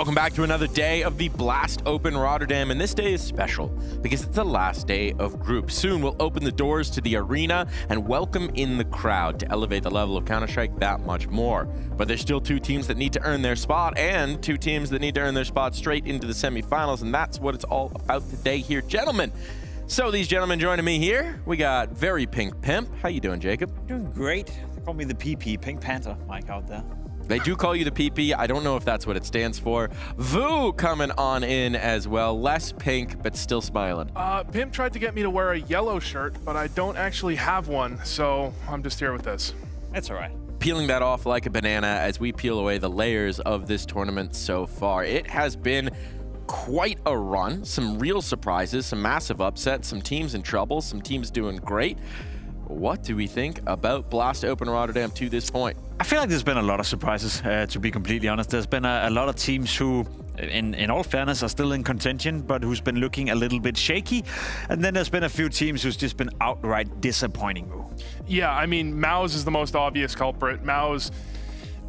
Welcome back to another day of the Blast Open Rotterdam, and this day is special because it's the last day of groups. Soon we'll open the doors to the arena and welcome in the crowd to elevate the level of Counter-Strike that much more. But there's still two teams that need to earn their spot and two teams that need to earn their spot straight into the semifinals, and that's what it's all about today here, gentlemen. So these gentlemen joining me here, we got Very Pink Pimp. How you doing, Jacob? Doing great. They call me the PP, Pink Panther, Mike out there. They do call you the PP. I don't know if that's what it stands for. Vu coming on in as well. Less pink, but still smiling. Pimp tried to get me to wear a yellow shirt, but I don't actually have one, so I'm just here with this. It's all right. Peeling that off like a banana as we peel away the layers of this tournament so far. It has been quite a run. Some real surprises, some massive upsets, some teams in trouble, some teams doing great. What do we think about Blast Open Rotterdam to this point? I feel like there's been a lot of surprises, to be completely honest. There's been a lot of teams who, in all fairness, are still in contention, but who's been looking a little bit shaky. And then there's been a few teams who's just been outright disappointing. Yeah, I mean, MongolZ is the most obvious culprit. MongolZ,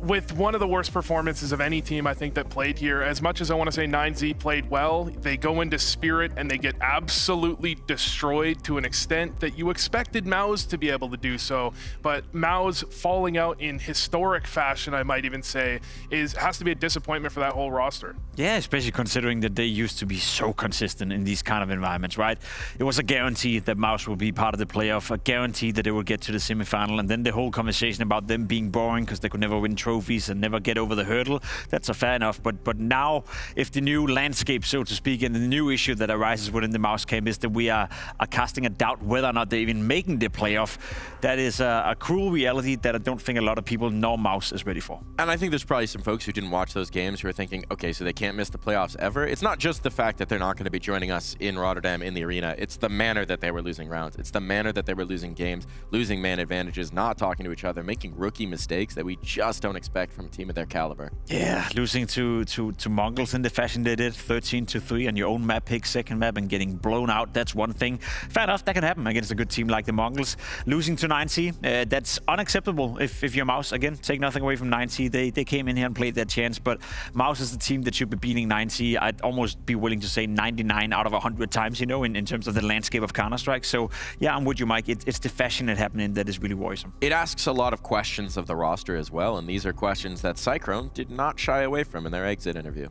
with one of the worst performances of any team, I think, that played here. As much as I want to say 9Z played well, they go into Spirit and they get absolutely destroyed to an extent that you expected MongolZ to be able to do so. But MongolZ falling out in historic fashion, I might even say, has to be a disappointment for that whole roster. Yeah, especially considering that they used to be so consistent in these kind of environments, right? It was a guarantee that MongolZ will be part of the playoff, a guarantee that they will get to the semifinal, and then the whole conversation about them being boring because they could never win trophies and never get over the hurdle, that's a fair enough. But now, if the new landscape, so to speak, and the new issue that arises within the MongolZ camp is that we are casting a doubt whether or not they're even making the playoff, that is a cruel reality that I don't think a lot of people know MongolZ is ready for. And I think there's probably some folks who didn't watch those games who are thinking, okay, so they can't miss the playoffs ever. It's not just the fact that they're not going to be joining us in Rotterdam in the arena. It's the manner that they were losing rounds. It's the manner that they were losing games, losing man advantages, not talking to each other, making rookie mistakes that we just don't expect from a team of their caliber. Yeah, losing to MongolZ in the fashion they did, 13-3 on your own map pick, second map, and getting blown out, that's one thing. Fair enough, that can happen against a good team like the MongolZ. Losing to 9C, that's unacceptable if you're MongolZ. Again, take nothing away from 9C. They came in here and played their chance, but MongolZ is the team that should be beating 9C. I'd almost be willing to say 99 out of 100 times, you know, in terms of the landscape of Counter-Strike. So yeah, I'm with you, Mike. It's the fashion that happening that is really worrisome. It asks a lot of questions of the roster as well, and these are questions that Cyclone did not shy away from in their exit interview.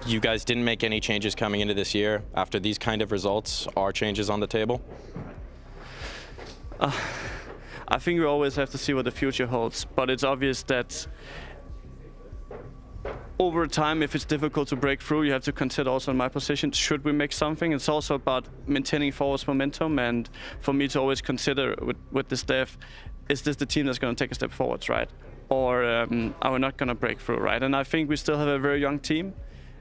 You guys didn't make any changes coming into this year. After these kind of results, are changes on the table? I think we always have to see what the future holds, but it's obvious that over time, if it's difficult to break through, you have to consider also in my position, should we make something? It's also about maintaining forward momentum, and for me to always consider with the staff, is this the team that's going to take a step forwards, right? Or are we not going to break through, right? And I think we still have a very young team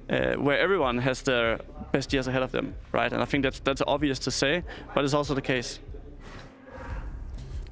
where everyone has their best years ahead of them, right? And I think that's obvious to say, but it's also the case.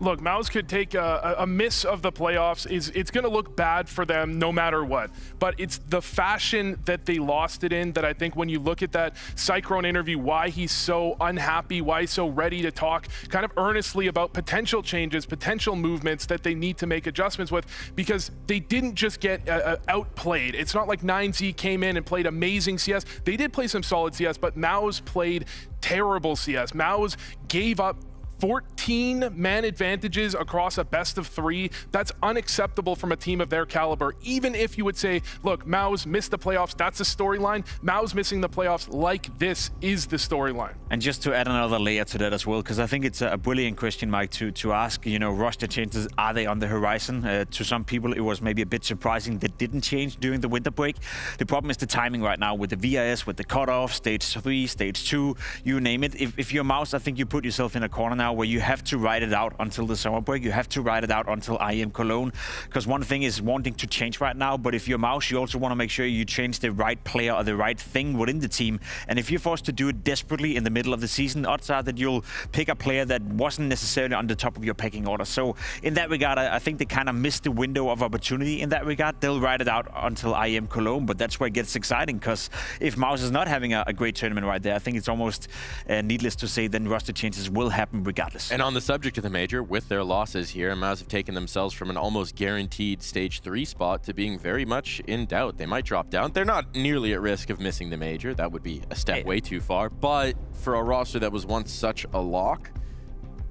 Look, MongolZ could take a miss of the playoffs. It's going to look bad for them no matter what. But it's the fashion that they lost it in that I think when you look at that Cyclone interview, why he's so unhappy, why he's so ready to talk kind of earnestly about potential changes, potential movements that they need to make adjustments with, because they didn't just get outplayed. It's not like 9Z came in and played amazing CS. They did play some solid CS, but MongolZ played terrible CS. MongolZ gave up 14 man advantages across a best of 3. That's unacceptable from a team of their caliber. Even if you would say, look, MongolZ missed the playoffs, that's a storyline. MongolZ missing the playoffs like this is the storyline. And just to add another layer to that as well, because I think it's a brilliant question, Mike, to ask, you know, roster changes, are they on the horizon? To some people, it was maybe a bit surprising that didn't change during the winter break. The problem is the timing right now with the VIS, with the cutoff, stage 3, stage 2, you name it. If you're MongolZ, I think you put yourself in a corner now where you have to ride it out until the summer break. You have to ride it out until IEM Cologne, because one thing is wanting to change right now, but if you're MongolZ, you also want to make sure you change the right player or the right thing within the team. And if you're forced to do it desperately in the middle of the season, odds are that you'll pick a player that wasn't necessarily on the top of your pecking order. So in that regard, I think they kind of missed the window of opportunity in that regard. They'll ride it out until IEM Cologne, but that's where it gets exciting, because if MongolZ is not having a great tournament right there, I think it's almost needless to say then roster changes will happen regardless. And on the subject of the major, with their losses here, MongolZ have taken themselves from an almost guaranteed stage 3 spot to being very much in doubt. They might drop down. They're not nearly at risk of missing the major. That would be a step way too far. But for a roster that was once such a lock,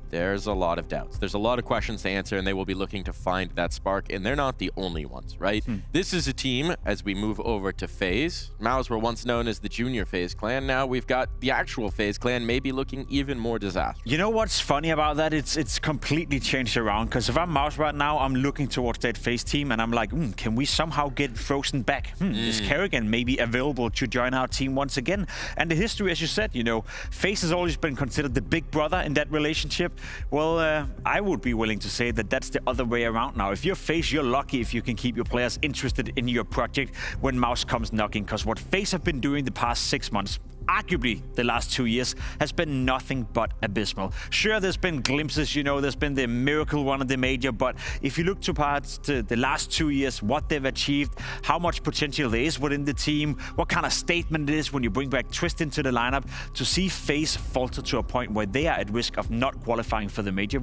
there's a lot of doubts. There's a lot of questions to answer, and they will be looking to find that spark, and they're not the only ones, right? This is a team, as we move over to FaZe. MongolZ were once known as the junior FaZe clan. Now we've got the actual FaZe clan maybe looking even more disastrous. You know what's funny about that? It's completely changed around, because if I'm MongolZ right now, I'm looking towards that FaZe team, and I'm like, can we somehow get Frozen back? Is karrigan maybe available to join our team once again? And the history, as you said, you know, FaZe has always been considered the big brother in that relationship. Well, I would be willing to say that that's the other way around now. If you're FaZe, you're lucky if you can keep your players interested in your project when MongolZ comes knocking, because what FaZe have been doing the past 6 months, arguably the last 2 years, has been nothing but abysmal. Sure, there's been glimpses, you know, there's been the miracle run of the major, but if you look to the last 2 years, what they've achieved, how much potential there is within the team, what kind of statement it is when you bring back Twist into the lineup, to see FaZe falter to a point where they are at risk of not qualifying for the major,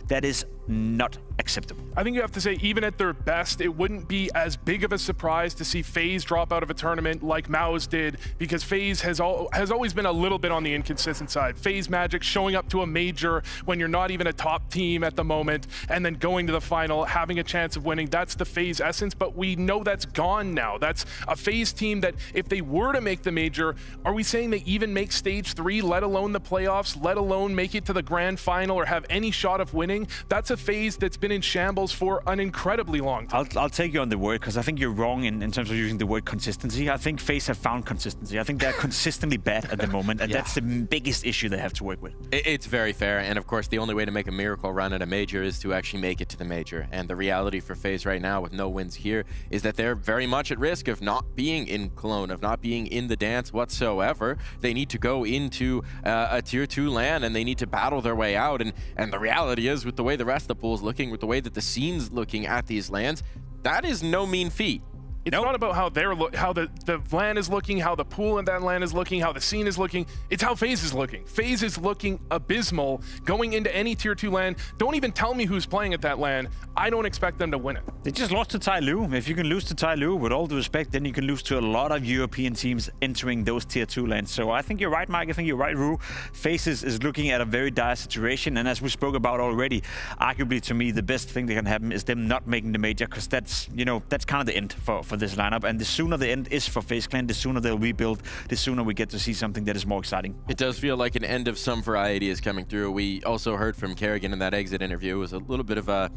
that is not acceptable. I think you have to say, even at their best, it wouldn't be as big of a surprise to see FaZe drop out of a tournament like MongolZ did, because FaZe has always been a little bit on the inconsistent side. FaZe Magic showing up to a major when you're not even a top team at the moment, and then going to the final, having a chance of winning. That's the FaZe essence, but we know that's gone now. That's a FaZe team that, if they were to make the major, are we saying they even make stage 3, let alone the playoffs, let alone make it to the grand final or have any shot of winning? That's a FaZe that's been in shambles for an incredibly long time. I'll take you on the word, because I think you're wrong in terms of using the word consistency. I think FaZe have found consistency. I think they're consistently bad at the moment, and that's the biggest issue they have to work with. It's very fair, and of course the only way to make a miracle run at a major is to actually make it to the major. And the reality for FaZe right now, with no wins here, is that they're very much at risk of not being in Cologne, of not being in the dance whatsoever. They need to go into a tier 2 LAN, and they need to battle their way out. And the reality is, with the way the rest of the pool is looking, with the way that the scene's looking at these LANs, that is no mean feat. It's not about how the LAN is looking, how the pool in that LAN is looking, how the scene is looking. It's how FaZe is looking. FaZe is looking abysmal going into any tier 2 LAN. Don't even tell me who's playing at that LAN. I don't expect them to win it. They just lost to Tyloo. If you can lose to Tyloo, with all due respect, then you can lose to a lot of European teams entering those tier 2 LANs. So I think you're right, Mike. I think you're right, Rue. FaZe is looking at a very dire situation. And as we spoke about already, arguably to me, the best thing that can happen is them not making the major, because that's, you know, that's kind of the end for this lineup. And the sooner the end is for FaZe Clan, the sooner they'll rebuild, the sooner we get to see something that is more exciting. It does feel like an end of some variety is coming through. We also heard from karrigan in that exit interview. It was a little bit of a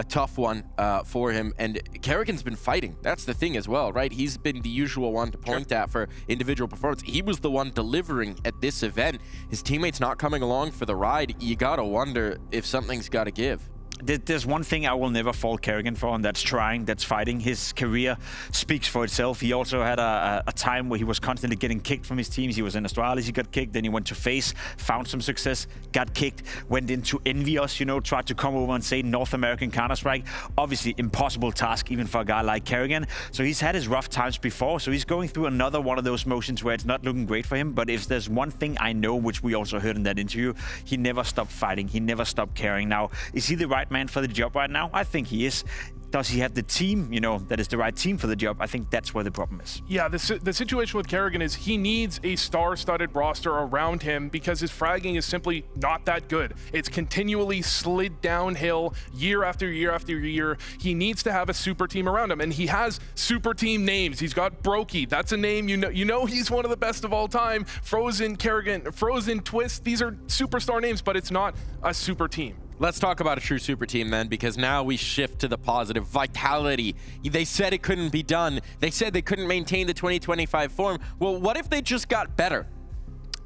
tough one for him, and karrigan's been fighting. That's the thing as well, right? He's been the usual one to point at for individual performance. He was the one delivering at this event. His teammates not coming along for the ride. You gotta wonder if something's gotta give. There's one thing I will never fault karrigan for, and that's trying, that's fighting. His career speaks for itself. He also had a time where he was constantly getting kicked from his teams. He was in Astralis, he got kicked, then he went to FaZe, found some success, got kicked, went into Envious, you know, tried to come over and say North American Counter-Strike. Obviously, impossible task even for a guy like karrigan. So he's had his rough times before, so he's going through another one of those motions where it's not looking great for him. But if there's one thing I know, which we also heard in that interview, he never stopped fighting, he never stopped caring. Now, is he the right man for the job right now? I think he is. Does he have the team, you know, that is the right team for the job? I think that's where the problem is. Yeah, the situation with karrigan is he needs a star-studded roster around him, because his fragging is simply not that good. It's continually slid downhill year after year after year. He needs to have a super team around him, and he has super team names. He's got Brokey. That's a name you know he's one of the best of all time. Frozen, karrigan, Frozen, Twist. These are superstar names, but it's not a super team. Let's talk about a true super team then, because now we shift to the positive. Vitality. They said it couldn't be done. They said they couldn't maintain the 2025 form. Well, what if they just got better?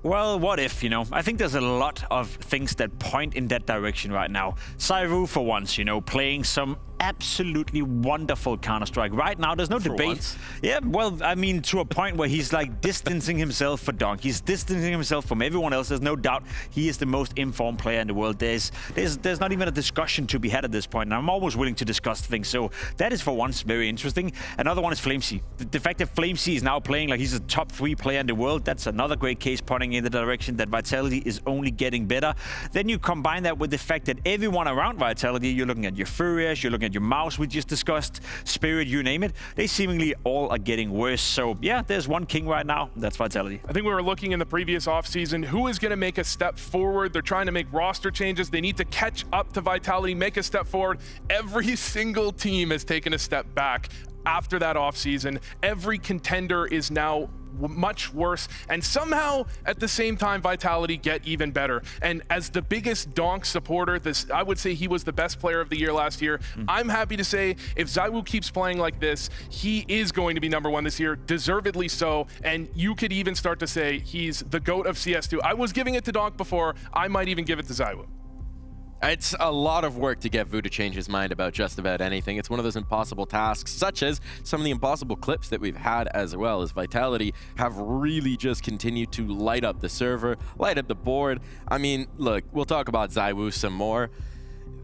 Well, what if, you know? I think there's a lot of things that point in that direction right now. Cyru, for once, you know, playing some absolutely wonderful Counter-Strike. Right now, there's no debate. Once. Yeah, well, I mean, to a point where he's like distancing himself for Dunk. He's distancing himself from everyone else. There's no doubt he is the most informed player in the world. There's not even a discussion to be had at this point, and I'm almost willing to discuss things. So that is for once very interesting. Another one is FURIA.CET. The fact that FURIA.CET is now playing like he's a top 3 player in the world, that's another great case pointing in the direction that Vitality is only getting better. Then you combine that with the fact that everyone around Vitality, you're looking at your Furias, you're looking at your Mouse we just discussed, Spirit, you name it, they seemingly all are getting worse. So yeah, there's one king right now, that's Vitality. I think we were looking in the previous offseason, who is going to make a step forward? They're trying to make roster changes. They need to catch up to Vitality, make a step forward. Every single team has taken a step back after that offseason. Every contender is now much worse, and somehow at the same time Vitality get even better. And as the biggest Donk supporter, I would say he was the best player of the year last year. I'm happy to say if ZywOo keeps playing like this, he is going to be #1 this year, deservedly so. And you could even start to say he's the GOAT of CS2. I was giving it to Donk before. I might even give it to ZywOo. It's a lot of work to get Vu to change his mind about just about anything. It's one of those impossible tasks, such as some of the impossible clips that we've had, as well as Vitality have really just continued to light up the server, light up the board. I mean, look, we'll talk about ZywOo some more.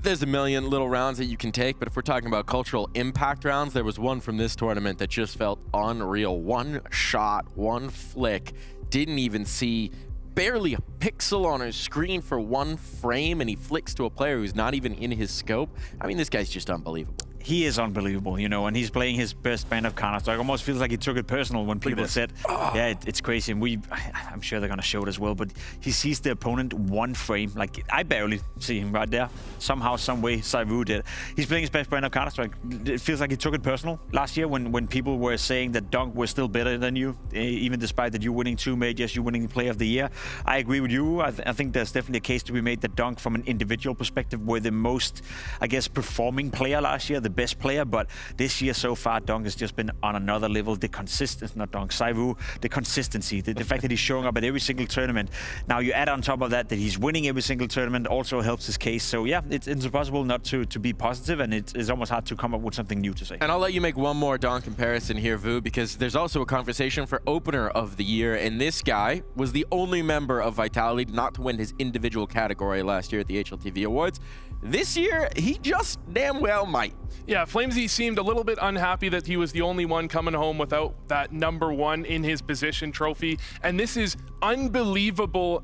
There's a million little rounds that you can take, but if we're talking about cultural impact rounds, there was one from this tournament that just felt unreal. One shot, one flick, didn't even see barely a pixel on his screen for one frame, and he flicks to a player who's not even in his scope. I mean, this guy's just unbelievable. He is unbelievable, you know, and he's playing his best brand of Counter-Strike. Almost feels like he took it personal when people said, yeah, it's crazy. And I'm sure they're going to show it as well, but he sees the opponent one frame. Like, I barely see him right there. Somehow, some way, ZywOo did. He's playing his best brand of Counter-Strike. It feels like he took it personal last year when people were saying that Dunk was still better than you, even despite that you winning 2 majors, you winning Player of the Year. I agree with you. I think there's definitely a case to be made that Dunk, from an individual perspective, were the most, I guess, performing player last year, the best player, but this year so far, Dunk has just been on another level. The consistency, not Dunk, ZywOo, the consistency, the fact that he's showing up at every single tournament. Now you add on top of that he's winning every single tournament also helps his case. So yeah, it's impossible not to be positive, and it's almost hard to come up with something new to say. And I'll let you make one more Dunk comparison here, Vu, because there's also a conversation for Opener of the Year, and this guy was the only member of Vitality not to win his individual category last year at the HLTV Awards. This year, he just damn well might. Yeah, FURIA.CET seemed a little bit unhappy that he was the only one coming home without that #1 in his position trophy. And this is unbelievable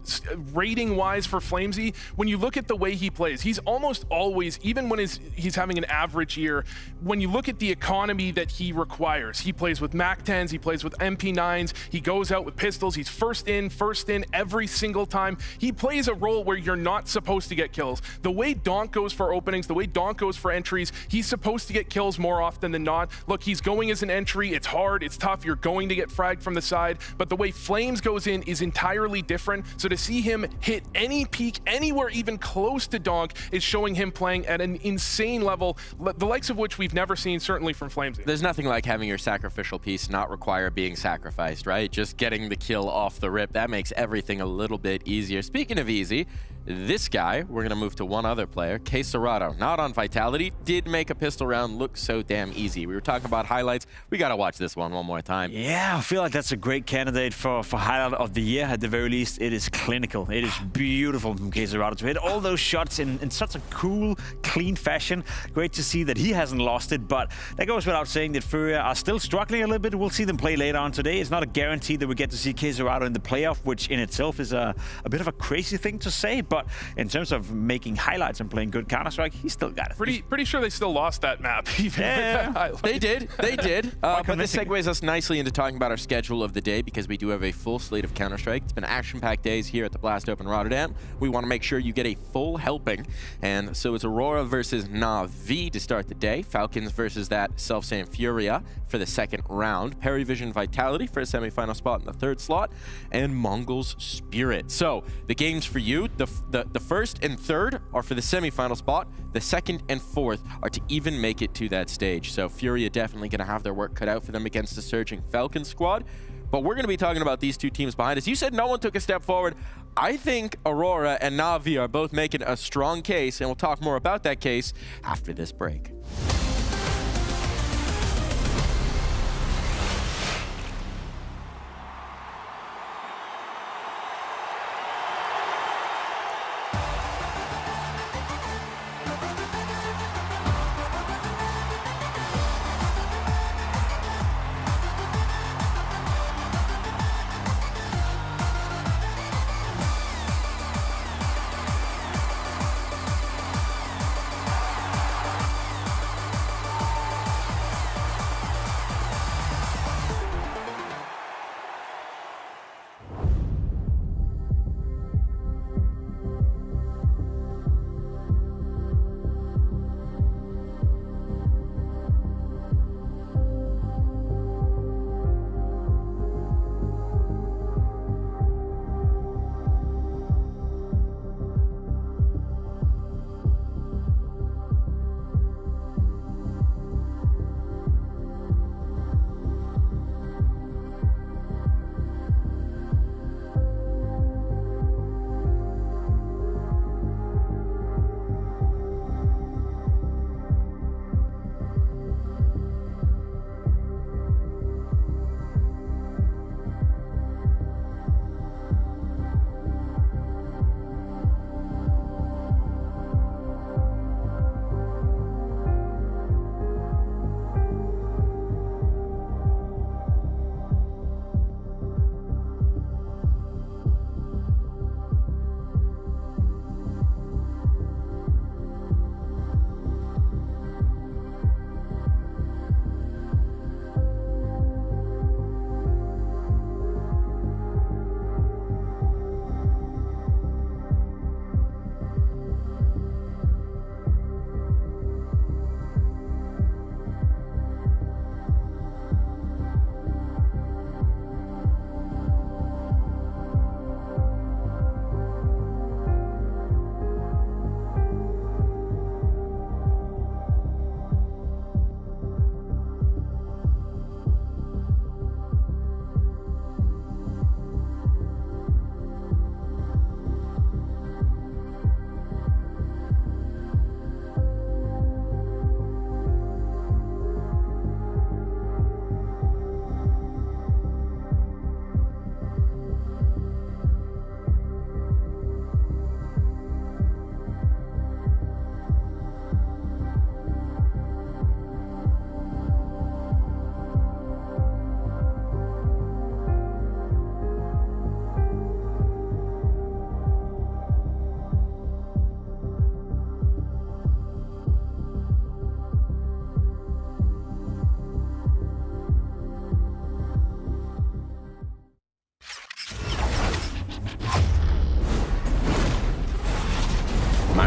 rating-wise for FURIA.CET. When you look at the way he plays, he's almost always, even when he's having an average year, when you look at the economy that he requires, he plays with MAC-10s, he plays with MP9s, he goes out with pistols, he's first in every single time. He plays a role where you're not supposed to get kills. The way Donk goes for openings, the way Donk goes for entries, he's supposed to get kills more often than not. Look, he's going as an entry, it's hard, it's tough, you're going to get fragged from the side, but the way Flames goes in is entirely different. So to see him hit any peak anywhere even close to Donk is showing him playing at an insane level, the likes of which we've never seen, certainly from FURIA.CET. There's nothing like having your sacrificial piece not require being sacrificed, right? Just getting the kill off the rip, that makes everything a little bit easier. Speaking of easy, this guy, we're going to move to one other player, csgo, not on Vitality, did make a pistol round look so damn easy. We were talking about highlights. We got to watch this one more time. Yeah, I feel like that's a great candidate for highlight of the year. At the very least, it is clinical. It is beautiful from csgo to hit all those shots in such a cool, clean fashion. Great to see that he hasn't lost it, but that goes without saying that FURIA are still struggling a little bit. We'll see them play later on today. It's not a guarantee that we get to see csgo in the playoff, which in itself is a bit of a crazy thing to say, but in terms of making highlights and playing good Counter-Strike, he still got it. Pretty sure they still lost that map. Even yeah, they did. But this segues us nicely into talking about our schedule of the day, because we do have a full slate of Counter-Strike. It's been action-packed days here at the Blast Open Rotterdam. We want to make sure you get a full helping, and so it's Aurora versus NAVI to start the day, Falcons versus that self-same Furia for the second round, PARIVISION Vitality for a semi-final spot in the third slot, and MongolZ Spirit. So the games for you, the first and third are for the semi-final spot. The second and fourth are to even make it to that stage. So Furia definitely going to have their work cut out for them against the surging Falcons squad. But we're going to be talking about these two teams behind us. You said no one took a step forward. I think Aurora and NAVI are both making a strong case, and we'll talk more about that case after this break.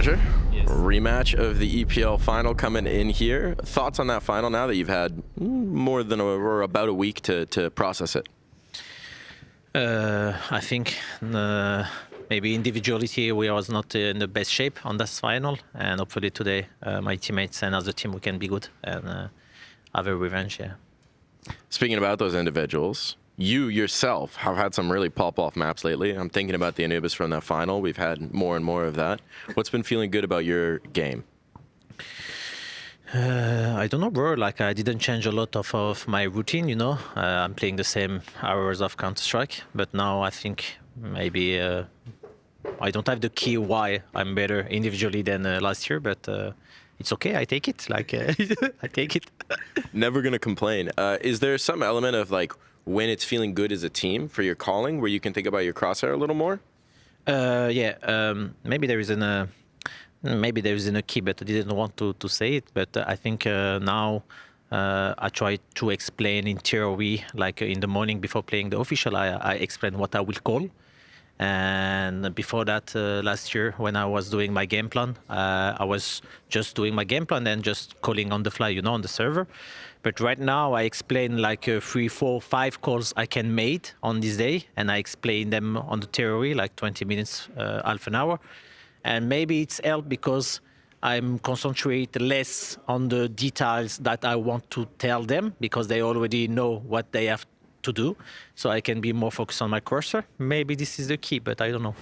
Major, Yes. rematch of the EPL final coming in here. Thoughts on that final now that you've had more than or about a week to process it? I think maybe individually we was not in the best shape on this final, and hopefully today my teammates and other team we can be good and have a revenge. Yeah. Speaking about those individuals, you yourself have had some really pop-off maps lately. I'm thinking about the Anubis from that final. We've had more and more of that. What's been feeling good about your game? I don't know, bro. Like I didn't change a lot of my routine, you know. I'm playing the same hours of Counter-Strike, but now I think maybe I don't have the key why I'm better individually than last year, but it's okay. I take it. Like I take it. Never gonna complain. Is there some element of like when it's feeling good as a team for your calling, where you can think about your crosshair a little more? Yeah. Maybe there is a key, but I didn't want to say it. But I think now I try to explain in theory, like in the morning before playing the official, I explain what I will call. And before that, last year, when I was doing my game plan, I was just doing my game plan and just calling on the fly, you know, on the server. But right now, I explain like 3, 4, 5 calls I can make on this day, and I explain them on the theory, like 20 minutes, half an hour. And maybe it's helped because I'm concentrate less on the details that I want to tell them, because they already know what they have to do, so I can be more focused on my cursor. Maybe this is the key, but I don't know.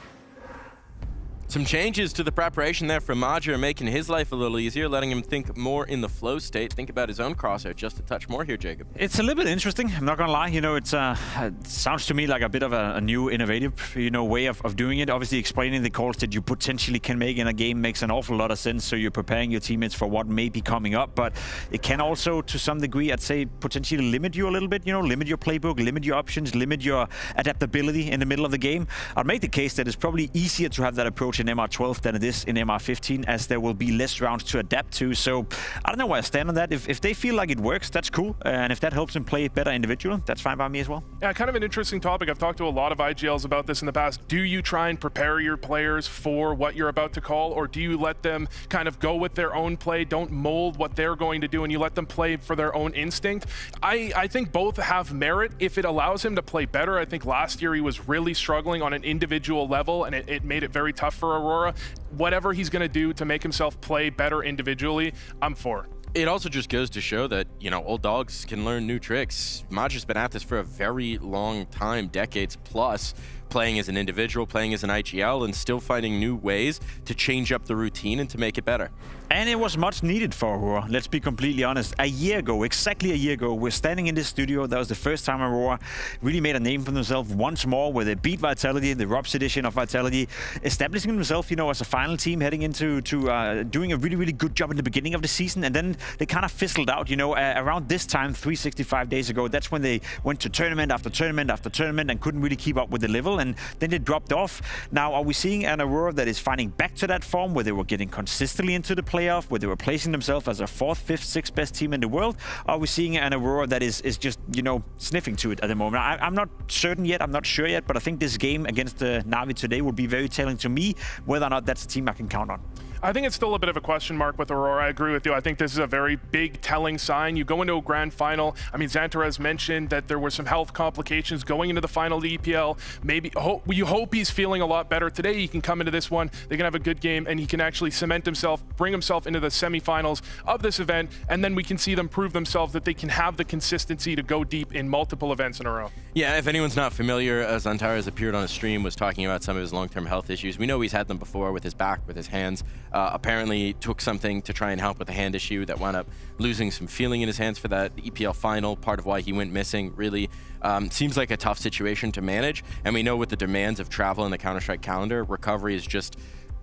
Some changes to the preparation there for Major, making his life a little easier, letting him think more in the flow state, think about his own crosshair just a touch more here, Jacob. It's a little bit interesting, I'm not gonna lie. You know, it sounds to me like a bit of a new innovative, you know, way of doing it. Obviously, explaining the calls that you potentially can make in a game makes an awful lot of sense, so you're preparing your teammates for what may be coming up, but it can also, to some degree, I'd say, potentially limit you a little bit, you know, limit your playbook, limit your options, limit your adaptability in the middle of the game. I'd make the case that it's probably easier to have that approach in MR12 than it is in MR15, as there will be less rounds to adapt to. So I don't know where I stand on that. If they feel like it works, that's cool. And if that helps them play better individually, that's fine by me as well. Yeah, kind of an interesting topic. I've talked to a lot of IGLs about this in the past. Do you try and prepare your players for what you're about to call, or do you let them kind of go with their own play, don't mold what they're going to do, and you let them play for their own instinct? I think both have merit if it allows him to play better. I think last year he was really struggling on an individual level, and it made it very tough for Aurora. Whatever he's going to do to make himself play better individually, I'm for. It also just goes to show that, you know, old dogs can learn new tricks. Major's been at this for a very long time, decades plus, playing as an individual, playing as an IGL, and still finding new ways to change up the routine and to make it better. And it was much needed for Aurora, let's be completely honest. A year ago, exactly a year ago, we're standing in this studio. That was the first time Aurora really made a name for themselves once more, where they beat Vitality, the ROPS edition of Vitality, establishing themselves, you know, as a final team, heading into doing a really, really good job in the beginning of the season. And then they kind of fizzled out, you know, around this time, 365 days ago. That's when they went to tournament after tournament after tournament and couldn't really keep up with the level. And then they dropped off. Now, are we seeing an Aurora that is finding back to that form, where they were getting consistently into the playoff, where they were placing themselves as a 4th, 5th, 6th best team in the world? Are we seeing an Aurora that is just, you know, sniffing to it at the moment? I'm not certain yet, I'm not sure yet, but I think this game against the NAVI today will be very telling to me whether or not that's a team I can count on. I think it's still a bit of a question mark with Aurora. I agree with you. I think this is a very big telling sign. You go into a grand final. I mean, Xantar has mentioned that there were some health complications going into the final of the EPL. Maybe you hope he's feeling a lot better. Today he can come into this one, they can have a good game, and he can actually cement himself, bring himself into the semifinals of this event, and then we can see them prove themselves that they can have the consistency to go deep in multiple events in a row. Yeah, if anyone's not familiar, Xantar has appeared on a stream, was talking about some of his long-term health issues. We know he's had them before with his back, with his hands. Apparently took something to try and help with a hand issue that wound up losing some feeling in his hands for that EPL final, part of why he went missing. Really seems like a tough situation to manage, and we know with the demands of travel in the Counter-Strike calendar, recovery is just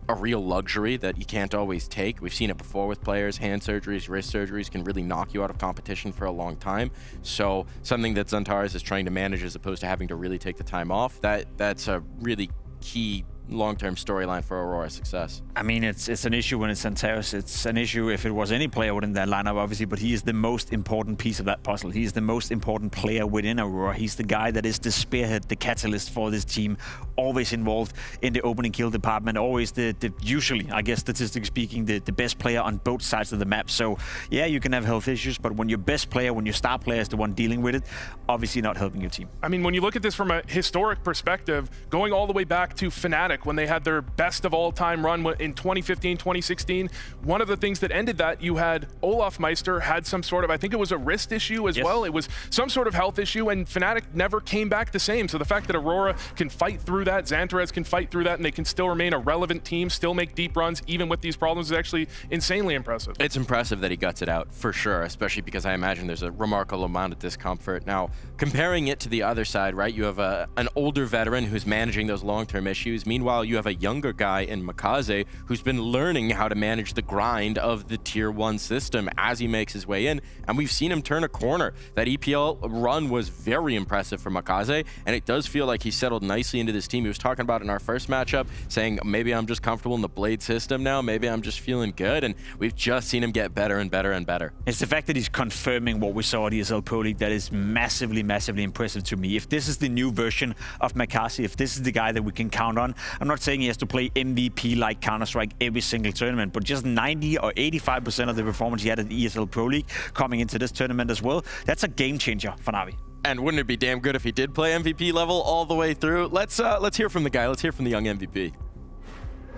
a real luxury that you can't always take. We've seen it before with players. Hand surgeries, wrist surgeries can really knock you out of competition for a long time. So something that Xantar is trying to manage as opposed to having to really take the time off, that's a really key long-term storyline for Aurora's success. I mean, it's an issue when it's Natus. It's an issue if it was any player within that lineup, obviously, but he is the most important piece of that puzzle. He is the most important player within Aurora. He's the guy that is the spearhead, the catalyst for this team, always involved in the opening kill department, always the usually, I guess, statistically speaking, the best player on both sides of the map. So, yeah, you can have health issues, but when your best player, when your star player is the one dealing with it, obviously not helping your team. I mean, when you look at this from a historic perspective, going all the way back to Fnatic when they had their best of all time run in 2015, 2016, one of the things that ended that, you had Olaf Meister had some sort of, I think it was a wrist issue as well. It was some sort of health issue, and Fnatic never came back the same. So the fact that Aurora can fight through that, Xantarez can fight through that, and they can still remain a relevant team, still make deep runs, even with these problems, is actually insanely impressive. It's impressive that he guts it out, for sure, especially because I imagine there's a remarkable amount of discomfort. Now, comparing it to the other side, right, you have an older veteran who's managing those long-term issues. Meanwhile, you have a younger guy in MongolZ who's been learning how to manage the grind of the Tier 1 system as he makes his way in, and we've seen him turn a corner. That EPL run was very impressive for MongolZ, and it does feel like he settled nicely into this team. He was talking about in our first matchup, saying maybe I'm just comfortable in the Blade system now, maybe I'm just feeling good, and we've just seen him get better and better and better. It's the fact that he's confirming what we saw at ESL Pro League that is massively, massively impressive to me. If this is the new version of MongolZ, if this is the guy that we can count on, I'm not saying he has to play MVP like Counter-Strike every single tournament, but just 90 or 85% of the performance he had at ESL Pro League coming into this tournament as well, that's a game changer for NAVI. And wouldn't it be damn good if he did play MVP level all the way through? Let's hear from the guy. Let's hear from the young MVP.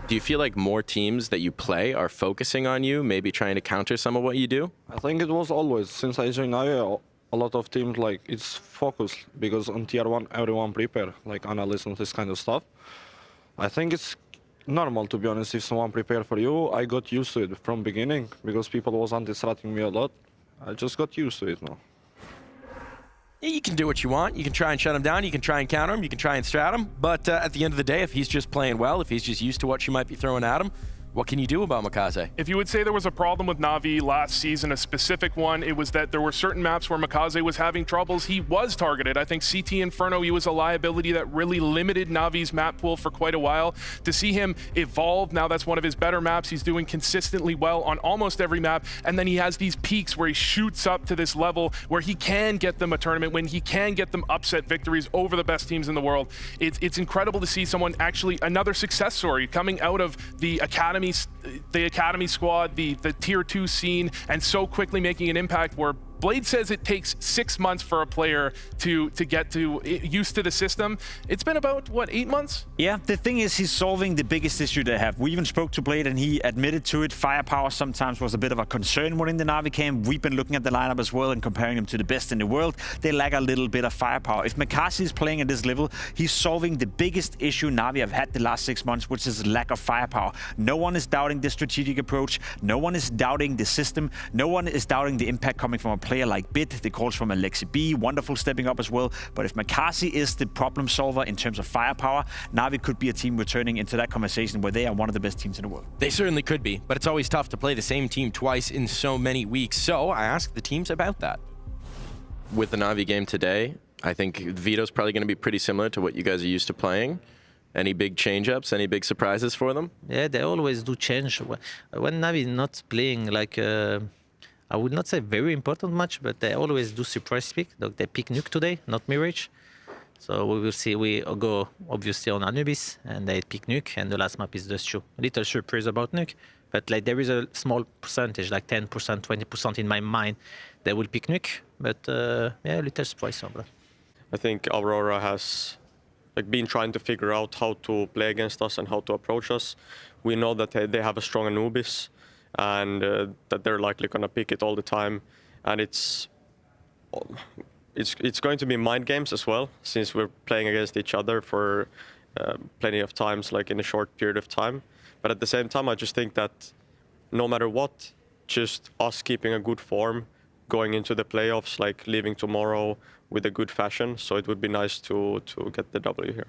Do you feel like more teams that you play are focusing on you, maybe trying to counter some of what you do? I think it was always, since I joined NAVI, a lot of teams, like, it's focused, because on Tier 1, everyone prepare, like, analysts and this kind of stuff. I think it's normal, to be honest, if someone prepare for you. I got used to it from beginning, because people was anti-stratting me a lot. I just got used to it now. You can do what you want. You can try and shut him down. You can try and counter him. You can try and strat him. But at the end of the day, if he's just playing well, if he's just used to what you might be throwing at him, what can you do about MongolZ? If you would say there was a problem with Navi last season, a specific one, it was that there were certain maps where MongolZ was having troubles. He was targeted. I think CT Inferno, he was a liability that really limited Navi's map pool for quite a while. To see him evolve, now that's one of his better maps. He's doing consistently well on almost every map. And then he has these peaks where he shoots up to this level where he can get them a tournament win. He can get them upset victories over the best teams in the world. It's incredible to see someone actually, another success story coming out of the academy squad, the Tier 2 scene, and so quickly making an impact where Blade says it takes 6 months for a player to get used to the system. It's been about, what, 8 months? Yeah, the thing is, he's solving the biggest issue they have. We even spoke to Blade and he admitted to it. Firepower sometimes was a bit of a concern within the NAVI camp. We've been looking at the lineup as well and comparing them to the best in the world. They lack a little bit of firepower. If MongolZ is playing at this level, he's solving the biggest issue NAVI have had the last 6 months, which is lack of firepower. No one is doubting the strategic approach. No one is doubting the system. No one is doubting the impact coming from a player like Bit, the calls from Alexi B, wonderful stepping up as well. But if MongolZ is the problem solver in terms of firepower, NAVI could be a team returning into that conversation where they are one of the best teams in the world. They certainly could be, but it's always tough to play the same team twice in so many weeks. So I asked the teams about that. With the NAVI game today, I think Vito's probably going to be pretty similar to what you guys are used to playing. Any big change-ups, any big surprises for them? Yeah, they always do change. When NAVI is not playing like I would not say very important match, but they always do surprise pick. They pick Nuke today, not Mirage. So we will see. We go obviously on Anubis, and they pick Nuke, and the last map is Dust 2. A little surprise about Nuke, but like there is a small percentage, like 10%, 20% in my mind, they will pick Nuke. But yeah, a little surprise on that. I think Aurora has been trying to figure out how to play against us and how to approach us. We know that they have a strong Anubis, and that they're likely going to pick it all the time, and it's going to be mind games as well, since we're playing against each other for plenty of times, like in a short period of time. But at the same time, I just think that no matter what, just us keeping a good form, going into the playoffs, like leaving tomorrow with a good fashion. So it would be nice to get the W here.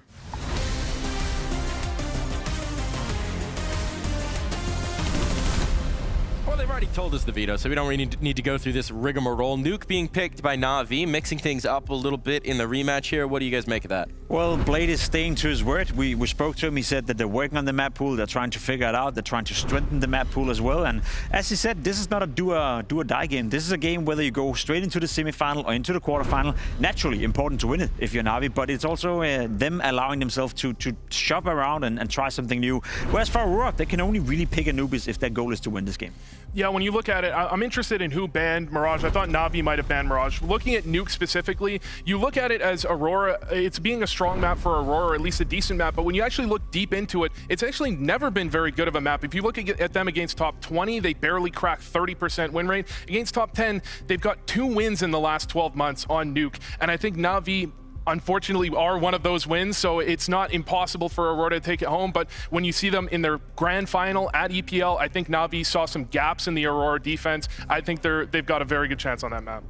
already told us the veto, so we don't really need to go through this rigmarole. Nuke being picked by Navi, mixing things up a little bit in the rematch here. What do you guys make of that? Well, Blade is staying to his word. We spoke to him. He said that they're working on the map pool. They're trying to figure it out. They're trying to strengthen the map pool as well. And as he said, this is not a do or die game. This is a game whether you go straight into the semifinal or into the quarterfinal. Naturally, important to win it if you're Navi, but it's also them allowing themselves to shop around and try something new. Whereas for Aurora, they can only really pick Anubis if their goal is to win this game. Yeah, when you look at it, I'm interested in who banned Mirage. I thought Navi might have banned Mirage. Looking at Nuke specifically, you look at it as Aurora, it's being a strong map for Aurora, or at least a decent map, but when you actually look deep into it, it's actually never been very good of a map. If you look at them against top 20, they barely crack 30% win rate. Against top 10, they've got 2 wins in the last 12 months on Nuke, and I think Navi unfortunately are one of those wins, so it's not impossible for Aurora to take it home. But when you see them in their grand final at EPL, I think Navi saw some gaps in the Aurora defense. I think they've got a very good chance on that map.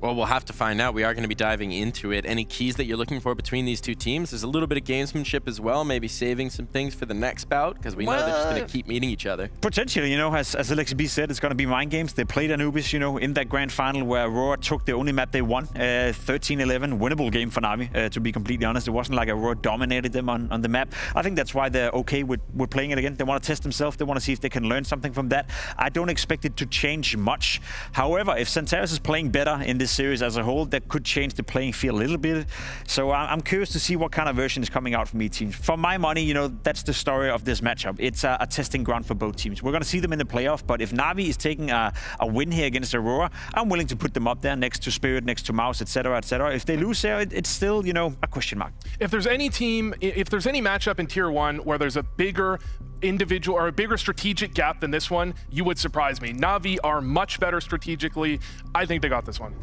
Well, we'll have to find out. We are going to be diving into it. Any keys that you're looking for between these two teams? There's a little bit of gamesmanship as well, maybe saving some things for the next bout, because we know they're just going to keep meeting each other. Potentially, you know, as LXB said, it's going to be mind games. They played Anubis, you know, in that grand final where Aurora took the only map they won, 13-11, winnable game for Navi, to be completely honest. It wasn't like Aurora dominated them on the map. I think that's why they're okay with playing it again. They want to test themselves. They want to see if they can learn something from that. I don't expect it to change much. However, if Santaris is playing better in this series as a whole, that could change the playing field a little bit. So I'm curious to see what kind of version is coming out from each team. For my money, you know, that's the story of this matchup. It's a testing ground for both teams. We're going to see them in the playoff, but if Navi is taking a win here against Aurora, I'm willing to put them up there next to Spirit, next to Mouse, etc., etc. If they lose there, it's still, you know, a question mark. If there's any team, if there's any matchup in Tier 1 where there's a bigger individual or a bigger strategic gap than this one, you would surprise me. Navi are much better strategically. I think they got this one.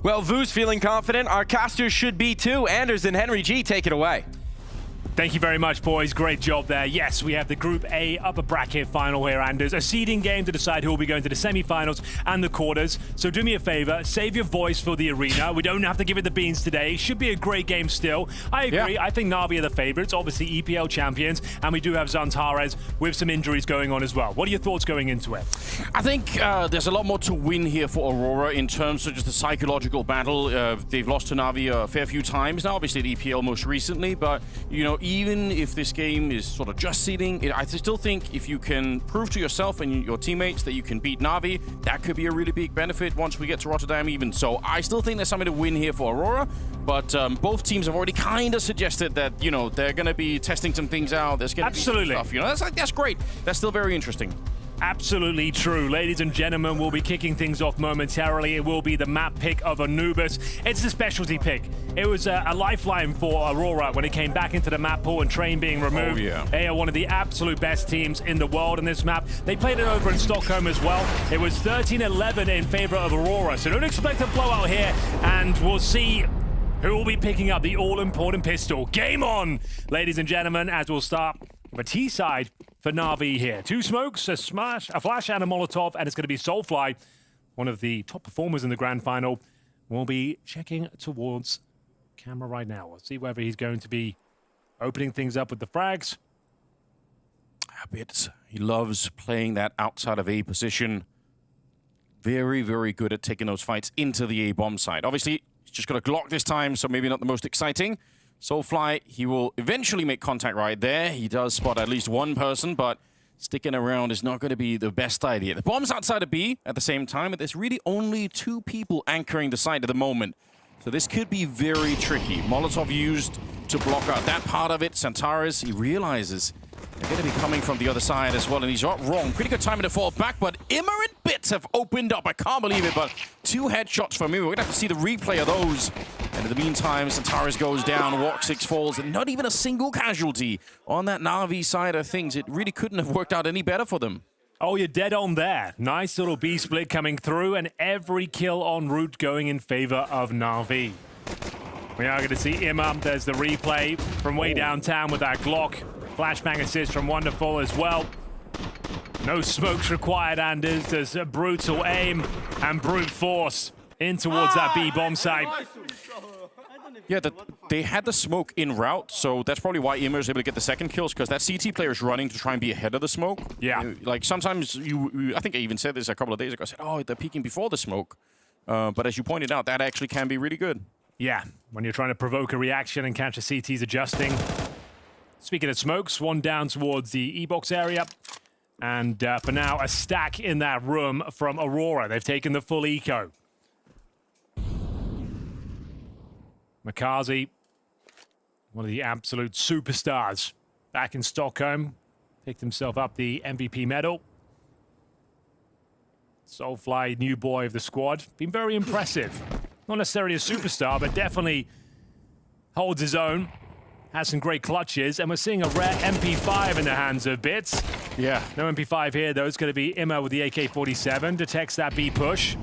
Well, Vu's feeling confident. Our casters should be too. Anders and Henry G, take it away. Thank you very much, boys. Great job there. Yes, we have the Group A upper bracket final here, Anders. A seeding game to decide who will be going to the semi-finals and the quarters. So do me a favor, save your voice for the arena. We don't have to give it the beans today. Should be a great game still. I agree. Yeah. I think Navi are the favorites, obviously EPL champions, and we do have Zantares with some injuries going on as well. What are your thoughts going into it? I think there's a lot more to win here for Aurora in terms of just the psychological battle. They've lost to Navi a fair few times now, obviously at EPL most recently, but, you know, even if this game is sort of just seeding, I still think if you can prove to yourself and your teammates that you can beat Navi, that could be a really big benefit once we get to Rotterdam even. So I still think there's something to win here for Aurora, but both teams have already kind of suggested that, you know, they're going to be testing some things out. There's going to be some stuff, you know, that's great. That's still very interesting. Absolutely true. Ladies and gentlemen, we'll be kicking things off momentarily. It will be the map pick of Anubis. It's the specialty pick. It was a lifeline for Aurora when it came back into the map pool and Train being removed. Oh, yeah. They are one of the absolute best teams in the world in this map. They played it over in Stockholm as well. It was 13-11 in favor of Aurora, so don't expect a blowout here, and we'll see who will be picking up the all-important pistol. Game on, ladies and gentlemen, as we'll start the T side for Navi here. 2 smokes, a smash, a flash, and a Molotov, and it's going to be Soulfly, one of the top performers in the grand final. We'll be checking towards camera right now. We'll see whether he's going to be opening things up with the frags. Habits. He loves playing that outside of A position. Very, very good at taking those fights into the A bomb side. Obviously, he's just got a Glock this time, so maybe not the most exciting. Soulfly, he will eventually make contact right there. He does spot at least one person, but sticking around is not going to be the best idea. The bomb's outside of B at the same time, but there's really only 2 people anchoring the site at the moment. So this could be very tricky. Molotov used to block out that part of it. Santaris, he realizes they're going to be coming from the other side as well, and he's not wrong. Pretty good timing to fall back, but Immer and Bits have opened up. I can't believe it, but 2 headshots from him. We're going to have to see the replay of those. And in the meantime, Santaris goes down, Walk 6 falls, and not even a single casualty on that Navi side of things. It really couldn't have worked out any better for them. Oh, you're dead on there. Nice little B split coming through, and every kill en route going in favor of Navi. We are going to see Immer. There's the replay from way downtown with that Glock. Flashbang assist from Wonderful as well. No smokes required, Anders. There's a brutal aim and brute force in towards that B bomb site. Yeah, they had the smoke in route, so that's probably why Immer is able to get the second kills, because that CT player is running to try and be ahead of the smoke. Yeah. Like, sometimes I think I even said this a couple of days ago. I said, oh, they're peeking before the smoke. But as you pointed out, that actually can be really good. Yeah, when you're trying to provoke a reaction and catch a CT's adjusting. Speaking of smokes, one down towards the E-box area. And for now, a stack in that room from Aurora. They've taken the full eco. MongolZ, one of the absolute superstars, back in Stockholm, picked himself up the MVP medal. Soulfly, new boy of the squad, been very impressive. Not necessarily a superstar, but definitely holds his own. Has some great clutches, and we're seeing a rare MP5 in the hands of Bits. Yeah. No MP5 here, though. It's going to be Immer with the AK-47. Detects that B push.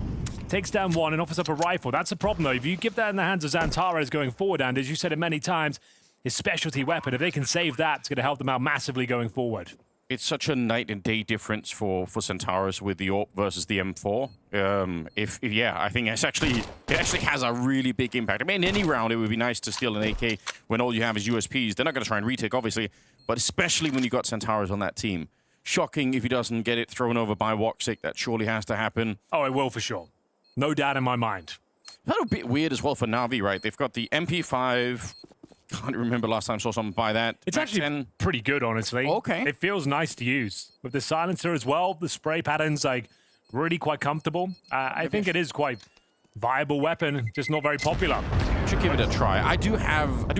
Takes down one and offers up a rifle. That's the problem, though. If you give that in the hands of Xantares going forward, and as you said it many times, his specialty weapon, if they can save that, it's going to help them out massively going forward. It's such a night and day difference for Xantares with the AWP versus the M4. Yeah, I think it actually has a really big impact. I mean, in any round, it would be nice to steal an AK when all you have is USPs. They're not going to try and retake, obviously, but especially when you got Xantares on that team. Shocking if he doesn't get it thrown over by Woxic. That surely has to happen. Oh, it will for sure. No doubt in my mind. That's a bit weird as well for Navi, right? They've got the MP5. Can't remember last time I saw something by that. It's actually pretty good, honestly. Okay. It feels nice to use. With the silencer as well, the spray pattern's like really quite comfortable. I think it is quite viable weapon, just not very popular. Should give it a try. I do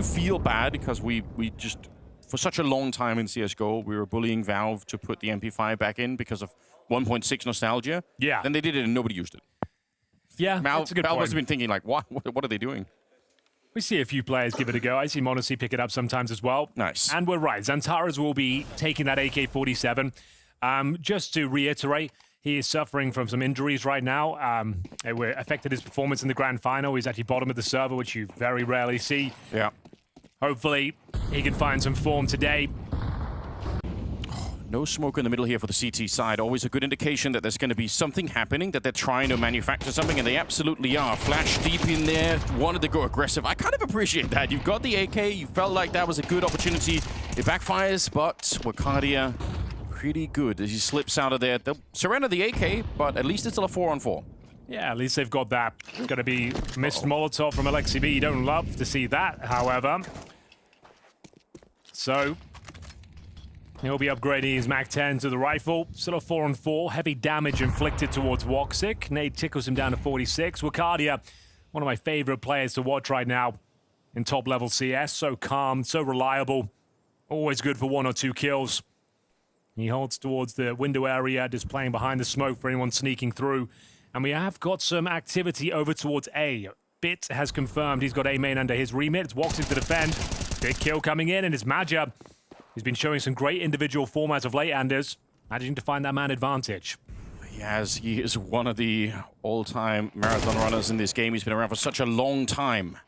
feel bad because we just, for such a long time in CSGO, we were bullying Valve to put the MP5 back in because of 1.6 nostalgia. Yeah. Then they did it and nobody used it. Yeah, that's a good Valve point. must have been thinking like, what are they doing? We see a few players give it a go. I see MongolZ pick it up sometimes as well. Nice. And we're right. Xantares will be taking that AK-47. Just to reiterate, he is suffering from some injuries right now. It affected his performance in the grand final. He's actually bottom of the server, which you very rarely see. Yeah. Hopefully, he can find some form today. No smoke in the middle here for the CT side. Always a good indication that there's going to be something happening, that they're trying to manufacture something, and they absolutely are. Flash deep in there, wanted to go aggressive. I kind of appreciate that. You've got the AK, you felt like that was a good opportunity. It backfires, but Wakadia pretty good as he slips out of there. They'll surrender the AK, but at least it's still a 4-on-4. Yeah, at least they've got that. It's going to be missed Molotov from Alexi B. You don't love to see that, however. So he'll be upgrading his MAC-10 to the rifle. Still a 4-on-4. Heavy damage inflicted towards Woxic. Nade tickles him down to 46. Wakadia, one of my favorite players to watch right now in top-level CS. So calm, so reliable. Always good for 1 or 2 kills. He holds towards the window area, just playing behind the smoke for anyone sneaking through. And we have got some activity over towards A. Bit has confirmed he's got A main under his remit. It's Woxic to defend. Big kill coming in, and it's Maja. He's been showing some great individual form as of late, Anders. Managing to find that man advantage. Yes, he is one of the all-time marathon runners in this game. He's been around for such a long time.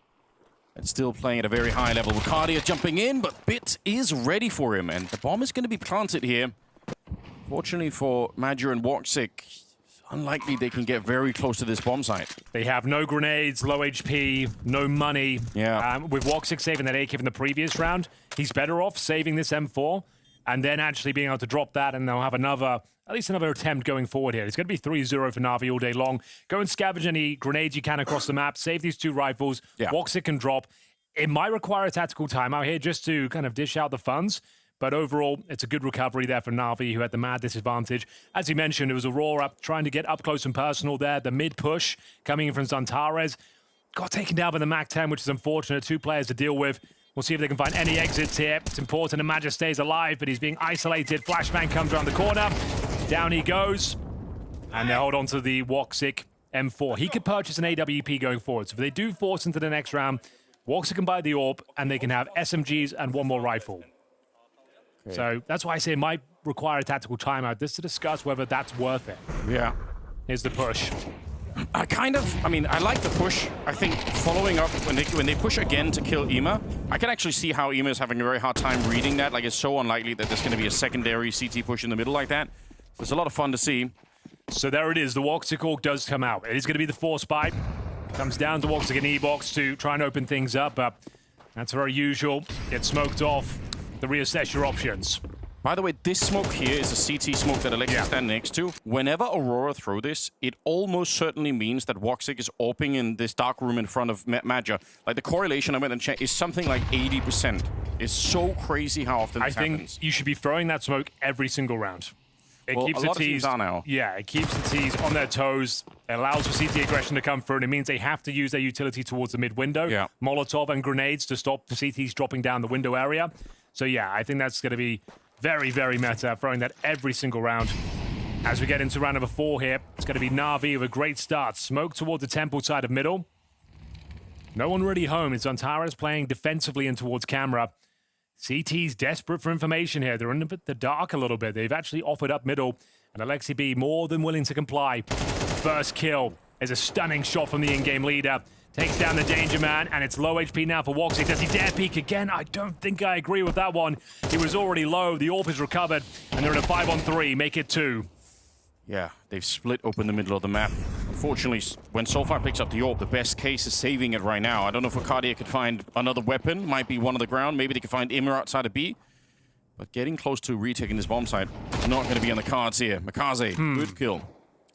And still playing at a very high level. Wakadia jumping in, but Bit is ready for him. And the bomb is going to be planted here. Fortunately for Maja and Woxic, unlikely they can get very close to this bomb site. They have no grenades, low HP, no money. Yeah. With Woxic saving that AK from the previous round, he's better off saving this M4 and then actually being able to drop that, and they'll have at least another attempt going forward here. It's going to be 3-0 for Navi all day long. Go and scavenge any grenades you can across the map. Save these 2 rifles. Yeah. Woxic can drop. It might require a tactical timeout here just to kind of dish out the funds. But overall, it's a good recovery there for Navi, who had the mad disadvantage. As you mentioned, it was Aurora trying to get up close and personal there. The mid-push coming in from Xantares. Got taken down by the MAC-10, which is unfortunate. 2 players to deal with. We'll see if they can find any exits here. It's important that Maja stays alive, but he's being isolated. Flashbang comes around the corner. Down he goes. And they hold on to the Woxic M4. He could purchase an AWP going forward. So if they do force into the next round, Woxic can buy the AWP, and they can have SMGs and 1 more rifle. Okay. So that's why I say it might require a tactical timeout just to discuss whether that's worth it. Yeah. Here's the push. I like the push. I think following up, when they push again to kill Ima, I can actually see how Ima is having a very hard time reading that. Like, it's so unlikely that there's going to be a secondary CT push in the middle like that. So it's a lot of fun to see. So there it is. The Woxic AWP does come out. It is going to be the force buy. Comes down to Woxic and E-Box to try and open things up, but that's very usual. Get smoked off to reassess your options. By the way, this smoke here is a CT smoke that Alexi is standing next to. Whenever Aurora throw this, it almost certainly means that Woxic is AWPing in this dark room in front of Madja. Like, the correlation I went and checked is something like 80%. It's so crazy how often this happens. I think you should be throwing that smoke every single round. It keeps a the lot of teams Ts are now. Yeah, it keeps the Ts on their toes. It allows for CT aggression to come through, and it means they have to use their utility towards the mid window. Yeah. Molotov and grenades to stop the CTs dropping down the window area. So yeah, I think that's going to be very, very meta, throwing that every single round. As we get into round number 4 here, it's going to be Navi with a great start. Smoke towards the temple side of middle. No one really home. It's Antares playing defensively in towards camera. CT's desperate for information here. They're in the dark a little bit. They've actually offered up middle, and Alexi B more than willing to comply. First kill is a stunning shot from the in-game leader. Takes down the Danger Man, and it's low HP now for Woxic. Does he dare peek again? I don't think I agree with that one. He was already low. The AWP is recovered, and they're in a 5-on-3. Make it 2. Yeah, they've split open the middle of the map. Unfortunately, when Soulfire picks up the AWP, the best case is saving it right now. I don't know if Arcadia could find another weapon. Might be one on the ground. Maybe they could find Immer outside of B. But getting close to retaking this bomb site is not going to be on the cards here. MongolZ, good kill.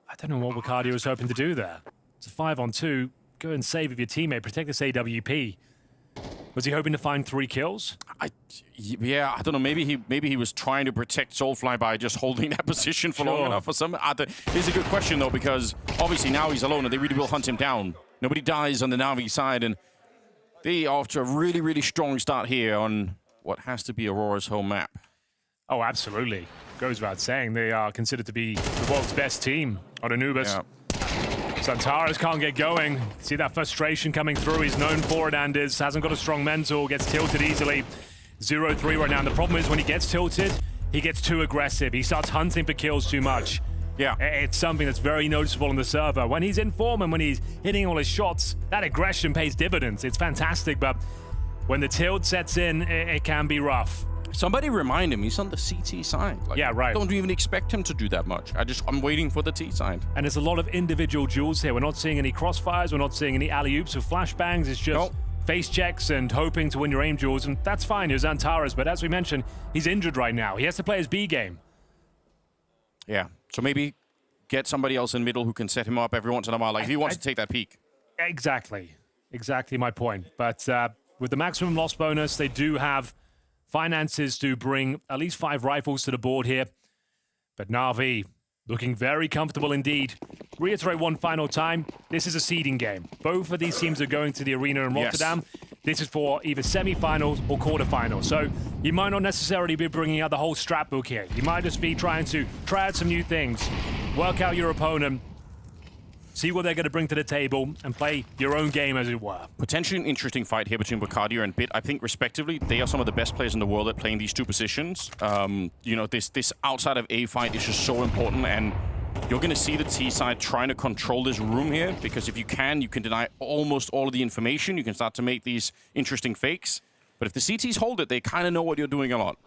I don't know what Arcadia was hoping to do there. It's a 5-on-2. Go and save with your teammate. Protect this AWP. Was he hoping to find 3 kills? Yeah, I don't know. Maybe he was trying to protect Soulfly by just holding that position for long enough. For some, here's a good question though, because obviously now he's alone and they really will hunt him down. Nobody dies on the Navi side, and they are off to a really, really strong start here on what has to be Aurora's home map. Oh, absolutely. Goes without saying, they are considered to be the world's best team on Anubis. Yeah. Santaras can't get going. See that frustration coming through. He's known for it, Anders. Hasn't got a strong mental. Gets tilted easily. 0-3 right now. And the problem is when he gets tilted, he gets too aggressive. He starts hunting for kills too much. Yeah. It's something that's very noticeable on the server. When he's in form and when he's hitting all his shots, that aggression pays dividends. It's fantastic, but when the tilt sets in, it can be rough. Somebody remind him, he's on the CT side. Like, yeah, right. I don't even expect him to do that much. I'm waiting for the T side. And there's a lot of individual duels here. We're not seeing any crossfires. We're not seeing any alley-oops or flashbangs. It's just face checks and hoping to win your aim duels. And that's fine. There's Antares. But as we mentioned, he's injured right now. He has to play his B game. Yeah. So maybe get somebody else in middle who can set him up every once in a while. Like, if he wants to take that peek. Exactly. Exactly my point. But with the maximum loss bonus, they do have finances to bring at least 5 rifles to the board here. But Navi looking very comfortable indeed. Reiterate one final time, this is a seeding game. Both of these teams are going to the arena in Rotterdam. Yes. This is for either semi-finals or quarterfinals. So you might not necessarily be bringing out the whole strap book here. You might just be trying to try out some new things, work out your opponent, see what they're going to bring to the table, and play your own game, as it were. Potentially an interesting fight here between Arcadia and Bit. I think, respectively, they are some of the best players in the world at playing these 2 positions. You know, this outside of A fight is just so important, and you're going to see the T side trying to control this room here, because if you can deny almost all of the information. You can start to make these interesting fakes. But if the CTs hold it, they kind of know what you're doing a lot.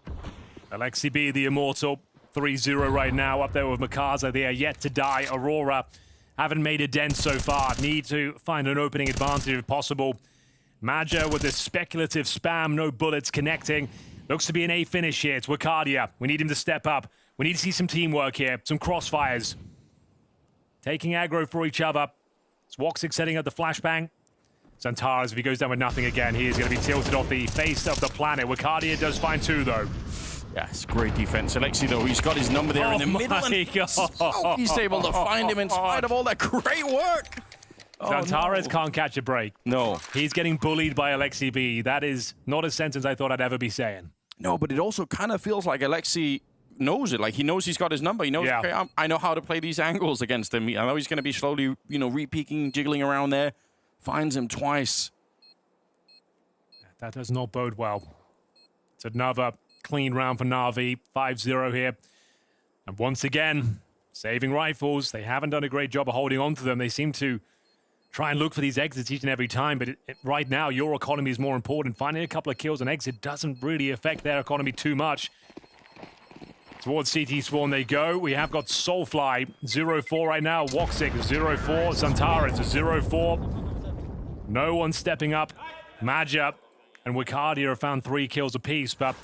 Alexi B, the immortal, 3-0 right now, up there with MongolZ. They are yet to die. Aurora haven't made a dent so far. Need to find an opening advantage if possible. Madja with this speculative spam, no bullets connecting. Looks to be an A finish here. It's Arcadia. We need him to step up. We need to see some teamwork here, some crossfires. Taking aggro for each other. It's Woxic setting up the flashbang. Santaras, if he goes down with nothing again, he is going to be tilted off the face of the planet. Arcadia does find 2, though. Yes, great defense. Alexi, though, he's got his number there in the middle. And he's able to find him in spite of all that great work. Santares can't catch a break. No. He's getting bullied by Alexi B. That is not a sentence I thought I'd ever be saying. No, but it also kind of feels like Alexi knows it. Like, he knows he's got his number. He knows, okay, I know how to play these angles against him. I know he's going to be slowly, you know, re-peeking, jiggling around there. Finds him twice. That does not bode well. It's another clean round for Navi. 5-0 here. And once again, saving rifles. They haven't done a great job of holding on to them. They seem to try and look for these exits each and every time. But right now, your economy is more important. Finding a couple of kills and exit doesn't really affect their economy too much. Towards CT spawn they go. We have got Soulfly 0-4 right now. Woxic 0-4. Santaras 0-4. No one stepping up. Maja and Wicardia have found 3 kills apiece, but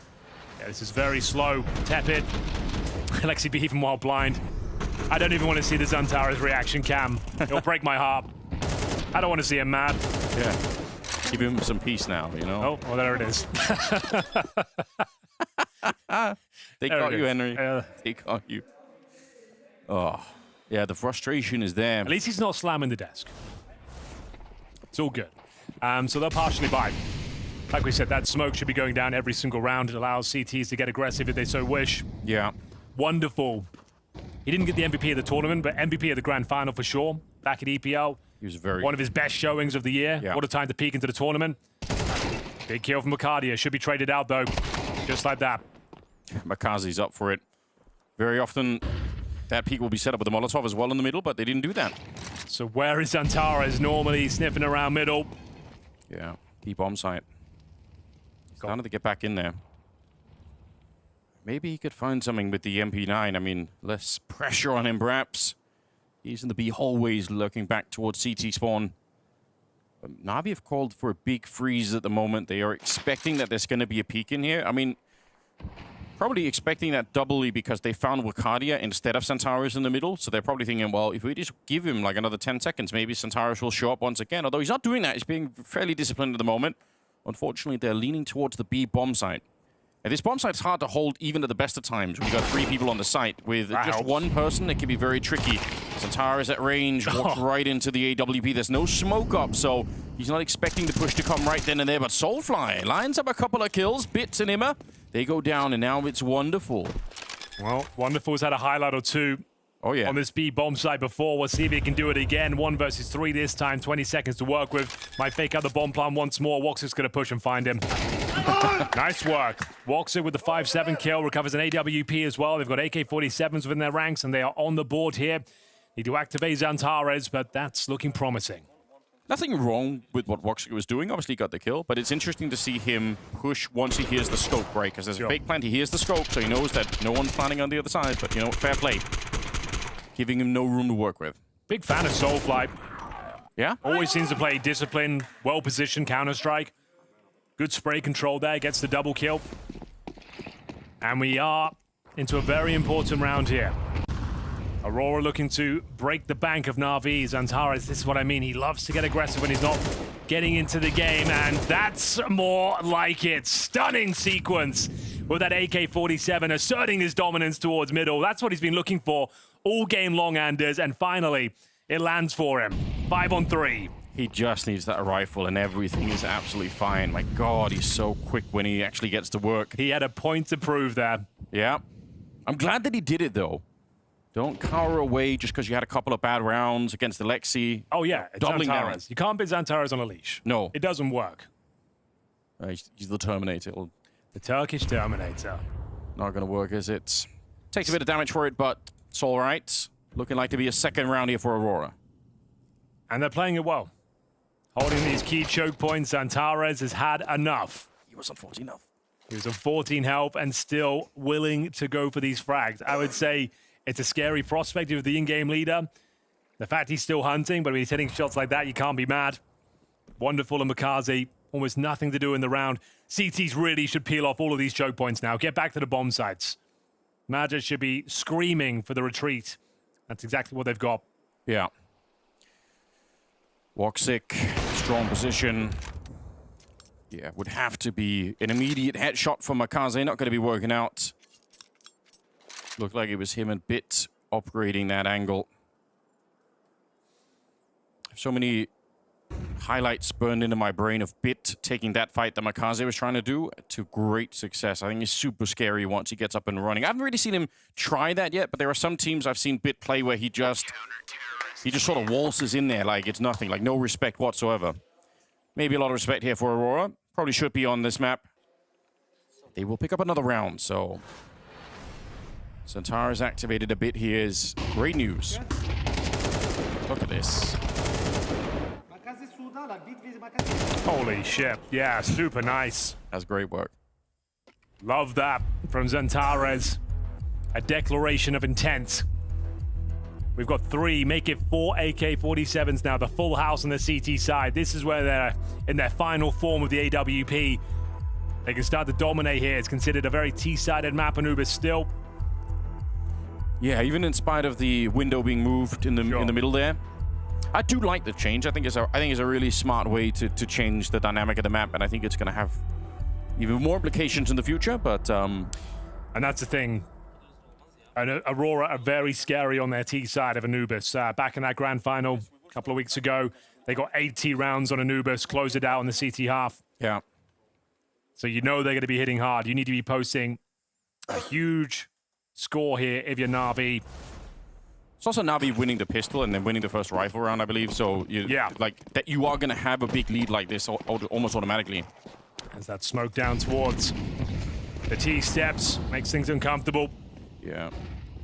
yeah, this is very slow, tepid. Alexi B even while blind. I don't even want to see the Xantares reaction cam. It'll break my heart. I don't want to see him mad. Yeah. Give him some peace now, you know? Oh, well, there it is. They got you, Henry. They got you. Oh, yeah, the frustration is there. At least he's not slamming the desk. It's all good. So they'll partially buy. Like we said, that smoke should be going down every single round. It allows CTs to get aggressive if they so wish. Yeah. Wonderful. He didn't get the MVP of the tournament, but MVP of the grand final for sure. Back at EPL. He was very one of his best showings of the year. Yeah. What a time to peek into the tournament. Big kill from Wicardia. Should be traded out, though. Just like that. Makazi's up for it. Very often, that peak will be set up with a Molotov as well in the middle, but they didn't do that. So where is Xantares normally sniffing around middle? Yeah, deep bomb site. Starting to get back in there. Maybe he could find something with the MP9. I mean, less pressure on him, perhaps. He's in the B hallways looking back towards CT spawn. Navi have called for a big freeze at the moment. They are expecting that there's going to be a peak in here. I mean, probably expecting that doubly because they found Wicardia instead of Xantares in the middle. So they're probably thinking, well, if we just give him like another 10 seconds, maybe Xantares will show up once again. Although he's not doing that. He's being fairly disciplined at the moment. Unfortunately, they're leaning towards the B bomb site. And this bomb site's hard to hold even at the best of times. We've got 3 people on the site. With just one person, it can be very tricky. Xantares at range, walks right into the AWP. There's no smoke up, so he's not expecting the push to come right then and there. But Soulfly lines up a couple of kills. Bits and Imma, they go down, and now it's Wonderful. Well, Wonderful's had a highlight or 2. Oh, yeah. On this B bomb site before. We'll see if he can do it again. 1 versus 3 this time. 20 seconds to work with. Might fake out the bomb plan once more. Woxer's going to push and find him. Nice work. Woxer with the 5-7 kill. Recovers an AWP as well. They've got AK-47s within their ranks, and they are on the board here. Need to activate Xantares, but that's looking promising. Nothing wrong with what Woxer was doing. Obviously got the kill, but it's interesting to see him push once he hears the scope, right? Because there's a fake plant. He hears the scope, so he knows that no one's planning on the other side. But, you know, fair play. Giving him no room to work with. Big fan of Soulfly. Yeah? Always seems to play disciplined, well-positioned Counter-Strike. Good spray control there, gets the double kill. And we are into a very important round here. Aurora looking to break the bank of Navi. Xantares, this is what I mean. He loves to get aggressive when he's not getting into the game, and that's more like it. Stunning sequence with that AK-47 asserting his dominance towards middle. That's what he's been looking for all game long, Anders, and finally, it lands for him. 5 on 3. He just needs that rifle and everything is absolutely fine. My God, he's so quick when he actually gets to work. He had a point to prove there. Yeah. I'm glad that he did it, though. Don't cower away just because you had a couple of bad rounds against Alexi. Oh, yeah. Doubling down. You can't put Xantares on a leash. No. It doesn't work. He's the Terminator. The Turkish Terminator. Not going to work, is it? Takes a bit of damage for it, but it's all right. Looking like to be a second round here for Aurora. And they're playing it well. Holding these key choke points, Xantares has had enough. He was on 14 health. He was on 14 health and still willing to go for these frags. I would say it's a scary prospect of the in-game leader. The fact he's still hunting, but when he's hitting shots like that, you can't be mad. Wonderful and MongolZ, almost nothing to do in the round. CTs really should peel off all of these choke points now. Get back to the bomb sites. Maja should be screaming for the retreat. That's exactly what they've got. Yeah. Woxic, strong position. Yeah, would have to be an immediate headshot from MongolZ. Not going to be working out. Looked like it was him and Bit operating that angle. So many highlights burned into my brain of Bit taking that fight that MongolZ was trying to do to great success. I think he's super scary once he gets up and running. I haven't really seen him try that yet, but there are some teams I've seen Bit play where he just sort of waltzes in there like it's nothing, like no respect whatsoever. Maybe a lot of respect here for Aurora. Probably should be on this map. They will pick up another round, so Xantares activated a bit here is great news. Look at this. Holy shit. Yeah, super nice. That's great work. Love that from Xantares. A declaration of intent. We've got 3, make it 4 AK-47s now, the full house on the CT side. This is where they're in their final form of the AWP. They can start to dominate here. It's considered a very T-sided map, Anubis still. Yeah, even in spite of the window being moved in the middle there. I do like the change. I think it's a really smart way to change the dynamic of the map, and I think it's going to have even more implications in the future, but... And that's the thing. And Aurora are very scary on their T side of Anubis. Back in that grand final a couple of weeks ago, they got 80 rounds on Anubis, closed it out in the CT half. Yeah. So you know they're going to be hitting hard. You need to be posting a huge score here if you're NAVI. It's also NAVI winning the pistol and then winning the first rifle round, I believe. So like that, you are going to have a big lead like this almost automatically. As that smoke down towards the T steps makes things uncomfortable. Yeah.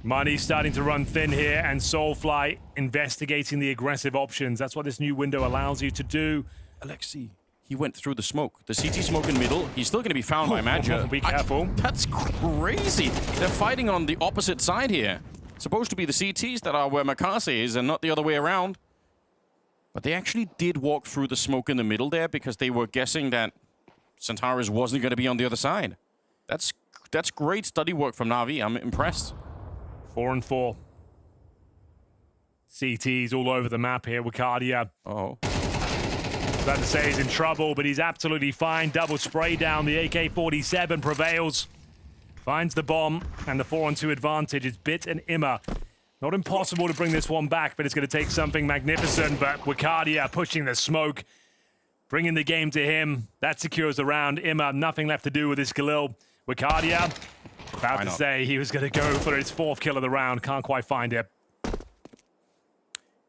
Money starting to run thin here, and Soulfly investigating the aggressive options. That's what this new window allows you to do. Alexi, he went through the smoke. The CT smoke in middle. He's still going to be found by Madja. Be careful. That's crazy. They're fighting on the opposite side here. Supposed to be the CTs that are where Makase is and not the other way around. But they actually did walk through the smoke in the middle there because they were guessing that Centaurus wasn't going to be on the other side. That's great study work from NAVI. I'm impressed. 4 and 4. CTs all over the map here. Wicardia. Oh. About to say he's in trouble, but he's absolutely fine. Double spray down. The AK-47 prevails. Finds the bomb, and the 4-on-2 advantage. It's Bit and Imma. Not impossible to bring this one back, but it's going to take something magnificent. But Wicardia pushing the smoke, bringing the game to him. That secures the round. Imma, nothing left to do with his Khalil. Wicardia, about to say he was going to go for his 4th kill of the round. Can't quite find it.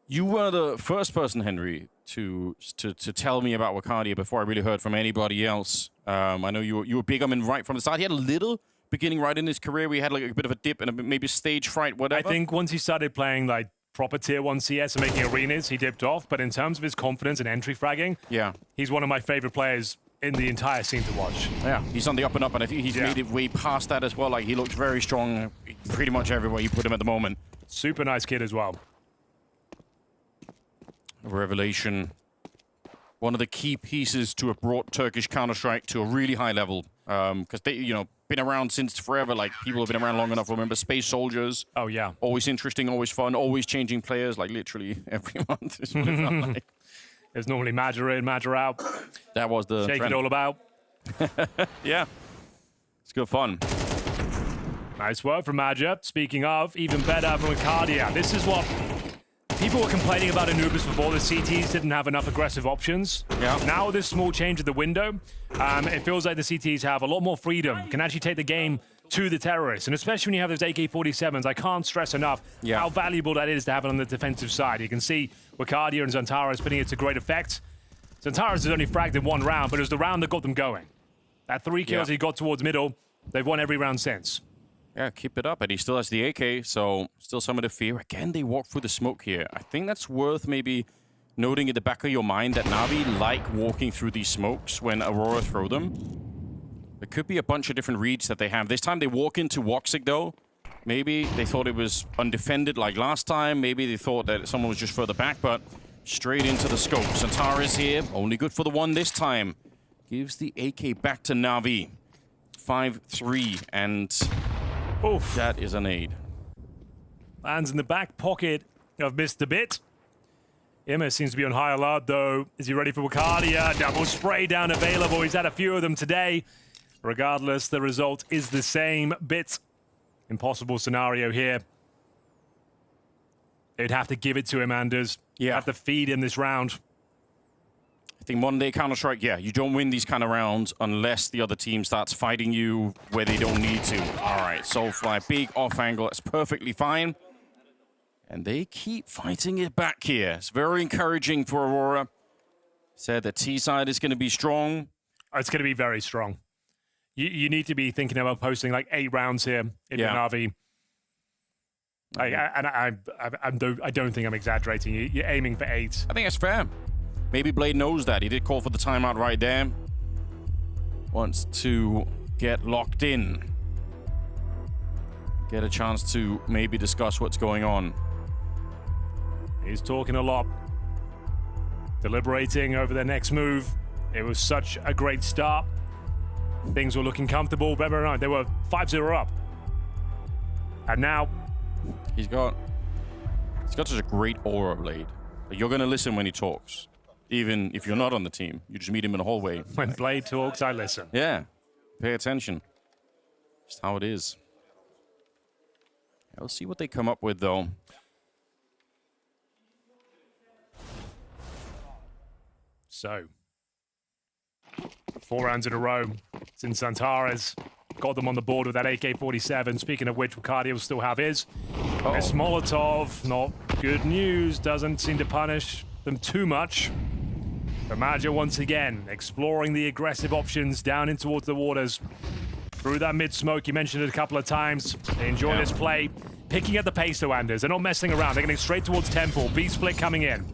You were the first person, Henry, to tell me about Wicardia before I really heard from anybody else. I know you were big on him right from the start. He had a little beginning right in his career. We had like a bit of a dip and maybe stage fright, whatever. I think once he started playing like proper tier 1 CS and making arenas, he dipped off. But in terms of his confidence and entry fragging, he's one of my favorite players in the entire scene to watch. Yeah, he's on the up and up, and I think he's made it way past that as well. Like, he looks very strong pretty much everywhere you put him at the moment. Super nice kid as well. Revelation. One of the key pieces to have brought Turkish Counter-Strike to a really high level. Because they, been around since forever. Like, people have been around long enough. Remember Space Soldiers? Oh, yeah. Always interesting, always fun, always changing players, like literally every month. Is what it felt like. There's normally Madja in, Madja out. That was the Shake trend. it all about. Yeah. It's good fun. Nice work from Madja. Speaking of, even better from Wicardia. This is what people were complaining about Anubis before. The CTs didn't have enough aggressive options. Yeah. Now with this small change of the window, it feels like the CTs have a lot more freedom, can actually take the game to the terrorists. And especially when you have those AK-47s, I can't stress enough how valuable that is to have it on the defensive side. You can see Wicardia and Zantaras putting it to great effect. Zantaras has only fragged in 1 round, but it was the round that got them going. That 3 kills he got towards middle, they've won every round since. Yeah, keep it up. And he still has the AK, so still some of the fear. Again, they walk through the smoke here. I think that's worth maybe noting in the back of your mind that NAVI like walking through these smokes when Aurora throw them. There could be a bunch of different reads that they have. This time they walk into Woksik, though. Maybe they thought it was undefended like last time. Maybe they thought that someone was just further back, but straight into the scope. Centaurus here, only good for the 1 this time. Gives the AK back to NAVI. 5-3, and that is an aid. Lands in the back pocket of Mr. Bit. Imma seems to be on high alert, though. Is he ready for Wicardia? Double spray down available. He's had a few of them today. Regardless, the result is the same. Bit. Impossible scenario here. They'd have to give it to him, Anders. Yeah. Have to feed him this round. I think modern day Counter-Strike, you don't win these kind of rounds unless the other team starts fighting you where they don't need to. All right, Soulfly, big off angle. That's perfectly fine. And they keep fighting it back here. It's very encouraging for Aurora. Said the T side is going to be strong. It's going to be very strong. You need to be thinking about posting like 8 rounds here in NAVI. I don't think I'm exaggerating. You're aiming for 8. I think that's fair. Maybe Blade knows that. He did call for the timeout right there. Wants to get locked in. Get a chance to maybe discuss what's going on. He's talking a lot, deliberating over their next move. It was such a great start. Things were looking comfortable. Bear in mind, they were 5-0 up. And now... He's got such a great aura, Blade. You're going to listen when he talks. Even if you're not on the team. You just meet him in the hallway. When Blade talks, I listen. Yeah. Pay attention. Just how it is. We'll see what they come up with, though. So, 4 rounds in a row since Antares got them on the board with that AK-47. Speaking of which, Ricardia will still have his. This Molotov, not good news, doesn't seem to punish them too much. But Maja once again exploring the aggressive options down in towards the waters. Through that mid-smoke, you mentioned it a couple of times. They enjoy this play. Picking at the pace, though, Anders. They're not messing around. They're getting straight towards Temple. B-split coming in.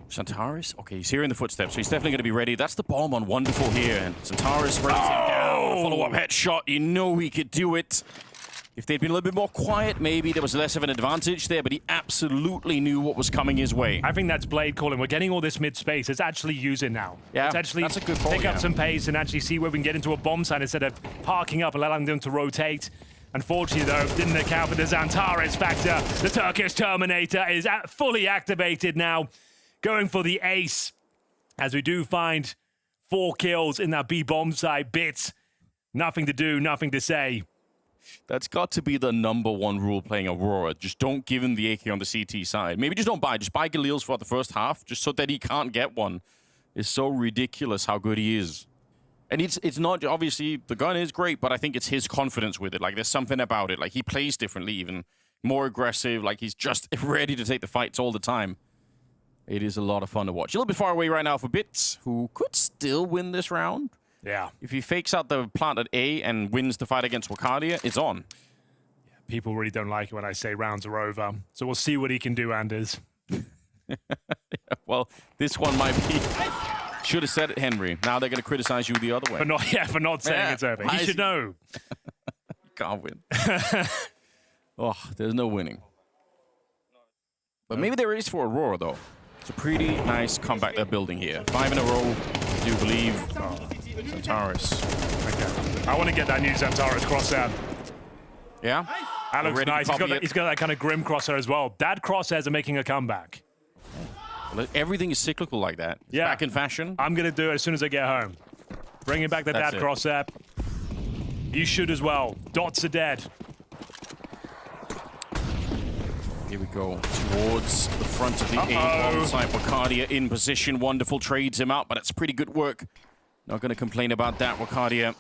Santaris? Okay, he's hearing the footsteps, so he's definitely going to be ready. That's the bomb on Wonderful here. And Santaris brings him down. Follow-up headshot. You know he could do it. If they'd been a little bit more quiet, maybe there was less of an advantage there, but he absolutely knew what was coming his way. I think that's Blade calling. We're getting all this mid-space. Let's actually use it now. Yeah, let's actually that's a good call, pick up some pace and actually see where we can get into a bomb site instead of parking up and allowing them to rotate. Unfortunately, though, didn't account for the Zantares factor. The Turkish Terminator is fully activated now, going for the ace, as we do find 4 kills in that B bomb site. Bits, nothing to do, nothing to say. That's got to be the #1 rule playing Aurora. Just don't give him the AK on the CT side. Maybe just don't buy. Just buy Galil's for the first half, just so that he can't get one. It's so ridiculous how good he is. And it's not, obviously, the gun is great, but I think it's his confidence with it. Like, there's something about it. Like, he plays differently, even more aggressive. Like, he's just ready to take the fights all the time. It is a lot of fun to watch. A little bit far away right now for Bits, who could still win this round. Yeah. If he fakes out the plant at A and wins the fight against Wakadia, it's on. Yeah, people really don't like it when I say rounds are over. So we'll see what he can do, Anders. Well, this one might be... Should have said it, Henry. Now they're going to criticize you the other way. For not saying it's over. He should know. You can't win. Oh, there's no winning. But maybe there is for Aurora, though. It's a pretty nice comeback they're building here. 5 in a row, I do believe. Zantares. Okay. I want to get that new Zantares crosshair. Yeah? That looks nice. He's got that kind of grim crosshair as well. Dad crosshairs are making a comeback. Well, everything is cyclical like that. It's back in fashion. I'm going to do it as soon as I get home. Bringing back the Dad crosshair. You should as well. Dots are dead. Here we go towards the front of the A-bomb site. Wakadia in position. Wonderful trades him out, but it's pretty good work. Not going to complain about that, Wakadia.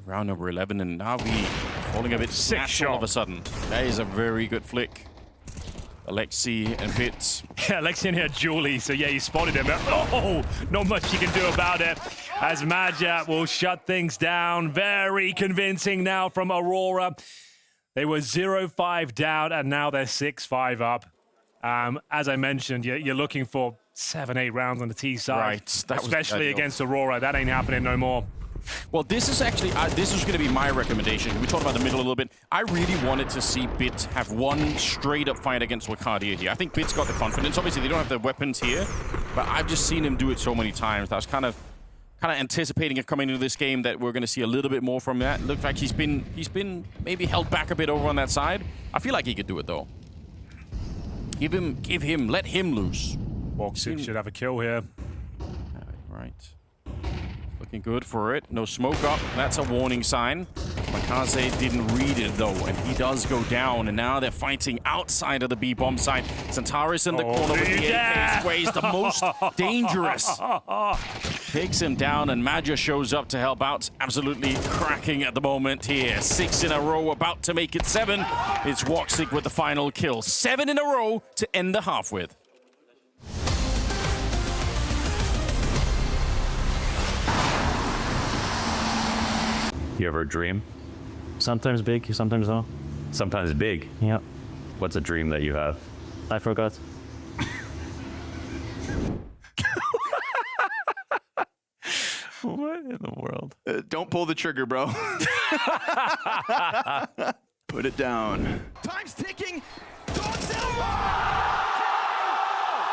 Round number 11, and Navi falling a bit sick all of a sudden. That is a very good flick. Alexi and Bits. Yeah, Alexi and here, Julie. So yeah, you spotted him. Oh, not much you can do about it. As Maja will shut things down. Very convincing now from Aurora. They were 0-5 down, and now they're 6-5 up. As I mentioned, you're looking for 7-8 rounds on the T side. Right. Especially against Aurora. That ain't happening no more. Well, this is actually, this is going to be my recommendation. We talked about the middle a little bit. I really wanted to see Bit have one straight-up fight against Wakadia here. I think Bit's got the confidence. Obviously, they don't have the weapons here, but I've just seen him do it so many times. I was kind of anticipating it coming into this game that we're going to see a little bit more from that. It looks like he's been maybe held back a bit over on that side. I feel like he could do it, though. Let him loose. Boxing should have a kill here. Right. Looking good for it. No smoke up. That's a warning sign. MongolZ didn't read it, though, and he does go down. And now they're fighting outside of the B-bomb site. Zantares in the corner with the AK ways the most dangerous. Takes him down, and Maja shows up to help out. Absolutely cracking at the moment here. 6 in a row, about to make it 7. It's Woxic with the final kill. 7 in a row to end the half with. You ever dream? Sometimes big, sometimes no. Sometimes big? Yeah. What's a dream that you have? I forgot. What in the world? Don't pull the trigger, bro. Put it down. Time's ticking. Dogs out.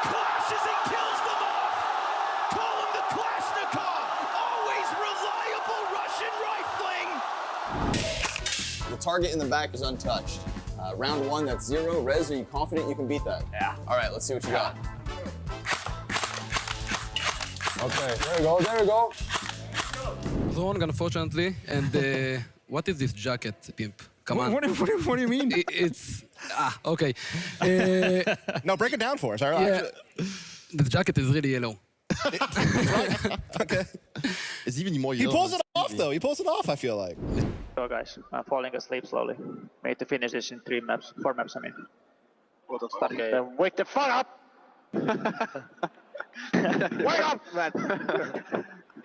Clashes and kills them off. Call him the Kalashnikov. Always reliable Russian rifling. The target in the back is untouched. Round 1, that's 0. Rez, are you confident you can beat that? Yeah. All right, let's see what you got. Okay, there we go, there we go. Wrong, unfortunately. And what is this jacket, Pimp? Come on. What do you mean? Okay. No, break it down for us. All right. Yeah, the jacket is really yellow. Okay. It's even more yellow. He pulls it off, though. He pulls it off, I feel like. So, guys, I'm falling asleep slowly. Made to finish this in 4 maps, I mean. Okay. Wake the fuck up! Wake up, man!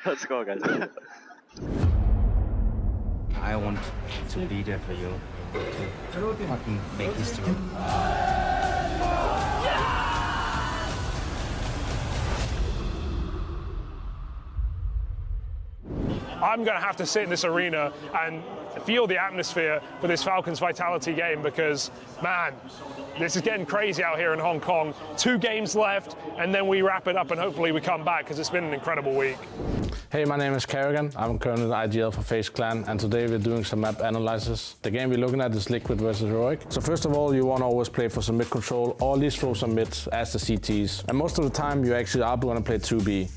Let's go, guys. I want to be there for you. To fucking make history. I'm going to have to sit in this arena and feel the atmosphere for this Falcons Vitality game because, man, this is getting crazy out here in Hong Kong. 2 games left, and then we wrap it up and hopefully we come back because it's been an incredible week. Hey, my name is Kerrigan. I'm currently the IGL for FaZe Clan, and today we're doing some map analysis. The game we're looking at is Liquid versus Heroic. So first of all, you want to always play for some mid control, or at least throw some mids as the CTs. And most of the time, you actually are going to play 2B.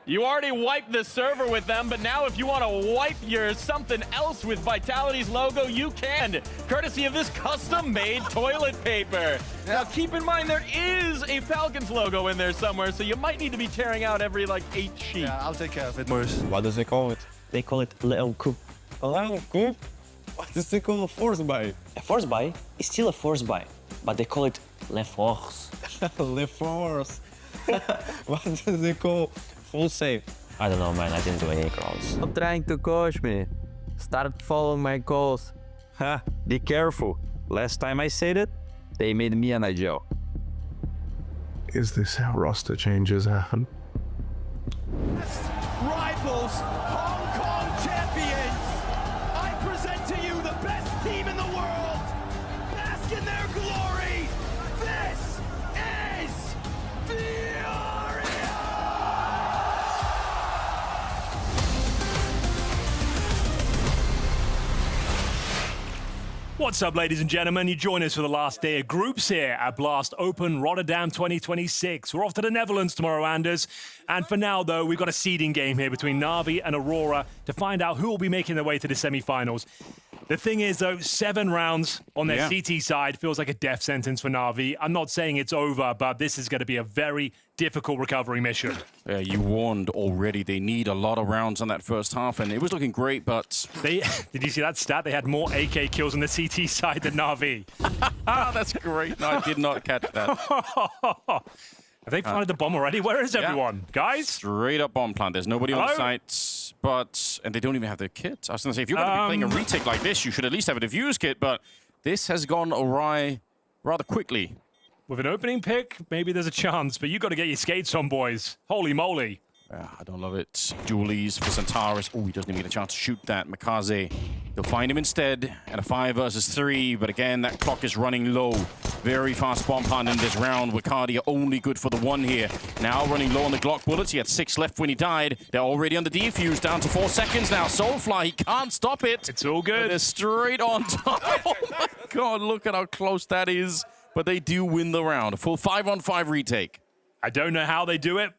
You already wiped the server with them, but now if you want to wipe your something else with Vitality's logo, you can, courtesy of this custom-made toilet paper. Now keep in mind there is a Falcons logo in there somewhere, so you might need to be tearing out every like 8 sheets. Yeah, I'll take care of it. What does they call it? They call it little coup. A little coup? What does they call a force buy? A force buy is still a force buy, but they call it le force. Le force. What does they call full save? I don't know, man. I didn't do any crawls. Stop trying to coach me. Start following my goals. Ha! Be careful. Last time I said it, they made me an IGL. Is this how roster changes happen? Rivals, Hong Kong champions. I present to you the best team in the world. Bask in their glory. This is FURIA! What's up, ladies and gentlemen? You join us for the last day of groups here at Blast Open Rotterdam 2026. We're off to the Netherlands tomorrow, Anders. And for now, though, we've got a seeding game here between NAVI and Aurora to find out who will be making their way to the semi-finals. The thing is, though, 7 rounds on their CT side feels like a death sentence for NAVI. I'm not saying it's over, but this is going to be a very difficult recovery mission. Yeah, you warned already. They need a lot of rounds on that first half, and it was looking great, but... Did you see that stat? They had more AK kills on the CT side than NAVI. That's great. No, I did not catch that. Have they planted the bomb already? Where is everyone? Guys? Straight up bomb plant. There's nobody on site, but... And they don't even have their kit. I was going to say, if you're going to be playing a retake like this, you should at least have a defuse kit, but this has gone awry rather quickly. With an opening pick, maybe there's a chance, but you got to get your skates on, boys. Holy moly. I don't love it. Julies for Centaurus. Oh, he doesn't even get a chance to shoot that. MongolZ, they'll find him instead at a 5 versus 3, but again, that clock is running low. Very fast bomb plant in this round. Wicardia only good for the 1 here. Now running low on the Glock bullets. He had 6 left when he died. They're already on the defuse, down to 4 seconds now. Soulfly, he can't stop it. It's all good. They're straight on top. Oh my God, look at how close that is. But they do win the round. A full 5-on-5 retake. I don't know how they do it,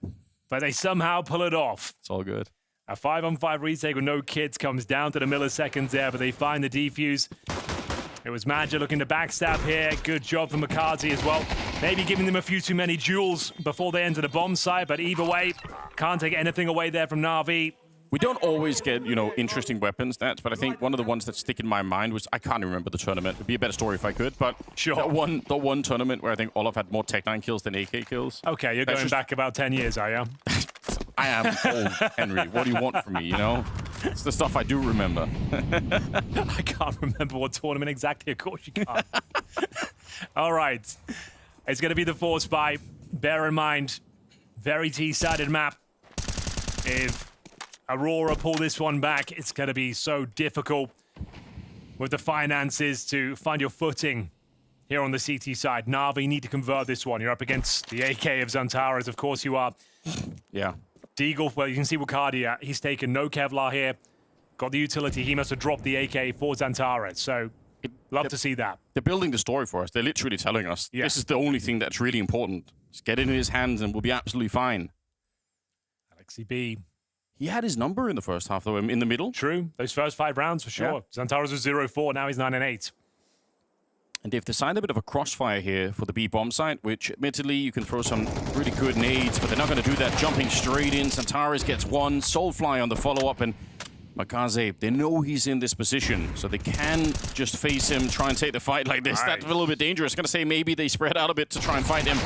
but they somehow pull it off. It's all good. A 5-on-5 retake with no kits comes down to the milliseconds there, but they find the defuse. It was Magic looking to backstab here. Good job for MongolZ as well. Maybe giving them a few too many duels before they enter the bomb site, but either way, can't take anything away there from NAVI. We don't always get, interesting weapons, but I think one of the ones that stick in my mind was, I can't remember the tournament. It'd be a better story if I could, but sure. The one tournament where I think Olaf had more Tech-9 kills than AK kills. Okay, you're going back about 10 years, are you? I am old, Henry. What do you want from me, It's the stuff I do remember. I can't remember what tournament exactly, of course you can't. All right. It's going to be the force buy. Bear in mind, very T-sided map. If Aurora pull this one back, it's going to be so difficult. with the finances to find your footing here on the CT side. Navi need to convert this one. You're up against the AK of Xantares, of course you are. Yeah. Deagle, well, you can see Wakardia. He's taken no Kevlar here. Got the utility. He must have dropped the AK for Xantares. So, love to see that. They're building the story for us. They're literally telling us this is the only thing that's really important. Just get it in his hands and we'll be absolutely fine. Alexi B. He had his number in the first half, though, in the middle. True. Those first 5 rounds, for sure. Yeah. Xantares was 0-4. Now he's 9-8. And they've designed a bit of a crossfire here for the B bomb site, which admittedly you can throw some really good nades, but they're not going to do that. Jumping straight in, Xantares gets one, Soulfly on the follow-up, and MongolZ, they know he's in this position, so they can just face him, try and take the fight like this. That's a little bit dangerous. Going to say maybe they spread out a bit to try and fight him.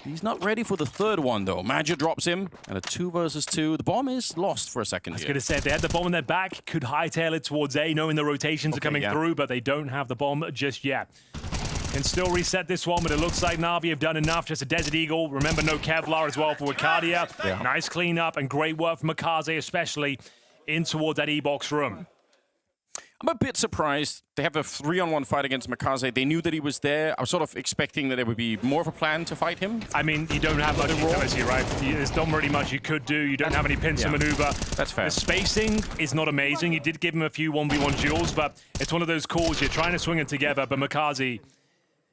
He's not ready for the third one, though. Maggia drops him, and a 2 versus 2. The bomb is lost for a second. I was going to say, if they had the bomb in their back, could hightail it towards A, knowing the rotations are coming through, but they don't have the bomb just yet. Can still reset this one, but it looks like Navi have done enough. Just a Desert Eagle. Remember, no Kevlar as well for Wakardia. Nice cleanup and great work from MongolZ, especially in towards that E-box room. I'm a bit surprised. They have a 3-on-1 fight against MongolZ. They knew that he was there. I was sort of expecting that there would be more of a plan to fight him. I mean, you don't have much utility, right? There's not really much you could do. You don't have any pins to maneuver. That's fair. The spacing is not amazing. You did give him a few 1v1 duels, but it's one of those calls. You're trying to swing it together, but MongolZ,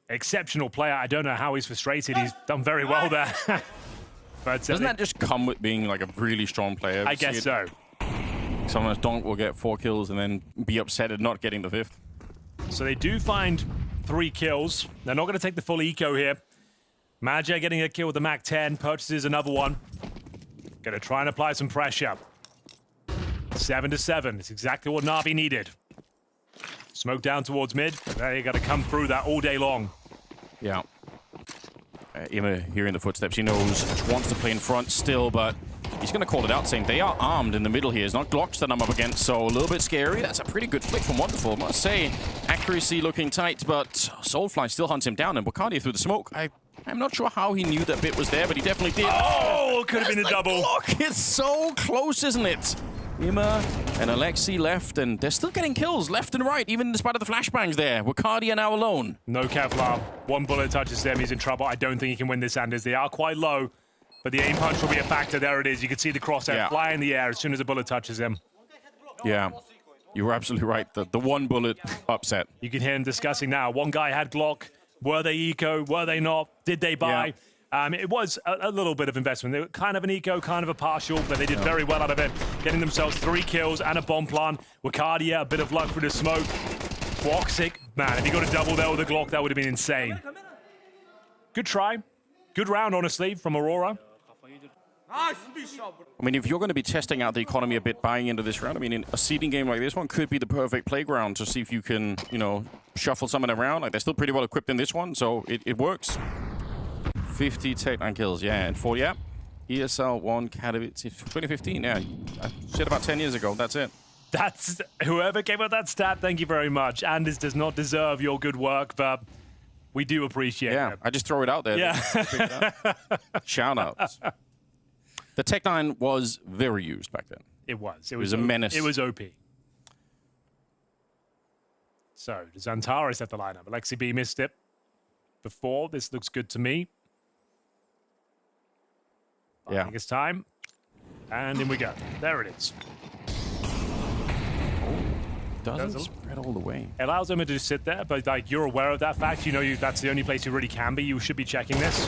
exceptional player. I don't know how he's frustrated. He's done very well there. But doesn't that just come with being like a really strong player? I guess so. Sometimes Donk will get 4 kills and then be upset at not getting the 5th. So they do find 3 kills. They're not going to take the full eco here. Maggia getting a kill with the MAC-10, purchases another one. Going to try and apply some pressure. 7-7. It's exactly what Navi needed. Smoke down towards mid. They got to come through that all day long. Yeah. Ima hearing the footsteps. He knows, wants to play in front still, but he's going to call it out, saying they are armed in the middle here. It's not Glocks that I'm up against, so a little bit scary. That's a pretty good flick from Wonderful, I must say. Accuracy looking tight, but Soulfly still hunts him down, and Wakardia through the smoke. I'm not sure how he knew that bit was there, but he definitely did. Oh, could have been a double. Look, it's so close, isn't it? Ima and Alexi left, and they're still getting kills left and right, even despite of the flashbangs there. Wakardia now alone. No Kevlar. 1 bullet touches them. He's in trouble. I don't think he can win this, Anders. They are quite low, but the aim punch will be a factor. There it is. You can see the crosshair fly in the air as soon as a bullet touches him. Yeah, you were absolutely right. The 1 bullet upset. You can hear him discussing now. One guy had Glock. Were they eco? Were they not? Did they buy? Yeah. It was a little bit of investment. They were kind of an eco, kind of a partial, but they did very well out of it, getting themselves 3 kills and a bomb plan. Wakardia, a bit of luck through the smoke. Woxic, man, if he got a double there with a Glock, that would have been insane. Good try. Good round, honestly, from Aurora. I mean, if you're going to be testing out the economy a bit, buying into this round, I mean, in a seeding game like this one could be the perfect playground to see if you can, you know, shuffle someone around. Like, they're still pretty well equipped in this one, so it works. 50 Tech 9 kills, yeah, and 4, yeah. ESL 1 Katowice 2015, yeah. I said about 10 years ago, that's it. That's whoever came up with that stat, thank you very much. Anders does not deserve your good work, but we do appreciate it. I just throw it out there. Yeah. Shout outs. The Tech 9 was very used back then. It was. It was a menace. It was OP. So, does Xantares have the lineup? Alexi B missed it before. This looks good to me. I think it's time. And in we go. There it is. Doesn't spread all the way. It allows him to just sit there, but like you're aware of that fact. You know that's the only place you really can be. You should be checking this.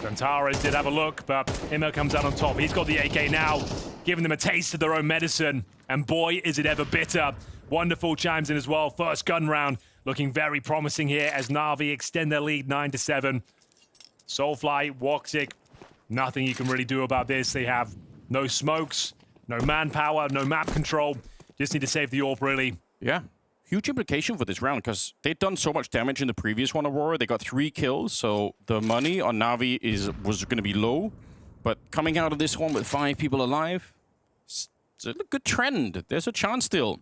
Xantares did have a look, but Ima comes out on top. He's got the AK now, giving them a taste of their own medicine. And boy, is it ever bitter. Wonderful chimes in as well. First gun round looking very promising here as Navi extend their lead 9-7. Soulfly, Woxic, nothing you can really do about this. They have no smokes, no manpower, no map control. Just need to save the AWP, really. Yeah. Huge implication for this round because they'd done so much damage in the previous one, Aurora. They got 3 kills, so the money on Navi was going to be low. But coming out of this one with 5 people alive, it's a good trend. There's a chance still.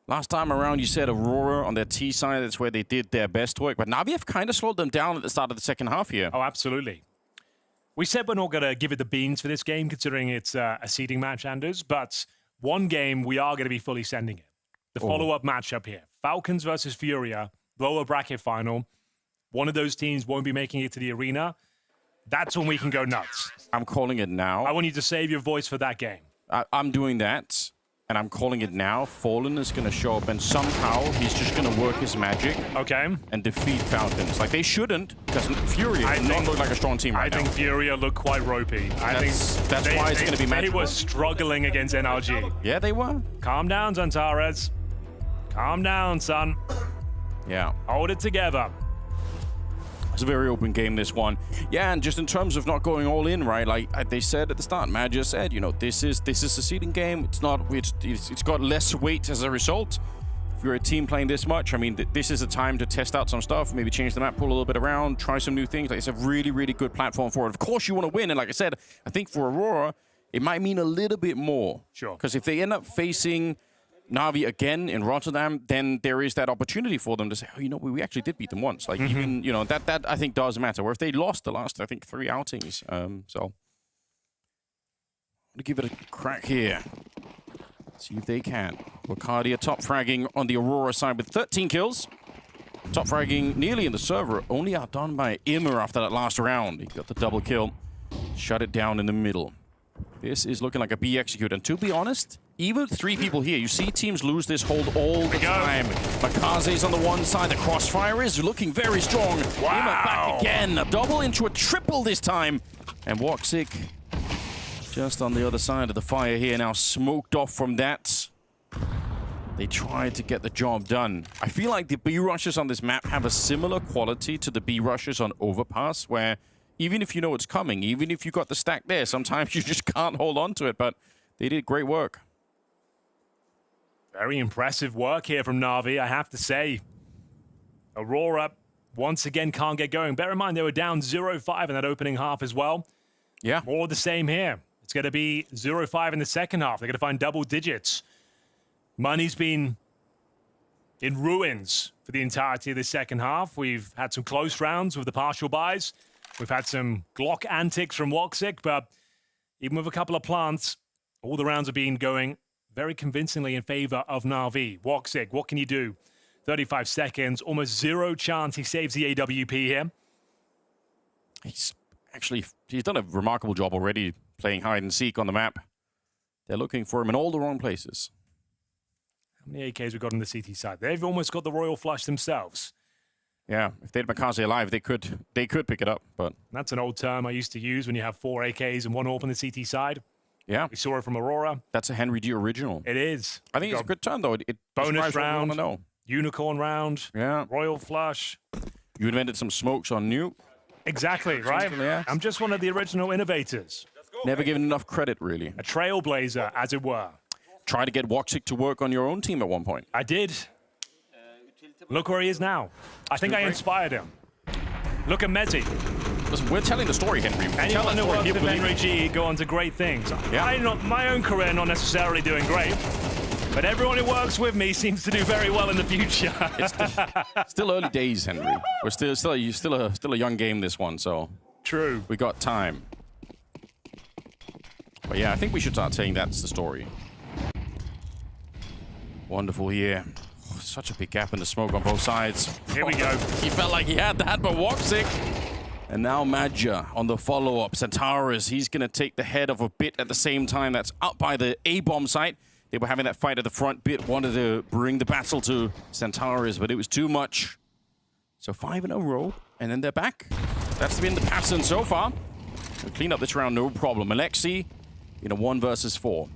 Last time around, you said Aurora on their T side. That's where they did their best work. But Navi have kind of slowed them down at the start of the second half here. Oh, absolutely. We said we're not going to give it the beans for this game, considering it's a seeding match, Anders. But one game, we are going to be fully sending it. The follow-up matchup here. Falcons versus Furia, lower bracket final. One of those teams won't be making it to the arena. That's when we can go nuts. I'm calling it now. I want you to save your voice for that game. I'm doing that, and I'm calling it now. Fallen is going to show up, and somehow he's just going to work his magic. Okay. And defeat Falcons. Like, they shouldn't, because Furia does not look like a strong team right now. I think Furia look quite ropey. That's why it's going to be matchable. They were struggling against NRG. Yeah, they were. Calm down, Zantares. Calm down, son. Yeah. Hold it together. It's a very open game, this one. Yeah, and just in terms of not going all in, right? Like they said at the start, Magia said, you know, this is a seeding game. It's not. It's got less weight as a result. If you're a team playing this much, I mean, this is a time to test out some stuff, maybe change the map pool a little bit around, try some new things. Like, it's a really, really good platform for it. Of course, you want to win, and like I said, I think for Aurora, it might mean a little bit more. Sure. Because if they end up facing NAVI again in Rotterdam, then there is that opportunity for them to say, oh, you know, we actually did beat them once. Like, even, you know, that I think does matter. Where if they lost the last, I think, 3 outings. So, I'm going to give it a crack here. See if they can. Wacardia top fragging on the Aurora side with 13 kills. Top fragging nearly in the server, only outdone by Immer after that last round. He got the double kill, shut it down in the middle. This is looking like a B execute, and to be honest, even 3 people here, you see teams lose this hold all the time. MongolZ's on the one side, the crossfire is looking very strong. Wow. Immer back again, a double into a triple this time. And Woxic just on the other side of the fire here, now smoked off from that. They tried to get the job done. I feel like the B rushes on this map have a similar quality to the B rushes on Overpass, where even if you know it's coming, even if you got the stack there, sometimes you just can't hold on to it, but they did great work. Very impressive work here from NAVI, I have to say. Aurora, once again, can't get going. Bear in mind, they were down 0-5 in that opening half as well. Yeah. More the same here. It's going to be 0-5 in the second half. They're going to find double digits. Money's been in ruins for the entirety of the second half. We've had some close rounds with the partial buys. We've had some Glock antics from Woxic, but even with a couple of plants, all the rounds have been going very convincingly in favor of NAVI. Woxic, what can you do? 35 seconds, almost 0 chance he saves the AWP here. He's done a remarkable job already playing hide and seek on the map. They're looking for him in all the wrong places. How many AKs we got on the CT side? They've almost got the Royal Flush themselves. Yeah, if they had MongolZ alive, they could pick it up, but that's an old term I used to use when you have 4 AKs and 1 AWP on the CT side. Yeah. We saw it from Aurora. That's a Henry D original. It is. I think it's a good turn, though. It bonus round, what we want to know. Unicorn round, yeah, Royal Flush. You invented some smokes on Nuke. Exactly, right? Yeah. I'm just one of the original innovators. Never given enough credit, really. A trailblazer, as it were. Try to get Woxic to work on your own team at one point. I did. Look where he is now. I think I inspired him. Look at Mezzi. Listen, we're telling the story, Henry. Anyone who works with Henry G go on to great things. Yeah. My own career not necessarily doing great, but everyone who works with me seems to do very well in the future. It's still early days, Henry. We're still a young game, this one, so true. We got time. But yeah, I think we should start saying that's the story. Wonderful here. Oh, such a big gap in the smoke on both sides. Here we go. He felt like he had that, but Woxic. And now Magia on the follow-up. Centaurus, he's going to take the head of a bit at the same time. That's up by the A-bomb site. They were having that fight at the front. Bit wanted to bring the battle to Centaurus, but it was too much. So 5 in a row, and then they're back. That's been the pattern so far. We'll clean up this round, no problem. Alexi in a 1 versus 4.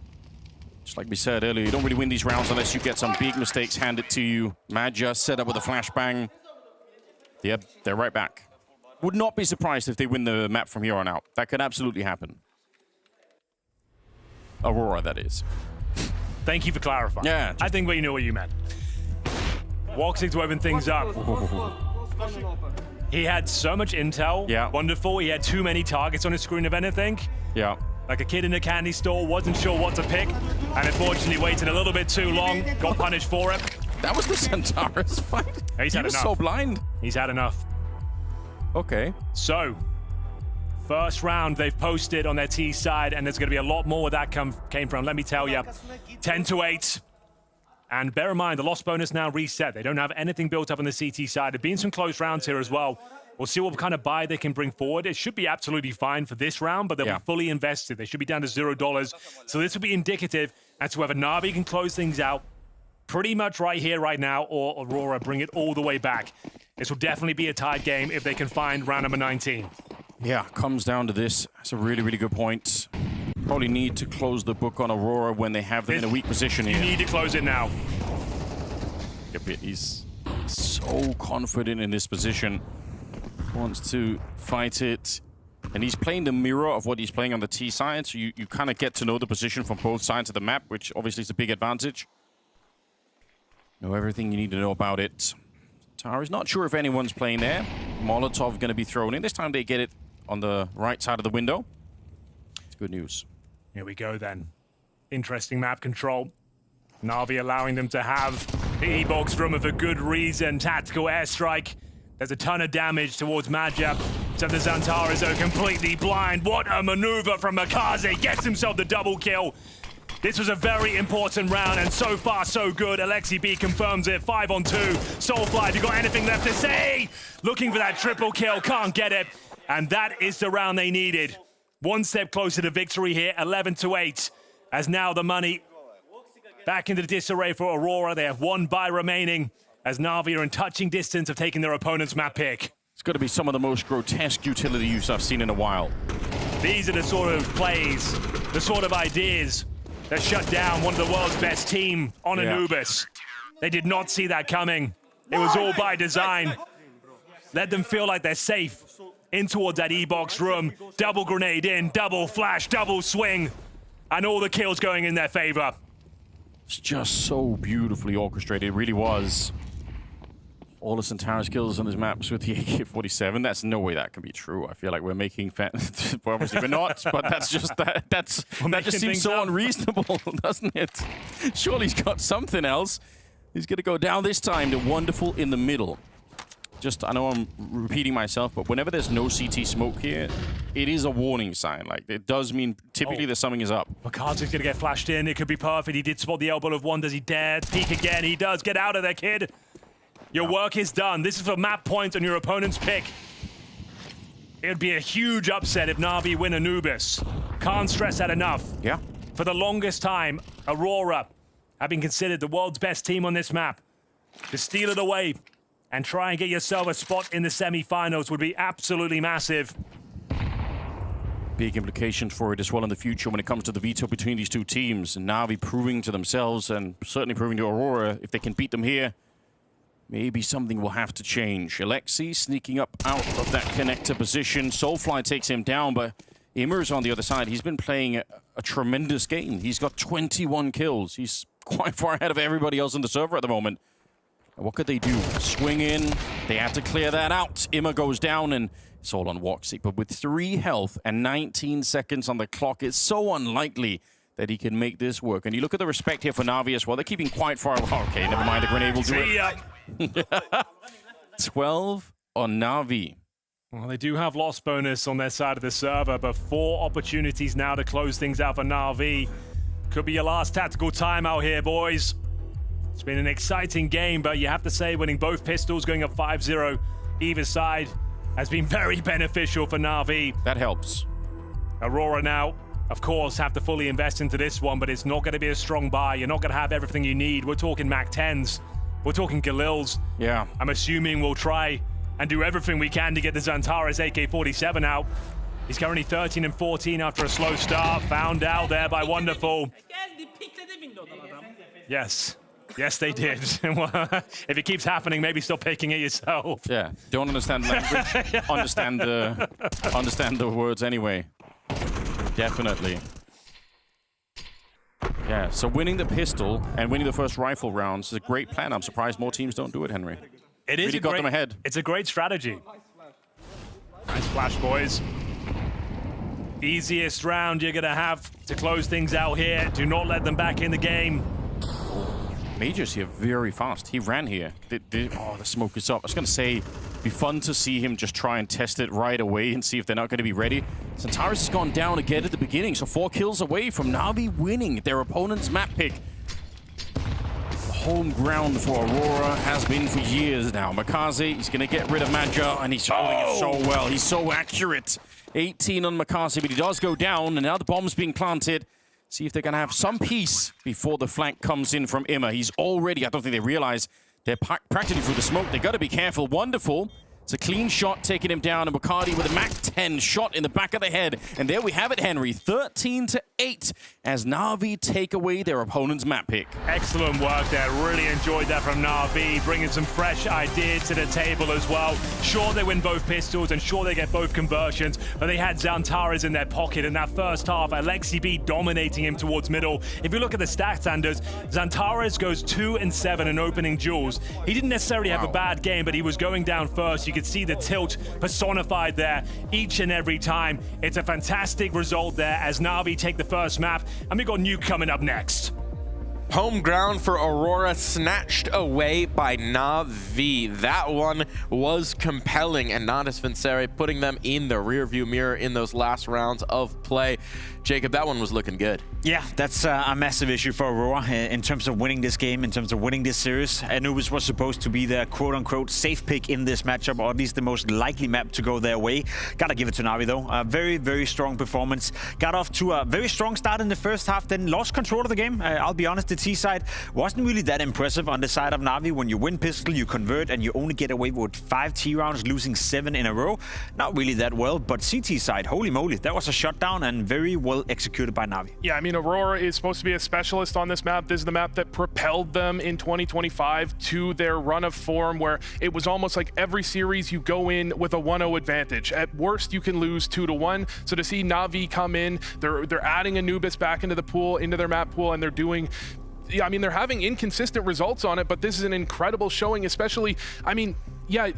Just like we said earlier, you don't really win these rounds unless you get some big mistakes handed to you. Magia set up with a flashbang. Yep, they're right back. Would not be surprised if they win the map from here on out. That could absolutely happen. Aurora, that is. Thank you for clarifying. Yeah. I think we knew what you meant. Woxic to open things up. He had so much intel. Yeah. Wonderful. He had too many targets on his screen, if anything. Yeah. Like a kid in a candy store, wasn't sure what to pick, and unfortunately waited a little bit too long, got punished for it. That was the Centaurus fight. He's had enough. so blind. He's had enough. Okay. So, first round they've posted on their T side, and there's going to be a lot more where that came from. Let me tell you, 10-8. And bear in mind, the loss bonus now reset. They don't have anything built up on the CT side. There have been some close rounds here as well. We'll see what kind of buy they can bring forward. It should be absolutely fine for this round, but they'll be fully invested. They should be down to $0. So this will be indicative as to whether Navi can close things out pretty much right here, right now, or Aurora bring it all the way back. This will definitely be a tied game if they can find round number 19. Yeah, comes down to this. That's a really, really good point. Probably need to close the book on Aurora when they have them in a weak position here. You need to close it now. He's so confident in this position. Wants to fight it. And he's playing the mirror of what he's playing on the T side, so you kind of get to know the position from both sides of the map, which obviously is a big advantage. Know everything you need to know about it. Tara's not sure if anyone's playing there. Molotov going to be thrown in. This time they get it on the right side of the window. It's good news. Here we go then. Interesting map control. Navi allowing them to have the E-box room for good reason. Tactical airstrike. There's a ton of damage towards Majap. So the Xantaras are completely blind. What a maneuver from MongolZ. Gets himself the double kill. This was a very important round, and so far, so good. Alexi B confirms it. 5 on 2. Soulfly, have you got anything left to say? Looking for that triple kill. Can't get it. And that is the round they needed. One step closer to victory here. 11-8. As now the money back into the disarray for Aurora. They have one buy remaining, as Navi are in touching distance of taking their opponent's map pick. It's got to be some of the most grotesque utility use I've seen in a while. These are the sort of plays, the sort of ideas that shut down one of the world's best team on Anubis. They did not see that coming. It was all by design. Let them feel like they're safe in towards that E-box room. Double grenade in, double flash, double swing, and all the kills going in their favor. It's just so beautifully orchestrated. It really was. All the Xantaras kills on his maps with the AK-47. That's no way that can be true. I feel like we're making well, obviously we're not, but that's just that just seems so unreasonable, doesn't it? Surely he's got something else. He's gonna go down this time to Wonderful in the middle. Just, I know I'm repeating myself, but whenever there's no CT smoke here, it is a warning sign. Like, it does mean typically that something is up. MongolZ is gonna get flashed in. It could be perfect. He did spot the elbow of one. Does he dare peek again? He does. Get out of there, kid. Your work is done. This is for map points on your opponent's pick. It would be a huge upset if Navi win Anubis. Can't stress that enough. Yeah. For the longest time, Aurora have been considered the world's best team on this map. To steal it away and try and get yourself a spot in the semi-finals would be absolutely massive. Big implications for it as well in the future when it comes to the veto between these two teams. Navi proving to themselves and certainly proving to Aurora, if they can beat them here, maybe something will have to change. Alexi sneaking up out of that connector position. Soulfly takes him down, but Immer's on the other side. He's been playing a tremendous game. He's got 21 kills. He's quite far ahead of everybody else on the server at the moment. And what could they do? Swing in. They had to clear that out. Immer goes down, and it's all on Woxy. But with 3 health and 19 seconds on the clock, it's so unlikely that he can make this work. And you look at the respect here for Navi as well. They're keeping quite far away. Okay, never mind. The grenade will do it. 12 on Navi. Well, they do have loss bonus on their side of the server, but 4 opportunities now to close things out for Navi. Could be your last tactical time out here, boys. It's been an exciting game, but you have to say winning both pistols, going up 5-0 either side, has been very beneficial for Navi. That helps. Aurora now, of course, have to fully invest into this one, but it's not going to be a strong buy. You're not going to have everything you need. We're talking Mac 10s. We're talking Galils. Yeah. I'm assuming we'll try and do everything we can to get the Xantaras AK-47 out. He's currently 13 and 14 after a slow start. Found out there by Wonderful. Yes. Yes, they did. If it keeps happening, maybe stop picking it yourself. Yeah. Don't understand the language. understand the words anyway. Definitely. Yeah, so winning the pistol and winning the first rifle rounds is a great plan. I'm surprised more teams don't do it, Henry. It is really got them ahead. It's a great strategy. Nice flash, boys. Easiest round you're going to have to close things out here. Do not let them back in the game. Major's here very fast. He ran here. Oh, the smoke is up. I was going to say, it'd be fun to see him just try and test it right away and see if they're not going to be ready. Xantaras has gone down again at the beginning, so 4 kills away from Navi winning their opponent's map pick. The home ground for Aurora, has been for years now. MongolZ, he's going to get rid of Madja, and he's holding it so well. He's so accurate. 18 on MongolZ, but he does go down, and now the bomb's being planted. See if they're going to have some peace before the flank comes in from Imma. He's already, I don't think they realize, they're practically through the smoke. They've got to be careful. Wonderful. It's a clean shot taking him down, and Bacardi with a Mac 10 shot in the back of the head. And there we have it, Henry. 13-8 as Navi take away their opponent's map pick. Excellent work there. Really enjoyed that from Navi, bringing some fresh ideas to the table as well. Sure, they win both pistols, and sure, they get both conversions, but they had Xantares in their pocket in that first half. Alexi B dominating him towards middle. If you look at the stats, Anders, Xantares goes 2-7 in opening duels. He didn't necessarily have a bad game, but he was going down first. You could see the tilt personified there each and every time. It's a fantastic result there as Navi take the first map, and we got Nuke coming up next. Home ground for Aurora snatched away by NAVI. That one was compelling, and Natus Vincere putting them in the rearview mirror in those last rounds of play. Jacob, that one was looking good. Yeah, that's a massive issue for Aurora in terms of winning this game, in terms of winning this series. Anubis was supposed to be their quote-unquote safe pick in this matchup, or at least the most likely map to go their way. Gotta give it to Navi, though. A very, very strong performance. Got off to a very strong start in the first half, then lost control of the game. I'll be honest, the T side wasn't really that impressive on the side of Navi. When you win pistol, you convert, and you only get away with 5 T rounds, losing 7 in a row. Not really that well, but CT side, holy moly, that was a shutdown and very well executed by Navi. Yeah, I mean, Aurora is supposed to be a specialist on this map. This is the map that propelled them in 2025 to their run of form, where it was almost like every series you go in with a 1-0 advantage. At worst, you can lose 2-1. So to see Navi come in, they're adding Anubis back into the pool, into their map pool, and they're doing... Yeah, I mean, they're having inconsistent results on it, but this is an incredible showing, especially, I mean, yeah,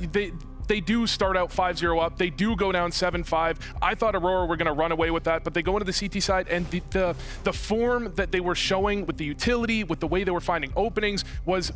they do start out 5-0 up. They do go down 7-5. I thought Aurora were going to run away with that, but they go into the CT side, and the form that they were showing with the utility, with the way they were finding openings, was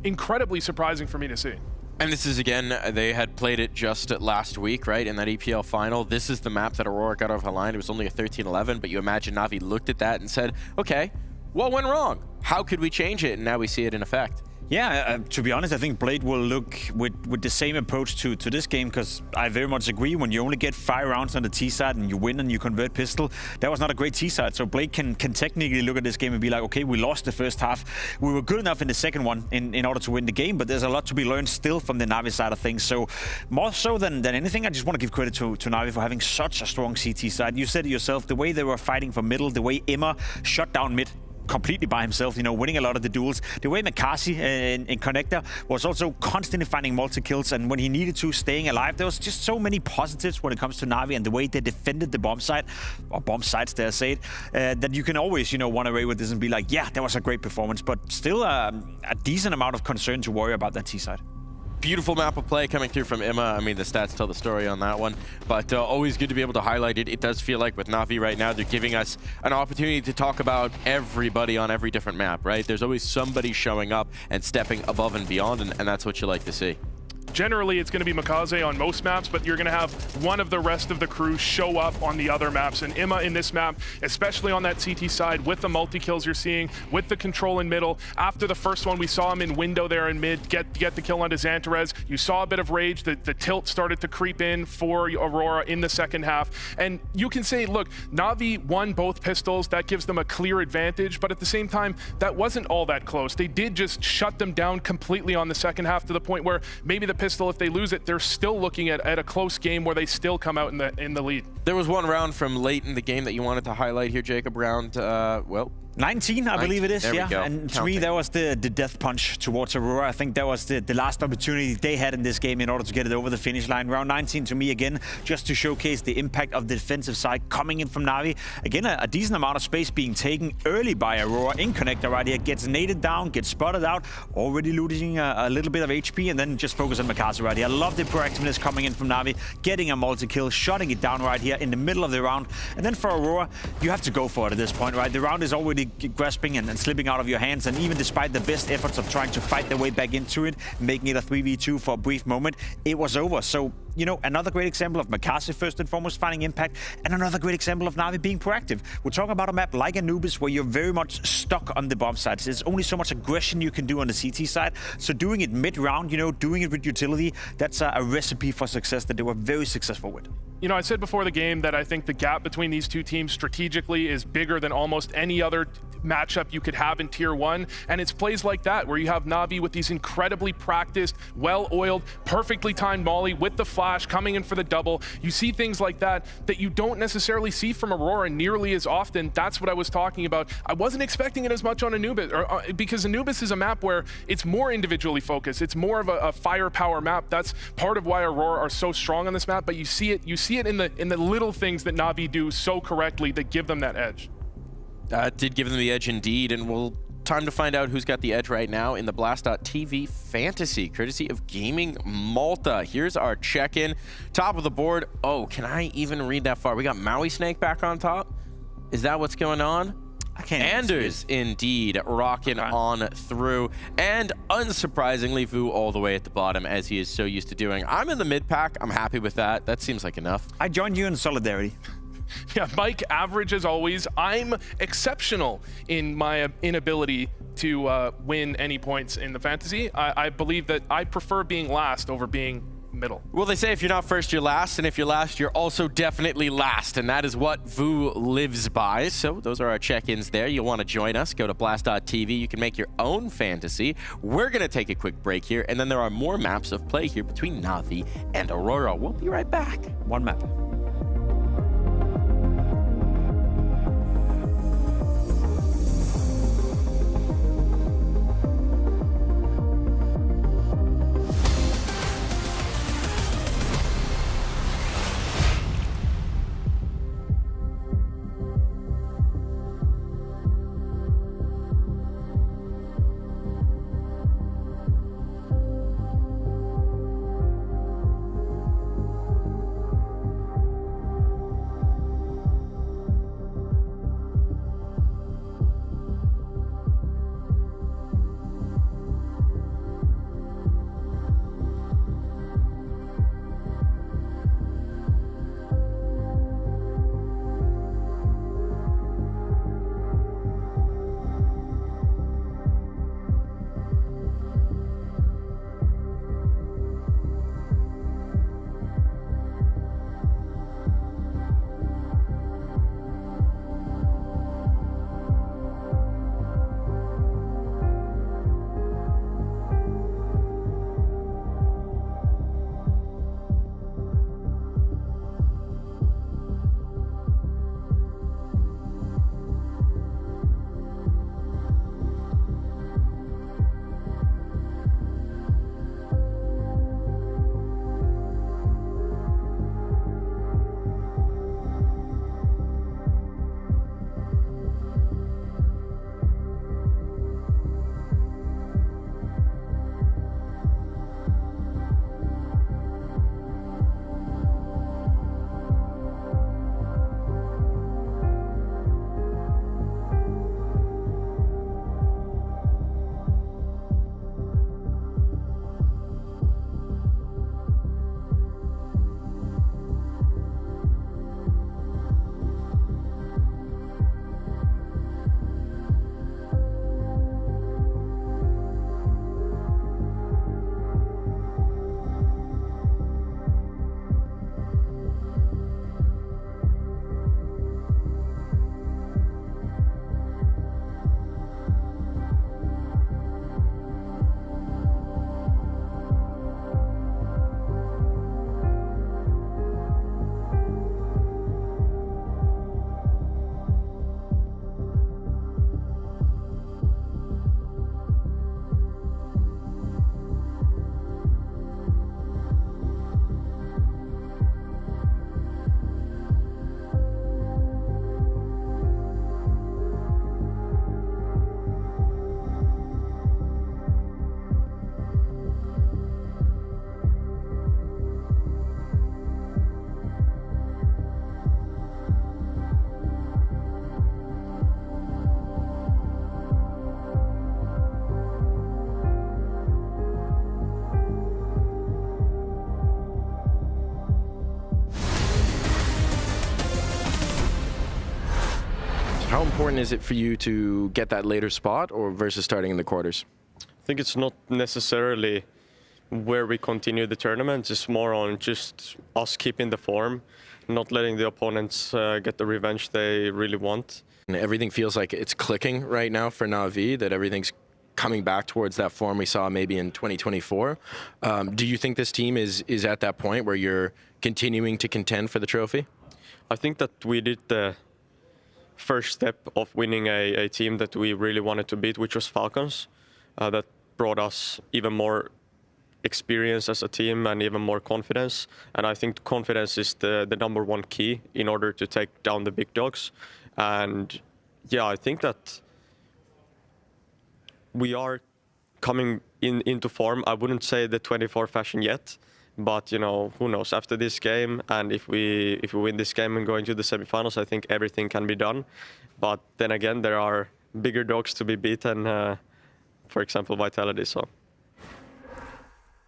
incredibly surprising for me to see. And this is, again, they had played it just last week, right, in that EPL final. This is the map that Aurora got off the line. It was only a 13-11, but you imagine Navi looked at that and said, okay, what went wrong? How could we change it? And now we see it in effect. Yeah, to be honest, I think Blade will look with the same approach to this game, because I very much agree. When you only get 5 rounds on the T side and you win and you convert pistol, that was not a great T side. So Blade can technically look at this game and be like, okay, we lost the first half. We were good enough in the second one in order to win the game, but there's a lot to be learned still from the Navi side of things. So more so than anything, I just want to give credit to Navi for having such a strong CT side. You said it yourself, the way they were fighting for middle, the way Imma shut down mid completely by himself, you know, winning a lot of the duels. The way MongolZ in Connector was also constantly finding multi-kills, and when he needed to, staying alive. There was just so many positives when it comes to Navi and the way they defended the bomb site, or bomb sites, dare I say it, that you can always, you know, run away with this and be like, yeah, that was a great performance, but still a decent amount of concern to worry about that T side. Beautiful map of play coming through from Imma. I mean, the stats tell the story on that one, but always good to be able to highlight it. It does feel like with Navi right now, they're giving us an opportunity to talk about everybody on every different map, right? There's always somebody showing up and stepping above and beyond, and that's what you like to see. Generally, it's going to be MongolZ on most maps, but you're going to have one of the rest of the crew show up on the other maps. And Imma in this map, especially on that CT side, with the multi-kills you're seeing, with the control in middle. After the first one, we saw him in window there in mid, get the kill onto Xantares. You saw a bit of rage. The tilt started to creep in for Aurora in the second half. And you can say, look, Navi won both pistols. That gives them a clear advantage. But at the same time, that wasn't all that close. They did just shut them down completely on the second half, to the point where maybe the pistol, if they lose it, they're still looking at a close game where they still come out in the lead. There was one round from late in the game that you wanted to highlight here, Jacob. Round, well, 19, I believe it is, there yeah. And to me, that was the death punch towards Aurora. I think that was the last opportunity they had in this game in order to get it over the finish line. Round 19, to me, again, just to showcase the impact of the defensive side coming in from Navi. Again, a decent amount of space being taken early by Aurora in Connector right here. Gets naded down, gets spotted out, already losing a little bit of HP, and then just focus on MongolZ right here. I love the proactiveness coming in from Navi, getting a multi-kill, shutting it down right here in the middle of the round. And then for Aurora, you have to go for it at this point, right? The round is already grasping and slipping out of your hands, and even despite the best efforts of trying to fight their way back into it, making it a 3v2 for a brief moment, it was over. So you know, another great example of MongolZ first and foremost finding impact, and another great example of NAVI being proactive. We're talking about a map like Anubis where you're very much stuck on the bomb side. There's only so much aggression you can do on the CT side. So doing it mid-round, you know, doing it with utility, that's a recipe for success that they were very successful with. You know, I said before the game that I think the gap between these two teams strategically is bigger than almost any other matchup you could have in Tier 1, and it's plays like that where you have Navi with these incredibly practiced, well-oiled, perfectly timed molly with the flash coming in for the double. You see things like that that you don't necessarily see from Aurora nearly as often. That's what I was talking about. I wasn't expecting it as much on Anubis, because Anubis is a map where it's more individually focused. It's more of a firepower map. That's part of why Aurora are so strong on this map, but you see it in the little things that Navi do so correctly that give them that edge. Did give them the edge indeed, and we'll time to find out who's got the edge right now in the Blast.TV Fantasy, courtesy of Gaming Malta. Here's our check-in. Top of the board. Oh, can I even read that far? We got Maui Snake back on top. Is that what's going on? I can't. Anders indeed rocking on through, and unsurprisingly, Vu all the way at the bottom, as he is so used to doing. I'm in the mid pack. I'm happy with that. That seems like enough. I joined you in solidarity. Yeah, Mike, average as always. I'm exceptional in my inability to win any points in the fantasy. I believe that I prefer being last over being middle. Well, they say if you're not first, you're last, and if you're last, you're also definitely last, and that is what Vu lives by. So those are our check-ins there. You'll want to join us. Go to Blast.tv. You can make your own fantasy. We're going to take a quick break here, and then there are more maps of play here between Navi and Aurora. We'll be right back. One map. important is it for you to get that later spot or versus starting in the quarters? I think it's not necessarily where we continue the tournament. It's more on just us keeping the form, not letting the opponents get the revenge they really want. And everything feels like it's clicking right now for NAVI, that everything's coming back towards that form we saw maybe in 2024. Do you think this team is at that point where you're continuing to contend for the trophy? I think that we did the first step of winning a team that we really wanted to beat, which was Falcons. That brought us even more experience as a team and even more confidence. And I think confidence is the #1 key in order to take down the big dogs. And yeah, I think that we are coming into form. I wouldn't say the 24 fashion yet, but you know, who knows? After this game, and if we win this game and go into the semifinals, I think everything can be done. But then again, there are bigger dogs to be beaten. For example, Vitality. So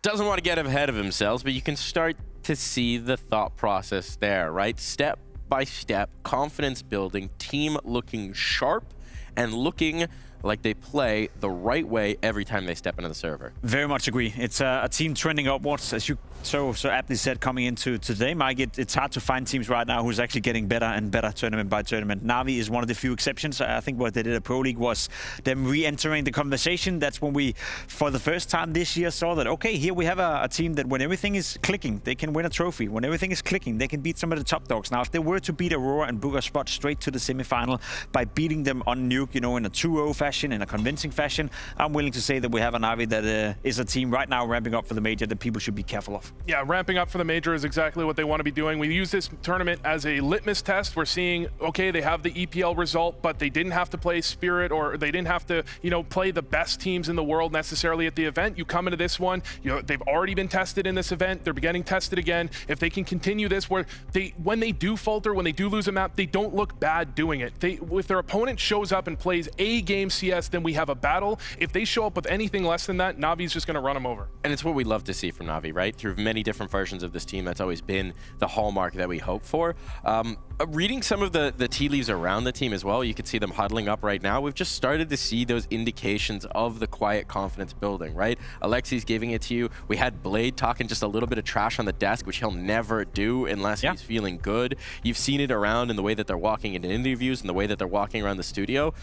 doesn't want to get ahead of himself, but you can start to see the thought process there, right? Step by step, confidence building, team looking sharp and looking like they play the right way every time they step into the server. Very much agree. It's a team trending upwards, as you so aptly said coming into today, Mike. It's hard to find teams right now who's actually getting better and better tournament by tournament. NAVI is one of the few exceptions. I think what they did at Pro League was them re-entering the conversation. That's when we, for the first time this year, saw that, okay, here we have a team that when everything is clicking, they can win a trophy. When everything is clicking, they can beat some of the top dogs. Now, if they were to beat Aurora and book a spot straight to the semifinal by beating them on Nuke, you know, in a 2-0 fashion, in a convincing fashion, I'm willing to say that we have a NAVI that is a team right now ramping up for the major that people should be careful of. Yeah, ramping up for the major is exactly what they want to be doing. We use this tournament as a litmus test. We're seeing, okay, they have the EPL result, but they didn't have to play Spirit, or they didn't have to, you know, play the best teams in the world necessarily at the event. You come into this one, you know, they've already been tested in this event. They're getting tested again. If they can continue this, where when they do falter, when they do lose a map, they don't look bad doing it. If their opponent shows up and plays a game CS, then we have a battle. If they show up with anything less than that, Navi's just going to run them over. And it's what we love to see from NAVI, right? Through many different versions of this team, that's always been the hallmark that we hope for. Reading some of the tea leaves around the team as well, you can see them huddling up right now. We've just started to see those indications of the quiet confidence building, right? Alexi's giving it to you. We had Blade talking just a little bit of trash on the desk, which he'll never do unless he's feeling good. You've seen it around in the way that they're walking in interviews and the way that they're walking around the studio.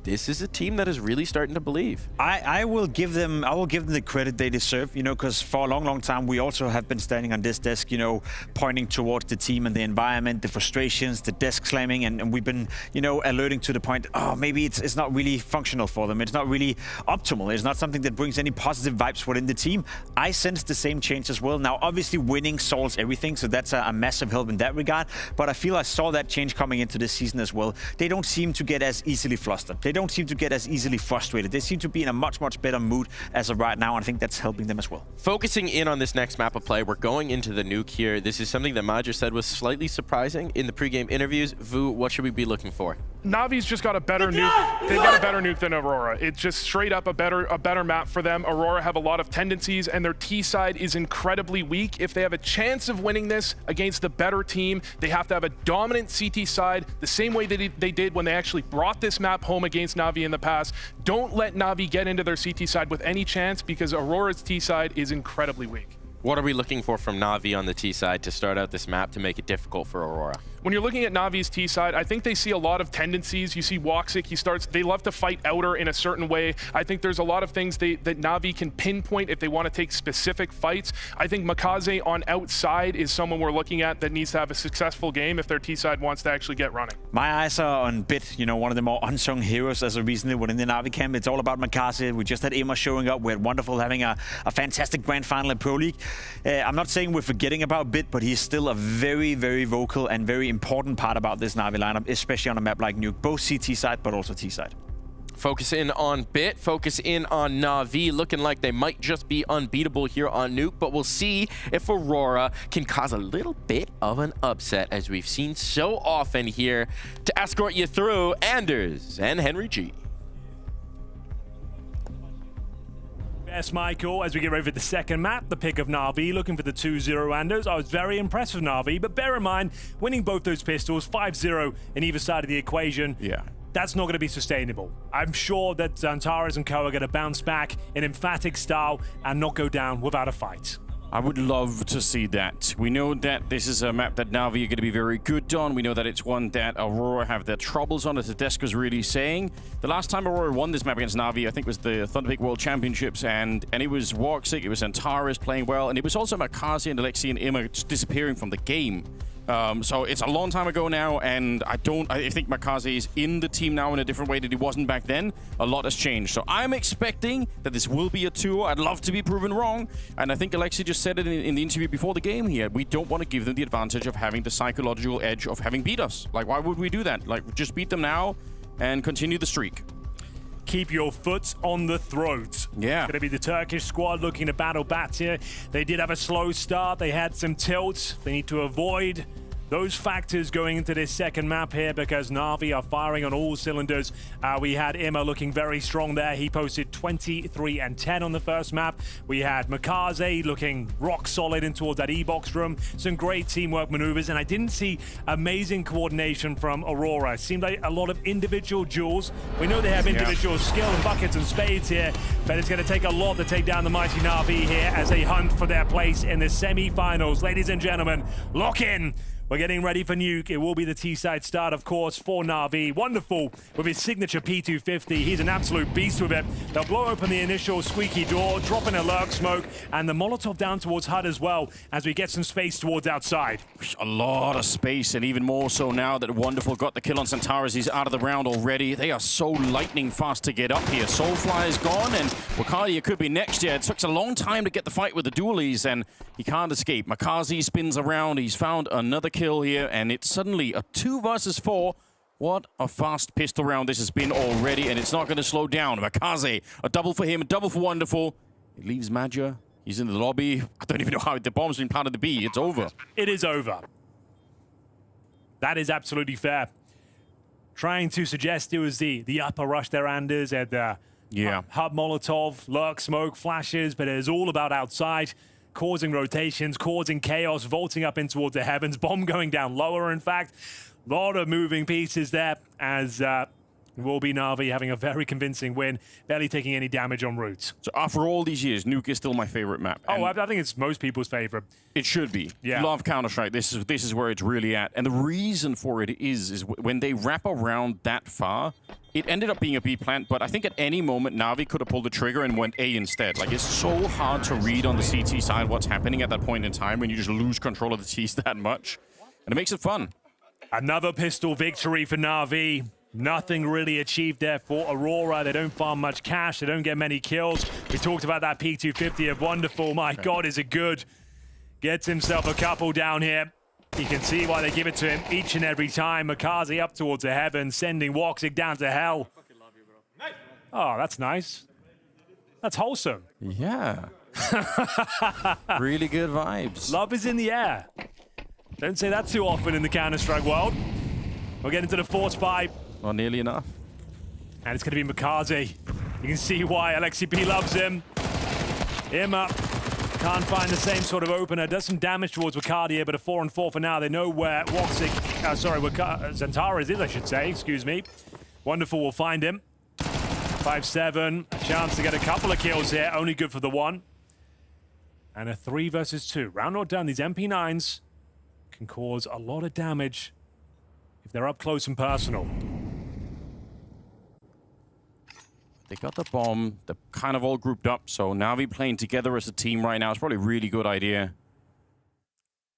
This is a team that is really starting to believe. I will give them the credit they deserve, you know, because for a long time we also have been standing on this desk, you know, pointing towards the team and the environment, the frustrations, the desk slamming, and we've been, you know, alerting to the point, oh, maybe it's not really functional for them. It's not really optimal. It's not something that brings any positive vibes within the team. I sense the same change as well. Now, obviously winning solves everything, so that's a massive help in that regard, but I feel I saw that change coming into this season as well. They don't seem to get as easily flustered. They don't seem to get as easily frustrated. They seem to be in a much better mood as of right now, and I think that's helping them as well. Focusing in on this next map of play, we're going into the nuke here. This is something that Maja said was slightly surprising in the pregame interviews. Vu, what should we be looking for? Navi's just got a better nuke. They've got a better nuke than Aurora. It's just straight up a better map for them. Aurora have a lot of tendencies, and their T side is incredibly weak. If they have a chance of winning this against the better team, they have to have a dominant CT side, the same way that they did when they actually brought this map home against NAVI in the past. Don't let NAVI get into their CT side with any chance, because Aurora's T side is incredibly weak. What are we looking for from NAVI on the T side to start out this map to make it difficult for Aurora? When you're looking at Navi's T side, I think they see a lot of tendencies. You see Woxic, they love to fight outer in a certain way. I think there's a lot of things that Navi can pinpoint if they want to take specific fights. I think MongolZ on outside is someone we're looking at that needs to have a successful game if their T side wants to actually get running. My eyes are on BIT, you know, one of the more unsung heroes as of recently within the Navi camp. It's all about MongolZ. We just had Emma showing up. We had Wonderful having a fantastic grand final at Pro League. I'm not saying we're forgetting about BIT, but he's still a very vocal and very important part about this Navi lineup, especially on a map like Nuke, both CT side but also T side. Focus in on BIT, focus in on NAVI, looking like they might just be unbeatable here on Nuke, but we'll see if Aurora can cause a little bit of an upset, as we've seen so often here. To escort you through, Anders and Henry G. Yes, Michael, as we get ready for the second map, the pick of NAVI, looking for the 2-0 Anders. I was very impressed with NAVI, but bear in mind, winning both those pistols, 5-0 in either side of the equation. Yeah. that's not going to be sustainable. I'm sure that Zantares and co are going to bounce back in emphatic style and not go down without a fight. I would love to see that. We know that this is a map that NAVI are going to be very good on. We know that it's one that Aurora have their troubles on, as Tedesco's really saying. The last time Aurora won this map against NAVI, I think, was the Thunderpeak World Championships, and it was Woxic, it was Antares playing well, and it was also MongolZ and Alexi and Emma just disappearing from the game. So it's a long time ago now, and I think MongolZ is in the team now in a different way that he wasn't back then. A lot has changed. So I'm expecting that this will be a 2. I'd love to be proven wrong. And I think Alexi just said it in the interview before the game here. We don't want to give them the advantage of having the psychological edge of having beat us. Like, why would we do that? Like, just beat them now and continue the streak. Keep your foot on the throat. Yeah. Going to be the Turkish squad looking to battle back here. They did have a slow start. They had some tilts. They need to avoid those factors going into this second map here because NAVI are firing on all cylinders. We had Emma looking very strong there. He posted 23 and 10 on the first map. We had MongolZ looking rock solid in towards that E-box room. Some great teamwork maneuvers, and I didn't see amazing coordination from Aurora. It seemed like a lot of individual duels. We know they have individual skill and buckets and spades here, but it's going to take a lot to take down the mighty NAVI here as they hunt for their place in the semi-finals. Ladies and gentlemen, lock in. We're getting ready for Nuke. It will be the T-side start, of course, for NAVI. Wonderful with his signature P250. He's an absolute beast with it. They'll blow open the initial squeaky door, drop in a lurk smoke, and the Molotov down towards HUD as well as we get some space towards outside. A lot of space, and even more so now that Wonderful got the kill on Centaurus. He's out of the round already. They are so lightning fast to get up here. Soulfly is gone, and Wakadia could be next year. It took a long time to get the fight with the dualies, and he can't escape. MongolZ spins around. He's found another kill here, and it's suddenly a 2 versus 4. What a fast pistol round this has been already, and it's not going to slow down. MongolZ, a double for him, a double for Wonderful. It leaves Madja. He's in the lobby. I don't even know how the bomb's been planted to be. It's over. It is over. That is absolutely fair. Trying to suggest it was the upper rush there, Anders, at the HUD Molotov, lurk smoke, flashes, but it is all about outside. Causing rotations, causing chaos, vaulting up in towards the heavens, bomb going down lower, in fact. A lot of moving pieces there as will be NAVI having a very convincing win, barely taking any damage en route. So after all these years, Nuke is still my favorite map. Oh, I think it's most people's favorite. It should be. Yeah. Love Counter-Strike. This is where it's really at. And the reason for it is when they wrap around that far, it ended up being a B plant, but I think at any moment, NAVI could have pulled the trigger and went A instead. Like, it's so hard to read on the CT side what's happening at that point in time when you just lose control of the Ts that much. And it makes it fun. Another pistol victory for NAVI. Nothing really achieved there for Aurora. They don't farm much cash. They don't get many kills. We talked about that P250 of Wonderful. My God, is it good. Gets himself a couple down here. You can see why they give it to him each and every time. MongolZ up towards the heavens, sending Woxic down to hell. Oh, that's nice. That's wholesome. Yeah. Really good vibes. Love is in the air. Don't say that too often in the Counter-Strike world. We'll get into the force fight. Well, nearly enough. And it's going to be MongolZ. You can see why Alexi P loves him. Emma can't find the same sort of opener. Does some damage towards Wakadia, but a 4-on-4 for now. They know where Zantares is, I should say. Excuse me. Wonderful will find him. 5-7. A chance to get a couple of kills here. Only good for the one. And a 3 versus 2. Round not done. These MP9s can cause a lot of damage if they're up close and personal. They got the bomb. They're kind of all grouped up, so NAVI playing together as a team right now is probably a really good idea.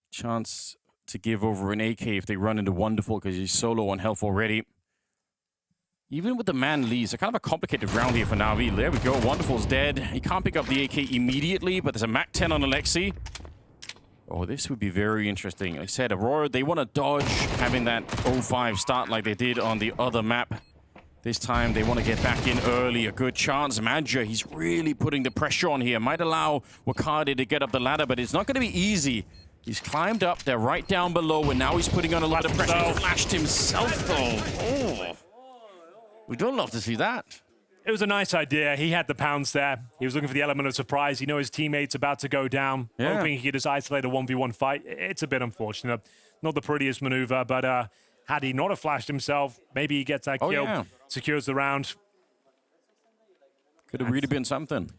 Chance to give over an AK if they run into Wonderful because he's so low on health already. Even with the man leads, a kind of a complicated round here for NAVI. There we go. Wonderful's dead. He can't pick up the AK immediately, but there's a Mac 10 on Alexi. Oh, this would be very interesting. Like I said, Aurora, they want to dodge having that 0-5 start like they did on the other map. This time, they want to get back in early. A good chance. Madja, he's really putting the pressure on here. Might allow Wakadia to get up the ladder, but it's not going to be easy. He's climbed up. They're right down below, and now he's putting on a lot of pressure. He flashed himself, though. Oh. We don't love to see that. It was a nice idea. He had the pounds there. He was looking for the element of surprise. You know his teammate's about to go down, hoping he could just isolate a 1v1 fight. It's a bit unfortunate. Not the prettiest maneuver, but Had he not have flashed himself, maybe he gets that kill, secures the round. Could have really been something.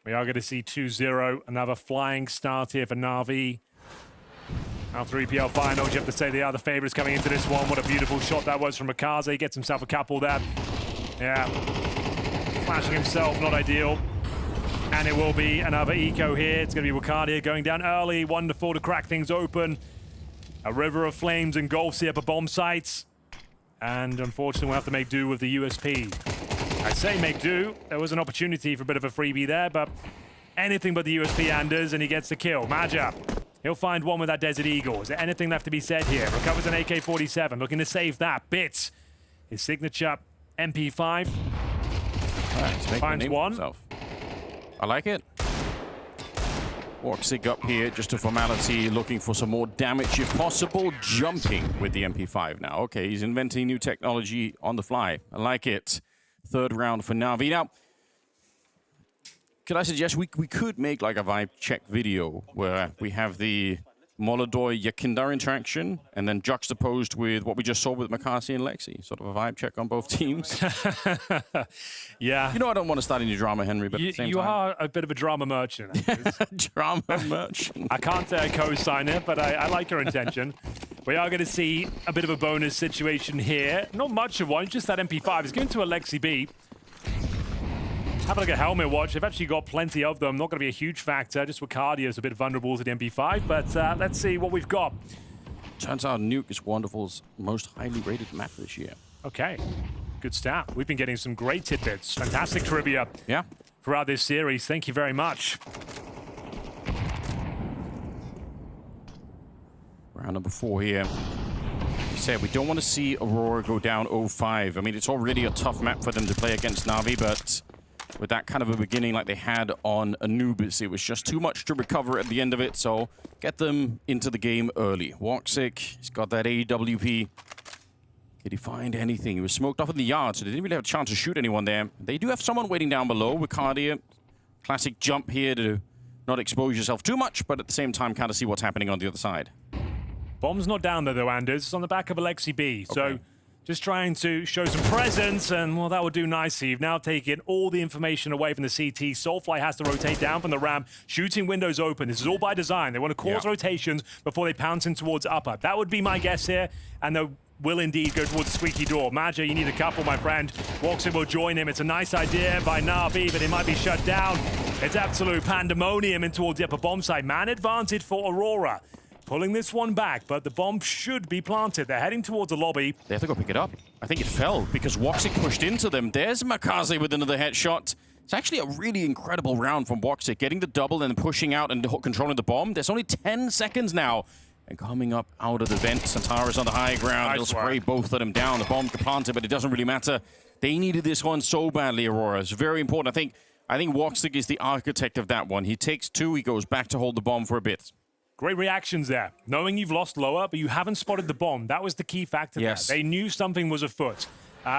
We are going to see 2-0, another flying start here for NAVI. Now 3PL finals, you have to say they are the favorites coming into this one. What a beautiful shot that was from MongolZ. He gets himself a couple there. Yeah, flashing himself, not ideal. And it will be another eco here. It's going to be Wicardia going down early. Wonderful to crack things open. A river of flames engulfs the upper bomb sites. And unfortunately, we'll have to make do with the USP. I say make do. There was an opportunity for a bit of a freebie there, but anything but the USP Anders, and he gets the kill. Maja, he'll find one with that Desert Eagle. Is there anything left to be said here? Recovers an AK-47, looking to save that. Bits, his signature MP5. Finds one. I like it. WOXIC up here, just a formality, looking for some more damage if possible. Jumping with the MP5 now. Okay, he's inventing new technology on the fly. I like it. Third round for NAVI. Now, could I suggest we could make like a vibe check video where we have the Molodoi-Yakindar interaction and then juxtaposed with what we just saw with McCarthy and Lexi. Sort of a vibe check on both teams. Yeah. You know I don't want to start any drama, Henry, but at the same time... You are a bit of a drama merchant. Drama merchant. I can't say I co-sign it, but I like your intention. We are going to see a bit of a bonus situation here. Not much of one, just that MP5. It's going to Alexi B. Have a look at helmet watch. They've actually got plenty of them. Not going to be a huge factor. Just Wicardia is a bit vulnerable to the MP5, but let's see what we've got. Turns out Nuke is Wonderful's most highly rated map this year. Okay, good start. We've been getting some great tidbits. Fantastic trivia throughout this series. Thank you very much. Round number 4 here. You said we don't want to see Aurora go down 0-5. I mean, it's already a tough map for them to play against NAVI, but with that kind of a beginning like they had on Anubis, it was just too much to recover at the end of it, so get them into the game early. WOXIC, he's got that AWP. Did he find anything? He was smoked off in the yard, so they didn't really have a chance to shoot anyone there. They do have someone waiting down below. Wicardia, classic jump here to not expose yourself too much, but at the same time kind of see what's happening on the other side. Bomb's not down there though, Anders. It's on the back of Alexi B. So just trying to show some presence, and well, that would do nicely. You've now taken all the information away from the CT. Soulfly has to rotate down from the ramp, shooting windows open. This is all by design. They want to cause rotations before they pounce in towards upper. That would be my guess here, and they will indeed go towards the squeaky door. Maja, you need a couple, my friend. WOXIC will join him. It's a nice idea by NAVI, but it might be shut down. It's absolute pandemonium in towards the upper bomb site. Man advantage for Aurora. Pulling this one back, but the bomb should be planted. They're heading towards the lobby. They have to go pick it up. I think it fell because WOXIC pushed into them. There's McCarthy with another headshot. It's actually a really incredible round from WOXIC, getting the double and pushing out and controlling the bomb. There's only 10 seconds now. And coming up out of the vent, Santara's on the high ground. They'll spray both of them down. The bomb can plant it, but it doesn't really matter. They needed this one so badly, Aurora. It's very important. I think WOXIC is the architect of that one. He takes 2, he goes back to hold the bomb for a bit. Great reactions there. Knowing you've lost lower, but you haven't spotted the bomb. That was the key factor there. They knew something was afoot.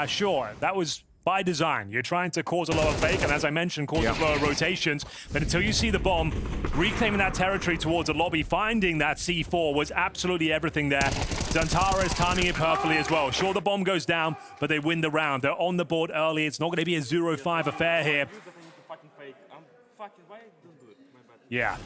Sure, that was by design. You're trying to cause a lower fake, and as I mentioned, cause lower rotations. But until you see the bomb, reclaiming that territory towards the lobby, finding that C4 was absolutely everything there. Zantara is timing it perfectly as well. Sure, the bomb goes down, but they win the round. They're on the board early. It's not going to be a 0-5 affair here. Yeah.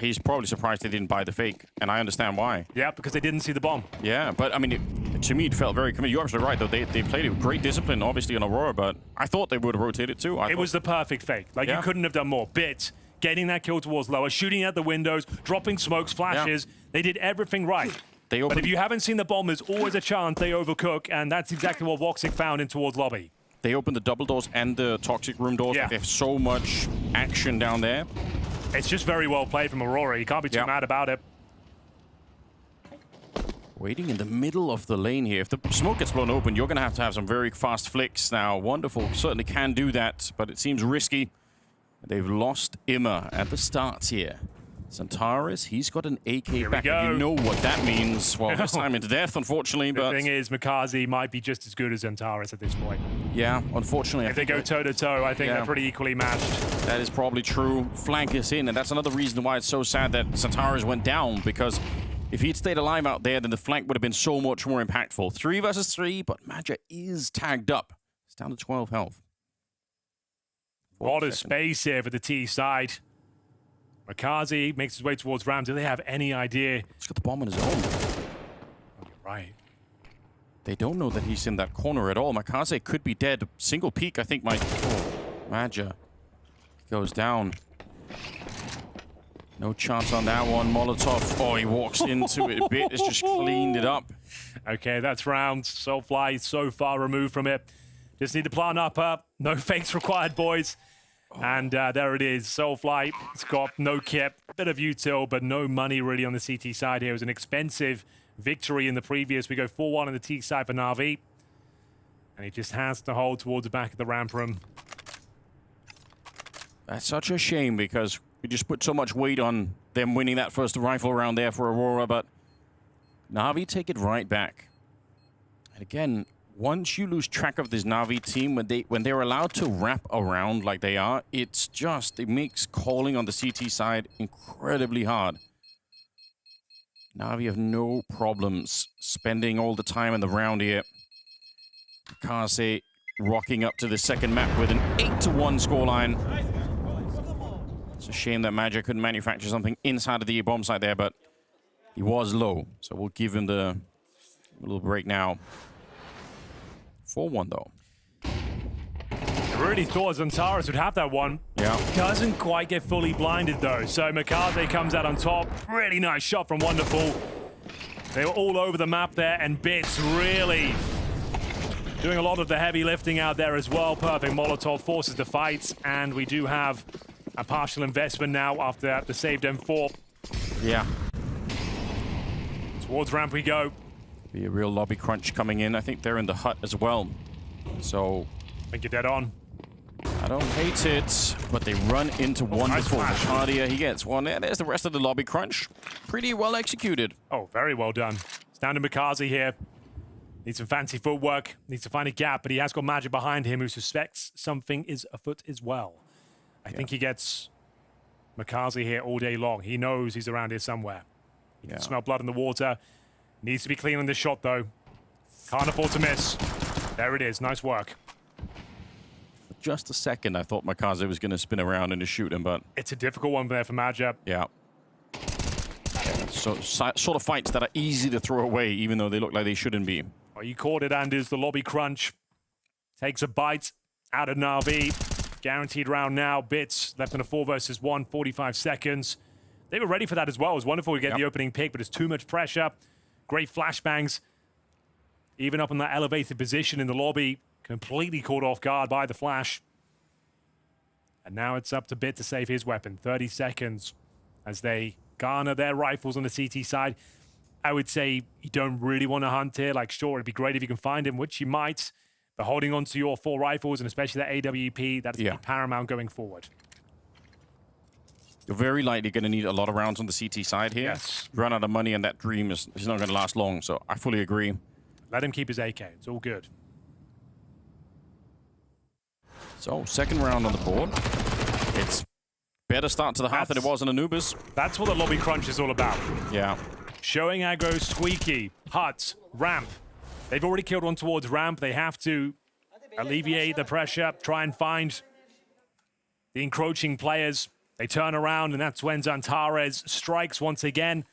He's probably surprised they didn't buy the fake, and I understand why. Yeah, because they didn't see the bomb. Yeah, but I mean, to me, it felt very committed. You're absolutely right, though. They played it with great discipline, obviously, on Aurora, but I thought they would have rotated too. It was the perfect fake. Like, you couldn't have done more. Bit, getting that kill towards lower, shooting at the windows, dropping smokes, flashes. They did everything right. But if you haven't seen the bomb, there's always a chance they overcook, and that's exactly what WOXIC found in towards lobby. They opened the double doors and the toxic room doors. They have so much action down there. It's just very well played from Aurora. You can't be too mad about it. Waiting in the middle of the lane here. If the smoke gets blown open, you're going to have some very fast flicks. Now, Wonderful certainly can do that, but it seems risky. They've lost Imma at the start here. Santaris, he's got an AK back. You know what that means. Well, this time into death, unfortunately. The thing is, McCarthy might be just as good as Santaris at this point. Yeah, unfortunately. If they go toe-to-toe, I think they're pretty equally matched. That is probably true. Flank is in, and that's another reason why it's so sad that Santaris went down, because If he'd stayed alive out there, then the flank would have been so much more impactful. 3 versus 3, but Madja is tagged up. It's down to 12 health. A lot of space here for the T side. MongolZ makes his way towards Ram. Do they have any idea? He's got the bomb on his own. Oh, you're right. They don't know that he's in that corner at all. MongolZ could be dead. Single peek, I think, might... Oh, Madja goes down. No chance on that one. Molotov, oh, he walks into it a bit. It's just cleaned it up. Okay, that's round. Soulfly so far removed from it. Just need to plan up. No fakes required, boys. And there it is. Soulfly, it's got no kit. Bit of util, but no money really on the CT side here. It was an expensive victory in the previous. We go 4-1 on the T side for NAVI. And he just has to hold towards the back of the ramp room. That's such a shame because we just put so much weight on them winning that first rifle round there for Aurora, but NAVI take it right back. And again, once you lose track of this NAVI team, when they're allowed to wrap around like they are, it makes calling on the CT side incredibly hard. NAVI have no problems spending all the time in the round here. MongolZ rocking up to the second map with an 8-1 scoreline. It's a shame that Madja couldn't manufacture something inside of the bomb site there, but he was low, so we'll give him the little break now. 4-1 though. I really thought Zantares would have that one. Yeah. Doesn't quite get fully blinded though. So MongolZ comes out on top. Really nice shot from Wonderful. They were all over the map there, and Bits really doing a lot of the heavy lifting out there as well. Perfect Molotov forces the fight, and we do have a partial investment now after the saved M4. Yeah. Towards ramp we go. Be a real lobby crunch coming in. I think they're in the hut as well. So I think you're dead on. I don't hate it, but they run into Wonderful. Nice Shadia, he gets one there. There's the rest of the lobby crunch. Pretty well executed. Oh, very well done. It's down to MongolZ here. Needs some fancy footwork. Needs to find a gap, but he has got Madja behind him who suspects something is afoot as well. I think he gets MongolZ here all day long. He knows he's around here somewhere. He can smell blood in the water. Needs to be clean on this shot, though. Can't afford to miss. There it is. Nice work. For just a second, I thought MongolZ was going to spin around and shoot him, but... It's a difficult one there for Madja. Yeah. So, sort of fights that are easy to throw away, even though they look like they shouldn't be. Oh, you caught it, Anders. The lobby crunch takes a bite out of NAVI. Guaranteed round now. Bits left in a 4 versus 1, 45 seconds. They were ready for that as well. It was wonderful to get the opening pick, but it's too much pressure. Great flashbangs. Even up in that elevated position in the lobby. Completely caught off guard by the flash. And now it's up to Bit to save his weapon. 30 seconds as they garner their rifles on the CT side. I would say you don't really want to hunt here. Like, sure, it'd be great if you can find him, which you might. But holding on to your 4 rifles, and especially that AWP, that's paramount going forward. You're very likely going to need a lot of rounds on the CT side here. Yes. Run out of money, and that dream is not going to last long, so I fully agree. Let him keep his AK. It's all good. So, second round on the board. It's better start to the half than it was in Anubis. That's what the lobby crunch is all about. Yeah. Showing aggro, squeaky, hut, ramp. They've already killed one towards ramp. They have to alleviate the pressure, try and find the encroaching players. They turn around, and that's when Zantares strikes once again.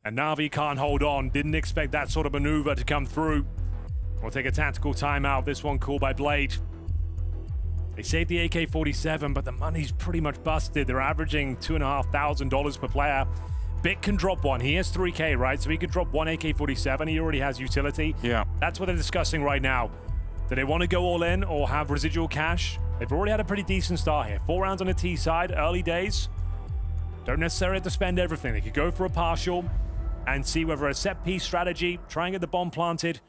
And NAVI can't hold on. Didn't expect that sort of maneuver to come through. We'll take a tactical timeout. This one called by Blade. They saved the AK-47, but the money's pretty much busted. They're averaging $2,500 per player. Bit can drop one. He has 3K, right? So he could drop one AK-47. He already has utility. Yeah. That's what they're discussing right now. Do they want to go all in or have residual cash? They've already had a pretty decent start here. 4 rounds on the T side, early days. Don't necessarily have to spend everything. They could go for a partial and see whether a set-piece strategy, try and get the bomb planted,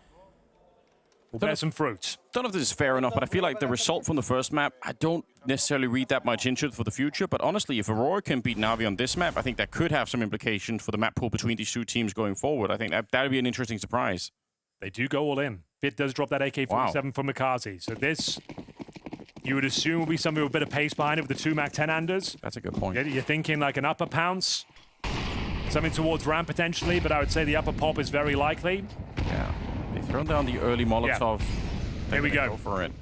will bear some fruits. Don't know if this is fair enough, but I feel like the result from the first map, I don't necessarily read that much into it for the future. But honestly, if Aurora can beat NAVI on this map, I think that could have some implications for the map pool between these 2 teams going forward. I think that would be an interesting surprise. They do go all in. Bit does drop that AK-47 from MongolZ. So this, you would assume, will be something with a bit of pace behind it with the 2 Mac 10 Anders. That's a good point. You're thinking like an upper pounce. Something towards ramp potentially, but I would say the upper pop is very likely. Yeah, they've thrown down the early Molotov. Yeah. Here we go. For it.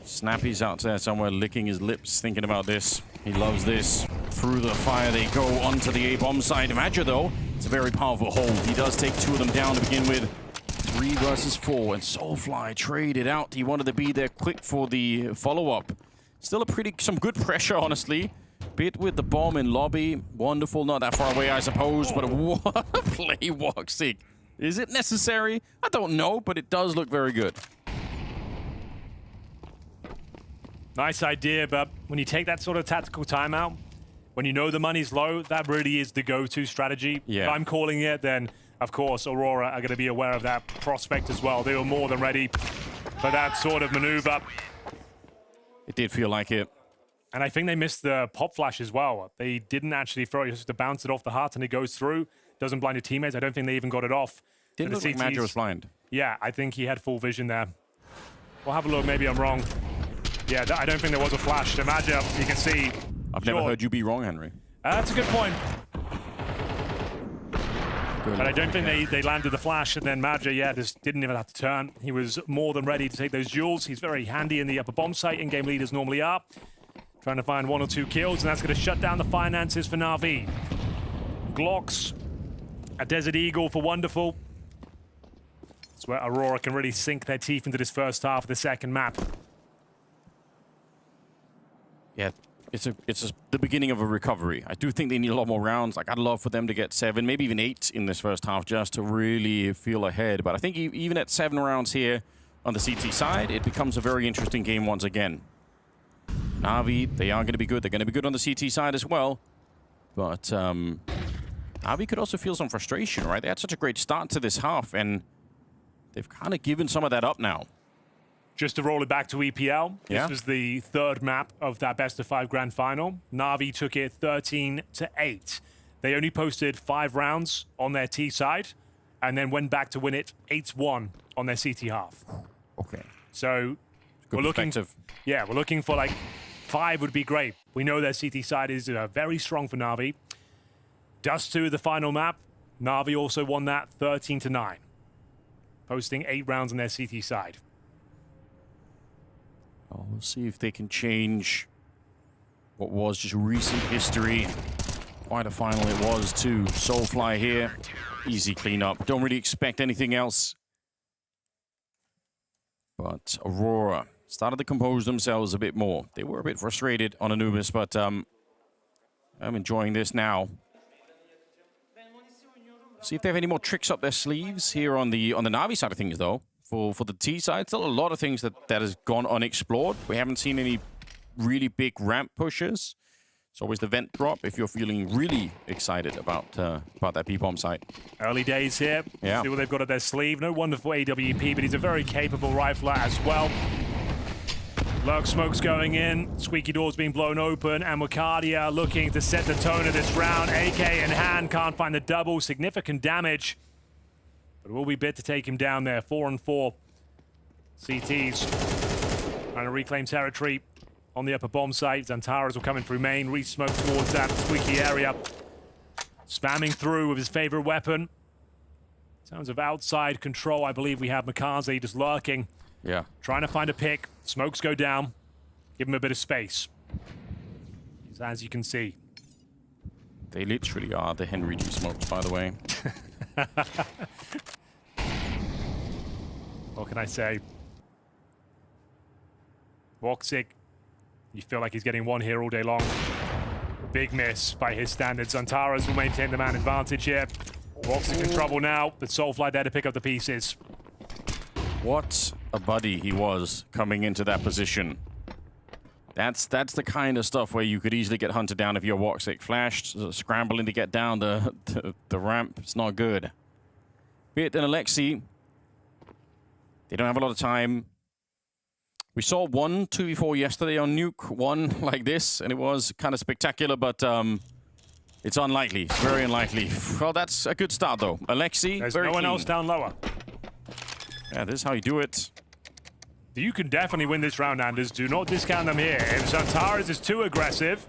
Snappy's out there somewhere licking his lips, thinking about this. He loves this. Through the fire they go onto the A-bomb side. Madja, though, it's a very powerful hold. He does take 2 of them down to begin with. 3 versus 4, and Soulfly traded out. He wanted to be there quick for the follow-up. Still some good pressure, honestly. Bit with the bomb in lobby. Wonderful, not that far away, I suppose, but what a play, Woxic. Is it necessary? I don't know, but it does look very good. Nice idea, but when you take that sort of tactical timeout, when you know the money's low, that really is the go-to strategy. Yeah. If I'm calling it, then of course Aurora are going to be aware of that prospect as well. They were more than ready for that sort of maneuver. It did feel like it. And I think they missed the pop flash as well. They didn't actually throw it, just to bounce it off the heart and it goes through. Doesn't blind your teammates. I don't think they even got it off. Didn't look like Madja was blind. Yeah, I think he had full vision there. We'll have a look, maybe I'm wrong. Yeah, I don't think there was a flash. So Madja, you can see. I've never heard you be wrong, Henry. That's a good point. But I don't think they landed the flash, and then Madja, yeah, just didn't even have to turn. He was more than ready to take those duels. He's very handy in the upper bomb site, in-game leaders normally are. Trying to find 1 or 2 kills, and that's going to shut down the finances for NAVI. Glocks, a Desert Eagle for Wonderful. That's where Aurora can really sink their teeth into this first half of the second map. Yeah, it's the beginning of a recovery. I do think they need a lot more rounds. Like, I'd love for them to get 7, maybe even 8 in this first half just to really feel ahead. But I think even at 7 rounds here on the CT side, it becomes a very interesting game once again. NAVI, they are going to be good. They're going to be good on the CT side as well. But NAVI could also feel some frustration, right? They had such a great start to this half, and they've kind of given some of that up now. Just to roll it back to EPL, this was the 3rd map of that best-of-5 grand final. NAVI took it 13-8. They only posted 5 rounds on their T side, and then went back to win it 8-1 on their CT half. Okay. So we're looking for like 5 would be great. We know their CT side is very strong for NAVI. Dust 2, the final map. NAVI also won that 13-9, posting 8 rounds on their CT side. We'll see if they can change what was just recent history. Quite a final it was too. Soulfly here. Easy cleanup. Don't really expect anything else. But Aurora started to compose themselves a bit more. They were a bit frustrated on Anubis, but I'm enjoying this now. See if they have any more tricks up their sleeves here on the NAVI side of things, though. For the T side, still a lot of things that has gone unexplored. We haven't seen any really big ramp pushes. It's always the vent drop if you're feeling really excited about that B-bomb site. Early days here. Yeah. See what they've got up their sleeve. No wonderful AWP, but he's a very capable rifler as well. Lurk smoke's going in. Squeaky door's being blown open. And Wakadia looking to set the tone of this round. AK in hand, can't find the double. Significant damage. But it will be bit to take him down there. 4-4. CTs trying to reclaim territory on the upper bomb site. Zantaras will come in through main. Re-smoke towards that squeaky area. Spamming through with his favorite weapon. In terms of outside control, I believe we have MongolZ just lurking. Yeah. Trying to find a pick. Smokes go down. Give him a bit of space. As you can see. They literally are the Henry G smokes, by the way. What can I say? Woxic, you feel like he's getting one here all day long. Big miss by his standards. Zantaras will maintain the man advantage here. Woxic in trouble now, but Soulfly there to pick up the pieces. What a buddy he was coming into that position. That's the kind of stuff where you could easily get hunted down if you're Woxic. Flashed, scrambling to get down the ramp. It's not good. Bit and Alexi, they don't have a lot of time. We saw one 2v4 yesterday on Nuke, one like this, and it was kind of spectacular, but it's unlikely. It's very unlikely. Well, that's a good start, though. Alexi, there's very no one clean. else down lower. Yeah, this is how you do it. You can definitely win this round, Anders. Do not discount them here. If Zantaras is too aggressive,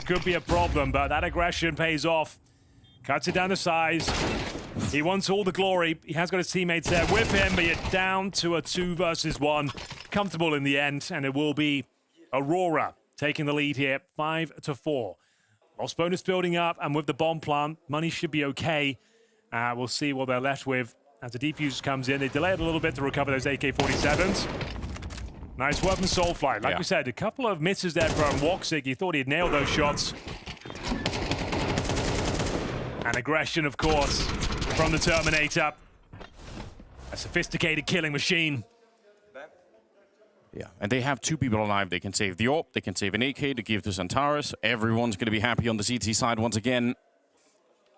could be a problem, but that aggression pays off. Cuts it down to size. He wants all the glory. He has got his teammates there with him, but you're down to a 2 versus 1. Comfortable in the end, and it will be Aurora taking the lead here, 5-4. Lost bonus building up, and with the bomb plant, money should be okay. We'll see what they're left with as the defuse comes in. They delay it a little bit to recover those AK-47s. Nice work from Soulfly. Like we said, a couple of misses there from WOXIC. He thought he'd nailed those shots. And aggression, of course, from the Terminator. A sophisticated killing machine. Yeah, and they have 2 people alive. They can save the AWP, they can save an AK to give to Santaris. Everyone's going to be happy on the CT side once again.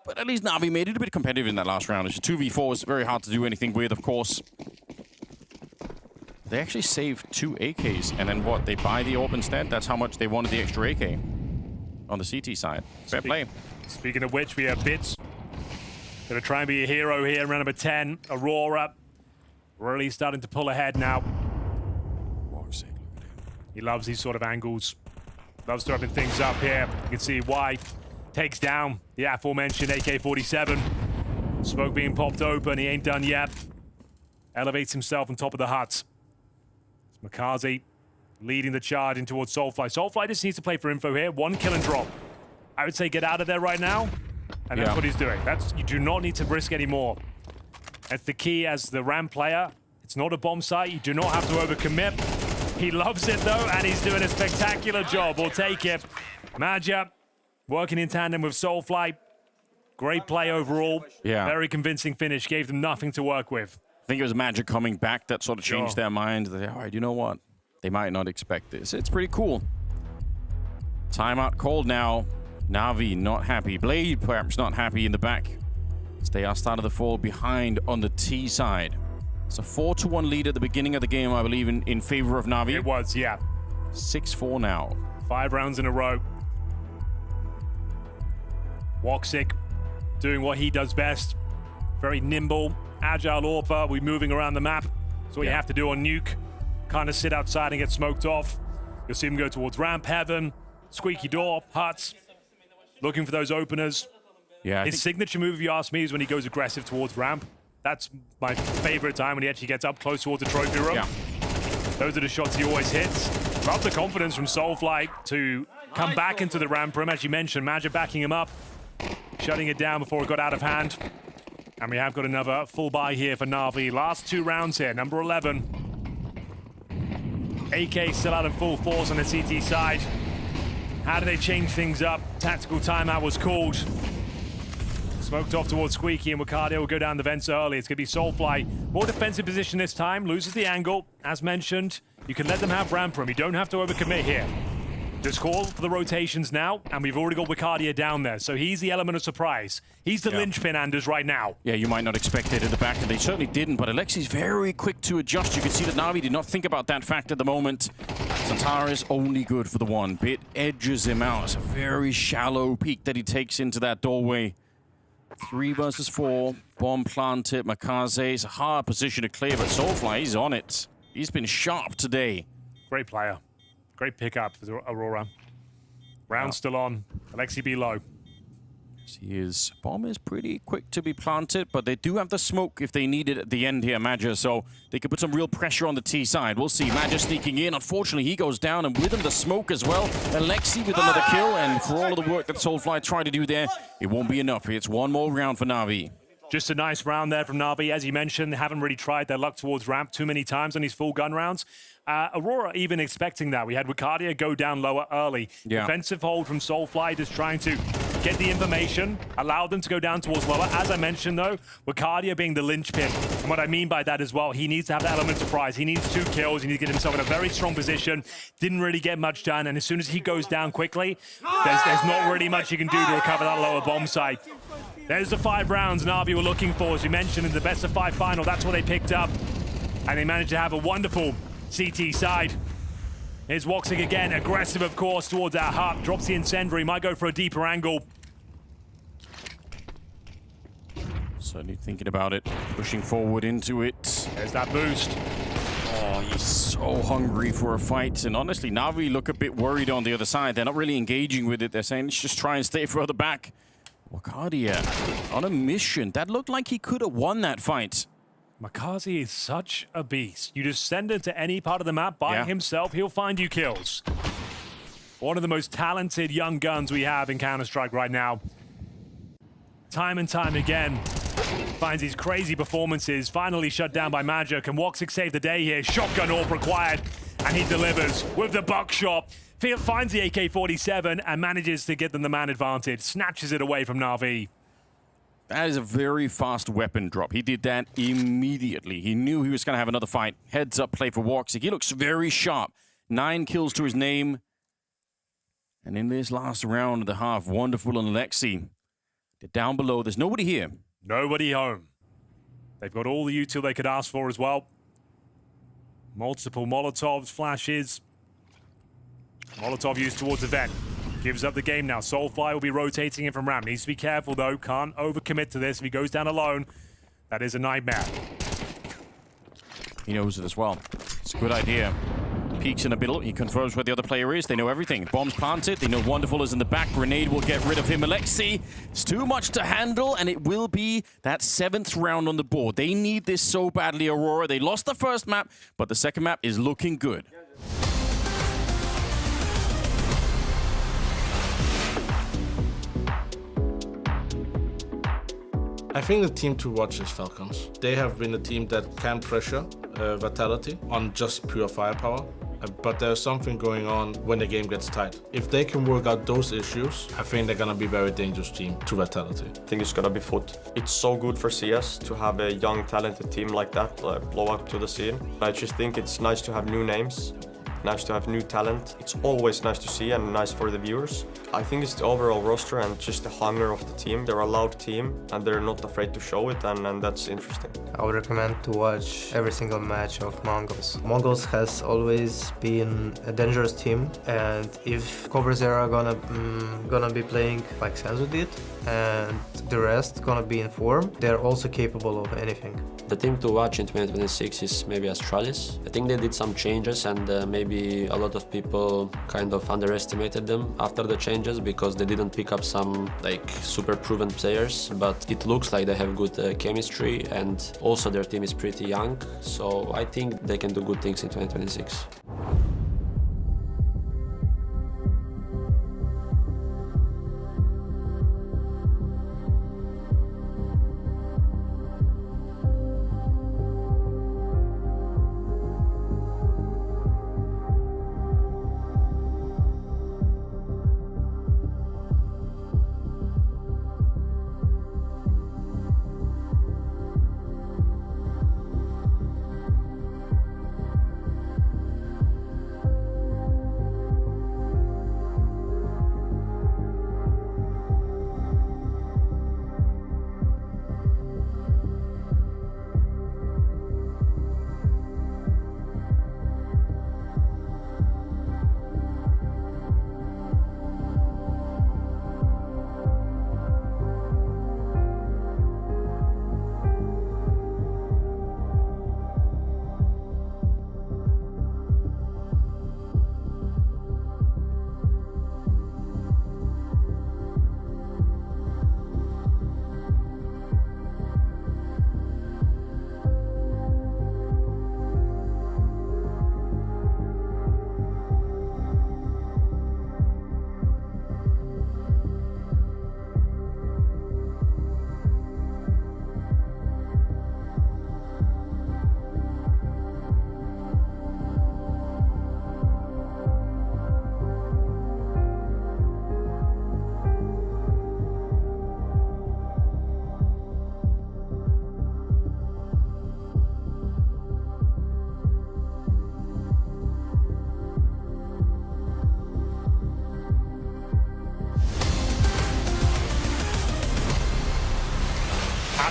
But at least Navi made it a bit competitive in that last round. It's a 2v4, it's very hard to do anything with, of course. They actually saved 2 AKs, and then what? They buy the AWP instead? That's how much they wanted the extra AK on the CT side. Fair play. Speaking of which, we have Bits. Gonna try and be a hero here in round number 10. Aurora really starting to pull ahead now. He loves these sort of angles. Loves to open things up here. You can see why. Takes down the aforementioned AK-47. Smoke being popped open. He ain't done yet. Elevates himself on top of the hut. It's MongolZ leading the charge in towards Soulfly. Soulfly just needs to play for info here. 1 kill and drop. I would say get out of there right now. And that's what he's doing. You do not need to risk anymore. That's the key as the RAM player. It's not a bomb site. You do not have to overcommit. He loves it though, and he's doing a spectacular job. We'll take it. Maja working in tandem with Soulfly. Great play overall. Yeah. Very convincing finish. Gave them nothing to work with. I think it was Maja coming back that sort of changed their mind. They, all right, you know what? They might not expect this. It's pretty cool. Timeout called now. Navi not happy. Blade perhaps not happy in the back. As they are starting to fall behind on the T side. It's a 4-1 lead at the beginning of the game, I believe, in favor of Navi. It was, yeah. 6-4 now. 5 rounds in a row. WOXIC doing what he does best. Very nimble, agile AWPer. We're moving around the map. That's what you have to do on Nuke. Kind of sit outside and get smoked off. You'll see him go towards ramp, heaven, squeaky door, huts. Looking for those openers. Yeah. His signature move, if you ask me, is when he goes aggressive towards ramp. That's my favorite time, when he actually gets up close towards the trophy room. Yeah. Those are the shots he always hits. Love the confidence from Soulfly to come back into the ramp room. As you mentioned, Maja backing him up, shutting it down before it got out of hand. And we have got another full buy here for Navi. Last 2 rounds here, number 11. AK still out in full force on the CT side. How do they change things up? Tactical timeout was called. Smoked off towards Squeaky, and Wicardio will go down the vents early. It's going to be Soulfly. More defensive position this time. Loses the angle. As mentioned, you can let them have ramp room. You don't have to overcommit here. Just call for the rotations now, and we've already got Wicardio down there. So he's the element of surprise. He's the linchpin, Anders, right now. Yeah, you might not expect it at the back, and they certainly didn't, but Alexi's very quick to adjust. You can see that Navi did not think about that fact at the moment. Santara is only good for the 1. Bit edges him out. It's a very shallow peek that he takes into that doorway. 3 versus 4. Bomb planted. MongolZ. It's a hard position to clear, but Soulfly, he's on it. He's been sharp today. Great player. Great pickup for Aurora. Round still on. Alexi below. Bomb is pretty quick to be planted, but they do have the smoke if they need it at the end here, Maja, so they can put some real pressure on the T side. We'll see. Maja sneaking in. Unfortunately, he goes down, and with him the smoke as well. Alexi with another kill, and for all of the work that Soulfly tried to do there, it won't be enough. It's 1 more round for Navi. Just a nice round there from Navi. As you mentioned, they haven't really tried their luck towards ramp too many times on these full gun rounds. Aurora even expecting that. We had Wicardio go down lower early. Yeah. Defensive hold from Soulfly, just trying to get the information, allow them to go down towards lower. As I mentioned, though, Wicardio being the linchpin. And what I mean by that as well, he needs to have that element of surprise. He needs 2 kills. He needs to get himself in a very strong position. Didn't really get much done. And as soon as he goes down quickly, there's not really much you can do to recover that lower bomb site. There's the 5 rounds Navi were looking for. As you mentioned, in the best of 5 final, that's what they picked up. And they managed to have a wonderful CT side. Here's WOXIC again, aggressive of course towards our hut. Drops the incendiary, might go for a deeper angle. Certainly thinking about it, pushing forward into it. There's that boost. Oh, he's so hungry for a fight. And honestly, Navi look a bit worried on the other side. They're not really engaging with it. They're saying, let's just try and stay further back. Wakadia on a mission. That looked like he could have won that fight. MongolZ is such a beast. You just send him to any part of the map by himself, he'll find you kills. One of the most talented young guns we have in Counter-Strike right now. Time and time again, finds these crazy performances, finally shut down by Magic, and Woxic saved the day here. Shotgun AWP required, and he delivers with the buckshot. Finds the AK-47 and manages to get them the man advantage. Snatches it away from NAVI. That is a very fast weapon drop. He did that immediately. He knew he was going to have another fight. Heads up play for Woxic. He looks very sharp. 9 kills to his name. And in this last round of the half, Wonderful and Lexi, they're down below. There's nobody here. Nobody home. They've got all the util they could ask for as well. Multiple Molotovs, flashes. Molotov used towards the vent. Gives up the game now. Soulfly will be rotating in from ramp. Needs to be careful though. Can't overcommit to this. If he goes down alone, that is a nightmare. He knows it as well. It's a good idea. Peeks in the middle. He confirms where the other player is. They know everything. Bombs planted. They know Wonderful is in the back. Grenade will get rid of him. Alexi, it's too much to handle, and it will be that 7th round on the board. They need this so badly, Aurora. They lost the first map, but the second map is looking good. I think the team to watch is Falcons. They have been a team that can pressure Vitality on just pure firepower. But there's something going on when the game gets tight. If they can work out those issues, I think they're gonna be a very dangerous team to Vitality. I think it's gonna be foot. It's so good for CS to have a young, talented team like that blow up to the scene. I just think it's nice to have new names. Nice to have new talent. It's always nice to see and nice for the viewers. I think it's the overall roster and just the hunger of the team. They're a loud team and they're not afraid to show it, and that's interesting. I would recommend to watch every single match of MongolZ. MongolZ has always been a dangerous team, and if Cobra's are gonna be playing like Senzu did, and the rest gonna be in form, they're also capable of anything. The team to watch in 2026 is maybe Astralis. I think they did some changes, and maybe a lot of people kind of underestimated them after the changes because they didn't pick up some like super proven players, but it looks like they have good chemistry, and also their team is pretty young, so I think they can do good things in 2026.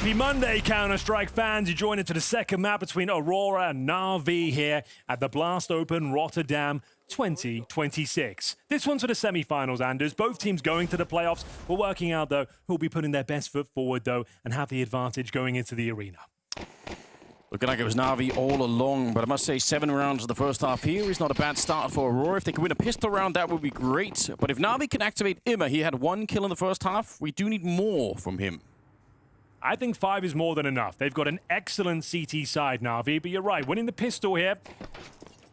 Happy Monday, Counter-Strike fans. You join into the second map between Aurora and NAVI here at the Blast Open Rotterdam 2026. This one's for the semi-finals, Anders. Both teams going to the playoffs. We're working out, though, who'll be putting their best foot forward, though, and have the advantage going into the arena. Looking like it was Navi all along, but I must say 7 rounds of the first half here is not a bad start for Aurora. If they can win a pistol round, that would be great. But if Navi can activate Imma, he had 1 kill in the first half. We do need more from him. I think 5 is more than enough. They've got an excellent CT side, Navi, but you're right. Winning the pistol here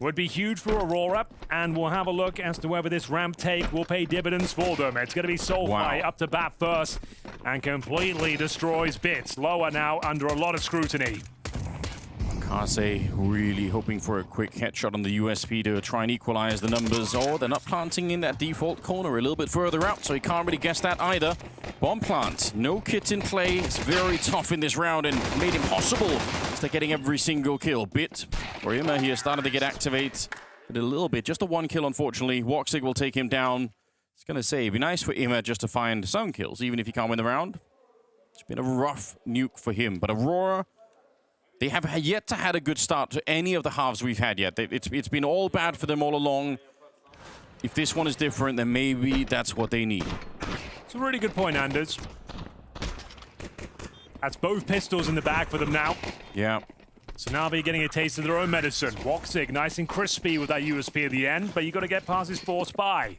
would be huge for Aurora, and we'll have a look as to whether this ramp take will pay dividends for them. It's going to be Soulfly up to bat first and completely destroys Bits. Lower now under a lot of scrutiny. Kaze really hoping for a quick headshot on the USP to try and equalize the numbers. Oh, they're not planting in that default corner, a little bit further out, so he can't really guess that either. Bomb plant, no kit in play. It's very tough in this round and made impossible as they're getting every single kill. Bit for Imma here started to get activated a little bit. Just a 1 kill, unfortunately. Woksig will take him down. It's going to say it'd be nice for Imma just to find some kills, even if he can't win the round. It's been a rough nuke for him, but Aurora, they have yet to had a good start to any of the halves we've had yet. It's been all bad for them all along. If this one is different, then maybe that's what they need. It's a really good point, Anders. That's both pistols in the bag for them now. Yeah. So Navi getting a taste of their own medicine. Woksig nice and crispy with that USP at the end, but you got to get past his 4 spy.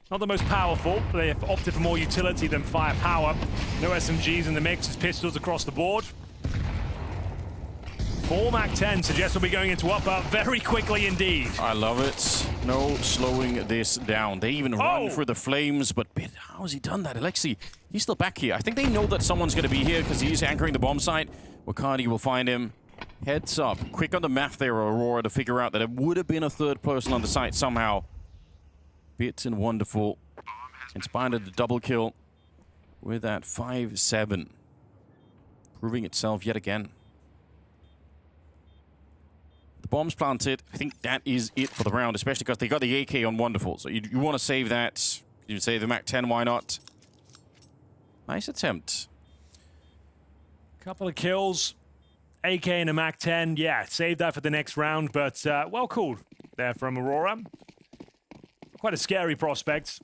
Not the most powerful, but they have opted for more utility than firepower. No SMGs in the mix, it's pistols across the board. 4 MAC-10 suggests we'll be going into upper very quickly indeed. I love it. No slowing this down. They even run through the flames, but Bit, how has he done that? Alexi, he's still back here. I think they know that someone's going to be here because he's anchoring the bomb site. Wakadi will find him. Heads up. Quick on the math there, Aurora, to figure out that it would have been a 3rd person on the site somehow. Bit and Wonderful inspired the double kill with that 5-7. Proving itself yet again. The bomb's planted. I think that is it for the round, especially because they got the AK on Wonderful. So you want to save that. You save the MAC-10, why not? Nice attempt. Couple of kills. AK and a MAC-10. Yeah, save that for the next round, but well called there from Aurora. Quite a scary prospect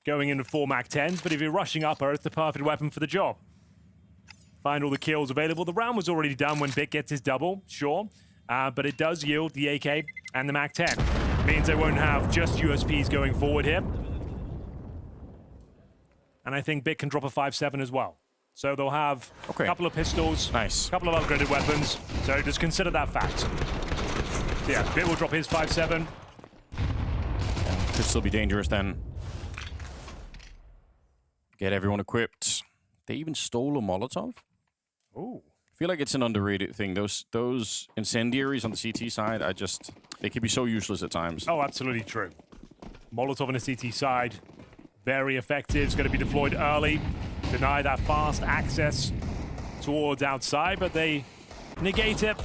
going into 4 MAC-10s, but if you're rushing upper, it's the perfect weapon for the job. Find all the kills available. The round was already done when Bit gets his double, sure. But it does yield the AK and the MAC-10. Means they won't have just USPs going forward here. And I think Bit can drop a 5-7 as well. So they'll have a couple of pistols, a couple of upgraded weapons. So just consider that fact. So yeah, Bit will drop his 5-7. Could still be dangerous then. Get everyone equipped. They even stole a Molotov. Ooh. I feel like it's an underrated thing. Those incendiaries on the CT side, they can be so useless at times. Oh, absolutely true. Molotov on the CT side, very effective. It's going to be deployed early. Deny that fast access towards outside, but they negate it.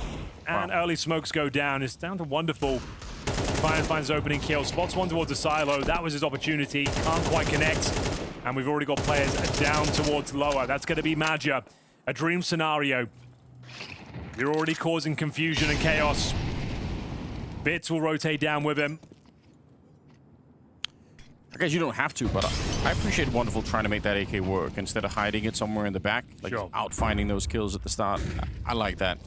And early smokes go down. It's down to Wonderful. Finds opening kill. Spots one towards the silo. That was his opportunity. Can't quite connect. And we've already got players down towards lower. That's going to be Magia. A dream scenario. You're already causing confusion and chaos. Bits will rotate down with him. I guess you don't have to, but I appreciate Wonderful trying to make that AK work instead of hiding it somewhere in the back, like out finding those kills at the start. I like that.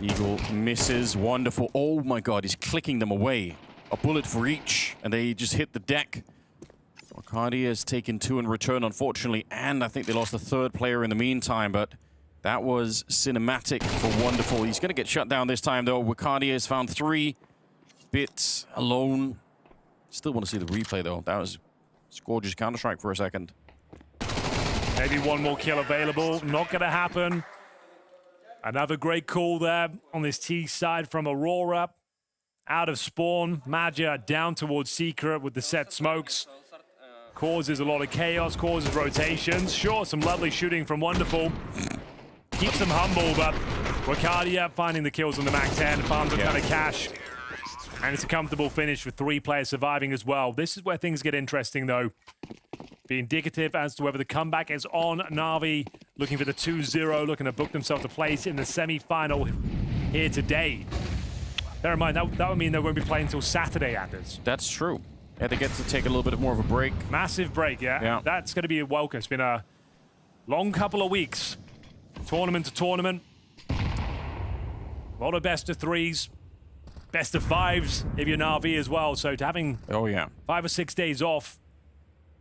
Eagle misses. Wonderful. Oh my god, he's clicking them away. A bullet for each, and they just hit the deck. Arcadia has taken 2 in return, unfortunately, and I think they lost a 3rd player in the meantime, but that was cinematic for Wonderful. He's going to get shut down this time, though. Arcadia has found 3. Bits alone. Still want to see the replay, though. That was gorgeous Counter-Strike for a second. Maybe one more kill available. Not going to happen. Another great call there on this T side from Aurora. Out of spawn. Magia down towards Secret with the set smokes. Causes a lot of chaos, causes rotations. Sure, some lovely shooting from Wonderful. Keeps them humble, but Arcadia finding the kills on the MAC-10. Farms a ton of cash. And it's a comfortable finish with 3 players surviving as well. This is where things get interesting, though. Be indicative as to whether the comeback is on. Navi looking for the 2-0, looking to book themselves a place in the semi-final here today. Bear in mind, that would mean they won't be playing until Saturday, Anders. That's true. Yeah, they get to take a little bit more of a break. Massive break, yeah. That's going to be a welcome. It's been a long couple of weeks. Tournament to tournament. A lot of best of 3s, best of 5s if you're NAVI as well. So to having 5 or 6 days off,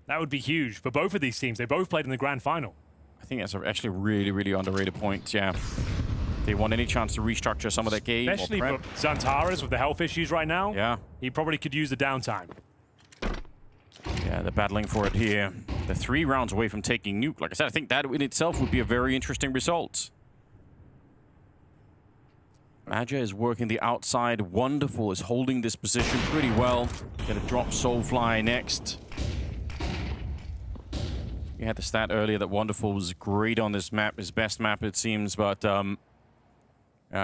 that would be huge for both of these teams. They both played in the grand final. I think that's actually a really, really underrated point, yeah. They want any chance to restructure some of their game. Especially for Xantares with the health issues right now. Yeah. He probably could use the downtime. Yeah, they're battling for it here. They're 3 rounds away from taking Nuke. Like I said, I think that in itself would be a very interesting result. Maja is working the outside. Wonderful is holding this position pretty well. Gonna drop Soulfly next. We had the stat earlier that Wonderful was great on this map, his best map it seems, but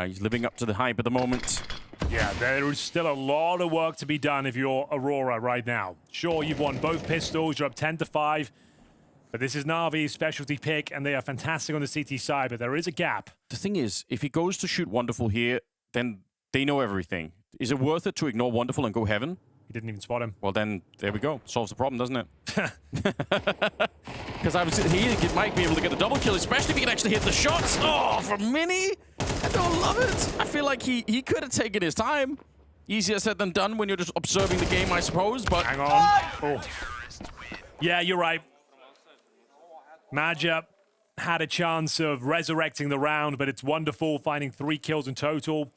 he's living up to the hype at the moment. Yeah, there is still a lot of work to be done if you're Aurora right now. Sure, you've won both pistols, you're up 10-5, but this is Navi's specialty pick, and they are fantastic on the CT side, but there is a gap. The thing is, if he goes to shoot Wonderful here, then they know everything. Is it worth it to ignore Wonderful and go Heaven? He didn't even spot him. Well, then, there we go. Solves the problem, doesn't it? Because I was he might be able to get a double kill, especially if he can actually hit the shots. Oh, from Mini? I don't love it. I feel like he could have taken his time. Easier said than done when you're just observing the game, I suppose, but... Hang on. Oh. Yeah, you're right. Maja had a chance of resurrecting the round, but it's Wonderful, finding 3 kills in total.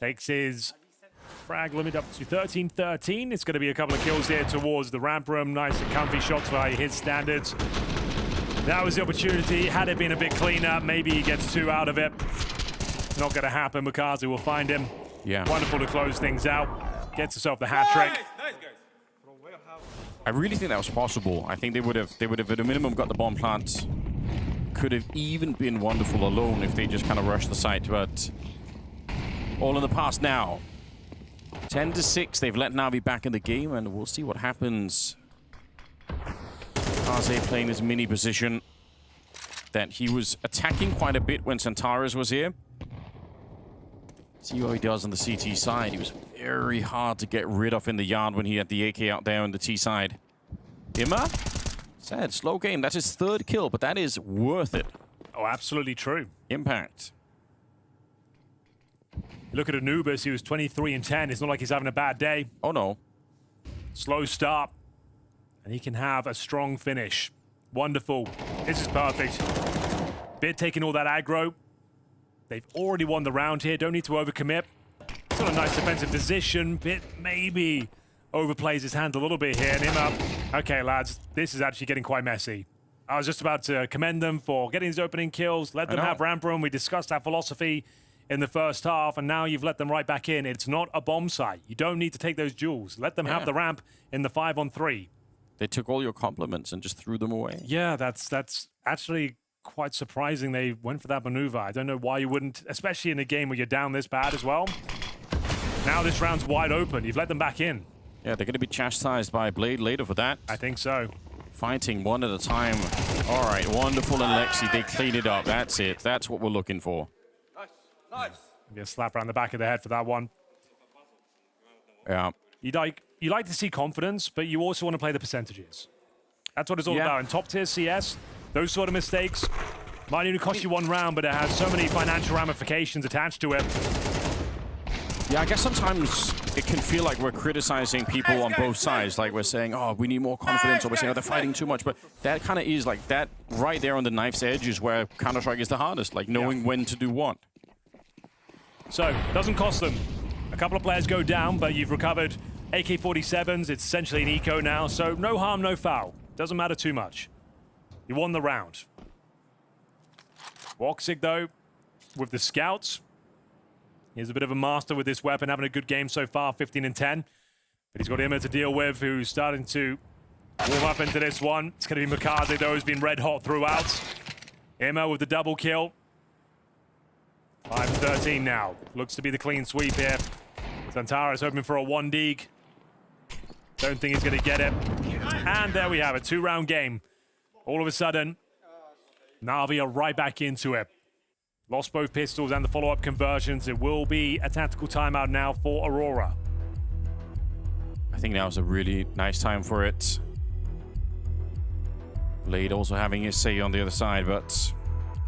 Takes his frag limit up to 13-13. It's going to be a couple of kills here towards the ramp room. Nice and comfy shots by his standards. That was the opportunity. Had it been a bit cleaner, maybe he gets 2 out of it. Not going to happen. MongolZ will find him. Yeah. Wonderful to close things out. Gets himself the hat trick. I really think that was possible. I think they would have at a minimum got the bomb plant. Could have even been Wonderful alone if they just kind of rushed the site, but all in the past now. 10-6, they've let Navi back in the game, and we'll see what happens. Kaze playing his mini position that he was attacking quite a bit when Xantares was here. See what he does on the CT side. He was very hard to get rid of in the yard when he had the AK out there on the T side. Imma? Sad, slow game. That's his 3rd kill, but that is worth it. Oh, absolutely true. Impact. Look at Anubis, he was 23-10. It's not like he's having a bad day. Oh, no. Slow start. And he can have a strong finish. Wonderful. This is perfect. Bit taking all that aggro. They've already won the round here. Don't need to overcommit. It's got a nice defensive position. Bit maybe overplays his hand a little bit here. And him up. Okay, lads, this is actually getting quite messy. I was just about to commend them for getting these opening kills. Let them have ramp room. We discussed that philosophy in the first half, and now you've let them right back in. It's not a bomb site. You don't need to take those duels. Let them have the ramp in the 5-on-3. They took all your compliments and just threw them away. Yeah, that's actually quite surprising they went for that maneuver. I don't know why you wouldn't, especially in a game where you're down this bad as well. Now this round's wide open. You've let them back in. Yeah, they're going to be chastised by Blade later for that. I think so. Fighting one at a time. All right, Wonderful and Lexi, they clean it up. That's it. That's what we're looking for. Nice. Maybe a slap around the back of the head for that one. Yeah. You like to see confidence, but you also want to play the percentages. That's what it's all about. In top-tier CS, those sort of mistakes might only cost you 1 round, but it has so many financial ramifications attached to it. Yeah, I guess sometimes it can feel like we're criticizing people on both sides. Like we're saying, oh, we need more confidence, or we're saying, oh, they're fighting too much. But that kind of is like that right there on the knife's edge is where Counter-Strike is the hardest, like knowing when to do what. So, doesn't cost them. A couple of players go down, but you've recovered AK-47s. It's essentially an eco now, so no harm, no foul. Doesn't matter too much. You won the round. Woksig, though, with the scouts. He's a bit of a master with this weapon, having a good game so far, 15-10. But he's got Imma to deal with, who's starting to warm up into this one. It's going to be MongolZ, though, who's been red hot throughout. Imma with the double kill. 5-13 now. Looks to be the clean sweep here. Xantares hoping for a 1-dig. Don't think he's going to get it. And there we have it. 2-round game. All of a sudden, Navi are right back into it. Lost both pistols and the follow-up conversions. It will be a tactical timeout now for Aurora. I think that was a really nice time for it. Blade also having his say on the other side, but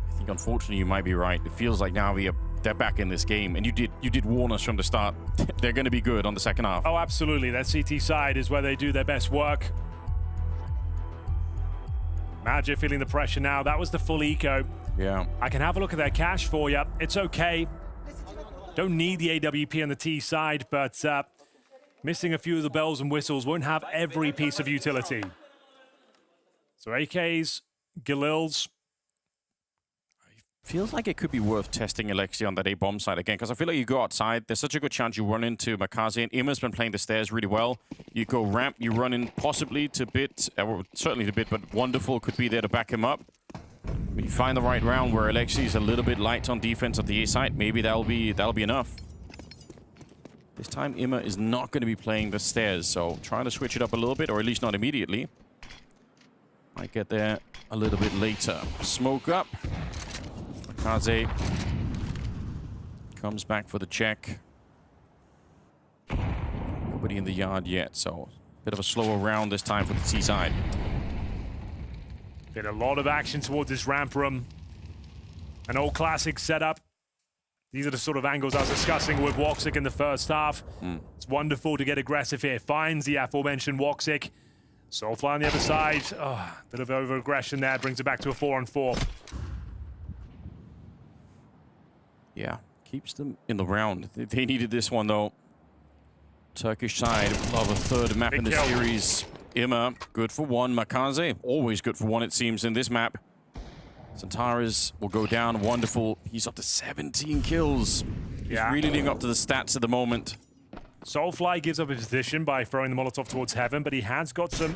I think unfortunately you might be right. It feels like Navi are they're back in this game, and you did warn us from the start. They're going to be good on the second half. Oh, absolutely. That CT side is where they do their best work. Magic feeling the pressure now. That was the full eco. Yeah. I can have a look at their cash for you. It's okay. Don't need the AWP on the T side, but missing a few of the bells and whistles won't have every piece of utility. So AKs, Galils. Feels like it could be worth testing Alexi on that A-bomb side again, because I feel like you go outside, there's such a good chance you run into MongolZ, and Imma's been playing the stairs really well. You go ramp, you run in possibly to Bit, or certainly to Bit, but Wonderful could be there to back him up. You find the right round where Alexi's a little bit light on defense at the A side, maybe that'll be enough. This time Imma is not going to be playing the stairs, so trying to switch it up a little bit, or at least not immediately. Might get there a little bit later. Smoke up. MongolZ comes back for the check. Nobody in the yard yet, so a bit of a slower round this time for the C side. Been a lot of action towards this ramp room. An old classic setup. These are the sort of angles I was discussing with Woxic in the first half. It's wonderful to get aggressive here. Finds the aforementioned Woxic. Soulfly on the other side. Oh, bit of over-aggression there. Brings it back to a 4-on-4. Yeah, keeps them in the round. They needed this one, though. Turkish side of a third map in the series. Imma, good for one. MongolZ, always good for one, it seems, in this map. Centaurus will go down. Wonderful. He's up to 17 kills. He's really living up to the stats at the moment. Soulfly gives up his position by throwing the Molotov towards heaven, but he has got some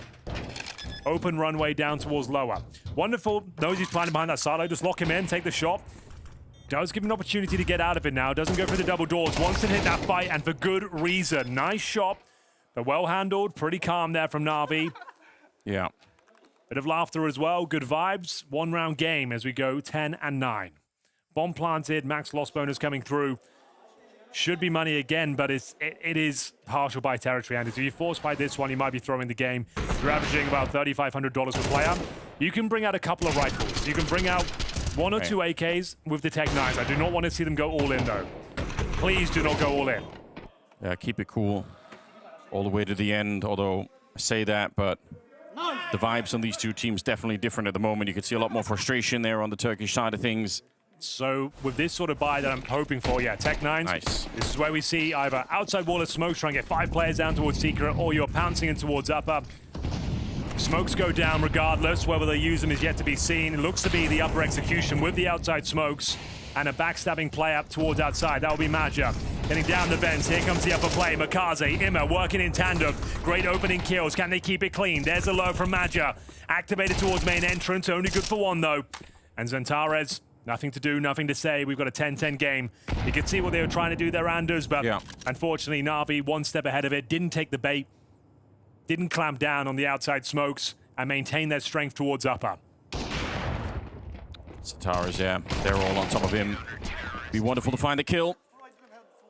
open runway down towards lower. Wonderful knows he's planning behind that silo. Just lock him in, take the shot. Does give him an opportunity to get out of it now. Doesn't go for the double doors. Wants to hit that fight, and for good reason. Nice shot, but well handled. Pretty calm there from Navi. Yeah. Bit of laughter as well. Good vibes. One round game as we go 10-9. Bomb planted. Max loss bonus coming through. Should be money again, but it is partial by territory. And if you force by this one, you might be throwing the game. You're averaging about $3,500 per player. You can bring out a couple of rifles. You can bring out one or two AKs with the Tech 9s. I do not want to see them go all in, though. Please do not go all in. Yeah, keep it cool all the way to the end, although I say that, but the vibes on these two teams definitely different at the moment. You can see a lot more frustration there on the Turkish side of things. So with this sort of buy that I'm hoping for, yeah, Tech 9s. Nice. This is where we see either outside wall of smoke trying to get 5 players down towards Secret, or you're pouncing in towards upper. Smokes go down regardless. Whether they use them is yet to be seen. It looks to be the upper execution with the outside smokes and a backstabbing play up towards outside. That will be Maja. Getting down the vents. Here comes the upper play. MongolZ, Imma working in tandem. Great opening kills. Can they keep it clean? There's a low from Maja. Activated towards main entrance. Only good for one, though. And Centaurus, nothing to do, nothing to say. We've got a 10-10 game. You can see what they were trying to do there, Anders, but unfortunately, Navi, one step ahead of it, didn't take the bait. Didn't clamp down on the outside smokes and maintain their strength towards upper. Centaurus, yeah, they're all on top of him. Be wonderful to find a kill.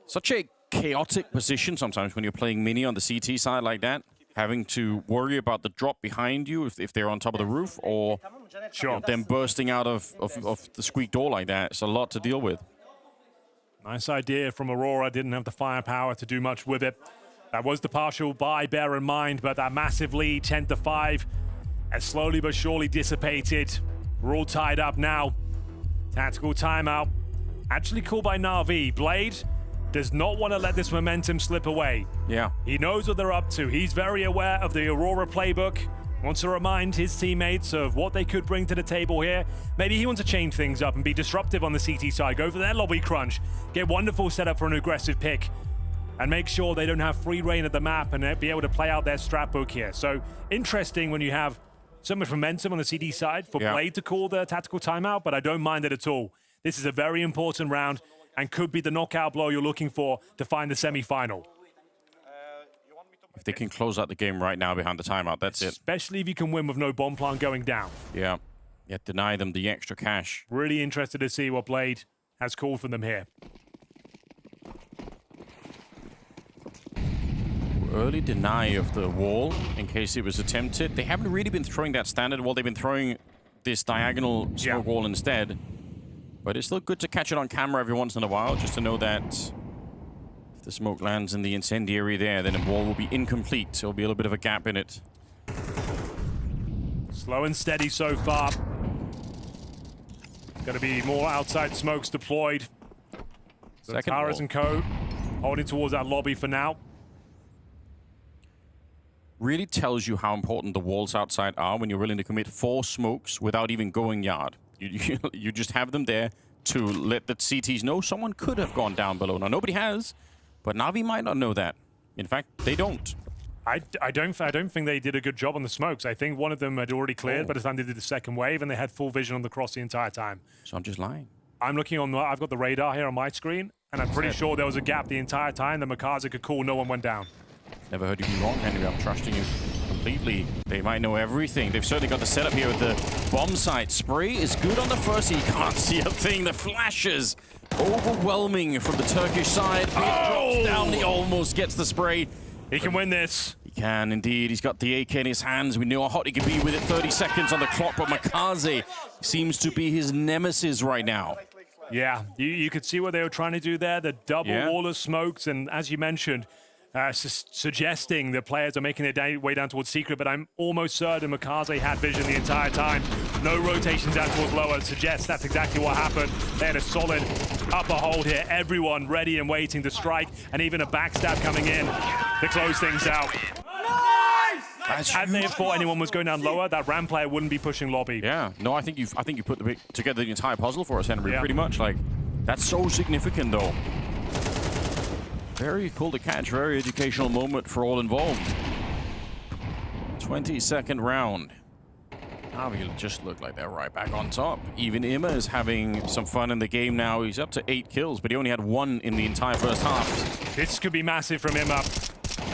Such a chaotic position sometimes when you're playing mini on the CT side like that. Having to worry about the drop behind you if they're on top of the roof, or them bursting out of the squeak door like that. It's a lot to deal with. Nice idea from Aurora. Didn't have the firepower to do much with it. That was the partial buy, bear in mind, but that massive lead, 10-5, has slowly but surely dissipated. We're all tied up now. Tactical timeout. Actually called by Navi. Blade does not want to let this momentum slip away. Yeah. He knows what they're up to. He's very aware of the Aurora playbook. Wants to remind his teammates of what they could bring to the table here. Maybe he wants to change things up and be disruptive on the CT side. Go for their lobby crunch. Get wonderful setup for an aggressive pick. And make sure they don't have free reign of the map and be able to play out their strat book here. So interesting when you have so much momentum on the CD side for Blade to call the tactical timeout, but I don't mind it at all. This is a very important round and could be the knockout blow you're looking for to find the semi-final. If they can close out the game right now behind the timeout, that's it. Especially if you can win with no bomb plant going down. Yeah. Yet deny them the extra cash. Really interested to see what Blade has called for them here. Early deny of the wall in case it was attempted. They haven't really been throwing that standard wall. They've been throwing this diagonal smoke wall instead. But it's still good to catch it on camera every once in a while, just to know that if the smoke lands in the incendiary there, then the wall will be incomplete. There'll be a little bit of a gap in it. Slow and steady so far. Going to be more outside smokes deployed. Towers and co. holding towards that lobby for now. Really tells you how important the walls outside are when you're willing to commit 4 smokes without even going yard. You just have them there to let the CTs know someone could have gone down below. Now, nobody has, but Navi might not know that. In fact, they don't. I don't think they did a good job on the smokes. I think one of them had already cleared by the time they did the second wave, and they had full vision on the cross the entire time. So I'm just lying. I'm looking on I've got the radar here on my screen, and I'm pretty sure there was a gap the entire time that MongolZ could call, no one went down. Never heard you be wrong, Henry. I'm trusting you completely. They might know everything. They've certainly got the setup here with the bomb site. Spray is good on the first. He can't see a thing. The flashes overwhelming from the Turkish side. Drops down. He almost gets the spray. He can win this. He can indeed. He's got the AK in his hands. We know how hot he can be with it. 30 seconds on the clock, but MongolZ seems to be his nemesis right now. Yeah, you could see what they were trying to do there. The double wall of smokes, and as you mentioned, suggesting that players are making their way down towards secret, but I'm almost certain MongolZ had vision the entire time. No rotations down towards lower suggests that's exactly what happened. They had a solid upper hold here. Everyone ready and waiting to strike, and even a backstab coming in to close things out. Had they thought anyone was going down lower, that RAM player wouldn't be pushing lobby. Yeah, no, I think you put together the entire puzzle for us, Henry. Pretty much. Like, that's so significant, though. Very cool to catch, very educational moment for all involved. 22nd round. Navi just look like they're right back on top. Even Ima is having some fun in the game now. He's up to 8 kills, but he only had 1 in the entire first half. This could be massive from Ima.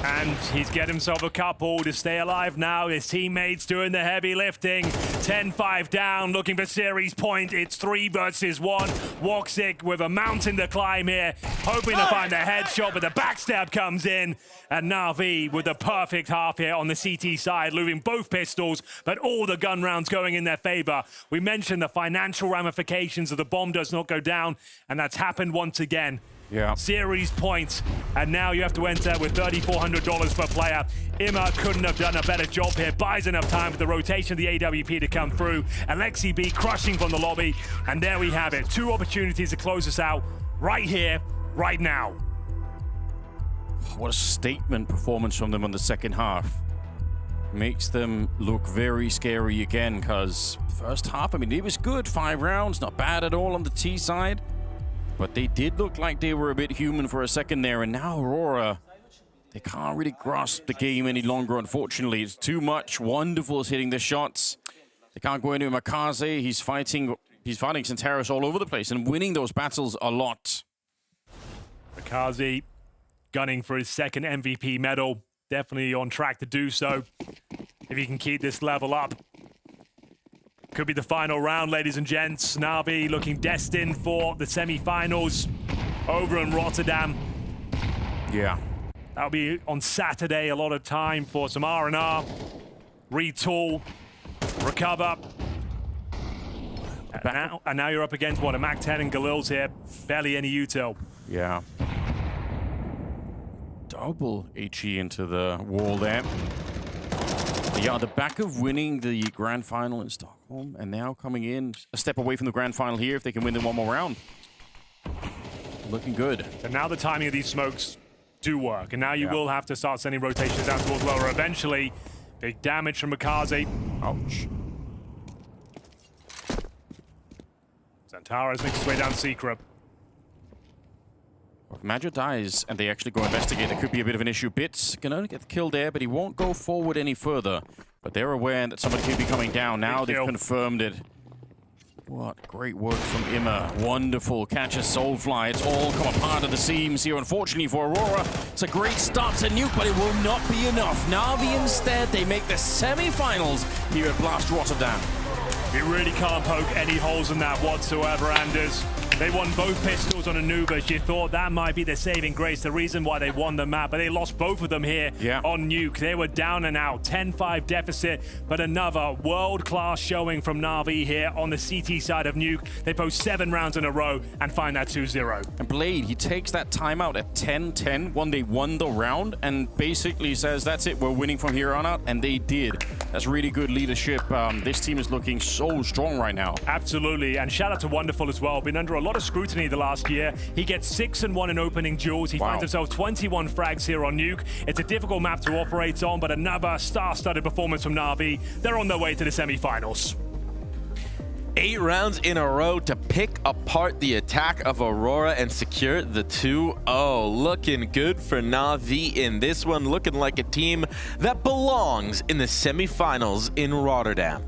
And he's get himself a couple to stay alive now. His teammates doing the heavy lifting. 10-5 down, looking for series point. It's 3 versus 1. Woxic with a mountain to climb here, hoping to find a headshot, but the backstab comes in. And Navi with the perfect half here on the CT side, losing both pistols, but all the gun rounds going in their favor. We mentioned the financial ramifications of the bomb does not go down, and that's happened once again. Yeah. Series points, and now you have to enter with $3,400 per player. Ima couldn't have done a better job here. Buys enough time for the rotation of the AWP to come through. Alexi B crushing from the lobby, and there we have it. 2 opportunities to close us out right here, right now. What a statement performance from them on the second half. Makes them look very scary again, because first half, I mean, it was good. 5 rounds, not bad at all on the T side. But they did look like they were a bit human for a second there, and now Aurora, they can't really grasp the game any longer, unfortunately. It's too much. Wonderful is hitting the shots. They can't go into MongolZ. He's fighting Centauros all over the place and winning those battles a lot. MongolZ gunning for his 2nd MVP medal. Definitely on track to do so if he can keep this level up. Could be the final round, ladies and gents. Navi looking destined for the semi-finals over in Rotterdam. Yeah. That'll be on Saturday. A lot of time for some R&R, retool, recover. And now you're up against, what, a MAC-10 and Galil's here. Barely any util. Yeah. Double HE into the wall there. Yeah, the back of winning the grand final in Stockholm and now coming in a step away from the grand final here if they can win in 1 more round. Looking good. And now the timing of these smokes do work. And now you will have to start sending rotations down towards lower eventually. Big damage from MongolZ. Ouch. Centauros makes his way down secret. If Major dies and they actually go investigate, there could be a bit of an issue. Bits can only get killed there, but he won't go forward any further. But they're aware that somebody could be coming down. Now they've confirmed it. What great work from Ima. Wonderful catch a Soulfly. It's all come apart at the seams here. Unfortunately for Aurora, it's a great start to nuke, but it will not be enough. Navi instead, they make the semi-finals here at Blast Rotterdam. You really can't poke any holes in that whatsoever, Anders. They won both pistols on Anubis. You thought that might be the saving grace, the reason why they won the map, but they lost both of them here on Nuke. They were down and out, 10-5 deficit, but another world-class showing from NAVI here on the CT side of Nuke. They post 7 rounds in a row and find that 2-0. And Blade, he takes that timeout at 10-10 when they won the round and basically says, that's it, we're winning from here on out, and they did. That's really good leadership. This team is looking so strong right now. Absolutely, and shout out to Wonderful as well. Been under a lot of scrutiny the last year. He gets 6-1 in opening duels. He finds himself 21 frags here on Nuke. It's a difficult map to operate on, but another star-studded performance from NAVI. They're on their way to the semi-finals. 8 rounds in a row to pick apart the attack of Aurora and secure the 2-0. Looking good for NAVI in this one, looking like a team that belongs in the semi-finals in Rotterdam.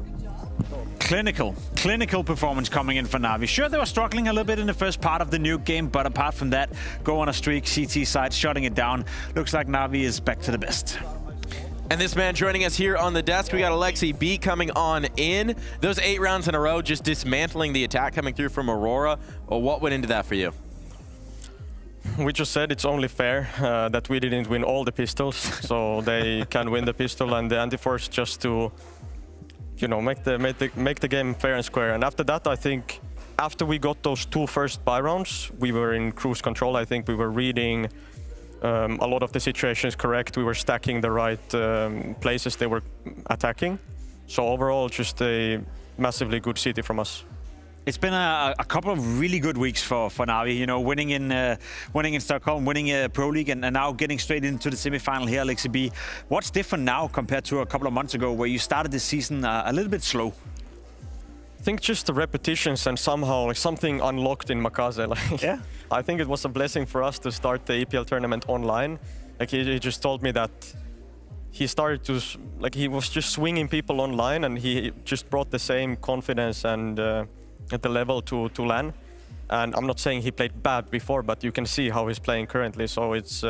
Clinical performance coming in for NAVI. Sure, they were struggling a little bit in the first part of the Nuke game, but apart from that, go on a streak, CT side, shutting it down. Looks like NAVI is back to the best. And this man joining us here on the desk, we got Alexi B coming on in. Those 8 rounds in a row, just dismantling the attack coming through from Aurora. Well, what went into that for you? We just said it's only fair that we didn't win all the pistols, so they can win the pistol and the anti-force just to, you know, make the game fair and square. And after that, I think after we got those 2 first buy rounds, we were in cruise control. I think we were reading a lot of the situations correct. We were stacking the right places they were attacking. So overall, just a massively good city from us. It's been a couple of really good weeks for NAVI. You know, winning in Stockholm, winning Pro League, and now getting straight into the semi-final here, Alexi B. What's different now compared to a couple of months ago, where you started the season a little bit slow? I think just the repetitions and somehow like something unlocked in MongolZ. Like, yeah, I think it was a blessing for us to start the EPL tournament online. Like he just told me that he started to, like he was just swinging people online, and he just brought the same confidence and at the level to LAN. And I'm not saying he played bad before, but you can see how he's playing currently. So it's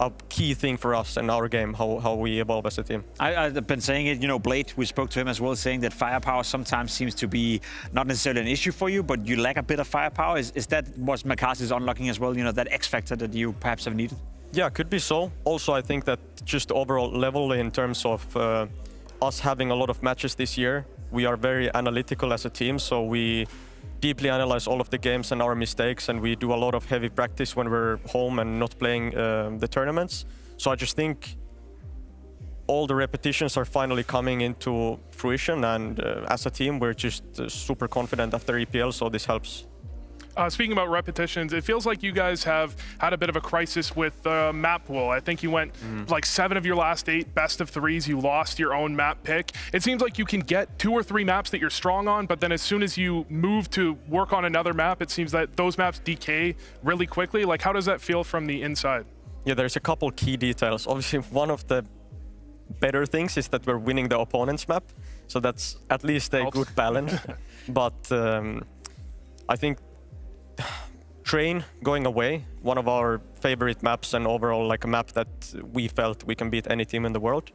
a key thing for us in our game, how we evolve as a team. I've been saying it, you know, Blade, we spoke to him as well, saying that firepower sometimes seems to be not necessarily an issue for you, but you lack a bit of firepower. Is that what MongolZ is unlocking as well, you know, that X factor that you perhaps have needed? Yeah, could be so. Also, I think that just the overall level in terms of us having a lot of matches this year, we are very analytical as a team, so we deeply analyze all of the games and our mistakes, and we do a lot of heavy practice when we're home and not playing the tournaments. So I just think all the repetitions are finally coming into fruition, and as a team we're just super confident after EPL, so this helps. Speaking about repetitions, it feels like you guys have had a bit of a crisis with map pool. I think you went like 7 of your last 8 best of 3s. You lost your own map pick. It seems like you can get 2 or 3 maps that you're strong on, but then as soon as you move to work on another map, it seems that those maps decay really quickly. Like, how does that feel from the inside? Yeah, there's a couple key details. Obviously, one of the better things is that we're winning the opponent's map, so that's at least a good balance. But I think Train going away, one of our favorite maps, and overall like a map that we felt we can beat any team in the world,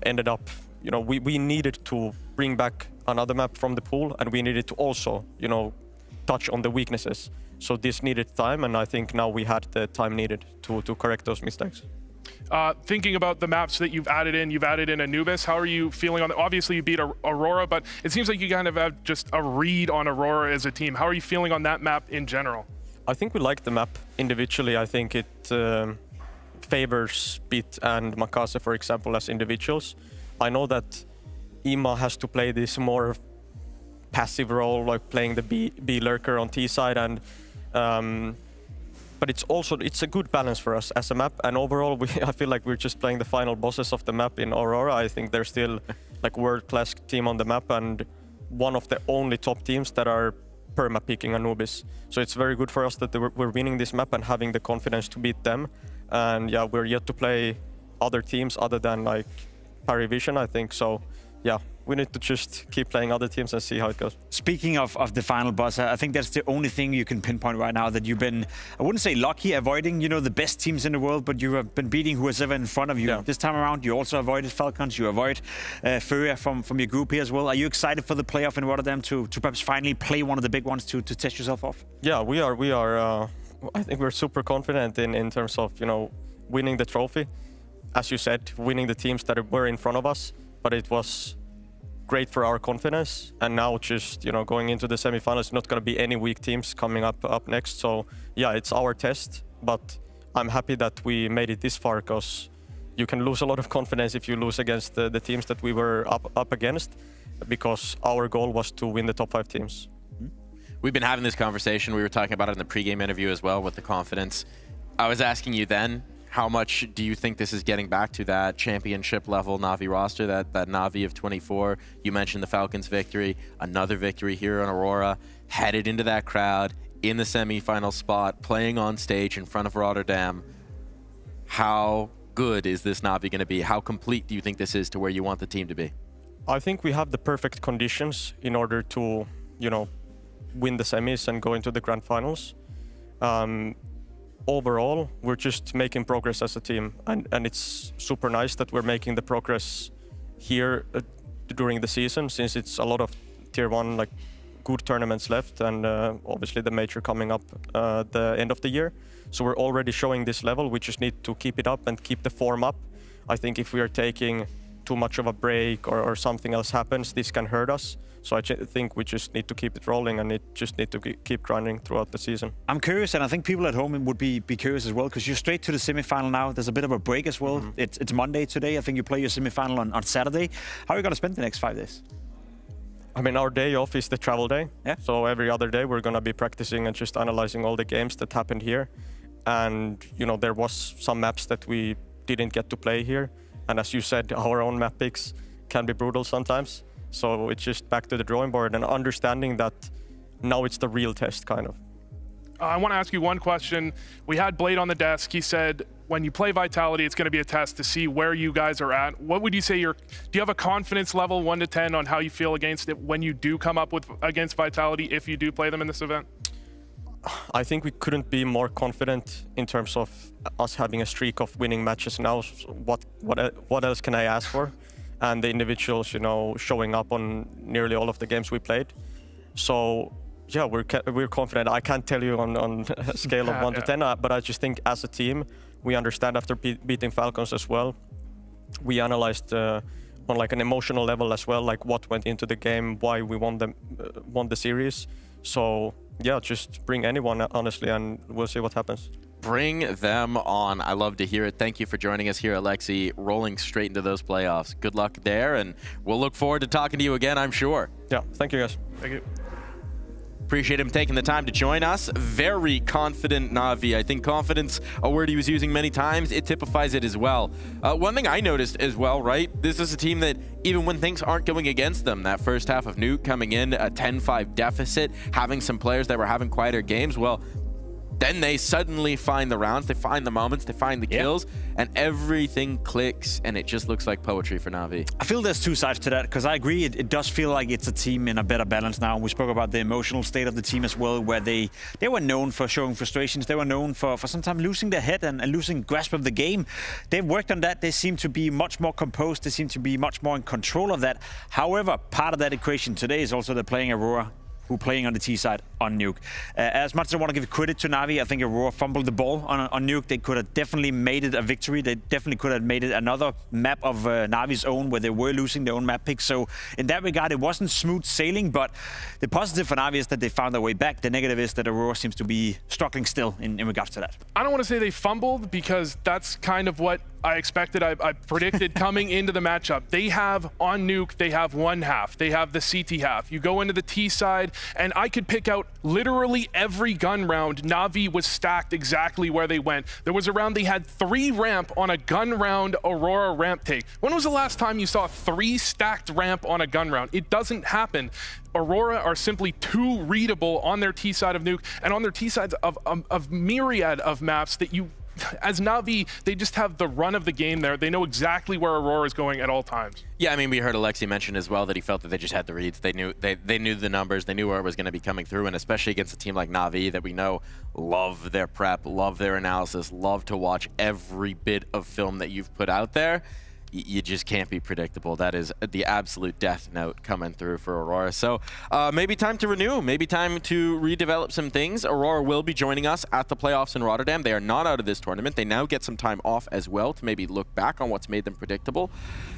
ended up, you know, we needed to bring back another map from the pool, and we needed to also, you know, touch on the weaknesses. So this needed time, and I think now we had the time needed to correct those mistakes. Thinking about the maps that you've added in Anubis, how are you feeling on that? Obviously you beat Aurora, but it seems like you kind of have just a read on Aurora as a team. How are you feeling on that map in general? I think we like the map individually. I think it favors Bit and MongolZ, for example, as individuals. I know that Ima has to play this more passive role, like playing the B lurker on T side, and but it's a good balance for us as a map, and overall I feel like we're just playing the final bosses of the map in Aurora. I think they're still like world-class team on the map, and one of the only top teams that are perma-picking Anubis. So it's very good for us that we're winning this map and having the confidence to beat them. And yeah, we're yet to play other teams other than like PARIVISION, I think. So yeah, we need to just keep playing other teams and see how it goes. Speaking of the final boss, I think that's the only thing you can pinpoint right now that you've been, I wouldn't say lucky, avoiding, you know, the best teams in the world, but you have been beating who's ever in front of you. Yeah. This time around, you also avoided Falcons, you avoid FURIA from your group here as well. Are you excited for the playoff in Rotterdam to perhaps finally play one of the big ones to test yourself off? Yeah, we are. I think we're super confident in terms of, you know, winning the trophy. As you said, winning the teams that were in front of us, but it was great for our confidence. And now just, you know, going into the semifinals, not going to be any weak teams coming up next. So yeah, it's our test, but I'm happy that we made it this far, because you can lose a lot of confidence if you lose against the teams that we were up against, because our goal was to win the top 5 teams. We've been having this conversation. We were talking about it in the pregame interview as well with the confidence. I was asking you then, how much do you think this is getting back to that championship level Navi roster, that Navi of 24? You mentioned the Falcons victory, another victory here on Aurora, headed into that crowd in the semi-final spot, playing on stage in front of Rotterdam. How good is this Navi going to be? How complete do you think this is to where you want the team to be? I think we have the perfect conditions in order to, you know, win the semis and go into the grand finals. Overall, we're just making progress as a team, and it's super nice that we're making the progress here during the season, since it's a lot of tier 1 like good tournaments left, and obviously the major coming up the end of the year. So we're already showing this level. We just need to keep it up and keep the form up. I think if we are taking too much of a break or something else happens, this can hurt us. So I think we just need to keep it rolling, and it just need to keep grinding throughout the season. I'm curious, and I think people at home would be curious as well, because you're straight to the semi-final now. There's a bit of a break as well. It's Monday today. I think you play your semi-final on Saturday. How are you going to spend the next 5 days? I mean, our day off is the travel day. Yeah. So every other day we're going to be practicing and just analyzing all the games that happened here. And, you know, there was some maps that we didn't get to play here. And as you said, our own map picks can be brutal sometimes. So it's just back to the drawing board and understanding that now it's the real test, kind of. I want to ask you one question. We had Blade on the desk. He said, when you play Vitality, it's going to be a test to see where you guys are at. What would you say do you have a confidence level 1 to 10 on how you feel against it when you do come up against Vitality, if you do play them in this event? I think we couldn't be more confident in terms of us having a streak of winning matches now. What else can I ask for? And the individuals, you know, showing up on nearly all of the games we played. So yeah, we're confident. I can't tell you on a scale of 1 to 10, but I just think as a team, we understand after beating Falcons as well. We analyzed on like an emotional level as well, like what went into the game, why we won the series. So yeah, just bring anyone, honestly, and we'll see what happens. Bring them on. I love to hear it. Thank you for joining us here, Alexi, rolling straight into those playoffs. Good luck there, and we'll look forward to talking to you again, I'm sure. Yeah, thank you, guys. Thank you. Appreciate him taking the time to join us. Very confident Navi. I think confidence, a word he was using many times, it typifies it as well. One thing I noticed as well, right? This is a team that even when things aren't going against them, that first half of Nuke coming in, a 10-5 deficit, having some players that were having quieter games, well, then they suddenly find the rounds, they find the moments, they find the kills, and everything clicks, and it just looks like poetry for Navi. I feel there's 2 sides to that, because I agree, it does feel like it's a team in a better balance now. We spoke about the emotional state of the team as well, where they were known for showing frustrations. They were known for sometimes losing their head and losing grasp of the game. They've worked on that. They seem to be much more composed. They seem to be much more in control of that. However, part of that equation today is also they're playing Aurora, who playing on the T side on Nuke. As much as I want to give credit to Navi, I think Aurora fumbled the ball on Nuke. They could have definitely made it a victory. They definitely could have made it another map of Navi's own, where they were losing their own map pick. So in that regard, it wasn't smooth sailing, but the positive for Navi is that they found their way back. The negative is that Aurora seems to be struggling still in regards to that. I don't want to say they fumbled, because that's kind of what I expected. I predicted coming into the matchup. They have on Nuke, they have one half. They have the CT half. You go into the T side, and I could pick out literally every gun round. Navi was stacked exactly where they went. There was a round they had 3 ramp on a gun round Aurora ramp take. When was the last time you saw 3 stacked ramp on a gun round? It doesn't happen. Aurora are simply too readable on their T side of Nuke, and on their T sides of myriad of maps that you as Navi, they just have the run of the game there. They know exactly where Aurora is going at all times. Yeah, I mean, we heard Alexi mention as well that he felt that they just had the reads. They knew the numbers. They knew where it was going to be coming through, and especially against a team like Navi that we know love their prep, love their analysis, love to watch every bit of film that you've put out there. You just can't be predictable. That is the absolute death note coming through for Aurora. So maybe time to renew, maybe time to redevelop some things. Aurora will be joining us at the playoffs in Rotterdam. They are not out of this tournament. They now get some time off as well to maybe look back on what's made them predictable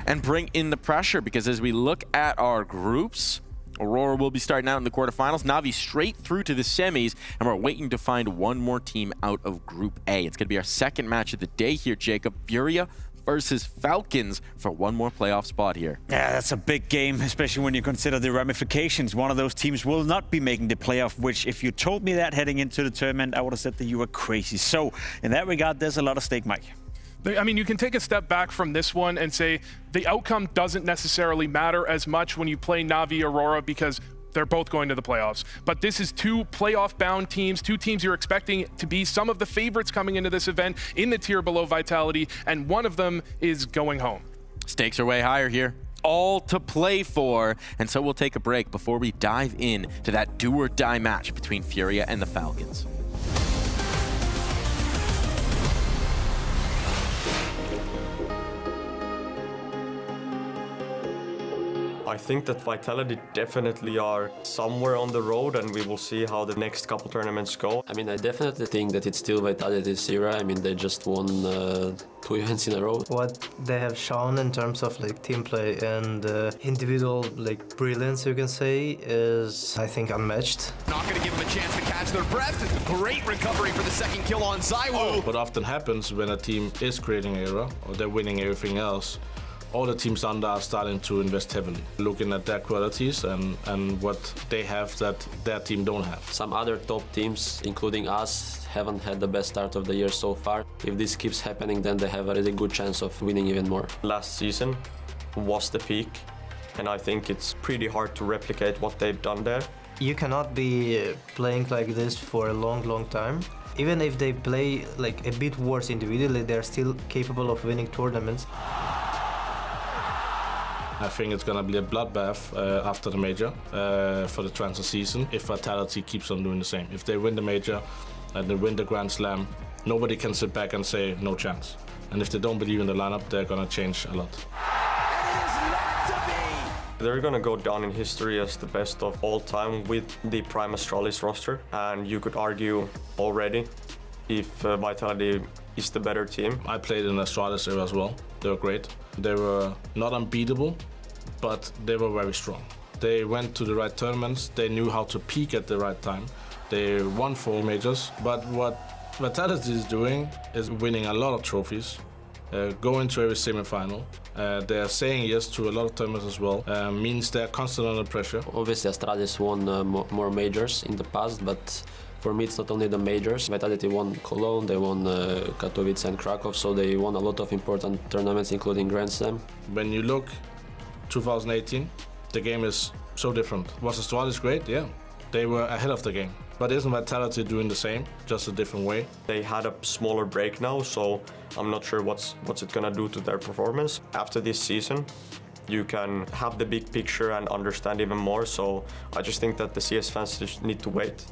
and bring in the pressure, because as we look at our groups, Aurora will be starting out in the quarterfinals, Navi straight through to the semis, and we're waiting to find one more team out of Group A. It's going to be our second match of the day here, Jacob. Furia versus Falcons for one more playoff spot here. Yeah, that's a big game, especially when you consider the ramifications. One of those teams will not be making the playoff, which if you told me that heading into the tournament, I would have said that you were crazy. So in that regard, there's a lot at stake, Mike. I mean, you can take a step back from this one and say the outcome doesn't necessarily matter as much when you play Navi Aurora, because they're both going to the playoffs. But this is two playoff-bound teams, two teams you're expecting to be some of the favorites coming into this event in the tier below Vitality, and one of them is going home. Stakes are way higher here. All to play for, and so we'll take a break before we dive in to that do-or-die match between Furia and the Falcons. I think that Vitality definitely are somewhere on the road, and we will see how the next couple tournaments go. I mean, I definitely think that it's still Vitality's era. I mean, they just won 2 events in a row. What they have shown in terms of like team play and individual like brilliance, you can say, is I think unmatched. Not going to give them a chance to catch their breath. Great recovery for the second kill on Zywoo. What often happens when a team is creating era or they're winning everything else, all the teams under are starting to invest heavily, looking at their qualities and what they have that their team don't have. Some other top teams, including us, haven't had the best start of the year so far. If this keeps happening, then they have a really good chance of winning even more. Last season was the peak, and I think it's pretty hard to replicate what they've done there. You cannot be playing like this for a long time. Even if they play like a bit worse individually, they're still capable of winning tournaments. I think it's going to be a bloodbath after the major for the transfer season if Vitality keeps on doing the same. If they win the major and they win the Grand Slam, nobody can sit back and say no chance. And if they don't believe in the lineup, they're going to change a lot. They're going to go down in history as the best of all time with the Prime Astralis roster. And you could argue already if Vitality is the better team. I played in Astralis era as well. They were great. They were not unbeatable, but they were very strong. They went to the right tournaments. They knew how to peak at the right time. They won 4 majors. But what Vitality is doing is winning a lot of trophies, going to every semi-final. They're saying yes to a lot of tournaments as well. Means they're constantly under pressure. Obviously, Astralis won more majors in the past, but for me, it's not only the majors. Vitality won Cologne, they won Katowice and Krakow, so they won a lot of important tournaments, including Grand Slam. When you look 2018, the game is so different. Was Astralis great? Yeah. They were ahead of the game. But isn't Vitality doing the same, just a different way? They had a smaller break now, so I'm not sure what's it gonna do to their performance. After this season, you can have the big picture and understand even more, so I just think that the CS fans just need to wait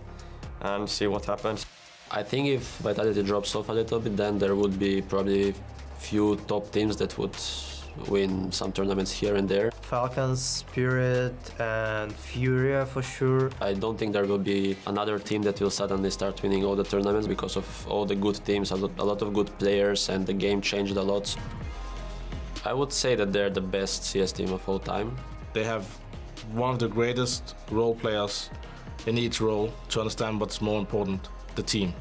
and see what happens. I think if Vitality drops off a little bit, then there would be probably few top teams that would win some tournaments here and there. Falcons, Spirit, and Furia for sure. I don't think there will be another team that will suddenly start winning all the tournaments because of all the good teams, a lot of good players, and the game changed a lot. I would say that they're the best CS team of all time. They have one of the greatest role players in each role to understand what's more important, the team.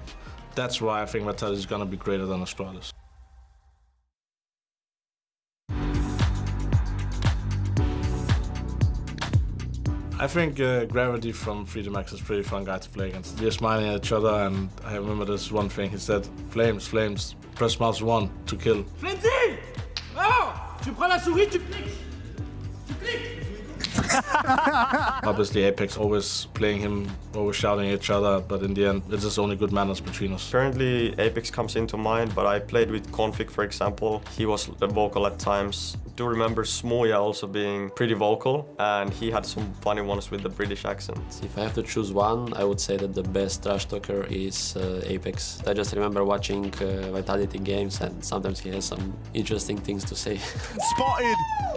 That's why I think Vitality is going to be greater than Astralis. I think Gravity from Freedom X is a pretty fun guy to play against. They're smiling at each other, and I remember this one thing he said, Flames, Flames, press mouse 1 to kill. Frenzy! Oh! Tu prends la souris, tu cliques! Tu cliques! Obviously, Apex always playing him, always shouting at each other, but in the end, it's just only good manners between us. Currently, Apex comes into mind, but I played with Config, for example. He was vocal at times. I do remember Smoya also being pretty vocal, and he had some funny ones with the British accent. If I have to choose one, I would say that the best trash talker is Apex. I just remember watching Vitality games, and sometimes he has some interesting things to say. Spotted,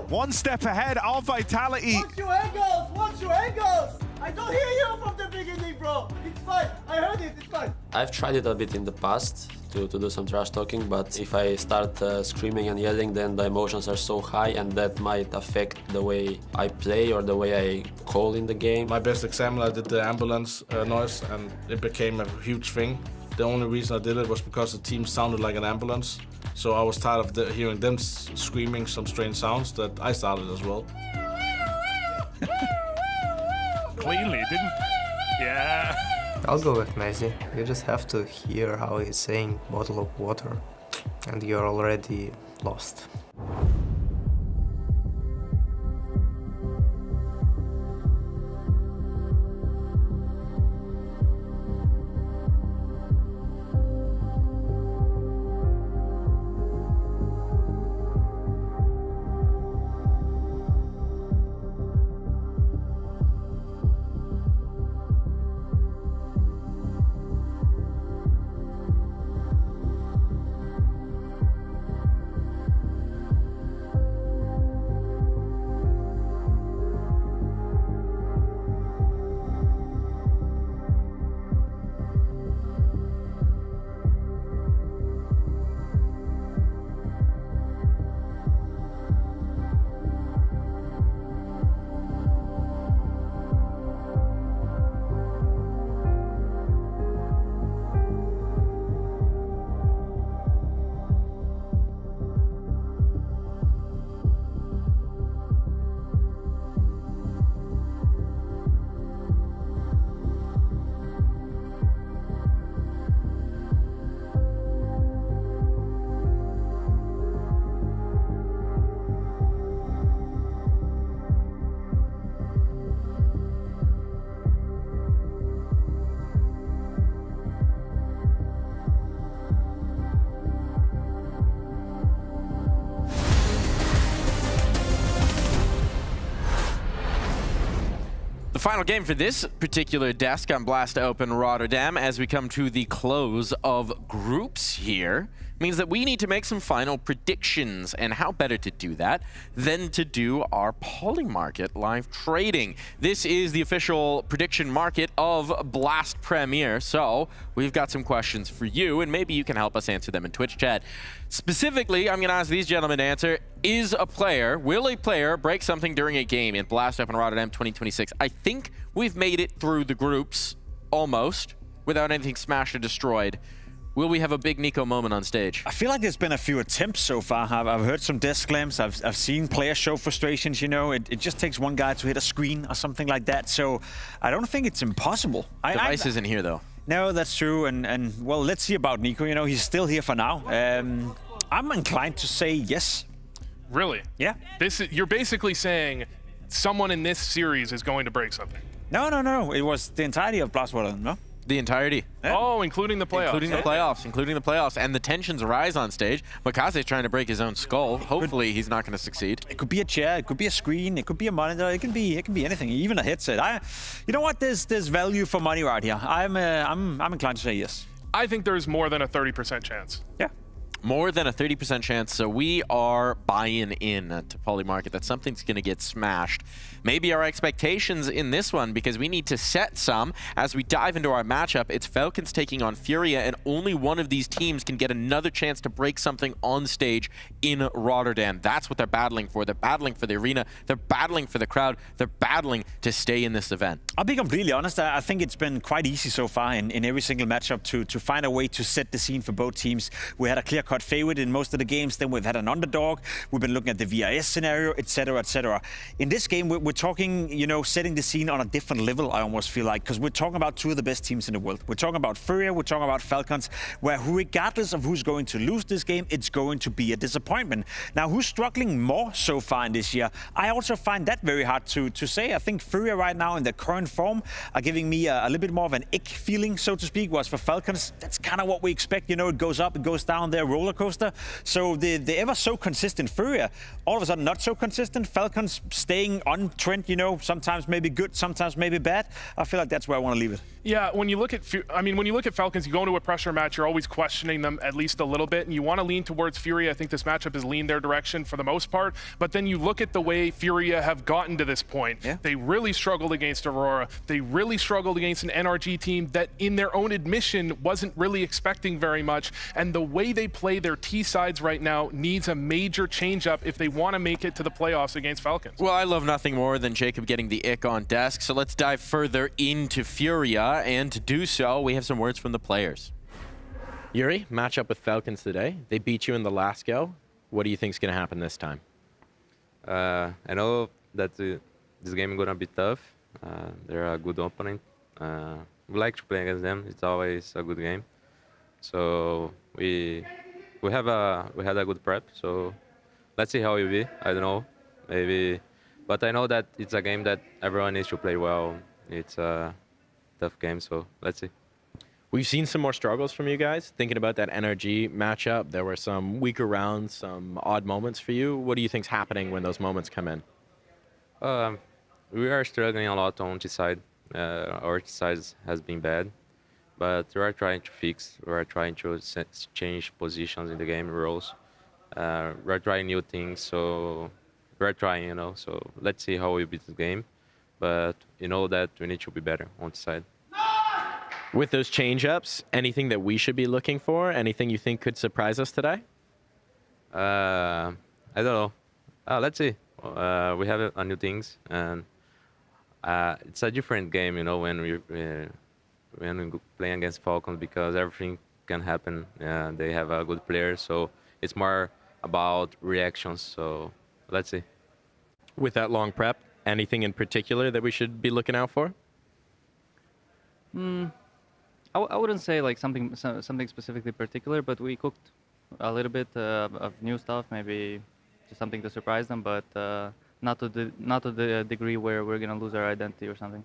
one step ahead of Vitality. Watch your angles! Watch your angles! I don't hear you from the beginning, bro. It's fine. I heard it. It's fine. I've tried it a bit in the past to do some trash talking, but if I start screaming and yelling, then the emotions are so high, and that might affect the way I play or the way I call in the game. My best example, I did the ambulance noise, and it became a huge thing. The only reason I did it was because the team sounded like an ambulance. So I was tired of hearing them screaming some strange sounds that I started as well. Cleanly, didn't... Yeah. I'll go with Messi. You just have to hear how he's saying bottle of water, and you're already lost. Final game for this particular desk on Blast Open Rotterdam as we come to the close of groups here means that we need to make some final predictions, and how better to do that than to do our Polymarket live trading. This is the official prediction market of Blast Premier, so we've got some questions for you, and maybe you can help us answer them in Twitch chat. Specifically, I'm going to ask these gentlemen to answer, will a player break something during a game in Blast Open Rotterdam 2026? I think we've made it through the groups, almost, without anything smashed or destroyed. Will we have a big Nico moment on stage? I feel like there's been a few attempts so far. I've heard some desk slams. I've seen players show frustrations, you know. It just takes one guy to hit a screen or something like that. So I don't think it's impossible. Device isn't here, though. No, that's true. And well, let's see about Nico. You know, he's still here for now. I'm inclined to say yes. Really? Yeah. You're basically saying someone in this series is going to break something. No. It was the entirety of Blast Rotterdam, no? The entirety. Yeah. Oh, including the playoffs. Including the playoffs. And the tensions rise on stage. MongolZ's trying to break his own skull. Hopefully he's not going to succeed. It could be a chair, it could be a screen, it could be a monitor, it can be anything, even a headset. You know what? There's value for money right here. I'm inclined to say yes. I think there's more than a 30% chance. Yeah. More than a 30% chance, so we are buying in to Polymarket that something's going to get smashed. Maybe our expectations in this one, because we need to set some. As we dive into our matchup, it's Falcons taking on Furia, and only one of these teams can get another chance to break something on stage in Rotterdam. That's what they're battling for. They're battling for the arena. They're battling for the crowd. They're battling to stay in this event. I'll be completely honest. I think it's been quite easy so far in every single matchup to find a way to set the scene for both teams. We had a clear-cut clear-cut favorite in most of the games. Then we've had an underdog. We've been looking at the VIS scenario, etc., etc. In this game, we're talking, you know, setting the scene on a different level, I almost feel like, because we're talking about two of the best teams in the world. We're talking about FURIA, we're talking about Falcons, where regardless of who's going to lose this game, it's going to be a disappointment. Now, who's struggling more so far in this year? I also find that very hard to say. I think FURIA right now in their current form are giving me a little bit more of an ick feeling, so to speak, whereas for Falcons, that's kind of what we expect. You know, it goes up, it goes down, their roller coaster. So the ever so consistent FURIA, all of a sudden not so consistent. Falcons staying on trend, you know, sometimes maybe good, sometimes maybe bad. I feel like that's where I want to leave it. Yeah, when you look at, when you look at Falcons, you go into a pressure match, you're always questioning them at least a little bit, and you want to lean towards FURIA. I think this matchup has leaned their direction for the most part, but then you look at the way FURIA have gotten to this point. Yeah. They really struggled against Aurora. They really struggled against an NRG team that, in their own admission, wasn't really expecting very much, and the way they play their T sides right now needs a major change-up if they want to make it to the playoffs against Falcons. Well, I love nothing more than Jacob getting the ick on desk, so let's dive further into FURIA, and to do so, we have some words from the players. Yuri, matchup with Falcons today. They beat you in the last go. What do you think is going to happen this time? I know that this game is going to be tough. They're a good opponent. We like to play against them. It's always a good game. So we had a good prep. So let's see how it will be. I don't know, maybe, but I know that it's a game that everyone needs to play well. It's a tough game, so let's see. We've seen some more struggles from you guys. Thinking about that NRG matchup, there were some weaker rounds, some odd moments for you. What do you think's happening when those moments come in? We are struggling a lot on T side. Our T side has been bad, but we are trying to fix. We are trying to change positions in the game, roles. We're trying new things, so we're trying, you know. So let's see how we beat the game. But you know that we need to be better on the side. With those change-ups, anything that we should be looking for? Anything you think could surprise us today? I don't know. Let's see. We have a new things, and it's a different game, you know, when we play against Falcons, because everything can happen. They have a good player, so it's more about reactions. So let's see. With that long prep, anything in particular that we should be looking out for? I wouldn't say like something specifically particular, but we cooked a little bit of new stuff, maybe just something to surprise them, but not to the degree where we're gonna lose our identity or something.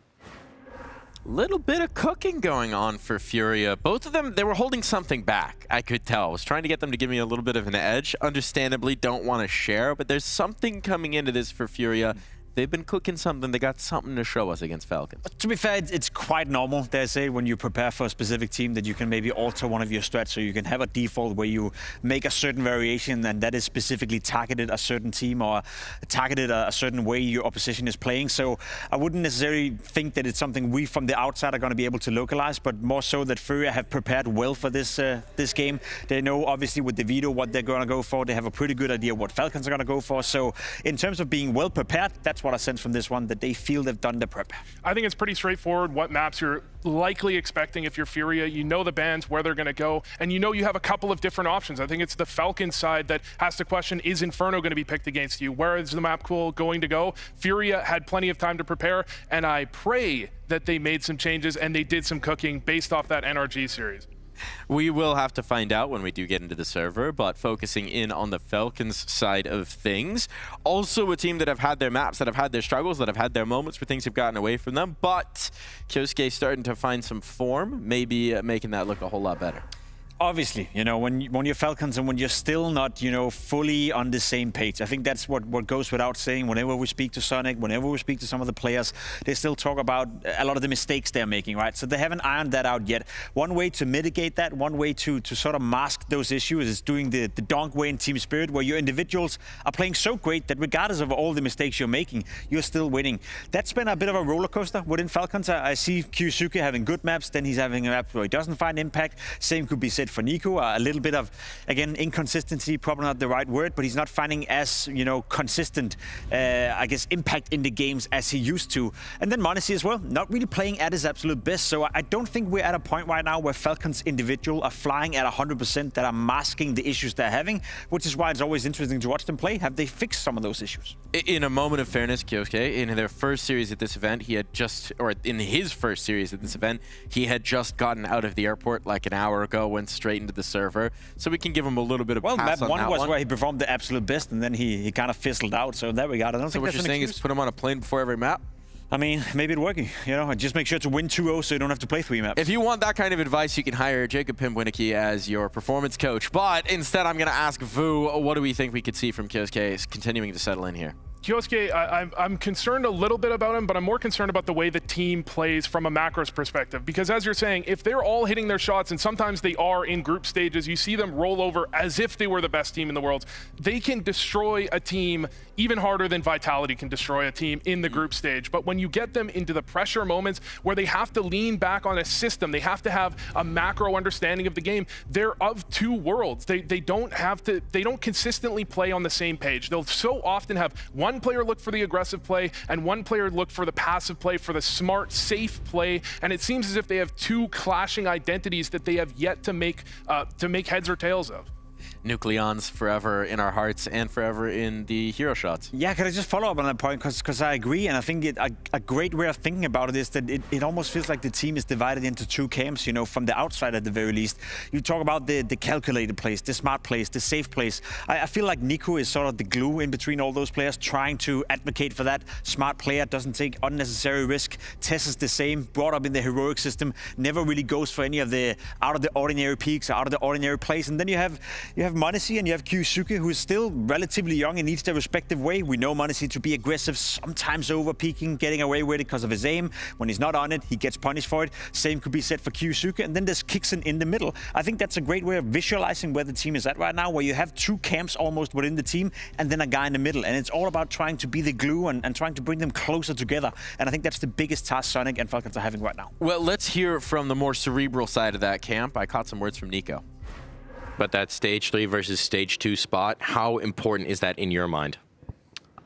Little bit of cooking going on for FURIA. Both of them, they were holding something back, I could tell. I was trying to get them to give me a little bit of an edge. Understandably, don't want to share, but there's something coming into this for FURIA. They've been cooking something. They got something to show us against Falcons. To be fair, it's quite normal, dare I say, when you prepare for a specific team, that you can maybe alter one of your strats, so you can have a default where you make a certain variation, and that is specifically targeted a certain team or targeted a certain way your opposition is playing. So I wouldn't necessarily think that it's something we from the outside are going to be able to localize, but more so that FURIA have prepared well for this this game. They know, obviously, with the veto what they're going to go for. They have a pretty good idea what Falcons are going to go for. So in terms of being well prepared, that's what I sense from this one, that they feel they've done the prep. I think it's pretty straightforward what maps you're likely expecting if you're FURIA. You know the bans, where they're going to go, and you know you have a couple of different options. I think it's the Falcons side that has to question, is Inferno going to be picked against you? Where is the map pool going to go? FURIA had plenty of time to prepare, and I pray that they made some changes and they did some cooking based off that NRG series. We will have to find out when we do get into the server, but focusing in on the Falcons side of things. Also a team that have had their maps, that have had their struggles, that have had their moments where things have gotten away from them, but Kyosuke starting to find some form, maybe making that look a whole lot better. Obviously, you know, when you're Falcons and when you're still not, you know, fully on the same page, I think that's what goes without saying. Whenever we speak to Sonic, whenever we speak to some of the players, they still talk about a lot of the mistakes they're making, right? So they haven't ironed that out yet. One way to mitigate that, one way to sort of mask those issues is doing the donk way in Team Spirit, where your individuals are playing so great that regardless of all the mistakes you're making, you're still winning. That's been a bit of a roller coaster within Falcons. I see Kyosuke having good maps, then he's having a map where he doesn't find impact. Same could be said bit for Nico. A little bit of, again, inconsistency, probably not the right word, but he's not finding as, consistent, I guess, impact in the games as he used to. And then MongolZ as well, not really playing at his absolute best. So I don't think we're at a point right now where Falcons individual are flying at 100% that are masking the issues they're having, which is why it's always interesting to watch them play. Have they fixed some of those issues? In a moment of fairness, Kyosuke, in their first series at this event, in his first series at this event, he had just gotten out of the airport like an hour ago, went straight into the server. So we can give him a little bit of pass map on that was one. where he performed the absolute best, and then he kind of fizzled out. So there we go. I don't so think what you're saying is put him on a plane before every map? I mean, maybe it's working. Just make sure to win 2-0 so you don't have to play 3 maps. If you want that kind of advice, you can hire Jacob Pimp-Winicki as your performance coach. But instead, I'm going to ask Vu, what do we think we could see from Kyosuke continuing to settle in here? Kyosuke, I'm concerned a little bit about him, but I'm more concerned about the way the team plays from a macros perspective. Because as you're saying, if they're all hitting their shots, and sometimes they are in group stages, you see them roll over as if they were the best team in the world. They can destroy a team even harder than Vitality can destroy a team in the group stage. But when you get them into the pressure moments where they have to lean back on a system, they have to have a macro understanding of the game, they're of two worlds. They don't consistently play on the same page. They'll so often have one player look for the aggressive play and one player look for the passive play, for the smart, safe play. And it seems as if they have two clashing identities that they have yet to make heads or tails of. Nucleons forever in our hearts and forever in the hero shots. Yeah, can I just follow up on that point? Because I agree, and I think a great way of thinking about it is that it almost feels like the team is divided into two camps, from the outside at the very least. You talk about the calculated plays, the smart plays, the safe plays. I feel like Nico is sort of the glue in between all those players, trying to advocate for that. Smart player doesn't take unnecessary risk. Tess is the same, brought up in the heroic system, never really goes for any of the out of the ordinary peaks or out of the ordinary plays. And then you have MongolZ and you have csgo, who is still relatively young and needs their respective way. We know MongolZ to be aggressive, sometimes over-peaking, getting away with it because of his aim. When he's not on it, he gets punished for it. Same could be said for csgo. And then there's Kixen in the middle. I think that's a great way of visualizing where the team is at right now, where you have two camps almost within the team and then a guy in the middle. And it's all about trying to be the glue and trying to bring them closer together. And I think that's the biggest task Sonic and Falcons are having right now. Well, let's hear from the more cerebral side of that camp. I caught some words from Nico. But that stage 3 versus stage 2 spot, how important is that in your mind?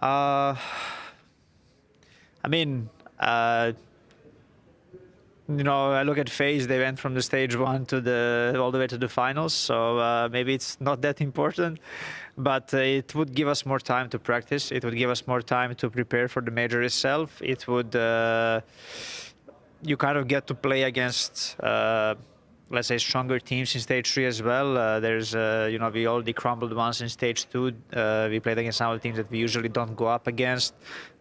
I look at FaZe, they went from the stage 1 to all the way to the finals, so maybe it's not that important, but it would give us more time to practice. It would give us more time to prepare for the major itself. It would, you kind of get to play against, let's say, stronger teams in stage 3 as well. We already crumbled once in stage 2. We played against some of the teams that we usually don't go up against.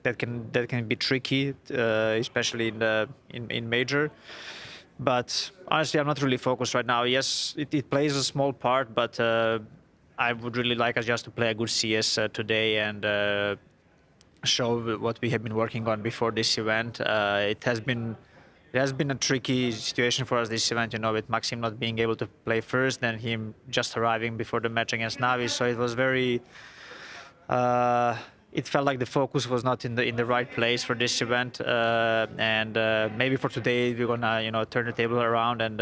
That can be tricky, especially in major. But honestly, I'm not really focused right now. Yes, it plays a small part, but I would really like us just to play a good CS today and show what we have been working on before this event. It has been a tricky situation for us this event, with Maxim not being able to play first, then him just arriving before the match against NAVI. So it was very, it felt like the focus was not in the right place for this event. And maybe for today, we're gonna, turn the table around. And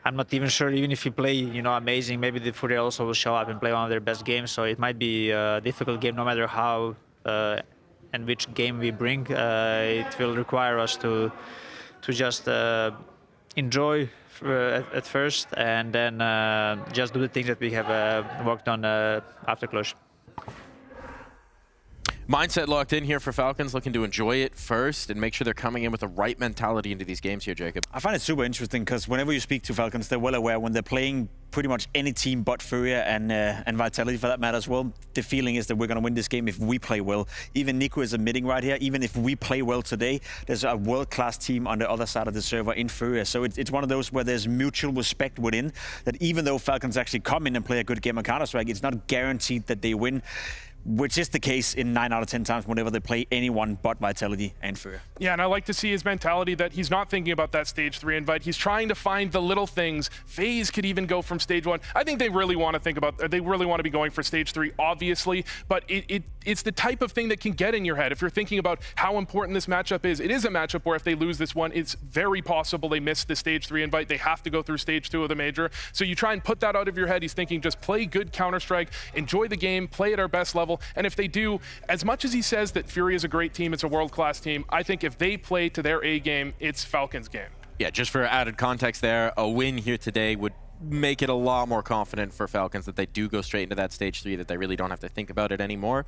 I'm not even sure, even if we play, amazing, maybe the FURIA also will show up and play one of their best games. So it might be a difficult game, no matter how and which game we bring. It will require us to just enjoy at first, and then just do the things that we have worked on after close. Mindset locked in here for Falcons, looking to enjoy it first and make sure they're coming in with the right mentality into these games here, Jacob. I find it super interesting because whenever you speak to Falcons, they're well aware when they're playing pretty much any team but FURIA and Vitality for that matter as well, the feeling is that we're going to win this game if we play well. Even Nico is admitting right here, even if we play well today, there's a world-class team on the other side of the server in FURIA. So it's one of those where there's mutual respect within, that even though Falcons actually come in and play a good game of Counter-Strike, it's not guaranteed that they win. which is the case in 9 out of 10 times whenever they play anyone but Vitality and FURIA. Yeah, and I like to see his mentality that he's not thinking about that stage 3 invite. He's trying to find the little things. FaZe could even go from stage 1. I think they really want to think about, they really want to be going for stage 3, obviously, but it's the type of thing that can get in your head. If you're thinking about how important this matchup is, it is a matchup where if they lose this one, it's very possible they miss the stage 3 invite. They have to go through stage 2 of the major. So you try and put that out of your head. He's thinking just play good Counter-Strike, enjoy the game, play at our best level. And if they do, as much as he says that FURIA is a great team, it's a world-class team, I think if they play to their A game, it's Falcons' game. Yeah, just for added context there, a win here today would make it a lot more confident for Falcons that they do go straight into that stage 3, that they really don't have to think about it anymore.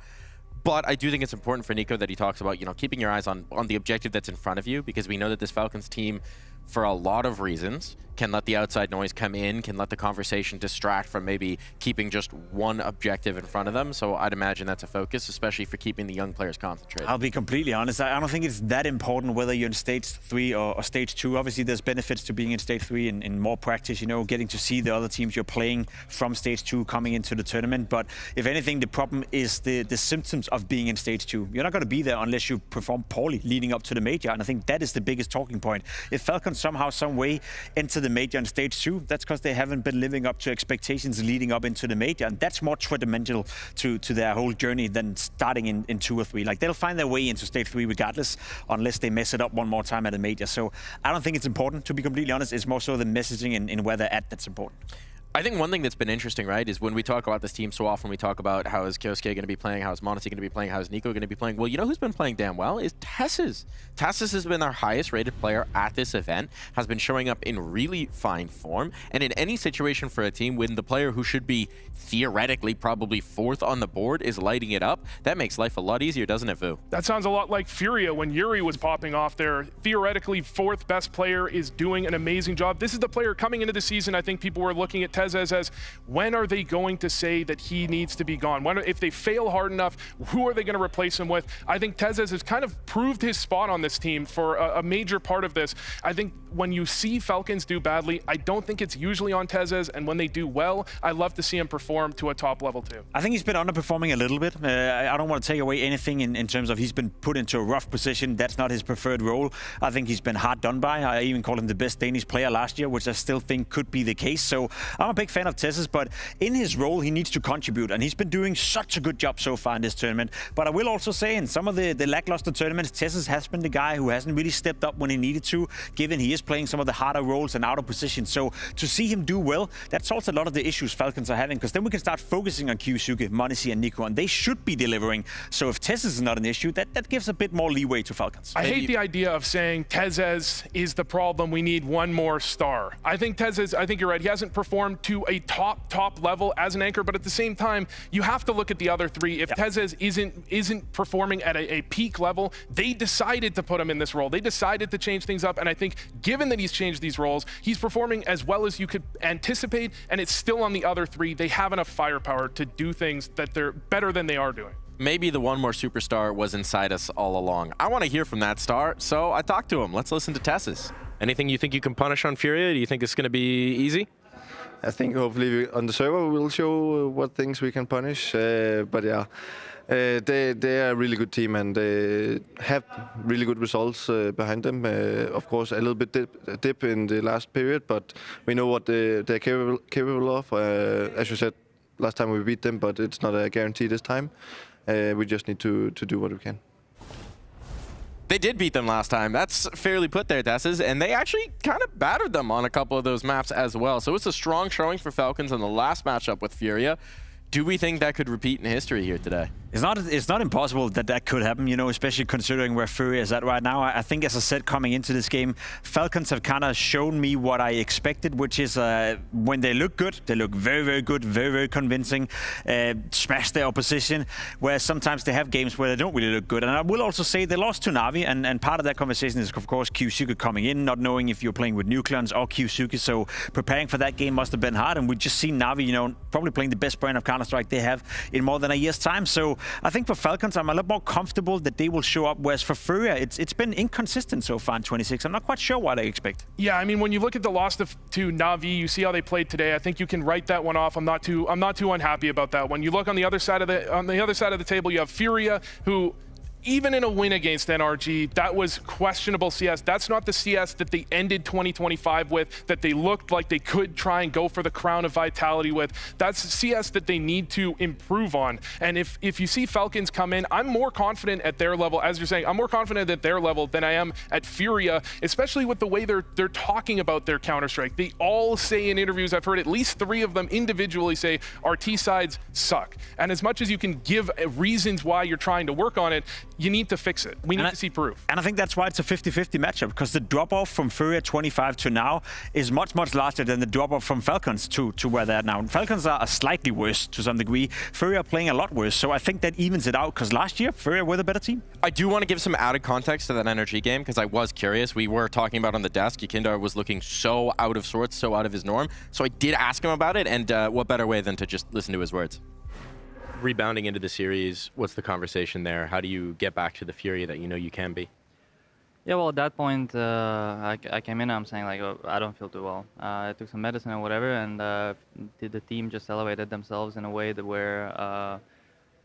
But I do think it's important for Nico that he talks about, you know, keeping your eyes on the objective that's in front of you, because we know that this Falcons team, for a lot of reasons, can let the outside noise come in, can let the conversation distract from maybe keeping just one objective in front of them. So I'd imagine that's a focus, especially for keeping the young players concentrated. I'll be completely honest. I don't think it's that important whether you're in stage 3 or stage 2. Obviously, there's benefits to being in stage 3 in more practice, you know, getting to see the other teams you're playing from stage 2 coming into the tournament. But if anything, the problem is the symptoms of being in stage 2. You're not going to be there unless you perform poorly leading up to the major. And I think that is the biggest talking point. If Falcons somehow, some way enter the major on stage 2, that's because they haven't been living up to expectations leading up into the major, and that's more detrimental to their whole journey than starting in 2 or 3. Like, they'll find their way into stage 3 regardless, unless they mess it up one more time at a major. So I don't think it's important, to be completely honest. It's more so the messaging and where they're at that's important. I think one thing that's been interesting, right, is when we talk about this team so often, we talk about how is csgo going to be playing, how is MongolZ going to be playing, how is Nico going to be playing. Well, you know who's been playing damn well is TeSeS. TeSeS has been our highest rated player at this event, has been showing up in really fine form, and in any situation for a team when the player who should be theoretically probably 4th on the board is lighting it up, that makes life a lot easier, doesn't it, Vu? That sounds a lot like FURIA when Yuri was popping off there. Theoretically, 4th best player is doing an amazing job. This is the player coming into the season. I think people were looking at TeSeS as, when are they going to say that he needs to be gone? If they fail hard enough, who are they going to replace him with? I think TeSeS has kind of proved his spot on this team for a major part of this. I think when you see Falcons do badly, I don't think it's usually on TeSeS, and when they do well, I love to see him perform to a top level too. I think he's been underperforming a little bit. I don't want to take away anything in terms of he's been put into a rough position. That's not his preferred role. I think he's been hard done by. I even called him the best Danish player last year, which I still think could be the case. So I'm a big fan of TeSeS, but in his role, he needs to contribute, and he's been doing such a good job so far in this tournament. But I will also say, in some of the lackluster tournaments, TeSeS has been the guy who hasn't really stepped up when he needed to, given he is playing some of the harder roles and out of position. So to see him do well, that solves a lot of the issues Falcons are having, because then we can start focusing on csgo, MongolZ, and Nico, and they should be delivering. So if TeSeS is not an issue, that gives a bit more leeway to Falcons. I hate the idea of saying TeSeS is the problem, we need one more star. I think TeSeS, I think you're right, he hasn't performed to a top level as an anchor, but at the same time, you have to look at the other 3. If TeSeS isn't performing at a peak level, they decided to put him in this role. They decided to change things up, and I think given that he's changed these roles, he's performing as well as you could anticipate, and it's still on the other 3. They have enough firepower to do things that they're better than they are doing. Maybe the one more superstar was inside us all along. I want to hear from that star, so I talked to him. Let's listen to TeSeS. Anything you think you can punish on FURIA? Do you think it's going to be easy? I think hopefully on the server we'll show what things we can punish. But yeah, they are a really good team, and they have really good results behind them. Of course, a little bit dip in the last period, but we know what they're capable of. As you said, last time we beat them, but it's not a guarantee this time. We just need to do what we can. They did beat them last time. That's fairly put there, TeSeS, and they actually kind of battered them on a couple of those maps as well. So it's a strong showing for Falcons in the last matchup with FURIA. Do we think that could repeat in history here today? It's not impossible that could happen, you know, especially considering where FURIA is at right now. I think, as I said, coming into this game, Falcons have kind of shown me what I expected, which is when they look good, they look very, very good, very, very convincing, smash their opposition, whereas sometimes they have games where they don't really look good. And I will also say they lost to NAVI, and part of that conversation is, of course, csgo coming in, not knowing if you're playing with Nucleons or csgo, so preparing for that game must have been hard. And we just seen NAVI, you know, probably playing the best brand of Counter-Strike they have in more than a year's time. So I think for Falcons, I'm a lot more comfortable that they will show up, whereas for Furia, it's been inconsistent so far in 26. I'm not quite sure what I expect. Yeah, I mean, when you look at the loss to NAVI, you see how they played today. I think you can write that one off. I'm not too unhappy about that one. You look on the other side of the table, you have Furia, who, even in a win against NRG, that was questionable CS. That's not the CS that they ended 2025 with, that they looked like they could try and go for the crown of Vitality with. That's CS that they need to improve on. And if you see Falcons come in, I'm more confident at their level, as you're saying, I'm more confident at their level than I am at Furia, especially with the way they're talking about their Counter-Strike. They all say in interviews, I've heard at least 3 of them individually say, our T-sides suck. And as much as you can give reasons why you're trying to work on it, you need to fix it. We need to see proof. And I think that's why it's a 50-50 matchup, because the drop-off from Furia 25 to now is much, much larger than the drop-off from Falcons to where they're at now. Falcons are slightly worse to some degree. Furia are playing a lot worse, so I think that evens it out, because last year, Furia were the better team. I do want to give some added context to that NRG game, because I was curious. We were talking about on the desk, Yakinda was looking so out of sorts, so out of his norm. So I did ask him about it, and what better way than to just listen to his words. Rebounding into the series, what's the conversation there? How do you get back to the Fury that you know you can be? Yeah, well, at that point, I came in and I'm saying, like, oh, I don't feel too well. I took some medicine or whatever, and the team just elevated themselves in a way that where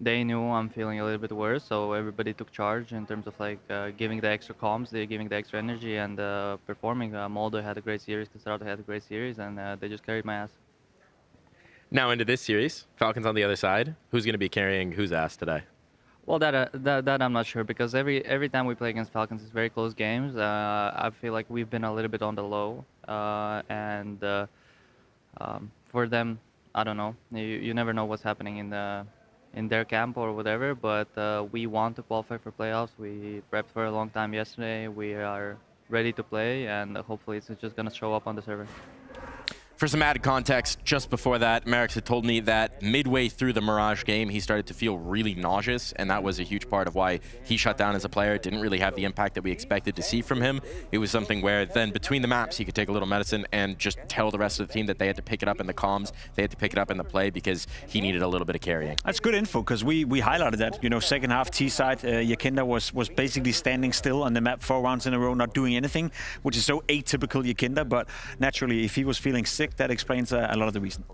they knew I'm feeling a little bit worse, so everybody took charge in terms of, like, giving the extra comms, they're giving the extra energy, and performing. MongolZ had a great series, Kisarado had a great series, and they just carried my ass. Now into this series, Falcons on the other side. Who's going to be carrying whose ass today? Well, that I'm not sure, because every time we play against Falcons, it's very close games. I feel like we've been a little bit on the low, and for them, I don't know. You never know what's happening in their camp or whatever. But we want to qualify for playoffs. We prepped for a long time yesterday. We are ready to play, and hopefully it's just gonna show up on the server. For some added context, just before that, Merrick had told me that midway through the Mirage game, he started to feel really nauseous, and that was a huge part of why he shut down as a player. It didn't really have the impact that we expected to see from him. It was something where then between the maps, he could take a little medicine and just tell the rest of the team that they had to pick it up in the comms, they had to pick it up in the play, because he needed a little bit of carrying. That's good info, because we highlighted that. You know, second half T-side, Yakinda was basically standing still on the map 4 rounds in a row, not doing anything, which is so atypical Yakinda, but naturally, if he was feeling sick, that explains a lot of the reason.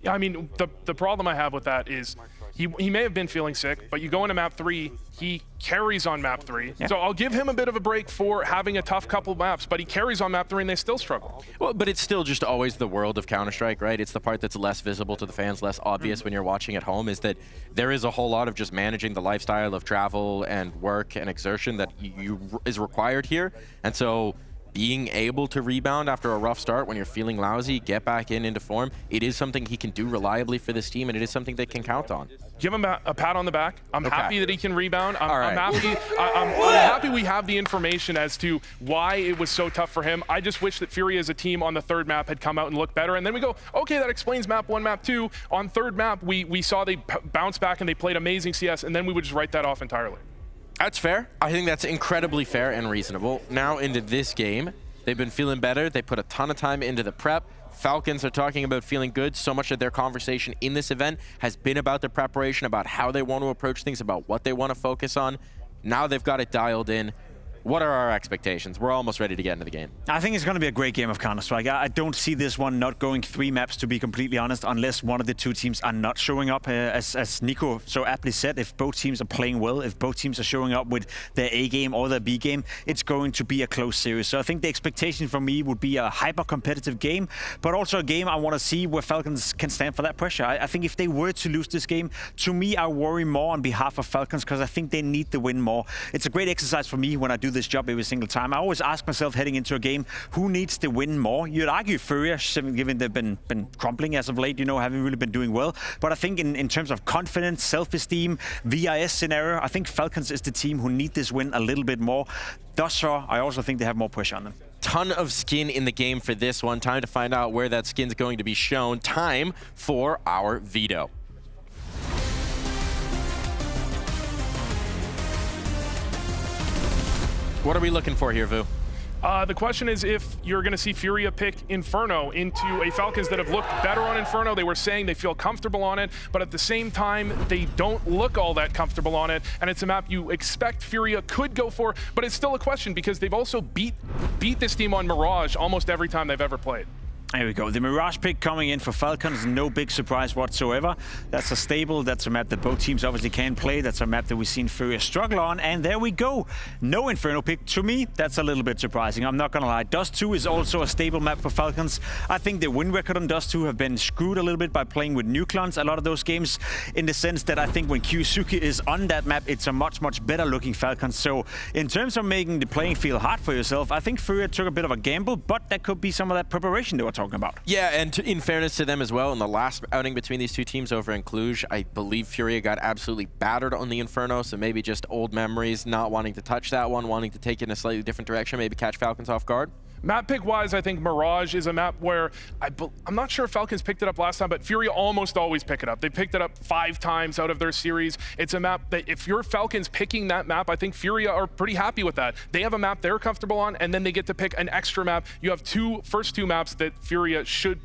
Yeah, I mean, the problem I have with that is he may have been feeling sick, but you go into map 3, he carries on map 3. Yeah. So I'll give him a bit of a break for having a tough couple maps, but he carries on map 3 and they still struggle. Well, but it's still just always the world of Counter-Strike, right? It's the part that's less visible to the fans, less obvious when you're watching at home, is that there is a whole lot of just managing the lifestyle of travel and work and exertion that is required here. And so being able to rebound after a rough start when you're feeling lousy, get back into form, it is something he can do reliably for this team, and it is something they can count on. Give him a pat on the back. I'm happy that he can rebound. I'm Right. happy we have the information as to why it was so tough for him. I just wish that Fury as a team on the 3rd map had come out and looked better, and then we go, okay, that explains map 1, map 2. On 3rd map, we saw they bounce back and they played amazing CS, and then we would just write that off entirely. That's fair. I think that's incredibly fair and reasonable. Now into this game, they've been feeling better. They put a ton of time into the prep. Falcons are talking about feeling good. So much of their conversation in this event has been about the preparation, about how they want to approach things, about what they want to focus on. Now they've got it dialed in. What are our expectations? We're almost ready to get into the game. I think it's going to be a great game of Counter-Strike. I don't see this one not going 3 maps, to be completely honest, unless one of the 2 teams are not showing up. As Nico so aptly said, if both teams are playing well, if both teams are showing up with their A game or their B game, it's going to be a close series. So I think the expectation from me would be a hyper-competitive game, but also a game I want to see where Falcons can stand for that pressure. I think if they were to lose this game, to me, I worry more on behalf of Falcons, because I think they need the win more. It's a great exercise for me when I do this job every single time. I always ask myself heading into a game, who needs to win more? You'd argue Furia, given they've been crumbling as of late, you know, haven't really been doing well. But I think in terms of confidence, self-esteem, VIS scenario, I think Falcons is the team who need this win a little bit more. Thus far, I also think they have more pressure on them. Ton of skin in the game for this one. Time to find out where that skin's going to be shown. Time for our veto. What are we looking for here, Vu? The question is if you're going to see Furia pick Inferno into a Falcons that have looked better on Inferno. They were saying they feel comfortable on it, but at the same time, they don't look all that comfortable on it. And it's a map you expect Furia could go for, but it's still a question because they've also beat this team on Mirage almost every time they've ever played. There we go. The Mirage pick coming in for Falcons, no big surprise whatsoever. That's a stable, that's a map that both teams obviously can play. That's a map that we've seen Furia struggle on, and there we go. No Inferno pick. To me, that's a little bit surprising. I'm not gonna lie. Dust 2 is also a stable map for Falcons. I think the win record on Dust 2 have been screwed a little bit by playing with Nucleons a lot of those games, in the sense that I think when Kyusuke is on that map, it's a much, much better looking Falcons. So in terms of making the playing field hard for yourself, I think Furia took a bit of a gamble, but that could be some of that preparation they were talking about. Yeah, and in fairness to them as well, in the last outing between these two teams over in Cluj, I believe Furia got absolutely battered on the Inferno, so maybe just old memories, not wanting to touch that one, wanting to take it in a slightly different direction, maybe catch Falcons off guard. Map pick-wise, I think Mirage is a map where I'm not sure if Falcons picked it up last time, but Furia almost always pick it up. They picked it up 5 times out of their series. It's a map that if you're Falcons picking that map, I think Furia are pretty happy with that. They have a map they're comfortable on, and then they get to pick an extra map. You have first two maps that Furia should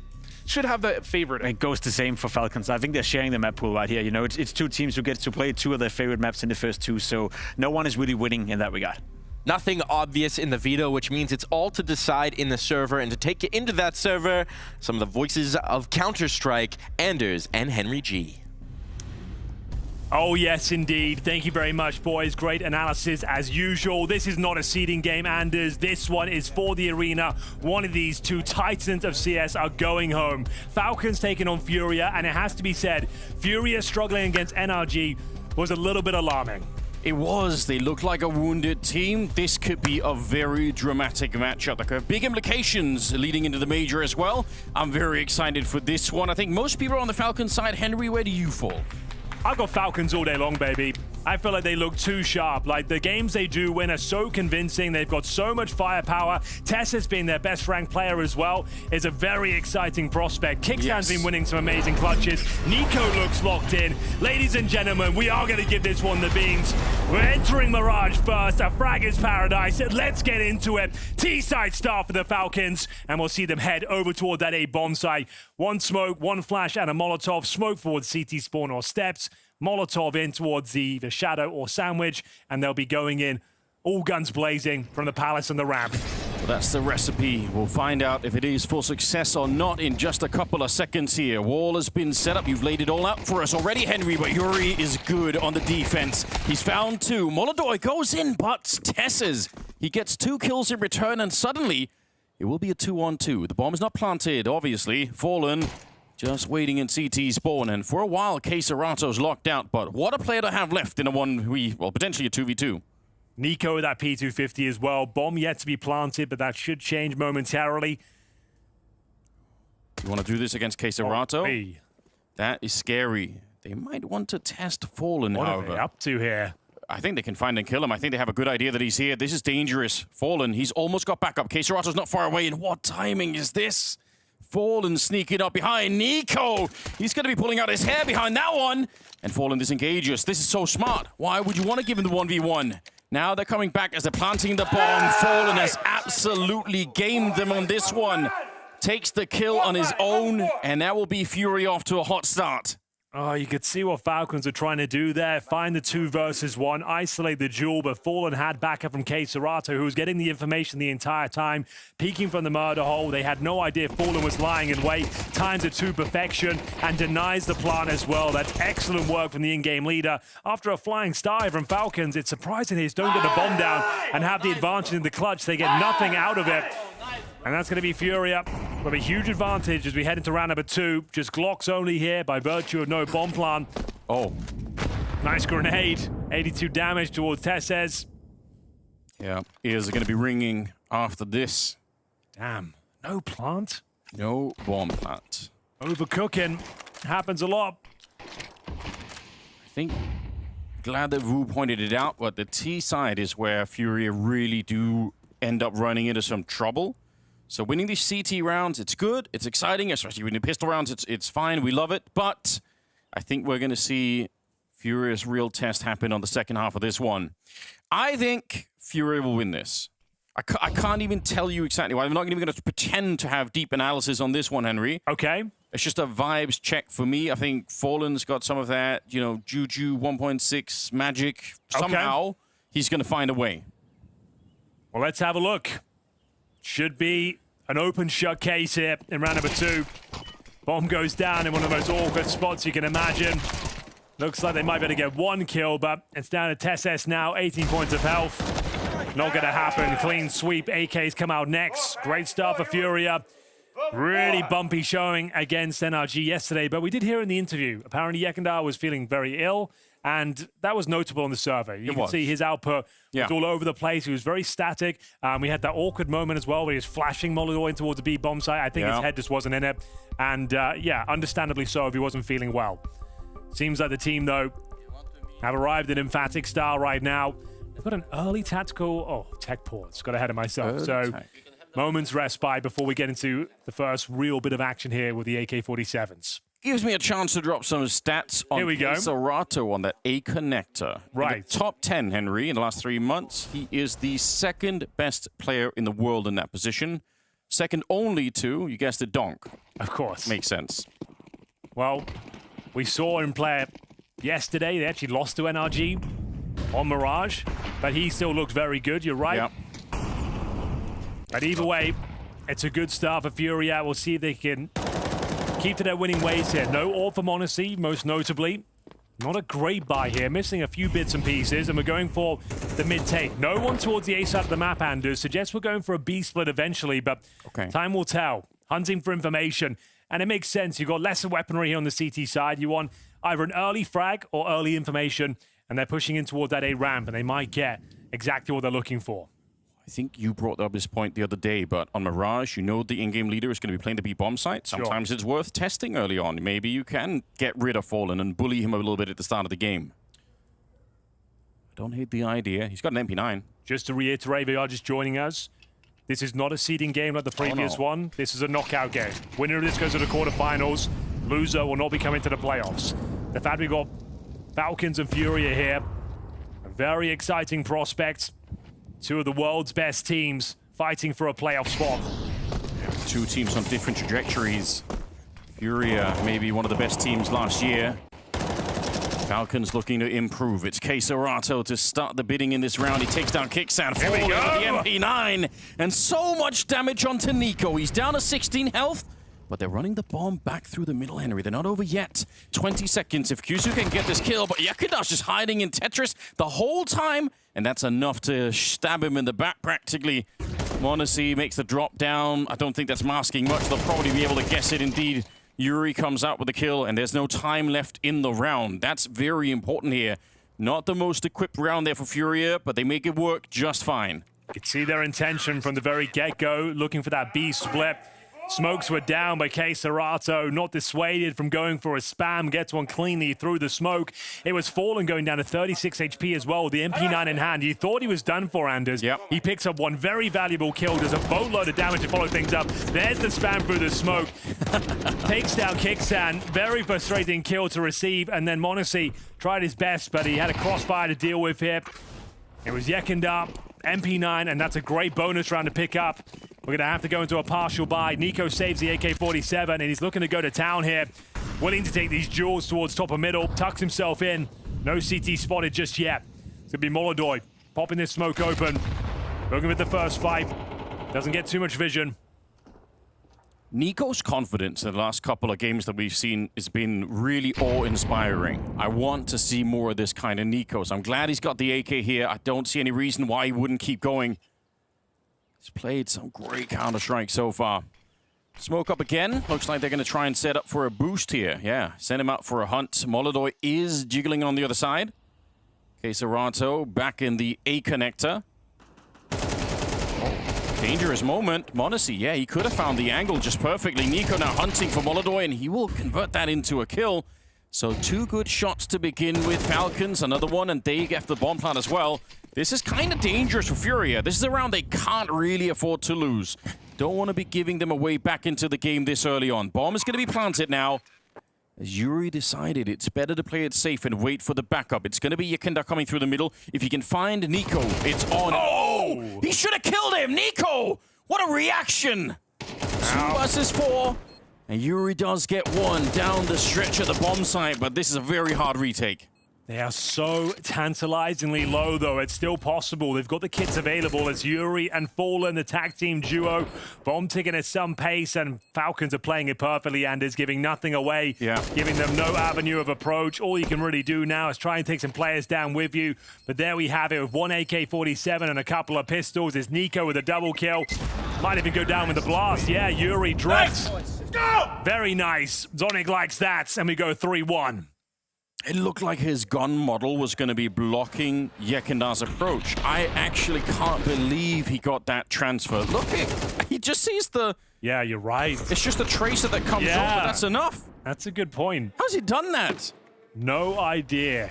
have the favorite. It goes the same for Falcons. I think they're sharing the map pool right here. You know, it's two teams who get to play 2 of their favorite maps in the first 2, so no one is really winning in that regard. Nothing obvious in the veto, which means it's all to decide in the server. And to take you into that server, some of the voices of Counter-Strike, Anders and Henry G. Oh, yes, indeed. Thank you very much, boys. Great analysis as usual. This is not a seeding game, Anders. This one is for the arena. One of these two titans of CS are going home. Falcons taking on Furia, and it has to be said, Furia struggling against NRG was a little bit alarming. It was. They look like a wounded team. This could be a very dramatic matchup. There could have big implications leading into the major as well. I'm very excited for this one. I think most people are on the Falcons side. Henry, where do you fall? I've got Falcons all day long, baby. I feel like they look too sharp. Like, the games they do win are so convincing. They've got so much firepower. Tess has been their best ranked player as well. Is a very exciting prospect. Kickstan's been winning some amazing clutches. Nico looks locked in. Ladies and gentlemen, we are going to give this one the beans. We're entering Mirage first. A frag is paradise. Let's get into it. T-side start for the Falcons, and we'll see them head over toward that A bomb site. 1 smoke, 1 flash, and a Molotov. Smoke towards CT spawn or steps. Molotov in towards the shadow or sandwich, and they'll be going in all guns blazing from the palace and the ramp. Well, that's the recipe. We'll find out if it is for success or not in just a couple of seconds here. Wall has been set up. You've laid it all out for us already, Henry, but Yuri is good on the defense. He's found 2. Molodoi goes in, but Tesses. He gets 2 kills in return, and suddenly it will be a 2-on-2. The bomb is not planted, obviously. Fallen just waiting in CT spawn, and for a while, K-Serato's locked out, but what a player to have left in a 1v, well, potentially a 2v2. Nico with that P250 as well. Bomb yet to be planted, but that should change momentarily. You want to do this against K-Serato? That is scary. They might want to test Fallen, What however. are they up to here? I think they can find and kill him. I think they have a good idea that he's here. This is dangerous. Fallen, he's almost got backup. K-Serato's not far away, and what timing is this? Fallen sneaking up behind Nico. He's going to be pulling out his hair behind that one. And Fallen disengages. This is so smart. Why would you want to give him the 1v1? Now they're coming back as they're planting the bomb. Fallen has absolutely gamed them on this one. Takes the kill on his own, and that will be Fury off to a hot start. Oh, you could see what Falcons are trying to do there. Find the 2 versus 1, isolate the duel, but Fallen had backup from K-Serato, who was getting the information the entire time, peeking from the murder hole. They had no idea Fallen was lying in wait, times it to perfection, and denies the plan as well. That's excellent work from the in-game leader. After a flying star from Falcons, it's surprising they just don't get the bomb down and have the advantage in the clutch. They get nothing out of it. And that's going to be Furia with a huge advantage as we head into round number 2. Just Glocks only here by virtue of no bomb plan. Oh. Nice grenade. 82 damage towards Tesses. Yeah, ears are going to be ringing after this. Damn. No plant? No bomb plant. Overcooking. Happens a lot. I think, glad that Wu pointed it out, but the T side is where Furia really do end up running into some trouble. So winning these CT rounds, it's good, it's exciting, especially winning pistol rounds, it's fine, we love it. But I think we're going to see Furia's real test happen on the second half of this one. I think Furia will win this. I can't even tell you exactly why. I'm not even going to pretend to have deep analysis on this one, Henry. Okay. It's just a vibes check for me. I think Fallen's got some of that, you know, Juju 1.6 magic. Somehow, he's going to find a way. Well, let's have a look. Should be an open shot case here in round number 2. Bomb goes down in one of the most awkward spots you can imagine. Looks like they might be able to get 1 kill, but it's down to TSS now, 18 points of health. Not going to happen. Clean sweep. AK's come out next. Great start for Furia. Really bumpy showing against NRG yesterday, but we did hear in the interview, apparently Yekindar was feeling very ill, and that was notable on the survey. You can see his output was all over the place. He was very static. We had that awkward moment as well where he was flashing MongolZ in towards the B bomb site. I think his head just wasn't in it. And yeah, understandably so if he wasn't feeling well. Seems like the team, though, have arrived in emphatic style right now. They've got an early tactical... Oh, tech pause. Got ahead of myself. So moments respite before we get into the first real bit of action here with the AK-47s. Gives me a chance to drop some stats on Serato on that A connector. Right. In the top 10, Henry, in the last 3 months. He is the 2nd best player in the world in that position. Second only to, you guessed it, Donk. Of course. Makes sense. Well, we saw him play yesterday. They actually lost to NRG on Mirage, but he still looked very good. You're right. Yep. But either way, it's a good start for Furia. We'll see if they can keep to their winning ways here. No AWP for MongolZ, most notably. Not a great buy here, missing a few bits and pieces, and we're going for the mid-take. No one towards the A side of the map, Anders. Suggests we're going for a B split eventually, but time will tell. Hunting for information, and it makes sense. You've got lesser weaponry here on the CT side. You want either an early frag or early information, and they're pushing in towards that A ramp, and they might get exactly what they're looking for. I think you brought up this point the other day, but on Mirage, you know the in-game leader is going to be playing the B bomb site. Sometimes it's worth testing early on. Maybe you can get rid of Fallen and bully him a little bit at the start of the game. I don't hate the idea. He's got an MP9. Just to reiterate, if you are just joining us, this is not a seeding game like the previous one. This is a knockout game. Winner of this goes to the quarterfinals. Loser will not be coming to the playoffs. The fact we've got Falcons and Furia here, a very exciting prospect. 2 of the world's best teams fighting for a playoff spot. 2 teams on different trajectories. Furia, maybe one of the best teams last year. Falcons looking to improve. It's Serato to start the bidding in this round. He takes down Kickstand. Here we go. The MP9. And so much damage onto Nico. He's down to 16 health. But they're running the bomb back through the middle, Henry. They're not over yet. 20 seconds if Kyuzu can get this kill. But Yakuda's just hiding in Tetris the whole time. And that's enough to stab him in the back, practically. MongolZ makes the drop down. I don't think that's masking much. They'll probably be able to guess it. Indeed, Yuri comes out with the kill, and there's no time left in the round. That's very important here. Not the most equipped round there for Furia, but they make it work just fine. You can see their intention from the very get-go, looking for that B split. Smokes were down by Serato, not dissuaded from going for a spam, gets one cleanly through the smoke. It was Fallen going down to 36 HP as well, with the MP9 in hand. You thought he was done for, Anders. He picks up one very valuable kill, does a boatload of damage to follow things up. There's the spam through the smoke. Takes down Kickstand, very frustrating kill to receive, and then MongolZ tried his best, but he had a crossfire to deal with here. It was Yekindar, MP9, and that's a great bonus round to pick up. We're going to have to go into a partial buy. Nico saves the AK-47, and he's looking to go to town here. Willing to take these duels towards top of middle. Tucks himself in. No CT spotted just yet. It's going to be MongolZ popping this smoke open. Looking at the first fight. Doesn't get too much vision. Nico's confidence in the last couple of games that we've seen has been really awe-inspiring. I want to see more of this kind of Nico, so I'm glad he's got the AK here. I don't see any reason why he wouldn't keep going. He's played some great Counter-Strike so far. Smoke up again. Looks like they're going to try and set up for a boost here. Yeah, send him out for a hunt. MongolZ is jiggling on the other side. Serato back in the A connector. Dangerous moment. MongolZ, yeah, he could have found the angle just perfectly. Nico now hunting for MongolZ, and he will convert that into a kill. So 2 good shots to begin with. Falcons, another one, and they get the bomb plant as well. This is kind of dangerous for Furia. This is a round they can't really afford to lose. Don't want to be giving them away back into the game this early on. Bomb is going to be planted now. As Yuri decided, it's better to play it safe and wait for the backup. It's going to be Yekindar coming through the middle. If you can find Nico, it's on. Oh! No! He should have killed him! Nico! What a reaction! 2 versus 4. And Yuri does get one down the stretch at the bomb site, but this is a very hard retake. They are so tantalizingly low, though. It's still possible. They've got the kits available as Yuri and Fallen, the tag team duo. Bomb ticking at some pace, and Falcons are playing it perfectly and is giving nothing away, giving them no avenue of approach. All you can really do now is try and take some players down with you. But there we have it with one AK-47 and a couple of pistols. It's Nico with a double kill. Might even go down with the blast. Yeah, Yuri direct. Let's go! Very nice. Zonic likes that, and we go 3-1. It looked like his gun model was going to be blocking Yekendar's approach. I actually can't believe he got that transfer. Look, he just sees the... Yeah, you're right. It's just the tracer that comes over. That's enough. That's a good point. How's he done that? No idea.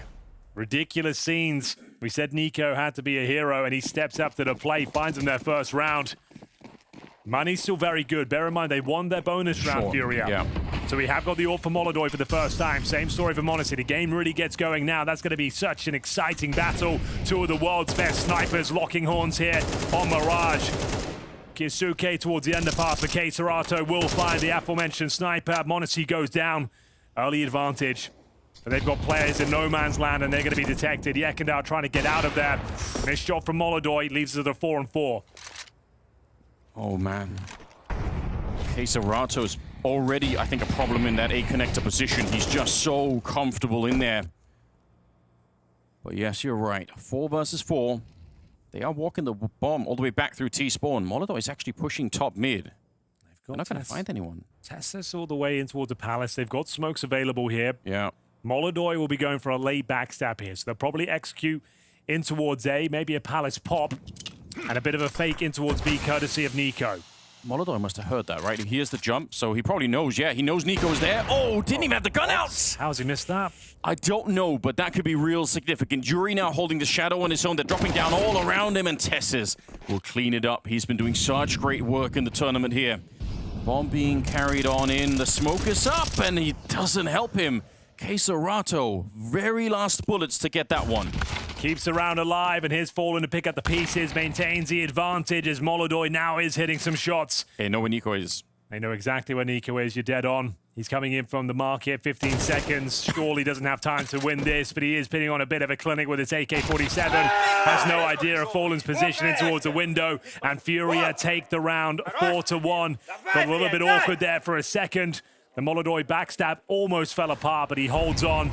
Ridiculous scenes. We said Nico had to be a hero, and he steps up to the plate, finds him their first round. Money's still very good. Bear in mind, they won their bonus round, Furia. Yeah. So we have got the AWP for MongolZ for the first time. Same story for m0NESY. The game really gets going now. That's going to be such an exciting battle. 2 of the world's best snipers locking horns here on Mirage. Kisuke towards the underpass for Serato will find the aforementioned sniper. m0NESY goes down. Early advantage. But they've got players in no man's land, and they're going to be detected. Yekendar trying to get out of that. Missed shot from MongolZ leaves us at a 4-4. Oh, man. Serato's already, I think, a problem in that A connector position. He's just so comfortable in there. But yes, you're right. 4 versus 4. They are walking the bomb all the way back through T-spawn. MongolZ is actually pushing top mid. They're not going to find anyone. Tessus all the way in towards the palace. They've got smokes available here. Yeah. MongolZ will be going for a late backstab here. So they'll probably execute in towards A, maybe a palace pop, and a bit of a fake in towards B, courtesy of Nico. MongolZ must have heard that, right? He hears the jump, so he probably knows. Yeah, he knows Nico's there. Oh, didn't even have the gun out! How's he missed that? I don't know, but that could be real significant. Yuri now holding the shadow on his own. They're dropping down all around him, and Tessus will clean it up. He's been doing such great work in the tournament here. Bomb being carried on in. The smoke is up, and he doesn't help him. Serato, very last bullets to get that one. Keeps the round alive, and here's Fallen to pick up the pieces, maintains the advantage as MongolZ now is hitting some shots. They know where Nico is. They know exactly where Nico is. You're dead on. He's coming in from the market, 15 seconds. Surely doesn't have time to win this, but he is pitting on a bit of a clinic with his AK-47. Has no idea of Fallen's positioning towards the window, and Furia take the round 4-1. Got a little bit awkward there for a second. The MongolZ backstab almost fell apart, but he holds on.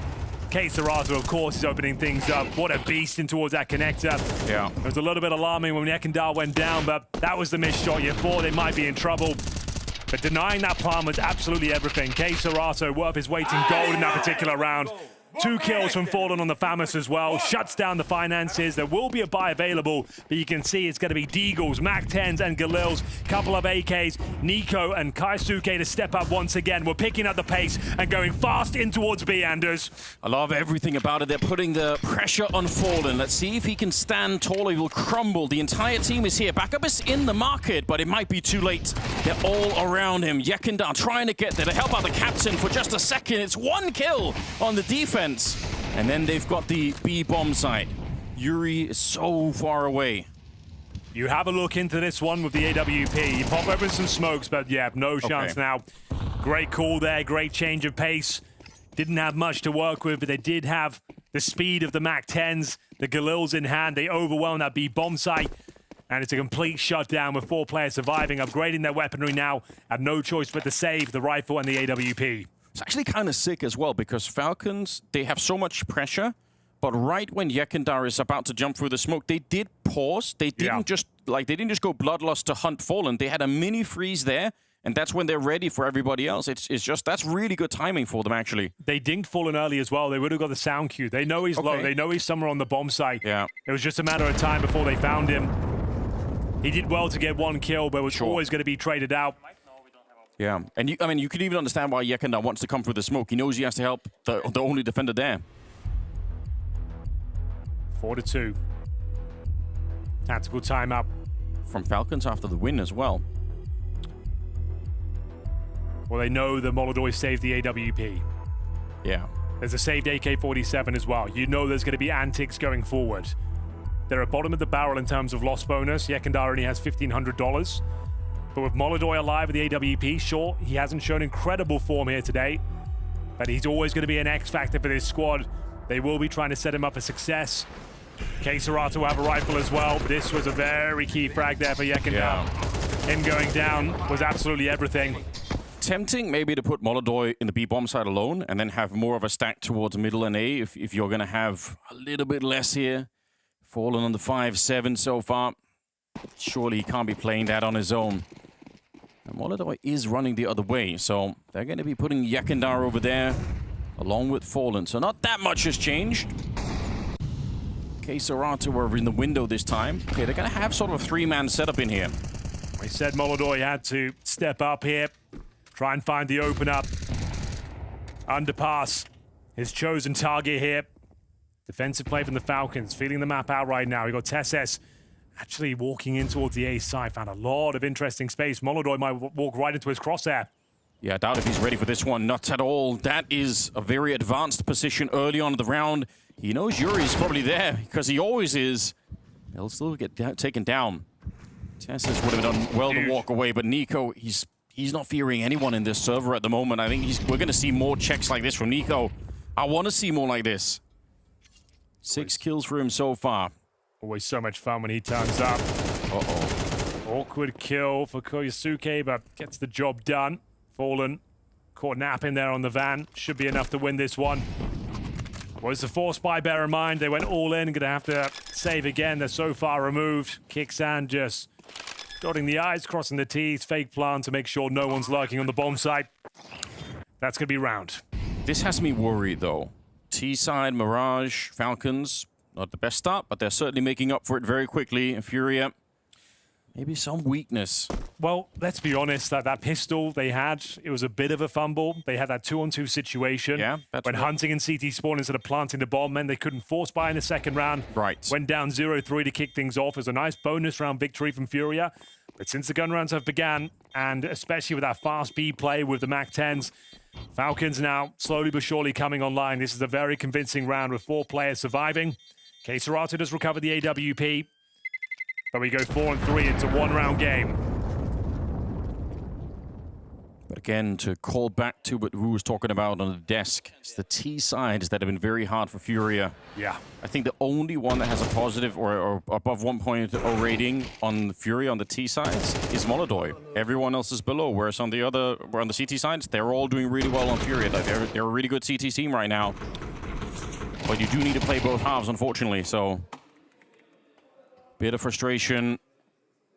Serato, of course, is opening things up. What a beast in towards that connector. Yeah. It was a little bit alarming when Yekendar went down, but that was the missed shot. You thought they might be in trouble. But denying that palm was absolutely everything. Serato worth his weight in gold in that particular round. 2 kills from Fallen on the Famous as well. Shuts down the finances. There will be a buy available, but you can see it's going to be Deagles, Mac-10s, and Galils. Couple of AKs. Nico and Kaisuke to step up once again. We're picking up the pace and going fast in towards B, Anders. I love everything about it. They're putting the pressure on Fallen. Let's see if he can stand tall. He will crumble. The entire team is here. Backup is in the market, but it might be too late. They're all around him. Yekendar trying to get there to help out the captain for just a second. It's 1 kill on the defense. And then they've got the B bomb site. Yuri is so far away. You have a look into this one with the AWP. You pop open some smokes, but yeah, no chance now. Great call there, great change of pace. Didn't have much to work with, but they did have the speed of the Mac-10s, the Galils in hand. They overwhelm that B bomb site. And it's a complete shutdown with 4 players surviving, upgrading their weaponry now. Have no choice but to save the rifle and the AWP. It's actually kind of sick as well, because Falcons, they have so much pressure, but right when Yekendar is about to jump through the smoke, they did pause. They didn't just go bloodlust to hunt Fallen. They had a mini freeze there, and that's when they're ready for everybody else. It's just, that's really good timing for them, actually. They dinged Fallen early as well. They would have got the sound cue. They know he's low. They know he's somewhere on the bomb site. Yeah. It was just a matter of time before they found him. He did well to get 1 kill, but was always going to be traded out. Yeah, and you could even understand why Yekendar wants to come through the smoke. He knows he has to help the only defender there. 4-2. Tactical timeout from Falcons after the win as well. Well, they know the MongolZ saved the AWP. Yeah. There's a saved AK-47 as well. You know there's going to be antics going forward. They're at bottom of the barrel in terms of loss bonus. Yekindar only has $1,500. But with MongolZ alive with the AWP, sure, he hasn't shown incredible form here today, but he's always going to be an X factor for this squad. They will be trying to set him up for success. csgo will have a rifle as well. This was a very key frag there for Yekindar. Yeah. Him going down was absolutely everything. Tempting maybe to put MongolZ in the B bomb side alone and then have more of a stack towards middle and A if you're going to have a little bit less here. Fallen on the 5-7 so far. Surely he can't be playing that on his own. And MongolZ is running the other way, so they're going to be putting Yekindar over there along with Fallen. So not that much has changed. csgo were in the window this time. Okay, they're going to have sort of a 3-man setup in here. We said MongolZ had to step up here, try and find the open up. Underpass, his chosen target here. Defensive play from the Falcons, feeling the map out right now. We got TSS actually walking in towards the A side, found a lot of interesting space. MongolZ might walk right into his crosshair. Yeah, I doubt if he's ready for this one. Not at all. That is a very advanced position early on in the round. He knows Yuri's probably there, because he always is. He'll still get taken down. TSS would have done well to walk away, but Nico, he's not fearing anyone in this server at the moment. I think we're going to see more checks like this from Nico. I want to see more like this. 6 kills for him so far. Always so much fun when he turns up. Uh-oh. Awkward kill for Koyasuke, but gets the job done. Fallen, caught napping there on the van. Should be enough to win this one. Was the force buy, bear in mind. They went all in, gonna have to save again. They're so far removed. Kixan just dotting the I's, crossing the T's. Fake plan to make sure no one's lurking on the bomb site. That's gonna be round. This has me worried, though. T-side, Mirage, Falcons, not the best start, but they're certainly making up for it very quickly. And Furia, maybe some weakness. Well, let's be honest, that pistol they had, it was a bit of a fumble. They had that 2-on-2 situation. Yeah, that's when right. Hunting and CT spawned instead of planting the bomb, meant they couldn't force buy in the second round. Right. Went down 0-3 to kick things off. It was a nice bonus round victory from Furia. But since the gun rounds have began, and especially with that fast B play with the MAC-10s, Falcons now slowly but surely coming online. This is a very convincing round with 4 players surviving. csgo does recover the AWP, but we go 4-3. It's a 1-round game. But again, to call back to what Wu was talking about on the desk, it's the T sides that have been very hard for Furia. Yeah. I think the only one that has a positive or above 1.0 rating on Furia on the T sides is MongolZ. Everyone else is below, whereas on the CT sides, they're all doing really well on Furia. Like they're a really good CT team right now. But you do need to play both halves, unfortunately, so bit of frustration.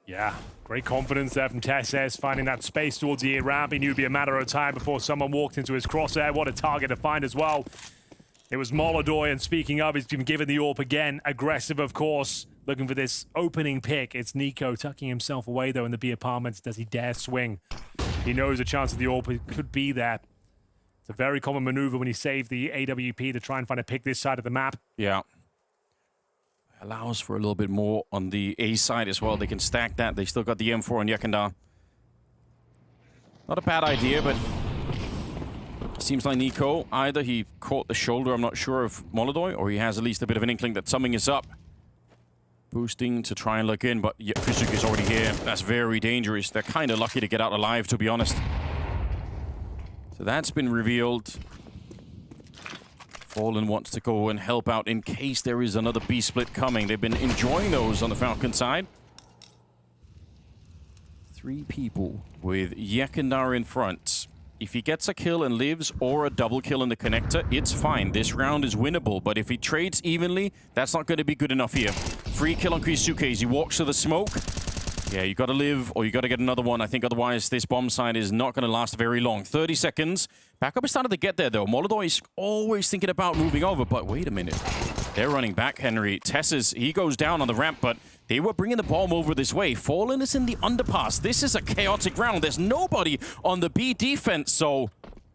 Yeah, great confidence there from TSS, finding that space towards the A ramp. He knew it'd be a matter of time before someone walked into his crosshair. What a target to find as well. It was MongolZ, and speaking of, he's been given the AWP again. Aggressive, of course, looking for this opening pick. It's Nico tucking himself away, though, in the B apartments. Does he dare swing? He knows a chance of the AWP could be there. It's a very common maneuver when you save the AWP to try and find a pick this side of the map. Yeah. Allows for a little bit more on the A side as well. They can stack that. They still got the M4 on Yekindar. Not a bad idea, but seems like Nico, either he caught the shoulder, I'm not sure, of MongolZ, or he has at least a bit of an inkling that something is up. Boosting to try and look in, but Kusuke is already here. That's very dangerous. They're kind of lucky to get out alive, to be honest. So that's been revealed. Fallen wants to go and help out in case there is another B split coming. They've been enjoying those on the Falcon side. 3 people with Yekindar in front. If he gets a kill and lives or a double kill in the connector, it's fine. This round is winnable, but if he trades evenly, that's not going to be good enough here. Free kill on Kuisuke as he walks to the smoke. Yeah, you got to live or you got to get another one. I think otherwise this bomb side is not going to last very long. 30 seconds. Backup is starting to get there, though. MongolZ is always thinking about moving over, but wait a minute. They're running back, Henry. Tess's, he goes down on the ramp, but they were bringing the bomb over this way. Fallen is in the underpass. This is a chaotic round. There's nobody on the B defense, so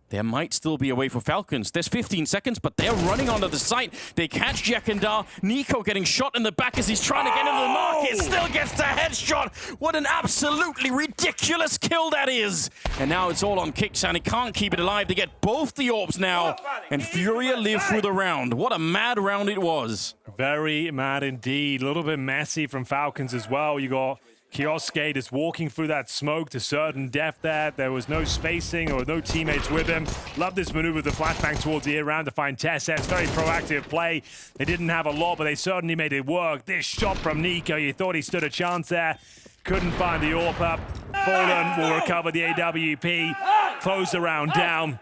There might still be a way for Falcons. There's 15 seconds, but they're running onto the site. They catch Jakandar. Nico getting shot in the back as he's trying to get into the market. Still gets the headshot. What an absolutely ridiculous kill that is. And now it's all on Kixan. He can't keep it alive. They get both the orbs now. And Furia live through the round. What a mad round it was. Very mad indeed. A little bit messy from Falcons as well. You got Kioske just walking through that smoke to certain death there. There was no spacing or no teammates with him. Love this maneuver with the flashbang towards the air round to find TeSeS. Very proactive play. They didn't have a lot, but they certainly made it work. This shot from Nico, you thought he stood a chance there. Couldn't find the AWP up. Fallen will recover the AWP. Close the round down.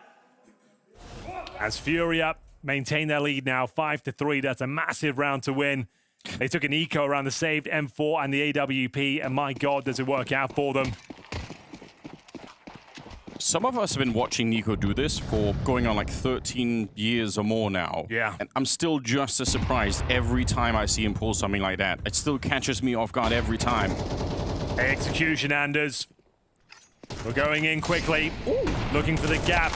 As Furia maintain their lead now, 5-3. That's a massive round to win. They took an eco around the saved M4 and the AWP, and my God, does it work out for them. Some of us have been watching Nico do this for going on like 13 years or more now. Yeah. And I'm still just as surprised every time I see him pull something like that. It still catches me off guard every time. Execution, Anders. We're going in quickly. Ooh. Looking for the gap.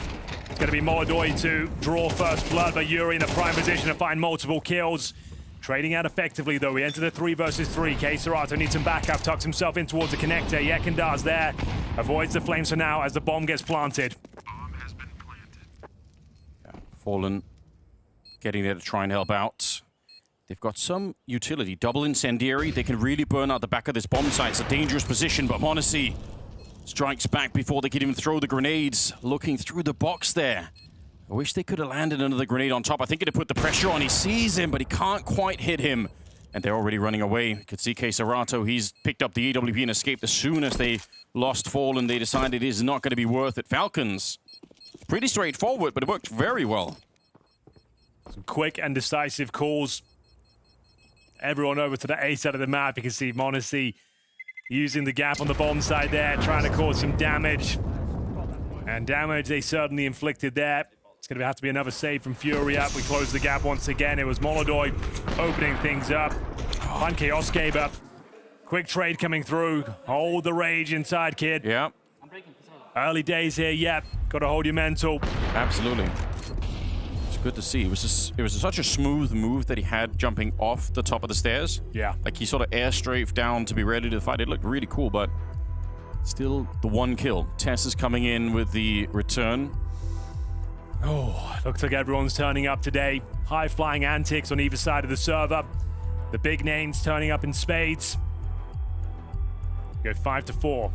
It's going to be MongolZ to draw first blood, but Yuri in the prime position to find multiple kills. Trading out effectively, though. We enter the 3 versus 3. csgo needs some backup, tucks himself in towards the connector. Jakandar's there. Avoids the flames for now as the bomb gets planted. Bomb has been planted. Yeah, Fallen getting there to try and help out. They've got some utility. Double incendiary. They can really burn out the back of this bomb site. It's a dangerous position, but MongolZ strikes back before they can even throw the grenades. Looking through the box there. I wish they could have landed another grenade on top. I think it'd have put the pressure on. He sees him, but he can't quite hit him. And they're already running away. You could see csgo. He's picked up the AWP and escaped as soon as they lost Fallen. They decided it is not going to be worth it. Falcons, pretty straightforward, but it worked very well. Some quick and decisive calls. Everyone over to the A side of the map. You can see MongolZ using the gap on the bomb side there, trying to cause some damage. And damage they certainly inflicted there. It's going to have to be another save from Furia. We close the gap once again. It was MongolZ opening things up. Find Kioske, but quick trade coming through. Hold the rage inside, kid. Yeah. Early days here, yep. Got to hold your mental. Absolutely. It's good to see. It was such a smooth move that he had jumping off the top of the stairs. Yeah. Like he sort of air strafed down to be ready to fight. It looked really cool, but still the one kill. Tess is coming in with the return. Oh, looks like everyone's turning up today. High-flying antics on either side of the server. The big names turning up in spades. Go 5-4.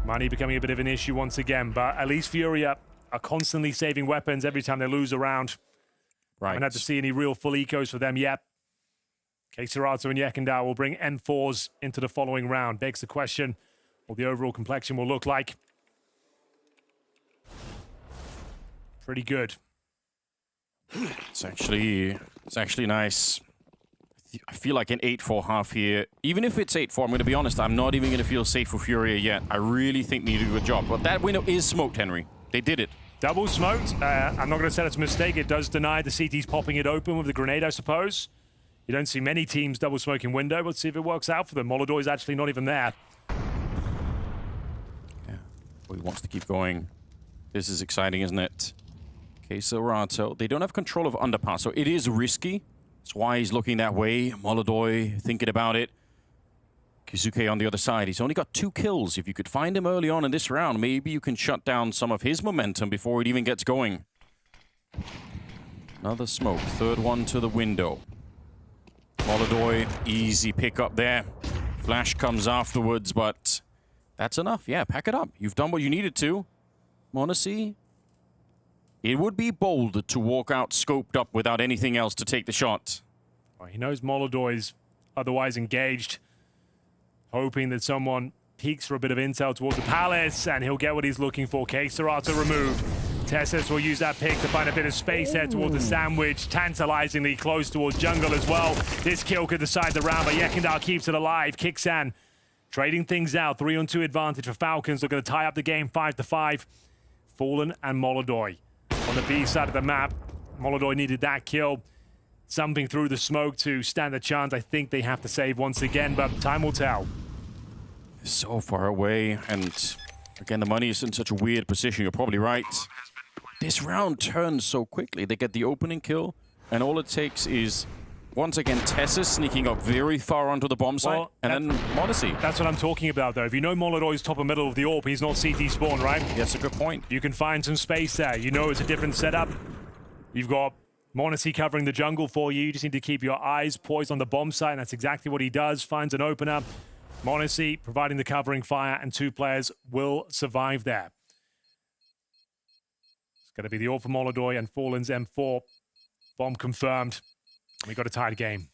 Money becoming a bit of an issue once again, but at least Furia are constantly saving weapons every time they lose a round. Right. Haven't had to see any real full ecos for them yet. csgo and Jakandar will bring M4s into the following round. Begs the question what the overall complexion will look like. Pretty good. It's actually nice. I feel like an 8-4 half here. Even if it's 8-4, I'm going to be honest, I'm not even going to feel safe for Furia yet. I really think they did a good job. But that window is smoked, Henry. They did it. Double smoked. I'm not going to say it's a mistake. It does deny the CT's popping it open with the grenade, I suppose. You don't see many teams double smoking window. Let's see if it works out for them. MongolZ is actually not even there. Yeah. Well, he wants to keep going. This is exciting, isn't it? csgo, they don't have control of underpass, so it is risky. That's why he's looking that way. MongolZ thinking about it. Kizuke on the other side. He's only got 2 kills. If you could find him early on in this round, maybe you can shut down some of his momentum before it even gets going. Another smoke. Third one to the window. MongolZ, easy pick up there. Flash comes afterwards, but that's enough. Yeah, pack it up. You've done what you needed to. MongolZ. It would be bold to walk out scoped up without anything else to take the shot. Well, he knows MongolZ is otherwise engaged, hoping that someone peeks for a bit of intel towards the palace, and he'll get what he's looking for. csgo removed. TeSeS will use that pick to find a bit of space there towards the sandwich, tantalizingly close towards jungle as well. This kill could decide the round, but Jakandar keeps it alive. Kixan trading things out. 3-on-2 advantage for Falcons. They're going to tie up the game 5-5. Fallen and MongolZ. On the B side of the map, MongolZ needed that kill. Something through the smoke to stand a chance. I think they have to save once again, but time will tell. So far away, and Again, the money is in such a weird position. You're probably right. This round turns so quickly. They get the opening kill, and all it takes is, once again, Tessa sneaking up very far onto the bomb site, and then MongolZ. That's what I'm talking about, though. If you know MongolZ's top and middle of the AWP, he's not CT spawn, right? That's a good point. You can find some space there. You know it's a different setup. You've got MongolZ covering the jungle for you. You just need to keep your eyes poised on the bomb site, and that's exactly what he does. Finds an opener. MongolZ providing the covering fire, and 2 players will survive there. It's going to be the AWP for MongolZ and Fallen's M4. Bomb confirmed. We got a tied game.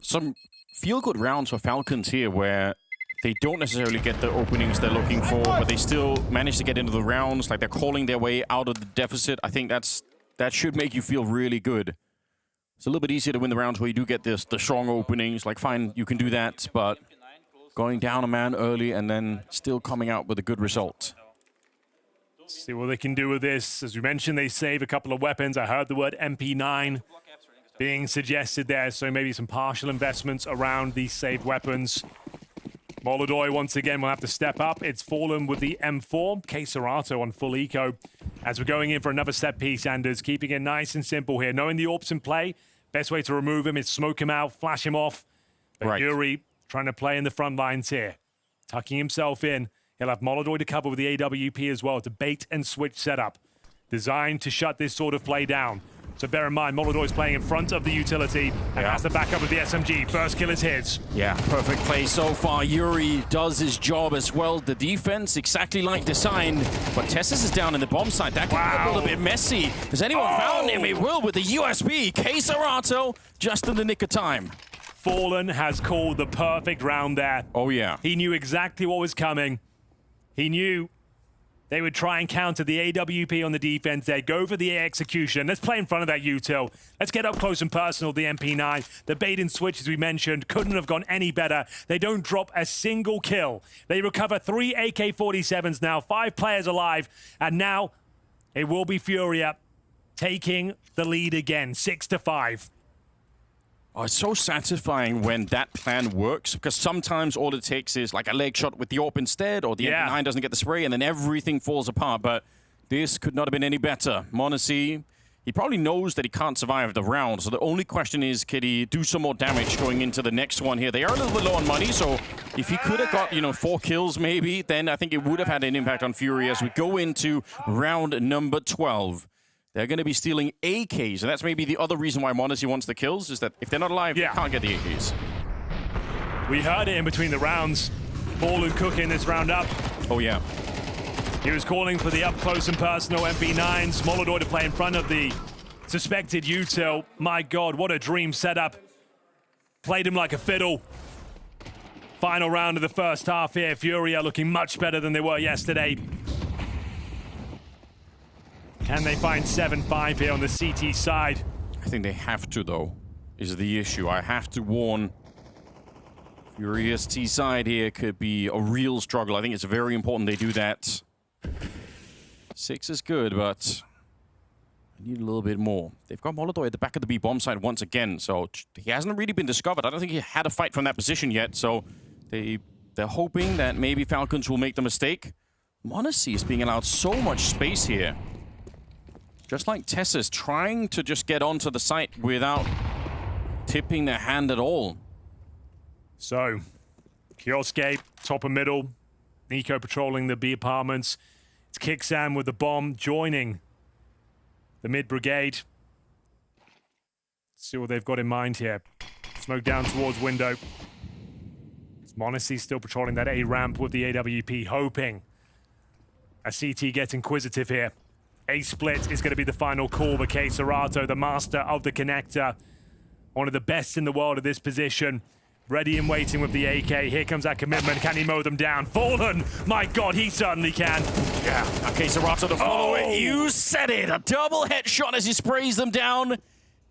Some feel-good rounds for Falcons here where they don't necessarily get the openings they're looking for, but they still manage to get into the rounds, like they're calling their way out of the deficit. I think that should make you feel really good. It's a little bit easier to win the rounds where you do get the strong openings. Like, fine, you can do that, but going down a man early and then still coming out with a good result. See what they can do with this. As we mentioned, they save a couple of weapons. I heard the word MP9 being suggested there, so maybe some partial investments around these saved weapons. MongolZ once again will have to step up. It's Fallen with the M4. csgo on full eco. As we're going in for another set piece, Anders, keeping it nice and simple here. Knowing the AWP's in play, best way to remove him is smoke him out, flash him off. But right. Yuri trying to play in the front lines here. Tucking himself in. He'll have MongolZ to cover with the AWP as well. It's a bait and switch setup designed to shut this sort of play down. So bear in mind, MongolZ is playing in front of the utility and has to back up with the SMG. First kill is his. Yeah, perfect play so far. Yuri does his job as well. The defense, exactly like designed. But Tessus is down in the bomb site. That could be a little bit messy. Has anyone found him? He will with the USB. csgo just in the nick of time. Fallen has called the perfect round there. Oh, yeah. He knew exactly what was coming. He knew they would try and counter the AWP on the defense there, go for the execution. Let's play in front of that util. Let's get up close and personal, the MP9. The bait and switch, as we mentioned, couldn't have gone any better. They don't drop a single kill. They recover 3 AK-47s now, 5 players alive, and now it will be Furia taking the lead again, 6-5. Oh, it's so satisfying when that plan works, because sometimes all it takes is like a leg shot with the AWP instead, or the MP9 doesn't get the spray, and then everything falls apart. But this could not have been any better. MongolZ, he probably knows that he can't survive the round, so the only question is, can he do some more damage going into the next one here? They are a little bit low on money, so if he could have got, 4 kills maybe, then I think it would have had an impact on Furia as we go into round number 12. They're going to be stealing AKs, and that's maybe the other reason why MongolZ wants the kills, is that if they're not alive, they can't get the AKs. We heard it in between the rounds. Fallen cooking this round up. Oh, yeah. He was calling for the up-close and personal MP9s. MongolZ to play in front of the suspected util. My God, what a dream setup. Played him like a fiddle. Final round of the first half here. Furia looking much better than they were yesterday. Can they find 7-5 here on the CT side? I think they have to, though, is the issue. I have to warn Furious.CET side here could be a real struggle. I think it's very important they do that. 6 is good, but I need a little bit more. They've got MongolZ at the back of the B bomb side once again, so he hasn't really been discovered. I don't think he had a fight from that position yet, so they're hoping that maybe Falcons will make the mistake. MongolZ is being allowed so much space here. Just like Tessa's trying to just get onto the site without tipping their hand at all. So, Kioske, top and middle. Nico patrolling the B apartments. It's Kicksam with the bomb, joining the mid brigade. Let's see what they've got in mind here. Smoke down towards window. It's MongolZ still patrolling that A ramp with the AWP, hoping a CT gets inquisitive here. A split is going to be the final call, but csgo, the master of the connector, one of the best in the world at this position, ready and waiting with the AK. Here comes that commitment. Can he mow them down? Fallen! My God, he certainly can. Yeah, csgo to follow it. You said it! A double headshot as he sprays them down.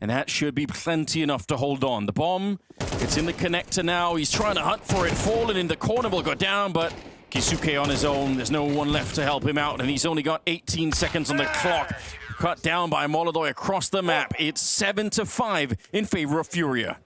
And that should be plenty enough to hold on. The bomb, it's in the connector now. He's trying to hunt for it. Fallen in the corner will go down, but Kisuke on his own. There's no one left to help him out, and he's only got 18 seconds on the clock. Cut down by MongolZ across the map. It's 7-5 in favor of Furia.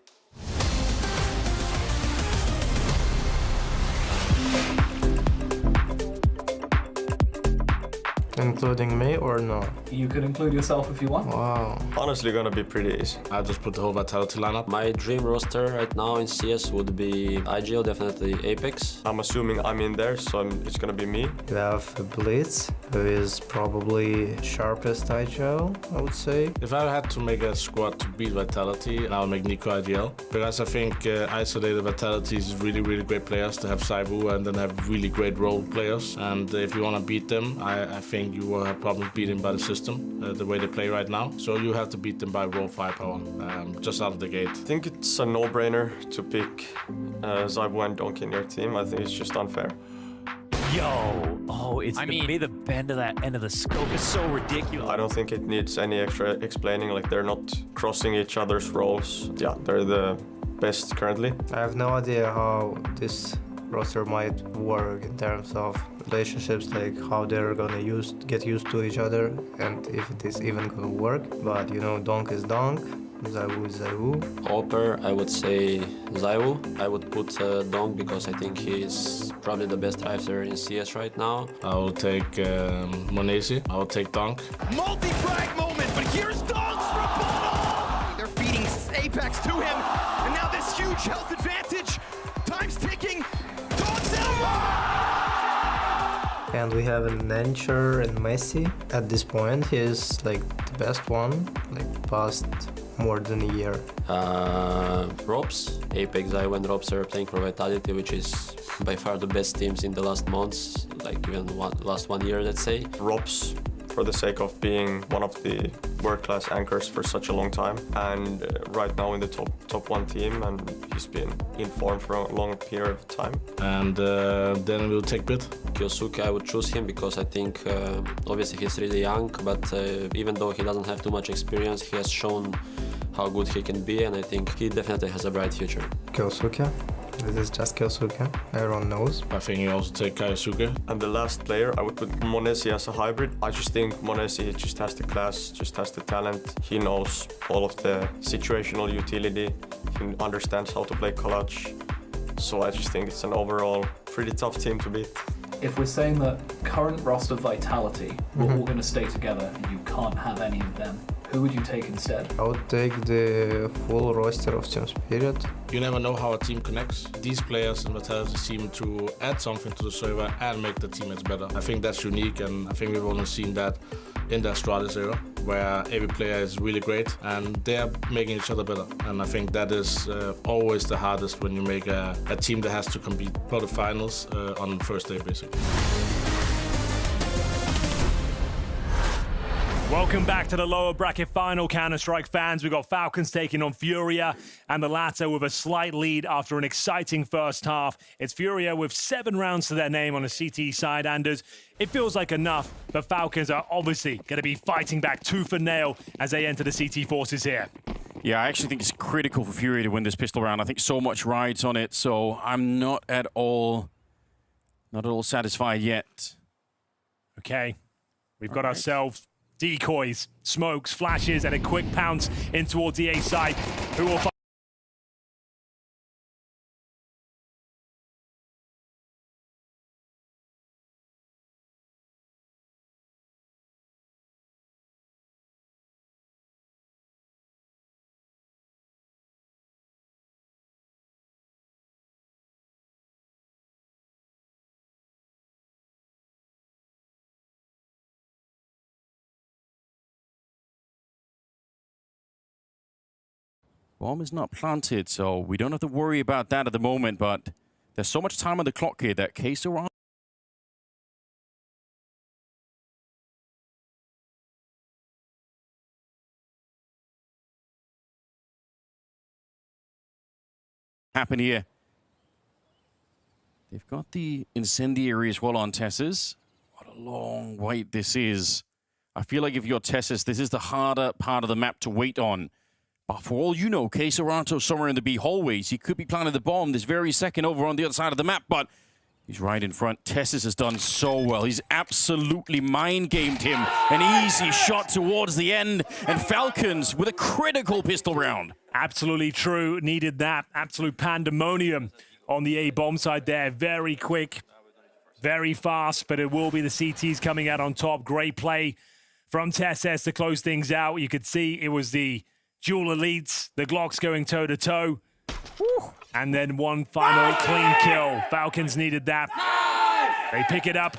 Including me or no? You can include yourself if you want. Wow. Honestly, gonna be pretty easy. I just put the whole Vitality lineup. My dream roster right now in CS would be IGL, definitely Apex. I'm assuming I'm in there, so it's gonna be me. You have Blitz, who is probably sharpest IGL, I would say. If I had to make a squad to beat Vitality, I'll make Nico IGL. Because I think isolated Vitality is really, really great players to have Saibu and then have really great role players. And if you want to beat them, I think you will have problems beating by the system, the way they play right now. So you have to beat them by raw firepower, just out of the gate. I think it's a no-brainer to pick Saibu and Donk in your team. I think it's just unfair. Yo, oh, it's the bend of that end of the scope is so ridiculous. I don't think it needs any extra explaining, like they're not crossing each other's roles. Yeah, they're the best currently. I have no idea how this roster might work in terms of relationships, like how they're gonna get used to each other and if it is even gonna work. But you know, Donk is Donk, Zaiwu is Zaiwu. Upper, I would say Zaiwu. I would put Donk because I think he's probably the best driver in CS right now. I will take MongolZ. I will take Donk. Multi-frag moment, but here's Donk's rebuttal! They're feeding Apex to him, and now this huge health advantage. Time's ticking. Donk's out! And we have an Nature and Messi. At this point, he's like the best one, like past more than a year. Robs, Apex, Zaiwu and Robs are playing for Vitality, which is by far the best teams in the last months, like even last 1 year, let's say. Robs, for the sake of being one of the world-class anchors for such a long time, and right now in the top one team, and he's been in form for a long period of time. And then we'll take Bit. Kyosuke, I would choose him because I think obviously he's really young, but even though he doesn't have too much experience, he has shown how good he can be, and I think he definitely has a bright future. Kyosuke. This is just Kyosuke. Everyone knows. I think you also take Kyosuke. And the last player, I would put MongolZ as a hybrid. I just think MongolZ just has the class, just has the talent. He knows all of the situational utility. He understands how to play clutch. So I just think it's an overall pretty tough team to beat. If we're saying that current roster Vitality, we're all going to stay together and you can't have any of them, who would you take instead? I would take the full roster of Team Spirit. You never know how a team connects. These players in Vitality seem to add something to the server and make the teammates better. I think that's unique, and I think we've only seen that in the Astralis era, where every player is really great and they're making each other better. And I think that is always the hardest when you make a team that has to compete for the finals on the first day, basically. Welcome back to the lower bracket final, Counter-Strike fans. We've got Falcons taking on FURIA, and the latter with a slight lead after an exciting first half. It's FURIA with 7 rounds to their name on the CT side, Anders. It feels like enough, but Falcons are obviously going to be fighting back tooth and nail as they enter the CT forces here. Yeah, I actually think it's critical for FURIA to win this pistol round. I think so much rides on it, so I'm not at all satisfied yet. Okay, we've got ourselves decoys, smokes, flashes, and a quick pounce in towards the A side. Who will find? Bomb is not planted, so we don't have to worry about that at the moment, but there's so much time on the clock here that Aurora happen here. They've got the incendiary as well on Tessus. What a long wait this is. I feel like if you're Tessus, this is the harder part of the map to wait on. But for all you know, Aurora somewhere in the B hallways. He could be planting the bomb this very second over on the other side of the map, but he's right in front. Tessus has done so well. He's absolutely mind-gamed him. An easy shot towards the end, and Falcons with a critical pistol round. Absolutely true. Needed that. Absolute pandemonium on the A bomb side there. Very quick. Very fast, but it will be the CTs coming out on top. Great play from TSS to close things out. You could see it was the dual elites, the Glocks going toe-to-toe. And then one final clean kill. Falcons needed that. They pick it up.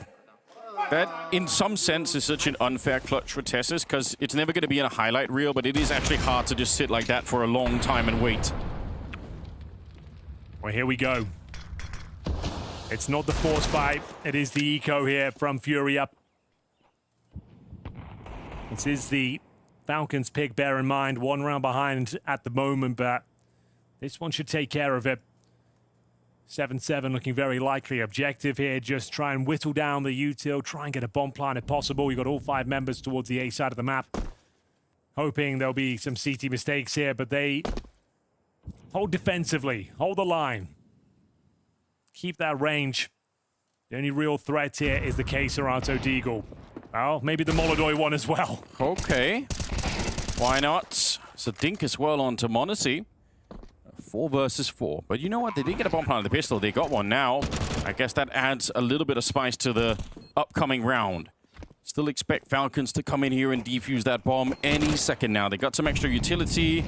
That, in some sense, is such an unfair clutch for TSS because it's never going to be in a highlight reel, but it is actually hard to just sit like that for a long time and wait. Well, here we go. It's not the force buy, it is the eco here from Furia. This is the Falcons pick, bear in mind. 1 round behind at the moment, but this one should take care of it. 7-7 looking very likely. Objective here, just try and whittle down the util, try and get a bomb plant if possible. You've got all 5 members towards the A side of the map. Hoping there'll be some CT mistakes here, but they hold defensively, hold the line. Keep that range. The only real threat here is the K-Serato Deagle. Well, maybe the MongolZ one as well. Okay. Why not? So Dink as well onto MongolZ. 4 versus 4. But you know what? They did get a bomb plant on the pistol. They got one now. I guess that adds a little bit of spice to the upcoming round. Still expect Falcons to come in here and defuse that bomb any second now. They got some extra utility.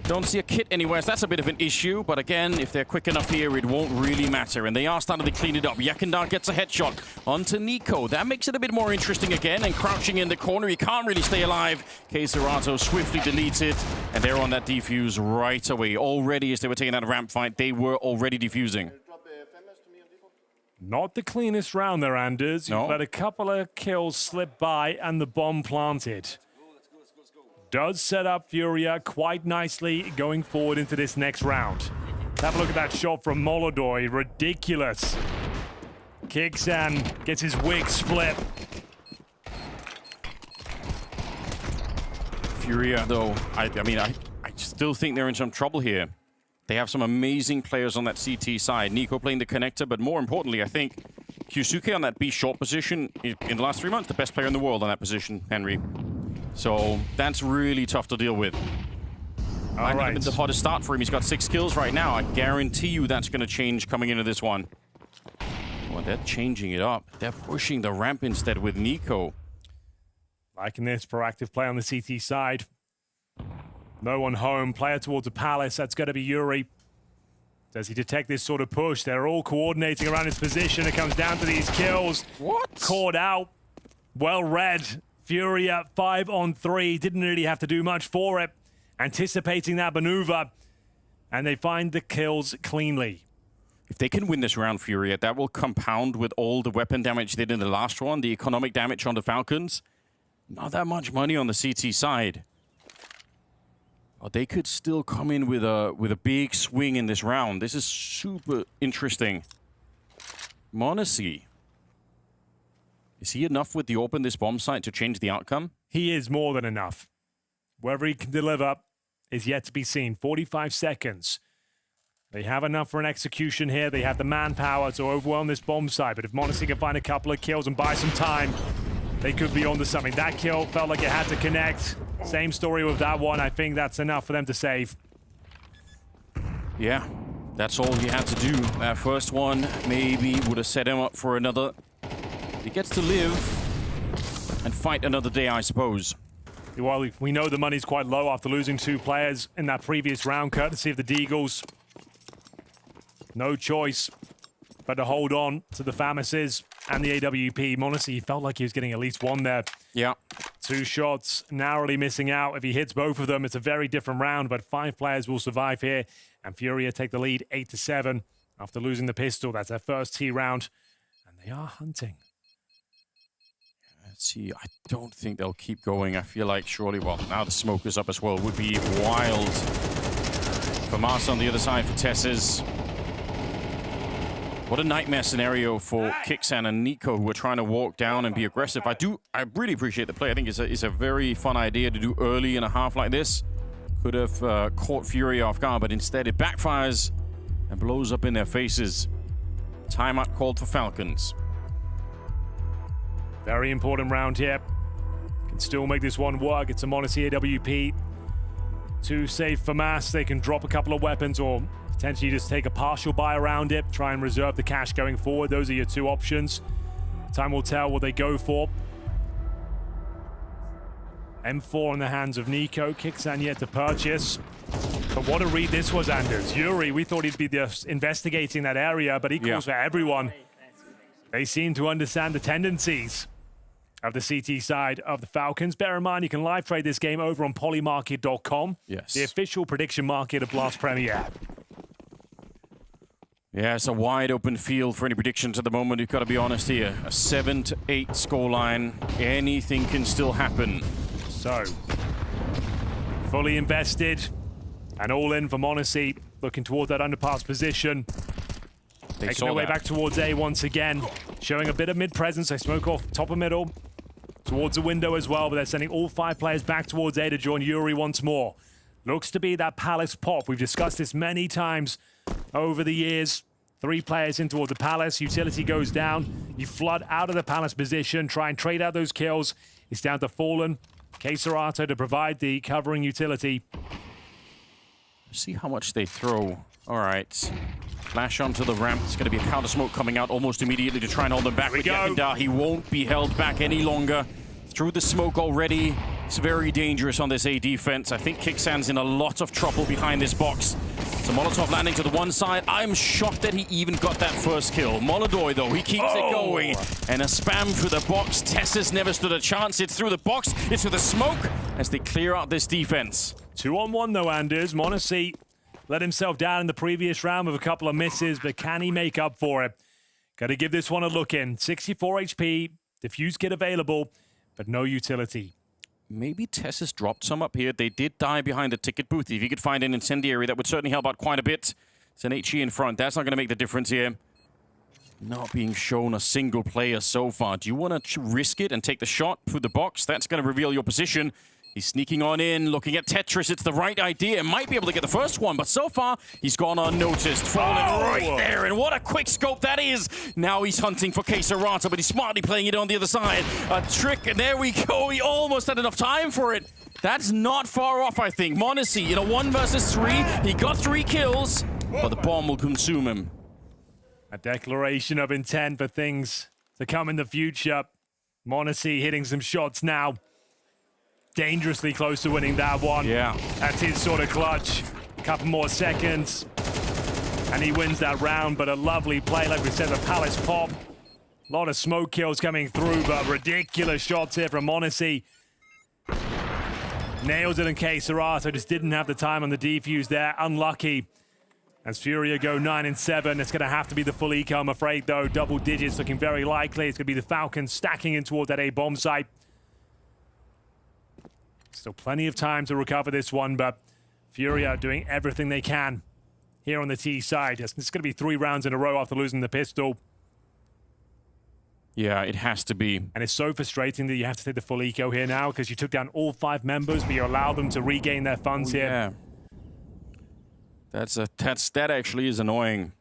Don't see a kit anywhere, so that's a bit of an issue. But again, if they're quick enough here, it won't really matter. And they are starting to clean it up. Yakindar gets a headshot onto Nico. That makes it a bit more interesting again. And crouching in the corner, he can't really stay alive. K-Serato swiftly deleted. And they're on that defuse right away. Already, as they were taking that ramp fight, they were already defusing. Not the cleanest round there, Anders. You've let a couple of kills slip by and the bomb planted. Does set up Furia quite nicely going forward into this next round. Have a look at that shot from MongolZ. Ridiculous. Kicks and gets his wig split. Furia, though, I still think they're in some trouble here. They have some amazing players on that CT side. Nico playing the connector, but more importantly, I think Kyusuke on that B short position in the last 3 months, the best player in the world on that position, Henry. So that's really tough to deal with. All right. The hottest start for him. He's got 6 kills right now. I guarantee you that's going to change coming into this one. Well, they're changing it up. They're pushing the ramp instead with Nico. Liking this proactive play on the CT side. No one home. Player towards the palace. That's going to be Yuri. Does he detect this sort of push? They're all coordinating around his position. It comes down to these kills. What? Caught out. Well read. Furia 5 on 3. Didn't really have to do much for it. Anticipating that maneuver. And they find the kills cleanly. If they can win this round, Furia, that will compound with all the weapon damage they did in the last one, the economic damage on the Falcons. Not that much money on the CT side. But they could still come in with a big swing in this round. This is super interesting. MongolZ. Is he enough with the open this bomb site to change the outcome? He is more than enough. Whether he can deliver is yet to be seen. 45 seconds. They have enough for an execution here. They have the manpower to overwhelm this bomb site. But if MongolZ can find a couple of kills and buy some time, they could be onto something. That kill felt like it had to connect. Same story with that one. I think that's enough for them to save. Yeah, that's all he had to do. That first one maybe would have set him up for another. He gets to live and fight another day, I suppose. Well, we know the money's quite low after losing 2 players in that previous round, courtesy of the Deagles. No choice but to hold on to the Famises and the AWP. MongolZ felt like he was getting at least 1 there. Yeah. 2 shots, narrowly missing out. If he hits both of them, it's a very different round, but 5 players will survive here. And Furia take the lead 8-7 after losing the pistol. That's their first T round. And they are hunting. Let's see, I don't think they'll keep going. I feel like surely, well, now the smoke is up as well. Would be wild. For Mars on the other side for Tesses. What a nightmare scenario for Kixan and Nico, who are trying to walk down and be aggressive. I really appreciate the play. I think it's a very fun idea to do early in a half like this. Could have caught Furia off guard, but instead it backfires and blows up in their faces. Timeout called for Falcons. Very important round here. Can still make this one work. It's a MongolZ AWP. 2 safe for Mass. They can drop a couple of weapons or Potentially just take a partial buy around it, try and reserve the cash going forward. Those are your two options. Time will tell what they go for. M4 in the hands of Nico. Kixan yet to purchase. But what a read this was, Anders. Yuri, we thought he'd be just investigating that area, but he calls for everyone. They seem to understand the tendencies of the CT side of the Falcons. Bear in mind, you can live trade this game over on polymarket.com. Yes. The official prediction market of Blast Premier. Yeah, it's a wide open field for any predictions at the moment. You've got to be honest here. A 7-8 scoreline. Anything can still happen. So, fully invested and all in for MongolZ, looking toward that underpass position. Making their way back towards A once again, showing a bit of mid-presence. They smoke off top of middle, towards the window as well, but they're sending all 5 players back towards A to join Yuri once more. Looks to be that Palace pop. We've discussed this many times over the years. 3 players in towards the Palace. Utility goes down. You flood out of the Palace position, try and trade out those kills. It's down to Fallen, csgo to provide the covering utility. See how much they throw. All right. Flash onto the ramp. It's going to be a counter smoke coming out almost immediately to try and hold them back. With Yakindar, he won't be held back any longer. Through the smoke already. It's very dangerous on this A defense. I think Kixan's in a lot of trouble behind this box. So Molotov landing to the one side. I'm shocked that he even got that first kill. Molodoy, though, he keeps it going. And a spam through the box. Tessa's never stood a chance. It's through the box. It's through the smoke as they clear out this defense. 2-on-1 though, Anders. MongolZ let himself down in the previous round with a couple of misses, but can he make up for it? Got to give this one a look in. 64 HP, defuse kit available, but no utility. Maybe Tessa's dropped some up here. They did die behind the ticket booth. If you could find an incendiary, that would certainly help out quite a bit. It's an HE in front. That's not going to make the difference here. Not being shown a single player so far. Do you want to risk it and take the shot through the box? That's going to reveal your position. He's sneaking on in, looking at Tetris. It's the right idea. Might be able to get the first one, but so far, he's gone unnoticed. Falling right there, and what a quick scope that is. Now he's hunting for csgo, but he's smartly playing it on the other side. A trick, and there we go. He almost had enough time for it. That's not far off, I think. MongolZ, in a 1 versus 3, he got 3 kills, but the bomb will consume him. A declaration of intent for things to come in the future. MongolZ hitting some shots now. Dangerously close to winning that one. Yeah. That's his sort of clutch. A couple more seconds, and he wins that round, but a lovely play, like we said, the Palace pop. A lot of smoke kills coming through, but ridiculous shots here from MongolZ. Nails it in csgo, just didn't have the time on the defuse there. Unlucky. As Furia go 9-7, it's going to have to be the full eco, I'm afraid, though. Double digits looking very likely. It's going to be the Falcons stacking in toward that A-bomb site. Still plenty of time to recover this one, but Furia doing everything they can here on the T side. It's going to be 3 rounds in a row after losing the pistol. Yeah, it has to be. And it's so frustrating that you have to take the full eco here now because you took down all 5 members, but you allow them to regain their funds here. That actually is annoying.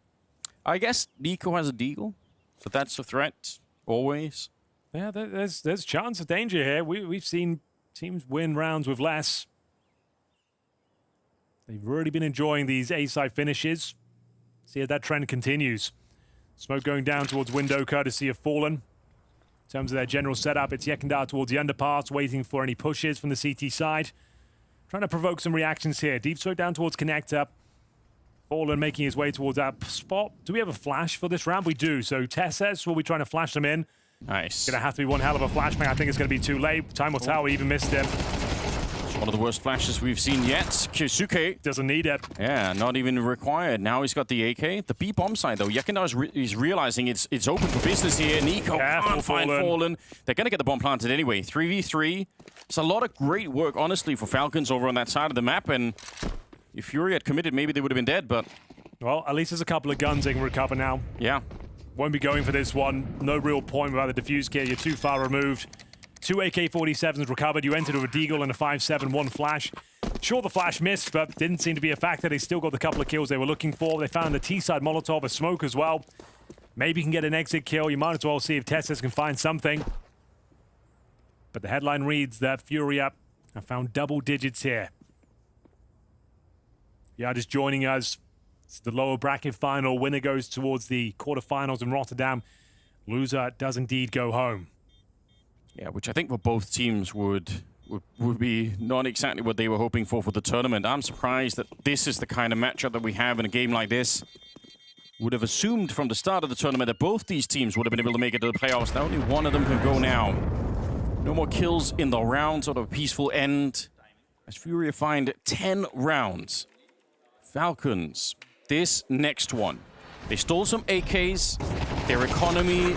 I guess Nico has a deagle, so that's a threat always. Yeah, there's chance of danger here. We've seen teams win rounds with less. They've really been enjoying these A-side finishes. See if that trend continues. Smoke going down towards window, courtesy of Fallen. In terms of their general setup, it's Yakindar towards the underpass, waiting for any pushes from the CT side. Trying to provoke some reactions here. Deep smoke down towards connector. Fallen making his way towards that spot. Do we have a flash for this round? We do. So Tesses will be trying to flash them in. Nice. Gonna have to be one hell of a flashbang. I think it's gonna be too late. Time will tell. We even missed him. It's one of the worst flashes we've seen yet. Kyosuke doesn't need it. Yeah, not even required. Now he's got the AK. The B bomb side though. Yakindar is realizing it's open for business here. Nico can't find Fallen. They're gonna get the bomb planted anyway. 3v3. It's a lot of great work, honestly, for Falcons over on that side of the map. And if Fury had committed, maybe they would have been dead. But well, at least there's a couple of guns they can recover now. Yeah. Won't be going for this one. No real point without the defuse kit. You're too far removed. 2 AK-47s recovered. You entered with a deagle and a 5.7, 1 flash. Sure, the flash missed, but didn't seem to be a factor. They still got the couple of kills they were looking for. They found the T-side Molotov, a smoke as well. Maybe you can get an exit kill. You might as well see if Tessis can find something. But the headline reads that Furia have found double digits here. Yeah, just joining us. It's the lower bracket final. Winner goes towards the quarterfinals in Rotterdam. Loser does indeed go home. Yeah, which I think for both teams would be not exactly what they were hoping for the tournament. I'm surprised that this is the kind of matchup that we have in a game like this. Would have assumed from the start of the tournament that both these teams would have been able to make it to the playoffs. Now only one of them can go now. No more kills in the round, sort of a peaceful end. As Furia find 10 rounds. Falcons, this next one. They stole some AKs. Their economy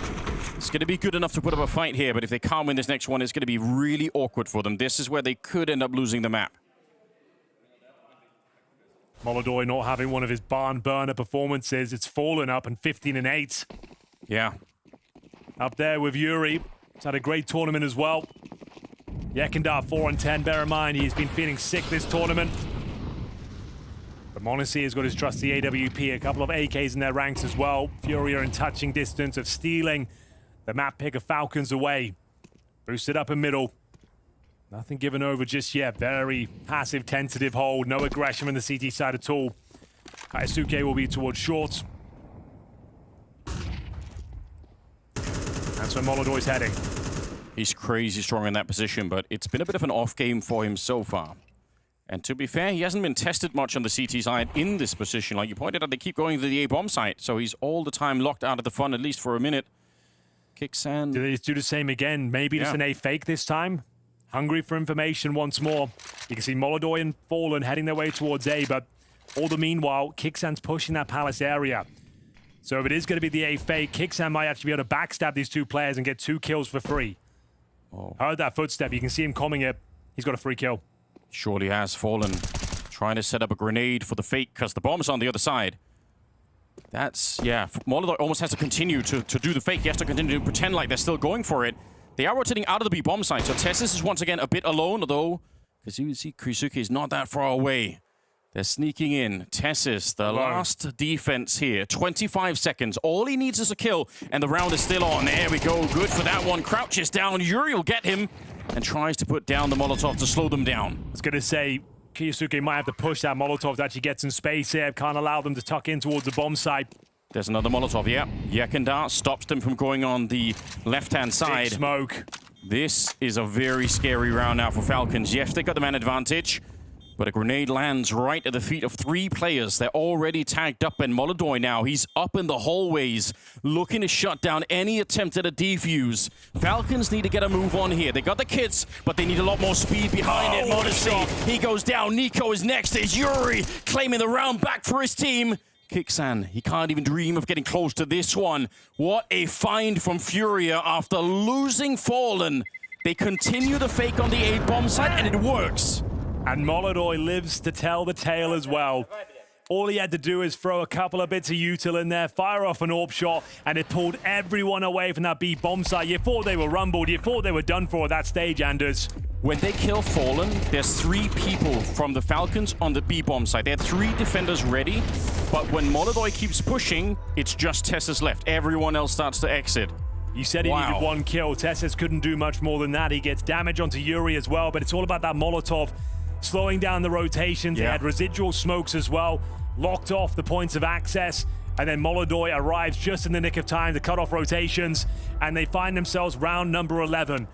is going to be good enough to put up a fight here, but if they can't win this next one, it's going to be really awkward for them. This is where they could end up losing the map. MongolZ not having one of his barn burner performances. It's fallen up and 15-8. Yeah. Up there with Yuri. He's had a great tournament as well. Yekindar 4-10. Bear in mind, he's been feeling sick this tournament. But MongolZ has got his trusty AWP, a couple of AKs in their ranks as well. Furia in touching distance of stealing the map pick of Falcons away. Boosted up in middle. Nothing given over just yet. Very passive, tentative hold. No aggression from the CT side at all. Kaisuke will be towards short. That's where MongolZ is heading. He's crazy strong in that position, but it's been a bit of an off game for him so far. And to be fair, he hasn't been tested much on the CT side in this position. Like you pointed out, they keep going to the A-bomb site, so he's all the time locked out of the fun, at least for a minute. Kixan. Do they do the same again? Maybe just an A fake this time? Hungry for information once more. You can see MongolZ and Fallen heading their way towards A, but all the meanwhile, Kixan's pushing that palace area. So if it is going to be the A fake, Kixan might actually be able to backstab these two players and get 2 kills for free. Oh. Heard that footstep. You can see him coming it. He's got a free kill. Surely has. Fallen trying to set up a grenade for the fake because the bomb's on the other side. That's, yeah, MongolZ almost has to continue to do the fake. He has to continue to pretend like they're still going for it. They are rotating out of the B-bomb site, so Tessis is once again a bit alone, although, because you see Krisuke is not that far away. They're sneaking in. Tessis, the last defense here. 25 seconds. All he needs is a kill, and the round is still on. There we go. Good for that one. Crouches down. Yuri will get him and tries to put down the Molotov to slow them down. I was going to say, Kiyasuke might have to push that Molotov to actually get some space here. Can't allow them to tuck in towards the bomb site. There's another Molotov, yeah. Yekindar stops them from going on the left-hand side. Big smoke. This is a very scary round now for Falcons. Yes, they got the man advantage, but a grenade lands right at the feet of 3 players. They're already tagged up, and MongolZ now, he's up in the hallways, looking to shut down any attempt at a defuse. Falcons need to get a move on here. They got the kits, but they need a lot more speed behind it. MongolZ, he goes down. Nico is next. There's Yuri claiming the round back for his team. Kixan, he can't even dream of getting close to this one. What a find from Furia after losing Fallen. They continue the fake on the A-bomb site, and it works. And MongolZ lives to tell the tale as well. All he had to do is throw a couple of bits of util in there, fire off an AWP shot, and it pulled everyone away from that B-bomb site. You thought they were rumbled. You thought they were done for at that stage, Anders. When they kill Fallen, there's 3 people from the Falcons on the B-bomb site. They had 3 defenders ready, but when MongolZ keeps pushing, it's just Tessis left. Everyone else starts to exit. You said he needed 1 kill. Tessis couldn't do much more than that. He gets damage onto Yuri as well, but it's all about that Molotov slowing down the rotations. They had residual smokes as well, locked off the points of access, and then MongolZ arrives just in the nick of time to cut off rotations, and they find themselves round number 11.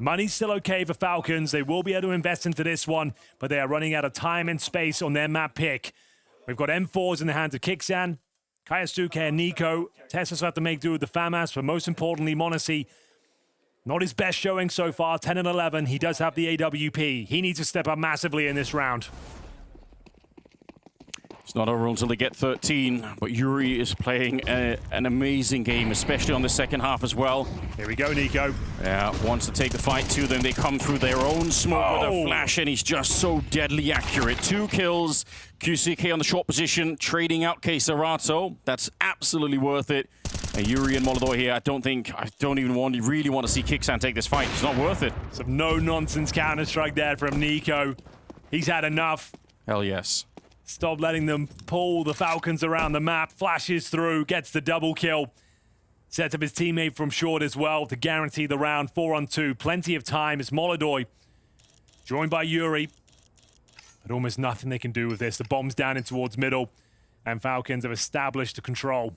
Money's still okay for Falcons. They will be able to invest into this one, but they are running out of time and space on their map pick. We've got M4s in the hands of Kixan, Kaisuke, and Nico. Tessis will have to make do with the FAMAS, but most importantly, MongolZ, not his best showing so far, 10 and 11. He does have the AWP. He needs to step up massively in this round. It's not over until they get 13, but Yuri is playing an amazing game, especially on the second half as well. Here we go, Nico. Yeah, wants to take the fight to them. They come through their own smoke with a flash, and he's just so deadly accurate. 2 kills. QCK on the short position, trading out Keserato. That's absolutely worth it. And Yuri and MongolZ here, I don't even really want to see Kixan take this fight. It's not worth it. Some no-nonsense counter-strike there from Nico. He's had enough. Hell yes. Stop letting them pull the Falcons around the map. Flashes through, gets the double kill. Sets up his teammate from short as well to guarantee the round. 4-on-2. Plenty of time. It's MongolZ joined by Yuri. But almost nothing they can do with this. The bomb's down in towards middle. and Falcons have established the control.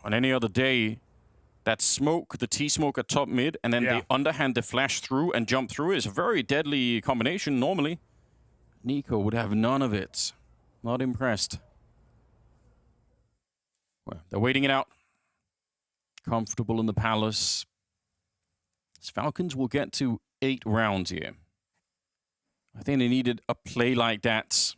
On any other day, that smoke, the T-smoke at top mid, and then the underhand, the flash through and jump through is a very deadly combination normally. NiKo would have none of it. Not impressed. Well, they're waiting it out. Comfortable in the palace. Falcons will get to 8 rounds here. I think they needed a play like that.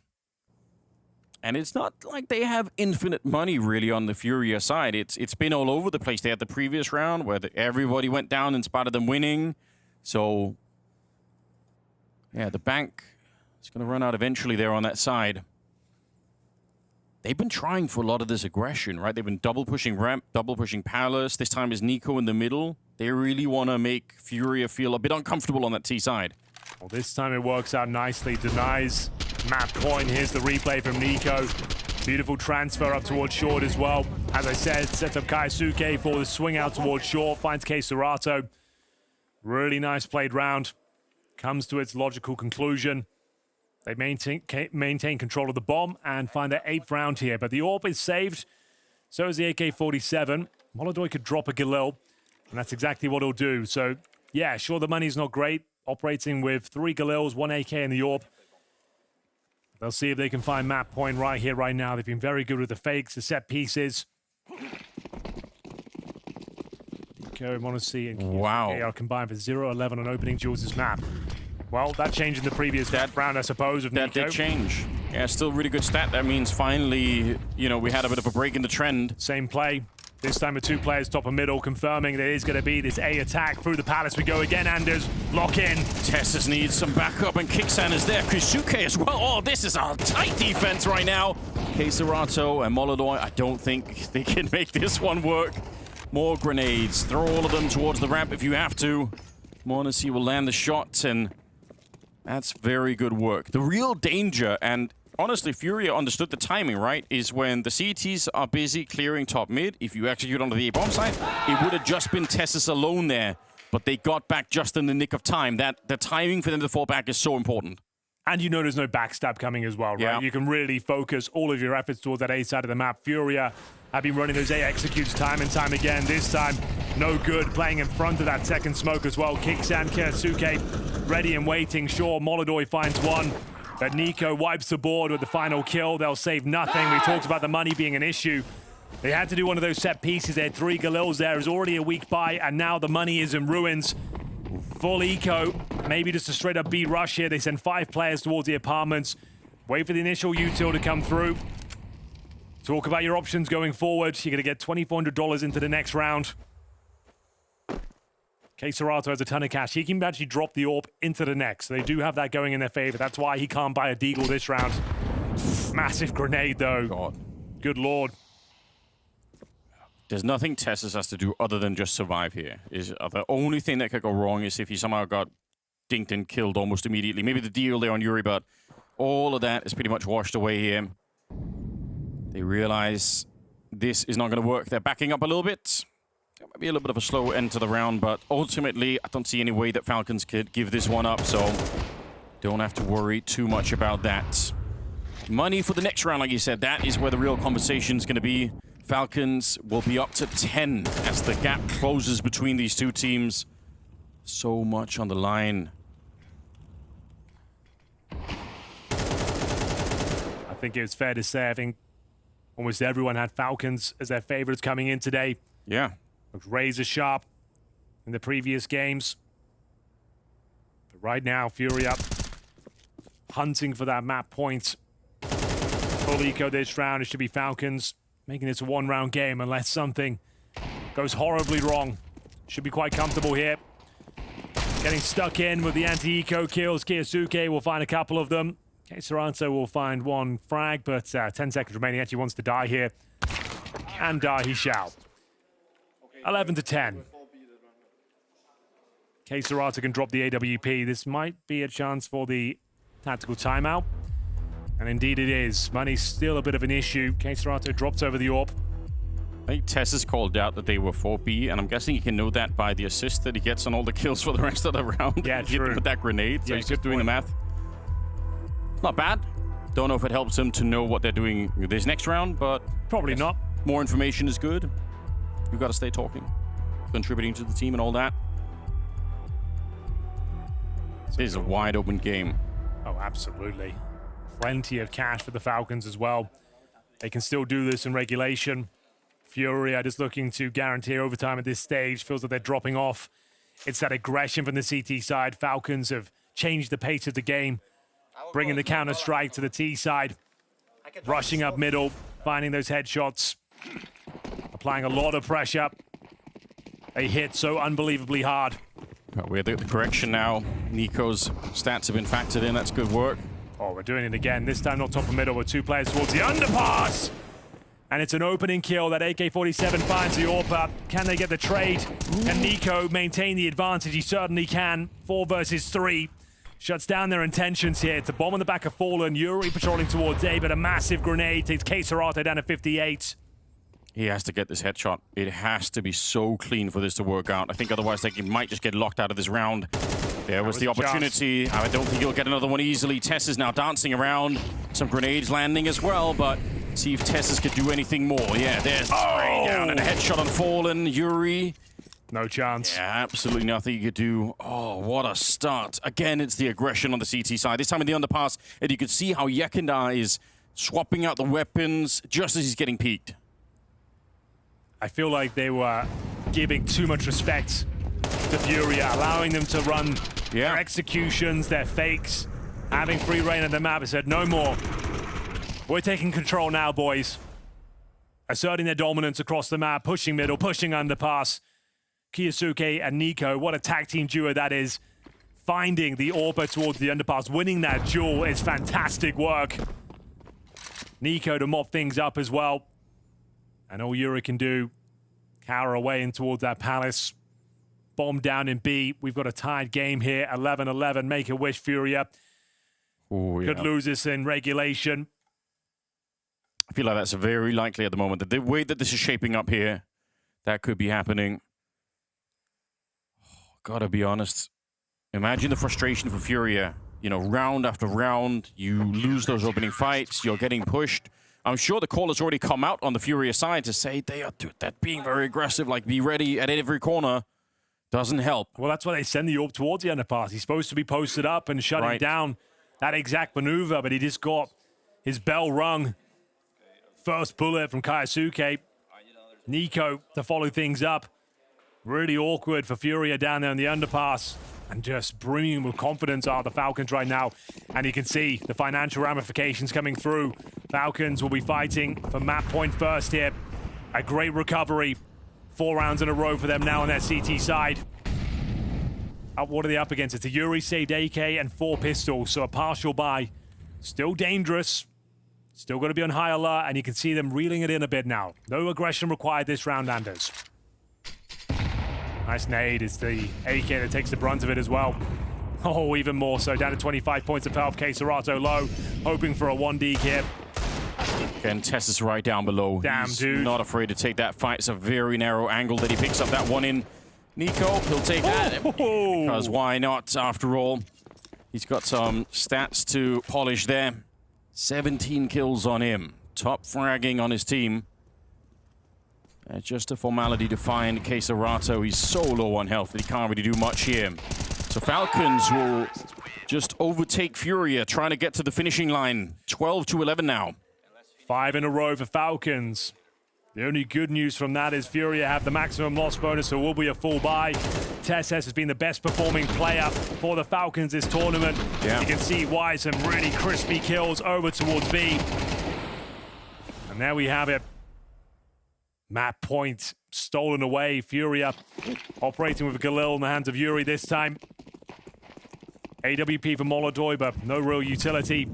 And it's not like they have infinite money really on the Furia side. It's been all over the place. They had the previous round where everybody went down in spite of them winning. So, yeah, the bank is going to run out eventually there on that side. They've been trying for a lot of this aggression, right? They've been double pushing ramp, double pushing palace. This time is NiKo in the middle. They really want to make Furia feel a bit uncomfortable on that T side. Well, this time it works out nicely. Denies map point. Here's the replay from NiKo. Beautiful transfer up towards short as well. As I said, sets up Keisuke for the swing out towards short. Finds Keiserato. Really nice played round. Comes to its logical conclusion. They maintain control of the bomb and find their 8th round here. But the AWP is saved. So is the AK-47. MongolZ could drop a Galil. And that's exactly what he'll do. So, yeah, sure, the money's not great. Operating with 3 Galils, 1 AK in the AWP. They'll see if they can find map point right here, right now. They've been very good with the fakes, the set pieces. Okay, MongolZ and wow. are combined for 0-11 on opening Jules' map. Well, that changed in the previous round, I suppose, of NiKo. That did change. Yeah, still really good stat. That means finally, you know, we had a bit of a break in the trend. Same play. This time with 2 players top and middle, confirming there is going to be this A attack through the palace. We go again, Anders. Lock in. Tessus needs some backup, and Kicksan is there. Keisuke as well. Oh, this is a tight defense right now. Keiserato and MongolZ, I don't think they can make this one work. More grenades. Throw all of them towards the ramp if you have to. MongolZ will land the shot, and that's very good work. The real danger, and honestly, Furia understood the timing, right? Is when the CTs are busy clearing top mid. If you execute onto the A-bomb side, it would have just been Tessus alone there. But they got back just in the nick of time. The timing for them to fall back is so important. And you know there's no backstab coming as well, right? Yeah. You can really focus all of your efforts towards that A side of the map. Furia have been running those A executes time and time again. This time, no good. Playing in front of that second smoke as well. Kicksan, Keisuke ready and waiting. Sure, MongolZ finds one. But NiKo wipes the board with the final kill. They'll save nothing. We talked about the money being an issue. They had to do one of those set pieces. They had 3 Galils there. It was already a weak buy, and now the money is in ruins. Full eco. Maybe just a straight-up B rush here. They send 5 players towards the apartments. Wait for the initial util to come through. Talk about your options going forward. You're going to get $2,400 into the next round. Keiserato has a ton of cash. He can actually drop the AWP into the next. So they do have that going in their favor. That's why he can't buy a deagle this round. Massive grenade, though. God. Good lord. There's nothing Tessus has to do other than just survive here. The only thing that could go wrong is if he somehow got dinked and killed almost immediately. Maybe the deal there on Yuri, but all of that is pretty much washed away here. They realize this is not going to work. They're backing up a little bit. It might be a little bit of a slow end to the round, but ultimately, I don't see any way that Falcons could give this one up, so don't have to worry too much about that. Money for the next round, like you said, that is where the real conversation is going to be. Falcons will be up to 10 as the gap closes between these two teams. So much on the line. I think it's fair to say, I think almost everyone had Falcons as their favorites coming in today. Yeah. Looked razor sharp in the previous games. But right now, Furia hunting for that map point. Full eco this round. It should be Falcons making this a 1-round game unless something goes horribly wrong. Should be quite comfortable here. Getting stuck in with the anti-eco kills. Keisuke will find a couple of them. Keiserato will find 1 frag, but 10 seconds remaining. Actually wants to die here. And die he shall. 11 to 10. Keiserato can drop the AWP. This might be a chance for the tactical timeout. And indeed it is. Money's still a bit of an issue. Keiserato drops over the AWP. I think Tessus called out that they were 4B, and I'm guessing you can know that by the assist that he gets on all the kills for the rest of the round. Yeah, true. With that grenade, so he's just doing the math. Not bad. Don't know if it helps them to know what they're doing this next round, but probably not. More information is good. You've got to stay talking, contributing to the team and all that. This is a wide open game. Oh, absolutely. Plenty of cash for the Falcons as well. They can still do this in regulation. Furia just looking to guarantee overtime at this stage. Feels like they're dropping off. It's that aggression from the CT side. Falcons have changed the pace of the game, bringing the counter-strike to the T side. Rushing up middle, finding those headshots. Applying a lot of pressure. They hit so unbelievably hard. We have the correction now. Nico's stats have been factored in. That's good work. Oh, we're doing it again. This time not top of middle with 2 players towards the underpass. And it's an opening kill. That AK-47 finds the AWP. Can they get the trade? Can Nico maintain the advantage? He certainly can. 4 versus 3. Shuts down their intentions here. It's a bomb on the back of Fallen. Yuri patrolling towards A, but a massive grenade takes csgo down to 58. He has to get this headshot. It has to be so clean for this to work out. I think otherwise he might just get locked out of this round. There was the opportunity. I don't think he'll get another one easily. Tess is now dancing around. Some grenades landing as well, but see if Tess could do anything more. Yeah, there's the spray down and a headshot on Fallen. Yuri. No chance. Yeah, absolutely nothing you could do. Oh, what a start. Again, it's the aggression on the CT side. This time in the underpass, and you could see how Yekindar is swapping out the weapons just as he's getting peeked. I feel like they were giving too much respect to Furia, allowing them to run their executions, their fakes, having free reign of the map. I said, no more. We're taking control now, boys. Asserting their dominance across the map, pushing middle, pushing underpass. Kyosuke and Nico, what a tag team duo that is. Finding the AWP towards the underpass, winning that duel is fantastic work. Nico to mop things up as well. And all Yuri can do, cower away in towards that palace. Bomb down in B. We've got a tied game here, 11-11. Make a wish, Furia. Ooh, yeah. Could lose this in regulation. I feel like that's very likely at the moment. The way that this is shaping up here, that could be happening. Oh, gotta be honest. Imagine the frustration for Furia. You know, round after round, you lose those opening fights, you're getting pushed. I'm sure the call has already come out on the Furia side to say they're being very aggressive, like be ready at every corner. Doesn't help. Well, that's why they send the AWP towards the underpass. He's supposed to be posted up and shutting down that exact maneuver, but he just got his bell rung. First bullet from Kyosuke. Nico to follow things up. Really awkward for Furia down there in the underpass. And just brimming with confidence are the Falcons right now. And you can see the financial ramifications coming through. Falcons will be fighting for map point first here. A great recovery. 4 rounds in a row for them now on their CT side. What are they up against? It's a Yuri saved AK and 4 pistols, so a partial buy. Still dangerous. Still going to be on high alert, and you can see them reeling it in a bit now. No aggression required this round, Anders. Nice nade. It's the AK that takes the brunt of it as well. Oh, even more so. Down to 25 points of health. csgo low, hoping for a 1D here. Again, Tess is right down below. Damn, He's dude. not afraid to take that fight. It's a very narrow angle that he picks up that one in. Nico, he'll take that. Because why not, after all? He's got some stats to polish there. 17 kills on him. Top fragging on his team. Just a formality to find csgo. He's so low on health that he can't really do much here. So Falcons will just overtake Furia, trying to get to the finishing line. 12-11 now. 5 in a row for Falcons. The only good news from that is Furia have the maximum loss bonus, so it will be a full buy. Tess has been the best performing player for the Falcons this tournament. Yeah. You can see why some really crispy kills over towards B. And there we have it. Map point stolen away. Furia operating with Galil in the hands of Yuri this time. AWP for MongolZ, but no real utility.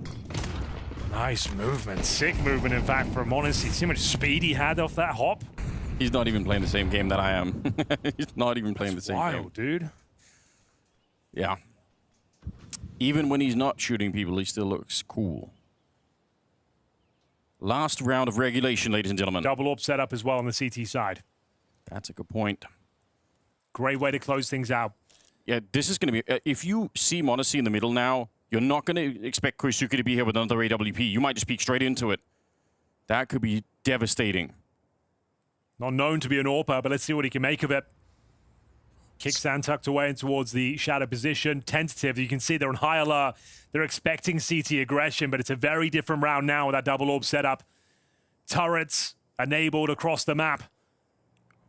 Nice movement. Sick movement, in fact, from MongolZ. See how much speed he had off that hop? He's not even playing the same game that I am. He's not even playing the same game. Wild, dude. Yeah. Even when he's not shooting people, he still looks cool. Last round of regulation, ladies and gentlemen. Double AWP set up as well on the CT side. That's a good point. Great way to close things out. Yeah, this is going to be... if you see MongolZ in the middle now, You're not going to expect Koisuke to be here with another AWP. You might just peek straight into it. That could be devastating. Not known to be an AWPer, but let's see what he can make of it. Kickstand tucked away in towards the shadow position. Tentative. You can see they're on high alert. They're expecting CT aggression, but it's a very different round now with that double orb setup. Turrets enabled across the map.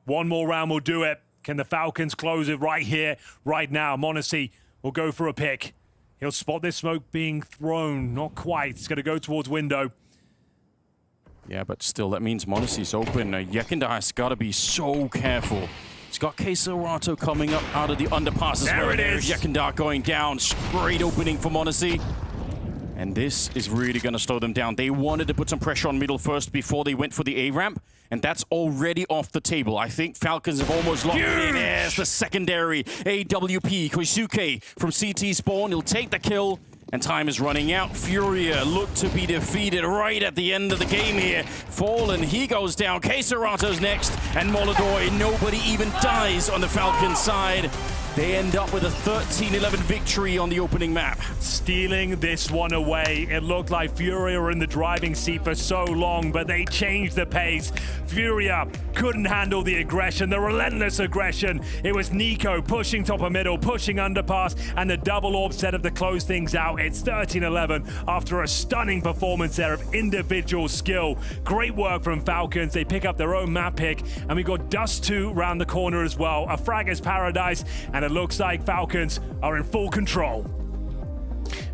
One more round will do it. Can the Falcons close it right here, right now? MongolZ will go for a pick. He'll spot this smoke being thrown. Not quite. It's going to go towards window. Yeah, but still, that means MongolZ's open. Yekindar's got to be so careful. He's got Queserato coming up out of the underpass as well. There it is. Yekindar going down. Great opening for MongolZ. And this is really going to slow them down. They wanted to put some pressure on middle first before they went for the A-ramp. And that's already off the table. I think Falcons have almost locked in as the secondary AWP. Koisuke from CT spawn. He'll take the kill. And time is running out. Furia look to be defeated right at the end of the game here. Fallen, he goes down. Queserato's next. And Molodoi, nobody even dies on the Falcons side. They end up with a 13-11 victory on the opening map. Stealing this one away. It looked like Furia were in the driving seat for so long, but they changed the pace. Furia couldn't handle the aggression, the relentless aggression. It was Nico pushing top of middle, pushing underpass, and the double orb setup to close things out. It's 13-11 after a stunning performance there of individual skill. Great work from Falcons. They pick up their own map pick, and we got Dust 2 around the corner as well. A Fragger's Paradise, and it looks like Falcons are in full control.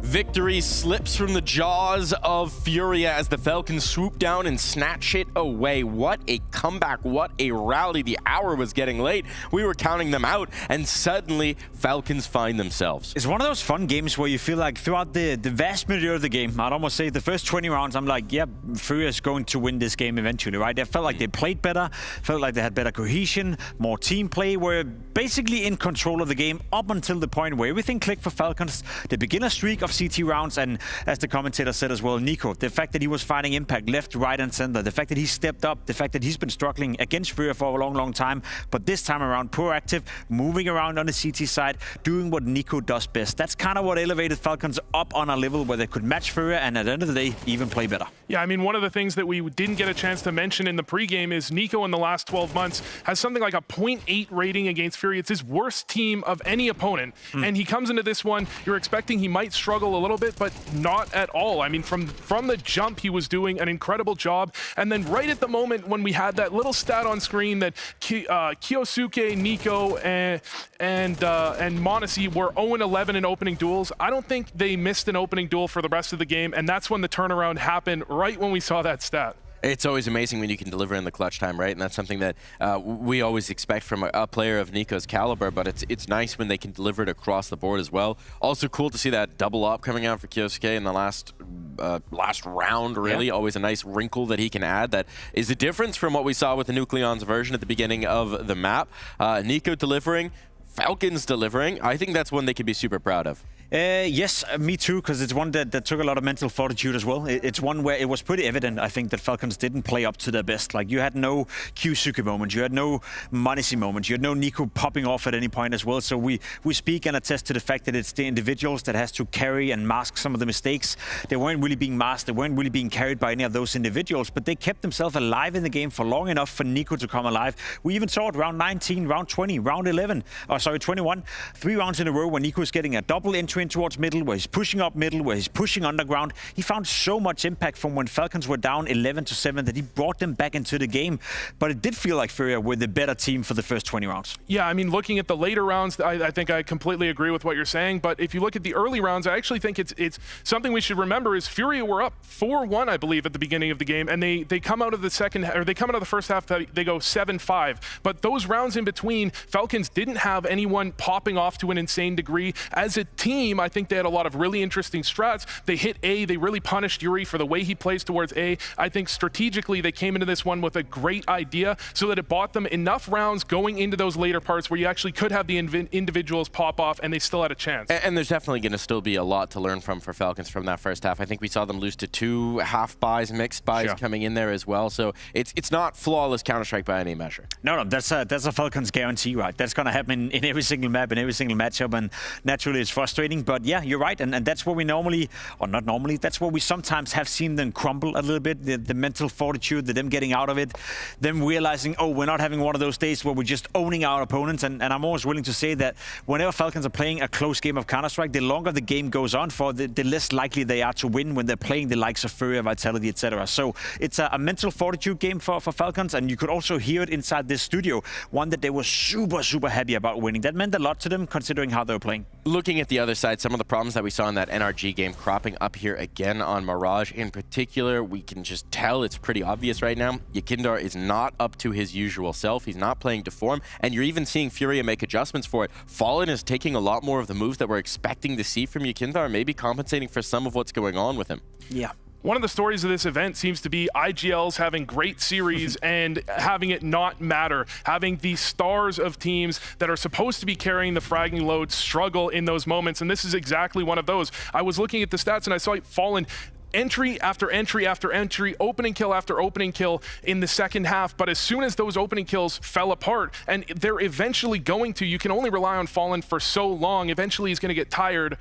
Victory slips from the jaws of Furia as the Falcons swoop down and snatch it away. What a comeback, what a rally. The hour was getting late. We were counting them out, and suddenly Falcons find themselves. It's one of those fun games where you feel like throughout the vast majority of the game, I'd almost say the first 20 rounds, I'm like, yeah, Furia's going to win this game eventually, right? I felt like they played better, felt like they had better cohesion, more team play, were basically in control of the game up until the point where everything clicked for Falcons. The beginner streak of CT rounds, and as the commentator said as well, Nico, the fact that he was finding impact left, right, and center, the fact that he stepped up, the fact that he's been struggling against Furia for a long, long time, but this time around, proactive, moving around on the CT side, doing what Nico does best. That's kind of what elevated Falcons up on a level where they could match Furia and at the end of the day, even play better. Yeah, I mean, one of the things that we didn't get a chance to mention in the pregame is Nico in the last 12 months has something like a 0.8 rating against Furia. It's his worst team of any opponent. And he comes into this one, you're expecting he might struggle a little bit, but not at all. I mean, from the jump, he was doing an incredible job. And then right at the moment when we had that little stat on screen that Koisuke, Nico, and MongolZ were 0-11 in opening duels, I don't think they missed an opening duel for the rest of the game. And that's when the turnaround happened, right when we saw that stat. It's always amazing when you can deliver in the clutch time, right? And that's something that we always expect from a player of Nico's caliber, but it's nice when they can deliver it across the board as well. Also cool to see that double up coming out for Koisuke in the last round, really. Yeah. Always a nice wrinkle that he can add that is a difference from what we saw with the Nucleon's version at the beginning of the map. Nico delivering, Falcons delivering. I think that's one they can be super proud of. Yes, me too, because it's one that took a lot of mental fortitude as well. It's one where it was pretty evident, I think, that Falcons didn't play up to their best. Like, you had no Koisuke moment, you had no MongolZ moment, you had no Nico popping off at any point as well. So we speak and attest to the fact that it's the individuals that has to carry and mask some of the mistakes. They weren't really being masked, they weren't really being carried by any of those individuals, but they kept themselves alive in the game for long enough for Nico to come alive. We even saw it round 19, round 20, round 11, 21. 3 rounds in a row where Nico's getting a double entry in towards middle, where he's pushing up middle, where he's pushing underground. He found so much impact from when Falcons were down 11-7 that he brought them back into the game. But it did feel like Furia were the better team for the first 20 rounds. Yeah, I mean, looking at the later rounds, I think I completely agree with what you're saying. But if you look at the early rounds, I actually think it's something we should remember is Furia were up 4-1, I believe, at the beginning of the game, and they come out of the first half, they go 7-5. But those rounds in between, Falcons didn't have anyone popping off to an insane degree. As a team, I think they had a lot of really interesting strats. They hit A, they really punished Yuri for the way he plays towards A. I think strategically they came into this one with a great idea so that it bought them enough rounds going into those later parts where you actually could have the individuals pop off and they still had a chance. And there's definitely going to still be a lot to learn from for Falcons from that first half. I think we saw them lose to 2 half buys, mixed buys coming in there as well. So it's not flawless Counter-Strike by any measure. No, that's a Falcons guarantee, right? That's going to happen in every single map, in every single matchup, and naturally it's frustrating. frustrating. But yeah, you're right. And that's where we normally, or not normally, that's where we sometimes have seen them crumble a little bit. The mental fortitude, them getting out of it, them realizing, oh, we're not having one of those days where we're just owning our opponents. And I'm always willing to say that whenever Falcons are playing a close game of Counter-Strike, the longer the game goes on for, the less likely they are to win when they're playing the likes of FURIA, Vitality, etc. So it's a mental fortitude game for Falcons, and you could also hear it inside this studio, one that they were super, super happy about winning. That meant a lot to them, considering how they were playing. Looking at the other side, some of the problems that we saw in that NRG game cropping up here again on Mirage in particular, we can just tell it's pretty obvious right now. Yekindar is not up to his usual self. He's not playing to form, and you're even seeing FURIA make adjustments for it. Fallen is taking a lot more of the moves that we're expecting to see from Yekindar, maybe compensating for some of what's going on with him. Yeah. One of the stories of this event seems to be IGLs having great series and having it not matter, having the stars of teams that are supposed to be carrying the fragging load struggle in those moments, and this is exactly one of those. I was looking at the stats and I saw Fallen entry after entry after entry, opening kill after opening kill in the second half, but as soon as those opening kills fell apart, and they're eventually going to, you can only rely on Fallen for so long, eventually he's going to get tired.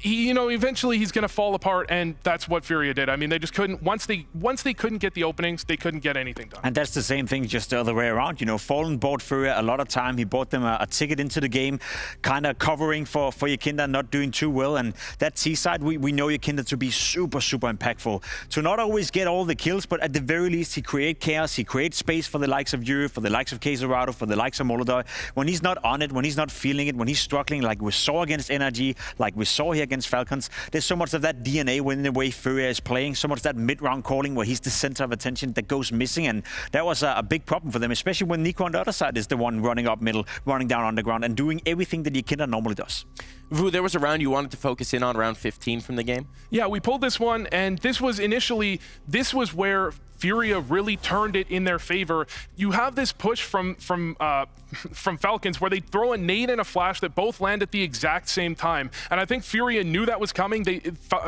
Eventually he's going to fall apart, and that's what FURIA did. I mean, they just couldn't, once they couldn't get the openings, they couldn't get anything done. And that's the same thing, just the other way around. Fallen bought FURIA a lot of time. He bought them a ticket into the game, kind of covering for Yekindar not doing too well. And that T side, we know Yekindar to be super, super impactful. To not always get all the kills, but at the very least, he creates chaos. He creates space for the likes of Yuri, for the likes of csgo, for the likes of MongolZ. When he's not on it, when he's not feeling it, when he's struggling, like we saw against NRG, like we saw here against Falcons, there's so much of that DNA within the way FURIA is playing, so much of that mid-round calling where he's the center of attention that goes missing, and that was a big problem for them, especially when Nico on the other side is the one running up middle, running down underground, and doing everything that Yekindar normally does. Vu, there was a round you wanted to focus in on, round 15 from the game? Yeah, we pulled this one, and this was where FURIA really turned it in their favor. You have this push from Falcons where they throw a nade and a flash that both land at the exact same time. And I think FURIA knew that was coming.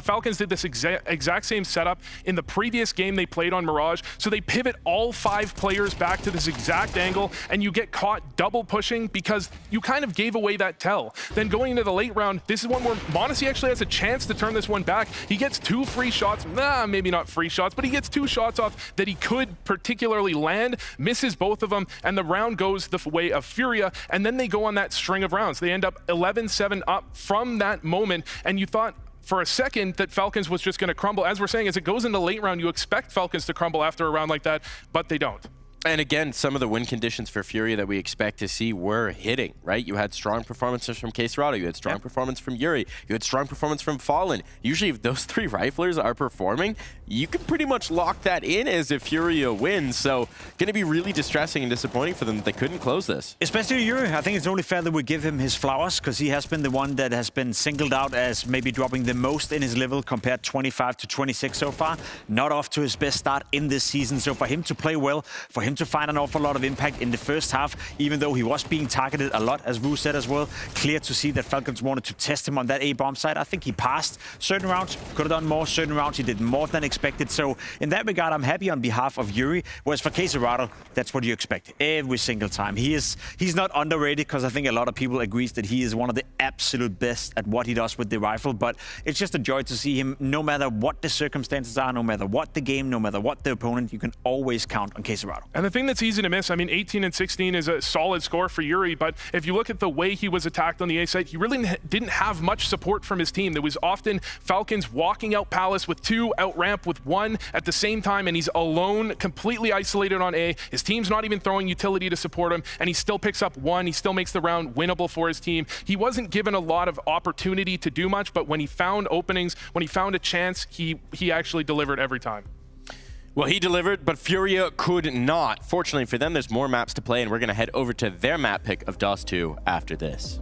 Falcons did this exact same setup in the previous game they played on Mirage. So they pivot all 5 players back to this exact angle, and you get caught double pushing because you kind of gave away that tell. Then going into the late round, this is one where m0NESY actually has a chance to turn this one back. He gets 2 free shots, maybe not free shots, but he gets 2 shots off that he could particularly land, misses both of them, and the round goes the way of FURIA, and then they go on that string of rounds. They end up 11-7 up from that moment, and you thought for a second that Falcons was just going to crumble. As we're saying, as it goes into late round, you expect Falcons to crumble after a round like that, but they don't. And again, some of the win conditions for FURIA that we expect to see were hitting, right? You had strong performances from csgo, you had strong performance from Yuri, you had strong performance from Fallen. Usually if those 3 riflers are performing, you can pretty much lock that in as if FURIA wins. So going to be really distressing and disappointing for them that they couldn't close this. Especially Yuri. I think it's only fair that we give him his flowers, because he has been the one that has been singled out as maybe dropping the most in his level, compared 25 to 26 so far. Not off to his best start in this season. So for him to play well, for him to find an awful lot of impact in the first half, even though he was being targeted a lot, as Vu said as well. Clear to see that Falcons wanted to test him on that A-bomb side. I think he passed certain rounds, could have done more. Certain rounds he did more than expected. So in that regard, I'm happy on behalf of Yuri. Whereas for csgo, that's what you expect every single time. He's not underrated, because I think a lot of people agree that he is one of the absolute best at what he does with the rifle. But it's just a joy to see him, no matter what the circumstances are, no matter what the game, no matter what the opponent, you can always count on csgo. And the thing that's easy to miss, I mean, 18 and 16 is a solid score for Yuri, but if you look at the way he was attacked on the A site, he really didn't have much support from his team. There was often Falcons walking out Palace with 2, out ramp with 1 at the same time, and he's alone, completely isolated on A. His team's not even throwing utility to support him, and he still picks up 1. He still makes the round winnable for his team. He wasn't given a lot of opportunity to do much, but when he found openings, when he found a chance, he actually delivered every time. Well, he delivered, but FURIA could not. Fortunately for them, there's more maps to play, and we're going to head over to their map pick of DOS 2 after this.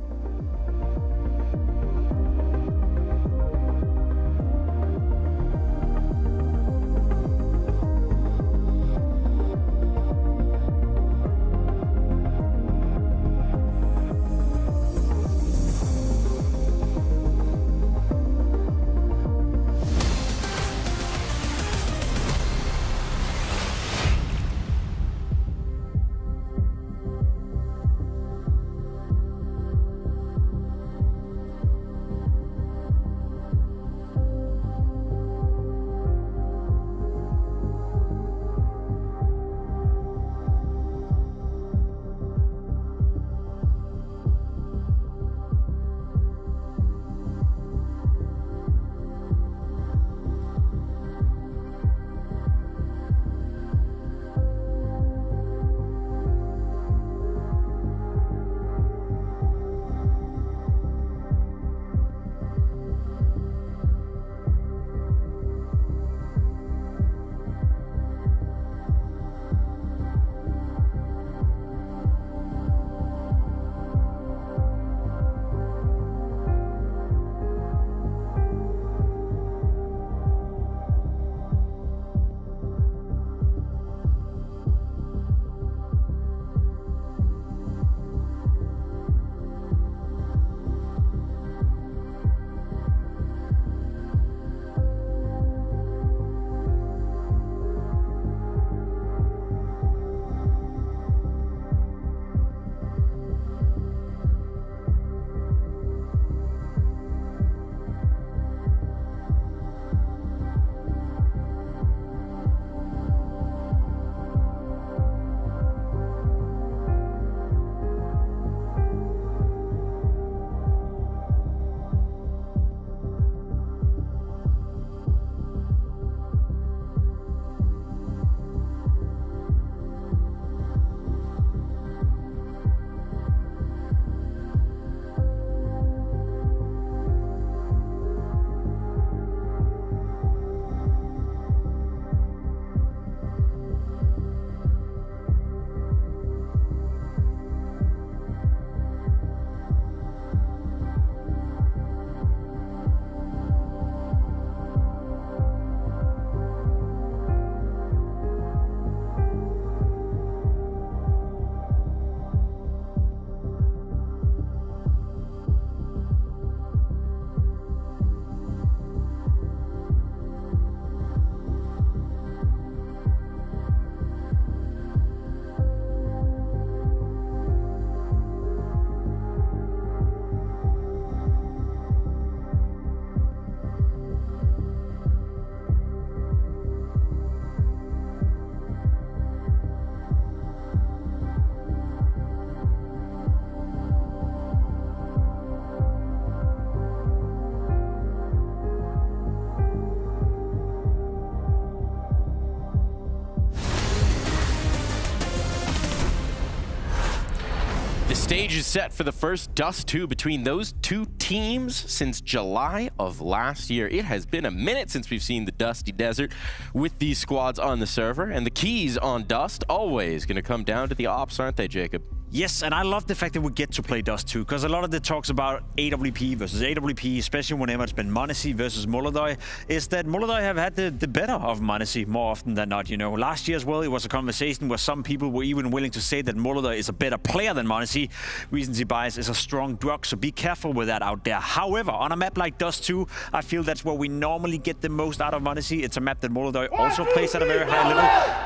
The stage is set for the first Dust 2 between those two teams since July of last year. It has been a minute since we've seen the Dusty Desert with these squads on the server, and the keys on Dust always going to come down to the ops, aren't they, Jacob? Yes, and I love the fact that we get to play Dust 2, because a lot of the talks about AWP versus AWP, especially whenever it's been MongolZ versus MongolZ, is that MongolZ have had the better of MongolZ more often than not, you know. Last year as well, it was a conversation where some people were even willing to say that MongolZ is a better player than MongolZ. Recency bias is a strong drug, so be careful with that out there. However, on a map like Dust 2, I feel that's where we normally get the most out of MongolZ. It's a map that MongolZ also plays at a very high level,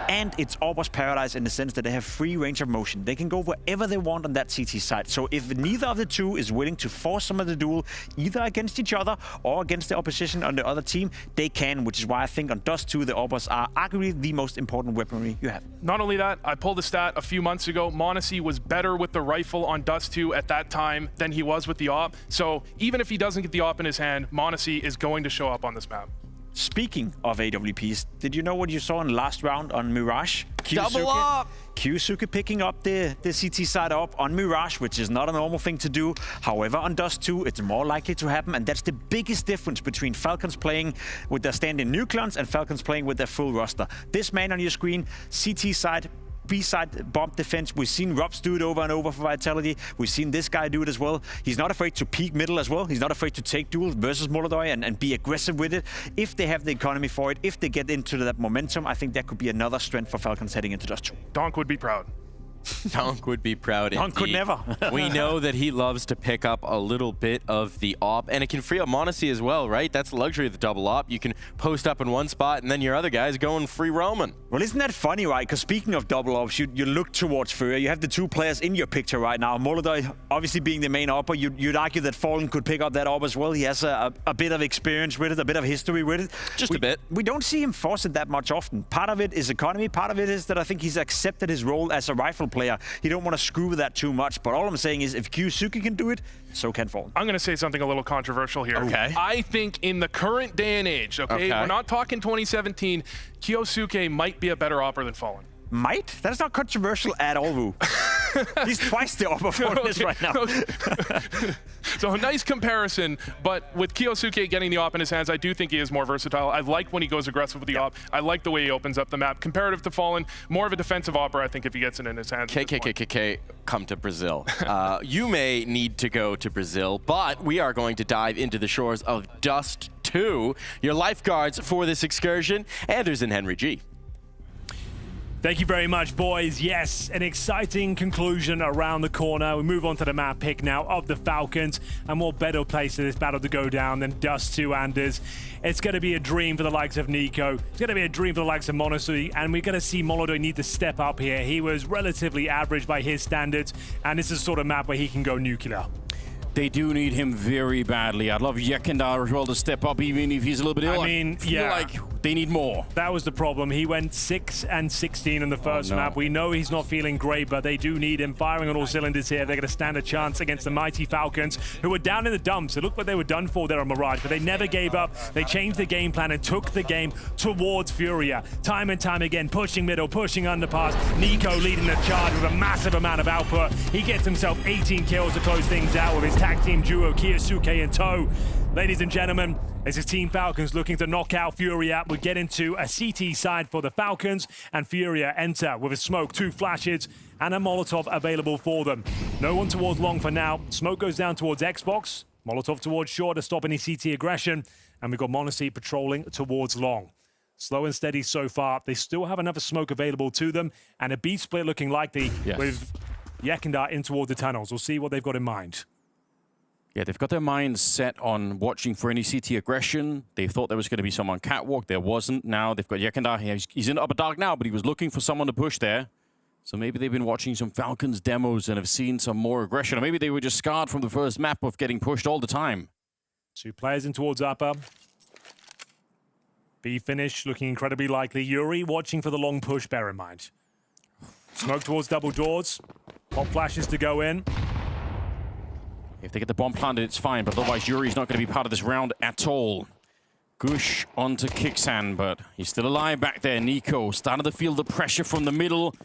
and it's almost paradise in the sense that they have free range of motion. They can go wherever they want on that CT side. So if neither of the two is willing to force some of the duel, either against each other or against the opposition on the other team, they can, which is why I think on Dust 2, the AWPers are arguably the most important weaponry you have. Not only that, I pulled a stat a few months ago. MongolZ was better with the rifle on Dust 2 at that time than he was with the AWP. So even if he doesn't get the AWP in his hand, MongolZ is going to show up on this map. Speaking of AWPs, did you know what you saw in the last round on Mirage? Double up! Kyusuke picking up the CT side up on Mirage, which is not a normal thing to do. However, on Dust 2, it's more likely to happen, and that's the biggest difference between Falcons playing with their stand-in nucleons and Falcons playing with their full roster. This man on your screen, CT side, B-side bomb defense. We've seen Robs do it over and over for Vitality. We've seen this guy do it as well. He's not afraid to peek middle as well. He's not afraid to take duels versus MongolZ and be aggressive with it. If they have the economy for it, if they get into that momentum, I think that could be another strength for Falcons heading into Dust 2. Donk would be proud. Donk would be proud. Donk could never. We know that he loves to pick up a little bit of the AWP, and it can free up MongolZ as well, right? That's the luxury of the double AWP. You can post up in one spot, and then your other guy's going free roaming. Well, isn't that funny, right? Because speaking of double AWPs, you look towards FURIA. You have the two players in your picture right now. MongolZ obviously being the main AWPer. You'd argue that Fallen could pick up that AWP as well. He has a bit of experience with it, a bit of history with it. Just a bit. We don't see him force it that much often. Part of it is economy. Part of it is that I think he's accepted his role as a rifle player. He don't want to screw with that too much, but all I'm saying is if Kyusuke can do it, so can Fallen. I'm going to say something a little controversial here. Okay. I think in the current day and age, okay, we're not talking 2017, Kyosuke might be a better AWPer than Fallen. Might? That's not controversial at all, Wu. He's twice the AWPer for this right now. Okay. So a nice comparison, but with Kyosuke getting the AWP in his hands, I do think he is more versatile. I like when he goes aggressive with the AWP. I like the way he opens up the map. Comparative to Fallen, more of a defensive AWPer, I think, if he gets it in his hands. Come to Brazil. You may need to go to Brazil, but we are going to dive into the shores of Dust 2. Your lifeguards for this excursion, Anders and Henry G. Thank you very much, boys. Yes, an exciting conclusion around the corner. We move on to the map pick now of the Falcons. And what better place for this battle to go down than Dust 2, Anders. It's going to be a dream for the likes of Nico. It's going to be a dream for the likes of MongolZ. And we're going to see MongolZ need to step up here. He was relatively average by his standards. And this is the sort of map where he can go nuclear. They do need him very badly. I'd love Yekindar as well to step up, even if he's a little bit ill. I mean, feel yeah. like they need more. That was the problem. He went 6 and 16 in the first map. We know he's not feeling great, but they do need him firing on all cylinders here. They're going to stand a chance against the mighty Falcons, who were down in the dumps. It looked like they were done for there on Mirage, but they never gave up. They changed the game plan and took the game towards Furia. Time and time again, pushing middle, pushing underpass. Nico leading the charge with a massive amount of output. He gets himself 18 kills to close things out with his tag team duo, Kyosuke in tow. Ladies and gentlemen, this is Team Falcons looking to knock out Furia. We get into a CT side for the Falcons, and Furia enter with a smoke, 2 flashes, and a Molotov available for them. No one towards long for now. Smoke goes down towards Xbox. Molotov towards short to stop any CT aggression. And we've got MongolZ patrolling towards long. Slow and steady so far. They still have another smoke available to them, and a B split looking likely with Yekindar in toward the tunnels. We'll see what they've got in mind. Yeah, they've got their minds set on watching for any CT aggression. They thought there was going to be someone catwalk. There wasn't. Now they've got Yekindar. He's in upper dark now, but he was looking for someone to push there. So maybe they've been watching some Falcons demos and have seen some more aggression. Or maybe they were just scarred from the first map of getting pushed all the time. 2 players in towards upper. B finish looking incredibly likely. Yuri watching for the long push, bear in mind. Smoke towards double doors. Pop flashes to go in. If they get the bomb planted, it's fine, but otherwise Yuri's not going to be part of this round at all. Gush onto Kixan, but he's still alive back there. Nico starting to feel the pressure from the middle.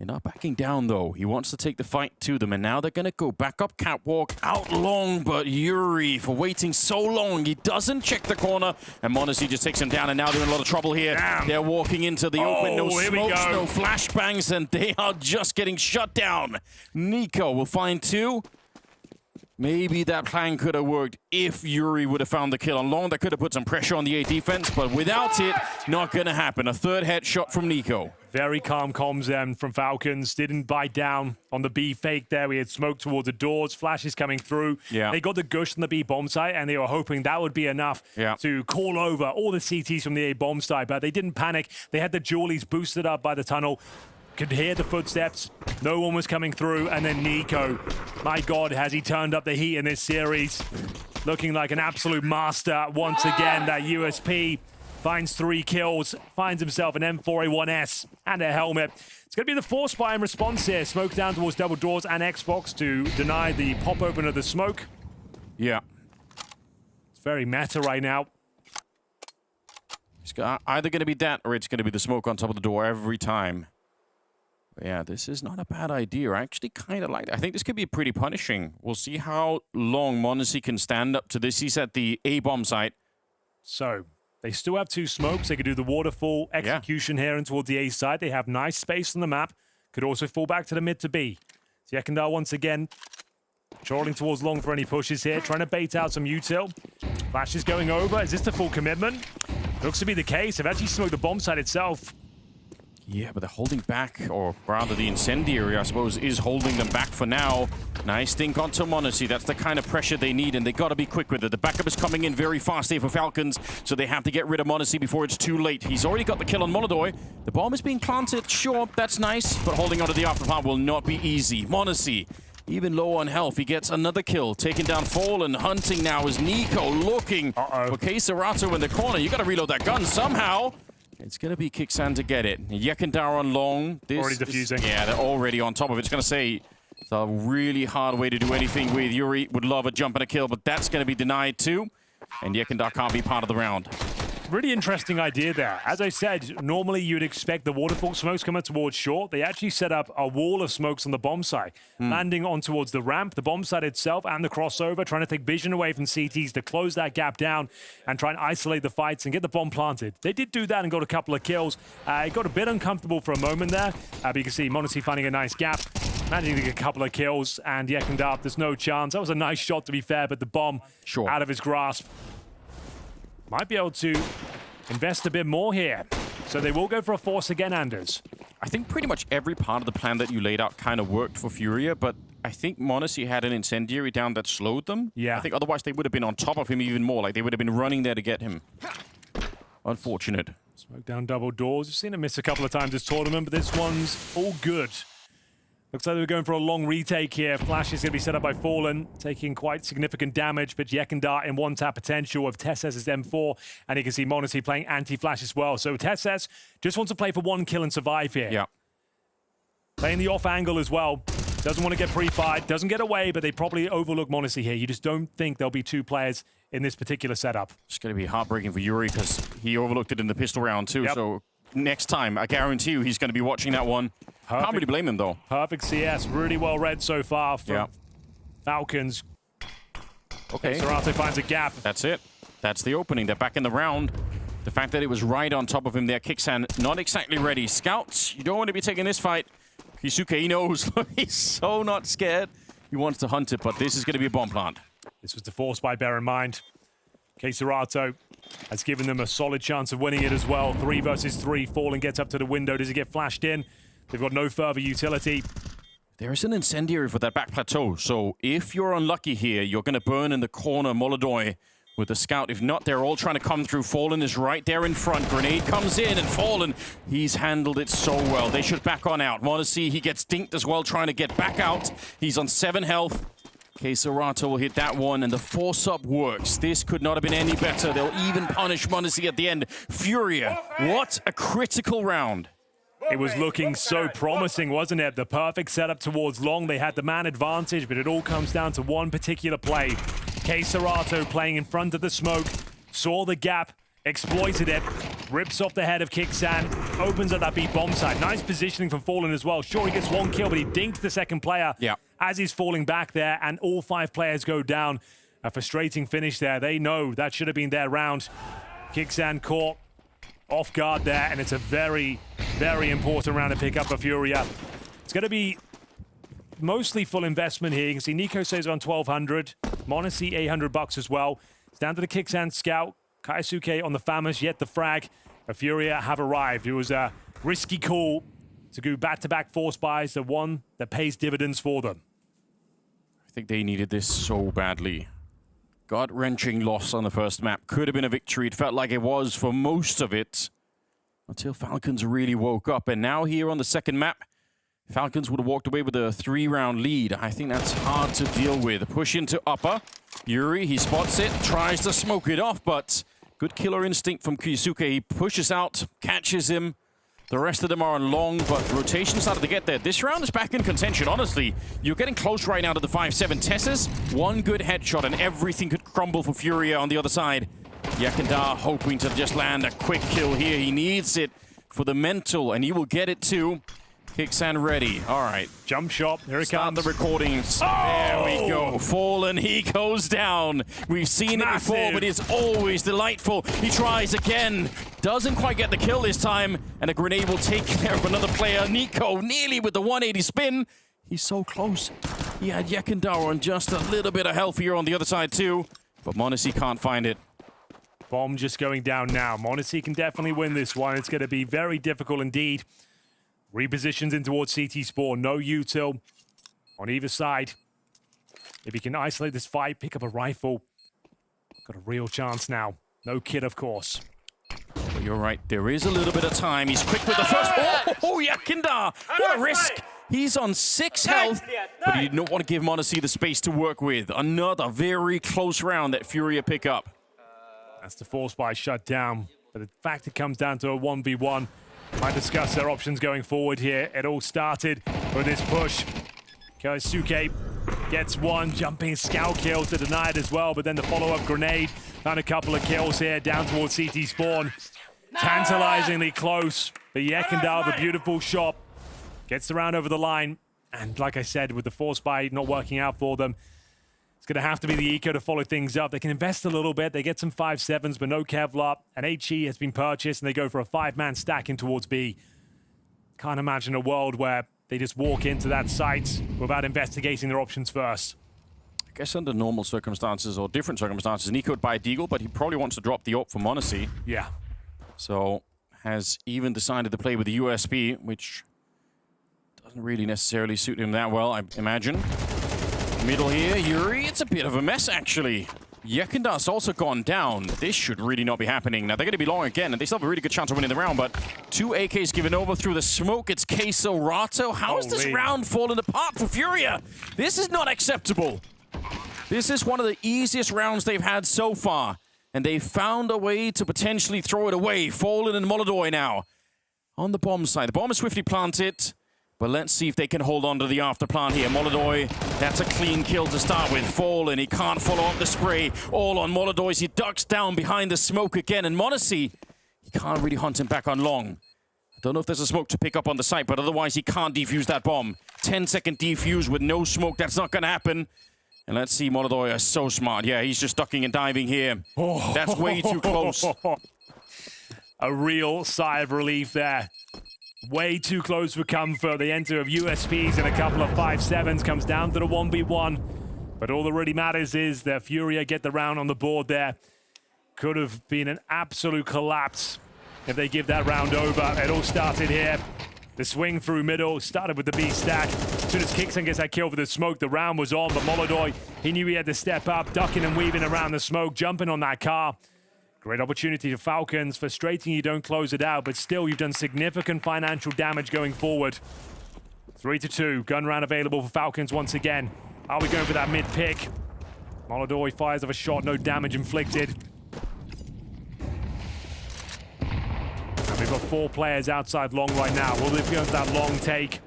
They're not backing down, though. He wants to take the fight to them, and now they're going to go back up catwalk, out long, but Yuri, for waiting so long, he doesn't check the corner, and MongolZ just takes him down, and now they're in a lot of trouble here. Damn. They're walking into the open, no here we smokes, go. no flashbangs, and they are just getting shut down. Nico will find 2. Maybe that plan could have worked if Yuri would have found the kill on long. That could have put some pressure on the A defense, but without it, not going to happen. A 3rd headshot from Nico. Very calm comms then from Falcons. Didn't bite down on the B fake there. We had smoke towards the doors, flashes coming through. Yeah. They got the gush on the B bomb site, and they were hoping that would be enough to call over all the CTs from the A bomb site, but they didn't panic. They had the Julies boosted up by the tunnel. Could hear the footsteps. No one was coming through, and then Nico. My God, has he turned up the heat in this series. Looking like an absolute master once again. That USP finds 3 kills, finds himself an M4A1S and a helmet. It's going to be the force buy in response here. Smoke down towards double doors and Xbox to deny the pop open of the smoke. Yeah. It's very meta right now. It's either going to be that or it's going to be the smoke on top of the door every time. But yeah, this is not a bad idea. I actually kind of like it. I think this could be pretty punishing. We'll see how long MongolZ can stand up to this. He's at the A-bomb site. So they still have 2 smokes. They could do the waterfall execution here and towards the A side. They have nice space on the map. Could also fall back to the mid to B. Yekindar once again trolling towards long for any pushes here, trying to bait out some util. Flash is going over. Is this the full commitment? Looks to be the case. They've actually smoked the bomb site itself. Yeah, but they're holding back, or rather the incendiary, I suppose, is holding them back for now. Nice think onto MongolZ. That's the kind of pressure they need, and they got to be quick with it. The backup is coming in very fast here for Falcons, so they have to get rid of MongolZ before it's too late. He's already got the kill on MongolZ. The bomb is being planted. Sure, that's nice, but holding onto the afterpart will not be easy. MongolZ, even low on health, he gets another kill. Taking down Fallen. Hunting now is Nico looking for csgo in the corner. You got to reload that gun somehow. It's going to be Kixan to get it. Yekindar on long. Already defusing. Yeah, they're already on top of it. It's going to say it's a really hard way to do anything with. Yuri would love a jump and a kill, but that's going to be denied too. And Yekindar can't be part of the round. Really interesting idea there. As I said, normally you'd expect the waterfall smokes coming towards short. They actually set up a wall of smokes on the bomb site, landing on towards the ramp, the bomb site itself, and the crossover, trying to take vision away from CTs to close that gap down and try and isolate the fights and get the bomb planted. They did do that and got a couple of kills. It got a bit uncomfortable for a moment there, but you can see MongolZ finding a nice gap, managing to get a couple of kills, and Yekindar, there's no chance. That was a nice shot, to be fair, but the bomb out of his grasp. Might be able to invest a bit more here. So they will go for a force again, Anders. I think pretty much every part of the plan that you laid out kind of worked for Furia, but I think MongolZ had an incendiary down that slowed them. Yeah. I think otherwise they would have been on top of him even more. Like they would have been running there to get him. Unfortunate. Smoke down double doors. We've seen him miss a couple of times this tournament, but this one's all good. Looks like they were going for a long retake here. Flash is going to be set up by Fallen, taking quite significant damage, but Yekindar in one-tap potential of TeSeS's M4, and you can see MongolZ playing anti-flash as well. So TeSeS just wants to play for 1 kill and survive here. Yeah. Playing the off angle as well. Doesn't want to get pre-fired, doesn't get away, but they probably overlook MongolZ here. You just don't think there'll be 2 players in this particular setup. It's going to be heartbreaking for Yuri because he overlooked it in the pistol round too. So next time, I guarantee you he's going to be watching that one. Can't really blame him though. Perfect CS, really well read so far from Falcons. Okay. Serato finds a gap. That's it. That's the opening. They're back in the round. The fact that it was right on top of him there, Kixan not exactly ready. Scouts, you don't want to be taking this fight. Kisuke, he knows. He's so not scared. He wants to hunt it, but this is going to be a bomb plant. This was the force buy, bear in mind. Serato has given them a solid chance of winning it as well. 3 versus 3. Fallen gets up to the window. Does he get flashed in? They've got no further utility. There is an incendiary for that back plateau, so if you're unlucky here, you're going to burn in the corner MongolZ with the scout. If not, they're all trying to come through. Fallen is right there in front. Grenade comes in, and Fallen, he's handled it so well. They should back on out. MongolZ, he gets dinked as well, trying to get back out. He's on 7 health. Serato will hit that one, and the force-up works. This could not have been any better. They'll even punish MongolZ at the end. Furia, what a critical round. It was looking so promising, wasn't it? The perfect setup towards long. They had the man advantage, but it all comes down to one particular play. Serato playing in front of the smoke, saw the gap, exploited it, rips off the head of Kixan, opens up that B bomb side. Nice positioning from Fallen as well. Sure, he gets one kill, but he dinks the second player as he's falling back there, and all 5 players go down. A frustrating finish there. They know that should have been their round. Kixan caught off guard there, and it's a very, very important round to pick up for Furia. It's going to be mostly full investment here. You can see Nico says on 1,200. MongolZ $800 as well. It's down to the Kixan scout. Kaisuke on the Famous, yet the frag. But Furia have arrived. It was a risky call to go back-to-back force buys, the one that pays dividends for them. I think they needed this so badly. Gut-wrenching loss on the first map. Could have been a victory. It felt like it was for most of it. Until Falcons really woke up. And now here on the second map, Falcons would have walked away with a 3-round lead. I think that's hard to deal with. Push into upper. Yuri, he spots it, tries to smoke it off, but good killer instinct from Kaisuke. He pushes out, catches him. The rest of them are on long, but rotation started to get there. This round is back in contention, honestly. You're getting close right now to the 5-7 Tessus. One good headshot and everything could crumble for Furia on the other side. Yakandar hoping to just land a quick kill here. He needs it for the mental, and he will get it too. Kixan ready. All right. Jump shot. Here it Start comes. the recordings. Oh! There we go. Fallen. He goes down. We've seen it before, but it's always delightful. He tries again. Doesn't quite get the kill this time. And a grenade will take care of another player. Nico nearly with the 180 spin. He's so close. He had Yakandar on just a little bit of health here on the other side too. But MongolZ can't find it. Bomb just going down now. MongolZ can definitely win this one. It's going to be very difficult indeed. Repositions in towards CT spawn. No util on either side. If he can isolate this fight, pick up a rifle. Got a real chance now. No kid, of course. But you're right. There is a little bit of time. He's quick with the first. Oh, Yakandar. What a risk. He's on 6 health, but he did not want to give MongolZ the space to work with. Another very close round that Furia pick up. That's the force buy shut down. But the fact it comes down to a 1v1. Might discuss their options going forward here. It all started with this push. Kaisuke gets one, jumping scout kill to deny it as well, but then the follow-up grenade. Found a couple of kills here down towards CT spawn. Tantalizingly close, but Yakandar with a beautiful shot. Gets the round over the line, and like I said, with the force buy not working out for them, it's going to have to be the eco to follow things up. They can invest a little bit. They get some 5-7s, but no Kevlar. An HE has been purchased, and they go for a 5-man stack in towards B. Can't imagine a world where they just walk into that site without investigating their options first. I guess under normal circumstances or different circumstances, Nico would buy Deagle, but he probably wants to drop the AWP for MongolZ. Yeah. So has even decided to play with the USP, which doesn't really necessarily suit him that well, I imagine. Middle here, Yuri, it's a bit of a mess, actually. Yakandar's also gone down. This should really not be happening. Now, they're going to be long again, and they still have a really good chance of winning the round, but 2 AKs given over through the smoke. It's Queso Rato. How is this round falling apart for Furia? This is not acceptable. This is one of the easiest rounds they've had so far, and they found a way to potentially throw it away. Fallen and MongolZ now on the bomb side. The bomb is swiftly planted. But let's see if they can hold on to the after plant here. MongolZ, that's a clean kill to start with. Fallen, he can't follow up the spray. All on MongolZ, he ducks down behind the smoke again. And MongolZ, he can't really hunt him back on long. I don't know if there's a smoke to pick up on the site, but otherwise he can't defuse that bomb. 10-second defuse with no smoke, that's not gonna happen. And let's see, MongolZ is so smart. Yeah, he's just ducking and diving here. That's way too close. A real sigh of relief there. Way too close for comfort. The enter of USPs and a couple of 5-7s comes down to the 1v1. But all that really matters is that Furia get the round on the board there. Could have been an absolute collapse if they give that round over. It all started here. The swing through middle started with the B stack. As soon as Kixan gets that kill for the smoke, the round was on. But MongolZ, he knew he had to step up, ducking and weaving around the smoke, jumping on that car. Great opportunity to Falcons. Frustrating you don't close it out, but still you've done significant financial damage going forward. 3-2. Gun round available for Falcons once again. Are we going for that mid pick? MongolZ fires off a shot, no damage inflicted. And we've got 4 players outside long right now. Will they go for that long take?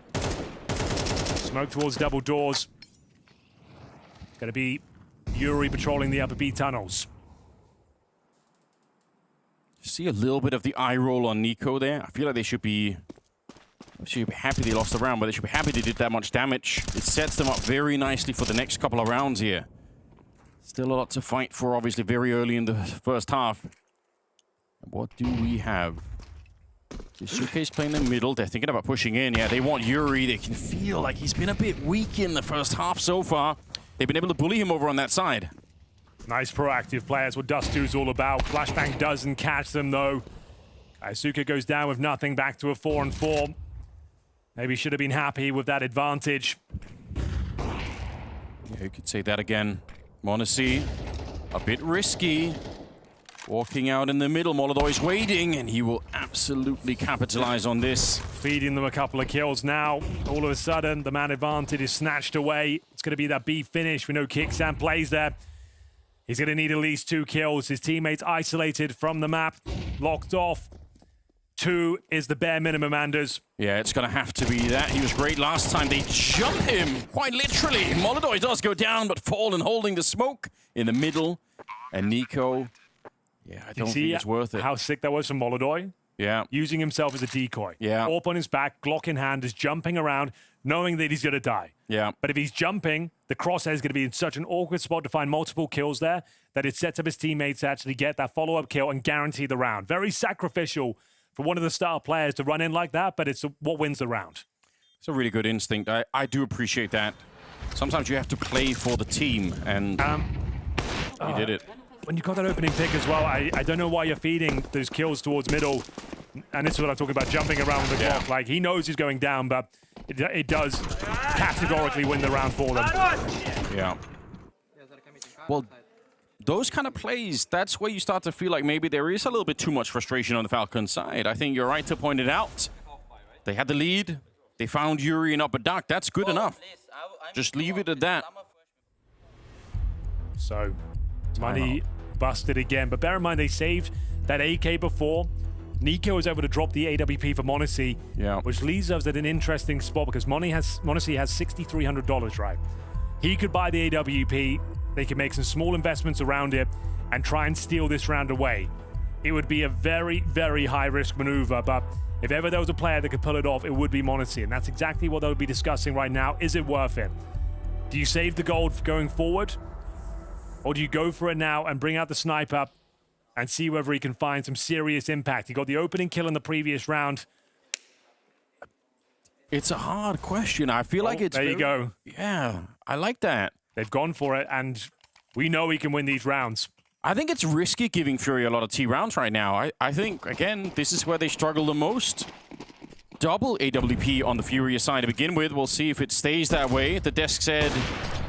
Smoke towards double doors. It's going to be Yuri patrolling the upper B tunnels. See a little bit of the eye roll on Nico there. I feel like they should be happy they lost the round, but they should be happy they did that much damage. It sets them up very nicely for the next couple of rounds here. Still a lot to fight for, obviously, very early in the first half. What do we have? Suke's playing the middle. They're thinking about pushing in. Yeah, they want Yuri. They can feel like he's been a bit weak in the first half so far. They've been able to bully him over on that side. Nice proactive play. That's what Dust2's all about. Flashbang doesn't catch them, though. Kaisuke goes down with nothing, back to a 4-4. Maybe should have been happy with that advantage. Yeah, you could say that again. MongolZ, a bit risky. Walking out in the middle, MongolZ is waiting, and he will absolutely capitalize on this. Feeding them a couple of kills now. All of a sudden, the man advantage is snatched away. It's going to be that B finish. We know Kicksan plays there. He's going to need at least 2 kills. His teammates isolated from the map, locked off. 2 is the bare minimum, Anders. Yeah, it's going to have to be that. He was great last time. They jump him, quite literally. MongolZ does go down, but Fallen holding the smoke in the middle. And Nico, yeah, I don't think it's worth it. How sick that was from MongolZ? Yeah. Using himself as a decoy. Yeah. Up on his back, Glock in hand, is jumping around, knowing that he's going to die. Yeah. But if he's jumping, the crosshair is going to be in such an awkward spot to find multiple kills there that it sets up his teammates to actually get that follow-up kill and guarantee the round. Very sacrificial for one of the star players to run in like that, but it's what wins the round. It's a really good instinct. I do appreciate that. Sometimes you have to play for the team, and he did it. When you got that opening pick as well, I don't know why you're feeding those kills towards middle. And this is what I'm talking about, jumping around the clock. Like, he knows he's going down, but it does categorically win the round for them. Yeah. Well, those kind of plays, that's where you start to feel like maybe there is a little bit too much frustration on the Falcons side. I think you're right to point it out. They had the lead. They found Yuri in upper dark. That's good enough. Just leave it at that. So, money busted again. But bear in mind, they saved that AK before. Nico was able to drop the AWP for MongolZ, which leaves us at an interesting spot because MongolZ has $6,300, right? He could buy the AWP. They could make some small investments around it and try and steal this round away. It would be a very, very high-risk maneuver, but if ever there was a player that could pull it off, it would be MongolZ, and that's exactly what they'll be discussing right now. Is it worth it? Do you save the gold going forward? Or do you go for it now and bring out the sniper and see whether he can find some serious impact? He got the opening kill in the previous round. It's a hard question. I feel like it's... There you go. Yeah, I like that. They've gone for it, and we know he can win these rounds. I think it's risky giving Furia a lot of T rounds right now. I think, again, this is where they struggle the most. Double AWP on the Furia side to begin with. We'll see if it stays that way. The desk said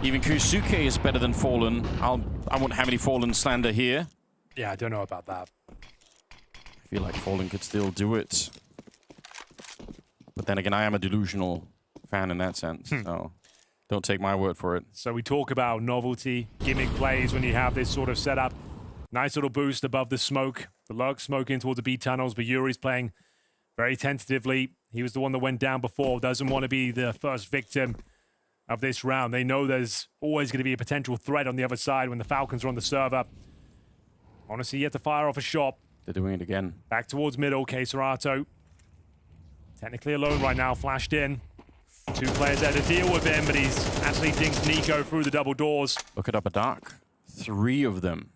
even Kusuke is better than Fallen. I won't have any Fallen slander here. Yeah, I don't know about that. I feel like Fallen could still do it. But then again, I am a delusional fan in that sense, so don't take my word for it. So we talk about novelty, gimmick plays when you have this sort of setup. Nice little boost above the smoke. The Lurk smoking towards the B tunnels, but Yuri's playing very tentatively. He was the one that went down before. Doesn't want to be the first victim of this round. They know there's always going to be a potential threat on the other side when the Falcons are on the server. Honestly, yet to fire off a shot. They're doing it again. Back towards middle, Keserato. Technically alone right now, flashed in. 2 players there to deal with him, but he's actually dinked Nico through the double doors. Look at upper dark. 3 of them.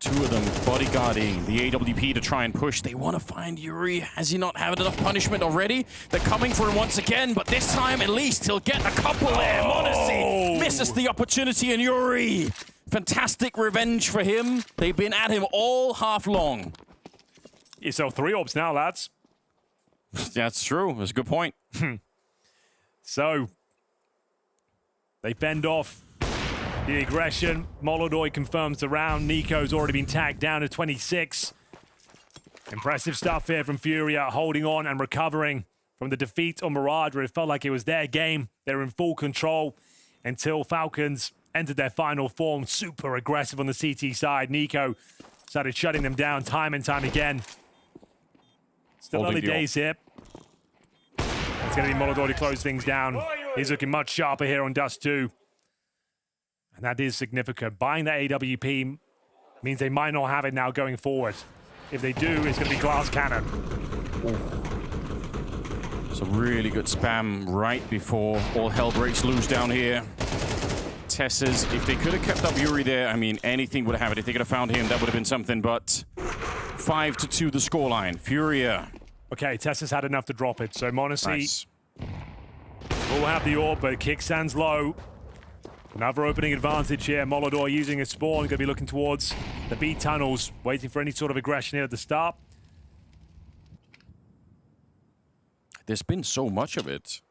2 of them bodyguarding the AWP to try and push. They want to find Yuri. Has he not had enough punishment already? They're coming for him once again, but this time at least he'll get a couple there. MongolZ misses the opportunity, and Yuri. Fantastic revenge for him. They've been at him all half long. You sell 3 orbs now, lads. That's true. That's a good point. So, they fend off the aggression. MongolZ confirms the round. Nico's already been tagged down to 26. Impressive stuff here from Furia, holding on and recovering from the defeat on Mirage, where it felt like it was their game. They're in full control until Falcons entered their final form. Super aggressive on the CT side. Nico started shutting them down time and time again. Still early days here. It's going to be MongolZ to close things down. He's looking much sharper here on Dust2. And that is significant. Buying that AWP means they might not have it now going forward. If they do, it's going to be glass cannon. It's a really good spam right before all hell breaks loose down here. Tesses, if they could have kept up Yuri there, I mean, anything would have happened. If they could have found him, that would have been something, but 5-2 the scoreline. Furia. Okay, Tesses had enough to drop it, so MongolZ Nice. will have the orb, but Kicksands low. Another opening advantage here. MongolZ using his spawn, going to be looking towards the B tunnels, waiting for any sort of aggression here at the start. There's been so much of it.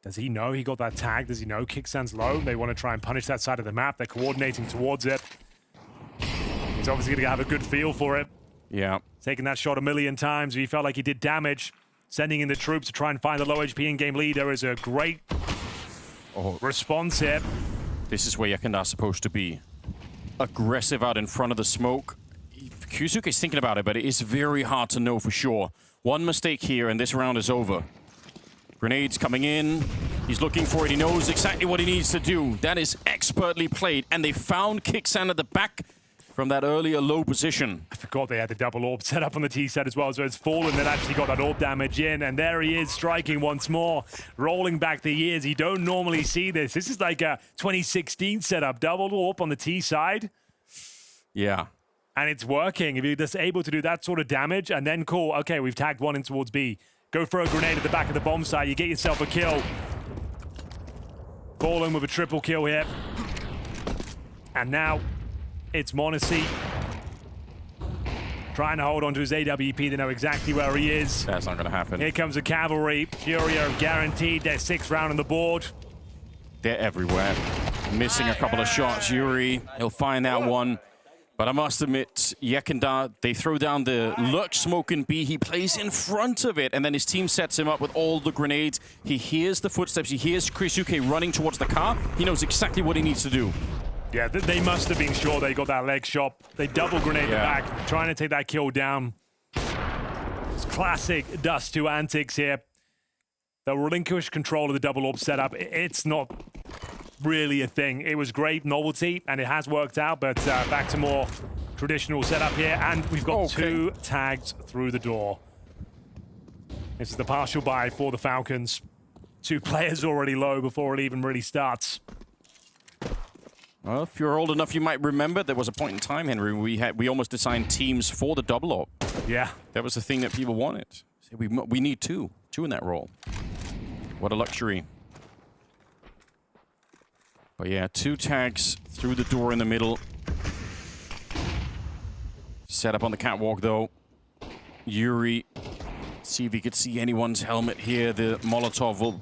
Does he know he got that tag? Does he know Kicksands low? They want to try and punish that side of the map. They're coordinating towards it. He's obviously going to have a good feel for it. Yeah. Taking that shot a million times. He felt like he did damage. Sending in the troops to try and find the low HP in-game leader is a great response here. This is where Yekendar's supposed to be. Aggressive out in front of the smoke. Kyusuke's thinking about it, but it is very hard to know for sure. One mistake here and this round is over. Grenades coming in. He's looking for it. He knows exactly what he needs to do. That is expertly played. And they found Kicksand at the back from that earlier low position. I forgot they had the double orb set up on the T set as well, so it's fallen and actually got that orb damage in, and there he is striking once more, rolling back the years. You don't normally see this. This is like a 2016 setup, double orb on the T side. Yeah. And it's working. If you're just able to do that sort of damage, and then cool, okay, we've tagged one in towards B. Go throw a grenade at the back of the bomb site, you get yourself a kill. Fallen with a triple kill here. And now it's MongolZ trying to hold on to his AWP. They know exactly where he is. That's not going to happen. Here comes the cavalry. Furia are guaranteed their 6th round on the board. They're everywhere. Missing a couple of shots. Yuri, he'll find that one. But I must admit, Yekendar, they throw down the Lurch smoke in B. He plays in front of it, and then his team sets him up with all the grenades. He hears the footsteps. He hears Kyusuke running towards the car. He knows exactly what he needs to do. Yeah, they must have been sure they got that leg shot. They double grenade the back, trying to take that kill down. It's classic Dust 2 antics here. They'll relinquish control of the double orb setup. It's not really a thing. It was great novelty, and it has worked out, but back to more traditional setup here, and we've got 2 tags through the door. This is the partial buy for the Falcons. 2 players already low before it even really starts. Well, if you're old enough, you might remember there was a point in time, Henry, we almost designed teams for the double orb. Yeah. That was the thing that people wanted. We need 2 in that role. What a luxury. But yeah, 2 tags through the door in the middle. Set up on the catwalk, though. Yuri, see if he could see anyone's helmet here. The Molotov will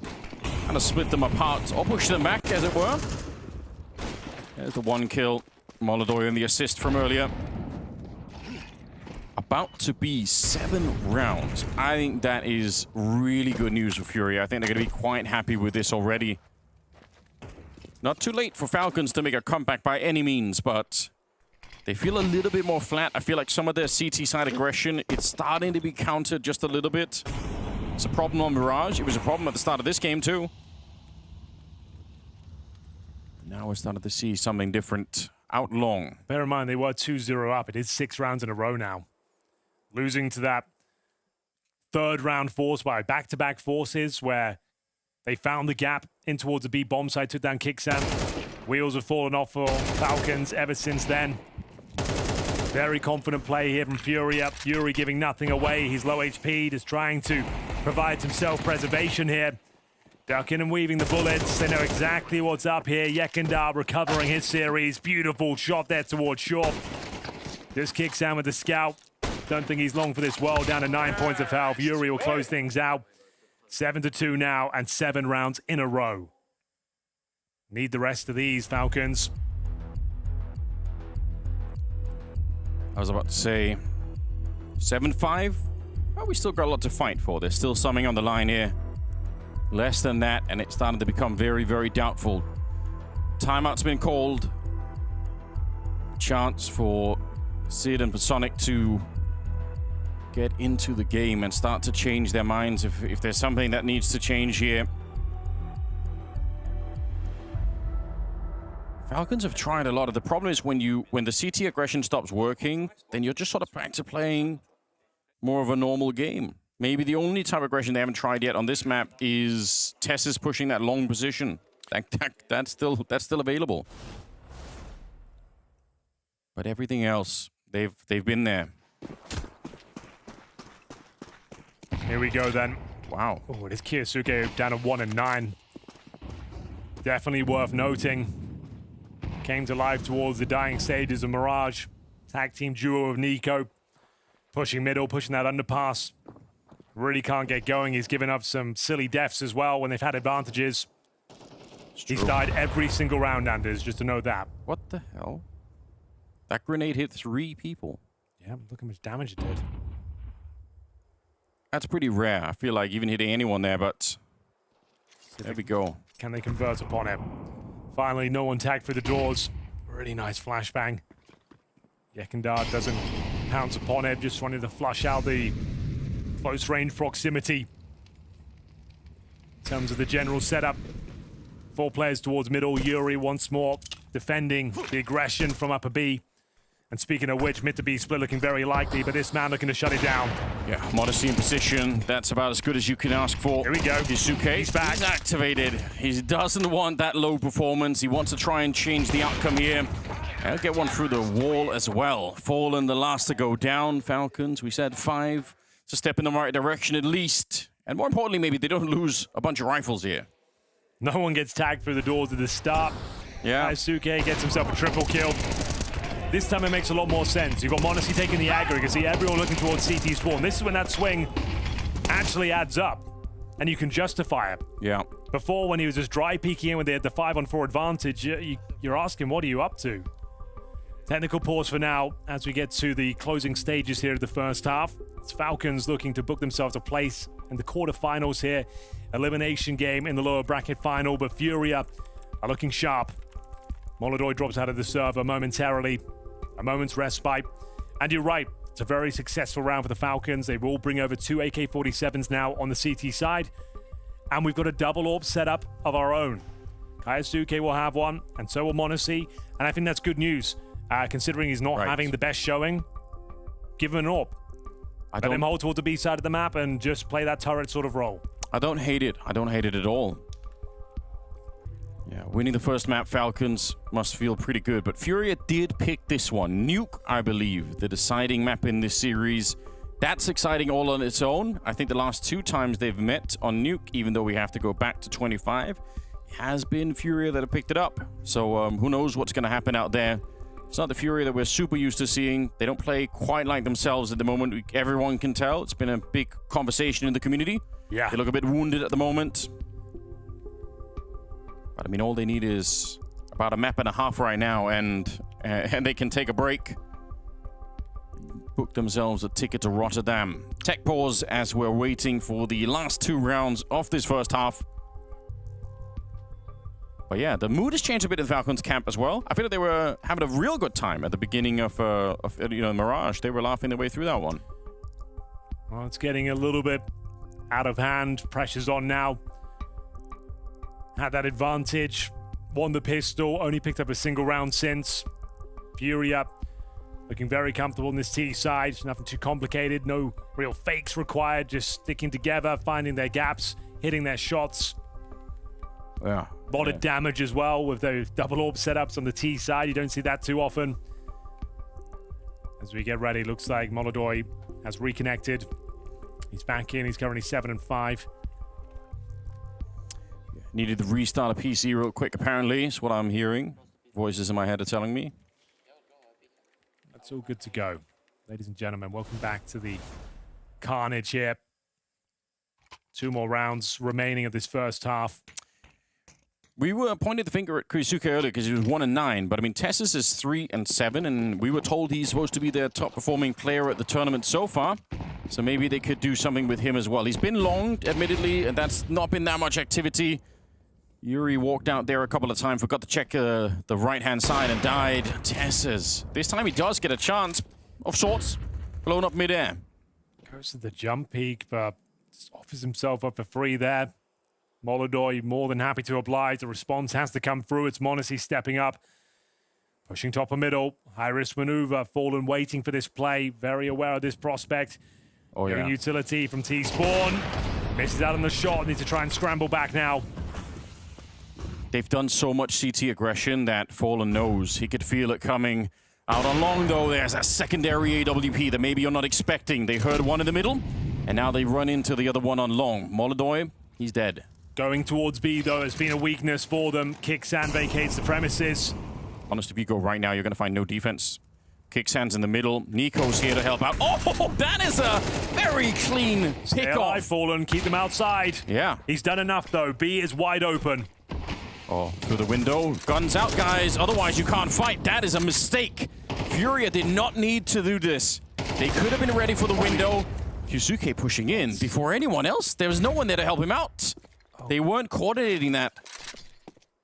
kind of split them apart, or push them back, as it were. There's the 1 kill. MongolZ and the assist from earlier. About to be 7 rounds. I think that is really good news for Furia. I think they're going to be quite happy with this already. Not too late for Falcons to make a comeback by any means, but they feel a little bit more flat. I feel like some of their CT side aggression, it's starting to be countered just a little bit. It's a problem on Mirage. It was a problem at the start of this game, too. Now we're starting to see something different out long. Bear in mind, they were 2-0 up. It is 6 rounds in a row now. Losing to that 3rd round force by back-to-back forces where they found the gap in towards the B bomb site, took down Kicksand. Wheels have fallen off for Falcons ever since then. Very confident play here from Furia. Fury giving nothing away. He's low HP, just trying to provide some self-preservation here. Ducking and weaving the bullets. They know exactly what's up here. Yekendar recovering his series. Beautiful shot there towards short. Just Kicksand with the scout. Don't think he's long for this world. Down to 9 points of health. Yuri will close things out. 7-2 now, and 7 rounds in a row. Need the rest of these, Falcons. I was about to say 7-5. Well, we still got a lot to fight for. There's still something on the line here. Less than that, and it's starting to become very, very doubtful. Timeout's been called. Chance for Sid and for Sonic to get into the game and start to change their minds if there's something that needs to change here. Falcons have tried a lot. The problem is when the CT aggression stops working, then you're just sort of back to playing more of a normal game. Maybe the only type of aggression they haven't tried yet on this map is TeSeS pushing that long position. That's still available. But everything else, they've been there. Here we go then. Wow. Oh, it is Kyosuke down to 1 and 9. Definitely worth noting. Came to life towards the dying stages of Mirage. Tag team duo of Nico. Pushing middle, pushing that underpass. Really can't get going. He's given up some silly deaths as well when they've had advantages. He's died every single round, Anders, just to know that. What the hell? That grenade hit 3 people. Yeah, look how much damage it did. That's pretty rare. I feel like even hitting anyone there, but there we go. Can they convert upon it? Finally, no one tagged through the doors. Really nice flashbang. Yekindar doesn't pounce upon it, just wanted to flush out the close range proximity. In terms of the general setup, 4 players towards middle. Yuri once more defending the aggression from upper B. And speaking of which, mid to B split looking very likely, but this man looking to shut it down. Yeah, Modesty in position. That's about as good as you can ask for. Here we go. Kyosuke, He's back. He's activated. He doesn't want that low performance. He wants to try and change the outcome here. He'll get one through the wall as well. Fallen, the last to go down. Falcons, we said 5. It's a step in the right direction at least. And more importantly, maybe they don't lose a bunch of rifles here. No one gets tagged through the doors at the start. Yeah. Kyosuke gets himself a triple kill. This time it makes a lot more sense. You've got MongolZ taking the aggro. You can see everyone looking towards CT spawn. This is when that swing actually adds up, and you can justify it. Yeah. Before, when he was just dry peeking in when they had the 5-on-4 advantage, you're asking, what are you up to? Technical pause for now as we get to the closing stages here of the first half. It's Falcons looking to book themselves a place in the quarterfinals here. Elimination game in the lower bracket final, but FURIA are looking sharp. MongolZ drops out of the server momentarily. A moment's respite. And you're right, it's a very successful round for the Falcons. They will bring over 2 AK-47s now on the CT side. And we've got a double AWP setup of our own. Kyosuke will have one, and so will MongolZ. And I think that's good news, considering he's not having the best showing. Give him an AWP. Let him hold towards the B side of the map and just play that turret sort of role. I don't hate it. I don't hate it at all. Yeah, winning the first map, Falcons must feel pretty good. But FURIA did pick this one. Nuke, I believe, the deciding map in this series. That's exciting all on its own. I think the last 2 times they've met on Nuke, even though we have to go back to 25, has been FURIA that have picked it up. So who knows what's going to happen out there. It's not the FURIA that we're super used to seeing. They don't play quite like themselves at the moment. Everyone can tell. It's been a big conversation in the community. Yeah. They look a bit wounded at the moment. But I mean, all they need is about a map and a half right now, and they can take a break. Book themselves a ticket to Rotterdam. Tech pause as we're waiting for the last 2 rounds of this first half. But yeah, the mood has changed a bit in the Falcons camp as well. I feel like they were having a real good time at the beginning of Mirage. They were laughing their way through that one. Well, it's getting a little bit out of hand. Pressure's on now. Had that advantage, won the pistol, only picked up a single round since. FURIA looking very comfortable in this T side, nothing too complicated, no real fakes required, just sticking together, finding their gaps, hitting their shots. Yeah. A lot of damage as well with those double AWP setups on the T side. You don't see that too often. As we get ready, looks like MongolZ has reconnected. He's back in, he's currently 7 and 5. Needed to restart a PC real quick, apparently. Is what I'm hearing. Voices in my head are telling me. That's all good to go. Ladies and gentlemen, welcome back to the carnage here. 2 more rounds remaining of this first half. We were pointing the finger at Kyosuke earlier because he was 1 and 9, but I mean, TeSeS is 3 and 7, and we were told he's supposed to be their top performing player at the tournament so far. So maybe they could do something with him as well. He's been long, admittedly, and that's not been that much activity. Yuri walked out there a couple of times, forgot to check the right-hand side and died. TeSeS. This time he does get a chance of sorts, blown up mid-air. Goes to the jump peak, but offers himself up for free there. MongolZ more than happy to oblige. The response has to come through. It's MongolZ stepping up. Pushing top of middle. High risk maneuver. Fallen waiting for this play. Very aware of this prospect. Oh, yeah. Utility from T-Spawn. Misses out on the shot. Needs to try and scramble back now. They've done so much CT aggression that Fallen knows. He could feel it coming. Out on long, though, there's a secondary AWP that maybe you're not expecting. They heard one in the middle, and now they run into the other one on long. MongolZ, he's dead. Going towards B, though, has been a weakness for them. Kixan vacates the premises. Honest, if you go right now, you're going to find no defense. Kixan's in the middle. Nico's here to help out. Oh, that is a very clean Stay pick alive, off. Fallen. Keep them outside. Yeah. He's done enough, though. B is wide open. Oh, through the window. Guns out, guys. Otherwise, you can't fight. That is a mistake. Furia did not need to do this. They could have been ready for the window. Yusuke pushing in before anyone else. There was no one there to help him out. They weren't coordinating that.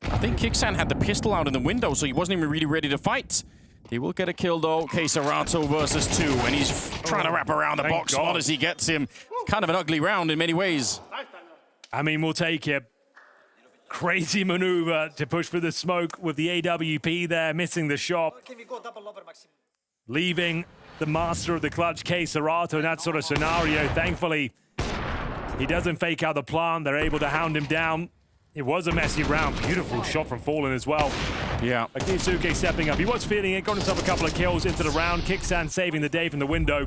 I think Kixan had the pistol out in the window, so he wasn't even really ready to fight. He will get a kill, though. csgo versus 2, and he's trying to wrap around the box. MongolZ gets him. Kind of an ugly round in many ways. I mean, we'll take it. Crazy maneuver to push through the smoke with the AWP there, missing the shot. Leaving the master of the clutch, csgo, in that sort of scenario. Thankfully, he doesn't fake out the plant. They're able to hound him down. It was a messy round. Beautiful shot from Fallen as well. Yeah. Yusuke stepping up. He was feeling it, got himself a couple of kills into the round. Kixan saving the day from the window.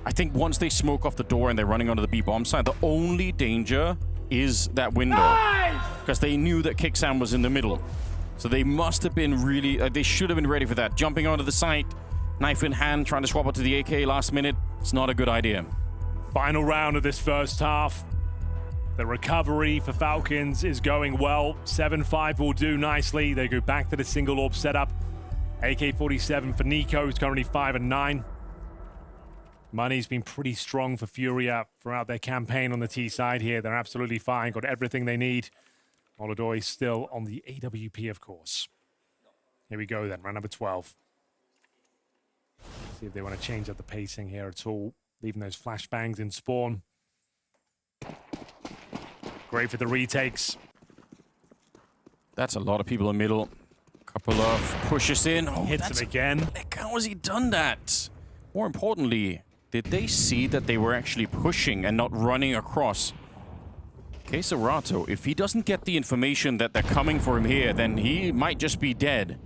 I think once they smoke off the door and they're running onto the B bomb side, the only danger is that window. Because they knew that Kixan was in the middle. So they must have been really, they should have been ready for that. Jumping onto the site, knife in hand, trying to swap it to the AK last minute. It's not a good idea. Final round of this first half. The recovery for Falcons is going well. 7-5 will do nicely. They go back to the single orb setup. AK-47 for Nico, who's currently 5-9. Money's been pretty strong for Furia throughout their campaign on the T side here. They're absolutely fine, got everything they need. MongolZ still on the AWP, of course. Here we go then, round number 12. See if they want to change up the pacing here at all. Leaving those flashbangs in spawn. Great for the retakes. That's a lot of people in the middle. Couple of pushes in. Oh, hits him again. How has he done that? More importantly, did they see that they were actually pushing and not running across? csgo, if he doesn't get the information that they're coming for him here, then he might just be dead.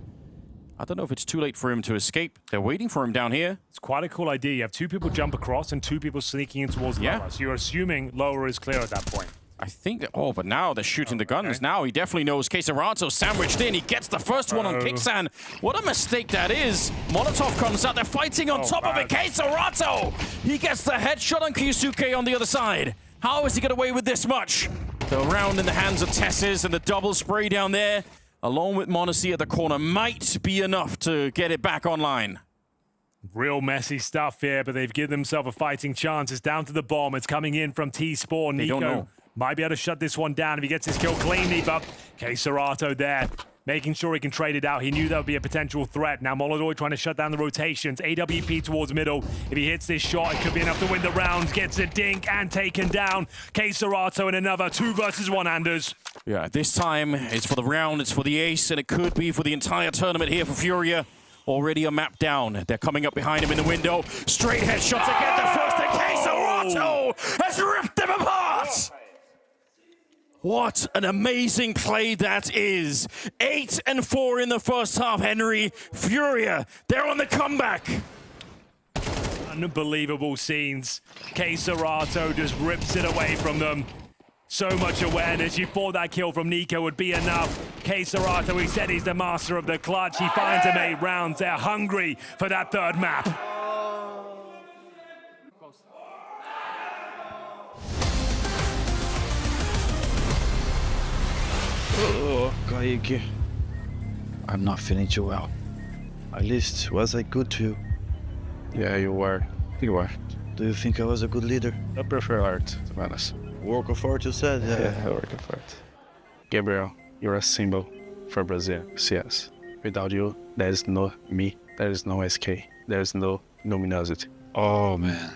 I don't know if it's too late for him to escape. They're waiting for him down here. It's quite a cool idea. You have 2 people jump across and 2 people sneaking in towards lower. So you're assuming lower is clear at that point. I think that, oh, but now they're shooting the guns. Okay. Now he definitely knows csgo sandwiched in. He gets the first one on Kixan. What a mistake that is. Molotov comes out. They're fighting on top of it. csgo! He gets the headshot on Yusuke on the other side. How has he got away with this much? The round in the hands of Tesses and the double spray down there, along with MongolZ at the corner, might be enough to get it back online. Real messy stuff here, but they've given themselves a fighting chance. It's down to the bomb. It's coming in from T-Spawn. They don't know. Might be able to shut this one down if he gets his kill cleanly, but csgo there, making sure he can trade it out. He knew that would be a potential threat. Now MongolZ trying to shut down the rotations. AWP towards middle. If he hits this shot, it could be enough to win the round. Gets a dink and taken down. csgo in another 2 versus 1, Anders. Yeah, this time it's for the round, it's for the ace, and it could be for the entire tournament here for Furia. Already a map down. They're coming up behind him in the window. Straight headshots again. The first, and csgo has ripped them apart. What an amazing play that is. 8-4 in the first half, Henry. Furia, they're on the comeback. Unbelievable scenes. csgo just rips it away from them. So much awareness. You thought that kill from Nico would be enough. csgo, he said he's the master of the clutch. He finds him 8 rounds. They're hungry for that 3rd map. Oh, Kaiki. I'm not feeling too well. At least, was I good to you? Yeah, you were. You were. Do you think I was a good leader? I prefer art, to be honest. Work of art, you said? Yeah, work of art. Gabriel, you're a symbol for Brazil, CS. Without you, there is no me, there is no SK, there is no luminosity. Oh, man.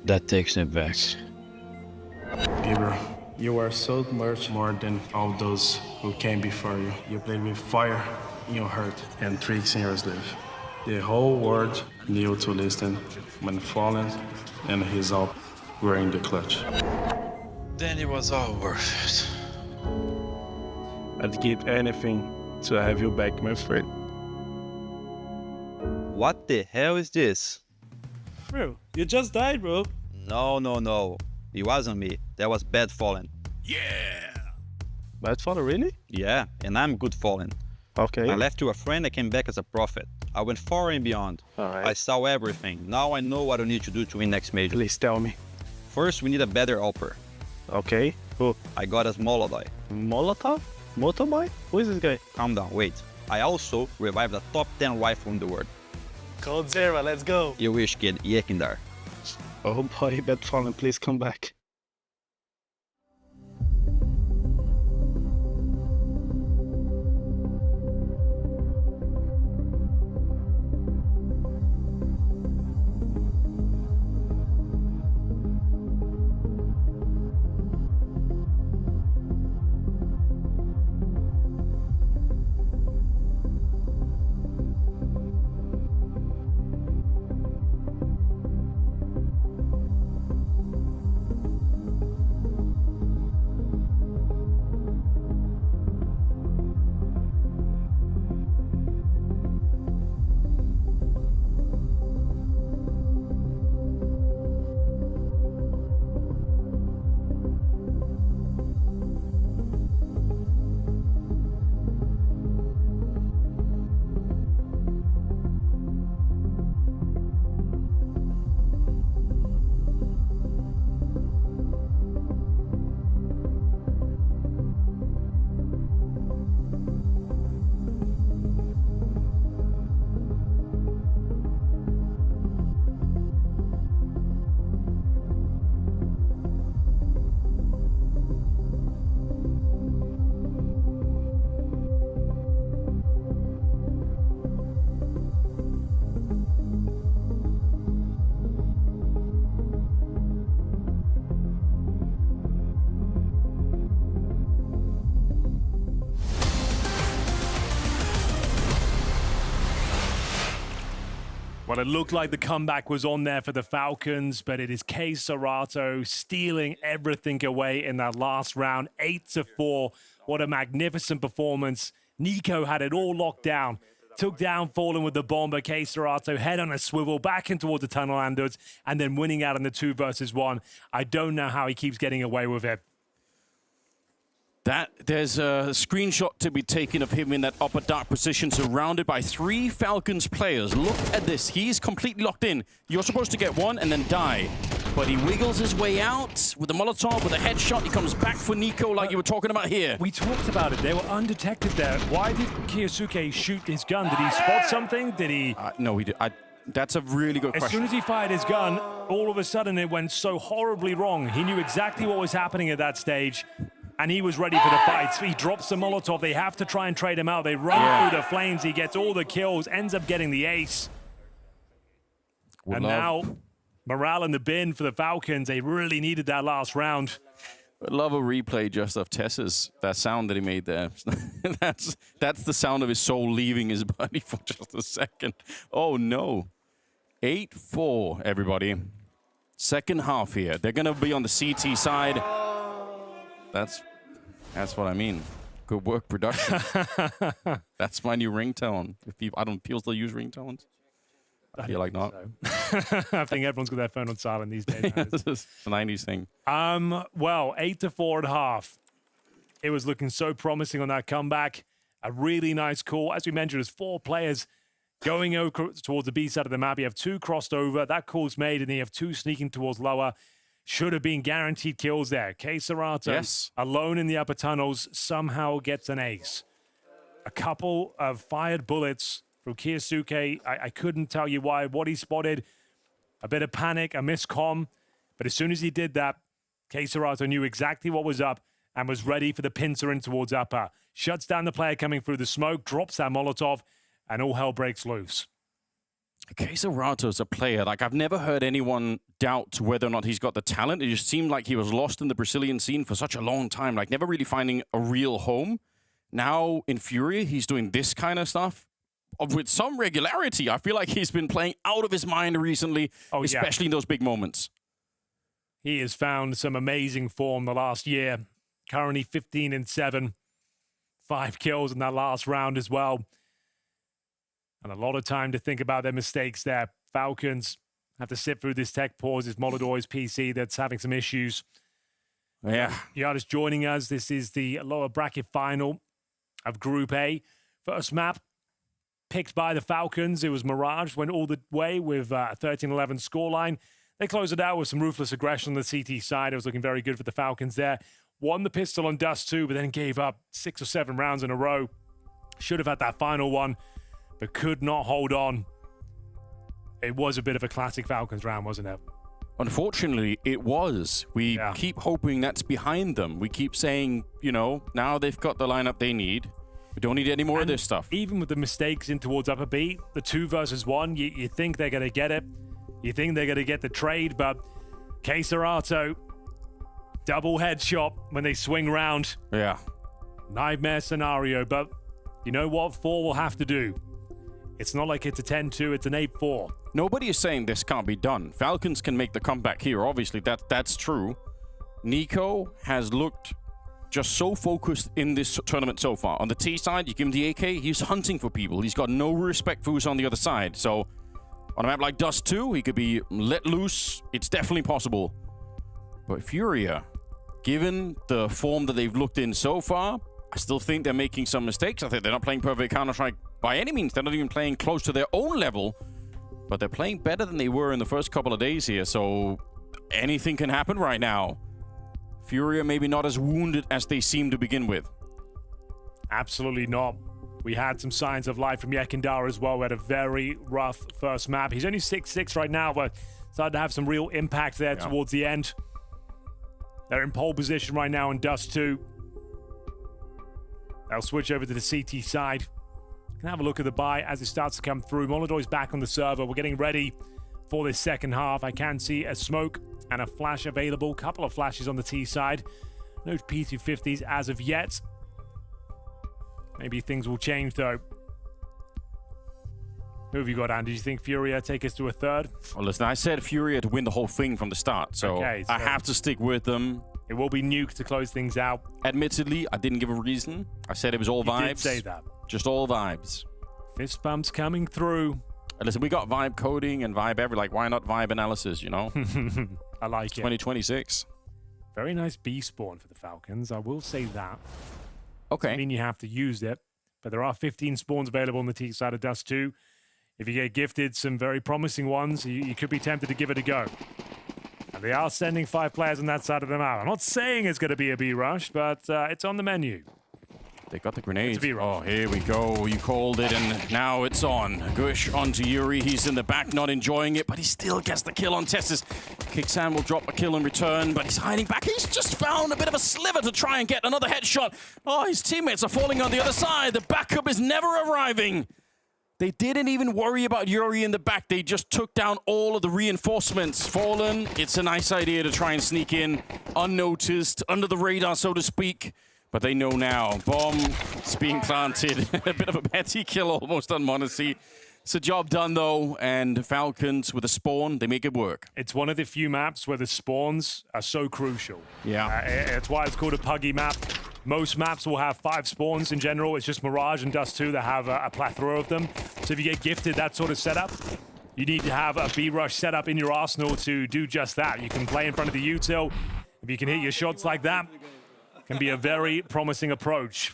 That takes me back. Gabriel, You are so much more than all those who came before you. You played with fire in your heart and tricks in your sleeve. The whole world knew to listen when Fallen and his help were in the clutch. Then it was all worth it. I'd give anything to have you back, my friend. What the hell is this? Bro, you just died, bro. No. It wasn't me. That was Bad Fallen. Yeah! Bad Fallen, really? Yeah, and I'm Good Fallen. Okay. I left to a friend, I came back as a prophet. I went far and beyond. Alright. I saw everything. Now I know what I need to do to win next major. Please tell me. First, we need a better helper. Okay. Who? I got us Molotov. Molotov? Motoboy? Who is this guy? Calm down, wait. I also revived the top 10 rifle in the world. MongolZ, let's go. You wish, kid. Yekindar. Oh boy, Bad Fallen, please come back. Well, it looked like the comeback was on there for the Falcons, but it is csgo stealing everything away in that last round, 8-4. What a magnificent performance. Nico had it all locked down. Took down Fallen with the bomber. csgo head on a swivel back in towards the tunnel landers and then winning out in the 2 versus 1. I don't know how he keeps getting away with it. There's a screenshot to be taken of him in that upper dark position, surrounded by 3 Falcons players. Look at this. He's completely locked in. You're supposed to get one and then die. But he wiggles his way out with the Molotov, with a headshot. He comes back for Nico like you were talking about here. We talked about it. They were undetected there. Why did Kyosuke shoot his gun? Did he spot something? Did he? No, he did. That's a really good question. As soon as he fired his gun, all of a sudden it went so horribly wrong. He knew exactly what was happening at that stage. And he was ready for the fight. He drops the Molotov. They have to try and trade him out. They run through the flames. He gets all the kills, ends up getting the ace. Now, morale in the bin for the Falcons. They really needed that last round. I'd love a replay just of Tess's, that sound that he made there. That's the sound of his soul leaving his body for just a second. Oh, no. 8-4, everybody. Second half here. They're going to be on the CT side. That's what I mean. Good work, production. That's my new ringtone. People still use ringtones? I feel like not. So. I think everyone's got their phone on silent these days. It's a 90s thing. Well, 8-4.5. It was looking so promising on that comeback. A really nice call. As we mentioned, there's 4 players going over towards the B side of the map. You have 2 crossed over. That call's made, and then you have 2 sneaking towards lower. Should have been guaranteed kills there. csgo, alone in the upper tunnels, somehow gets an ace. A couple of fired bullets from Kyosuke. I couldn't tell you why. What he spotted, a bit of panic, a miscomm. But as soon as he did that, csgo knew exactly what was up and was ready for the pincer in towards upper. Shuts down the player coming through the smoke, drops that Molotov, and all hell breaks loose. Caserato is a player, like I've never heard anyone doubt whether or not he's got the talent. It just seemed like he was lost in the Brazilian scene for such a long time, like never really finding a real home. Now in Furia, he's doing this kind of stuff with some regularity. I feel like he's been playing out of his mind recently, especially in those big moments. He has found some amazing form the last year. Currently 15-7, 5 kills in that last round as well. And a lot of time to think about their mistakes there. Falcons have to sit through this tech pause. It's MongolZ's PC that's having some issues. Yeah. Yada's joining us. This is the lower bracket final of Group A. First map picked by the Falcons. It was Mirage, went all the way with a 13-11 scoreline. They closed it out with some ruthless aggression on the CT side. It was looking very good for the Falcons there. Won the pistol on Dust 2, but then gave up 6 or 7 rounds in a row. Should have had that final one, but could not hold on. It was a bit of a classic Falcons round, wasn't it? Unfortunately, it was. We keep hoping that's behind them. We keep saying, you know, now they've got the lineup they need. We don't need any more of this stuff. Even with the mistakes in towards upper B, the 2 versus 1, you think they're going to get it. You think they're going to get the trade, but Caserato, double headshot when they swing round. Yeah. Nightmare scenario, but you know what 4 will have to do? It's not like it's a 10-2, it's an 8-4. Nobody is saying this can't be done. Falcons can make the comeback here, obviously, that's true. Nico has looked just so focused in this tournament so far. On the T side, you give him the AK, he's hunting for people. He's got no respect for who's on the other side. So on a map like Dust 2, he could be let loose. It's definitely possible. But Furia, given the form that they've looked in so far, I still think they're making some mistakes. I think they're not playing perfect Counter-Strike by any means. They're not even playing close to their own level. But they're playing better than they were in the first couple of days here. So anything can happen right now. Furia maybe not as wounded as they seem to begin with. Absolutely not. We had some signs of life from Yekindar as well. We had a very rough first map. He's only 6-6 right now, but started to have some real impact there towards the end. They're in pole position right now in Dust 2. They'll switch over to the CT side. Can have a look at the buy as it starts to come through. MongolZ is back on the server. We're getting ready for this second half. I can see a smoke and a flash available. Couple of flashes on the T side. No P250s as of yet. Maybe things will change though. Who have you got, Andy? Do you think Furia take us to a third? Well, listen, I said Furia to win the whole thing from the start, so I have to stick with them. It will be Nuke to close things out. Admittedly, I didn't give a reason. I said it was all vibes. You did say that. Just all vibes. Fist bumps coming through. And listen, we got vibe coding and vibe like, why not vibe analysis, you know? I like it. 2026. Very nice B spawn for the Falcons. I will say that. Okay. I mean, you have to use it, but there are 15 spawns available on the T side of Dust 2. If you get gifted some very promising ones, you could be tempted to give it a go. And they are sending 5 players on that side of the map. I'm not saying it's going to be a B rush, but it's on the menu. They got the grenades. Oh, here we go. You called it, and now it's on. Gush onto Yuri. He's in the back, not enjoying it, but he still gets the kill on Tessus. Kixan will drop a kill in return, but he's hiding back. He's just found a bit of a sliver to try and get another headshot. Oh, his teammates are falling on the other side. The backup is never arriving. They didn't even worry about Yuri in the back. They just took down all of the reinforcements. Fallen, it's a nice idea to try and sneak in unnoticed, under the radar, so to speak. But they know now. Bomb is being planted. A bit of a petty kill almost on Monacy. It's a job done, though, and Falcons with a spawn, they make it work. It's one of the few maps where the spawns are so crucial. Yeah. It's why it's called a puggy map. Most maps will have 5 spawns in general. It's just Mirage and Dust 2 that have a plethora of them. So if you get gifted that sort of setup, you need to have a B-rush setup in your arsenal to do just that. You can play in front of the util. If you can hit your shots like that, it can be a very promising approach.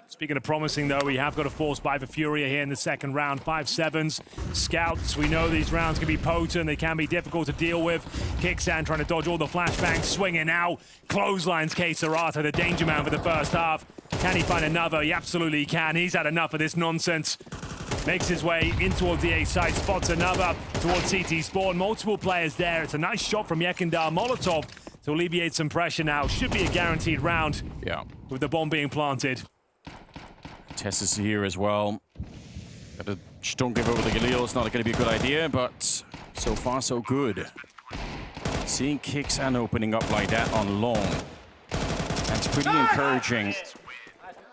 Speaking of promising, though, we have got a force buy for Furia here in the second round. 5-7s. Scouts, we know these rounds can be potent. They can be difficult to deal with. Kixan trying to dodge all the flashbangs. Swinging now. Clotheslines Caserato, the danger man for the first half. Can he find another? He absolutely can. He's had enough of this nonsense. Makes his way in towards the A side. Spots another towards CT spawn. Multiple players there. It's a nice shot from Yekindar. Molotov to alleviate some pressure now. Should be a guaranteed round. Yeah. With the bomb being planted. Tess is here as well. Just don't give over the Galil. It's not going to be a good idea, but so far so good. Seeing Kixan opening up like that on long, that's pretty encouraging.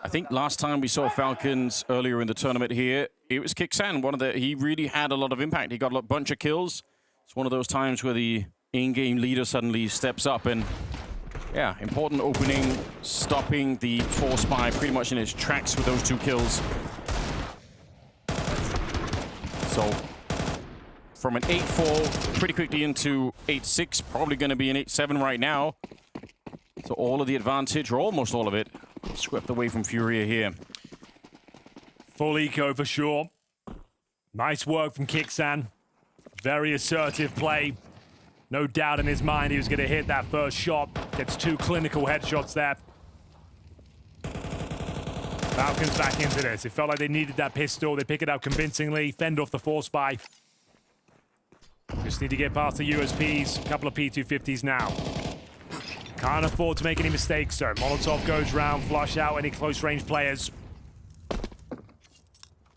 I think last time we saw Falcons earlier in the tournament here, it was Kixan. He really had a lot of impact. He got a bunch of kills. It's one of those times where the in-game leader suddenly steps up and, yeah, important opening, stopping the force spy pretty much in its tracks with those 2 kills. So from an 8-4 pretty quickly into 8-6, probably going to be an 8-7 right now. So all of the advantage, or almost all of it, swept away from Furia here. Full eco for sure. Nice work from Kixan. Very assertive play. No doubt in his mind he was going to hit that first shot. Gets 2 clinical headshots there. Falcons back into this. It felt like they needed that pistol. They pick it up convincingly. Fend off the force spy. Just need to get past the USPs. A couple of P250s now. Can't afford to make any mistakes, so MongolZ goes round, flush out any close-range players.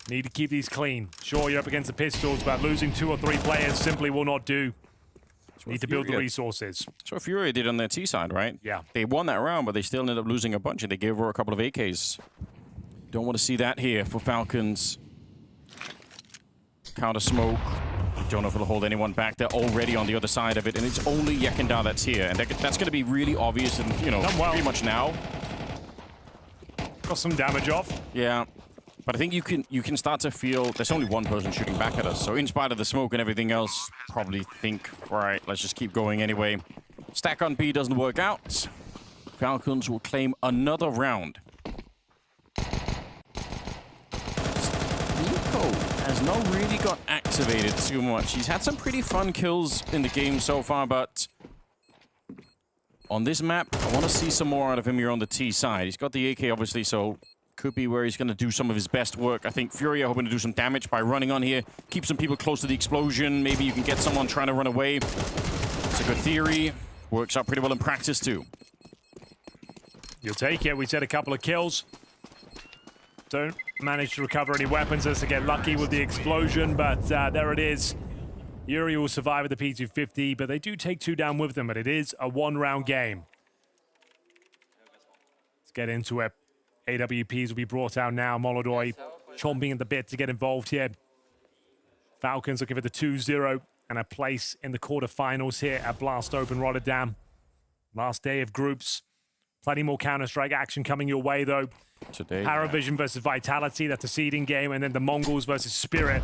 Need to keep these clean. Sure, you're up against the pistols, but losing 2 or 3 players simply will not do. Need to build the resources. That's what Furia did on their T side, right? Yeah. They won that round, but they still ended up losing a bunch, and they gave her a couple of AKs. Don't want to see that here for Falcons. Counter smoke. Don't know if it'll hold anyone back. They're already on the other side of it, and it's only Yekindar that's here. And that's going to be really obvious and, you know, pretty much now. Got some damage off. Yeah. But I think you can start to feel there's only one person shooting back at us. So in spite of the smoke and everything else, probably think, all right, let's just keep going anyway. Stack on B doesn't work out. Falcons will claim another round. Nico has not really got activated too much. He's had some pretty fun kills in the game so far, but on this map, I want to see some more out of him here on the T side. He's got the AK, obviously, so could be where he's going to do some of his best work. I think Furia hoping to do some damage by running on here. Keep some people close to the explosion. Maybe you can get someone trying to run away. It's a good theory. Works out pretty well in practice, too. You'll take it. We said a couple of kills. Don't manage to recover any weapons as to get lucky with the explosion, but there it is. Yuri will survive with the P250, but they do take 2 down with them, but it is a 1-round game. Let's get into it. AWPs will be brought out now. MongolZ chomping at the bit to get involved here. Falcons looking for the 2-0 and a place in the quarterfinals here at Blast Open Rotterdam. Last day of groups. Plenty more Counter-Strike action coming your way, though. Today, PARIVISION versus Vitality, that's a seeding game, and then the Mongols versus Spirit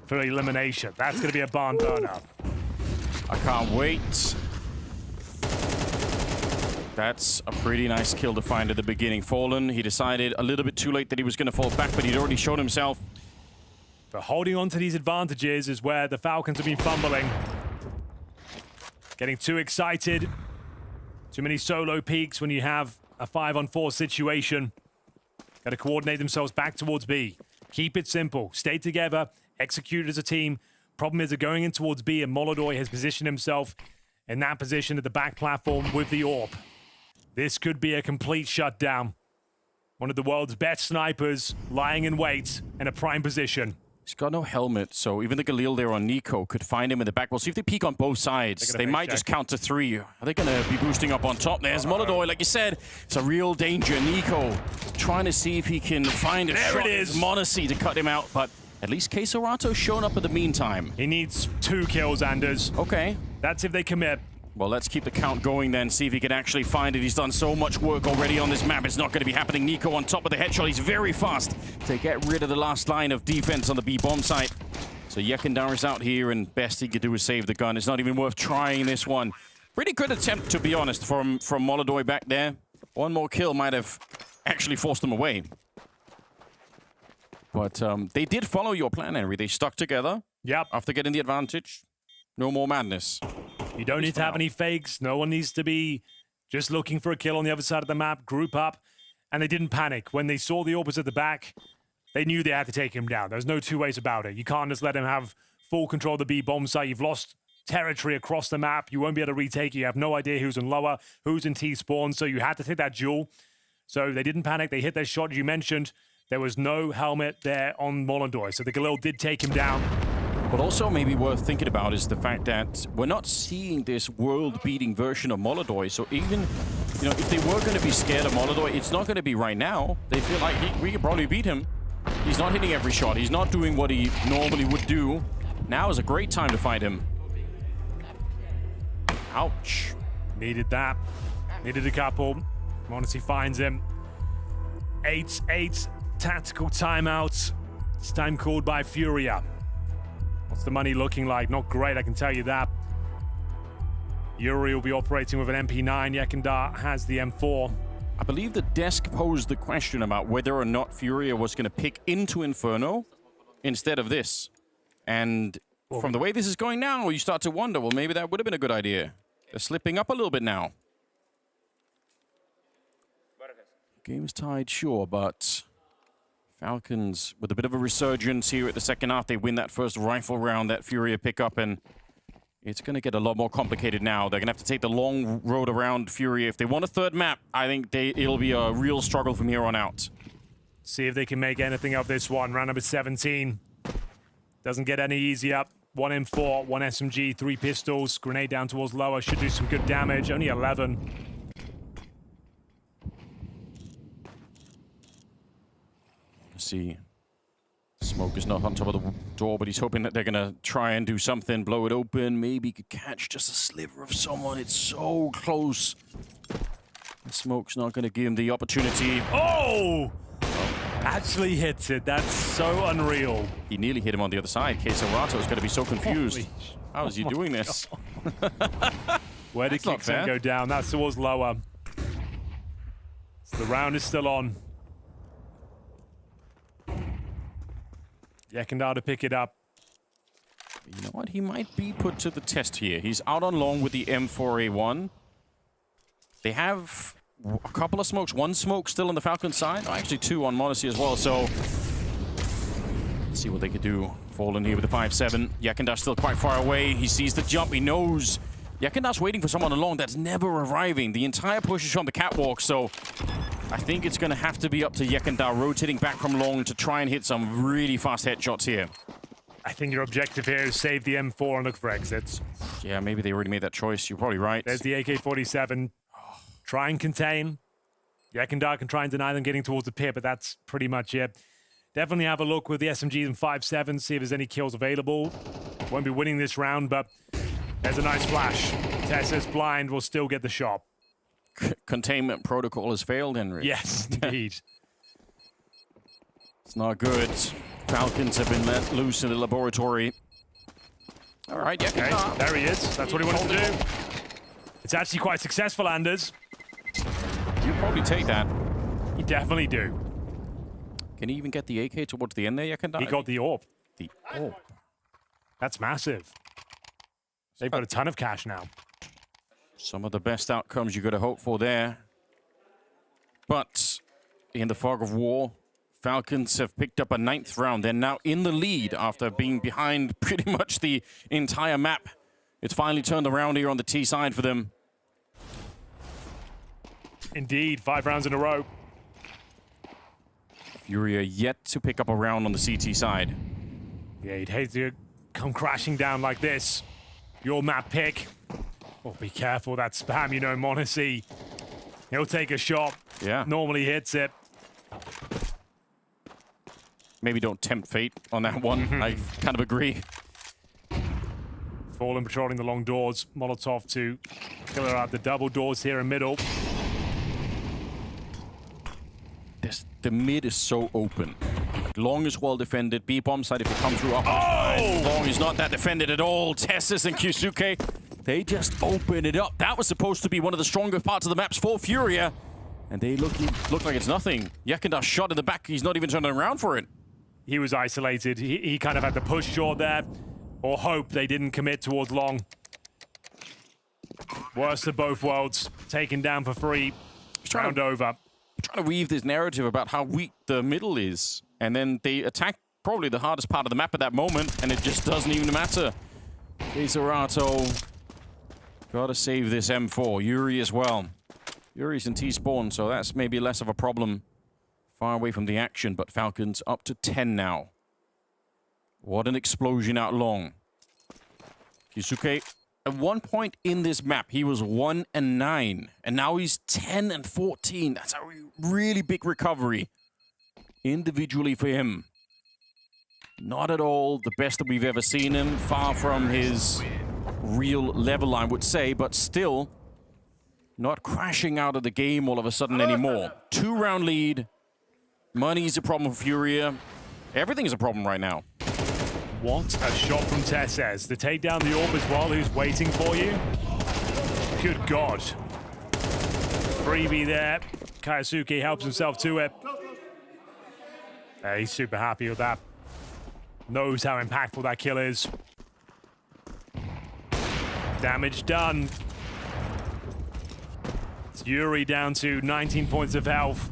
for Elimination. That's going to be a barn burner. I can't wait. That's a pretty nice kill to find at the beginning. Fallen, he decided a little bit too late that he was going to fall back, but he'd already shown himself. But holding on to these advantages is where the Falcons have been fumbling. Getting too excited. Too many solo peaks when you have a 5-on-4 situation. Got to coordinate themselves back towards B. Keep it simple. Stay together. Execute as a team. Problem is they're going in towards B, and MongolZ has positioned himself in that position at the back platform with the AWP. This could be a complete shutdown. One of the world's best snipers lying in wait in a prime position. He's got no helmet, so even the Galil there on Nico could find him in the back. We'll see if they peek on both sides. They might just count to 3. Are they going to be boosting up on top? There's MongolZ, like you said. It's a real danger. Nico trying to see if he can find a shot. There it is. MongolZ to cut him out, but at least Kesorato's shown up in the meantime. He needs 2 kills, Anders. Okay. That's if they commit. Well, let's keep the count going then, see if he can actually find it. He's done so much work already on this map. It's not going to be happening. Nico on top of the headshot. He's very fast to get rid of the last line of defense on the B bomb site. So Yekindar is out here, and best he could do is save the gun. It's not even worth trying this one. Pretty good attempt, to be honest, from MongolZ back there. One more kill might have actually forced them away. But they did follow your plan, Henry. They stuck together. Yep. After getting the advantage. No more madness. You don't need to have any fakes. No one needs to be just looking for a kill on the other side of the map. Group up. And they didn't panic. When they saw the AWPers at the back, they knew they had to take him down. There's no 2 ways about it. You can't just let him have full control of the B bomb site. You've lost territory across the map. You won't be able to retake it. You have no idea who's in lower, who's in T spawn. So you had to take that duel. So they didn't panic. They hit their shot, as you mentioned. There was no helmet there on MongolZ, so the Galil did take him down. But also maybe worth thinking about is the fact that we're not seeing this world-beating version of MongolZ. So even, you know, if they were going to be scared of MongolZ, it's not going to be right now. They feel like we could probably beat him. He's not hitting every shot. He's not doing what he normally would do. Now is a great time to fight him. Ouch. Needed that. Needed a couple. MongolZ finds him. 8 tactical timeouts. It's time called by Furia. What's the money looking like? Not great, I can tell you that. Yuri will be operating with an MP9. Yekindar has the M4. I believe the desk posed the question about whether or not Furia was going to pick into Inferno instead of this. And from the way this is going now, you start to wonder, well, maybe that would have been a good idea. They're slipping up a little bit now. Game's tied, sure, but Falcons with a bit of a resurgence here at the second half. They win that first rifle round that Furia pick up, and it's going to get a lot more complicated now. They're going to have to take the long road around Furia. If they want a third map, I think it'll be a real struggle from here on out. See if they can make anything of this one. Round number 17. Doesn't get any easier. 1 M4, 1 SMG, 3 pistols. Grenade down towards lower. Should do some good damage. Only 11. See, Smoke is not on top of the door, but he's hoping that they're going to try and do something, blow it open. Maybe could catch just a sliver of someone. It's so close. The Smoke's not going to give him the opportunity. Oh! Actually hits it. That's so unreal. He nearly hit him on the other side. Quesorato is going to be so confused. How is he doing this? Where did Kickset go down? That's towards lower. So the round is still on. Yekindar to pick it up. You know what? He might be put to the test here. He's out on long with the M4A1. They have a couple of smokes. 1 smoke still on the Falcon side. Oh, actually 2 on MongolZ as well. So let's see what they could do. Fallen here with the 5-7. Yekindar's still quite far away. He sees the jump. He knows Yekindar's waiting for someone along that's never arriving. The entire push is from the catwalk. So I think it's going to have to be up to Yekindar rotating back from long to try and hit some really fast headshots here. I think your objective here is save the M4 and look for exits. Yeah, maybe they already made that choice. You're probably right. There's the AK-47. Try and contain. Yekindar can try and deny them getting towards the pit, but that's pretty much it. Definitely have a look with the SMGs and 5.7, see if there's any kills available. Won't be winning this round, but there's a nice flash. Tessa's blind, will still get the shot. Containment protocol has failed, Henry. Yes, indeed. It's not good. Falcons have been let loose in the laboratory. All right, yeah. Okay, there he is. That's what he wanted to do. It's actually quite successful, Anders. You probably take that. You definitely do. Can he even get the AK towards the end there, Yekindar? He got the AWP. The AWP. That's massive. They've got a ton of cash now. Some of the best outcomes you got to hope for there. But in the fog of war, Falcons have picked up a 9th round. They're now in the lead after being behind pretty much the entire map. It's finally turned around here on the T side for them. Indeed, 5 rounds in a row. Furia yet to pick up a round on the CT side. Yeah, he'd hate to come crashing down like this. Your map pick. Oh, be careful, that spam, you know, MongolZ. He'll take a shot. Yeah. Normally hits it. Maybe don't tempt fate on that one. I kind of agree. Fallen patrolling the long doors. Molotov to clear out the double doors here in middle. The mid is so open. Long is well defended. B bomb side if it comes through up. Oh! Long is not that defended at all. Tessus and Kyusuke, they just open it up. That was supposed to be one of the stronger parts of the maps for Furia. And they look like it's nothing. Yekindar shot in the back. He's not even turning around for it. He was isolated. He kind of had to push short there. Or hope they didn't commit towards long. Worst of both worlds. Taken down for free. Round over. Trying to weave this narrative about how weak the middle is. And then they attack probably the hardest part of the map at that moment. And it just doesn't even matter. Quesorato. Gotta save this M4. Yuri as well. Yuri's in T-spawn, so that's maybe less of a problem Far away from the action, but Falcons up to 10 now. What an explosion out long. Kisuke, at one point in this map, he was 1-9, and now he's 10-14. That's a really big recovery individually for him. Not at all the best that we've ever seen him. Far from his real level, I would say, but still not crashing out of the game all of a sudden anymore. 2-round lead. Money's a problem for Furia. Everything is a problem right now. What a shot from Tesses to take down the orb as well, who's waiting for you. Good God. Freebie there. Kaisuke helps himself to it. He's super happy with that. Knows how impactful that kill is. Damage done. It's Yuri down to 19 points of health.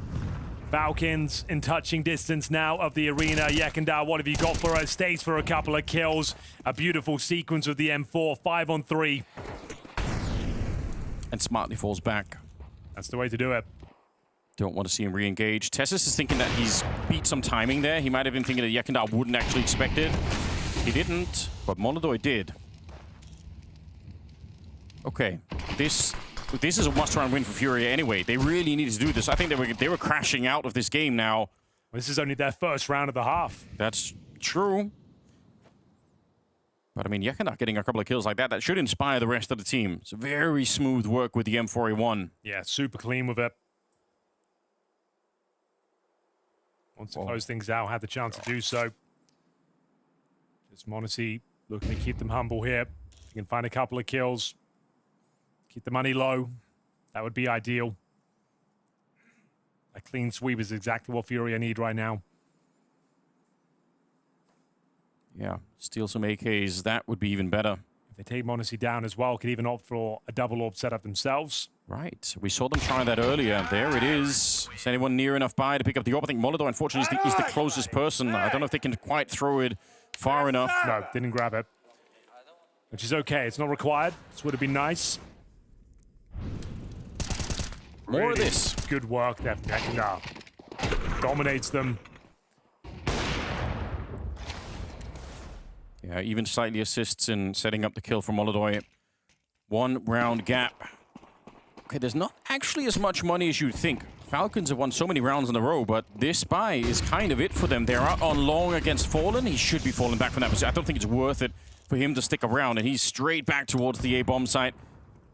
Falcons in touching distance now of the arena. Yekindar, what have you got for us? Stays for a couple of kills. A beautiful sequence with the M4, 5-on-3. And smartly falls back. That's the way to do it. Don't want to see him re-engage. Tessus is thinking that he's beat some timing there. He might have been thinking that Yekindar wouldn't actually expect it. He didn't, but MongolZ did. Okay, this is a must-run win for Furia anyway. They really needed to do this. I think they were crashing out of this game now. This is only their first round of the half. That's true. But I mean, Yekindar getting a couple of kills like that, that should inspire the rest of the team. It's very smooth work with the M4A1. Yeah, super clean with it. Wants to close things out, had the chance to do so. Just MongolZ looking to keep them humble here. You can find a couple of kills. Keep the money low. That would be ideal. A clean sweep is exactly what Furia need right now. Yeah, steal some AKs. That would be even better. If they take MongolZ down as well, could even opt for a double orb setup themselves. Right. We saw them try that earlier. There it is. Is anyone near enough by to pick up the orb? I think MongolZ, unfortunately, is the closest person. I don't know if they can quite throw it far enough. No, didn't grab it. Which is okay. It's not required. This would have been nice. More of this. Good work there from Yekindar. Dominates them. Yeah, even slightly assists in setting up the kill from MongolZ. 1 round gap. Okay, there's not actually as much money as you'd think. Falcons have won so many rounds in a row, but this buy is kind of it for them. They're out on long against Fallen. He should be falling back from that position. I don't think it's worth it for him to stick around, and he's straight back towards the A-bomb site.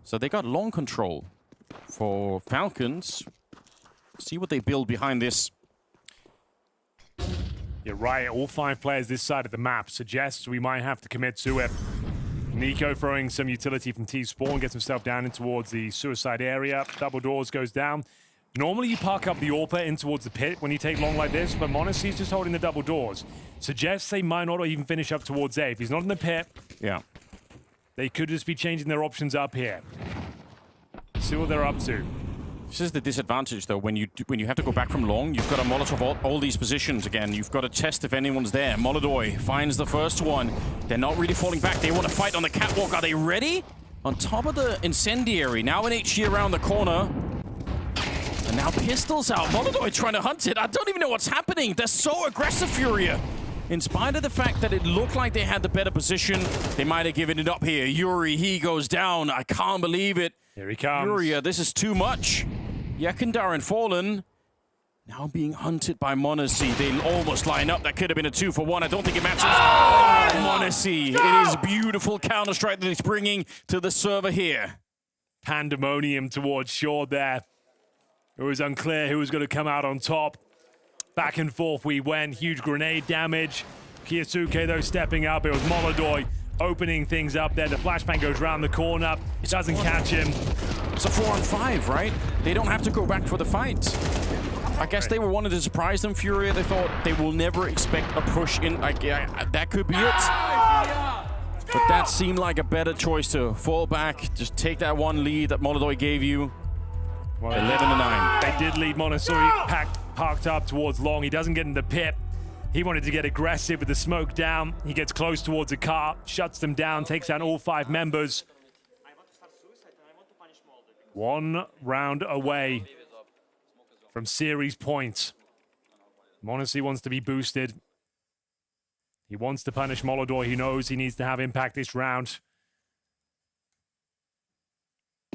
So they got long control for Falcons. See what they build behind this. You're right, all 5 players this side of the map suggests we might have to commit to it. Nico throwing some utility from T-Spawn, gets himself down in towards the suicide area. Double doors goes down. Normally you park up the AWPer in towards the pit when you take long like this, but MongolZ's just holding the double doors. Suggests they might not even finish up towards A. If he's not in the pit, yeah, they could just be changing their options up here. See what they're up to. This is the disadvantage, though. When you have to go back from long, you've got to Molotov all these positions again. You've got to test if anyone's there. MongolZ finds the first one. They're not really falling back. They want to fight on the catwalk. Are they ready? On top of the incendiary. Now an HG around the corner. And now pistols out. MongolZ trying to hunt it. I don't even know what's happening. They're so aggressive, Furia. In spite of the fact that it looked like they had the better position, they might have given it up here. Yuri, he goes down. I can't believe it. Here he comes. Furia, this is too much. Yekindar and Fallen now being hunted by MongolZ. They almost line up. That could have been a 2-for-1. I don't think it matters. MongolZ. It is beautiful Counter-Strike that he's bringing to the server here. Pandemonium towards shore there. It was unclear who was going to come out on top. Back and forth we went. Huge grenade damage. Kiyotsuke, though, stepping up. It was MongolZ opening things up there. The flashbang goes round the corner. It doesn't catch him. It's a 4-on-5, right? They don't have to go back for the fight. I guess they were wanting to surprise them, Furia. They thought they will never expect a push in. That could be it. But that seemed like a better choice to fall back. Just take that one lead that MongolZ gave you. 11-9. They did lead MongolZ parked up towards long. He doesn't get in the pit. He wanted to get aggressive with the smoke down. He gets close towards a car, shuts them down, takes down all 5 members. 1 round away from series points. MongolZ wants to be boosted. He wants to punish MongolZ. He knows he needs to have impact this round.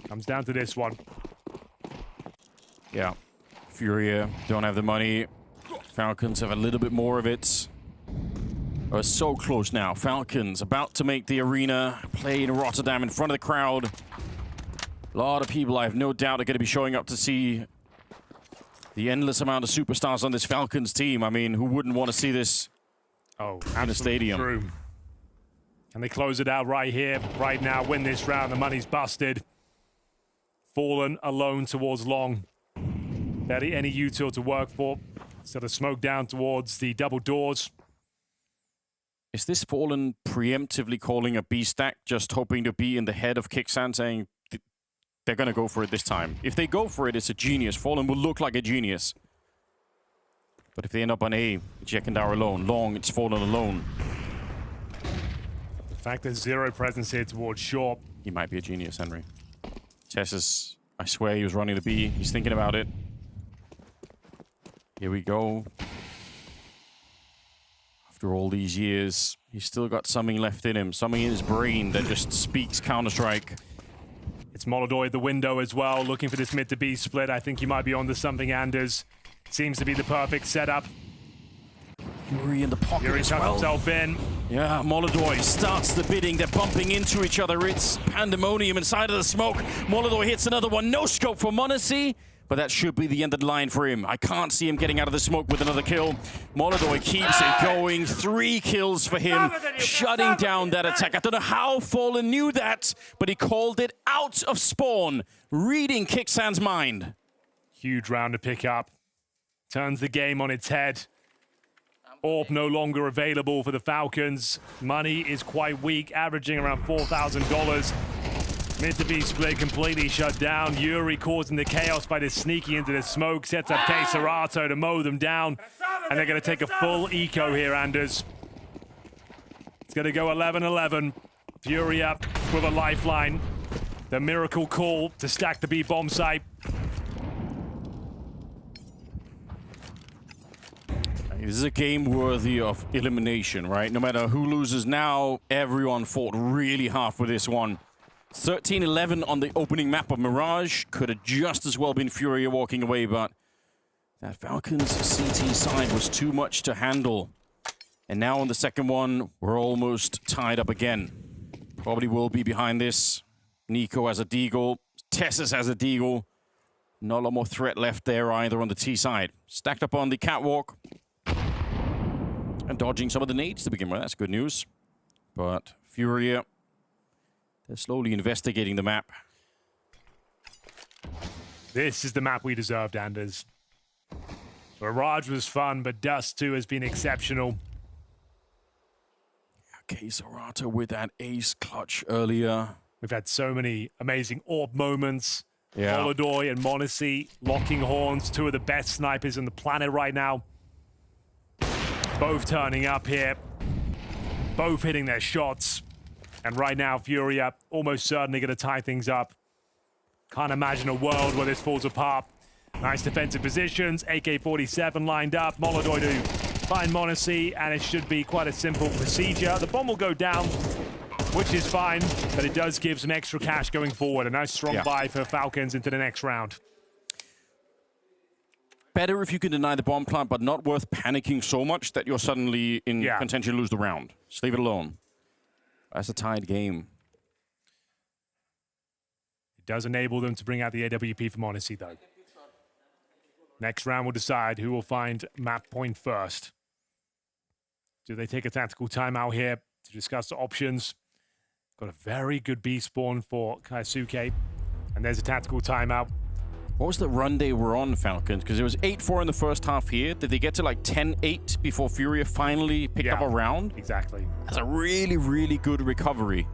Comes down to this one. Yeah. Furia don't have the money. Falcons have a little bit more of it. Are so close now. Falcons about to make the arena, play in Rotterdam in front of the crowd. A lot of people, I have no doubt, are going to be showing up to see the endless amount of superstars on this Falcons team. I mean, who wouldn't want to see this in a stadium? True. Can they close it out right here, right now, win this round? The money's busted. Fallen alone towards long. Barely any util to work for. Sort of smoke down towards the double doors. Is this Fallen preemptively calling a B stack, just hoping to be in the head of Kicksan, saying they're going to go for it this time? If they go for it, it's a genius. Fallen will look like a genius. But if they end up on A, Jack and Dower alone, long, it's Fallen alone. The fact there's zero presence here towards short. He might be a genius, Henry. Tess I swear he was running the B. He's thinking about it. Here we go. After all these years, he's still got something left in him, something in his brain that just speaks Counter-Strike. It's MongolZ at the window as well, looking for this mid to B split. I think he might be onto something, Anders. Seems to be the perfect setup. Fury in the pocket Fury as tucks well. himself in. Yeah, MongolZ starts the bidding. They're bumping into each other. It's pandemonium inside of the smoke. MongolZ hits another one. No scope for MongolZ. But that should be the end of the line for him. I can't see him getting out of the smoke with another kill. MongolZ keeps it going. 3 kills for him, shutting down that attack. I don't know how Fallen knew that, but he called it out of spawn, reading Kicksan's mind. Huge round to pick up. Turns the game on its head. Orb no longer available for the Falcons. Money is quite weak, averaging around $4,000. Mid to B split completely shut down. Yuri causing the chaos by this sneaking into the smoke. Sets up Serato to mow them down. And they're going to take a full eco here, Anders. It's going to go 11-11. Fury up with a lifeline. The miracle call to stack the B bomb site. This is a game worthy of elimination, right? No matter who loses now, everyone fought really hard for this one. 13-11 on the opening map of Mirage. Could have just as well been Furia walking away, but that Falcons CT side was too much to handle. And now on the second one, we're almost tied up again. Probably will be behind this. Nico has a deagle. Tessus has a deagle. Not a lot more threat left there either on the T side. Stacked up on the catwalk. And dodging some of the nades to begin with. That's good news. But Furia, they're slowly investigating the map. This is the map we deserved, Anders. Mirage was fun, but Dust 2 has been exceptional. Okay, Serato with that ace clutch earlier. We've had so many amazing AWP moments. Yeah. MongolZ and MongolZ locking horns, 2 of the best snipers on the planet right now. Both turning up here. Both hitting their shots. And right now, Furia almost certainly going to tie things up. Can't imagine a world where this falls apart. Nice defensive positions. AK-47 lined up. MongolZ to find MongolZ, and it should be quite a simple procedure. The bomb will go down, which is fine, but it does give some extra cash going forward. A nice strong buy for Falcons into the next round. Better if you can deny the bomb plant, but not worth panicking so much that you're suddenly in contention to lose the round. Just leave it alone. That's a tied game. It does enable them to bring out the AWP from MongolZ, though. Next round will decide who will find map point first. Do they take a tactical timeout here to discuss the options? Got a very good B spawn for Kaisuke. And there's a tactical timeout. What was the run they were on, Falcons? Because it was 8-4 in the first half here. Did they get to like 10-8 before Furia finally picked up a round? Exactly. That's a really, really good recovery.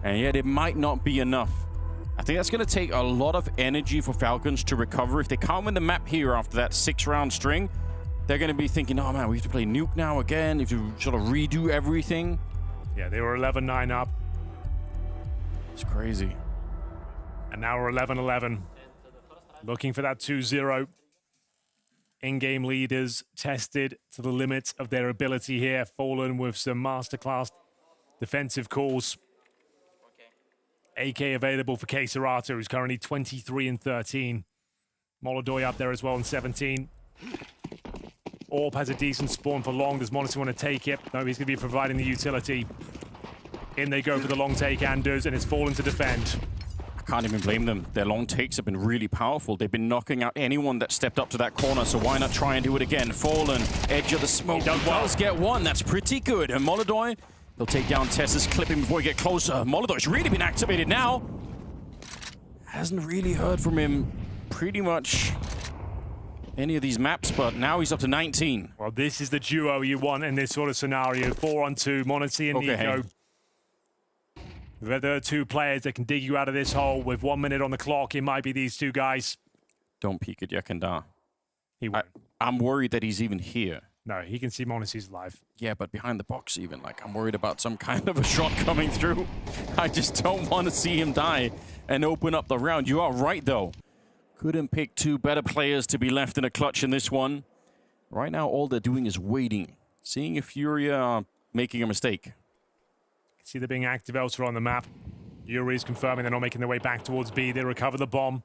And yet it might not be enough. I think that's going to take a lot of energy for Falcons to recover. If they can't win the map here after that 6-round string, they're going to be thinking, oh man, we have to play Nuke now again. We have to sort of redo everything. Yeah, they were 11-9 up. It's crazy. And now we're 11-11. Looking for that 2-0. in-game leaders tested to the limits of their ability here. Fallen with some masterclass defensive calls. AK available for csgo, who's currently 23 and 13. MongolZ up there as well in 17. Orb has a decent spawn for long. Does MongolZ want to take it? No, he's going to be providing the utility. In they go for the long take, Anders, and it's Fallen to defend. I can't even blame them. Their long takes have been really powerful. They've been knocking out anyone that stepped up to that corner, so why not try and do it again? Fallen, edge of the smoke. He does get one. That's pretty good. And MongolZ, he'll take down Tess's clipping before he get closer. MongolZ's really been activated now. Hasn't really heard from him pretty much any of these maps, but now he's up to 19. Well, this is the duo you want in this sort of scenario. 4-on-2, MongolZ and Nico. If there are two players that can dig you out of this hole with 1 minute on the clock, it might be these two guys. Don't peek at Yakandar. He won't. I'm worried that he's even here. No, he can see MongolZ's live. Yeah, but behind the box even. Like, I'm worried about some kind of a shot coming through. I just don't want to see him die and open up the round. You are right, though. Couldn't pick two better players to be left in a clutch in this one. Right now, all they're doing is waiting. Seeing if FURIA are making a mistake. See they're being active elsewhere on the map. Yuri is confirming they're not making their way back towards B. They recover the bomb.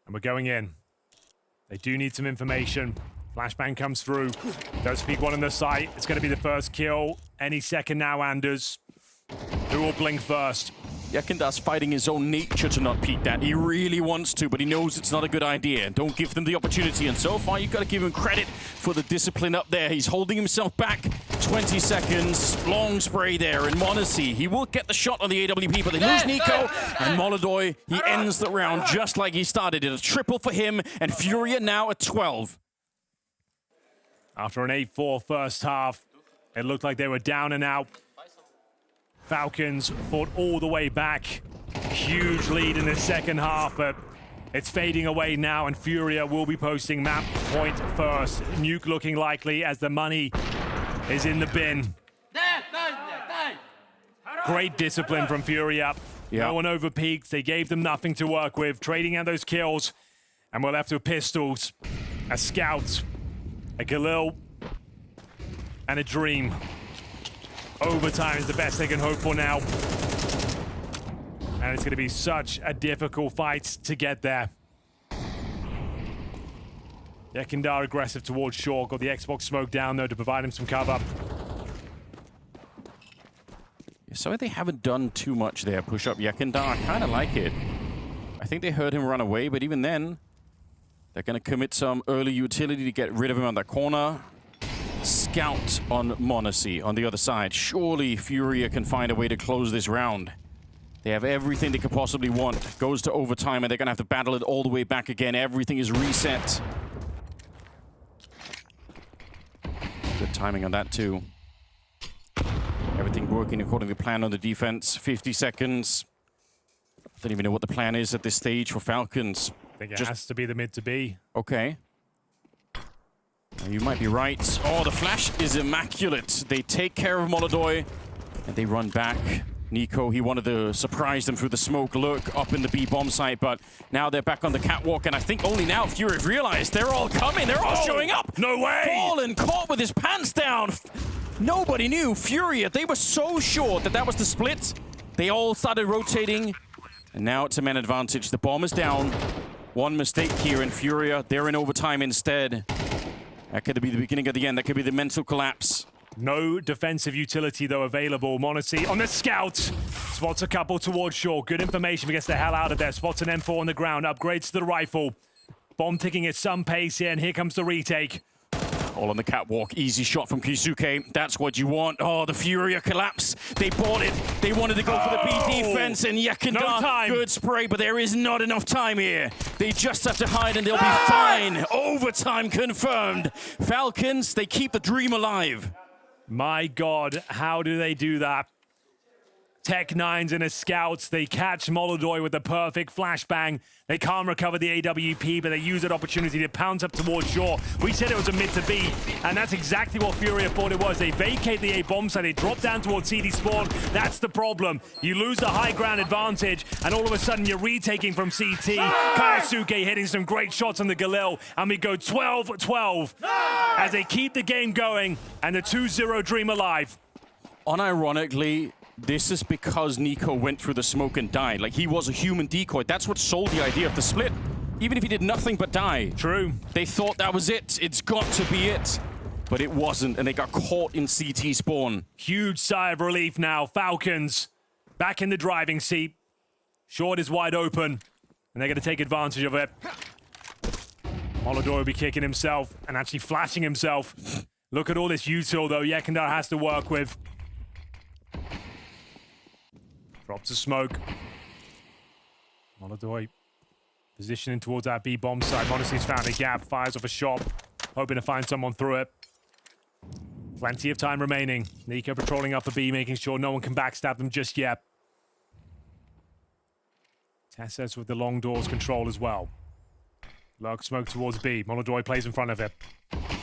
And we're going in. They do need some information. Flashbang comes through. Does peek one on the site. It's going to be the first kill. Any second now, Anders. Who will blink first? Yakandar's fighting his own nature to not peek that. He really wants to, but he knows it's not a good idea. Don't give them the opportunity. And so far, you've got to give him credit for the discipline up there. He's holding himself back. 20 seconds. Long spray there. And MongolZ, he will get the shot on the AWP, but they lose Nico. And MongolZ, he ends the round just like he started it. A triple for him, and FURIA now at 12. After an 8-4 first half, it looked like they were down and out. Falcons fought all the way back. Huge lead in the second half, but it's fading away now, and FURIA will be posting map point first. Nuke looking likely as the money is in the bin. Great discipline from FURIA. No one over peaks. They gave them nothing to work with, trading out those kills, and we're left with pistols, a scout, a Galil, and a dream. Overtime is the best they can hope for now. And it's going to be such a difficult fight to get there. Yakandar aggressive towards Shaw. Got the Xbox smoke down, though, to provide him some cover. So they haven't done too much there. Push up Yakandar. I kind of like it. I think they heard him run away, but even then, they're going to commit some early utility to get rid of him on that corner. Scout on MongolZ on the other side. Surely FURIA can find a way to close this round. They have everything they could possibly want. Goes to overtime, and they're going to have to battle it all the way back again. Everything is reset. Good timing on that, too. Everything working according to plan on the defense. 50 seconds. Don't even know what the plan is at this stage for Falcons. I think it has to be the mid to B. Okay. You might be right. Oh, the flash is immaculate. They take care of MongolZ, and they run back. Nico, he wanted to surprise them through the smoke lurk up in the B bomb site, but now they're back on the catwalk, and I think only now FURIA have realized they're all coming. They're all showing up. No way! Fallen caught with his pants down. Nobody knew. FURIA, they were so sure that that was the split. They all started rotating, and now it's a man advantage. The bomb is down. One mistake here in FURIA. They're in overtime instead. That could be the beginning of the end. That could be the mental collapse. No defensive utility, though, available. MongolZ on the scout. Spots a couple towards Shaw. Good information. He gets the hell out of there. Spots an M4 on the ground. Upgrades to the rifle. Bomb ticking at some pace here, and here comes the retake. All on the catwalk. Easy shot from Keisuke. That's what you want. Oh, the FURIA collapse. They bought it. They wanted to go for the B defense, and Yakandar, no time. Good spray, but there is not enough time here. They just have to hide, and they'll be fine. Overtime confirmed. Falcons, they keep the dream alive. My God, how do they do that? Tech-9s and a Scouts. They catch MongolZ with the perfect flashbang. They can't recover the AWP, but they use that opportunity to pounce up towards shore. We said it was a mid to B, and that's exactly what Furia thought it was. They vacate the A bomb site, they drop down towards CD spawn. That's the problem. You lose the high ground advantage, and all of a sudden you're retaking from CT. Kaisuke hitting some great shots on the Galil, and we go 12-12 as they keep the game going, and the 2-0 dream alive. Unironically, this is because Nico went through the smoke and died. Like, he was a human decoy. That's what sold the idea of the split. Even if he did nothing but die. True. They thought that was it. It's got to be it. But it wasn't, and they got caught in CT spawn. Huge sigh of relief now. Falcons back in the driving seat. Short is wide open, and they're going to take advantage of it. MongolZ will be kicking himself and actually flashing himself. Look at all this util, though, Yekindar has to work with. Drops a smoke. MongolZ positioning towards that B bomb site. MongolZ's found a gap, fires off a shot, hoping to find someone through it. Plenty of time remaining. Nico patrolling up a B, making sure no one can backstab them just yet. Tesses with the long doors control as well. Lurk smoke towards B. MongolZ plays in front of it.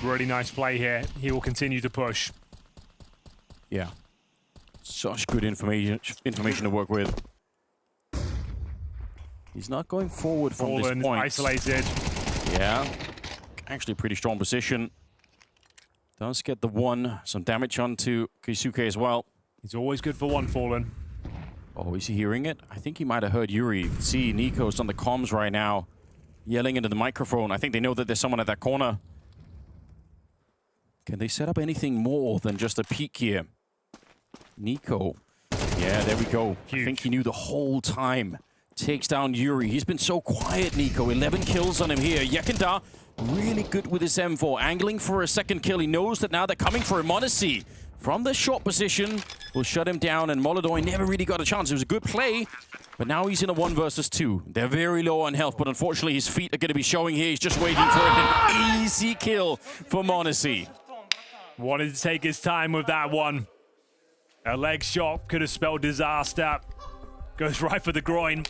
Really nice play here. He will continue to push. Yeah. Such good information to work with. He's not going forward from this point. Isolated. Yeah. Actually, pretty strong position. Does get the one. Some damage onto Kaisuke as well. He's always good for one, Fallen. Oh, is he hearing it? I think he might have heard Yuri. See, Nico's on the comms right now, yelling into the microphone. I think they know that there's someone at that corner. Can they set up anything more than just a peek here? Nico. Yeah, there we go. Huge. I think he knew the whole time. Takes down Yuri. He's been so quiet, Nico. 11 kills on him here. Yekindar, really good with his M4. Angling for a second kill. He knows that now they're coming for him. MongolZ, from the short position, will shut him down, and MongolZ never really got a chance. It was a good play, but now he's in a 1 versus 2. They're very low on health, but unfortunately his feet are going to be showing here. He's just waiting for an easy kill for MongolZ. Wanted to take his time with that one. A leg shot could have spelled disaster. Goes right for the groin.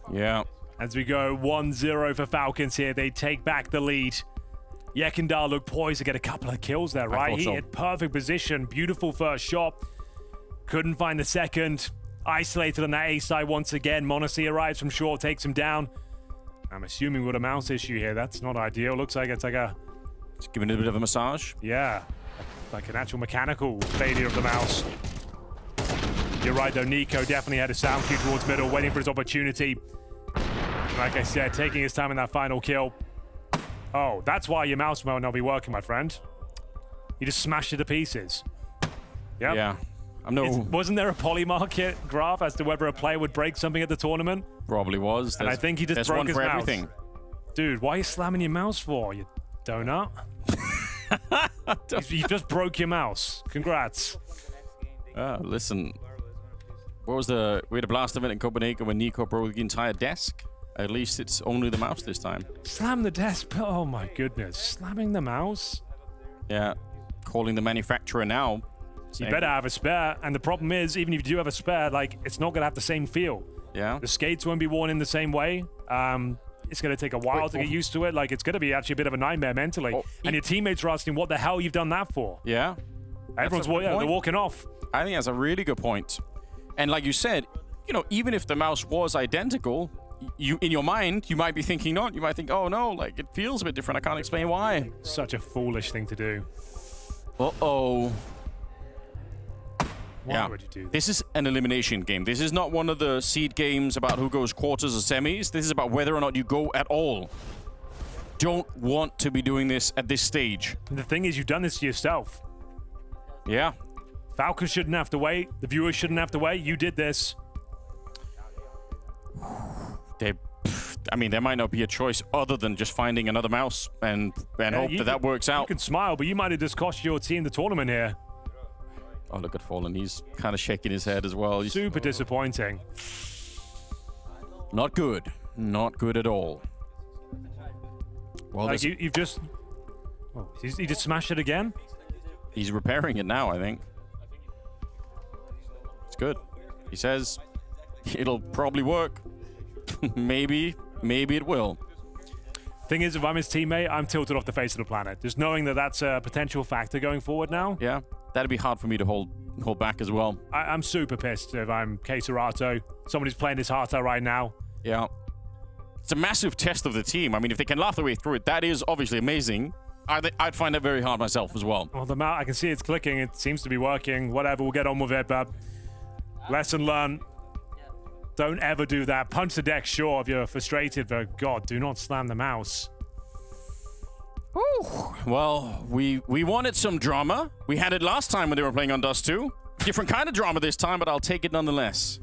Yeah. As we go 1-0 for Falcons here, they take back the lead. Yekindar looked poised to get a couple of kills there, right? He hit perfect position, beautiful first shot. Couldn't find the second. Isolated on that A side once again. MongolZ arrives from short, takes him down. I'm assuming with a mouse issue here, that's not ideal. Looks like it's like a... Just giving it a bit of a massage. Yeah, like an actual mechanical failure of the mouse. You're right though, Nico definitely had a sound cue towards middle, waiting for his opportunity. Like I said, taking his time in that final kill. Oh, that's why your mouse might not be working, my friend. You just smashed it to pieces. Yep. Yeah. Wasn't there a polymarket graph as to whether a player would break something at the tournament? Probably was. And I think he just broke his mouse. Everything. Dude, why are you slamming your mouse for, you donut? You just broke your mouse. Congrats. Listen. What was we had a blast event in Copenhagen when Nico broke the entire desk. At least it's only the mouse this time. Slam the desk. Oh my goodness. Slamming the mouse? Yeah. Calling the manufacturer now. You better have a spare. And the problem is, even if you do have a spare, like, it's not going to have the same feel. Yeah. The skates won't be worn in the same way. It's going to take a while to get used to it. Like, it's going to be actually a bit of a nightmare mentally. And your teammates are asking what the hell you've done that for. Yeah. Everyone's they're walking off. I think that's a really good point. And like you said, you know, even if the mouse was identical, you in your mind, you might be thinking not. You might think, oh no, like it feels a bit different. I can't explain why. Such a foolish thing to do. Uh-oh. Why would you do this? This is an elimination game. This is not one of the seed games about who goes quarters or semis. This is about whether or not you go at all. Don't want to be doing this at this stage. And the thing is, you've done this to yourself. Yeah. Falcons shouldn't have to wait. The viewers shouldn't have to wait. You did this. I mean, there might not be a choice other than just finding another mouse and hope that works out. You can smile, but you might have just cost your team the tournament here. Oh, look at Fallen. He's kind of shaking his head as well. Super disappointing. Not good. Not good at all. Well, like you've just... Oh, he just smashed it again? He's repairing it now, I think. It's good. He says it'll probably work. Maybe it will. Thing is, if I'm his teammate, I'm tilted off the face of the planet. Just knowing that that's a potential factor going forward now. Yeah, that'd be hard for me to hold back as well. I'm super pissed if I'm Serato. Somebody's playing his heart out right now. Yeah. It's a massive test of the team. I mean, if they can laugh their way through it, that is obviously amazing. I'd find that very hard myself as well. Well, the mouse, I can see it's clicking. It seems to be working. Whatever, we'll get on with it, but lesson learned. Don't ever do that. Punch the deck, sure, if you're frustrated, but God, do not slam the mouse. Whew. Well, we wanted some drama. We had it last time when they were playing on Dust 2. Different kind of drama this time, but I'll take it nonetheless.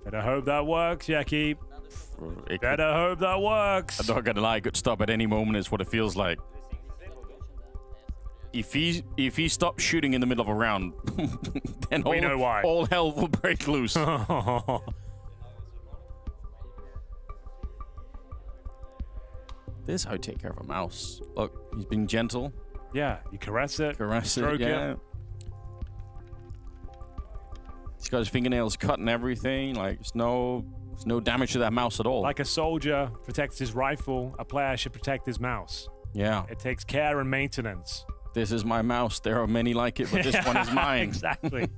Better hope that works, Yeki. Better hope that works. I'm not gonna lie, it could stop at any moment is what it feels like. If he stops shooting in the middle of a round, then we know why. All hell will break loose. This is how you take care of a mouse. Look, he's being gentle. Yeah, you caress it. Stroke it. He's got his fingernails cut and everything. Like, there's no damage to that mouse at all. Like a soldier protects his rifle, a player should protect his mouse. Yeah. It takes care and maintenance. This is my mouse. There are many like it, but this one is mine. Exactly.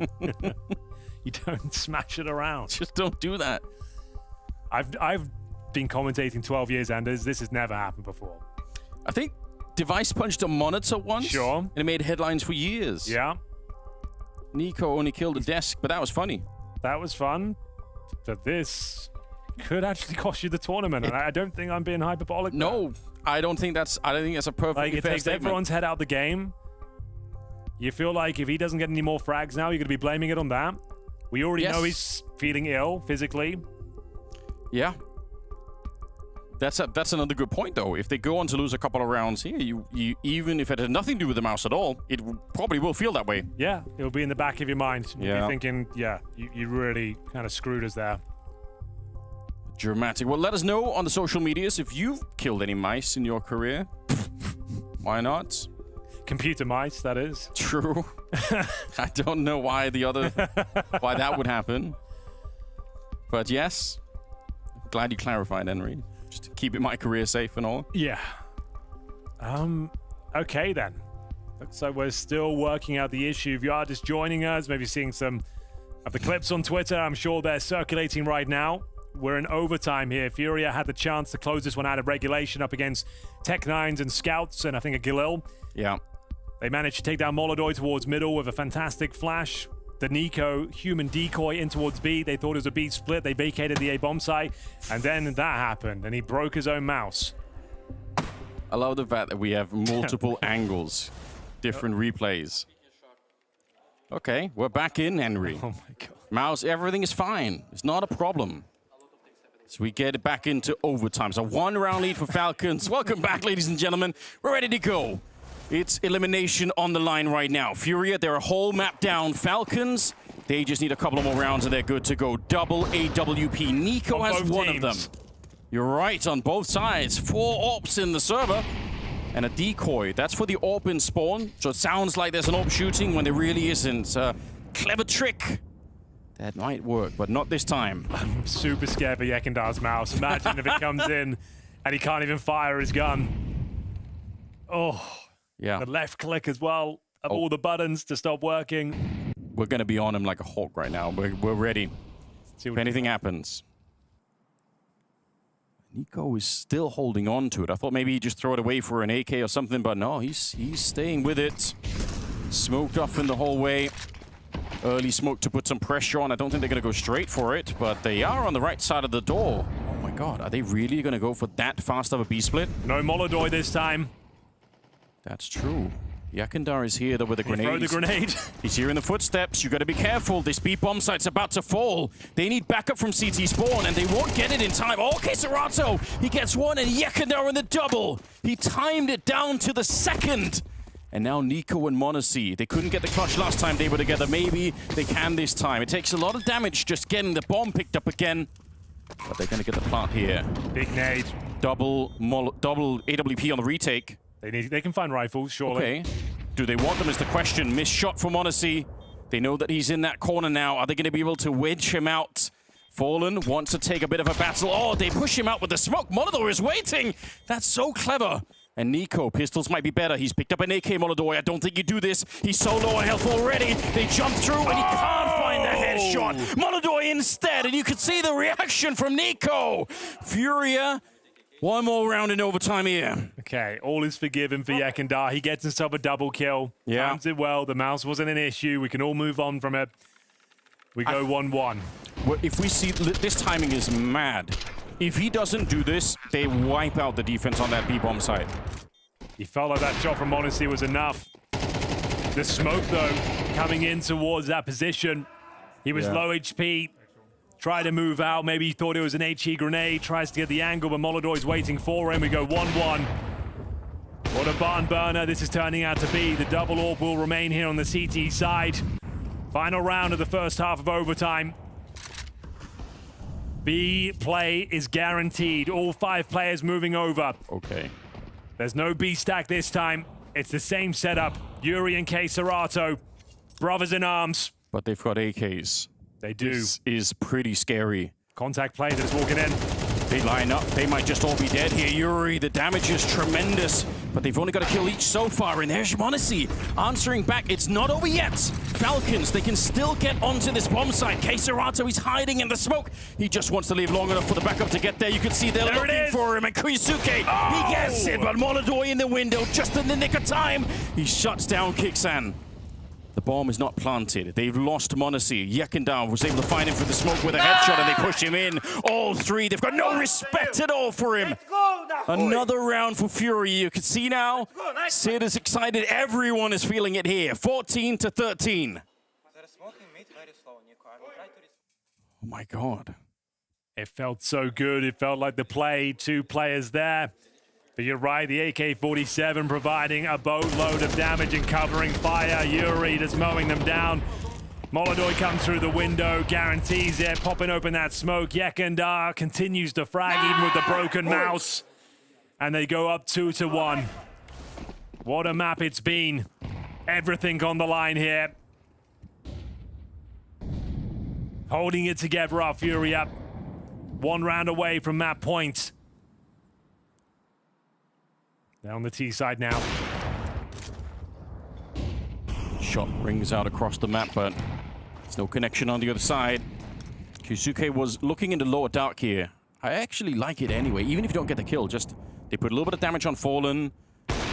You don't smash it around. Just don't do that. I've been commentating 12 years, Anders. This has never happened before. I think Device punched a monitor once. Sure. And it made headlines for years. Yeah. Nico only killed a desk, but that was funny. That was fun. But this could actually cost you the tournament, and I don't think I'm being hyperbolic. No, I don't think that's a perfect like, it fair takes statement. everyone's head out the game. You feel like if he doesn't get any more frags now, you're going to be blaming it on that. We already know he's feeling ill physically. Yeah. That's another good point, though. If they go on to lose a couple of rounds here, you even if it had nothing to do with the mouse at all, it probably will feel that way. Yeah, it'll be in the back of your mind. Yeah. You'll be thinking, yeah, you really kind of screwed us there. Dramatic. Well, let us know on the social medias if you've killed any mice in your career. Why not? Computer mice, that is. True. I don't know why why that would happen. But yes, glad you clarified, Henry. Just to keep my career safe and all. Yeah. Okay then. Looks like we're still working out the issue. If you are just joining us, maybe seeing some of the clips on Twitter, I'm sure they're circulating right now. We're in overtime here. Furia had the chance to close this one out of regulation up against Tech9s and Scouts, and I think a Galil. Yeah. They managed to take down MongolZ towards middle with a fantastic flash. The Nico human decoy in towards B. They thought it was a B split. They vacated the A bomb site, and then that happened, and he broke his own mouse. I love the fact that we have multiple angles, different replays. Okay, we're back in, Henry. Oh my God. Mouse, everything is fine. It's not a problem. So we get it back into overtime. So 1-round lead for Falcons. Welcome back, ladies and gentlemen. We're ready to go. It's elimination on the line right now. Furia, they're a whole map down. Falcons, they just need a couple of more rounds and they're good to go. Double AWP. Nico has one of them. You're right, on both sides. 4 ops in the server and a decoy. That's for the AWP in spawn. So it sounds like there's an AWP shooting when there really isn't. Clever trick. That might work, but not this time. I'm super scared for Yekendar's mouse. Imagine if it comes in and he can't even fire his gun. Oh. Yeah. The left click as well of all the buttons to stop working. We're going to be on him like a hawk right now. We're ready. If anything happens. Nico is still holding on to it. I thought maybe he'd just throw it away for an AK or something, but no, he's staying with it. Smoked off in the hallway. Early smoke to put some pressure on. I don't think they're going to go straight for it, but they are on the right side of the door. Oh my God, are they really going to go for that fast of a B split? No MongolZ this time. That's true. Yakendar is here though with a grenade. Throw the grenade. He's hearing the footsteps. You got to be careful. This B bomb site's about to fall. They need backup from CT spawn, and they won't get it in time. Okay, Serato. He gets one, and Yakendar in the double. He timed it down to the second. And now Nico and MongolZ. They couldn't get the clutch last time they were together. Maybe they can this time. It takes a lot of damage just getting the bomb picked up again. But they're going to get the plant here. Big nade. Double AWP on the retake. They can find rifles, surely. Okay. Do they want them is the question. Missed shot from MongolZ. They know that he's in that corner now. Are they going to be able to wedge him out? Fallen wants to take a bit of a battle. Oh, they push him out with the smoke. MongolZ is waiting. That's so clever. And Nico, pistols might be better. He's picked up an AK, MongolZ. I don't think you do this. He's so low on health already. They jump through and he can't find the headshot. MongolZ instead, and you can see the reaction from Nico. Furia, one more round in overtime here. Okay, all is forgiven for Yekindar. He gets himself a double kill. Yeah. Times it well. The mouse wasn't an issue. We can all move on from it. We go 1-1. Well, if we see, this timing is mad. If he doesn't do this, they wipe out the defense on that B-bomb side. He felt like that shot from MongolZ was enough. The smoke, though, coming in towards that position. He was low HP. Tried to move out. Maybe he thought it was an HE grenade. Tries to get the angle, but MongolZ is waiting for him. We go 1-1. What a barn burner this is turning out to be. The double AWP will remain here on the CT side. Final round of the first half of overtime. B play is guaranteed. All 5 players moving over. Okay. There's no B stack this time. It's the same setup. Yuri and csgo, brothers in arms. But they've got AKs. They do. This is pretty scary. Contact play that's walking in. They line up. They might just all be dead here. Yuri, the damage is tremendous. But they've only got a kill each so far. And there's MongolZ answering back. It's not over yet. Falcons, they can still get onto this bomb site. csgo, he's hiding in the smoke. He just wants to leave long enough for the backup to get there. You can see they're looking for him. And Kuisuke, he gets it. But MongolZ in the window, just in the nick of time. He shuts down Kixan. The bomb is not planted. They've lost MongolZ. Yekindar was able to find him through the smoke with a headshot, and they push him in. All 3, they've got no respect at all for him. Another round for Fury. You can see now, Sid is excited. Everyone is feeling it here. 14-13. Oh my God. It felt so good. It felt like the play. 2 players there. But you're right, the AK-47 providing a boatload of damage and covering fire. Yuri just mowing them down. MongolZ comes through the window, guarantees it, popping open that smoke. Yekindar continues to frag even with the broken mouse. And they go up 2-1. What a map it's been. Everything on the line here. Holding it together are Furia. 1 round away from map point. They're on the T side now. Shot rings out across the map, but there's no connection on the other side. Kuisuke was looking into lower dark here. I actually like it anyway, even if you don't get the kill. Just, they put a little bit of damage on Fallen.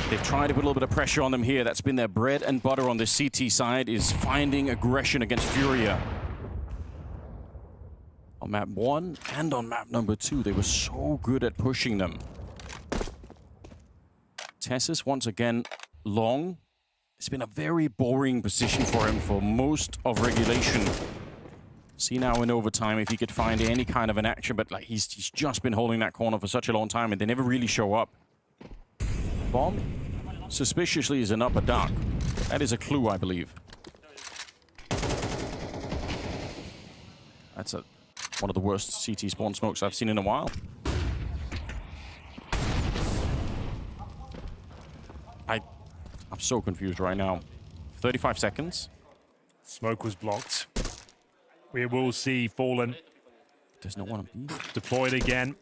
They've tried to put a little bit of pressure on them here. That's been their bread and butter on the CT side, is finding aggression against Furia. On map 1 and on map number 2, they were so good at pushing them. Tessus once again long. It's been a very boring position for him for most of regulation. See now in overtime if he could find any kind of an action, but like he's just been holding that corner for such a long time and they never really show up. Bomb suspiciously is an upper dark. That is a clue, I believe. That's one of the worst CT spawn smokes I've seen in a while. I'm so confused right now. 35 seconds. Smoke was blocked. We will see Fallen. There's no one in B. Deployed again.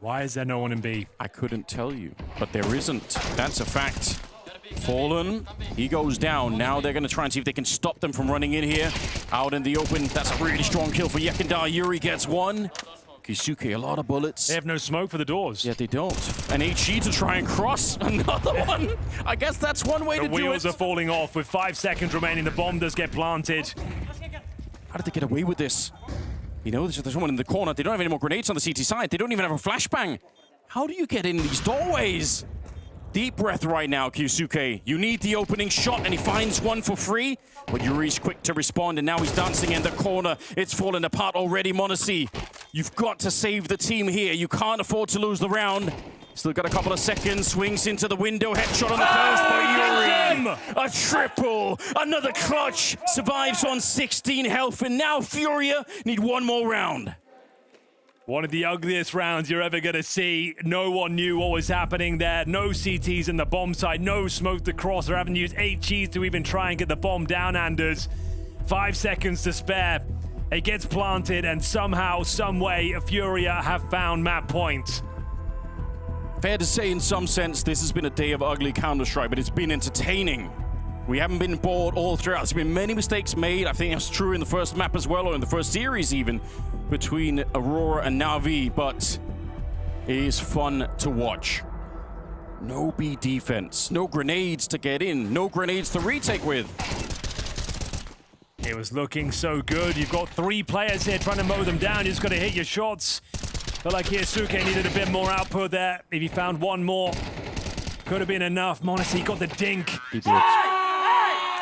Why is there no one in B? I couldn't tell you, but there isn't. That's a fact. Fallen, he goes down. Now they're going to try and see if they can stop them from running in here. Out in the open. That's a really strong kill for Yekindar. Yuri gets 1. Kuisuke, a lot of bullets. They have no smoke for the doors. Yeah, they don't. An HE to try and cross. Another one. I guess that's one way to do it. The wheels are falling off with 5 seconds remaining. The bomb does get planted. How did they get away with this? You know, there's someone in the corner. They don't have any more grenades on the CT side. They don't even have a flashbang. How do you get in these doorways? Deep breath right now, Kuisuke. You need the opening shot, and he finds one for free. But Yuri's quick to respond, and now he's dancing in the corner. It's falling apart already, MongolZ. You've got to save the team here. You can't afford to lose the round. Still got a couple of seconds. Swings into the window. Headshot on the first by Yuri. A triple. Another clutch. Survives on 16 health, and now Furia need 1 more round. One of the ugliest rounds you're ever going to see. No one knew what was happening there. No CTs in the bomb site. No smoke to cross. They haven't used HGs to even try and get the bomb down, Anders. 5 seconds to spare. It gets planted, and somehow, some way, Furia have found map points. Fair to say, in some sense, this has been a day of ugly Counter-Strike, but it's been entertaining. We haven't been bored all throughout. There's been many mistakes made. I think that's true in the first map as well, or in the first series even, between Aurora and NAVI, but it is fun to watch. No B defense, no grenades to get in, no grenades to retake with. It was looking so good. You've got 3 players here trying to mow them down. You just got to hit your shots. Felt like Hiyasuke needed a bit more output there. If he found one more, could have been enough. MongolZ got the dink. He did.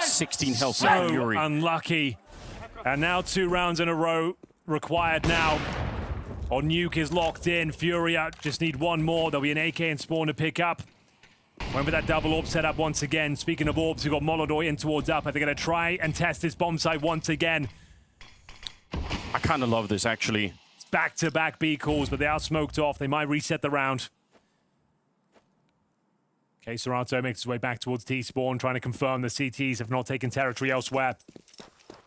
16 health. So unlucky. And now 2 rounds in a row required now. Or Nuke is locked in. Furia just need one more. There'll be an AK and Spawn to pick up. Went with that double orb setup once again. Speaking of orbs, we've got MongolZ in towards up. They're going to try and test this bomb site once again. I kind of love this, actually. It's back-to-back B calls, but they are smoked off. They might reset the round. Okay, Serato makes his way back towards T-Spawn, trying to confirm the CTs have not taken territory elsewhere.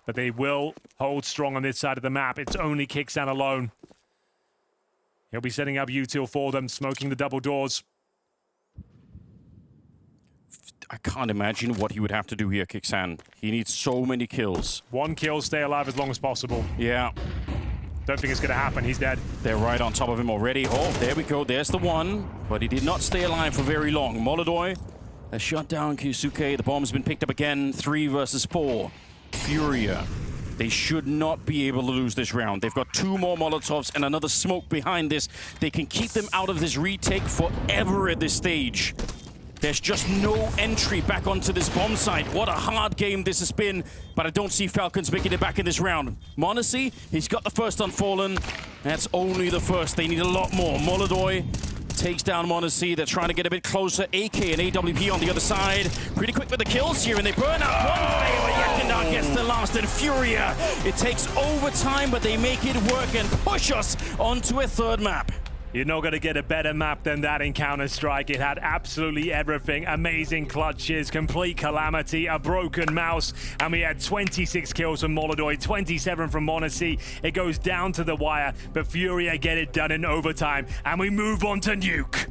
But they will hold strong on this side of the map. It's only Kixan alone. He'll be setting up util for them, smoking the double doors. I can't imagine what he would have to do here, Kixan. He needs so many kills. 1 kill, stay alive as long as possible. Yeah. Don't think it's going to happen. He's dead. They're right on top of him already. Oh, there we go. There's the one. But he did not stay alive for very long. MongolZ has shut down Hiyasuke. The bomb's been picked up again. 3 versus 4. Furia. They should not be able to lose this round. They've got 2 more Molotovs and another smoke behind this. They can keep them out of this retake forever at this stage. There's just no entry back onto this bomb site. What a hard game this has been, but I don't see Falcons making it back in this round. MongolZ, he's got the first Unfallen. That's only the first. They need a lot more. MongolZ takes down MongolZ. They're trying to get a bit closer. AK and AWP on the other side. Pretty quick with the kills here, and they burn out one player, but Yakindar gets the last, and Furia. It takes overtime, but they make it work and push us onto a 3rd map. You're not going to get a better map than that in Counter-Strike. It had absolutely everything. Amazing clutches, complete calamity, a broken mouse, and we had 26 kills from MongolZ, 27 from MongolZ. It goes down to the wire, but Furia get it done in overtime, and we move on to Nuke.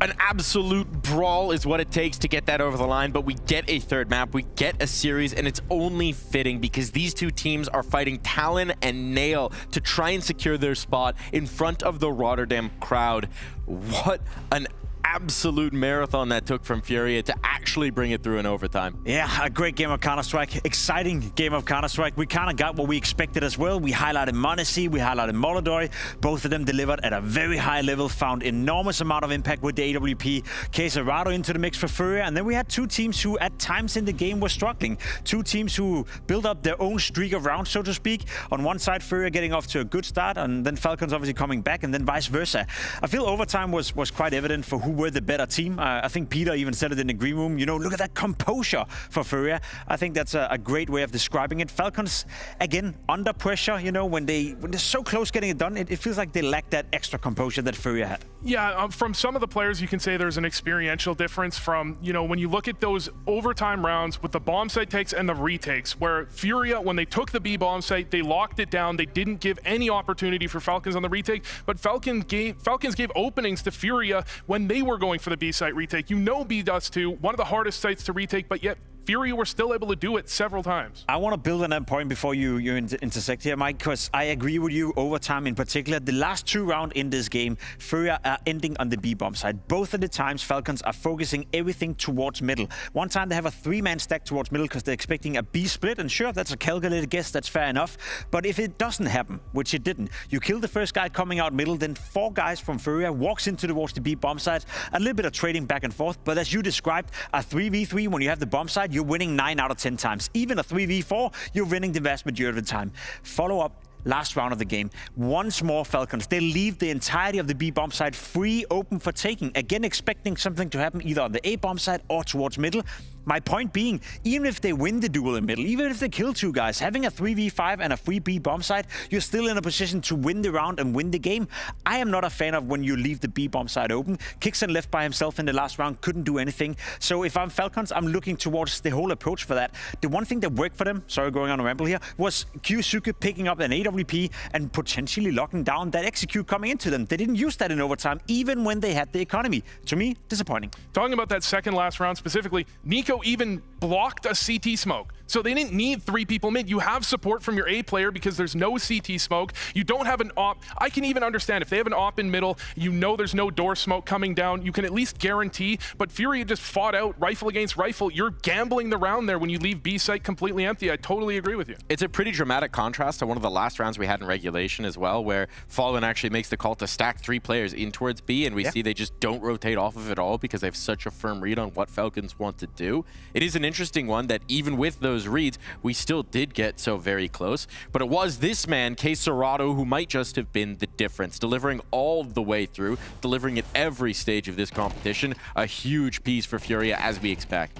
An absolute brawl is what it takes to get that over the line, but we get a 3rd map, we get a series, and it's only fitting because these 2 teams are fighting Talon and Nail to try and secure their spot in front of the Rotterdam crowd. What an absolute marathon that took from Furia to actually bring it through in overtime. Yeah, a great game of Counter-Strike. Exciting game of Counter-Strike. We kind of got what we expected as well. We highlighted MongolZ, we highlighted MongolZ. Both of them delivered at a very high level, found enormous amount of impact with the AWP. Serato into the mix for Furia. And then we had 2 teams who at times in the game were struggling. 2 teams who built up their own streak of rounds, so to speak. On one side, Furia getting off to a good start, and then Falcons obviously coming back, and then vice versa. I feel overtime was quite evident for who were the better team. I think Peter even said it in the green room. You know, look at that composure for Furia. I think that's a great way of describing it. Falcons, again, under pressure, you know, when they're so close getting it done, it feels like they lack that extra composure that Furia had. Yeah, from some of the players, you can say there's an experiential difference from, you know, when you look at those overtime rounds with the bomb site takes and the retakes, where Furia, when they took the B bomb site, they locked it down. They didn't give any opportunity for Falcons on the retake, but Falcons gave openings to Furia when they were going for the B site retake. You know, B does too, one of the hardest sites to retake, but yet Furia were still able to do it several times. I want to build on that point before you intersect here, Mike, because I agree with you, overtime in particular. The last 2 rounds in this game, Furia are ending on the B-bomb side. Both of the times, Falcons are focusing everything towards middle. One time they have a 3-man stack towards middle because they're expecting a B split, and sure, that's a calculated guess, that's fair enough. But if it doesn't happen, which it didn't, you kill the first guy coming out middle, then 4 guys from Furia walks into towards the B-bomb side, a little bit of trading back and forth, but as you described, a 3v3 when you have the bomb side, you're winning 9 out of 10 times. Even a 3v4, you're winning the vast majority of the time. Follow up last round of the game. Once more, Falcons, they leave the entirety of the B bomb side free, open for taking. Again, expecting something to happen either on the A bomb side or towards middle. My point being, even if they win the duel in middle, even if they kill 2 guys, having a 3v5 and a free B bomb side, you're still in a position to win the round and win the game. I am not a fan of when you leave the B bomb side open. Kixon left by himself in the last round, couldn't do anything. So if I'm Falcons, I'm looking towards the whole approach for that. The one thing that worked for them, sorry going on a ramble here, was csgo picking up an AWP and potentially locking down that execute coming into them. They didn't use that in overtime, even when they had the economy. To me, disappointing. Talking about that second last round specifically, Nico even blocked a CT smoke. So they didn't need 3 people mid. You have support from your A player because there's no CT smoke. You don't have an op. I can even understand if they have an op in middle, you know there's no door smoke coming down. You can at least guarantee, but Furia just fought out rifle against rifle. You're gambling the round there when you leave B site completely empty. I totally agree with you. It's a pretty dramatic contrast to one of the last rounds we had in regulation as well, where Fallen actually makes the call to stack 3 players in towards B, and we see they just don't rotate off of it all because they have such a firm read on what Falcons want to do. It is an interesting one that even with those reads, we still did get so very close. But it was this man, csgo, who might just have been the difference, delivering all the way through, delivering at every stage of this competition. A huge piece for Furia, as we expect.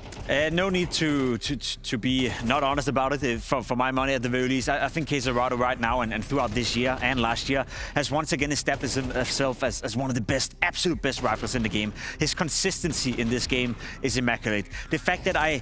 No need to be not honest about it. For my money, at the very least, I think csgo right now and throughout this year and last year has once again established himself as one of the best, absolute best rifles in the game. His consistency in this game is immaculate. The fact that I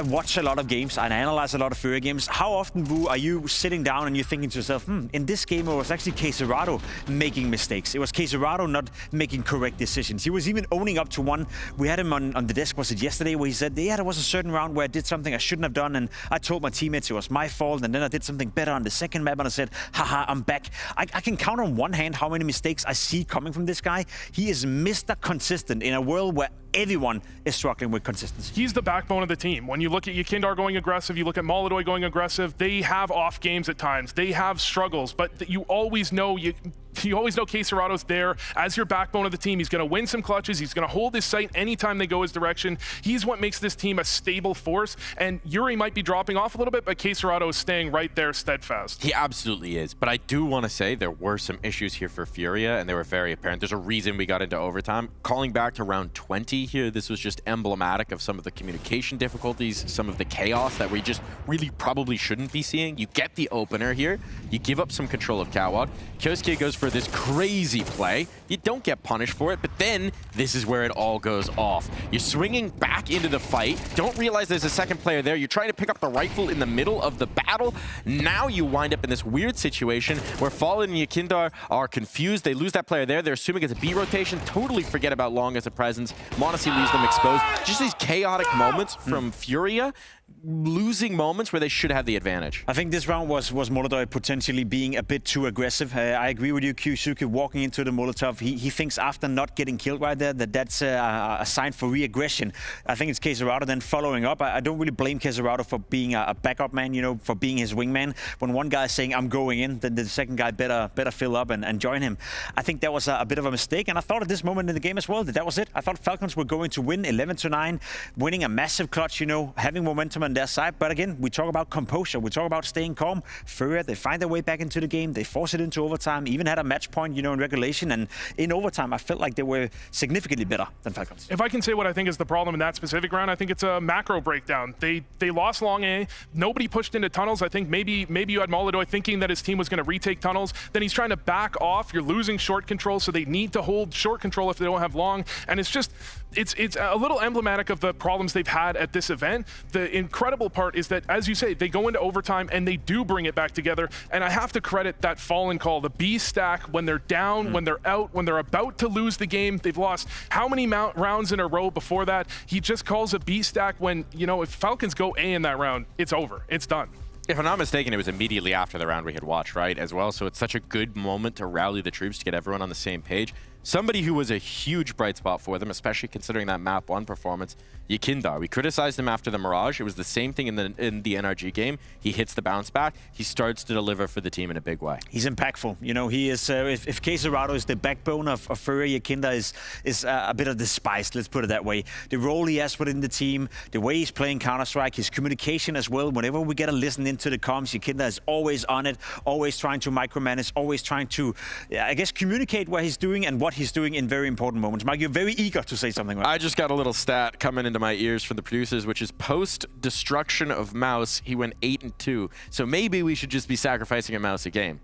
watch a lot of games and I analyze a lot of Furia games, how often, Wu, are you sitting down and you're thinking to yourself, in this game it was actually csgo making mistakes. It was csgo not making correct decisions. He was even owning up to one. We had him on the desk, was it yesterday, where he said, yeah, there was a certain round where I did something I shouldn't have done, and I told my teammates it was my fault, and then I did something better on the second map, and I said, haha, I'm back. I can count on one hand how many mistakes I see coming from this guy. He is Mr. Consistent in a world where everyone is struggling with consistency. He's the backbone of the team. When you look at Yakindar going aggressive, you look at MongolZ going aggressive, they have off games at times. They have struggles, but you always know csgo's there as your backbone of the team. He's going to win some clutches. He's going to hold his sight anytime they go his direction. He's what makes this team a stable force. And Yuri might be dropping off a little bit, but csgo is staying right there steadfast. He absolutely is. But I do want to say there were some issues here for Furia, and they were very apparent. There's a reason we got into overtime. Calling back to round 20 here, this was just emblematic of some of the communication difficulties, some of the chaos that we just really probably shouldn't be seeing. You get the opener here. You give up some control of Catwalk. Kyosuke goes for this crazy play. You don't get punished for it, but then this is where it all goes off. You're swinging back into the fight, don't realize there's a second player there. You're trying to pick up the rifle in the middle of the battle. Now you wind up in this weird situation where Fallen and Yakindar are confused. They lose that player there. They're assuming it's a B rotation. Totally forget about Long as a presence. m0NESY leaves them exposed. Just these chaotic moments from Furia, losing moments where they should have the advantage. I think this round was MongolZ potentially being a bit too aggressive. I agree with you, csgo walking into the Molotov. He thinks after not getting killed right there that's a sign for re-aggression. I think it's csgo then following up. I don't really blame csgo for being a backup man, you know, for being his wingman. When one guy is saying, I'm going in, then the second guy better fill up and join him. I think that was a bit of a mistake, and I thought at this moment in the game as well that was it. I thought Falcons were going to win 11-9, winning a massive clutch, you know, having momentum on their side. But again, we talk about composure. We talk about staying calm. Furia, they find their way back into the game. They force it into overtime, even had a match point, you know, in regulation. And in overtime, I felt like they were significantly better than Falcons. If I can say what I think is the problem in that specific round, I think it's a macro breakdown. They lost long A. Nobody pushed into tunnels. I think maybe you had MongolZ thinking that his team was going to retake tunnels. Then he's trying to back off. You're losing short control, so they need to hold short control if they don't have long. And it's just, it's a little emblematic of the problems they've had at this event. The incredible part is that, as you say, they go into overtime and they do bring it back together. And I have to credit that Fallen call, the B stack, when they're down, when they're out, when they're about to lose the game. They've lost how many rounds in a row before that? He just calls a B stack when, you know, if Falcons go A in that round, it's over. It's done. If I'm not mistaken, it was immediately after the round we had watched, right, as well. So it's such a good moment to rally the troops, to get everyone on the same page. somebody who was a huge bright spot for them, especially considering that map 1 performance, Yekindar. We criticized him after the Mirage. It was the same thing in the NRG game. He hits the bounce back. He starts to deliver for the team in a big way. He's impactful. You know, he is. If Quesarado is the backbone of FURIA, Yekindar is a bit of despised. Let's put it that way. The role he has within the team, the way he's playing Counter-Strike, his communication as well. Whenever we get to listen into the comms, Yekindar is always on it, always trying to micromanage, always trying to, I guess, communicate what he's doing and what he's doing in very important moments. Mike, you're very eager to say something. Right? I just got a little stat coming into my ears from the producers, which is post-destruction of Mouse, he went 8-2. So maybe we should just be sacrificing a Mouse a game.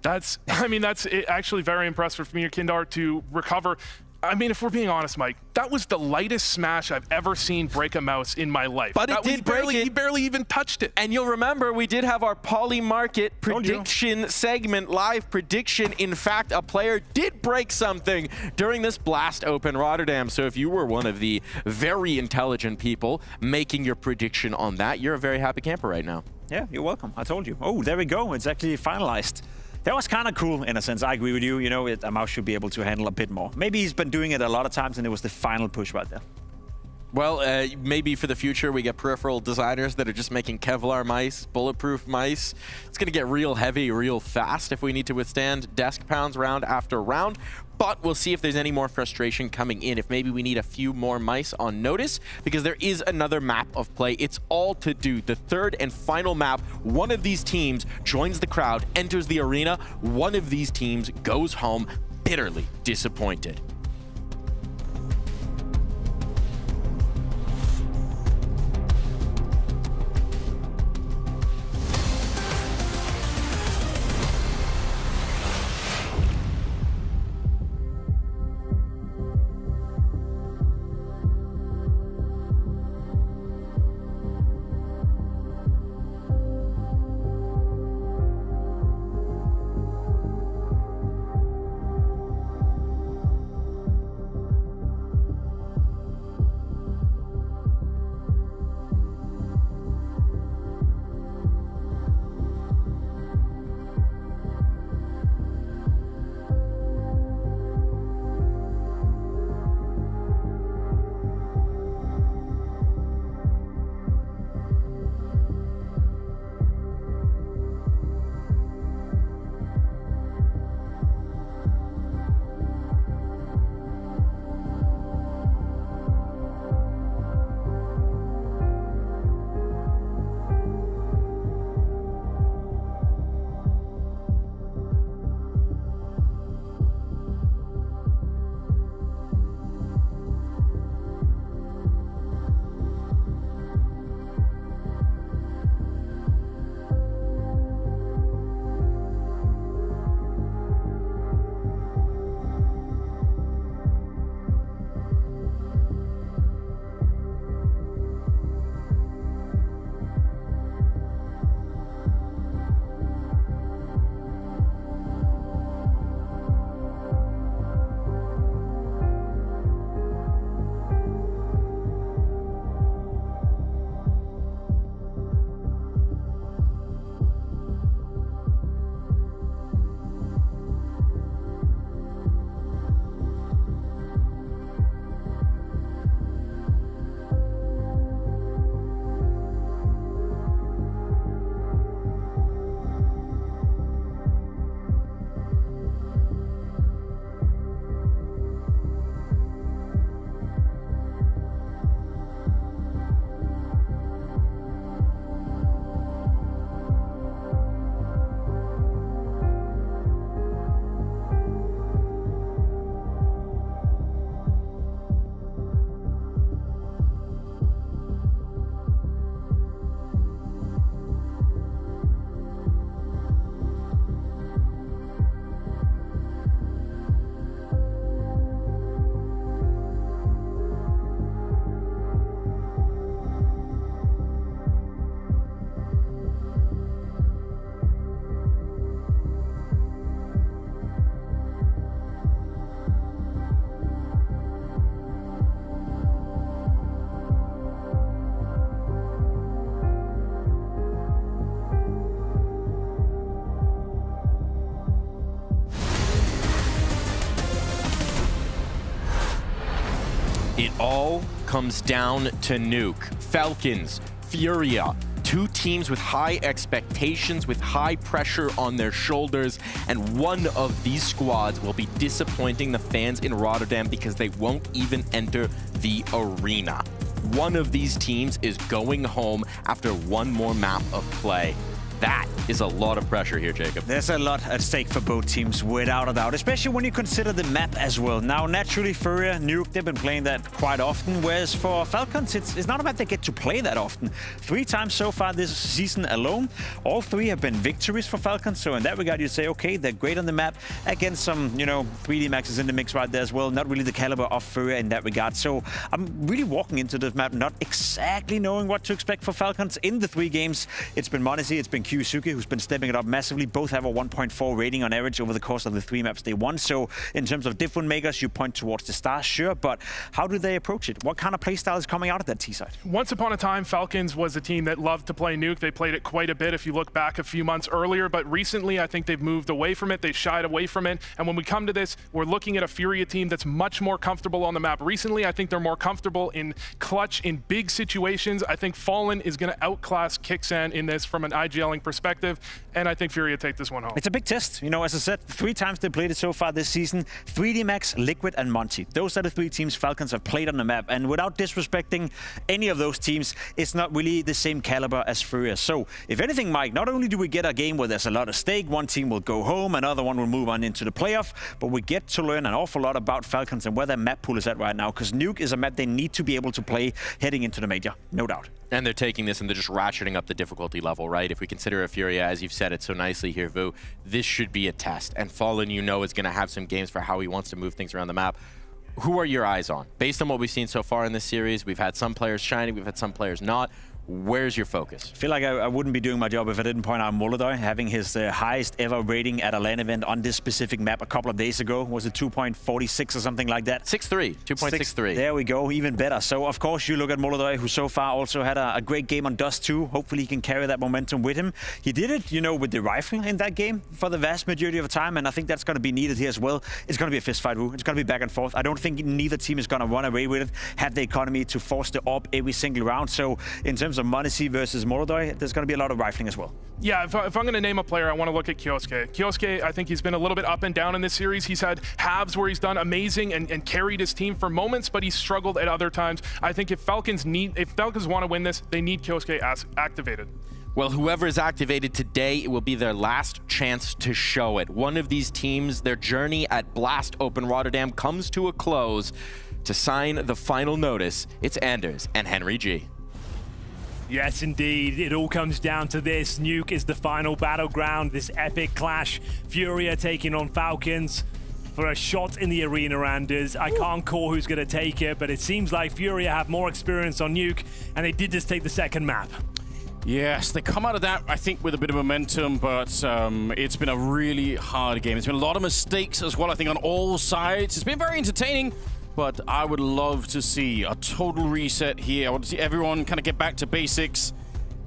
That's actually very impressive for me, Yekindar, to recover. I mean, if we're being honest, Mike, that was the lightest smash I've ever seen break a mouse in my life. But it did break it. He barely even touched it. And you'll remember, we did have our Poly Market prediction segment, live prediction. In fact, a player did break something during this Blast Open Rotterdam. So if you were one of the very intelligent people making your prediction on that, you're a very happy camper right now. Yeah, you're welcome. I told you. Oh, there we go. It's actually finalized. That was kind of cool in a sense. I agree with you. You know, a mouse should be able to handle a bit more. Maybe he's been doing it a lot of times and it was the final push right there. Well, maybe for the future we get peripheral designers that are just making Kevlar mice, bulletproof mice. It's going to get real heavy, real fast if we need to withstand desk pounds round after round. But we'll see if there's any more frustration coming in, if maybe we need a few more mice on notice, because there is another map of play. It's all to do. The third and final map, one of these teams joins the crowd, enters the arena. One of these teams goes home bitterly disappointed. It all comes down to Nuke. Falcons, Furia, two teams with high expectations, with high pressure on their shoulders, and one of these squads will be disappointing the fans in Rotterdam because they won't even enter the arena. One of these teams is going home after one more map of play. That is a lot of pressure here, Jacob. There's a lot at stake for both teams, without a doubt, especially when you consider the map as well. Now, naturally, Furia, Nuke, they've been playing that quite often, whereas for Falcons, it's not a map they get to play that often. 3 times so far this season alone. All 3 have been victories for Falcons, so in that regard, you'd say, okay, they're great on the map against some, 3D maxes in the mix right there as well. Not really the caliber of Furia in that regard. So I'm really walking into this map not exactly knowing what to expect for Falcons. In the 3 games, it's been MongolZ, it's been Kyusuke, who's been stepping it up massively. Both have a 1.4 rating on average over the course of the 3 maps they won. So in terms of difference makers, you point towards the stars, sure, but how do they approach it? What kind of playstyle is coming out of that T side? Once upon a time, Falcons was a team that loved to play Nuke. They played it quite a bit if you look back a few months earlier, but recently I think they've moved away from it. They shied away from it. And when we come to this, we're looking at a Furia team that's much more comfortable on the map. Recently, I think they're more comfortable in clutch, in big situations. I think Fallen is going to outclass Kixan in this from an IGLing perspective. And I think Furia take this one home. It's a big test. As I said, 3 times they played it so far this season. 3D Max, Liquid, and Monty. Those are the 3 teams Falcons have played on the map. And without disrespecting any of those teams, it's not really the same caliber as Furia. So, if anything, Mike, not only do we get a game where there's a lot at stake, one team will go home, another one will move on into the playoff, but we get to learn an awful lot about Falcons and where their map pool is at right now, because Nuke is a map they need to be able to play heading into the major, no doubt. And they're taking this and they're just ratcheting up the difficulty level, right? If we consider a Furia, as you've said it so nicely here, Vu, this should be a test. And Fallen, is going to have some games for how he wants to move things around the map. Who are your eyes on? Based on what we've seen so far in this series, we've had some players shining, we've had some players not. Where's your focus? I feel like I wouldn't be doing my job if I didn't point out MongolZ having his highest ever rating at a LAN event on this specific map a couple of days ago. Was it 2.46 or something like that? 6.3, 2.63. There we go, even better. So, of course, you look at MongolZ, who so far also had a great game on Dust 2. Hopefully, he can carry that momentum with him. He did it, with the rifle in that game for the vast majority of the time, and I think that's going to be needed here as well. It's going to be a fist fight, Wu. It's going to be back and forth. I don't think neither team is going to run away with it, have the economy to force the AWP every single round. So, in terms of MongolZ versus MongolZ, there's going to be a lot of rifling as well. Yeah, if I'm going to name a player, I want to look at Kyosuke. Kyosuke, I think he's been a little bit up and down in this series. He's had halves where he's done amazing and carried his team for moments, but he's struggled at other times. I think if Falcons want to win this, they need Kyosuke activated. Well, whoever is activated today, it will be their last chance to show it. One of these teams, their journey at Blast Open Rotterdam comes to a close. To sign the final notice, it's Anders and Henry G. Yes, indeed. It all comes down to this. Nuke is the final battleground, this epic clash. Furia taking on Falcons for a shot in the arena, Anders. I can't call who's going to take it, but it seems like Furia have more experience on Nuke, and they did just take the second map. Yes, they come out of that, I think, with a bit of momentum, but it's been a really hard game. It's been a lot of mistakes as well, I think, on all sides. It's been very entertaining, but I would love to see a total reset here. I want to see everyone kind of get back to basics.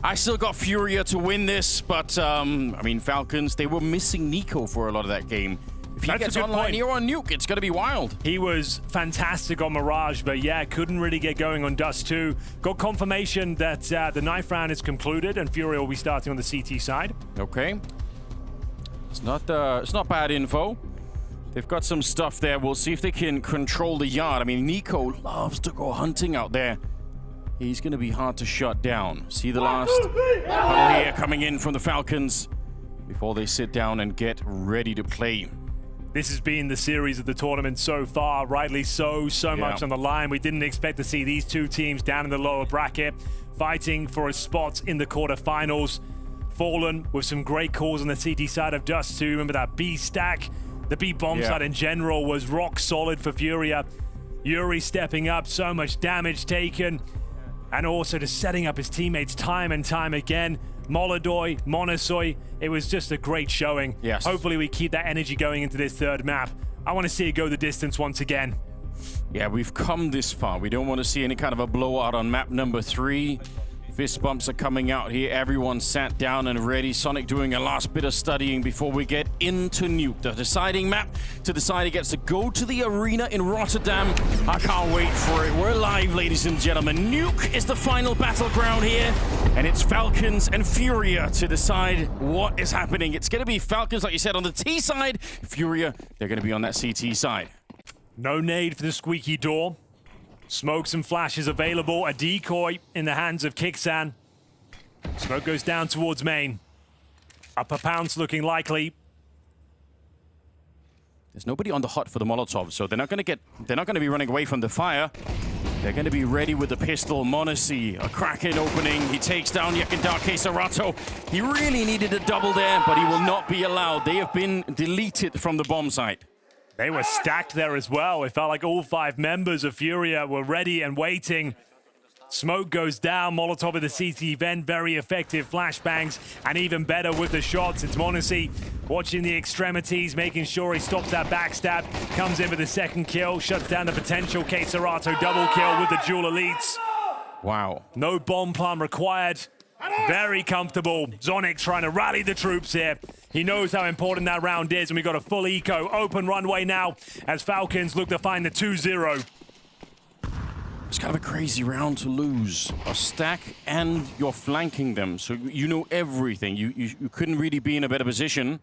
I still got Furia to win this, but, Falcons, they were missing Nico for a lot of that game. If he gets online here on Nuke, it's going to be wild. He was fantastic on Mirage, but yeah, couldn't really get going on Dust 2. Got confirmation that the 9th round is concluded and Furia will be starting on the CT side. Okay. It's not bad info. They've got some stuff there. We'll see if they can control the yard. Nico loves to go hunting out there. He's going to be hard to shut down. See the last huddle here coming in from the Falcons before they sit down and get ready to play. This has been the series of the tournament so far, rightly so much on the line. We didn't expect to see these two teams down in the lower bracket fighting for a spot in the quarterfinals. Fallen with some great calls on the CT side of Dust 2. Remember that B stack? The B bomb side in general was rock solid for Furia. Yuri stepping up, so much damage taken, and also just setting up his teammates time and time again. MongolZ, Monosoy, it was just a great showing. Yes. Hopefully we keep that energy going into this third map. I want to see it go the distance once again. Yeah, we've come this far. We don't want to see any kind of a blowout on map number 3. Fist bumps are coming out here. Everyone sat down and ready. Sonic doing a last bit of studying before we get into Nuke, the deciding map to decide he gets to go to the arena in Rotterdam. I can't wait for it. We're live, ladies and gentlemen. Nuke is the final battleground here, and it's Falcons and Furia to decide what is happening. It's going to be Falcons, like you said, on the T side. Furia, they're going to be on that CT side. No nade for the squeaky door. Smokes and flashes available. A decoy in the hands of Kixan. Smoke goes down towards main. Upper pounce looking likely. There's nobody on the hut for the Molotov, so they're not going to be running away from the fire. They're going to be ready with the pistol. MongolZ, a cracking opening. He takes down Yakindar csgo. He really needed a double there, but he will not be allowed. They have been deleted from the bomb site. They were stacked there as well. It felt like all 5 members of Furia were ready and waiting. Smoke goes down. Molotov at the CT vent. Very effective flashbangs. And even better with the shots. It's MongolZ watching the extremities, making sure he stops that backstab. Comes in with the second kill. Shuts down the potential csgo double kill with the dual elites. Wow. No bomb plant required. Very comfortable. Zonic trying to rally the troops here. He knows how important that round is, and we got a full eco. Open runway now as Falcons look to find the 2-0. It's kind of a crazy round to lose. A stack and you're flanking them, so you know everything. You couldn't really be in a better position.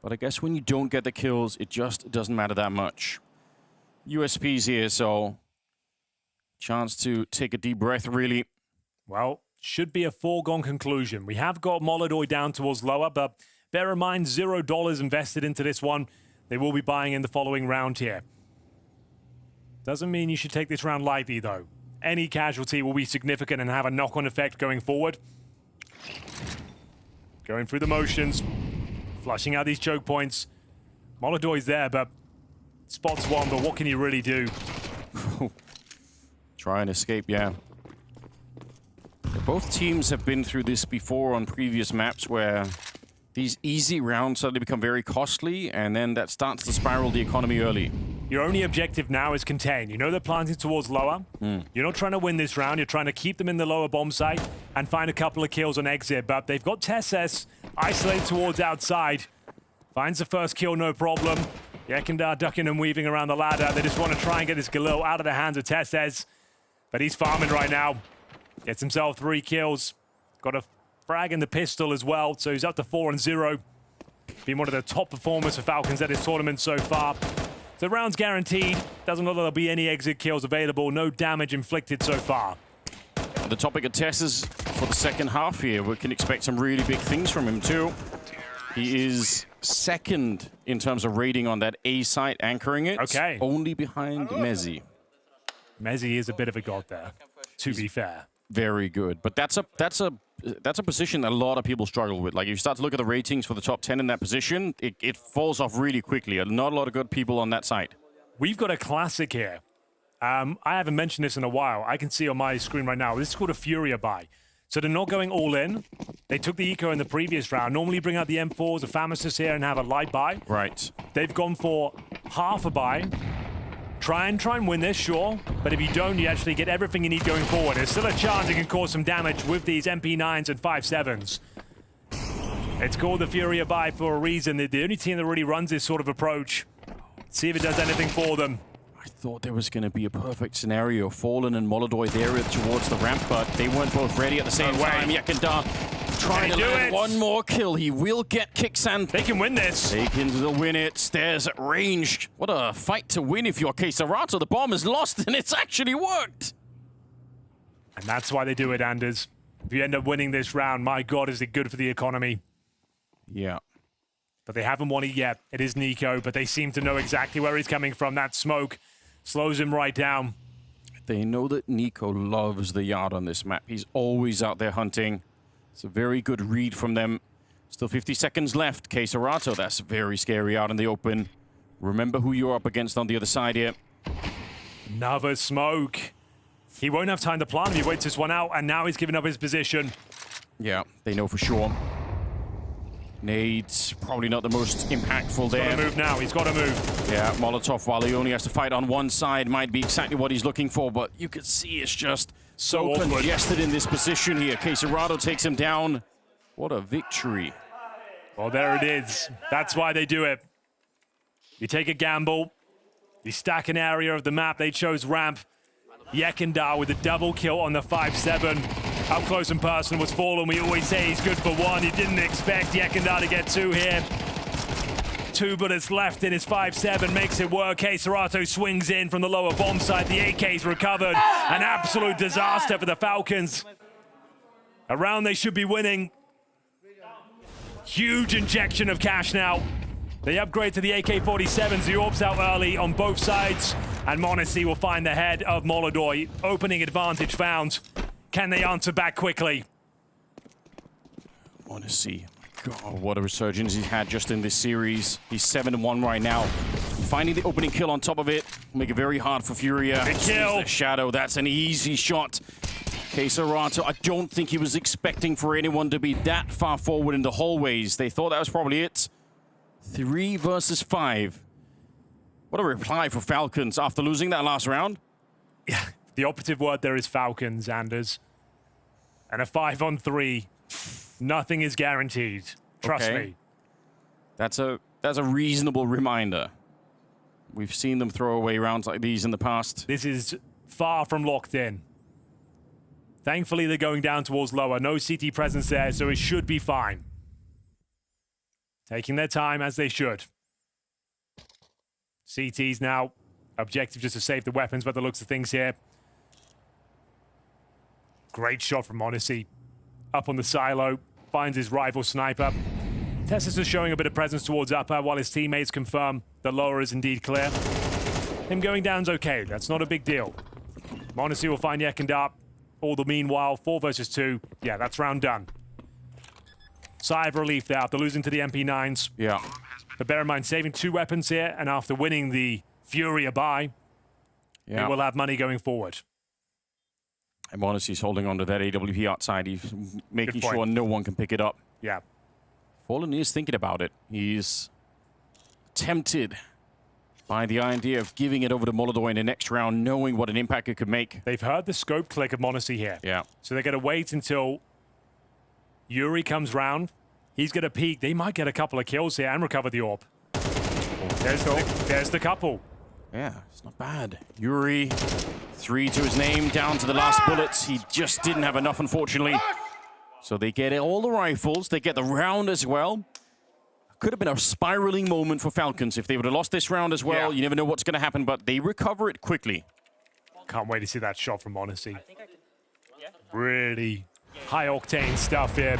But I guess when you don't get the kills, it just doesn't matter that much. USP's here, so chance to take a deep breath, really. Well, should be a foregone conclusion. We have got MongolZ down towards lower, but bear in mind, $0 invested into this one. They will be buying in the following round here. Doesn't mean you should take this round lightly, though. Any casualty will be significant and have a knock-on effect going forward. Going through the motions, flushing out these choke points. MongolZ's there, but spots one, but what can you really do? Try and escape, yeah. Both teams have been through this before on previous maps where these easy rounds suddenly become very costly, and then that starts to spiral the economy early. Your only objective now is contain. You know they're planting towards lower. You're not trying to win this round. You're trying to keep them in the lower bomb site and find a couple of kills on exit. But they've got Tesses isolated towards outside. Finds the first kill, no problem. Yakindar ducking and weaving around the ladder. They just want to try and get this Galil out of the hands of Tesses. But he's farming right now. Gets himself 3 kills. Got a frag in the pistol as well. So he's up to 4-0. Been one of the top performers for Falcons at this tournament so far. The round's guaranteed. Doesn't look like there'll be any exit kills available. No damage inflicted so far. On the topic of Tesses for the second half here, we can expect some really big things from him too. He is second in terms of rating on that A site, anchoring it. Okay. Only behind MongolZ. MongolZ is a bit of a god there, to be fair. Very good, but that's a position that a lot of people struggle with. Like, if you start to look at the ratings for the top 10 in that position, it falls off really quickly. Not a lot of good people on that side. We've got a classic here. I haven't mentioned this in a while. I can see on my screen right now. This is called a Furia buy. So they're not going all in. They took the eco in the previous round. Normally bring out the M4s, the Famistus here, and have a light buy. Right. They've gone for half a buy. Try and win this, sure. But if you don't, you actually get everything you need going forward. There's still a chance you can cause some damage with these MP9s and 5.7s. It's called the Furia buy for a reason. They're the only team that really runs this sort of approach. See if it does anything for them. I thought there was going to be a perfect scenario. Fallen and MongolZ there towards the ramp, but they weren't both ready at the same time. Yakindar trying to land one more kill. He will get Kixan. They can win this. They can win it. Stairs at range. What a fight to win if you're csgo. The bomb is lost, and it's actually worked. And that's why they do it, Anders. If you end up winning this round, my God, is it good for the economy? Yeah. But they haven't won it yet. It is Nico, but they seem to know exactly where he's coming from. That smoke slows him right down. They know that Nico loves the yard on this map. He's always out there hunting. It's a very good read from them. Still 50 seconds left. csgo, that's very scary out in the open. Remember who you're up against on the other side here. Another smoke. He won't have time to plant. He waits this one out, and now he's giving up his position. Yeah, they know for sure. Nades, probably not the most impactful there. He's got to move now. He's got to move. Yeah, Molotov, while he only has to fight on one side, might be exactly what he's looking for, but you can see it's just so congested in this position here. csgo takes him down. What a victory. Well, there it is. That's why they do it. You take a gamble. You stack an area of the map. They chose ramp. Yekindar with a double kill on the 5-7. Up close and personal was Fallen. We always say he's good for one. You didn't expect Yekindar to get two here. 2 bullets left in his 5-7, makes it work. csgo swings in from the lower bomb side. The AK's recovered. An absolute disaster for the Falcons. A round they should be winning. Huge injection of cash now. They upgrade to the AK-47s. The orbs out early on both sides. And MongolZ will find the head of MongolZ. Opening advantage found. Can they answer back quickly? MongolZ. God, what a resurgence he's had just in this series. He's 7-1 right now. Finding the opening kill on top of it. Make it very hard for Furia. Big kill. Shadow, that's an easy shot. csgo, I don't think he was expecting for anyone to be that far forward in the hallways. They thought that was probably it. 3 versus 5. What a reply for Falcons after losing that last round. Yeah, the operative word there is Falcons, Anders. And a 5-on-3. Nothing is guaranteed. Trust me. That's a reasonable reminder. We've seen them throw away rounds like these in the past. This is far from locked in. Thankfully, they're going down towards lower. No CT presence there, so it should be fine. Taking their time as they should. CT's now objective just to save the weapons, but the looks of things here. Great shot from MongolZ. Up on the silo, finds his rival sniper. Tessus is showing a bit of presence towards upper while his teammates confirm the lower is indeed clear. Him going down's okay, that's not a big deal. MongolZ will find Yekindar. All the meanwhile, 4 versus 2. Yeah, that's round done. Sigh of relief there after losing to the MP9s. Yeah. But bear in mind, saving 2 weapons here, and after winning the Furia buy, they will have money going forward. And MongolZ's holding on to that AWP outside. He's making sure no one can pick it up. Yeah. Fallen is thinking about it. He's tempted by the idea of giving it over to MongolZ in the next round, knowing what an impact it could make. They've heard the scope click of MongolZ here. Yeah. So they're going to wait until Yuri comes round. He's going to peek. They might get a couple of kills here and recover the orb. There's the couple. Yeah, it's not bad. Yuri, 3 to his name, down to the last bullets. He just didn't have enough, unfortunately. So they get all the rifles. They get the round as well. Could have been a spiraling moment for Falcons if they would have lost this round as well. Yeah. You never know what's going to happen, but they recover it quickly. Can't wait to see that shot from MongolZ. Really high-octane stuff here.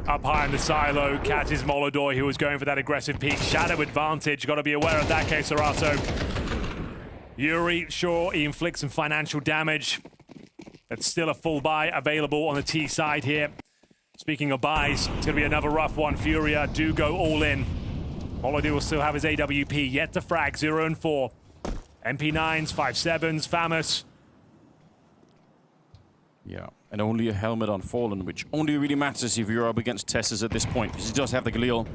Up high in the silo, catches MongolZ, who was going for that aggressive peek. Shadow advantage, got to be aware of that, csgo. Yuri, sure, he inflicts some financial damage. But still a full buy available on the T side here. Speaking of buys, it's going to be another rough one. Furia do go all in. MongolZ will still have his AWP, yet to frag, 0 and 4. MP9s, 5.7s, Famous. Yeah, and only a helmet on Fallen, which only really matters if you're up against Tessus at this point, because he does have the Galil.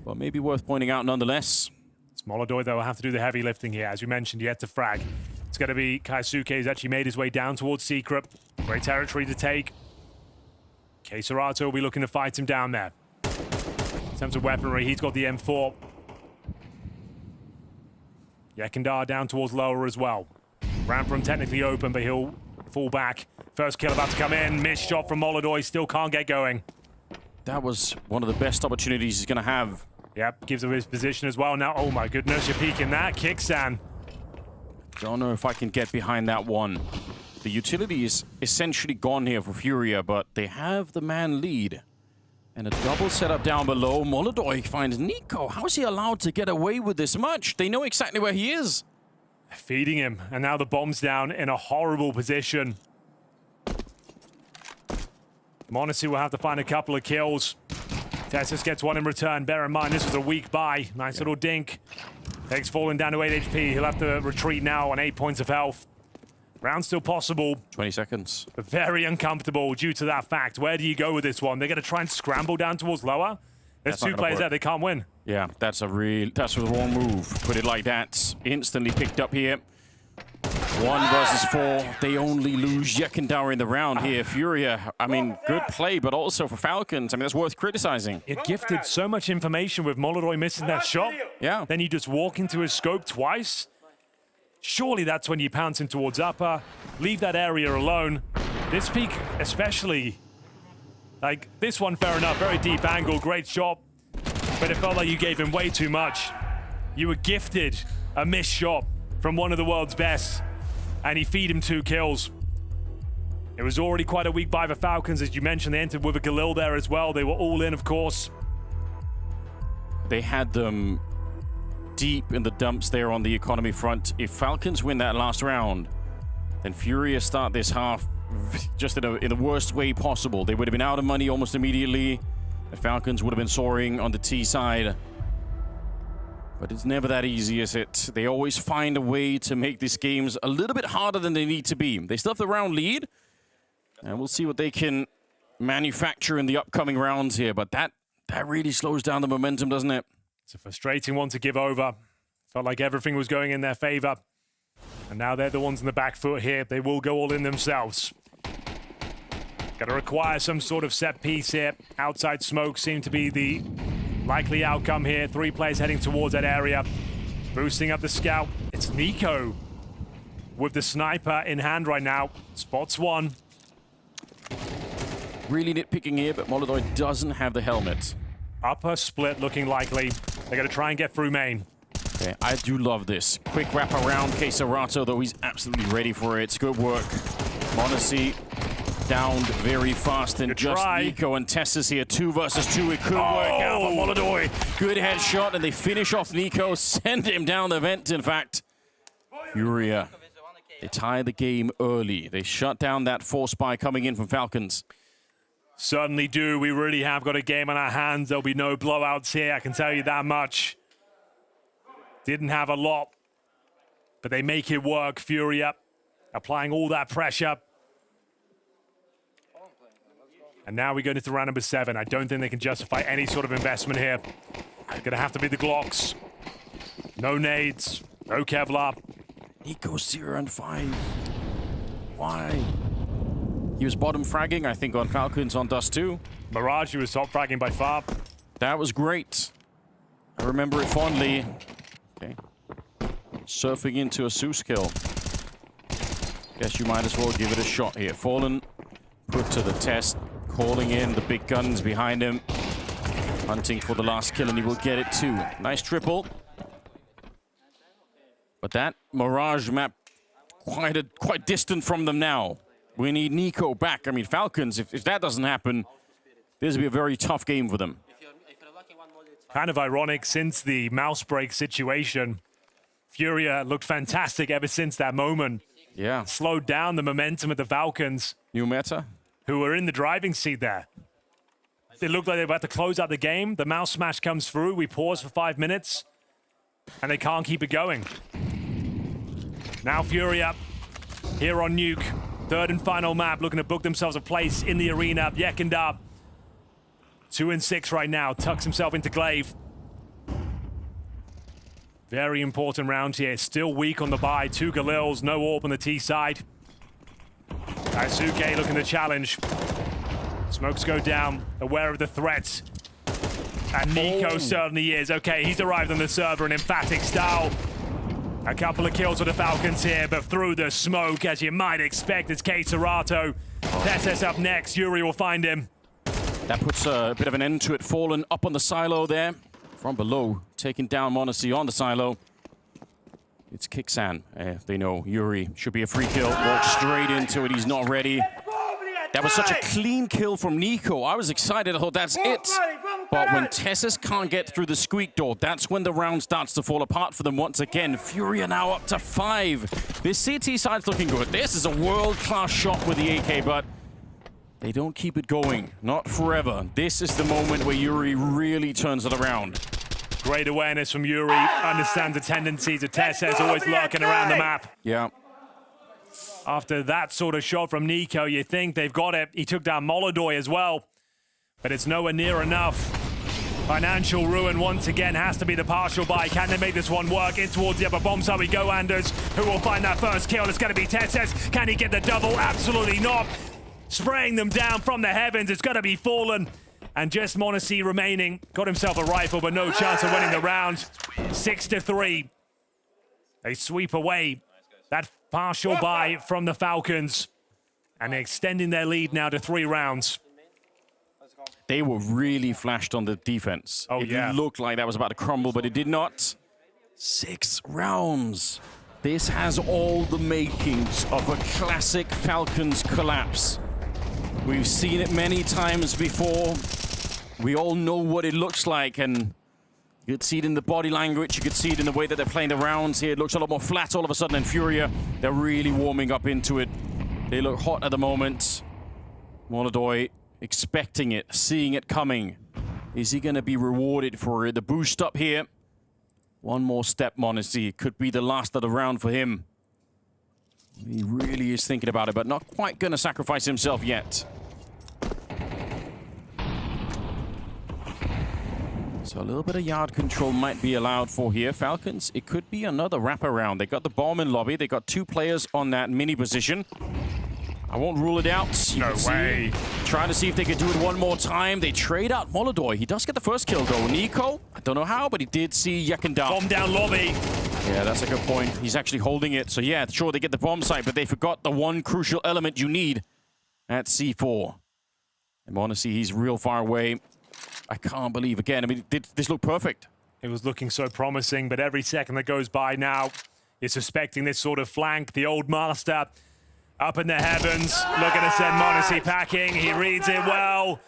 But maybe worth pointing out nonetheless. It's MongolZ, though, will have to do the heavy lifting here. As you mentioned, yet to frag. It's going to be Kaisuke, who's actually made his way down towards Secret. Great territory to take. csgo will be looking to fight him down there. In terms of weaponry, he's got the M4. Yekindar down towards lower as well. Ramp room technically open, but he'll fall back. First kill about to come in. Missed shot from MongolZ. Still can't get going. That was one of the best opportunities he's going to have. Yep, gives him his position as well. Now, oh my goodness, you're peeking that. Kicksan. Don't know if I can get behind that one. The utility is essentially gone here for Furia, but they have the man lead. And a double setup down below. MongolZ finds Nico. How is he allowed to get away with this much? They know exactly where he is. Feeding him, and now the bomb's down in a horrible position. MongolZ will have to find a couple of kills. Tessus gets one in return. Bear in mind, this was a weak buy. Nice little dink. Takes Fallen down to 8 HP. He'll have to retreat now on 8 points of health. Round still possible. 20 seconds. But very uncomfortable due to that fact. Where do you go with this one? They're going to try and scramble down towards lower. There's 2 players there. They can't win. Yeah, that's the wrong move. Put it like that. Instantly picked up here. 1 versus 4. They only lose Yekindauer in the round here. Furia, I mean, good play, but also for Falcons, I mean, that's worth criticizing. It gifted so much information with MongolZ missing that shot. Yeah. Then you just walk into his scope twice. Surely that's when you pounce in towards upper. Leave that area alone. This peak especially, like this one, fair enough, very deep angle, great shot. But it felt like you gave him way too much. You were gifted a missed shot from one of the world's best, and he feed him 2 kills. It was already quite a weak buy for Falcons, as you mentioned. They entered with a Galil there as well. They were all in, of course. They had them deep in the dumps there on the economy front. If Falcons win that last round, then Furia start this half just in the worst way possible. They would have been out of money almost immediately. The Falcons would have been soaring on the T side. But it's never that easy, is it? They always find a way to make these games a little bit harder than they need to be. They still have the round lead, and we'll see what they can manufacture in the upcoming rounds here. But that really slows down the momentum, doesn't it? It's a frustrating one to give over. Felt like everything was going in their favor. And now they're the ones in the back foot here. They will go all in themselves. Got to require some sort of set piece here. Outside smoke seemed to be the likely outcome here. 3 players heading towards that area. Boosting up the scout. It's Nico with the sniper in hand right now. Spots 1. Really nitpicking here, but MongolZ doesn't have the helmet. Upper split looking likely. They're going to try and get through main. Okay, I do love this. Quick wrap around csgo, though he's absolutely ready for it. It's good work. MongolZ downed very fast, and just Nico and Tessa's here. 2 versus 2. It could work out, but MongolZ, good headshot, and they finish off Nico, send him down the vent, in fact. Furia, they tie the game early. They shut down that force buy coming in from Falcons. Certainly do. We really have got a game on our hands. There'll be no blowouts here, I can tell you that much. Didn't have a lot, but they make it work. Furia applying all that pressure. And now we go into round number 7. I don't think they can justify any sort of investment here. It's going to have to be the Glocks. No nades, no Kevlar. Nico 0 and 5. Why? He was bottom fragging, I think, on Falcons on Dust 2. Mirage, he was top fragging by far. That was great. I remember it fondly. Okay. Surfing into a Zeus kill. Guess you might as well give it a shot here. Fallen, put to the test. Calling in the big guns behind him. Hunting for the last kill, and he will get it too. Nice triple. But that Mirage map quite distant from them now. We need Nico back. I mean, Falcons, if that doesn't happen, this will be a very tough game for them. Kind of ironic, since the mouse break situation, Furia looked fantastic ever since that moment. Yeah. Slowed down the momentum of the Falcons. New meta. Who were in the driving seat there. It looked like they were about to close out the game. The mouse smash comes through. We pause for 5 minutes. And they can't keep it going. Now Furia here on Nuke. 3rd and final map, looking to book themselves a place in the arena. Yekindauer, 2 and 6 right now, tucks himself into Glaive. Very important round here. Still weak on the buy. 2 Galils, no AWP on the T side. Daisuke looking to challenge. Smokes go down, aware of the threats. And Nico certainly is. Okay, he's arrived on the server in emphatic style. A couple of kills for the Falcons here, but through the smoke, as you might expect, it's csgo. Tessa's up next. Yuri will find him. That puts a bit of an end to it. Fallen up on the silo there. From below, taking down MongolZ on the silo. It's Kixan. They know Yuri should be a free kill. Walk straight into it. He's not ready. That was such a clean kill from Nico. I was excited. I thought, that's it. But when Tessus can't get through the squeak door, that's when the round starts to fall apart for them once again. Furia now up to 5. This CT side's looking good. This is a world-class shot with the AK, but they don't keep it going. Not forever. This is the moment where Yuri really turns it around. Great awareness from Yuri. Understands the tendencies of Tessus, always lurking around the map. Yeah. After that sort of shot from Nico, you think they've got it. He took down MongolZ as well, but it's nowhere near enough. Financial ruin once again has to be the partial buy. Can they make this one work? In towards the upper bomb side we go, Anders. Who will find that first kill? It's going to be Tetes. Can he get the double? Absolutely not. Spraying them down from the heavens. It's going to be Fallen. And just MongolZ remaining. Got himself a rifle, but no chance of winning the round. 6-3. They sweep away that partial buy from the Falcons. And extending their lead now to 3 rounds. They were really flashed on the defense. Oh, it looked like that was about to crumble, but it did not. 6 rounds. This has all the makings of a classic Falcons collapse. We've seen it many times before. We all know what it looks like, and you could see it in the body language. You could see it in the way that they're playing the rounds here. It looks a lot more flat all of a sudden, and Furia, they're really warming up into it. They look hot at the moment. MongolZ expecting it, seeing it coming. Is he going to be rewarded for the boost up here? One more step, MongolZ. Could be the last of the round for him. He really is thinking about it, but not quite going to sacrifice himself yet. So a little bit of yard control might be allowed for here. Falcons, it could be another wraparound. They got the bomb in lobby. They got 2 players on that mini position. I won't rule it out. No way. Trying to see if they could do it one more time. They trade out MongolZ. He does get the first kill, though. Nico, I don't know how, but he did see Yekindar. Bomb down lobby. Yeah, that's a good point. He's actually holding it. So yeah, sure, they get the bomb site, but they forgot the one crucial element you need at C4. And MongolZ, he's real far away. I can't believe, again, I mean, this looked perfect. It was looking so promising, but every second that goes by now, you're suspecting this sort of flank. The old master up in the heavens, looking to send MongolZ packing. He reads it well,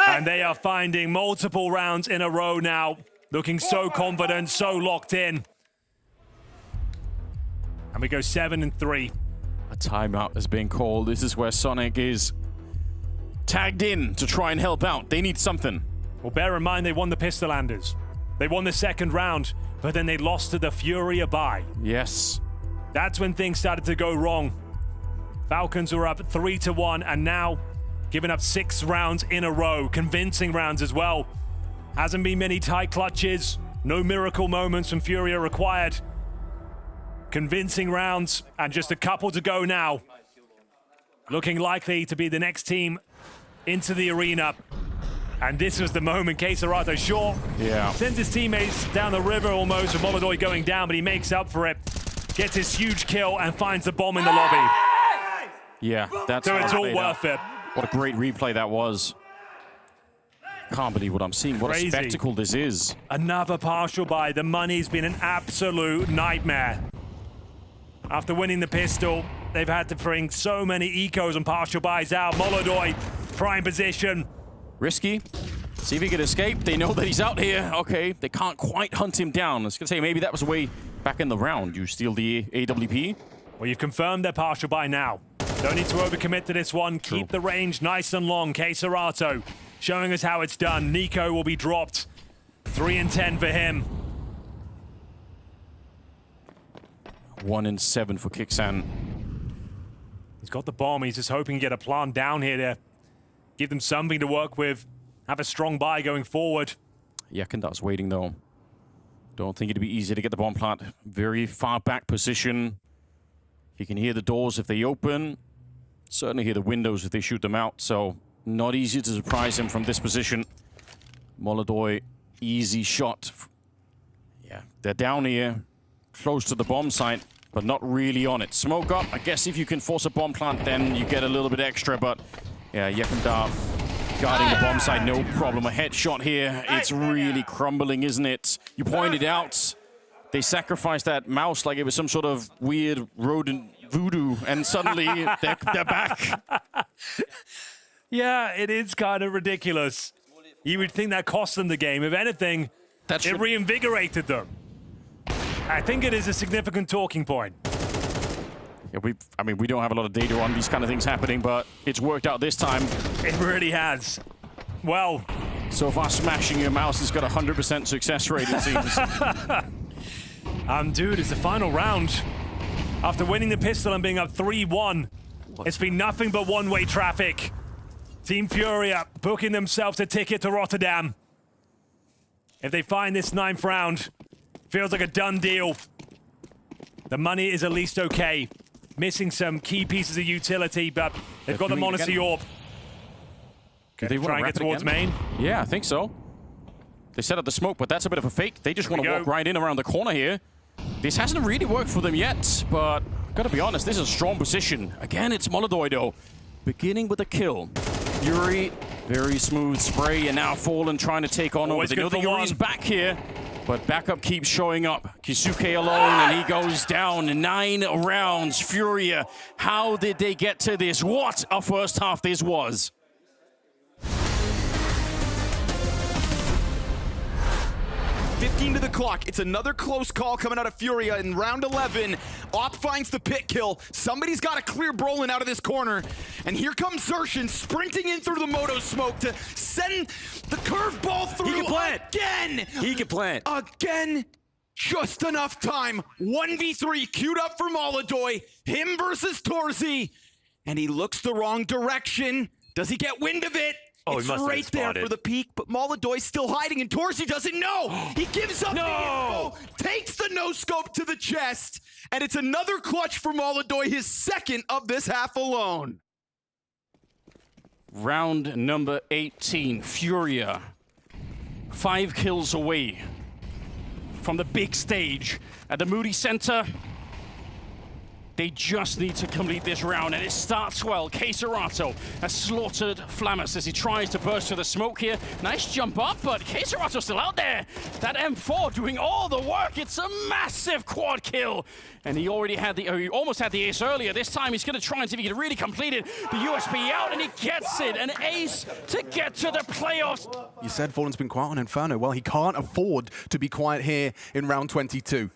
and they are finding multiple rounds in a row now. Looking so confident, so locked in. And we go 7-3. A timeout has been called. This is where Sonic is tagged in to try and help out. They need something. Well, bear in mind, they won the Pistol Anders. They won the second round, but then they lost to the Furia buy. Yes. That's when things started to go wrong. Falcons were up 3-1, and now giving up 6 rounds in a row. Convincing rounds as well. Hasn't been many tight clutches. No miracle moments from Furia required. Convincing rounds, and just a couple to go now. Looking likely to be the next team into the arena. And this was the moment, csgo, sure, sends his teammates down the river almost, with MongolZ going down, but he makes up for it. Gets his huge kill and finds the bomb in the lobby. Yeah, that's so it's all worth it. What a great replay that was. Can't believe what I'm seeing. What Crazy. A spectacle this is. Another partial buy. The money's been an absolute nightmare. After winning the pistol, they've had to bring so many ecos and partial buys out. MongolZ, prime position. Risky. See if he can escape. They know that he's out here. Okay, they can't quite hunt him down. I was going to say, maybe that was a way back in the round. You steal the AWP. Well, you've confirmed their partial buy now. Don't need to overcommit to this one. Keep the range nice and long. csgo showing us how it's done. Nico will be dropped. 3-10 for him. 1-7 for Kixan. He's got the bomb. He's just hoping to get a plant down here to give them something to work with. Have a strong buy going forward. Yekindar's waiting, though. Don't think it'd be easy to get the bomb plant. Very far back position. He can hear the doors if they open. Certainly hear the windows if they shoot them out. So not easy to surprise him from this position. MongolZ, easy shot. Yeah, they're down here, close to the bomb site, but not really on it. Smoke up. I guess if you can force a bomb plant, then you get a little bit extra. But yeah, Yekindar guarding the bomb site, no problem. A headshot here. It's really crumbling, isn't it? You pointed out they sacrificed that mouse like it was some sort of weird rodent voodoo, and suddenly they're back. Yeah, it is kind of ridiculous. You would think that cost them the game. If anything, it reinvigorated them. I think it is a significant talking point. Yeah, we don't have a lot of data on these kind of things happening, but it's worked out this time. It really has. Well, so far smashing your mouse has got a 100% success rate, it seems. Dude, it's the final round. After winning the pistol and being up 3-1, it's been nothing but one-way traffic. Team Furia booking themselves a ticket to Rotterdam. If they find this 9th round, feels like a done deal. The money is at least okay. Missing some key pieces of utility, but they've got the Monacy Orb. Do they try and get towards main? Yeah, I think so. They set up the smoke, but that's a bit of a fake. They just want to walk right in around the corner here. This hasn't really worked for them yet, but gotta be honest, this is a strong position. Again, it's MongolZ though, beginning with a kill. Yuri, very smooth spray, and now Fallen trying to take on over. They know that Yuri's back here, but backup keeps showing up. Kisuke alone, and he goes down. 9 rounds. Furia, how did they get to this? What a first half this was. 15 to the clock. It's another close call coming out of Furia in round 11. Op finds the pit kill. Somebody's got to clear Brolin out of this corner. And here comes Xerxin sprinting in through the Moto smoke to send the curveball through. He can plant. Again. He can plant. Again. Just enough time. 1v3 queued up for MongolZ. Him versus Torzi. And he looks the wrong direction. Does he get wind of it? Oh, it's he must right have there spotted. for the peak, but MongolZ's still hiding, and Torzi doesn't know. He gives up the info, takes the no-scope to the chest, and it's another clutch for MongolZ, his second of this half alone. Round number 18, Furia. 5 kills away from the big stage at the Moody Center. They just need to complete this round, and it starts well. Caserato has slaughtered Flammus as he tries to burst through the smoke here. Nice jump up, but Caserato's still out there. That M4 doing all the work. It's a massive quad kill. And he already had he almost had the ace earlier. This time he's going to try and see if he can really complete it. The USB out, and he gets it. An ace to get to the playoffs. You said Fallen's been quiet on Inferno. Well, he can't afford to be quiet here in round 22.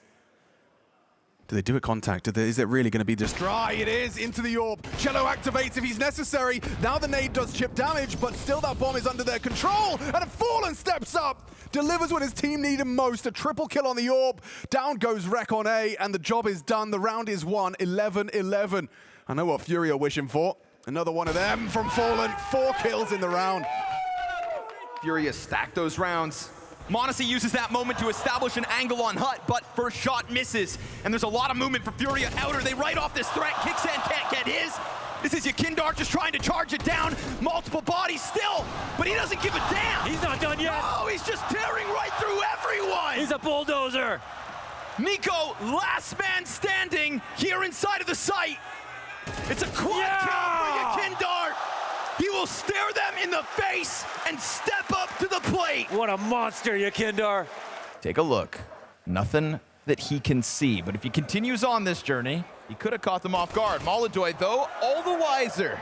Do they do a contact? Is it really going to be just Dry, it is, into the orb. Cello activates if he's necessary. Now the nade does chip damage, but still that bomb is under their control. And a Fallen steps up, delivers when his team need him most. A triple kill on the orb. Down goes Rek on A, and the job is done. The round is won, 11-11. I know what Fury are wishing for. Another one of them from Fallen. 4 kills in the round. Furia stacked those rounds. Monacy uses that moment to establish an angle on Hut, but first shot misses. And there's a lot of movement for Furia. Outer, they write off this threat. Kicksan can't get his. This is Yakindar just trying to charge it down. Multiple bodies still, but he doesn't give a damn. He's not done yet. Oh, he's just tearing right through everyone. He's a bulldozer. Nico, last man standing here inside of the site. It's a quad kill for Yakindar. He will stare them in the face and step up to the plate. What a monster, Yakindar. Take a look. Nothing that he can see, but if he continues on this journey, he could have caught them off guard. MongolZ, though, all the wiser.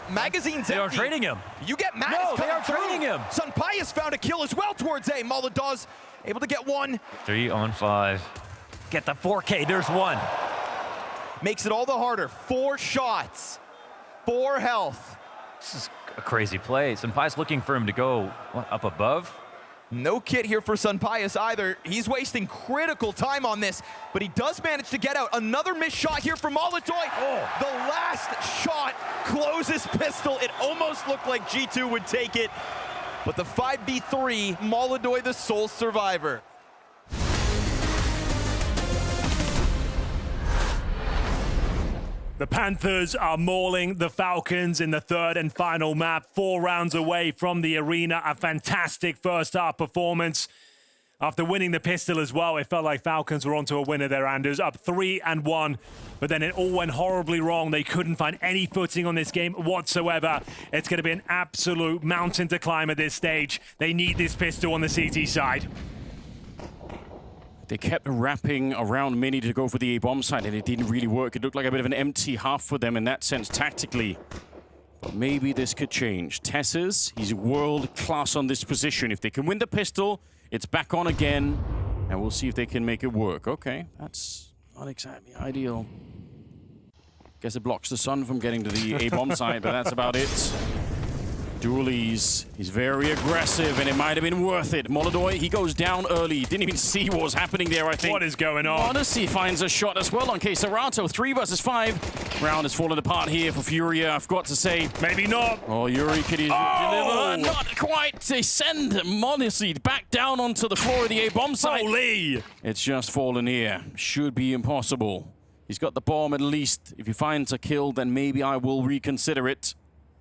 Magazine's They are empty. trading him. You get Matt. No, they are trading him. Sunpius found a kill as well towards A. MongolZ able to get one. 3 on 5. Get the 4K, there's one. Makes it all the harder. 4 shots, 4 health. This is a crazy play. Senpai's looking for him to go up above. No kit here for Sunpius either. He's wasting critical time on this, but he does manage to get out. Another missed shot here from MongolZ. Oh. The last shot closes pistol. It almost looked like G2 would take it, but the 5v3, MongolZ the sole survivor. The Panthers are mauling the Falcons in the third and final map, 4 rounds away from the arena. A fantastic first half performance. After winning the pistol as well, it felt like Falcons were onto a winner there, Anders. Up 3-1, but then it all went horribly wrong. They couldn't find any footing on this game whatsoever. It's going to be an absolute mountain to climb at this stage. They need this pistol on the CT side. They kept wrapping around Mini to go for the A-bomb side, and it didn't really work. It looked like a bit of an empty half for them in that sense, tactically. But maybe this could change. Tesses, he's world-class on this position. If they can win the pistol, it's back on again, and we'll see if they can make it work. Okay, that's not exactly ideal. Guess it blocks the sun from getting to the A-bomb side, but that's about it. Dooley's, he's very aggressive, and it might have been worth it. MongolZ, he goes down early. Didn't even see what was happening there, I think. What is going on? Odyssey finds a shot as well on csgo. 3 versus 5. Round has fallen apart here for Furia, I've got to say. Maybe not. Oh, Yuri, could he deliver? Not quite. They send MongolZ back down onto the floor of the A-bomb site. Holy! It's just fallen here. Should be impossible. He's got the bomb at least. If he finds a kill, then maybe I will reconsider it.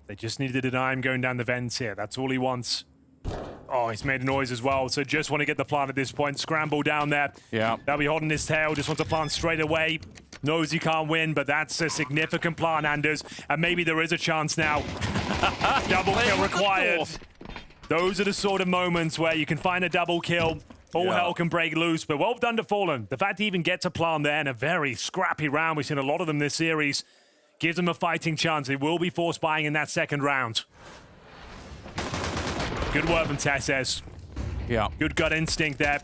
They just need to deny him going down the vents here. That's all he wants. Oh, he's made a noise as well. So just want to get the plant at this point. Scramble down there. Yeah. They'll be holding his tail. Just wants to plant straight away. Knows he can't win, but that's a significant plant, Anders. And maybe there is a chance now. Double kill required. Those are the sort of moments where you can find a double kill. All hell can break loose, but well done to Fallen. The fact he even gets a plant there in a very scrappy round, we've seen a lot of them this series, gives them a fighting chance. They will be force buying in that second round. Good work from Tesses. Yeah. Good gut instinct there.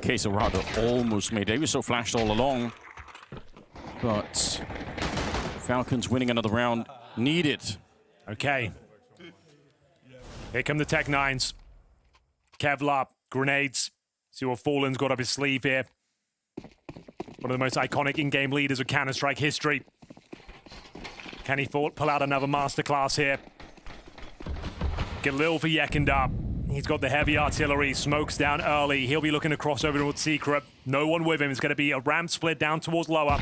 csgo almost made it. He was so flashed all along. But Falcons winning another round. Need it. Okay. Here come the Tech 9s. Kevlar, grenades. See what Fallen's got up his sleeve here. One of the most iconic in-game leaders of Counter-Strike history. Can he pull out another masterclass here? Galil for Yekindar. He's got the heavy artillery. Smokes down early. He'll be looking to cross over towards Secret. No one with him. It's going to be a ramp split down towards lower.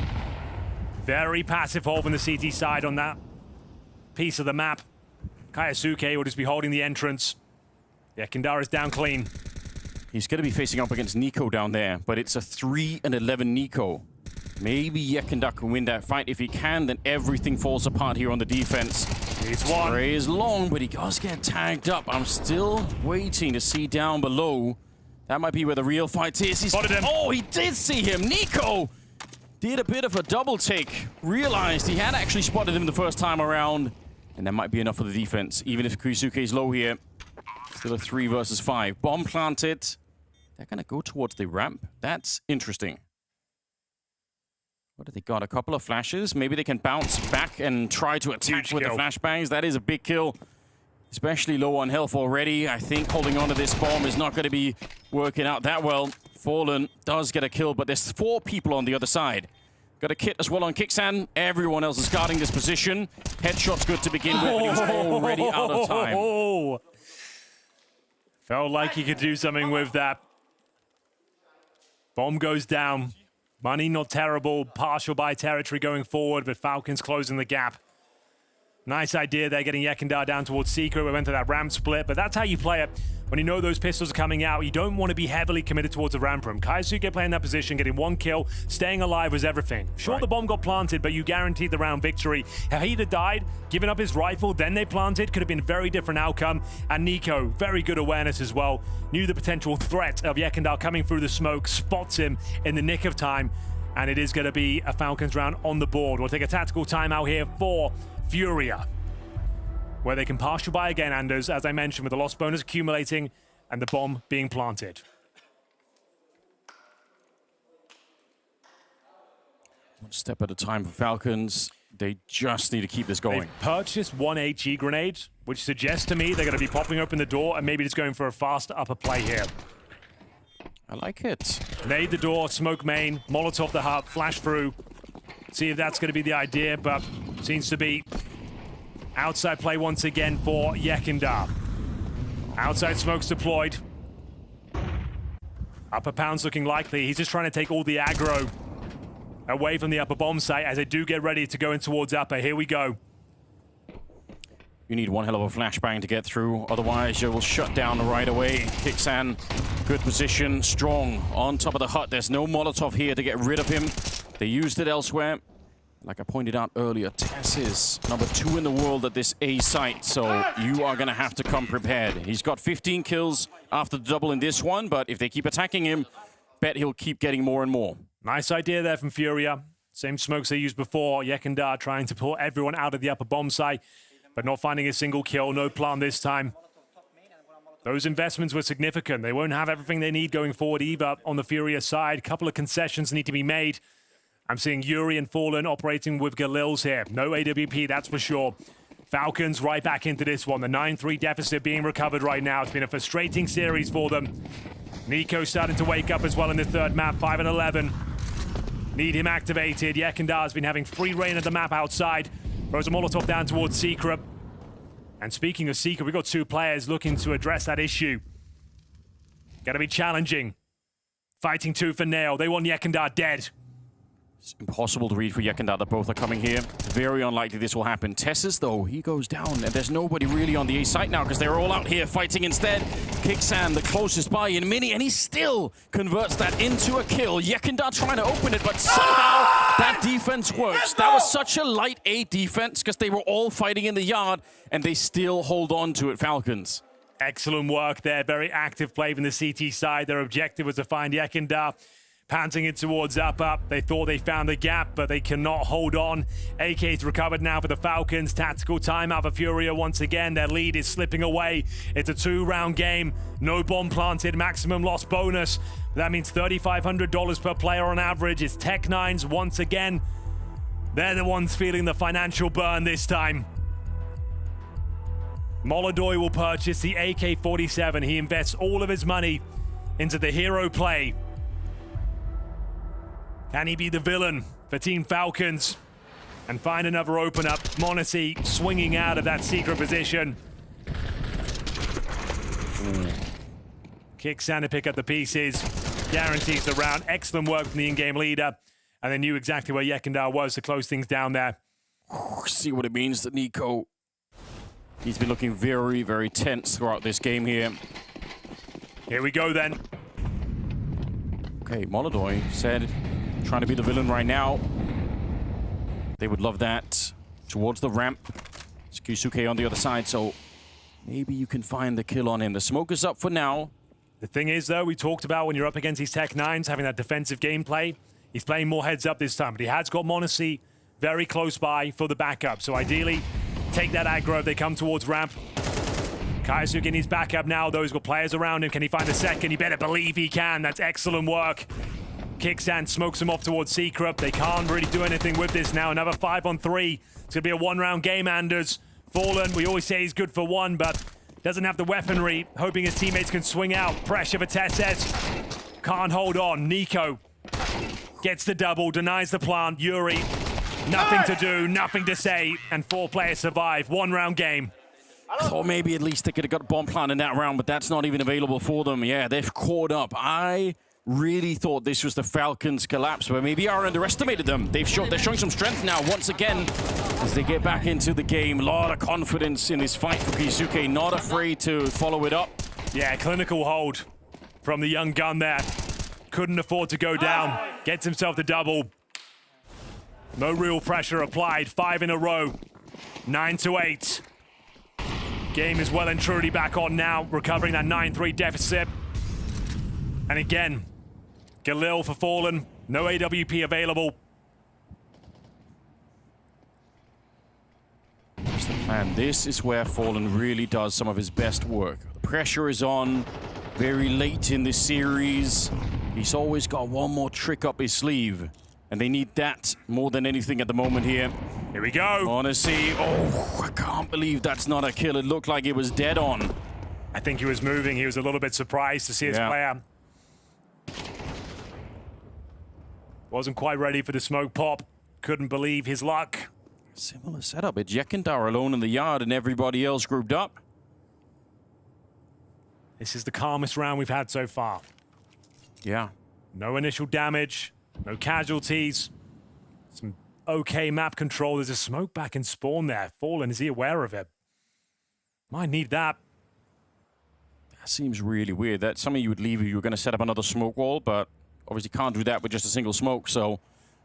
Very passive hold from the CT side on that piece of the map. Kaisuke will just be holding the entrance. Yekindar is down clean. He's going to be facing up against Nico down there, but it's a 3-11 Nico. Maybe Yekindar can win that fight. If he can, then everything falls apart here on the defense. He's one. Spray is long, but he does get tagged up. I'm still waiting to see down below. That might be where the real fight is. He's spotted him. Oh, he did see him. Nico did a bit of a double take. Realized he had actually spotted him the first time around. And that might be enough for the defense, even if Kaisuke is low here. Still a 3 versus 5. Bomb planted. They're going to go towards the ramp. That's interesting. What have they got? A couple of flashes. Maybe they can bounce back and try to attack with the flashbangs. That is a big kill. Especially low on health already. I think holding on to this bomb is not going to be working out that well. Fallen does get a kill, but there's 4 people on the other side. Got a kit as well on Kixan. Everyone else is guarding this position. Headshot's good to begin with, but he was already out of time. Felt like he could do something with that. Bomb goes down. Money not terrible. Partial buy territory going forward, but Falcons closing the gap. Nice idea there, getting Yekindar down towards Secret. We went to that ramp split, but that's how you play it. When you know those pistols are coming out, you don't want to be heavily committed towards the ramp room. Kaisuke playing that position, getting 1 kill, staying alive was everything. Sure, the bomb got planted, but you guaranteed the round victory. If he'd have died, given up his rifle, then they planted, could have been a very different outcome. And Nico, very good awareness as well. Knew the potential threat of Yekindar coming through the smoke, spots him in the nick of time, and it is going to be a Falcons round on the board. We'll take a tactical timeout here for Furia, where they can partial buy again, Anders, as I mentioned, with the loss bonus accumulating and the bomb being planted. One step at a time for Falcons. They just need to keep this going. They've purchased 1 HE grenade, which suggests to me they're going to be popping open the door and maybe just going for a fast upper play here. I like it. Nade the door, smoke main, Molotov the hut, flash through. See if that's going to be the idea, but seems to be outside play once again for Yekindar. Outside smokes deployed. Upper pound's looking likely. He's just trying to take all the aggro away from the upper bomb site as they do get ready to go in towards upper. Here we go. You need one hell of a flashbang to get through. Otherwise, you will shut down right away. Kixan, good position, strong on top of the hut. There's no Molotov here to get rid of him. They used it elsewhere. Like I pointed out earlier, Tess is number 2 in the world at this A site, so you are going to have to come prepared. He's got 15 kills after the double in this one, but if they keep attacking him, bet he'll keep getting more and more. Nice idea there from Furia. Same smokes they used before. Yekindar trying to pull everyone out of the upper bomb site, but not finding a single kill. No plan this time. Those investments were significant. They won't have everything they need going forward either on the Furia side. A couple of concessions need to be made. I'm seeing Yuri and Fallen operating with Galils here. No AWP, that's for sure. Falcons right back into this one. The 9-3 deficit being recovered right now. It's been a frustrating series for them. Nico starting to wake up as well in the third map, 5-11. Need him activated. Yekendar's been having free reign of the map outside. Throws a Molotov down towards Secret. And speaking of Secret, we've got two players looking to address that issue. Gotta be challenging. Fighting tooth and nail. They want Yekendar dead. It's impossible to read for Yekendar that both are coming here. Very unlikely this will happen. Tessus, though, he goes down, and there's nobody really on the A site now because they're all out here fighting instead. Kixan, the closest by in Mini, and he still converts that into a kill. Yekendar trying to open it, but somehow that defense works. That was such a light A defense because they were all fighting in the yard, and they still hold on to it, Falcons. Excellent work there. Very active play from the CT side. Their objective was to find Yekendar. Panting it towards up. They thought they found the gap, but they cannot hold on. AK's recovered now for the Falcons. Tactical timeout for Furia once again. Their lead is slipping away. It's a 2-round game. No bomb planted. Maximum loss bonus. That means $3,500 per player on average. It's Tech9s once again. They're the ones feeling the financial burn this time. MongolZ will purchase the AK-47. He invests all of his money into the hero play. Can he be the villain for Team Falcons and find another open up? MongolZ swinging out of that secret position. Kicks Sand to pick up the pieces. Guarantees the round. Excellent work from the in-game leader. And they knew exactly where Yekendar was to close things down there. See what it means that Nico, he's been looking very, very tense throughout this game here. Here we go then. Okay, MongolZ said, trying to be the villain right now. They would love that. Towards the ramp. It's Kyusuke on the other side, so maybe you can find the kill on him. The smoke is up for now. The thing is, though, we talked about when you're up against these Tech9s, having that defensive gameplay. He's playing more heads up this time, but he has got MongolZ very close by for the backup. So ideally, take that aggro if they come towards ramp. Kaisuke needs backup now, though. He's got players around him. Can he find a second? You better believe he can. That's excellent work. Kixan smokes him off towards Secret. They can't really do anything with this now. Another 5-on-3. It's going to be a one-round game, Anders. Fallen, we always say he's good for one, but doesn't have the weaponry. Hoping his teammates can swing out. Pressure for Tessus. Can't hold on. Nico gets the double, denies the plant. Yuri, nothing to do, nothing to say, and 4 players survive. One-round game. Or maybe at least they could have got a bomb plant in that round, but that's not even available for them. Yeah, they've caught up. I really thought this was the Falcons' collapse, but maybe I underestimated them. They're showing some strength now once again as they get back into the game. A lot of confidence in this fight for Kyusuke, not afraid to follow it up. Yeah, clinical hold from the young gun there. Couldn't afford to go down. Gets himself the double. No real pressure applied. 5 in a row. 9-8. Game is well and truly back on now, recovering that 9-3 deficit. And again, Galil for Fallen. No AWP available. That's the plan. This is where Fallen really does some of his best work. The pressure is on very late in this series. He's always got one more trick up his sleeve. And they need that more than anything at the moment here. Here we go. Honestly, oh, I can't believe that's not a kill. It looked like it was dead on. I think he was moving. He was a little bit surprised to see his player. Wasn't quite ready for the smoke pop. Couldn't believe his luck. Similar setup. It's Yekendar alone in the yard and everybody else grouped up. This is the calmest round we've had so far. Yeah. No initial damage. No casualties. Some okay map control. There's a smoke back in spawn there. Fallen, is he aware of it? Might need that. That seems really weird. That's something you would leave if you were going to set up another smoke wall, but obviously can't do that with just a single smoke, so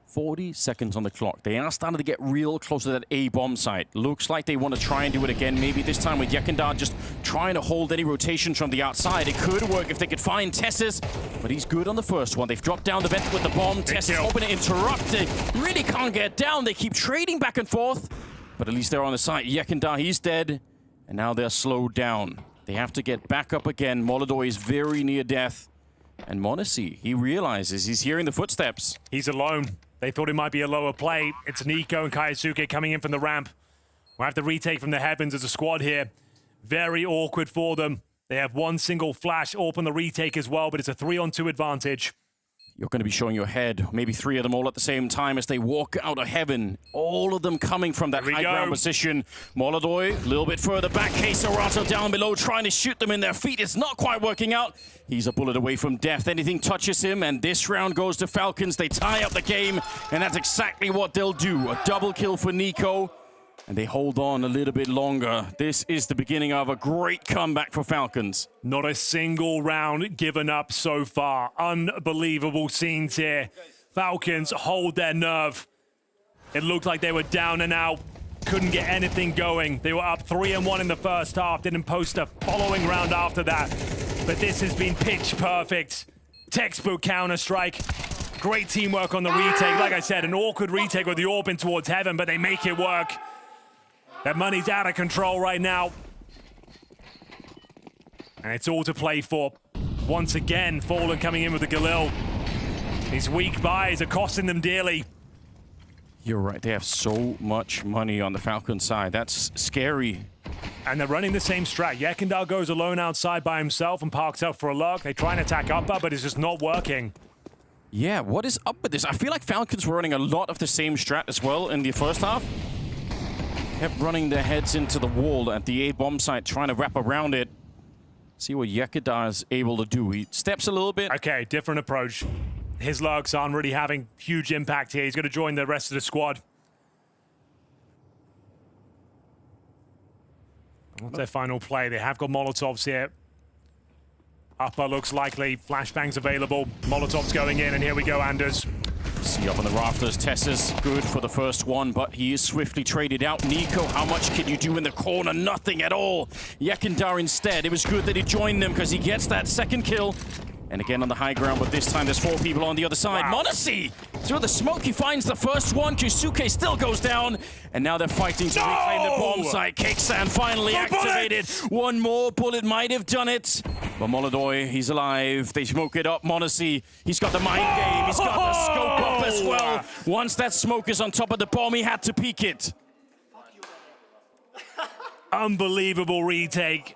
40 seconds on the clock. They are starting to get real close to that A-bomb site. Looks like they want to try and do it again, maybe this time with Yekendar just trying to hold any rotations from the outside. It could work if they could find Tessus, but he's good on the first one. They've dropped down the vent with the bomb. Tessus hoping to interrupt it. Really can't get down. They keep trading back and forth, but at least they're on the site. Yekendar, he's dead, and now they're slowed down. They have to get back up again. MongolZ is very near death. And MongolZ, he realizes he's hearing the footsteps. He's alone. They thought it might be a lower play. It's Nico and Kaisuke coming in from the ramp. We'll have to retake from the heavens as a squad here. Very awkward for them. They have one single flash AWP on the retake as well, but it's a 3-on-2 advantage. You're going to be showing your head, maybe 3 of them all at the same time as they walk out of heaven. All of them coming from that high ground position. MongolZ a little bit further back. csgo down below, trying to shoot them in their feet. It's not quite working out. He's a bullet away from death. Anything touches him, and this round goes to Falcons. They tie up the game, and that's exactly what they'll do. A double kill for Nico, and they hold on a little bit longer. This is the beginning of a great comeback for Falcons. Not a single round given up so far. Unbelievable scenes here. Falcons hold their nerve. It looked like they were down and out. Couldn't get anything going. They were up 3-1 in the first half. Didn't post a following round after that. But this has been pitch perfect. Textbook Counter-Strike. Great teamwork on the retake. Like I said, an awkward retake with the AWP in towards heaven, but they make it work. That money's out of control right now. And it's all to play for. Once again, Fallen coming in with the Galil. These weak buys are costing them dearly. You're right. They have so much money on the Falcon side. That's scary. And they're running the same strat. Yekindar goes alone outside by himself and parks out for a lurk. They try and attack upper, but it's just not working. Yeah, what is up with this? I feel like Falcons were running a lot of the same strat as well in the first half. Kept running their heads into the wall at the A-bomb site, trying to wrap around it. See what Yekindar is able to do. He steps a little bit. Okay, different approach. His lurks aren't really having huge impact here. He's going to join the rest of the squad. What's their final play? They have got Molotovs here. Upper looks likely. Flashbangs available. Molotovs going in, and here we go, Anders. See up on the rafters, Tessa's good for the first one, but he is swiftly traded out. Nico, how much can you do in the corner? Nothing at all. Yekindar instead, it was good that he joined them because he gets that second kill. And again on the high ground, but this time there's 4 people on the other side. Wow. MongolZ! Through the smoke, he finds the first one. Kusuke still goes down. And now they're fighting to reclaim the bomb site. Kixan finally activated. One more bullet might have done it. But MongolZ, he's alive. They smoke it up. MongolZ, he's got the mind game. He's got the scope up as well. Once that smoke is on top of the bomb, he had to peek it. Unbelievable retake.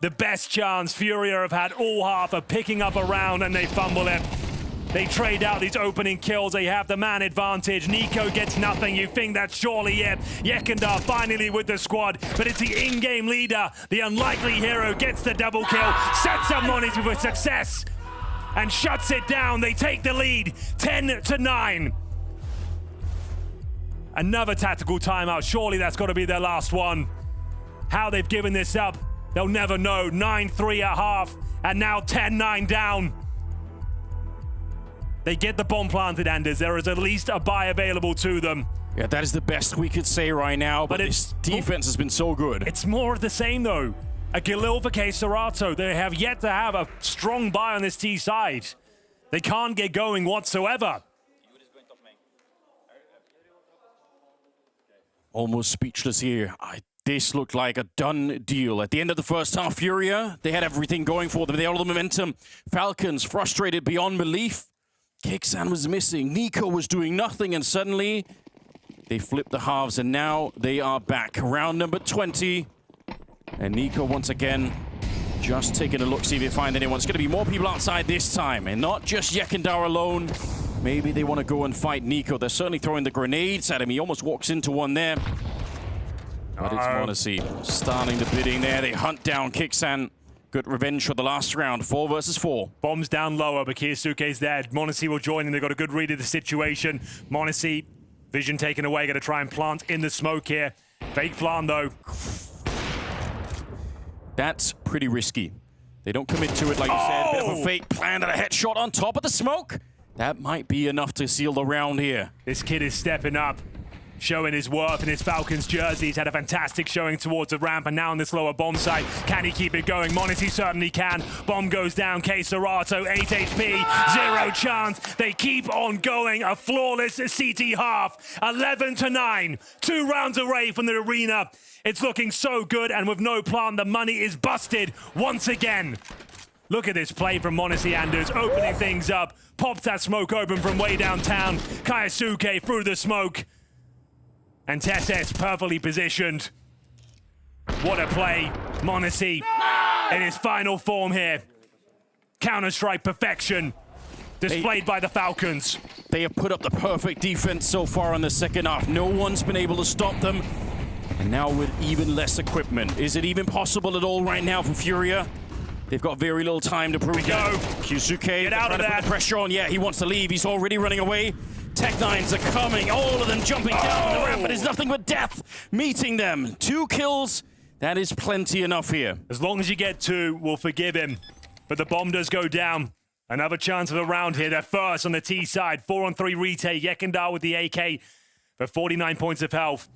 The best chance Furia have had all half of picking up a round, and they fumble it. They trade out these opening kills. They have the man advantage. Nico gets nothing. You think that's surely it. Yekindar finally with the squad, but it's the in-game leader. The unlikely hero gets the double kill, sets up MongolZ with success, and shuts it down. They take the lead, 10-9. Another tactical timeout. Surely that's got to be their last one. How they've given this up, they'll never know. 9-3 at half, and now 10-9 down. They get the bomb planted, Anders. There is at least a buy available to them. Yeah, that is the best we could say right now, but this defense has been so good. It's more of the same, though. A Galil for csgo. They have yet to have a strong buy on this T side. They can't get going whatsoever. Almost speechless here. This looked like a done deal. At the end of the first half, Furia, they had everything going for them. They had all the momentum. Falcons frustrated beyond belief. Kixan was missing. Nico was doing nothing, and suddenly they flipped the halves, and now they are back. Round number 20. And Nico, once again, just taking a look, see if they find anyone. It's going to be more people outside this time, and not just Yekindar alone. Maybe they want to go and fight Nico. They're certainly throwing the grenades at him. He almost walks into one there. But it's MongolZ starting the bidding there. They hunt down Kixan. Good revenge for the last round. 4 versus 4. Bombs down lower, but Kiyasuke's dead. MongolZ will join in. They've got a good read of the situation. MongolZ, vision taken away. Got to try and plant in the smoke here. Fake flan, though. That's pretty risky. They don't commit to it, like you said. Bit of a fake plan and a headshot on top of the smoke. That might be enough to seal the round here. This kid is stepping up, showing his worth in his Falcons jersey. He's had a fantastic showing towards the ramp, and now on this lower bomb site, can he keep it going? MongolZ certainly can. Bomb goes down, csgo, 8 HP, 0 chance. They keep on going, a flawless CT half. 11-9, 2 rounds away from the arena. It's looking so good, and with no plan, the money is busted once again. Look at this play from MongolZ, Anders, opening things up. Pops that smoke open from way downtown. Kiyasuke through the smoke. And TeSS perfectly positioned. What a play. MongolZ in his final form here. Counter-Strike perfection displayed by the Falcons. They have put up the perfect defense so far in the second half. No one's been able to stop them. And now with even less equipment. Is it even possible at all right now for Furia? They've got very little time to prove it. Kyusuke, get out of that. Pressure on. Yeah, he wants to leave. He's already running away. Tech9s are coming. All of them jumping down the ramp, but there's nothing but death meeting them. 2 kills. That is plenty enough here. As long as you get 2, we'll forgive him. But the bomb does go down. Another chance of the round here. They're first on the T side. 4-on-3 retake. Yekindar with the AK for 49 points of health.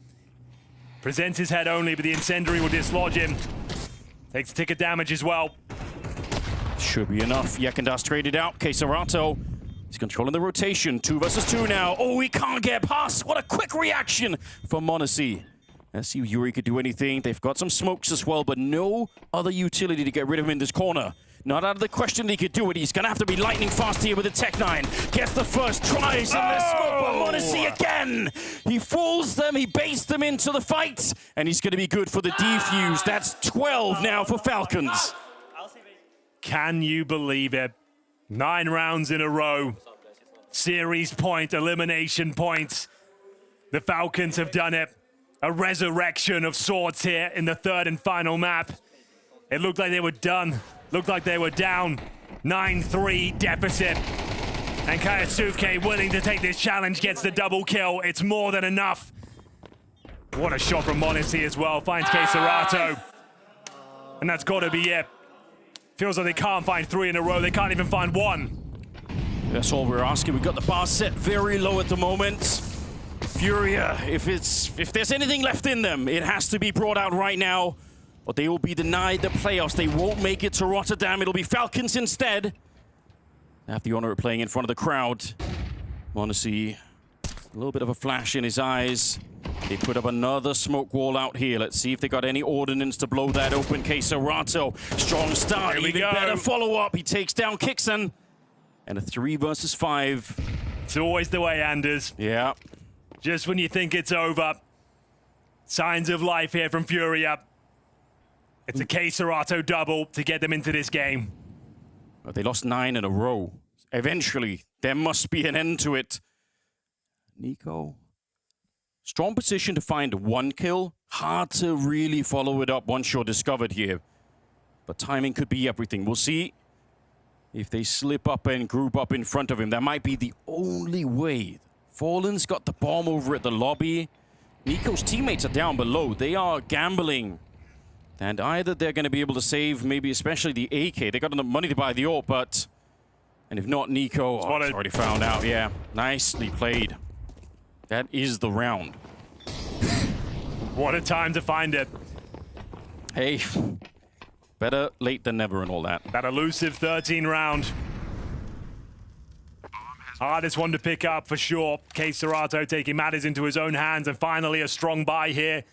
Presents his head only, but the incendiary will dislodge him. Takes a tick of damage as well. Should be enough. Yekindar's traded out. csgo, he's controlling the rotation. 2 versus 2 now. Oh, he can't get past. What a quick reaction from MongolZ. Let's see if Yuri could do anything. They've got some smokes as well, but no other utility to get rid of him in this corner. Not out of the question that he could do it. He's going to have to be lightning fast here with the Tech9. Gets the first tries in the smoke, but MongolZ again. He fools them. He baits them into the fight, and he's going to be good for the defuse. That's 12 now for Falcons. Can you believe it? 9 rounds in a row. Series point, elimination points. The Falcons have done it. A resurrection of sorts here in the 3rd and final map. It looked like they were done. Looked like they were down. 9-3 deficit. And Kyusuke willing to take this challenge, gets the double kill. It's more than enough. What a shot from MongolZ as well. Finds csgo. And that's got to be it. Feels like they can't find 3 in a row. They can't even find 1. That's all we're asking. We've got the bar set very low at the moment. Furia, if there's anything left in them, it has to be brought out right now. But they will be denied the playoffs. They won't make it to Rotterdam. It'll be Falcons instead. They have the honor of playing in front of the crowd. MongolZ, a little bit of a flash in his eyes. They put up another smoke wall out here. Let's see if they got any ordnance to blow that open. csgo, strong start, even better follow-up. He takes down Kixen. And a 3 versus 5. It's always the way, Anders. Yeah. Just when you think it's over, signs of life here from Furia. It's a csgo double to get them into this game. Well, they lost 9 in a row. Eventually, there must be an end to it. NiKo, strong position to find 1 kill. Hard to really follow it up once you're discovered here. But timing could be everything. We'll see if they slip up and group up in front of him. That might be the only way. Fallen's got the bomb over at the lobby. NiKo's teammates are down below. They are gambling. And either they're going to be able to save, maybe especially the AK. They got enough money to buy the AWP, but... And if not, NiKo, it's already found out. Yeah, nicely played. That is the round. What a time to find it. Hey, better late than never and all that. That elusive 13 round. Hardest one to pick up for sure. csgo taking matters into his own hands, and finally a strong buy here.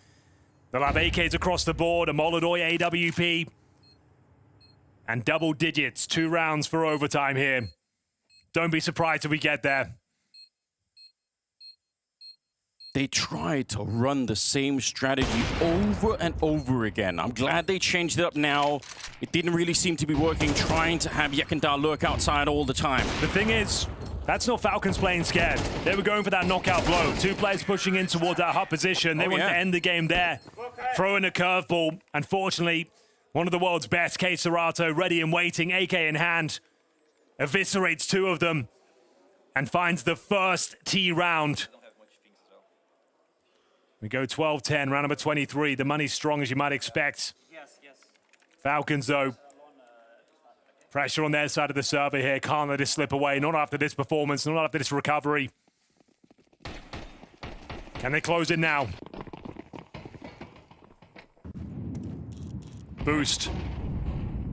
They'll have AKs across the board, a MongolZ AWP. And double digits, 2 rounds for overtime here. Don't be surprised if we get there. They tried to run the same strategy over and over again. I'm glad they changed it up now. It didn't really seem to be working, trying to have Yekindar lurk outside all the time. The thing is, that's not Falcons playing scared. They were going for that knockout blow. 2 players pushing in towards that hot position. They wanted to end the game there. Throw in a curveball. Unfortunately, one of the world's best, csgo, ready and waiting, AK in hand. Eviscerates 2 of them and finds the first T round. We go 12-10, round number 23. The money's strong as you might expect. Falcons, though, pressure on their side of the server here. Can't let it slip away. Not after this performance, not after this recovery. Can they close it now? Boost.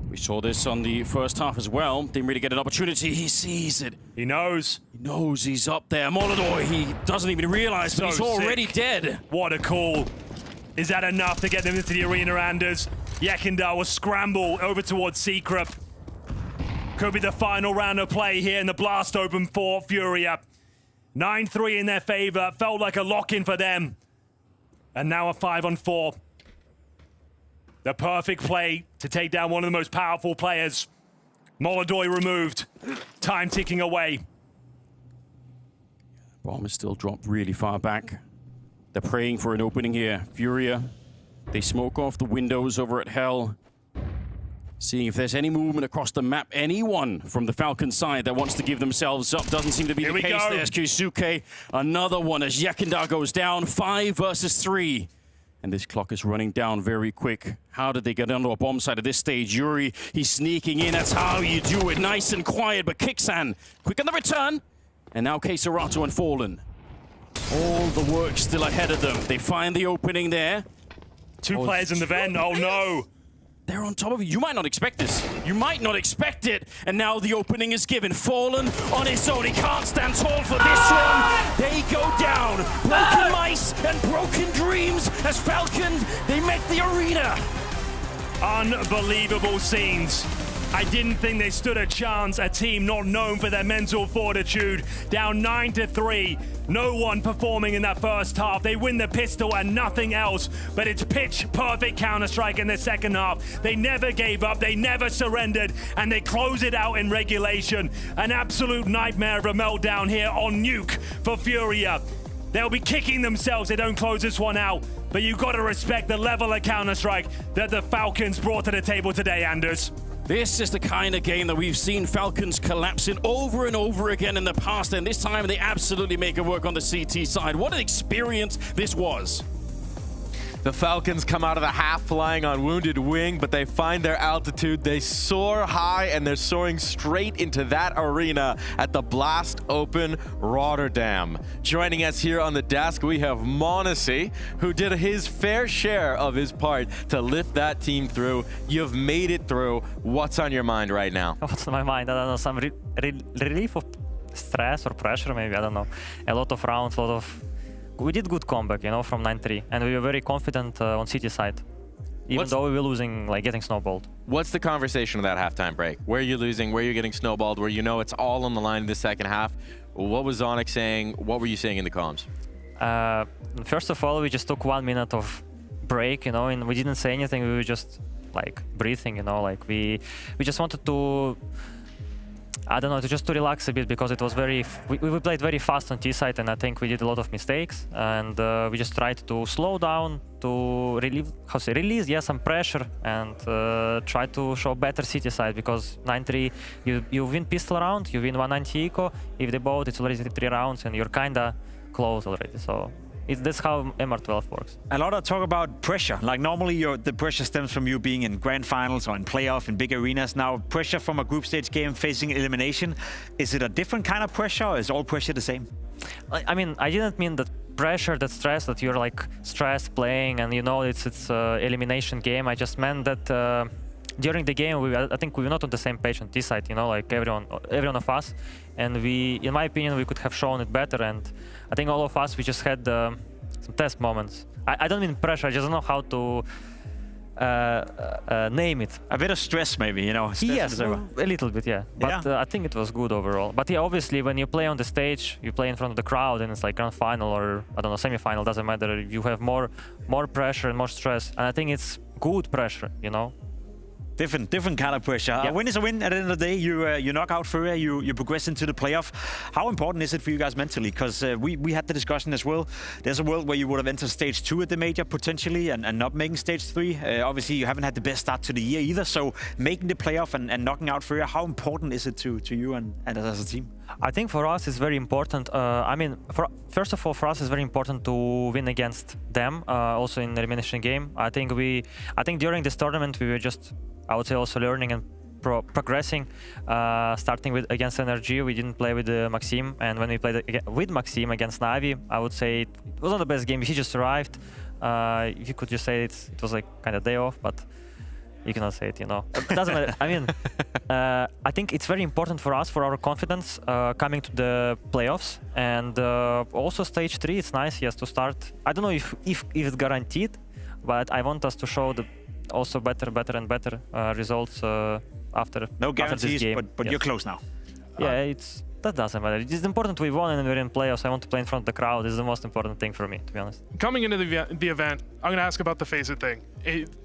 We saw this on the first half as well. Didn't really get an opportunity. He sees it. He knows. He knows he's up there. MongolZ, he doesn't even realize, but he's already dead. What a call. Is that enough to get them into the arena, Anders? Yekindar will scramble over towards Secret. Could be the final round of play here in the blast open for Furia. 9-3 in their favor. Felt like a lock-in for them. And now a 5-on-4. The perfect play to take down one of the most powerful players. MongolZ removed. Time ticking away. Bomb is still dropped really far back. They're praying for an opening here. Furia, they smoke off the windows over at Hell. Seeing if there's any movement across the map. Anyone from the Falcons side that wants to give themselves up. Doesn't seem to be the case. There's Keisuke. Another one as Yakindar goes down. 5 versus 3. And this clock is running down very quick. How did they get onto a bomb site at this stage? Yuri, he's sneaking in. That's how you do it. Nice and quiet, but Kixan, quick on the return. And now Keisarato and Fallen. All the work still ahead of them. They find the opening there. Two players in the vent. Oh no. They're on top of you. You might not expect this. You might not expect it. And now the opening is given. Fallen on his own. He can't stand tall for this one. They go down. Broken mice and broken dreams as Falcons, they make the arena. Unbelievable scenes. I didn't think they stood a chance. A team not known for their mental fortitude. Down 9-3. No one performing in that first half. They win the pistol and nothing else. But it's pitch perfect Counter-Strike in the second half. They never gave up. They never surrendered. And they close it out in regulation. An absolute nightmare of a meltdown here on Nuke for Furia. They'll be kicking themselves if they don't close this one out. But you've got to respect the level of Counter-Strike that the Falcons brought to the table today, Anders. This is the kind of game that we've seen Falcons collapse in over and over again in the past, and this time they absolutely make it work on the CT side. What an experience this was. The Falcons come out of the half flying on Wounded Wing, but they find their altitude. They soar high, and they're soaring straight into that arena at the Blast Open Rotterdam. Joining us here on the desk, we have MongolZ, who did his fair share of his part to lift that team through. You've made it through. What's on your mind right now? What's on my mind? I don't know, some relief of stress or pressure, maybe, I don't know. A lot of rounds, we did good comeback, you know, from 9-3, and we were very confident on CT side, even though we were losing, like getting snowballed. What's the conversation of that halftime break? Where you're losing, where you're getting snowballed, where you know it's all on the line in the second half. What was Onyx saying? What were you saying in the comms? First of all, we just took 1 minute of break, you know, and we didn't say anything. We were just like breathing, you know, like we just wanted to, I don't know, just to relax a bit, because it was we played very fast on T-side, and I think we did a lot of mistakes, and we just tried to slow down, to release some pressure, and try to show better CT side, because 9-3, you win pistol round, you win 190 eco, if they both, it's already 3 rounds, and you're kinda close already, so that's how MR12 works. A lot of talk about pressure. Like normally the pressure stems from you being in grand finals or in playoff in big arenas. Now pressure from a group stage game facing elimination. Is it a different kind of pressure, or is all pressure the same? I mean, I didn't mean that pressure, that stress, that you're like stressed playing and you know it's elimination game. I just meant that during the game, I think we were not on the same page on T-side, you know, like everyone of us. And in my opinion, we could have shown it better. And I think all of us, we just had some test moments. I don't mean pressure, I just don't know how to name it. A bit of stress, maybe, you know? Yes, a little bit, yeah. But I think it was good overall. But yeah, obviously, when you play on the stage, you play in front of the crowd, and it's like grand final or, I don't know, semi-final, doesn't matter. You have more pressure and more stress. And I think it's good pressure, you know? Different kind of pressure. A win is a win. At the end of the day, you knock out Furia, you progress into the playoff. How important is it for you guys mentally? Because we had the discussion as well. There's a world where you would have entered stage 2 at the major potentially and not making stage 3. Obviously, you haven't had the best start to the year either. So making the playoff and knocking out Furia, how important is it to you and as a team? I think for us it's very important. I mean, first of all, for us it's very important to win against them. Also in the elimination game, I think during this tournament we were just, I would say, also learning and progressing. Starting against NRG, we didn't play with Maxime, and when we played with Maxime against NAVI, I would say it wasn't the best game. He just arrived. You could just say it was like kind of day off, but you cannot say it, you know. It doesn't matter. I mean, I think it's very important for us, for our confidence coming to the playoffs, and also stage 3. It's nice, yes, to start. I don't know if it's guaranteed, but I want us to show also better and better results after no guarantees, this game. but you're close now. Yeah, it's that doesn't matter. It's important we won and we're in playoffs. I want to play in front of the crowd. This is the most important thing for me, to be honest. Coming into the event, I'm going to ask about the FACEIT thing.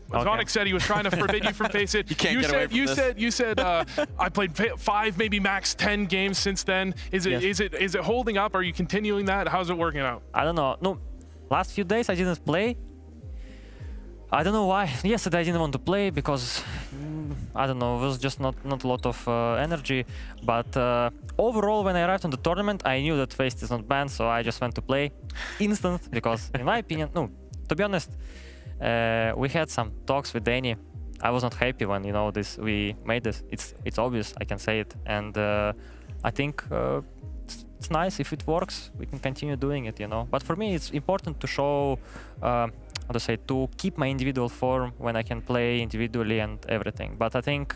Zonic said he was trying to forbid you from FACEIT. You can't get away from this. You said I played 5, maybe max 10 games since then. Is it holding up? Are you continuing that? How's it working out? I don't know. No, last few days I didn't play. I don't know why. Yesterday I didn't want to play because I don't know. It was just not a lot of energy. But overall, when I arrived on the tournament, I knew that FACEIT is not banned, so I just went to play instant because, in my opinion, no. To be honest, we had some talks with Danny. I was not happy when we made this. It's obvious. I can say it, and I think it's nice if it works. We can continue doing it, But for me, it's important to show. How to say, to keep my individual form when I can play individually and everything. But I think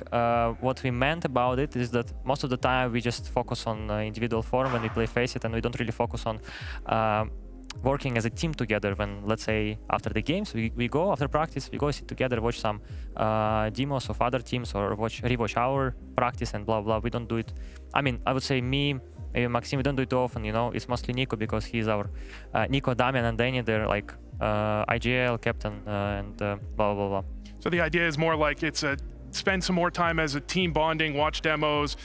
what we meant about it is that most of the time we just focus on individual form when we play FACEIT, and we don't really focus on working as a team together. When, let's say, after the games, we go after practice, we go sit together, watch some demos of other teams or rewatch our practice and blah blah. We don't do it. I mean, I would say me, maybe Maxim, we don't do it often. It's mostly Nico because he's our Nico, Damian, and Danny. They're like IGL captain and blah blah blah. So the idea is more like it's spend some more time as a team bonding, watch demos,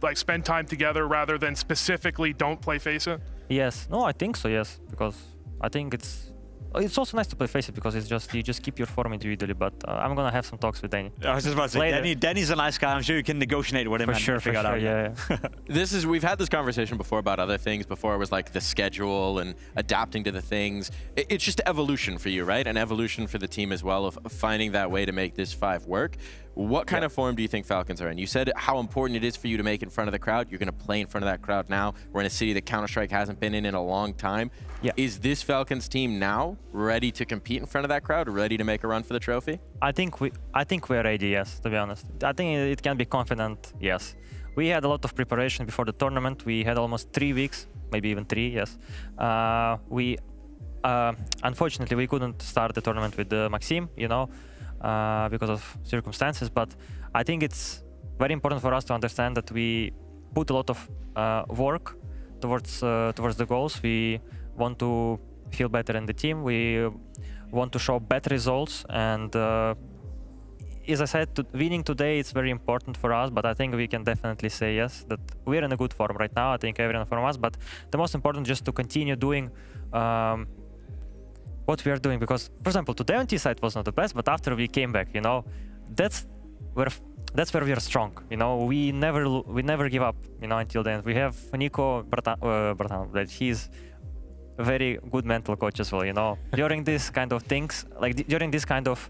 like spend time together rather than specifically don't play FACEIT? Yes. No, I think so, yes. Because I think it's also nice to play FACEIT because you just keep your form individually, but I'm gonna have some talks with Danny. I was just about to say, Danny's a nice guy. I'm sure you can negotiate with him and figure it out. Yeah. We've had this conversation before about other things. Before it was like the schedule and adapting to the things. It's just evolution for you, right? An evolution for the team as well of finding that way to make this 5 work. What kind of form do you think Falcons are in? You said how important it is for you to make in front of the crowd. You're going to play in front of that crowd now. We're in a city that Counter-Strike hasn't been in a long time. Yeah. Is this Falcons team now ready to compete in front of that crowd, ready to make a run for the trophy? I think we're ready, yes, to be honest. I think it can be confident, yes. We had a lot of preparation before the tournament. We had almost 3 weeks, maybe even 3, yes. Unfortunately, we couldn't start the tournament with Maxim, because of circumstances, but I think it's very important for us to understand that we put a lot of work towards the goals. We want to feel better in the team. We want to show better results, and as I said, winning today is very important for us, but I think we can definitely say yes, that we're in a good form right now. I think everyone from us, but the most important just to continue doing what we are doing, because, for example, today on T-side was not the best, but after we came back, that's where we are strong. We never give up, until the end. We have Nico Bratan, that he's a very good mental coach as well. During this kind of things, like during this kind of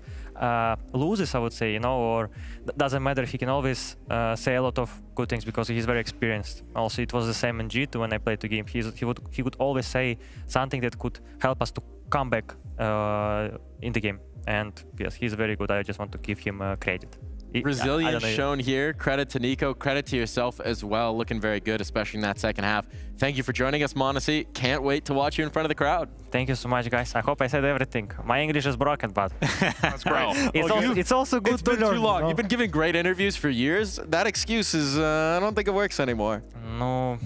loses, I would say, or doesn't matter. He can always say a lot of good things because he's very experienced. Also, it was the same in G2 when I played the game. He would always say something that could help us to come back in the game. And yes, he's very good. I just want to give him credit. Resilience shown here. Credit to Nico. Credit to yourself as well. Looking very good, especially in that second half. Thank you for joining us, MongolZ. Can't wait to watch you in front of the crowd. Thank you so much, guys. I hope I said everything. My English is broken, but that's great. It's also good to learn. It's been too long. You've been giving great interviews for years. That excuse is, I don't think it works anymore. No,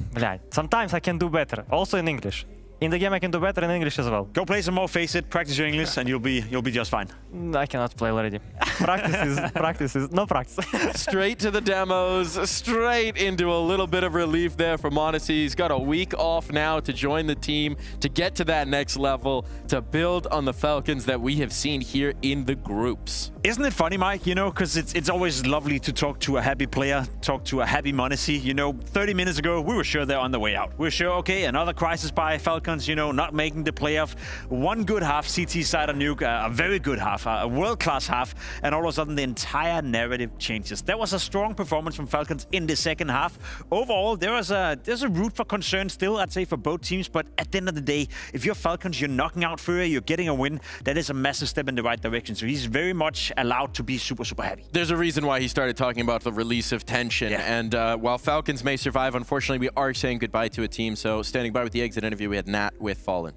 sometimes I can do better. Also in English. In the game, I can do better in English as well. Go play some more FACEIT, practice your English, and you'll be just fine. I cannot play already. Practice is no practice. Straight to the demos, straight into a little bit of relief there for MongolZ. He's got a week off now to join the team, to get to that next level, to build on the Falcons that we have seen here in the groups. Isn't it funny, Mike? Because it's always lovely to talk to a happy player, talk to a happy MongolZ. 30 minutes ago, we were sure they're on the way out. We were sure, okay, another crisis by Falcons, not making the playoff. One good half, CT side of Nuke, a very good half, a world-class half, and all of a sudden the entire narrative changes. There was a strong performance from Falcons in the second half. Overall, there's a root for concern still, I'd say, for both teams, but at the end of the day, if you're Falcons, you're knocking out FURIA, you're getting a win, that is a massive step in the right direction. So he's very much allowed to be super, super happy. There's a reason why he started talking about the release of tension, and while Falcons may survive, unfortunately, we are saying goodbye to a team. So standing by with the exit interview, we had Nat with Fallen.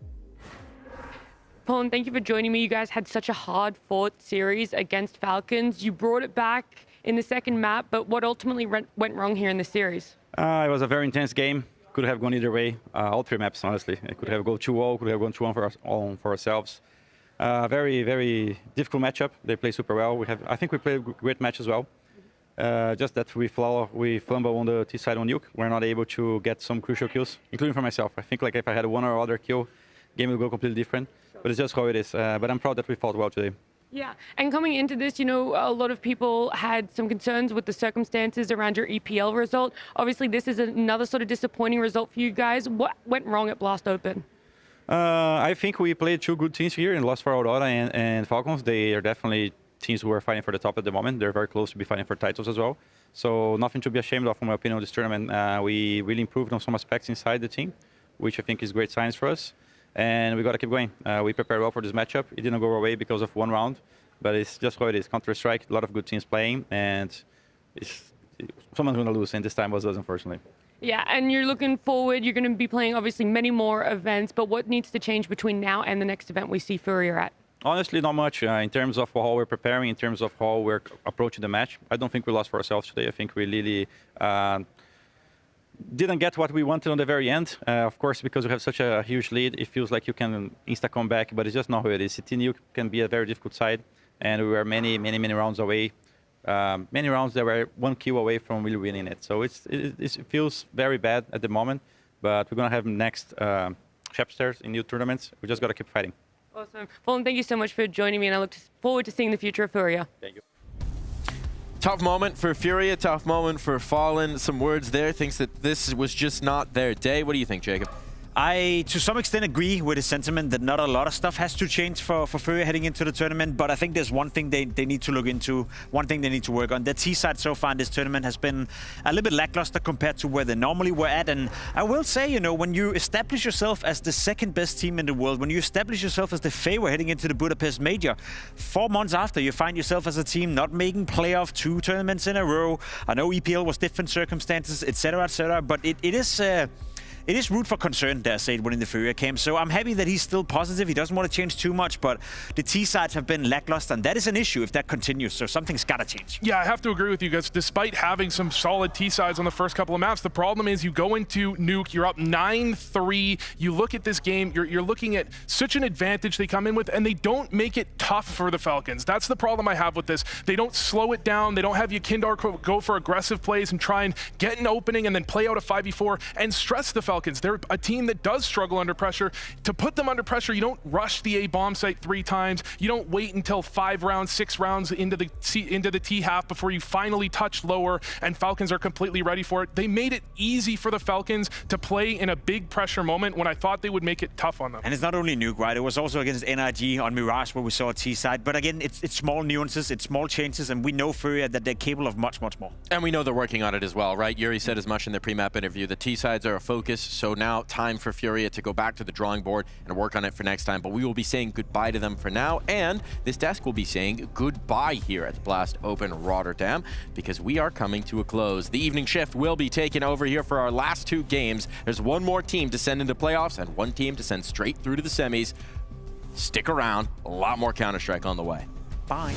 Thank you for joining me. You guys had such a hard-fought series against Falcons. You brought it back in the second map, but what ultimately went wrong here in the series? It was a very intense game. Could have gone either way. All three maps, honestly. It could have gone 2-0, could have gone 2-1 for ourselves. Very, very difficult matchup. They play super well. I think we played a great match as well. Just that we fumble on the T side on nuke. We're not able to get some crucial kills, including for myself. I think like if I had one or other kill, game will go completely different. But it's just how it is. But I'm proud that we fought well today. Yeah, and coming into this, you know, a lot of people had some concerns with the circumstances around your EPL result. Obviously, this is another sort of disappointing result for you guys. What went wrong at Blast Open? I think we played two good teams here and lost for Aurora and Falcons. They are definitely teams who are fighting for the top at the moment. They're very close to be fighting for titles as well. So nothing to be ashamed of, in my opinion, on this tournament. We really improved on some aspects inside the team, which I think is great signs for us. And we got to keep going. We prepared well for this matchup. It didn't go our way because of one round, but it's just how it is. Counter-Strike, a lot of good teams playing, and someone's going to lose, and this time was us, unfortunately. Yeah, and you're looking forward. You're going to be playing, obviously, many more events, but what needs to change between now and the next event we see Furia at? Honestly, not much. In terms of how we're preparing, in terms of how we're approaching the match, I don't think we lost for ourselves today. I think we really didn't get what we wanted on the very end. Of course, because we have such a huge lead, it feels like you can insta-come back, but it's just not how it is. CT Nuke can be a very difficult side, and we were many rounds away. Many rounds that were one kill away from really winning it. So it feels very bad at the moment, but we're going to have next chapters in new tournaments. We just got to keep fighting. Awesome. Fallen, thank you so much for joining me, and I look forward to seeing the future of Furia. Thank you. Tough moment for Furia, tough moment for Fallen. Some words there, thinks that this was just not their day. What do you think, Jacob? I, to some extent, agree with his sentiment that not a lot of stuff has to change for Furia heading into the tournament, but I think there's one thing they need to look into, one thing they need to work on. The T side so far in this tournament has been a little bit lackluster compared to where they normally were at, and I will say, you know, when you establish yourself as the second best team in the world, when you establish yourself as the favorite heading into the Budapest Major, 4 months after you find yourself as a team not making playoff 2 tournaments in a row. I know EPL was different circumstances, etc., but it is root for concern, dare I say, winning the Furia camp. So I'm happy that he's still positive. He doesn't want to change too much, but the T sides have been lackluster, and that is an issue if that continues. So something's got to change. Yeah, I have to agree with you guys. Despite having some solid T sides on the first couple of maps, the problem is you go into Nuke, you're up 9-3. You look at this game, you're looking at such an advantage they come in with, and they don't make it tough for the Falcons. That's the problem I have with this. They don't slow it down. They don't have Yakindar go for aggressive plays and try and get an opening and then play out a 5v4 and stress the Falcons. They're a team that does struggle under pressure. To put them under pressure, you don't rush the A bomb site 3 times. You don't wait until 5 rounds, 6 rounds into the T half before you finally touch lower, and Falcons are completely ready for it. They made it easy for the Falcons to play in a big pressure moment when I thought they would make it tough on them. And it's not only Nuke, right? It was also against NRG on Mirage where we saw a T side. But again, it's small nuances, it's small changes, and we know Furia that they're capable of much more. And we know they're working on it as well, right? Yuri said as much in the pre-map interview. The T sides are a focus, so now time for Furia to go back to the drawing board and work on it for next time. But we will be saying goodbye to them for now, and this desk will be saying goodbye here at Blast Open Rotterdam, because we are coming to a close. The evening shift will be taken over here for our last 2 games. There's one more team to send into playoffs and one team to send straight through to the semis. Stick around, a lot more Counter-Strike on the way. Bye.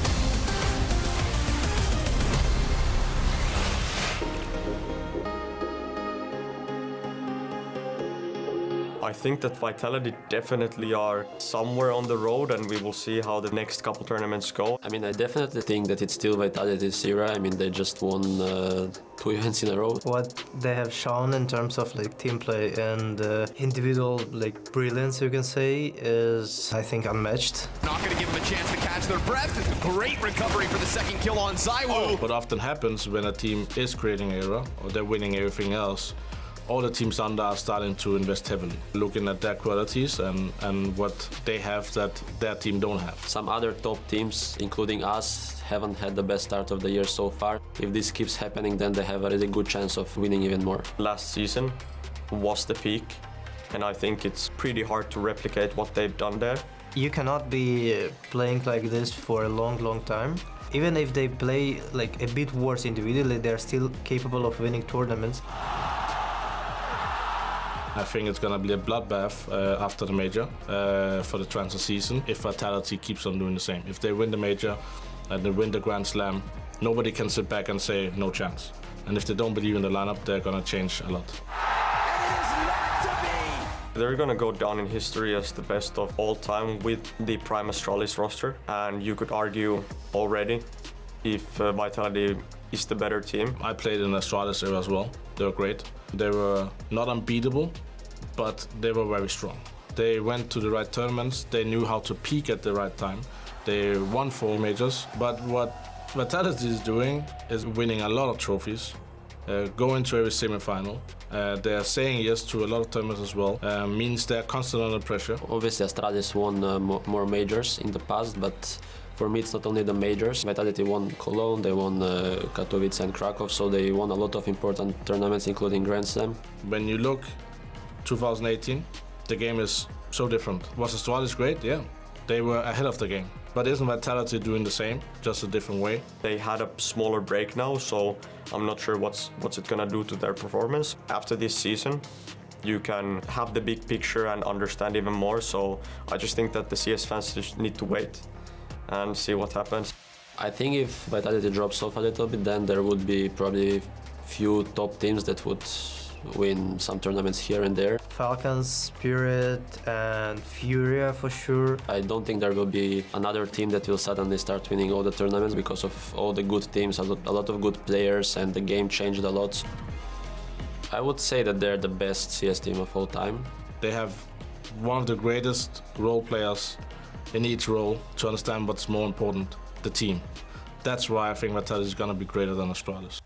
I think that Vitality definitely are somewhere on the road, and we will see how the next couple tournaments go. I mean, I definitely think that it's still Vitality's era. I mean, they just won 2 events in a row. What they have shown in terms of like team play and individual like brilliance, you can say, is I think unmatched. Not going to give them a chance to catch their breath. Great recovery for the second kill on Zywoo. What often happens when a team is creating era or they're winning everything else, all the teams under are starting to invest heavily, looking at their qualities and what they have that their team don't have. Some other top teams, including us, haven't had the best start of the year so far. If this keeps happening, then they have a really good chance of winning even more. Last season was the peak, and I think it's pretty hard to replicate what they've done there. You cannot be playing like this for a long time. Even if they play like a bit worse individually, they're still capable of winning tournaments. I think it's going to be a bloodbath after the major for the transfer season if Vitality keeps on doing the same. If they win the major and they win the Grand Slam, Nobody can sit back and say no chance. And if they don't believe in the lineup, they're gonna change a lot. They're gonna go down in history as the best of all time with the Prime Astralis roster. And you could argue already if Vitality is the better team. I played in Astralis era as well. They were great. They were not unbeatable, but they were very strong. They went to the right tournaments. They knew how to peak at the right time. They won 4 majors. But what Vitality is doing is winning a lot of trophies, going to every semi-final. They're saying yes to a lot of tournaments as well. Means they're constantly under pressure. Obviously, Astralis won more majors in the past, but for me, it's not only the majors. Vitality won Cologne, they won Katowice and Krakow, so they won a lot of important tournaments, including Grand Slam. When you look 2018, the game is so different. Was Astralis great? Yeah. They were ahead of the game. But isn't Vitality doing the same, just a different way? They had a smaller break now, so I'm not sure what's it gonna do to their performance. After this season, you can have the big picture and understand even more, so I just think that the CS fans just need to wait and see what happens. I think if Vitality drops off a little bit, then there would be probably few top teams that would win some tournaments here and there. Falcons, Spirit, and FURIA for sure. I don't think there will be another team that will suddenly start winning all the tournaments because of all the good teams, a lot of good players, and the game changed a lot. I would say that they're the best CS team of all time. They have one of the greatest role players in each role to understand what's more important, the team. That's why I think Vitality is going to be greater than Astralis.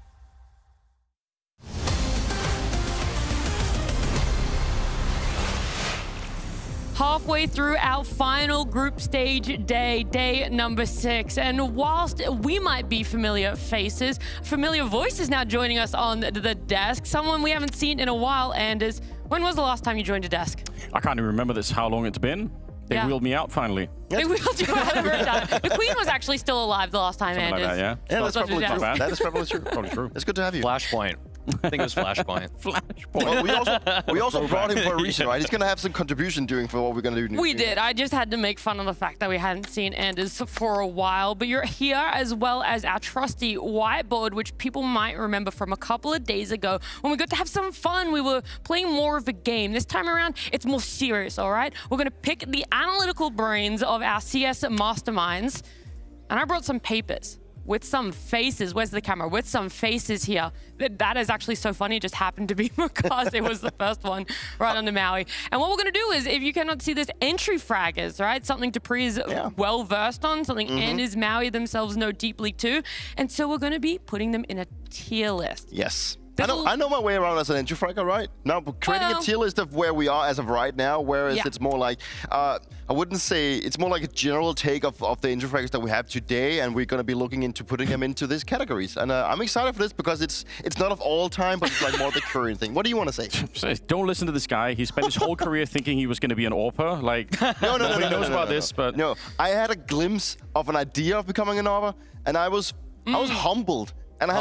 Halfway through our final group stage day, day number 6. And whilst we might be familiar faces, familiar voices now joining us on the desk. Someone we haven't seen in a while, Anders. When was the last time you joined a desk? I can't even remember how long it's been. They wheeled me out finally. They wheeled you out of her time. The Queen was actually still alive the last time, Something Anders. like that, Yeah, that's probably true. That is probably true. Probably true. It's good to have you. Flashpoint. I think it was Flashpoint. Well, we also brought him for a reason, right? He's going to have some contribution doing for what we're going to do. We did. I just had to make fun of the fact that we hadn't seen Anders for a while. But you're here as well as our trusty whiteboard, which people might remember from a couple of days ago when we got to have some fun. We were playing more of a game. This time around, it's more serious, all right? We're going to pick the analytical brains of our CS masterminds. And I brought some papers with some faces. Where's the camera? With some faces here. That is actually so funny. It just happened to be MongolZ. It was the first one right under Maui. And what we're going to do is, if you cannot see this, entry fraggers, right? Something Dupree is well versed on, something Anders, Maui themselves know deeply too. And so we're going to be putting them in a tier list. Yes. I know my way around as an entry fragger, right? Now, creating a tier list of where we are as of right now, whereas it's more like, I wouldn't say, it's more like a general take of the entry fraggers that we have today, and we're going to be looking into putting them into these categories. And I'm excited for this because it's not of all time, but it's like more the current thing. What do you want to say? Don't listen to this guy. He spent his whole career thinking he was going to be an AWPer. Like, nobody knows about this, but... No, I had a glimpse of an idea of becoming an AWPer, and I was humbled. And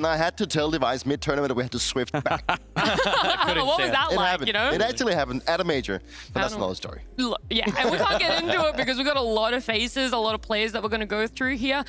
I had to tell Device mid-tournament that we had to swift back. What was that like, you know? It actually happened at a major, but that's another story. Yeah, and we can't get into it because we've got a lot of faces, a lot of players that we're going to go through here.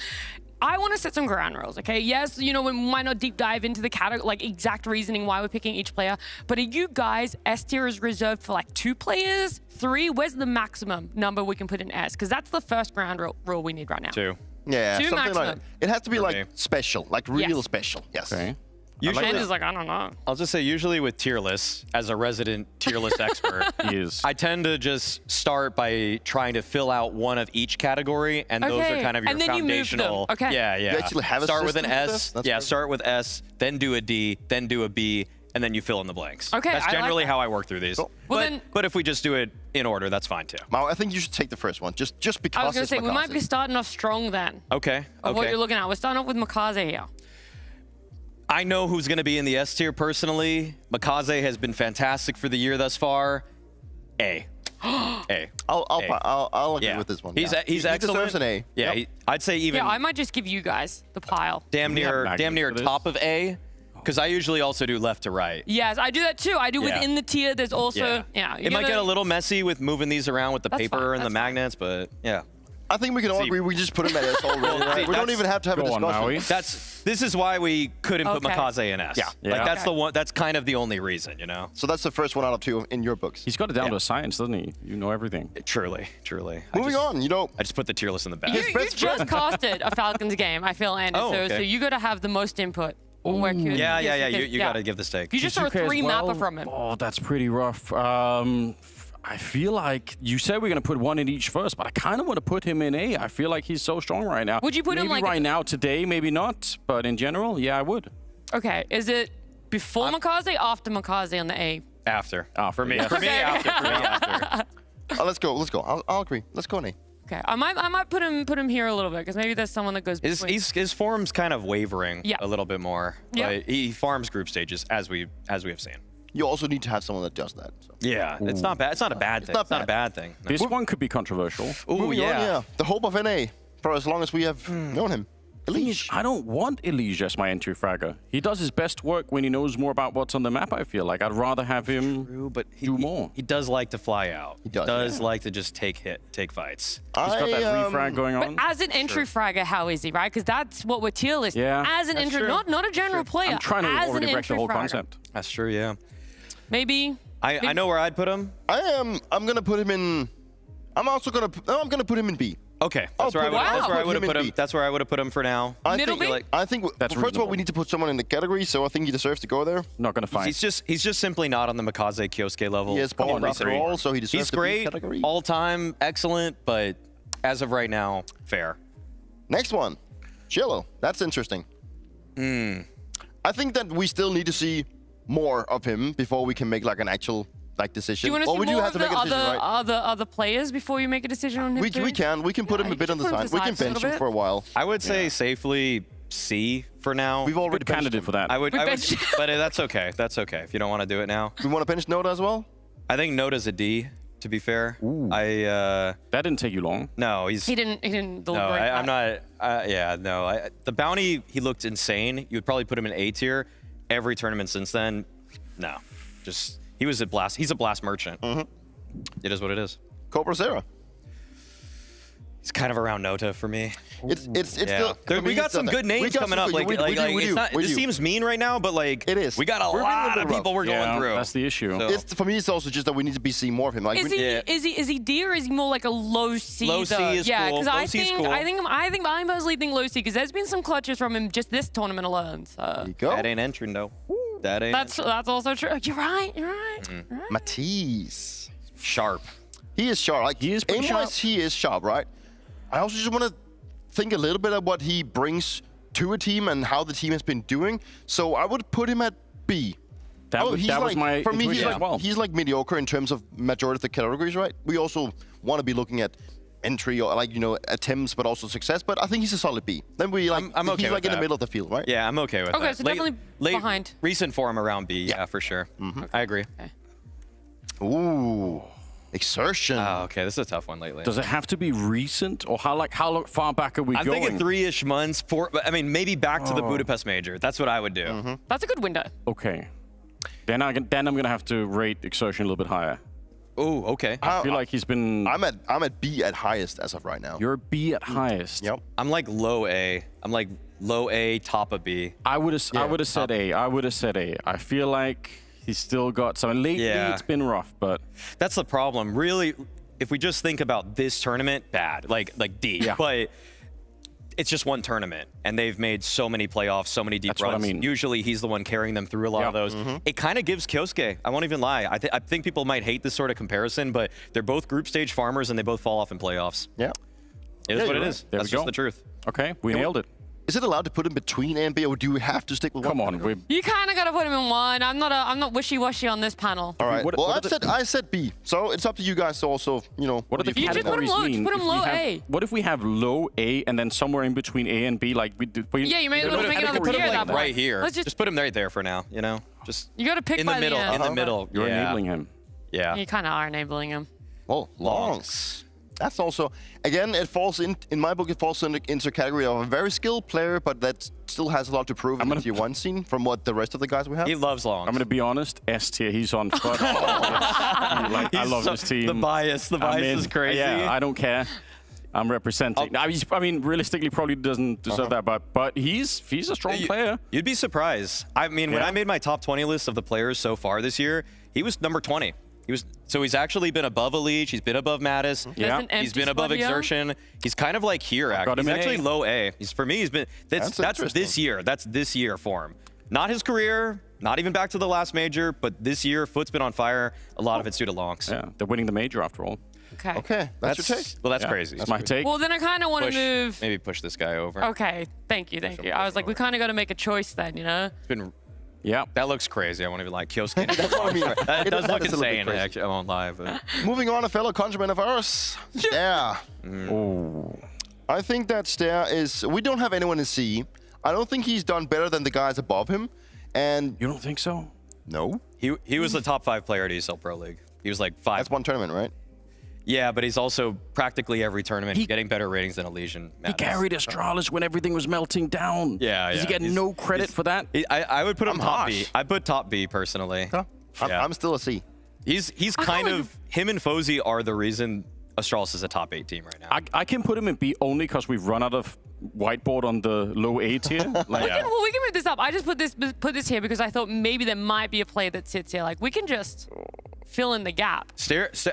I want to set some ground rules, okay? Yes, you know, we might not deep dive into the exact reasoning why we're picking each player, but are you guys, S tier is reserved for like 2 players, 3? Where's the maximum number we can put in S? Because that's the first ground rule we need right now. 2. Yeah, 2 something maximum. like it has to be like special, like real special. Yes. Okay. Usually, is like, I don't know. I'll just say, usually with tier lists, as a resident tier list expert, I tend to just start by trying to fill out one of each category, and those are kind of your foundational. Okay. Yeah. You actually have a start with an system for S. this? Yeah, start with S, then do a D, then do a B, and then you fill in the blanks. Okay, That's I like generally that. how I work through these. Cool. Well, but if we just do it in order, that's fine too. Mao, I think you should take the first one, just because I was going to it's say, we might MongolZ. be starting off strong then. Okay. Of what you're looking at. We're starting off with MongolZ here. I know who's going to be in the S tier personally. MongolZ has been fantastic for the year thus far. A. A. I'll agree with this one. He's He excellent. deserves an A. Yeah, I'd say even Yeah, I might just give you guys the pile. damn near top of A, because I usually also do left to right. Yes, I do that too. I do within the tier. There's also, It might get a little messy with moving these around with the paper and the magnets, but yeah. I think we can all agree we just put him at S already, right? We don't even have to have a discussion. This is why we couldn't put MongolZ in S. Yeah. Like that's the one. That's kind of the only reason, you know. So that's the first one out of 2 in your books. He's got it down to a science, doesn't he? You know everything. Truly. Moving on, you know. I just put the tier list in the back. You just casted a Falcons game, I feel, Andy. So you got to have the most input. Where Yeah. You got to give the stake. You just saw 3 mapper from him. Oh, that's pretty rough. I feel like you said we're going to put one in each first, but I kind of want to put him in A. I feel like he's so strong right now. Would you put him like right now, today, maybe not, but in general, yeah, I would. Okay, is it before MongolZ, after MongolZ on the A? After. For me. For me, after. Let's go. I'll agree. Let's go in A. Okay, I might put him here a little bit because maybe there's someone that goes. His form's kind of wavering a little bit more. Yeah. But he farms group stages as we have seen. You also need to have someone that does that. So. Yeah, it's not bad. It's not a bad thing. It's not a bad thing. No. This one could be controversial. Ooh, yeah. The hope of NA for as long as we have known him. Elige. I don't want Elige as my entry fragger. He does his best work when he knows more about what's on the map, I feel like. I'd rather have him do more. He does like to fly out. He does like to just take fights. He's got that refrag going on. But as an entry fragger, how is he, right? Because that's what we're tier listing. Yeah, as an entry, not a general player. I'm trying to as already an wreck the whole fragger. concept. That's true, yeah. Maybe. I know where I'd put him. I'm gonna put him in. I'm gonna put him in B. Okay, that's where I would have put him. That's where I would have put him for now. I think first of all we need to put someone in the category, so I think he deserves to go there. Not gonna find. He's just simply not on the MongolZ Kyosuke level. He has ball after all, so he deserves He's to great, be category. all time, excellent, but as of right now, fair. Next one, Chillo. That's interesting. I think that we still need to see more of him before we can make like an actual decision. Do you want to see more of the other players before you make a decision on him? We can put him a bit on the side. We can bench him for a while. I would say safely C for now. We've already Good candidate for that. I would, but that's okay. That's okay if you don't want to do it now. We want to bench Noda as well. I think Noda's a D. To be fair, that didn't take you long. No, he didn't deliver. No, I'm not. Yeah, no. The bounty, he looked insane. You would probably put him in A tier. Every tournament since then, no, just he was a blast. He's a blast merchant. It is what it is. CobraZera. He's kind of around Nota for me. It's still. We got some good names coming up. This seems mean right now, but like it is. We got a lot of people we're going through. That's the issue. So. For me, it's also just that we need to be seeing more of him. Like, is he D or is he more like a low C? Low C is yeah, cool. because I personally think low C because there's been some clutches from him just this tournament alone. So. There you go. That ain't entering though. That ain't. That's also true. You're right. Matisse. Sharp. He is sharp. Like, he is pretty sharp. He is sharp, right? I also just want to think a little bit of what he brings to a team and how the team has been doing. So I would put him at B. That was my for me. He's like mediocre in terms of majority of the categories, right? We also want to be looking at entry or attempts, but also success. But I think he's a solid B. Then we I'm okay he's with in the middle of the field, right? Yeah, I'm okay with that. Okay, so definitely behind. Recent form around B, yeah for sure. I agree. Okay. Ooh. Exertion. Oh, okay. This is a tough one lately. Does it have to be recent, or how far back are we going? I'm thinking 3-ish months. I mean, maybe back to the Budapest Major. That's what I would do. That's a good window. Okay. Then I'm gonna have to rate Exertion a little bit higher. Oh, okay. I feel like he's been. I'm at B at highest as of right now. You're B at highest. Yep. I'm like low A. I'm like low A, top of B. I would have said A. I would have said A. I feel like he's still got some. Lately, it's been rough, but that's the problem. Really, if we just think about this tournament, bad, like D. Yeah. But it's just one tournament, and they've made so many playoffs, so many deep That's runs. what I mean. Usually, he's the one carrying them through a lot of those. It kind of gives Kyosuke. I won't even lie. I think people might hate this sort of comparison, but they're both group stage farmers, and they both fall off in playoffs. Yeah. It is what it is. There That's we go. just the truth. Okay, we nailed it. Is it allowed to put him between A and B, or do we have to stick with one? Come on, you kind of got to put him in one. I'm not wishy-washy on this panel. All right. I said B, so it's up to you guys to also, What are the you just put him low. Just put him low A. What if we have low A and then somewhere in between A and B, like we do? Yeah, you may as well make it on the tier at that point. Right here. Just put him right there for now. Just you got to pick in the by middle. the end. In the middle. You're enabling him. Yeah. You kind of are enabling him. Oh, longs. That's also, again, it falls in my book, it falls into category of a very skilled player, but that still has a lot to prove in the tier 1 scene from what the rest of the guys we have. He loves longs. I'm going to be honest, S tier, he's on spot. I love this team. The bias is crazy. Yeah, I don't care. I'm representing. I mean, realistically, probably doesn't deserve that, but he's a strong player. You'd be surprised. I mean, when I made my top 20 list of the players so far this year, he was number 20. He's actually been above Elige. He's been above Natus. Yeah. He's been above Exertion. He's kind of like here, actually. He's actually low A. For me, he's been. That's this year. That's this year for him. Not his career. Not even back to the last major. But this year, Foot's been on fire. A lot of it's due to Lonks. Yeah, they're winning the major after all. Okay. Okay, that's your take. Well, that's crazy. That's my take. Well, then I kind of want to move. Maybe push this guy over. Okay, thank you. I was like, we kind of got to make a choice then, you know? It's been. Yeah. That looks crazy. I won't even lie. Kyosuke. That's what I mean. That does look is a little bit insane. crazy. Actually, I won't lie. But. Moving on, a fellow countryman of ours. Stare. I think that Stare is... We don't have anyone in C. I don't think he's done better than the guys above him. And you don't think so? No. He was the top 5 player at ESL Pro League. He was like 5. That's one tournament, right? Yeah, but he's also practically every tournament getting better ratings than Elysian. He carried Astralis when everything was melting down. Yeah, Does he get no credit for that? I would put him top B. I put top B personally. Huh? I'm still a C. He's kind of him and Fozy are the reason Astralis is a top 8 team right now. I can put him in B only because we've run out of whiteboard on the low A tier. We can move this up. I just put this here because I thought maybe there might be a play that sits here. Like we can just fill in the gap.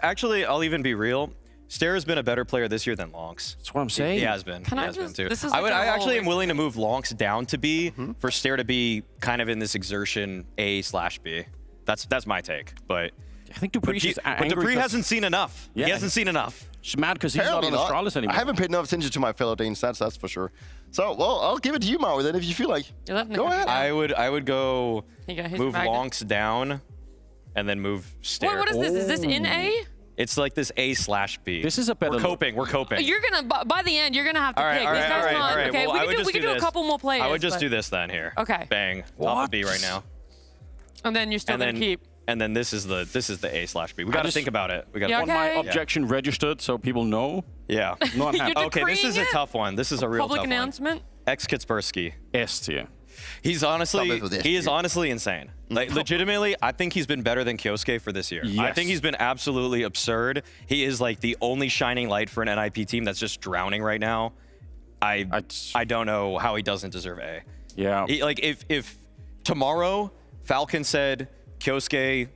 Actually, I'll even be real. Stare has been a better player this year than Lonks. That's what I'm saying. He has been. Can he I has just, been too. This is I actually am willing to move Lonks down to B for Stare to be kind of in this Exertion A/B. That's my take. But I think Dupree hasn't seen enough. Yeah. He hasn't seen enough. He's mad because he's not on Astralis anymore. I haven't paid enough attention to my fellow Danes. That's for sure. So, well, I'll give it to you, Maui, then if you feel like. Go ahead. I would go here's move Magnet. Lonks down, and then move Stare. What is this? Is this in A? It's like this A/B. This is a better. We're coping. We're coping. You're gonna by the end. You're gonna have to pick. All right. Okay, Well, we can do a couple more players. I would just but- do this then here. Okay. Bang. Top of B right now. And then you're still gonna keep. And then this is the A/B. We got to think about it. We got Yeah, to okay. My objection registered so people know. Yeah. Not happy. Okay, this is a tough one. This is a real Public tough announcement. one. Kitspersky. S tier. He's honestly insane. Like legitimately, I think he's been better than Kyosuke for this year. Yes. I think he's been absolutely absurd. He is like the only shining light for an NIP team that's just drowning right now. I don't know how he doesn't deserve A. Yeah. Like if tomorrow Falcons said Kyosuke,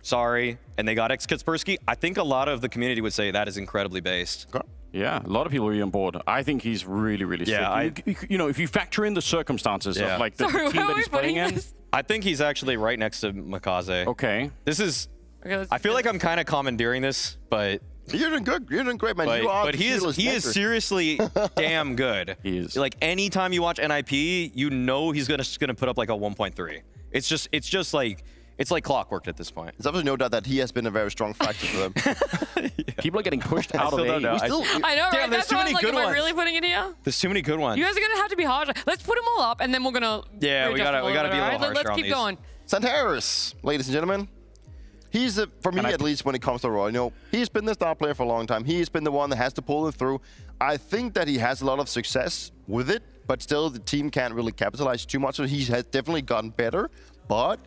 sorry, and they got Kitspersky, I think a lot of the community would say that is incredibly based. Yeah, a lot of people are on board. I think he's really, really sick. You know, if you factor in the circumstances of like the team that he's playing in. I think he's actually right next to MongolZ. Okay. This is. I feel like I'm kind of commandeering this, but. You're doing good. You're doing great, man. But he is seriously damn good. He is. Like anytime you watch NIP, you know he's gonna put up like a 1.3. It's just like. It's like clockwork at this point. There's absolutely no doubt that he has been a very strong factor for them. People are getting pushed out of A. I know, right? Damn, there's That's too why I many was like, good am I ones. really putting it here? There's too many good ones. You guys are gonna have to be harsh. Let's put them all up, and then we're gonna. Yeah, we gotta be a little harsher Let's on keep these. going. Santaris, ladies and gentlemen. He's, for me at least, when it comes to Aurora, you know, he's been the star player for a long time. He's been the one that has to pull it through. I think that he has a lot of success with it, but still the team can't really capitalize too much. So he has definitely gotten better, but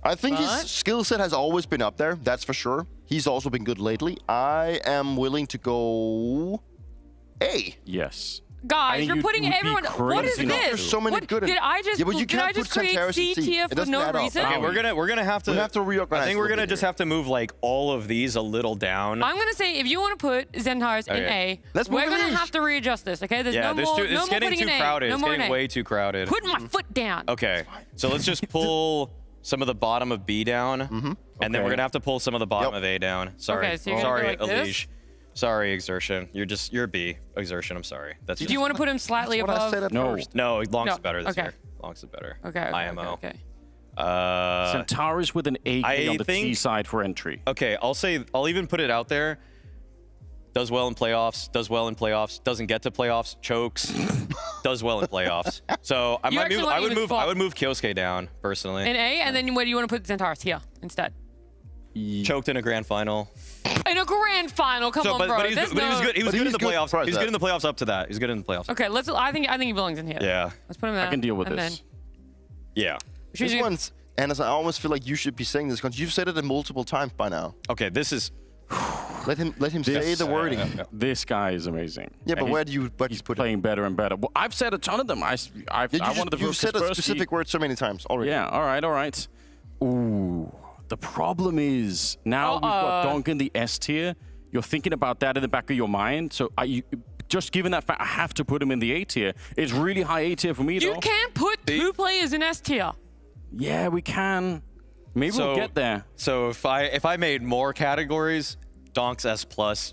I think his skill set has always been up there. That's for sure. He's also been good lately. I am willing to go A. Yes. Guys, you're putting everyone. What is this? There's so many good. Did I just? Yeah, but you did I can't just put create Santaris C in C. tier It for doesn't no add up. reason? Okay, we're gonna have to. We have to reorganize. I think we're gonna just have to move like all of these a little down. I'm gonna say if you want to put Zentaris in A, Let's we're move gonna Elige. have to readjust this. Okay, there's no more. It's No more getting putting too in A. crowded. No It's more getting in A. way too crowded. Putting my foot down. Okay, so let's just pull some of the bottom of B down, and then we're gonna have to pull some of the bottom of A down. Sorry, Okay, so you're gonna go like this? Elige. Sorry, Exertion. You're B. Exertion. I'm sorry. That's. Do you want to put him slightly above? No, Long's No, better this okay. year. Long's is better. Okay. IMO. Okay. Centaurus with an AK on the T side for entry. Okay, I'll even put it out there. Does well in playoffs. Does well in playoffs. Doesn't get to playoffs. Chokes. Does well in playoffs. So I might move. I would move Kyosuke down personally. In A, and then where do you want to put Zentaris here instead? Choked in a grand final. In a grand final, come on, bro. But he was good. He was good in the playoffs. He was good in the playoffs up to that. He's good in the playoffs. Okay, let's. I think he belongs in here. Yeah. Let's put him there. I can deal with and this. Then, Yeah. This one's, Anders, I almost feel like you should be saying this because you've said it multiple times by now. Okay, this is Let him say the wording. This guy is amazing. Yeah, but where do you put playing better and better. Well, I've said a ton of them. I wanted to You've said a specific word so many times already. Yeah, all right. Ooh, the problem is now we've got Donk in the S tier. You're thinking about that in the back of your mind. So just given that fact, I have to put him in the A tier. It's really high A tier for me, though. You can't put 2 players in S tier. Yeah, we can. Maybe we'll get there. So if I made more categories, Donk's S+.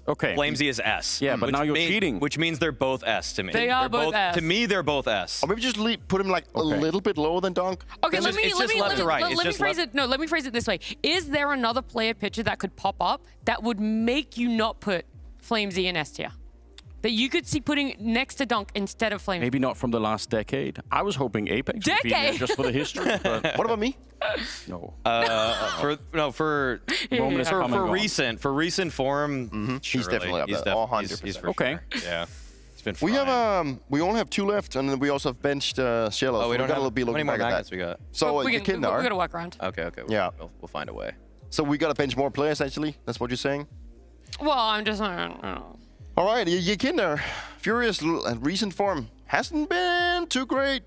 Okay. Flamesy is S. Yeah, but now you're cheating. Which means they're both S to me. They are both S. To me, they're both S. Or maybe just put him like a little bit lower than Donk. Okay, let me phrase left. it. No, let me phrase it this way. Is there another player picture that could pop up that would make you not put Flamesy in S tier? That you could see putting next to Donk instead of Flamesy? Maybe not from the last decade. I was hoping Apex would be there just for the history. But what about me? No. For recent form, he's definitely up there. 100%. He's for okay. Sure. Yeah. It's been fine. We only have 2 left, and then we also have benched Shello. Oh, we don't have be how many looking more back at magnets that. we got? So we gotta work around. Okay. Yeah. We'll find a way. So we gotta bench more players. Actually, that's what you're saying. Well, I'm just. All right, Yikinder, Furious recent form hasn't been too great.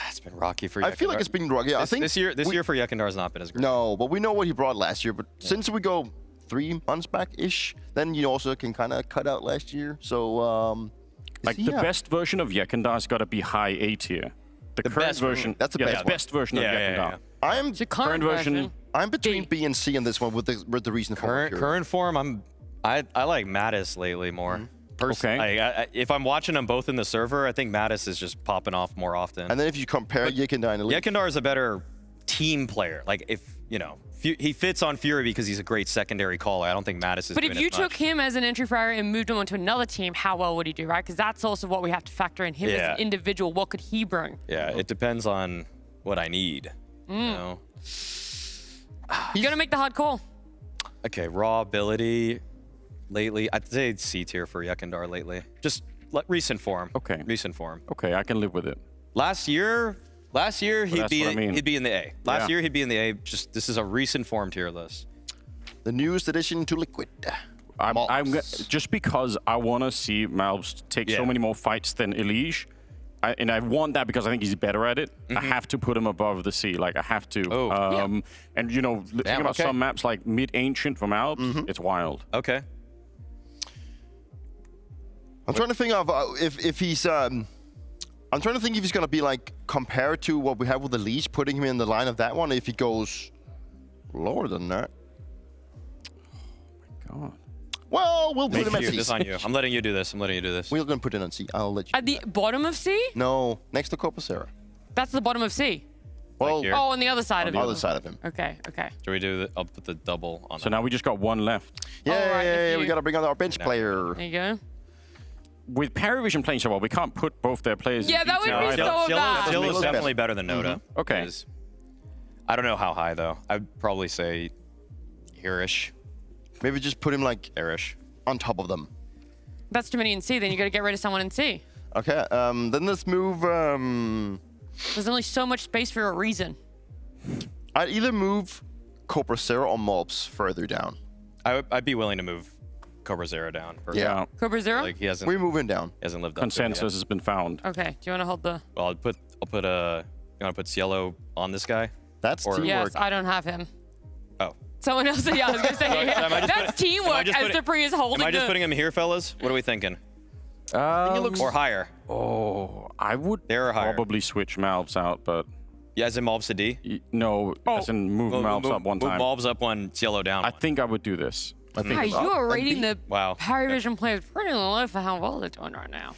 It's been rocky for Yekindar. I feel like it's been rocky. I think this year for Yekindar has not been as great. No, but we know what he brought last year. But since we go 3 months back-ish, then you also can kind of cut out last year. So, the best version of Yekindar's got to be high A tier. The current version. That's the best version of Yekindar. I'm current version. I'm between B and C on this one with the recent form. Current form, I like Mattis lately more. Okay. If I'm watching them both in the server, I think Mattis is just popping off more often. And then if you compare Yekindar and Elite. Yekindar is a better team player. Like if he fits on Fury because he's a great secondary caller. I don't think Mattis is. But if you took him as an entry flyer and moved him onto another team, how well would he do, right? Because that's also what we have to factor in. Him as an individual, what could he bring? Yeah, it depends on what I need. You know? You gotta make the hard call. Okay, raw ability. Lately, I'd say it's C tier for Yekindar lately. Just recent form. Okay. Recent form. Okay, I can live with it. Last year he'd be in the A. Last year he'd be in the A. Just this is a recent form tier list. The newest addition to Liquid. I'm just because I want to see Malbs take so many more fights than Elige. And I want that because I think he's better at it. I have to put him above the C. Like, I have to. And, think about some maps like Mid-Ancient from Malbs. It's wild. Okay. I'm trying to think of if he's. I'm trying to think if he's gonna be like compared to what we have with the Leash, putting him in the line of that one. If he goes lower than that. Oh my god. Well, we'll put him at C. This on you. I'm letting you do this. We're gonna put it on C. I'll let you. At the bottom of C? No, next to Corpusera. That's the bottom of C. Well, on the other side of him. On the other side of him. Okay. Should we do? I'll put the double on. So now we just got 1 left. Yeah, we gotta bring on our bench player. There you go. With PARIVISION playing so well, we can't put both their players. Yeah, that would be so bad. Jill is definitely better than Noda. Okay. I don't know how high though. I'd probably say here-ish. Maybe just put him like there-ish on top of them. That's too many in C. Then you got to get rid of someone in C. Okay. Then let's move. There's only so much space for a reason. I'd either move Corpusera or Mobs further down. I'd be willing to move Cobra Zero down. Yeah. Cobra Zero? Like he hasn't. We're moving down. He hasn't lived up. Consensus has been found. Okay. Do you want to hold the? Well, I'll put you want to put Cielo on this guy? That's teamwork. Yes, I don't have him. Oh. Someone else. Yeah, I was gonna say. That's teamwork. As Dupree is holding. Am I just putting him here, fellas? What are we thinking? Or higher? Oh, I would There or higher? probably switch Malbs out, but. Yeah, as in Malbs to D? No, as in move Malbs up one time. Move Malbs up one, Cielo down. I think I would do this. I think. You are rating the PARIVISION players pretty low for how well they're doing right now.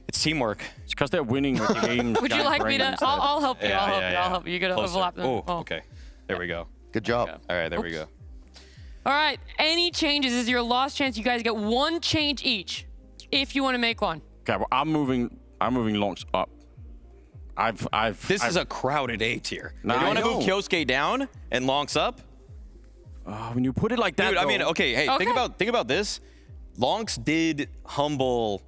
It's teamwork. It's because they're winning the game. Would you like me to? I'll help you. I'll help you. You gotta overlap them. Oh, okay. There we go. Good job. All right, there we go. All right. Any changes? This is your last chance. You guys get 1 change each, if you want to make one. Okay, well, I'm moving Lonks up. This is a crowded A tier. You want to move Kyosuke down and Lonks up? When you put it like that, dude. I mean, okay. Hey, think about this. Lonks did humble.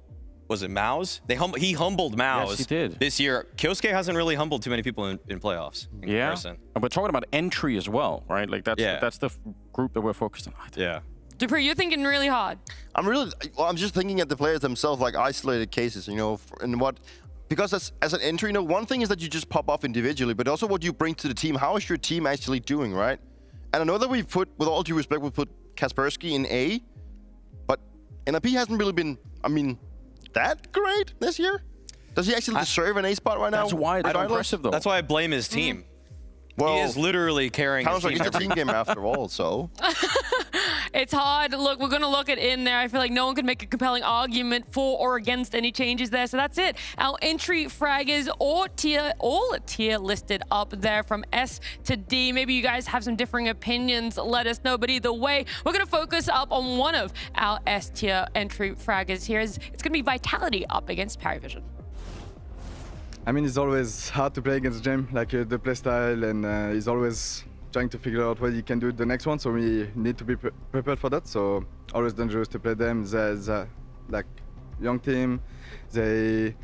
Was it Maus? He humbled Maus. Yes, he did. This year. Kyosuke hasn't really humbled too many people in playoffs. In comparison. And we're talking about entry as well, right? Like that's the group that we're focused on. Yeah. Dupree, you're thinking really hard. I'm just thinking at the players themselves, like isolated cases, you know, because as an entry, you know, one thing is that you just pop off individually, but also what you bring to the team. How is your team actually doing, right? And I know that we've put, with all due respect, we put Kaspersky in A, but NAP hasn't really been, I mean, that great this year. Does he actually deserve an A spot right now? That's why it's impressive, though. That's why I blame his team. Well, he is literally carrying his team. It's a team game after all, so. It's hard. Look, we're going to lock it in there. I feel like no one could make a compelling argument for or against any changes there. So that's it. Our entry fraggers, all tier listed up there from S to D. Maybe you guys have some differing opinions. Let us know. But either way, we're going to focus up on one of our S tier entry fraggers here. It's going to be Vitality up against PARIVISION. I mean, it's always hard to play against Jem, like the playstyle, and he's always trying to figure out what he can do the next one, so we need to be prepared for that. So always dangerous to play them. They're like young team. They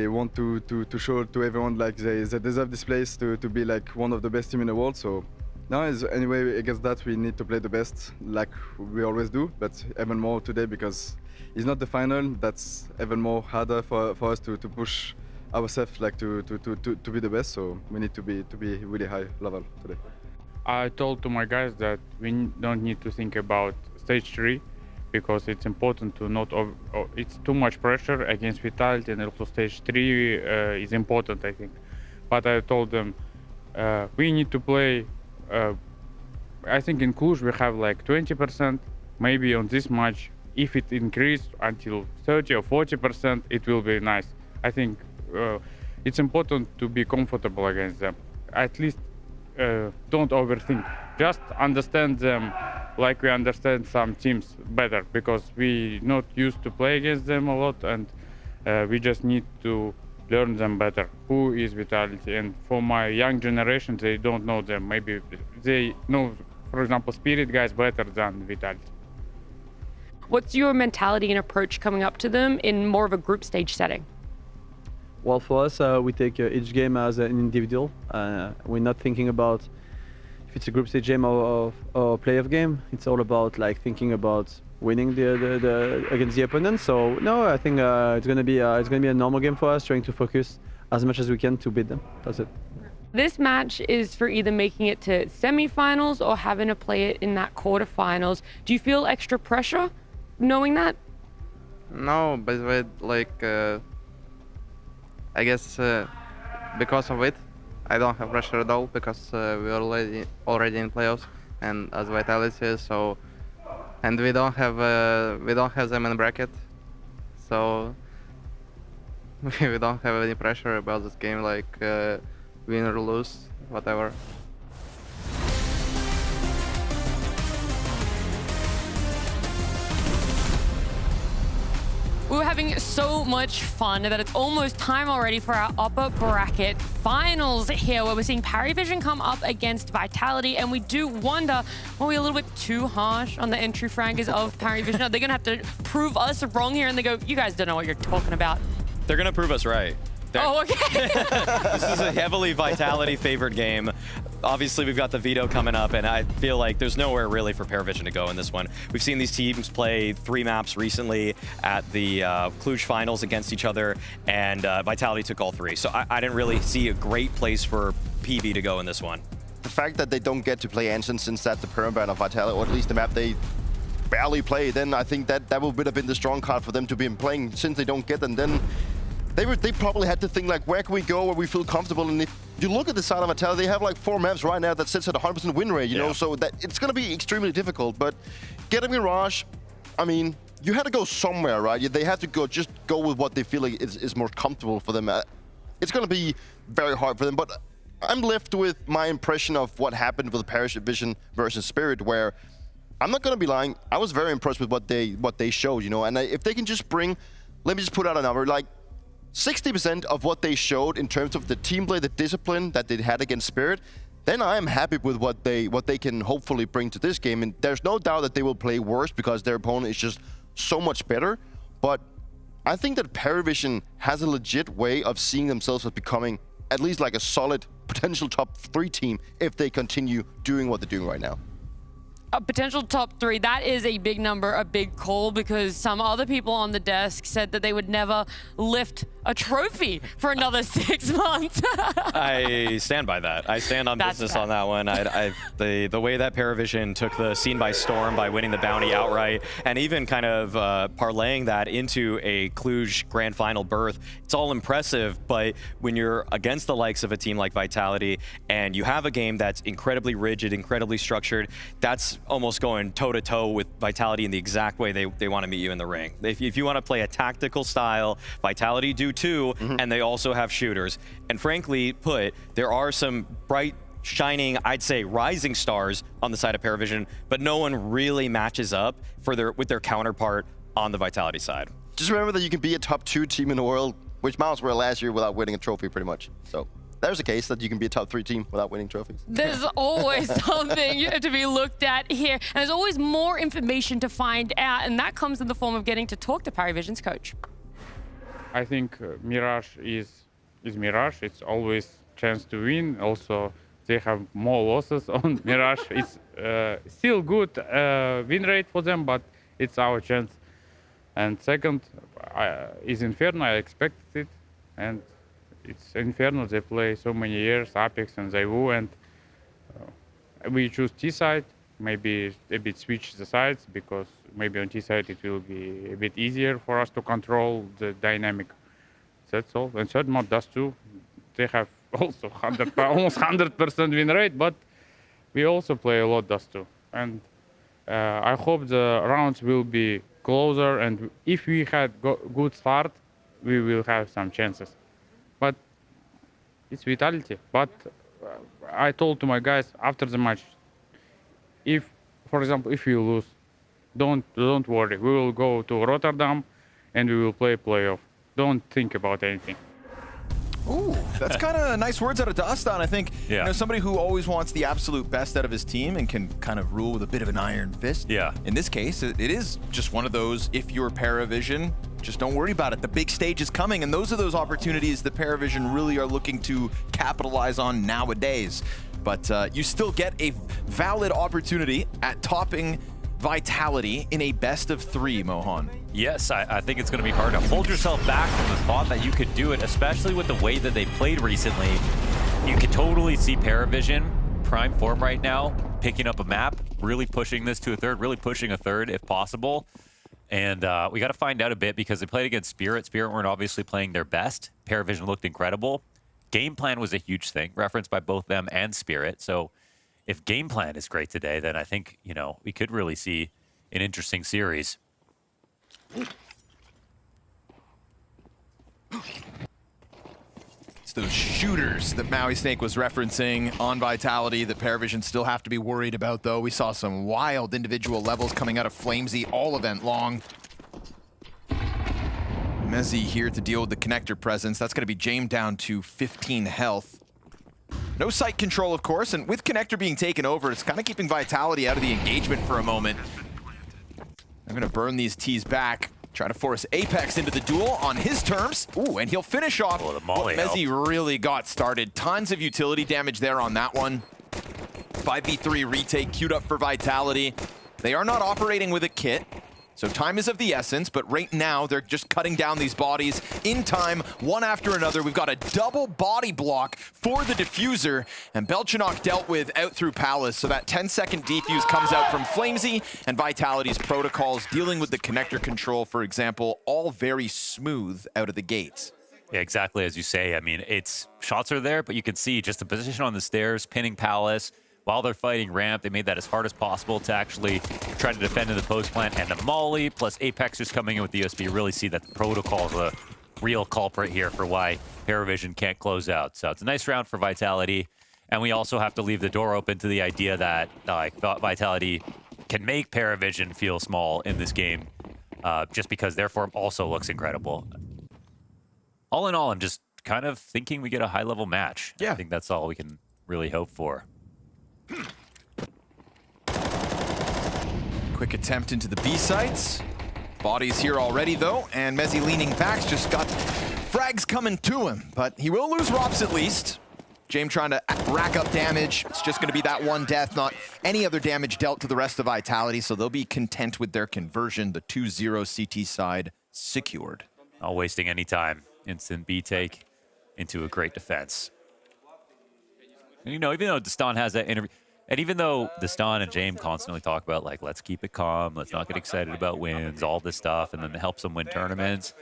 want to show to everyone like they deserve this place to be like one of the best team in the world. So now, anyway, against that we need to play the best like we always do, but even more today because it's not the final. That's even more harder for us to push ourselves like to be the best, so we need to be really high level today. I told to my guys that we don't need to think about stage 3 because it's important to not it's too much pressure against Vitality, and also stage 3 is important, I think. But I told them we need to play. I think in Cluj we have like 20%. Maybe on this match, if it increased until 30 or 40%, it will be nice. I think it's important to be comfortable against them. At least don't overthink. Just understand them like we understand some teams better, because we not used to play against them a lot, and we just need to learn them better. Who is Vitality? And for my young generation, they don't know them. Maybe they know, for example, Spirit guys better than Vitality. What's your mentality and approach coming up to them in more of a group stage setting? Well, for us, we take each game as an individual. We're not thinking about if it's a group stage game or playoff game. It's all about like thinking about winning the against the opponent. So no, I think it's gonna be a normal game for us, trying to focus as much as we can to beat them. That's it. This match is for either making it to semifinals or having to play it in that quarterfinals. Do you feel extra pressure knowing that? No, but like. I guess because of it, I don't have pressure at all because we're already in playoffs and as Vitality, so and we don't have them in bracket, so we don't have any pressure about this game, like win or lose, whatever. We were having so much fun that it's almost time already for our upper bracket finals here, where we're seeing PARIVISION come up against Vitality, and we do wonder, were we a little bit too harsh on the entry fraggers of PARIVISION? Are they gonna have to prove us wrong here? And they go, you guys don't know what you're talking about. They're gonna prove us right. Oh, okay. This is a heavily Vitality favored game. Obviously, we've got the veto coming up, and I feel like there's nowhere really for PARIVISION to go in this one. We've seen these teams play 3 maps recently at the Cluj finals against each other, and Vitality took all 3. So I didn't really see a great place for PV to go in this one. The fact that they don't get to play Ensign since that's the permaban of Vitality, or at least the map they barely play, then I think that would have been the strong card for them to be playing. Since they don't get them, then they probably had to think like, where can we go where we feel comfortable? And if you look at the side of Vitality, they have like 4 maps right now that sits at 100% win rate, you know, so that it's going to be extremely difficult. But getting Mirage, I mean, you had to go somewhere, right? They have to go with what they feel like is more comfortable for them. It's going to be very hard for them, but I'm left with my impression of what happened with PARIVISION versus Spirit, where I'm not going to be lying, I was very impressed with what they showed, you know, and if they can just bring, let me just put out a number, like 60% of what they showed in terms of the team play, the discipline that they had against Spirit, then I am happy with what they can hopefully bring to this game. And there's no doubt that they will play worse because their opponent is just so much better. But I think that PARIVISION has a legit way of seeing themselves as becoming at least like a solid potential top 3 team if they continue doing what they're doing right now. a potential top 3, that is a big number, a big call, because some other people on the desk said that they would never lift a trophy for another 6 months. I stand by that. I stand on business on that one. The way that PARIVISION took the scene by storm by winning the bounty outright, and even kind of parlaying that into a Cluj Grand Final berth, it's all impressive. But when you're against the likes of a team like Vitality, and you have a game that's incredibly rigid, incredibly structured, that's almost going toe-to-toe with Vitality in the exact way they want to meet you in the ring. If you want to play a tactical style, Vitality do too, and they also have shooters. And frankly put, there are some bright, shining, I'd say rising stars on the side of PARIVISION, but no one really matches up with their counterpart on the Vitality side. Just remember that you can be a top 2 team in the world, which MongolZ were last year without winning a trophy pretty much. So there's a case that you can be a top 3 team without winning trophies. There's always something to be looked at here, and there's always more information to find out, and that comes in the form of getting to talk to PARIVISION's coach. I think Mirage is Mirage. It's always chance to win. Also, they have more losses on Mirage. It's still good win rate for them, but it's our chance. And second is Inferno. I expected it, and it's Inferno. They play so many years, Apex and ZywOo, and we choose T side. Maybe a bit switch the sides, because maybe on T side it will be a bit easier for us to control the dynamic. That's all. And third map, Dust 2, they have also almost 100% win rate, but we also play a lot Dust 2. And I hope the rounds will be closer, and if we had good start, we will have some chances. But it's Vitality. But I told to my guys after the match, if, for example, if you lose, don't worry. We will go to Rotterdam and we will play playoff. Don't think about anything. Ooh, that's kind of nice words out of Dastan. I think, you know, somebody who always wants the absolute best out of his team and can kind of rule with a bit of an iron fist. Yeah. In this case, it is just one of those, if you're PARIVISION, just don't worry about it. The big stage is coming, and those are those opportunities that PARIVISION really are looking to capitalize on nowadays. But you still get a valid opportunity at topping Vitality in a best of 3, Mohan. Yes, I think it's going to be hard to hold yourself back from the thought that you could do it, especially with the way that they played recently. You could totally see PARIVISION, prime form right now, picking up a map, really pushing this to a third, really pushing a third if possible. And we got to find out a bit, because they played against Spirit. Spirit weren't obviously playing their best. PARIVISION looked incredible. Game plan was a huge thing, referenced by both them and Spirit. So if game plan is great today, then I think, you know, we could really see an interesting series. It's those shooters that Maui Snake was referencing on Vitality that PARIVISION still have to be worried about, though. We saw some wild individual levels coming out of FlamZ all event long. Mezzi here to deal with the connector presence. That's going to be James down to 15 health. No sight control, of course, and with connector being taken over, it's kind of keeping Vitality out of the engagement for a moment. They're going to burn these T's back, try to force Apex into the duel on his terms. Ooh, and he'll finish off what Mezzi really got started. Tons of utility damage there on that one. 5v3 retake queued up for Vitality. They are not operating with a kit, so time is of the essence, but right now they're just cutting down these bodies in time, one after another. We've got a double body block for the diffuser, and Belchanok dealt with out through Palace, so that 10-second defuse comes out from FlamZ, and Vitality's protocols dealing with the connector control, for example, all very smooth out of the gates. Yeah, exactly as you say. I mean, shots are there, but you can see just the position on the stairs, pinning Palace. While they're fighting ramp, they made that as hard as possible to actually try to defend in the post plant, and the molly plus Apex just coming in with the USB. You really see that the protocol is a real culprit here for why PARIVISION can't close out. So it's a nice round for Vitality, and we also have to leave the door open to the idea that Vitality can make PARIVISION feel small in this game, just because their form also looks incredible. All in all, I'm just kind of thinking we get a high-level match. Yeah. I think that's all we can really hope for. Quick attempt into the B sites. Bodies here already, though, and Mezzi leaning back, just got frags coming to him, but he will lose ROPS at least. Jame trying to rack up damage. It's just going to be that one death, not any other damage dealt to the rest of Vitality, so they'll be content with their conversion. The 2-0 CT side secured. Not wasting any time. Instant B take into a great defense. And, you know, even though Destan has that interview, and even though Destan and Jame constantly talk about, like, let's keep it calm, let's not get excited about wins, all this stuff, and then it helps them win tournaments.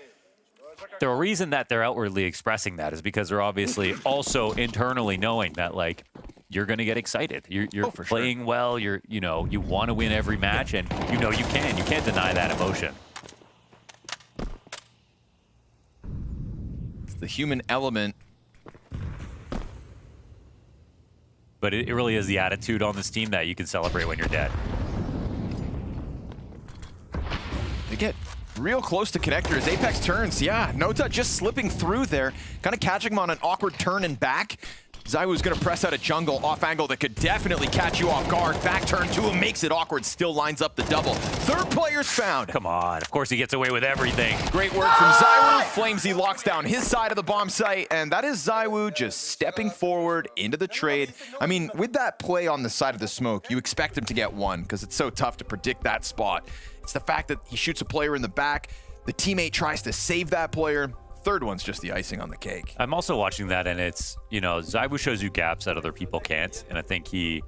The reason that they're outwardly expressing that is because they're obviously also internally knowing that, like, you're going to get excited. You're playing well. You know, you want to win every match, and you know you can. You can't deny that emotion. It's the human element. But it really is the attitude on this team that you can celebrate when you're dead. They get real close to connector as Apex turns. Yeah, Nota just slipping through there, kind of catching him on an awkward turn and back. ZywOo's gonna press out a jungle off angle that could definitely catch you off guard. Back turn to him, makes it awkward, still lines up the double. Third player's found. Come on, of course he gets away with everything. Great work from ZywOo. Flamesy locks down his side of the bomb site, and that is ZywOo just stepping forward into the trade. I mean, with that play on the side of the smoke, you expect him to get one, because it's so tough to predict that spot. It's the fact that he shoots a player in the back, the teammate tries to save that player. Third one's just the icing on the cake. I'm also watching that, and it's, you know, ZywOo shows you gaps that other people can't, and I think he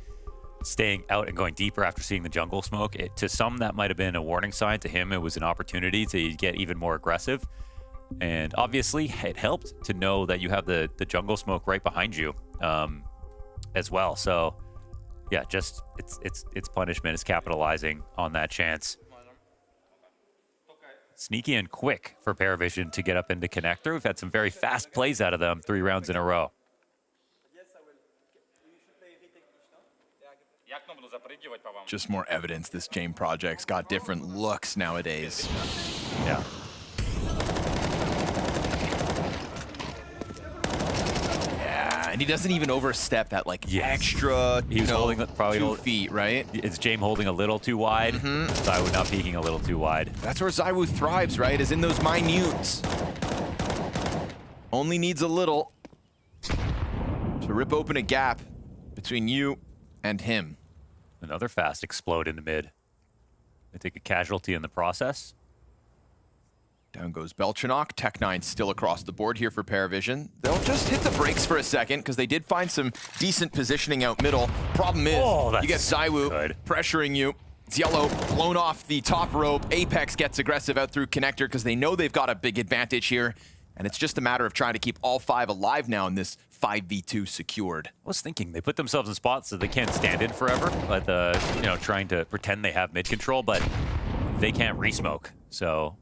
staying out and going deeper after seeing the jungle smoke, to some that might have been a warning sign. To him, it was an opportunity to get even more aggressive, and obviously it helped to know that you have the jungle smoke right behind you as well. So yeah, just it's punishment, is capitalizing on that chance. Sneaky and quick for PARIVISION to get up into connector. We've had some very fast plays out of them 3 rounds in a row. Just more evidence this Jame project's got different looks nowadays. Yeah. And he doesn't even overstep that, like, extra, he was holding probably 2 feet, right? It's Jame holding a little too wide. ZywOo not peeking a little too wide. That's where ZywOo thrives, right? Is in those minutes. Only needs a little to rip open a gap between you and him. Another fast explode in the mid. They take a casualty in the process. Down goes Belchanok. Tech9 still across the board here for PARIVISION. They'll just hit the brakes for a second because they did find some decent positioning out middle. Problem is, you get ZywOo pressuring you. It's yellow, blown off the top rope. Apex gets aggressive out through connector because they know they've got a big advantage here. And it's just a matter of trying to keep all 5 alive now in this 5v2 secured. I was thinking they put themselves in spots that they can't stand in forever, but you know, trying to pretend they have mid control, but they can't re-smoke. So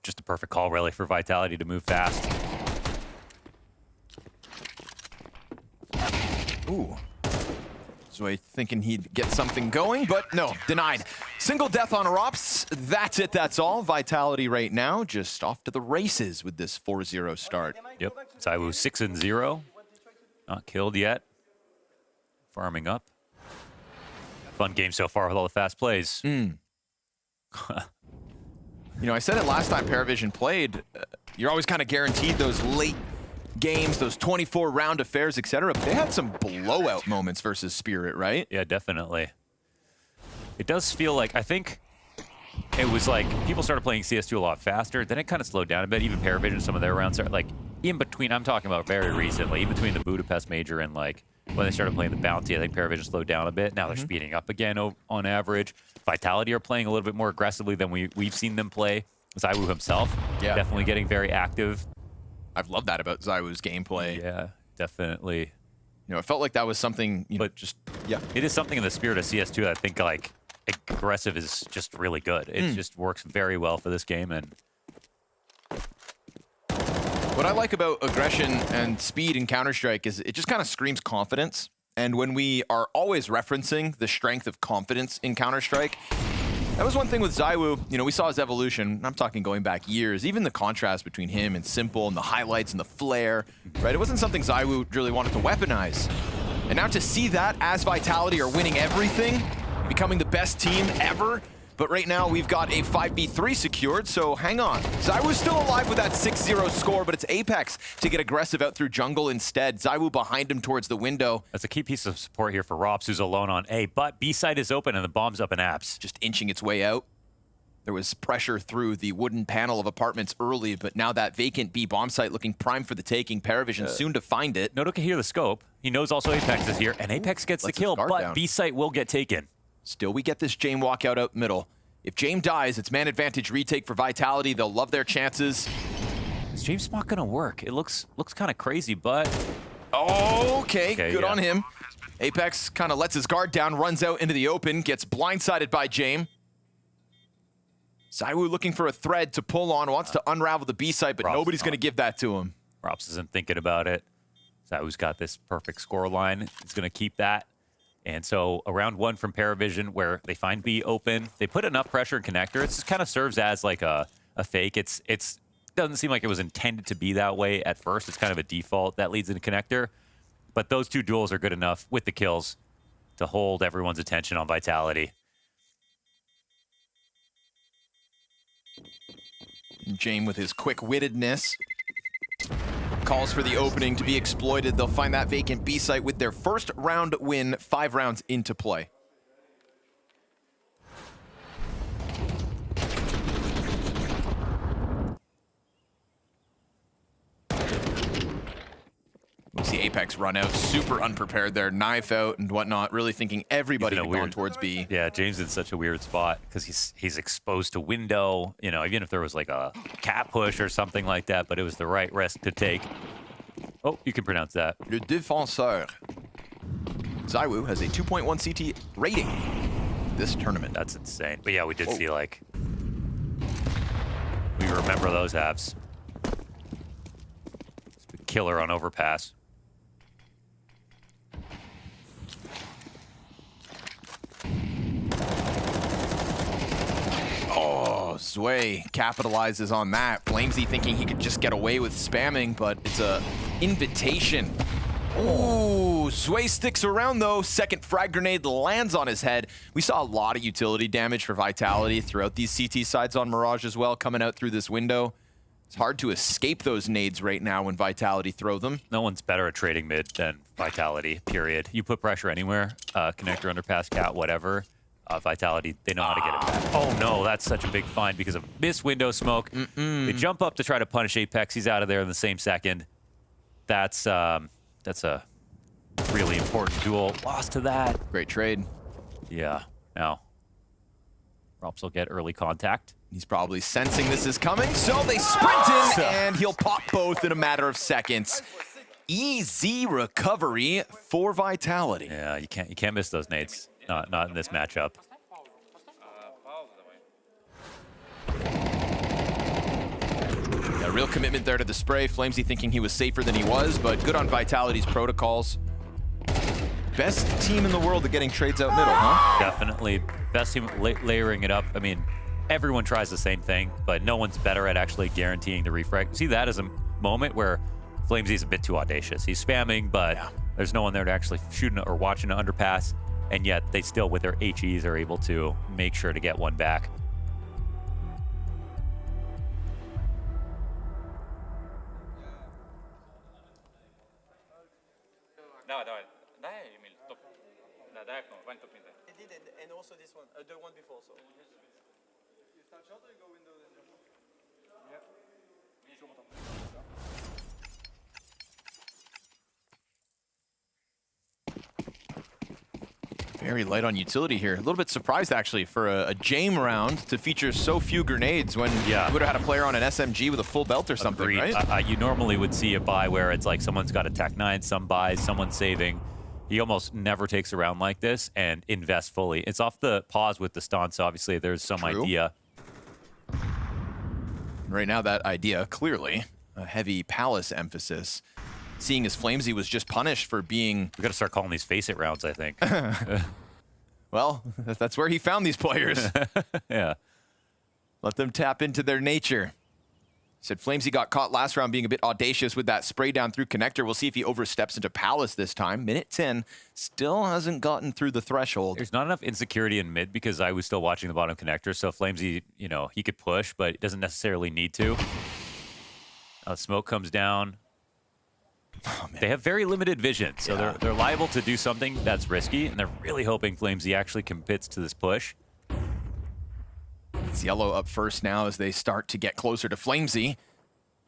just a perfect call, really, for Vitality to move fast. Ooh. Zoe thinking he'd get something going, but no, denied. Single death on Rops. That's it, that's all. Vitality right now just off to the races with this 4-0 start. Yep, ZywOo 6-0. Not killed yet. Farming up. Fun game so far with all the fast plays. You know, I said it last time PARIVISION played, you're always kind of guaranteed those late games, those 24-round affairs, etc. But they had some blowout moments versus Spirit, right? Yeah, definitely. It does feel like, I think it was like people started playing CS2 a lot faster, then it kind of slowed down a bit. Even PARIVISION, some of their rounds are like in between, I'm talking about very recently, in between the Budapest Major and like when they started playing the Bounty, I think PARIVISION slowed down a bit. Now they're speeding up again on average. Vitality are playing a little bit more aggressively than we've seen them play. ZywOo himself, definitely getting very active. I've loved that about ZywOo's gameplay. Yeah, definitely. You know, it felt like that was something, you know, just, It is something in the spirit of CS2 that I think, like, aggressive is just really good. It just works very well for this game. And what I like about aggression and speed in Counter-Strike is it just kind of screams confidence. And when we are always referencing the strength of confidence in Counter-Strike, that was one thing with ZywOo. You know, we saw his evolution. I'm talking going back years. Even the contrast between him and Simple and the highlights and the flare, right? It wasn't something ZywOo really wanted to weaponize. And now to see that as Vitality are winning everything, becoming the best team ever, But right now, we've got a 5v3 secured, so hang on. ZywOo's still alive with that 6-0 score, but it's Apex to get aggressive out through jungle instead. ZywOo behind him towards the window. That's a key piece of support here for Rops, who's alone on A, but B side is open and the bomb's up in apps. Just inching its way out. There was pressure through the wooden panel of apartments early, but now that vacant B bomb site looking prime for the taking. PARIVISION soon to find it. Noto can hear the scope. He knows also Apex is here, and Apex gets the kill, but down. B site will get taken. Still, we get this Jame walkout out middle. If Jame dies, it's man advantage retake for Vitality. They'll love their chances. Is James not gonna work? It looks kind of crazy, but... Okay, good on him. Apex kind of lets his guard down, runs out into the open, gets blindsided by Jame. ZywOo looking for a thread to pull on, wants to unravel the B site, but nobody's going to give that to him. Rops isn't thinking about it. ZywOo's got this perfect score line. He's going to keep that. And so around one from PARIVISION, where they find B open, they put enough pressure in connector. It just kind of serves as like a fake. It doesn't seem like it was intended to be that way at first. It's kind of a default that leads into connector. But those two duels are good enough with the kills to hold everyone's attention on Vitality. Jame with his quick-wittedness calls for the opening to be exploited. They'll find that vacant B site with their first round win, 5 rounds into play. We see Apex run out, super unprepared there, knife out and whatnot, really thinking everybody had gone towards B. Yeah, James in such a weird spot because he's exposed to window, you know, even if there was like a cat push or something like that, but it was the right risk to take. Oh, you can pronounce that. Le défenseur. ZywOo has a 2.1 CT rating this tournament. That's insane. But yeah, we did see like, we remember those apps. Killer on overpass. Oh, Zway capitalizes on that. FlamZ thinking he could just get away with spamming, but it's a invitation. Ooh, Zway sticks around though. Second frag grenade lands on his head. We saw a lot of utility damage for Vitality throughout these CT sides on Mirage as well, coming out through this window. It's hard to escape those nades right now when Vitality throw them. No one's better at trading mid than Vitality, period. You put pressure anywhere, connector, underpass, cat, whatever. Vitality, they know how to get it back. Oh no, that's such a big find because of this window smoke. They jump up to try to punish Apex. He's out of there in the same second. That's a really important duel. Lost to that. Great trade. Yeah, now Rops will get early contact. He's probably sensing this is coming, so they sprint in, and he'll pop both in a matter of seconds. Easy recovery for Vitality. Yeah, you can't miss those nades. Not in this matchup. A real commitment there to the spray. FlamZ thinking he was safer than he was, but good on Vitality's protocols. Best team in the world at getting trades out middle, huh? Definitely. Best team layering it up. I mean, everyone tries the same thing, but no one's better at actually guaranteeing the refrag. See that as a moment where FlamZ's a bit too audacious. He's spamming, but there's no one there to actually shoot or watch an underpass, and yet they still, with their HEs, are able to make sure to get one back. And also this one, the one before. So. You start shot or you go window then jump? Very light on utility here. A little bit surprised, actually, for a Jame round to feature so few grenades when you would have had a player on an SMG with a full belt or something, right? You normally would see a buy where it's like someone's got a Tech 9, some buys, someone's saving. He almost never takes a round like this and invests fully. It's off the pause with the stun, so obviously there's some idea. Right now, that idea, clearly, a heavy Palace emphasis. Seeing as FlamZ was just punished for being... We got to start calling these face-it rounds, I think. Well, that's where he found these players. Yeah. Let them tap into their nature. Said FlamZ got caught last round being a bit audacious with that spray down through connector. We'll see if he oversteps into Palace this time. Minute 10, still hasn't gotten through the threshold. There's not enough insecurity in mid because I was still watching the bottom connector. So FlamZ, you know, he could push, but doesn't necessarily need to. Smoke comes down. Oh, they have very limited vision, so they're liable to do something that's risky, and they're really hoping FlamZ actually commits to this push. It's yellow up first now as they start to get closer to FlamZ.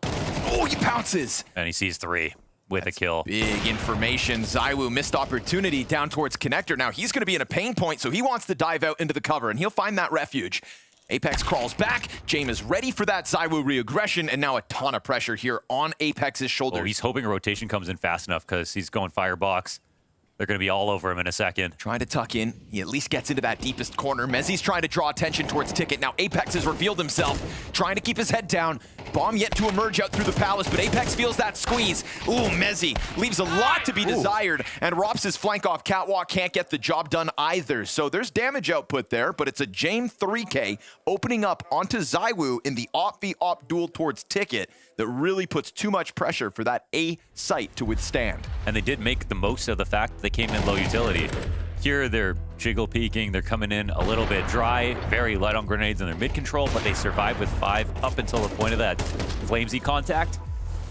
Oh, he pounces! And he sees 3 with a kill. Big information. ZywOo missed opportunity down towards connector. Now he's going to be in a pain point, so he wants to dive out into the cover, and he'll find that refuge. Apex crawls back. James is ready for that ZywOo reaggression, and now a ton of pressure here on Apex's shoulders. Oh, he's hoping a rotation comes in fast enough because he's going firebox. They're going to be all over him in a second. Trying to tuck in. He at least gets into that deepest corner. Mezzi's trying to draw attention towards Ticket. Now Apex has revealed himself, trying to keep his head down. Bomb yet to emerge out through the Palace, but Apex feels that squeeze. Ooh, Mezzi leaves a lot to be desired, and Rops' flank off catwalk can't get the job done either. So there's damage output there, but it's a Jame 3K opening up onto ZywOo in the op-v-op duel towards Ticket that really puts too much pressure for that A site to withstand. And they did make the most of the fact that they came in low utility. Here they're jiggle peeking, they're coming in a little bit dry, very light on grenades in their mid control, but they survive with 5 up until the point of that FlamZ contact.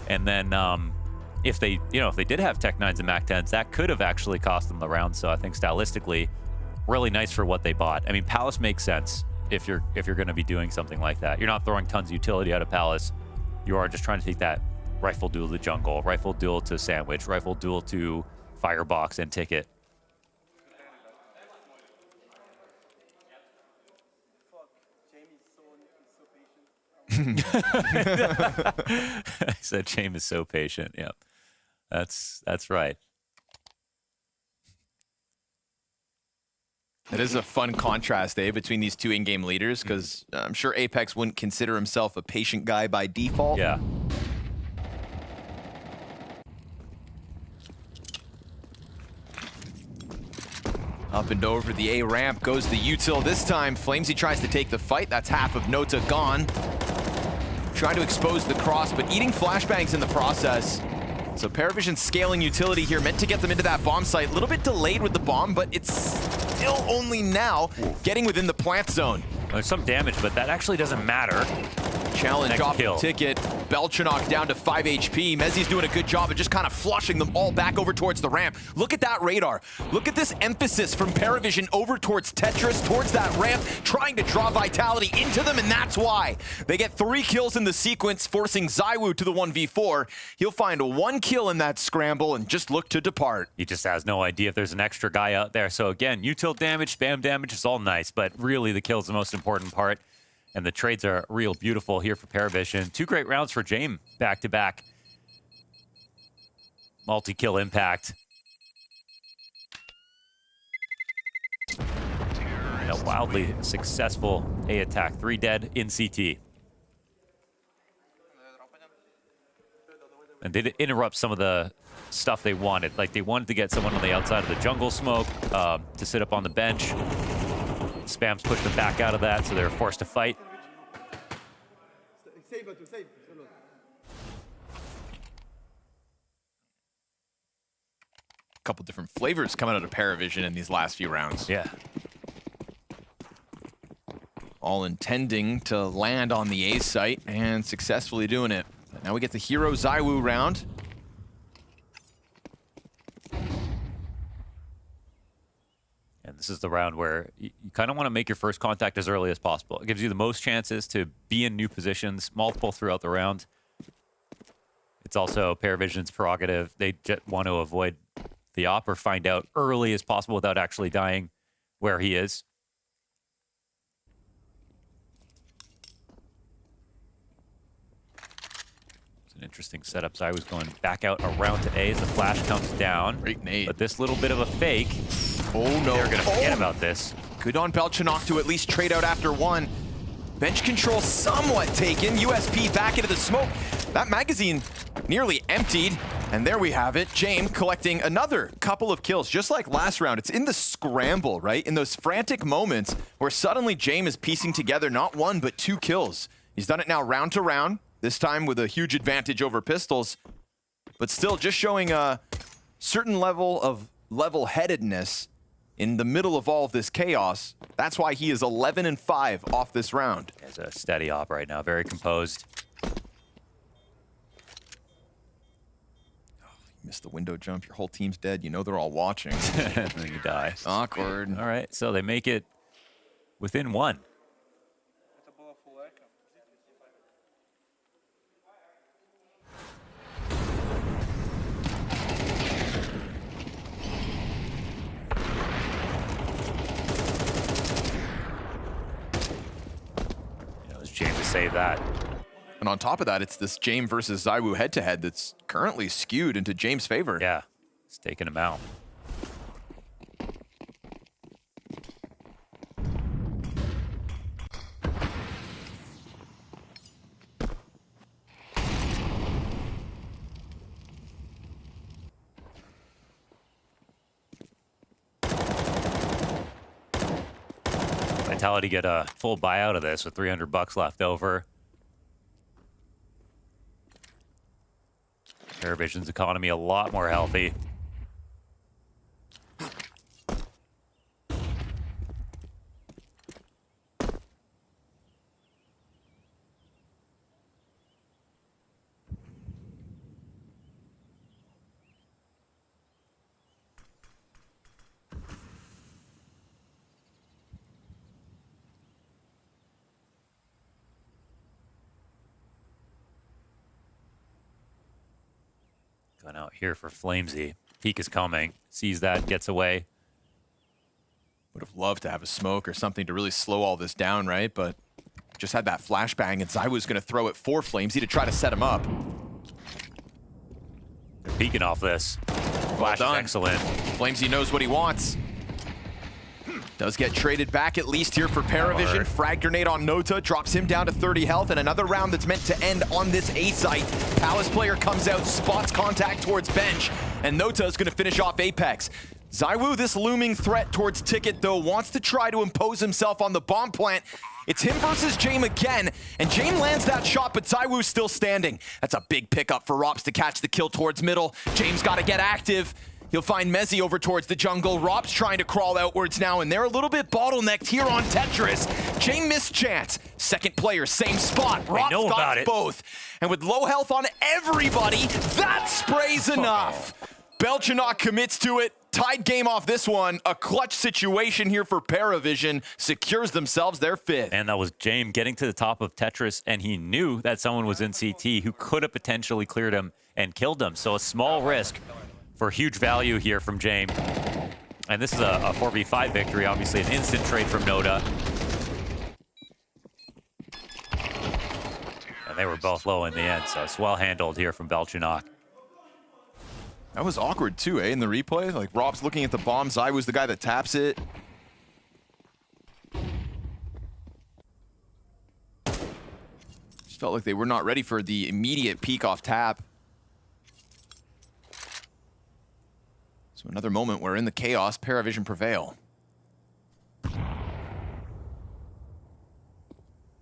And then if they did have Tech 9s and Mac 10s, that could have actually cost them the round. So I think stylistically, really nice for what they bought. I mean, Palace makes sense if you're going to be doing something like that. You're not throwing tons of utility out of Palace. You are just trying to take that rifle duel to jungle, rifle duel to sandwich, rifle duel to firebox and Ticket. I said James is so patient. Yep, that's right. It is a fun contrast, between these two in-game leaders, because I'm sure Apex wouldn't consider himself a patient guy by default. Yeah. Up and over the A ramp goes the util this time. FlamZ tries to take the fight. That's half of Nota gone. Trying to expose the cross, but eating flashbangs in the process. So PARIVISION scaling utility here, meant to get them into that bomb site. A little bit delayed with the bomb, but it's still only now getting within the plant zone. There's some damage, but that actually doesn't matter. Challenge off the Ticket. Belchanok down to 5 HP. Mezzi's doing a good job of just kind of flushing them all back over towards the ramp. Look at that radar. Look at this emphasis from PARIVISION over towards Tetris, towards that ramp, trying to draw Vitality into them, and that's why. They get 3 kills in the sequence, forcing ZywOo to the 1v4. He'll find 1 kill in that scramble and just look to depart. He just has no idea if there's an extra guy out there. So again, util damage, spam damage is all nice, but really the kill is the most important part. And the trades are real beautiful here for PARIVISION. 2 great rounds for Jame back-to-back. Multi-kill impact. And a wildly successful A attack. 3 dead in CT. And did interrupt some of the stuff they wanted. Like, they wanted to get someone on the outside of the jungle smoke to sit up on the bench. Spams pushed them back out of that, so they were forced to fight. A couple different flavors coming out of PARIVISION in these last few rounds. Yeah. All intending to land on the A site and successfully doing it. But now we get the Hero ZywOo round. And this is the round where you kind of want to make your first contact as early as possible. It gives you the most chances to be in new positions, multiple throughout the round. It's also PARIVISION's prerogative. They just want to avoid the op or find out early as possible without actually dying where he is. It's an interesting setup. So I was going back out around to A as the flash comes down. Great nade. But this little bit of a fake. Oh no. They're going to forget about this. Good on Belchanok to at least trade out after 1. Bench control somewhat taken. USP back into the smoke. That magazine nearly emptied. And there we have it. Jame collecting another couple of kills, just like last round. It's in the scramble, right? In those frantic moments where suddenly Jame is piecing together not 1, but 2 kills. He's done it now round to round. this time with a huge advantage over Pistols, but still just showing a certain level of level-headedness in the middle of all of this chaos. That's why he is 11-5 off this round. He's a steady op right now, very composed. Missed the window jump, your whole team's dead. You know they're all watching. And then you die. Awkward. All right, so they make it within one. It was James to save that. And on top of that, it's this James versus ZywOo head-to-head that's currently skewed into James' favor. Yeah, it's taking him out. Vitality get a full buyout of this with $300 left over. PARIVISION's economy a lot more healthy. Going out here for Flamesy. Peek is coming. Sees that, gets away. Would have loved to have a smoke or something to really slow all this down, right? But just had that flashbang, and ZywOo's going to throw it for Flamesy to try to set him up. They're peeking off this. Flash is excellent. Flamesy knows what he wants. Does get traded back at least here for PARIVISION. Frag grenade on Nota, drops him down to 30 health, and another round that's meant to end on this A site. Palace player comes out, spots contact towards bench, and Nota is going to finish off Apex. ZywOo, this looming threat towards Ticket, though, wants to try to impose himself on the bomb plant. It's him versus James again, and James lands that shot, but ZywOo's still standing. That's a big pickup for Rops to catch the kill towards middle. James got to get active. He'll find Mezzi over towards the jungle. Rob's trying to crawl outwards now, and they're a little bit bottlenecked here on Tetris. James missed chance. Second player, same spot. Rob's got both. And with low health on everybody, that spray's enough. Belchanok commits to it. Tied game off this one. A clutch situation here for PARIVISION. Secures themselves their fifth. And that was James getting to the top of Tetris, and he knew that someone was in CT who could have potentially cleared him and killed him. So a small risk for huge value here from James. And this is a 4v5 victory, obviously an instant trade from Nota. And they were both low in the end, so it's well handled here from Belchanok. That was awkward too, in the replay. Like, Rob's looking at the bomb, ZywOo's the guy that taps it. Just felt like they were not ready for the immediate peek off tap. So another moment where in the chaos, PARIVISION prevail.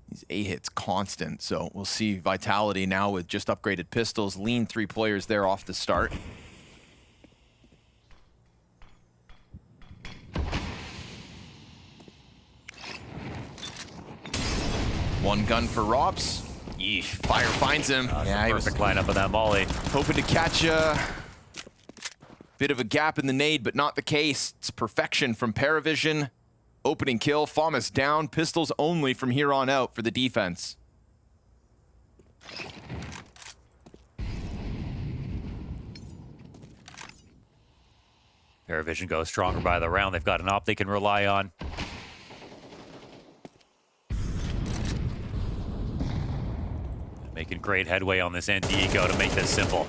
These A hits constant, so we'll see Vitality now with just upgraded pistols. Lean 3 players there off the start. One gun for Rops. Yeesh, fire finds him. Yeah, perfect lineup of that molly. Hoping to catch a bit of a gap in the nade, but not the case. It's perfection from PARIVISION. Opening kill, FAMA's down. Pistols only from here on out for the defense. PARIVISION goes stronger by the round. They've got an op they can rely on. Making great headway on this anti-eco to make this simple.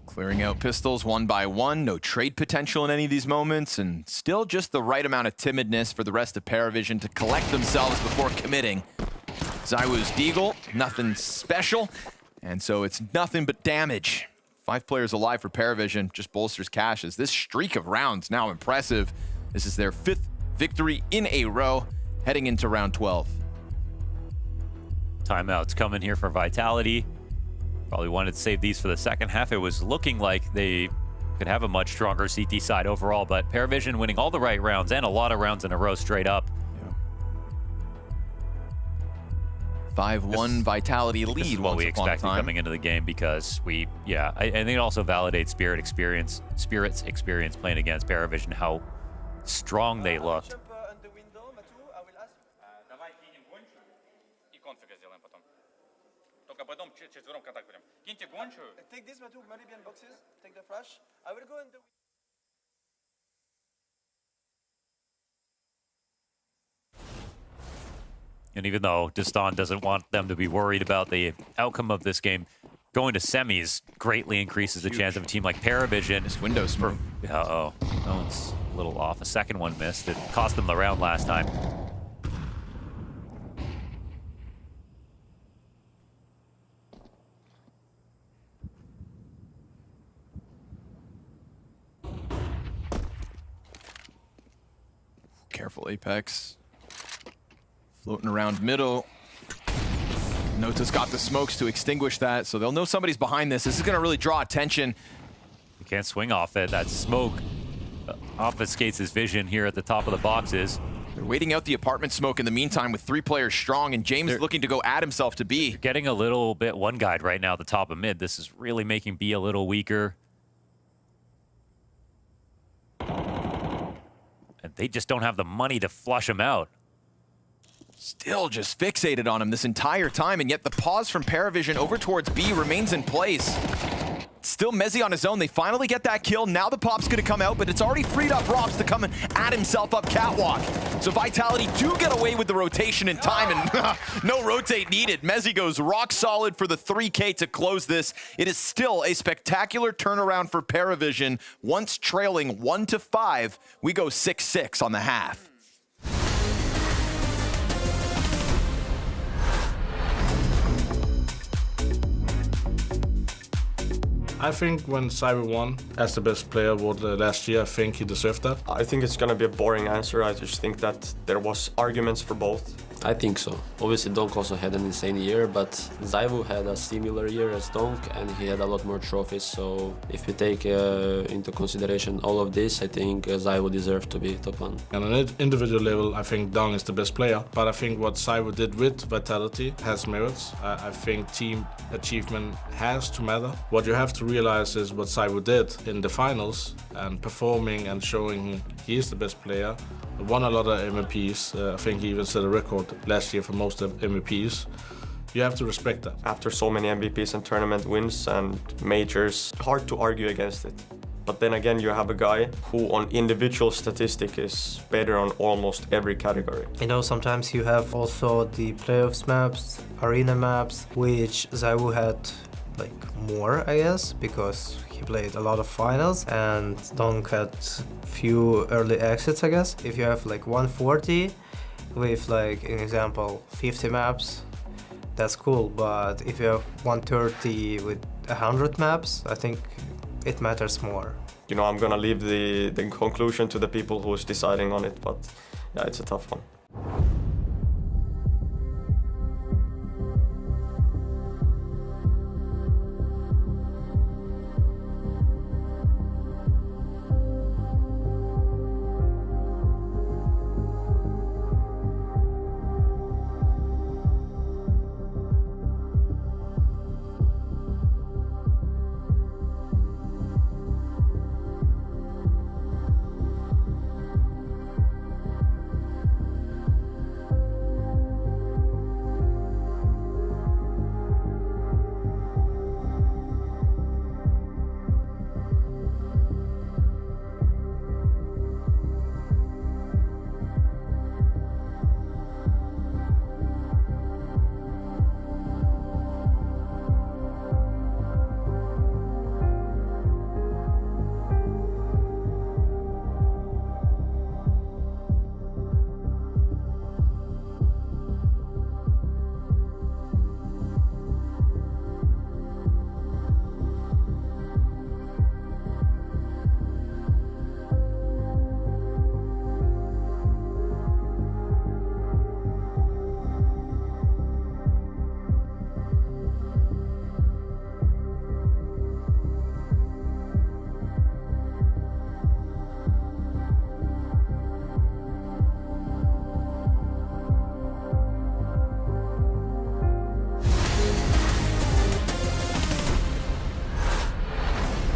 Clearing out pistols one by one. No trade potential in any of these moments, and still just the right amount of timidness for the rest of PARIVISION to collect themselves before committing. ZywOo's Deagle, nothing special, and so it's nothing but damage. 5 players alive for PARIVISION, just bolsters cash as this streak of rounds now impressive. This is their 5th victory in a row, heading into round 12. Timeouts coming here for Vitality. Probably wanted to save these for the second half. It was looking like they could have a much stronger CT side overall, but PARIVISION winning all the right rounds and a lot of rounds in a row straight up. 5-1 Vitality lead. This is what we expected coming into the game because I think it also validates Spirit's experience playing against PARIVISION, how strong they looked. Take this, Matu, Malibian boxes, take the flash. I will go in the... And even though Distan doesn't want them to be worried about the outcome of this game, going to semis greatly increases the chance of a team like PARIVISION. This window smoke. Uh-oh. That one's a little off. A second one missed. It cost them the round last time. Careful, Apex. Floating around middle. Natus got the smokes to extinguish that, so they'll know somebody's behind this. This is going to really draw attention. You can't swing off it. That smoke obfuscates his vision here at the top of the boxes. They're waiting out the apartment smoke in the meantime with 3 players strong, and James looking to go add himself to B. You're getting a little bit one-guyed right now at the top of mid. This is really making B a little weaker. And they just don't have the money to flush him out. Still just fixated on him this entire time, and yet the pause from PARIVISION over towards B remains in place. Still Mezzi on his own. They finally get that kill. Now the pop's going to come out, but it's already freed up Robs to come and add himself up catwalk. So Vitality do get away with the rotation in time, and no rotate needed. Mezzi goes rock solid for the 3K to close this. It is still a spectacular turnaround for PARIVISION. Once trailing 1-5, we go 6-6 on the half. I think when Cyber won as the best player last year, I think he deserved that. I think it's gonna be a boring answer. I just think that there was arguments for both. I think so. Obviously, Donk also had an insane year, but Zyvu had a similar year as Donk, and he had a lot more trophies. So if you take into consideration all of this, I think Zyvu deserved to be top 1. And on an individual level, I think Donk is the best player. But I think what Zyvu did with Vitality has merits. I think team achievement has to matter. What you have to realize is what Zyvu did in the finals and performing and showing he is the best player. Won a lot of MVPs. I think he even set a record last year for most of MVPs. You have to respect that. After so many MVPs and tournament wins and majors, hard to argue against it. But then again, you have a guy who on individual statistic is better on almost every category. You know, sometimes you have also the playoffs maps, arena maps, which Zyvu had like more, I guess, because he played a lot of finals and Donk had few early exits, I guess. If you have like 140 with like, an example, 50 maps, that's cool. But if you have 130 with 100 maps, I think it matters more. You know, I'm gonna leave the conclusion to the people who's deciding on it, but yeah, it's a tough one.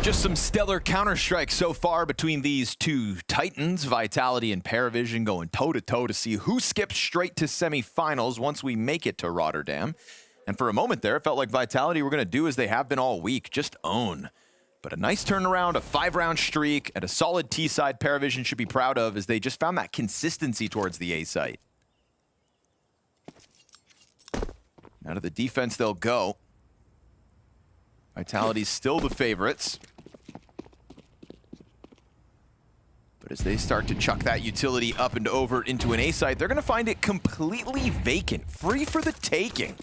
Just some stellar Counter-Strike so far between these two titans, Vitality and PARIVISION, going toe-to-toe to see who skips straight to semifinals once we make it to Rotterdam. And for a moment there, it felt like Vitality were going to do as they have been all week, just own. But a nice turnaround, a 5-round streak, and a solid T-side PARIVISION should be proud of as they just found that consistency towards the A site. Out of the defense they'll go. Vitality's still the favorites. But as they start to chuck that utility up and over into an A site, they're going to find it completely vacant, free for the taking.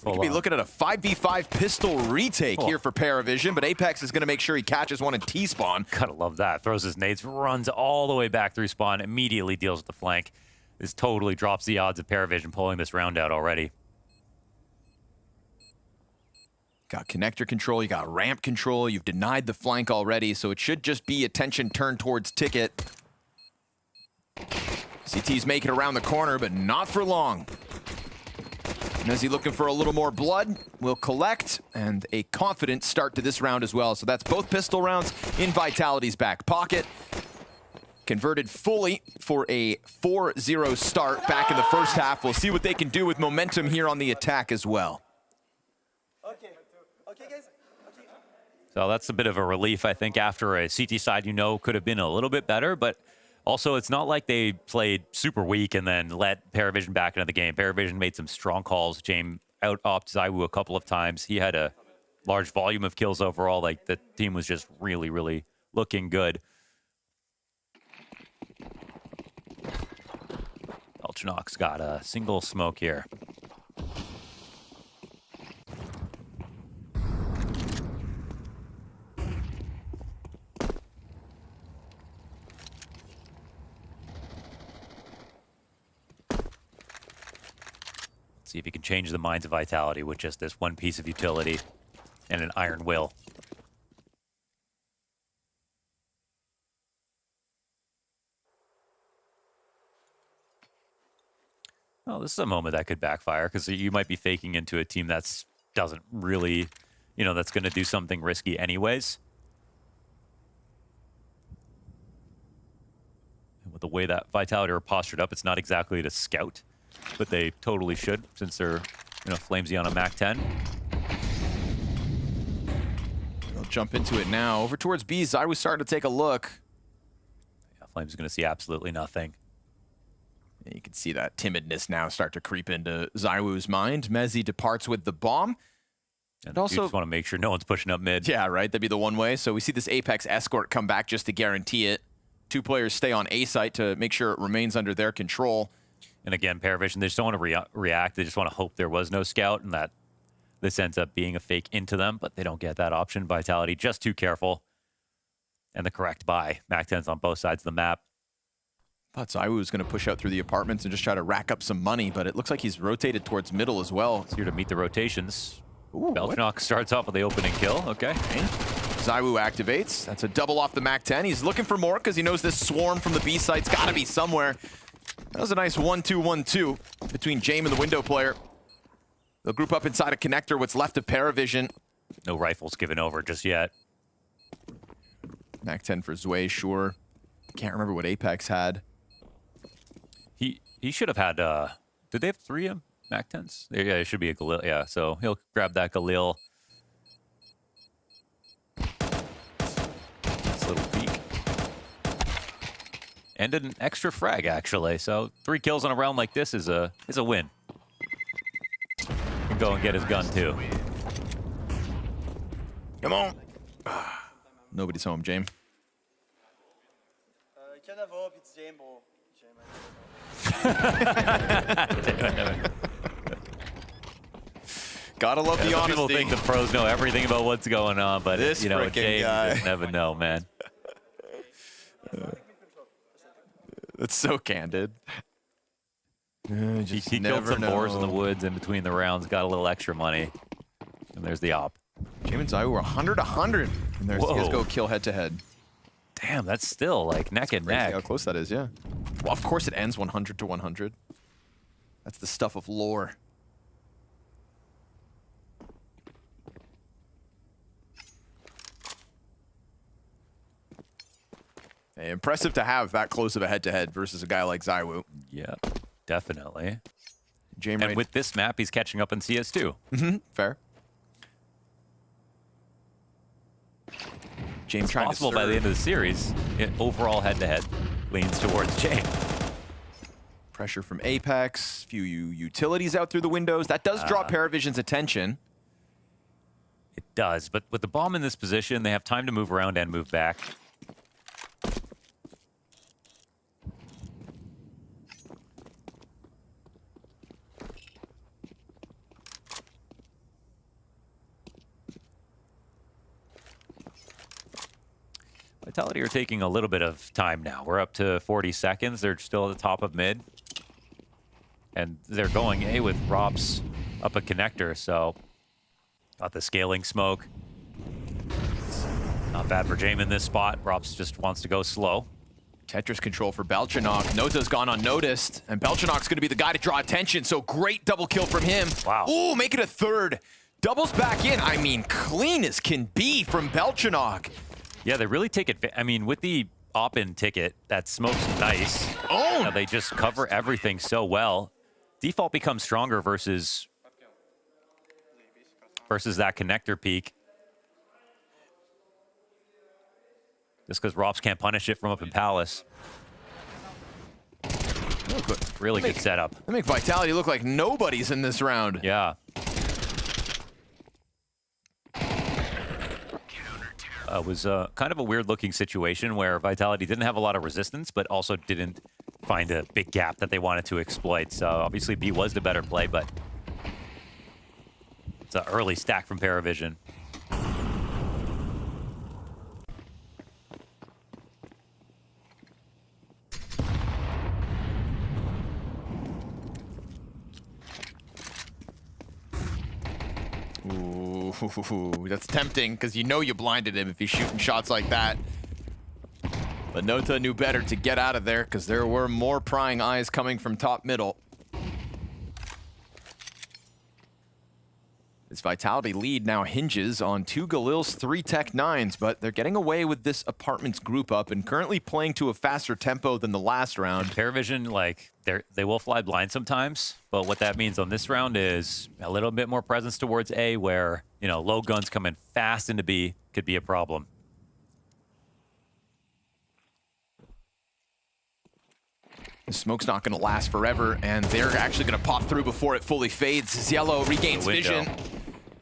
We could be looking at a 5v5 pistol retake here for PARIVISION, but Apex is going to make sure he catches one in T-spawn. Gotta love that. Throws his nades, runs all the way back through spawn, immediately deals with the flank. This totally drops the odds of PARIVISION pulling this round out already. Got connector control, you got ramp control, you've denied the flank already, so it should just be attention turned towards Ticket. CT's making it around the corner, but not for long. And as he's looking for a little more blood, will collect, and a confident start to this round as well. So that's both pistol rounds in Vitality's back pocket. Converted fully for a 4-0 start back in the first half. We'll see what they can do with momentum here on the attack as well. So that's a bit of a relief, I think, after a CT side, could have been a little bit better, but also it's not like they played super weak and then let PARIVISION back into the game. PARIVISION made some strong calls. James out-opt ZywOo a couple of times. He had a large volume of kills overall. Like, the team was just really, really looking good. Belchnock's got a single smoke here. See if he can change the minds of Vitality with just this one piece of utility and an iron will. Well, this is a moment that could backfire because you might be faking into a team that's doesn't really, that's going to do something risky anyways. And with the way that Vitality are postured up, it's not exactly to scout. But they totally should, since they're, flamesy on a MAC-10. They'll jump into it now. Over towards B, ZywOo's starting to take a look. Yeah, Flames going to see absolutely nothing. And you can see that timidness now start to creep into ZywOo's mind. Mezzi departs with the bomb. And also, you just want to make sure no one's pushing up mid. Yeah, right. That'd be the one way. So we see this Apex escort come back just to guarantee it. 2 players stay on A site to make sure it remains under their control. And again, PARIVISION, they just don't want to react. They just want to hope there was no scout and that this ends up being a fake into them, but they don't get that option. Vitality just too careful. And the correct buy. MAC-10's on both sides of the map. Thought ZywOo was going to push out through the apartments and just try to rack up some money, but it looks like he's rotated towards middle as well. It's here to meet the rotations. Belchnock starts off with the opening kill. Okay. ZywOo activates. That's a double off the MAC-10. He's looking for more because he knows this swarm from the B site's got to be somewhere. That was a nice 1-2-1-2 between James and the window player. They'll group up inside a connector, what's left of PARIVISION. No rifles given over just yet. MAC-10 for Zway, sure. Can't remember what Apex had. He should have had, did they have 3 MAC-10s? Yeah, it should be a Galil. Yeah, so he'll grab that Galil. Nice little peek. And an extra frag, actually. So 3 kills on a round like this is a win. Can go and get his gun, too. Come on. Nobody's home, James. Gotta love the honesty. People think the pros know everything about what's going on, but this James just never know, man. It's so candid. He killed some boars in the woods in between the rounds, got a little extra money, and there's the op. James and ZywOo were 100-100, and there's CSGO kill head-to-head. Damn, that's still like neck and neck. How close that is, yeah. Well, of course it ends 100-100. That's the stuff of lore. Impressive to have that close of a head-to-head versus a guy like ZywOo. Yeah, definitely. Jame and with this map, he's catching up in CS2. Fair. James It's trying possible to by the end of the series, overall head-to-head leans towards Jame. Pressure from Apex, few utilities out through the windows. That does draw PARIVISION's attention. It does, but with the bomb in this position, they have time to move around and move back. Vitality are taking a little bit of time now. We're up to 40 seconds. They're still at the top of mid. And they're going A with Rops up a connector, so got the scaling smoke. Not bad for Jame in this spot. Rops just wants to go slow. Tetris control for Belchanok. Nota's gone unnoticed, and Belchanok's going to be the guy to draw attention, so great double kill from him. Wow. Ooh, make it a third. Doubles back in. I mean, clean as can be from Belchanok. Yeah, they really take it. I mean, with the op-in ticket, that smoke's nice. Oh! They just cover everything so well. Default becomes stronger versus that connector peak. Just because Rops can't punish it from up in Palace. Really good setup. They make Vitality look like nobody's in this round. Yeah. It was kind of a weird-looking situation where Vitality didn't have a lot of resistance, but also didn't find a big gap that they wanted to exploit. So obviously B was the better play, but it's an early stack from PARIVISION. Ooh, that's tempting, because you know you blinded him if he's shooting shots like that. But Nota knew better to get out of there, because there were more prying eyes coming from top middle. This Vitality lead now hinges on 2 Galil's 3 Tech 9s, but they're getting away with this Apartments group up and currently playing to a faster tempo than the last round. PARIVISION, like, they will fly blind sometimes, but what that means on this round is a little bit more presence towards A, where, you know, low guns coming fast into B could be a problem. The smoke's not going to last forever, and they're actually going to pop through before it fully fades. Ziello regains vision.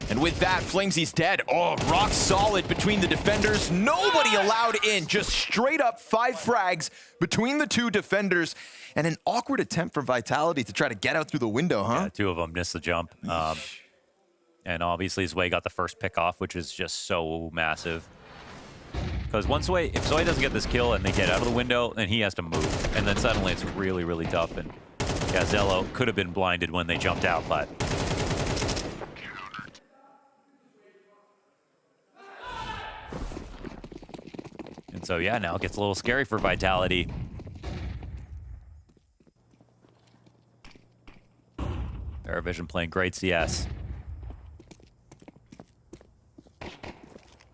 And with that, Flamesy's dead. Oh, rock solid between the defenders. Nobody allowed in. Just straight up 5 frags between the 2 defenders. And an awkward attempt from Vitality to try to get out through the window, huh? Yeah, 2 of them missed the jump. And obviously Zwei got the first pick off, which is just so massive. Because if Zwei doesn't get this kill and they get out of the window, then he has to move. And then suddenly it's really, really tough. And yeah, Zello could have been blinded when they jumped out, but... And so, yeah, now it gets a little scary for Vitality. PARIVISION playing great CS.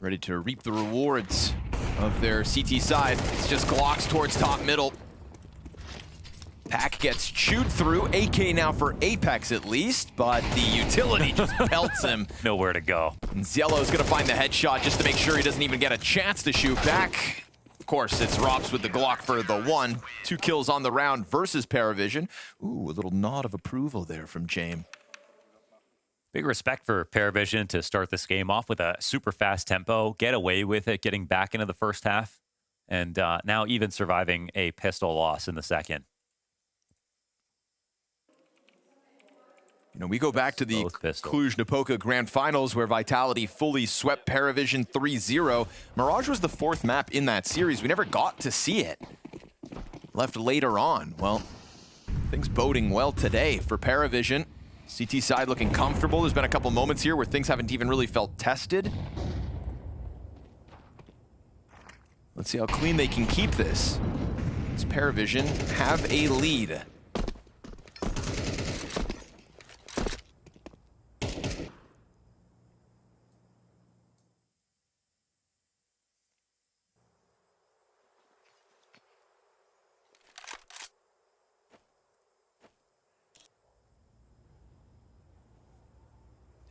Ready to reap the rewards of their CT side. It's just Glocks towards top middle. Pack gets chewed through. AK now for Apex at least, but the utility just pelts him. Nowhere to go. And Ziello's gonna find the headshot just to make sure he doesn't even get a chance to shoot back. Of course, it's Rops with the Glock for the 1. 2 kills on the round versus PARIVISION. Ooh, a little nod of approval there from Jame. Big respect for PARIVISION to start this game off with a super fast tempo, get away with it, getting back into the first half, and now even surviving a pistol loss in the second. You know, we go back to the Cluj-Napoca Grand Finals where Vitality fully swept PARIVISION 3-0. Mirage was the 4th map in that series. We never got to see it. Left later on. Well, things boding well today for PARIVISION. CT side looking comfortable. There's been a couple moments here where things haven't even really felt tested. Let's see how clean they can keep this. Does PARIVISION have a lead?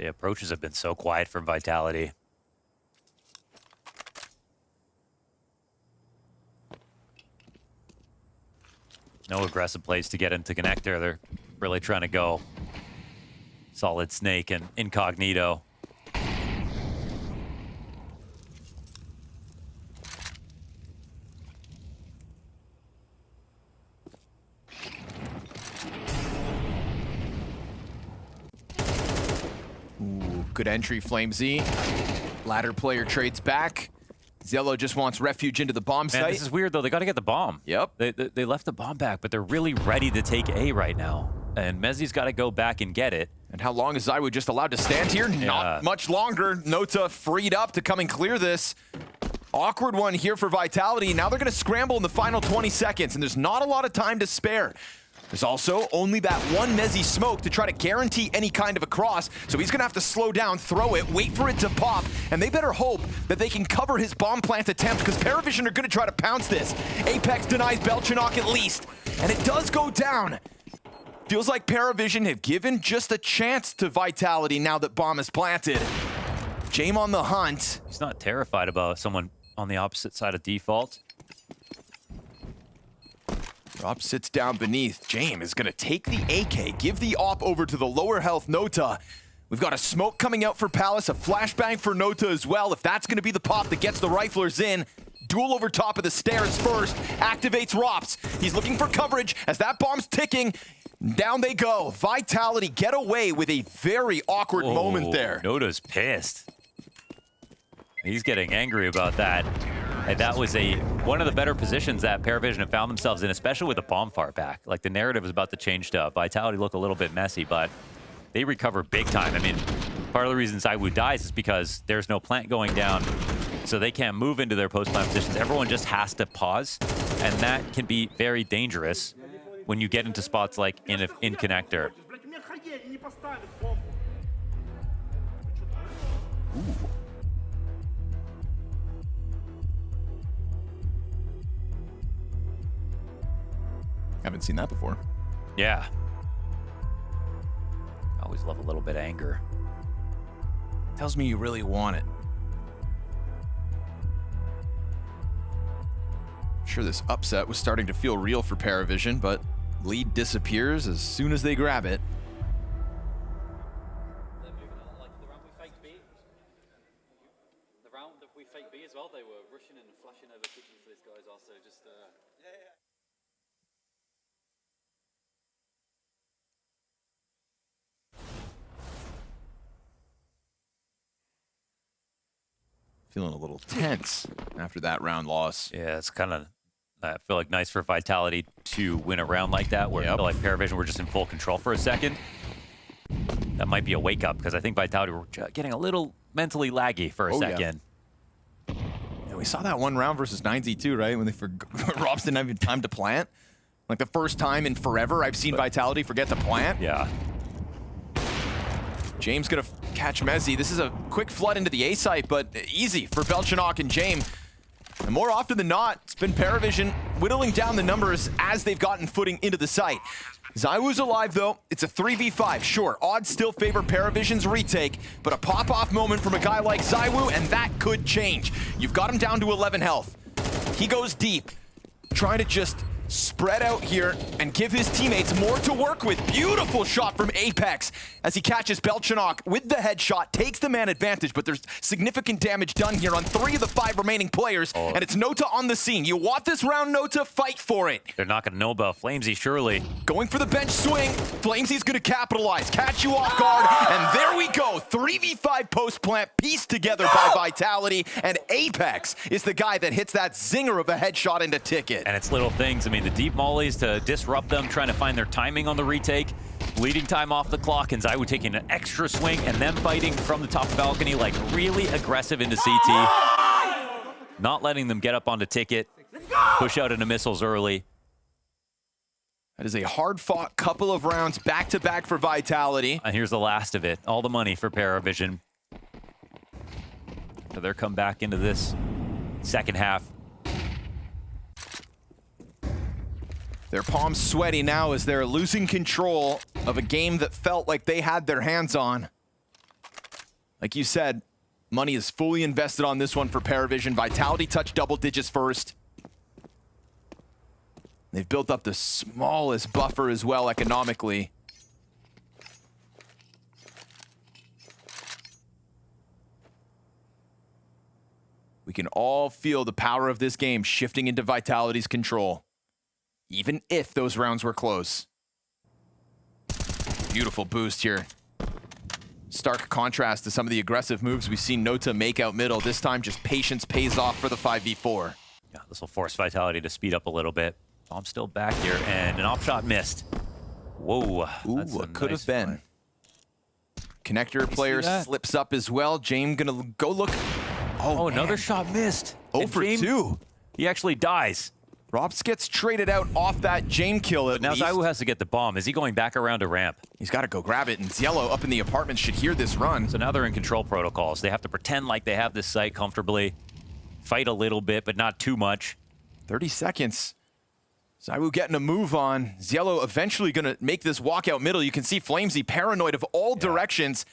The approaches have been so quiet from Vitality. No aggressive plays to get into connector. They're really trying to go solid snake and incognito. Ooh, good entry, FlameZ. Ladder player trades back. Zello just wants refuge into the bomb site. Man, this is weird, though. They got to get the bomb. Yep. They left the bomb back, but they're really ready to take A right now. And Mezzi's got to go back and get it. And how long is ZywOo just allowed to stand here? Yeah. Not much longer. Nota freed up to come and clear this. Awkward one here for Vitality. Now they're going to scramble in the final 20 seconds, and there's not a lot of time to spare. There's also only that one Mezzi smoke to try to guarantee any kind of a cross, so he's gonna have to slow down, throw it, wait for it to pop, and they better hope that they can cover his bomb plant attempt, because PARIVISION are gonna try to pounce this. Apex denies Belchanok at least, and it does go down. Feels like PARIVISION have given just a chance to Vitality now that bomb is planted. Jame on the hunt. He's not terrified about someone on the opposite side of default. Drop sits down beneath. Jame is gonna take the AK, give the op over to the lower health Nota. We've got a smoke coming out for Palace, a flashbang for Nota as well. If that's gonna be the pop that gets the riflers in. Duel over top of the stairs first, activates Rops. He's looking for coverage as that bomb's ticking. Down they go. Vitality get away with a very awkward moment there. Nota's pissed. He's getting angry about that. And that was one of the better positions that PARIVISION have found themselves in, especially with the bomb far back. Like, the narrative is about to change to Vitality look a little bit messy, but they recover big time. I mean, part of the reason ZywOo dies is because there's no plant going down, so they can't move into their post-plant positions. Everyone just has to pause, and that can be very dangerous when you get into spots like in connector. Ooh. Haven't seen that before. Yeah. I always love a little bit of anger. Tells me you really want it. I'm sure this upset was starting to feel real for PARIVISION, but lead disappears as soon as they grab it. The round that we faked B as well, they were rushing and flashing over kitchens for these guys also, just Feeling a little tense after that round loss. Yeah, it's kind of, I feel like, nice for Vitality to win a round like that, where I feel like PARIVISION were just in full control for a second. That might be a wake-up, because I think Vitality were getting a little mentally laggy for a second. Yeah, we saw that one round versus 9Z2, right? When Robs didn't have time to plant. Like the first time in forever I've seen Vitality forget to plant. Yeah. James gonna catch Mezzi. This is a quick flood into the A site, but easy for Belchanok and Jame. And more often than not, it's been PARIVISION whittling down the numbers as they've gotten footing into the site. ZywOo's alive though. It's a 3v5. Sure, odds still favor PARIVISION's retake, but a pop-off moment from a guy like ZywOo, and that could change. You've got him down to 11 health. He goes deep, trying to just spread out here and give his teammates more to work with. Beautiful shot from Apex as he catches Belchanok with the headshot, takes the man advantage, but there's significant damage done here on 3 of the 5 remaining players, and it's Nota on the scene. You want this round, Nota? Fight for it. They're not going to know about FlameZ, surely. Going for the bench swing. FlameZ's going to capitalize, catch you off guard, and there we go. 3v5 post-plant pieced together by Vitality, and Apex is the guy that hits that zinger of a headshot into Ticket. And it's little things. I mean, the deep mollies to disrupt them, trying to find their timing on the retake, bleeding time off the clock, and ZywOo taking an extra swing, and them fighting from the top balcony, like really aggressive into CT. Not letting them get up onto Ticket, push out into missiles early. That is a hard-fought couple of rounds back-to-back for Vitality. And here's the last of it. All the money for PARIVISION. So they're come back into this second half. Their palms sweaty now as they're losing control of a game that felt like they had their hands on. Like you said, money is fully invested on this one for PARIVISION. Vitality touched double digits first. They've built up the smallest buffer as well economically. We can all feel the power of this game shifting into Vitality's control, even if those rounds were close. Beautiful boost here. Stark contrast to some of the aggressive moves we've seen Nota make out middle. This time, just patience pays off for the 5v4. Yeah, this will force Vitality to speed up a little bit. Bomb's still back here, and an op shot missed. Whoa. Ooh, what could have been. Connector player slips up as well. James gonna go look. Oh, another shot missed. 0 for 2. He actually dies. Robs gets traded out off that James kill at Now least. ZywOo has to get the bomb. Is he going back around a ramp? He's got to go grab it, and Ziello up in the apartment should hear this run. So now they're in control protocols. They have to pretend like they have this site comfortably, fight a little bit, but not too much. 30 seconds. ZywOo getting a move on. Ziello eventually going to make this walk out middle. You can see Flamesy paranoid of all directions.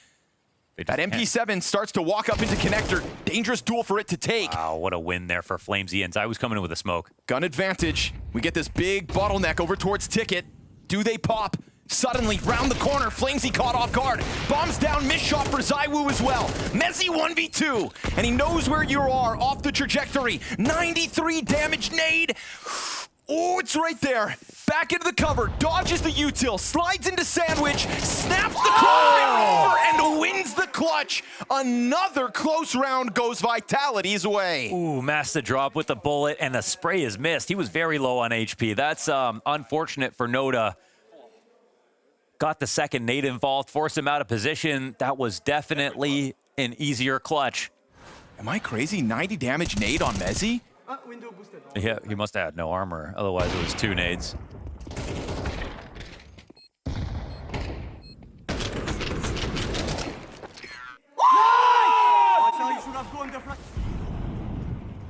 That MP7 starts to walk up into connector. Dangerous duel for it to take. Wow, what a win there for Flamesy, and ZywOo's coming in with a smoke. Gun advantage. We get this big bottleneck over towards Ticket. Do they pop? Suddenly, round the corner, Flamesy caught off guard. Bombs down, miss shot for ZywOo as well. Mezzy 1v2, and he knows where you are off the trajectory. 93 damage nade. Oh, it's right there. Back into the cover, dodges the util, slides into sandwich, snaps the crosshair over, and wins the clutch. Another close round goes Vitality's way. Ooh, mass the drop with the bullet, and the spray is missed. He was very low on HP. That's unfortunate for Nota. Got the second nade involved, forced him out of position. That was definitely an easier clutch. Am I crazy? 90 damage nade on Mezzy? Yeah, he must have had no armor. Otherwise, it was 2 nades.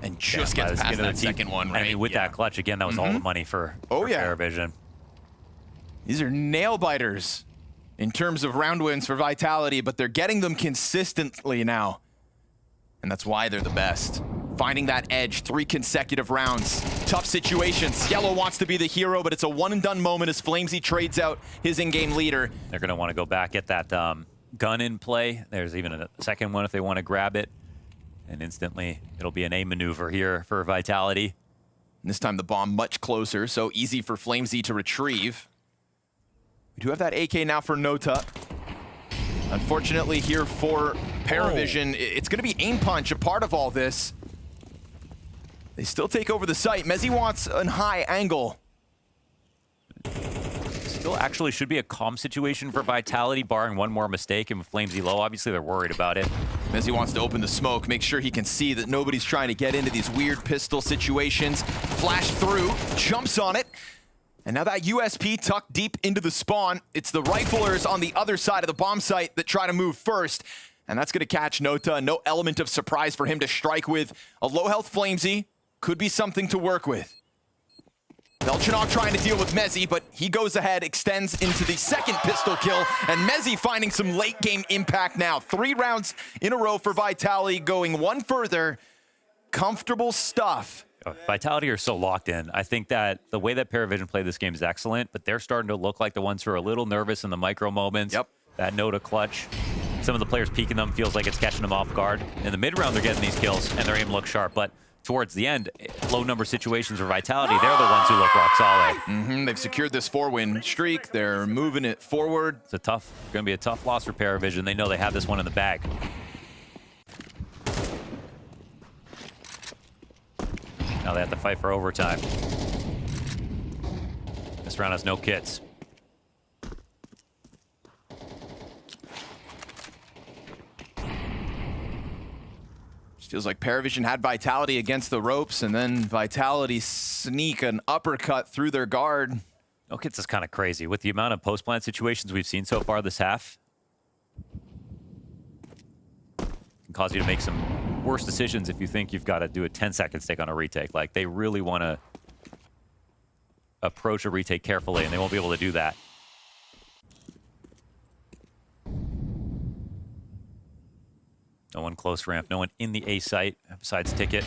And just gets past that second one, right? I mean, with that clutch, again, that was all the money for PARIVISION. These are nail biters in terms of round wins for Vitality, but they're getting them consistently now. And that's why they're the best. Finding that edge, 3 consecutive rounds. Tough situations. Yellow wants to be the hero, but it's a one-and-done moment as Flamesy trades out his in-game leader. They're going to want to go back, get that gun in play. There's even a second one if they want to grab it. And instantly, it'll be an A maneuver here for Vitality. And this time the bomb much closer, so easy for Flamesy to retrieve. We do have that AK now for Nota. Unfortunately here for PARIVISION, it's going to be aim punch a part of all this. They still take over the site. Mezzy wants a high angle. Still actually should be a calm situation for Vitality, barring one more mistake. And with Flamesy low, obviously they're worried about it. Mezzy wants to open the smoke, make sure he can see that nobody's trying to get into these weird pistol situations. Flash through, jumps on it. And now that USP tucked deep into the spawn, it's the riflers on the other side of the bomb site that try to move first. And that's going to catch Nota. No element of surprise for him to strike with. A low health Flamesy could be something to work with. Velchanok trying to deal with Mezzy, but he goes ahead, extends into the second pistol kill, and Mezzy finding some late game impact now. 3 rounds in a row for Vitality, going one further. Comfortable stuff. Vitality are so locked in. I think that the way that PARIVISION played this game is excellent, but they're starting to look like the ones who are a little nervous in the micro moments. Yep. That Nota clutch. Some of the players peeking them feels like it's catching them off guard. In the mid round, they're getting these kills, and their aim looks sharp, but towards the end, low number situations for Vitality, they're the ones who look rock solid. They've secured this 4-win streak. They're moving it forward. It's going to be a tough loss for PARIVISION. They know they have this one in the bag. Now they have to fight for overtime. This round has no kits. Feels like PARIVISION had Vitality against the ropes, and then Vitality sneak an uppercut through their guard. No kits is kind of crazy. With the amount of post-plant situations we've seen so far this half, it can cause you to make some worse decisions if you think you've got to do a 10-second stick on a retake. Like, they really want to approach a retake carefully, and they won't be able to do that. No one close ramp, no one in the A site besides Ticket.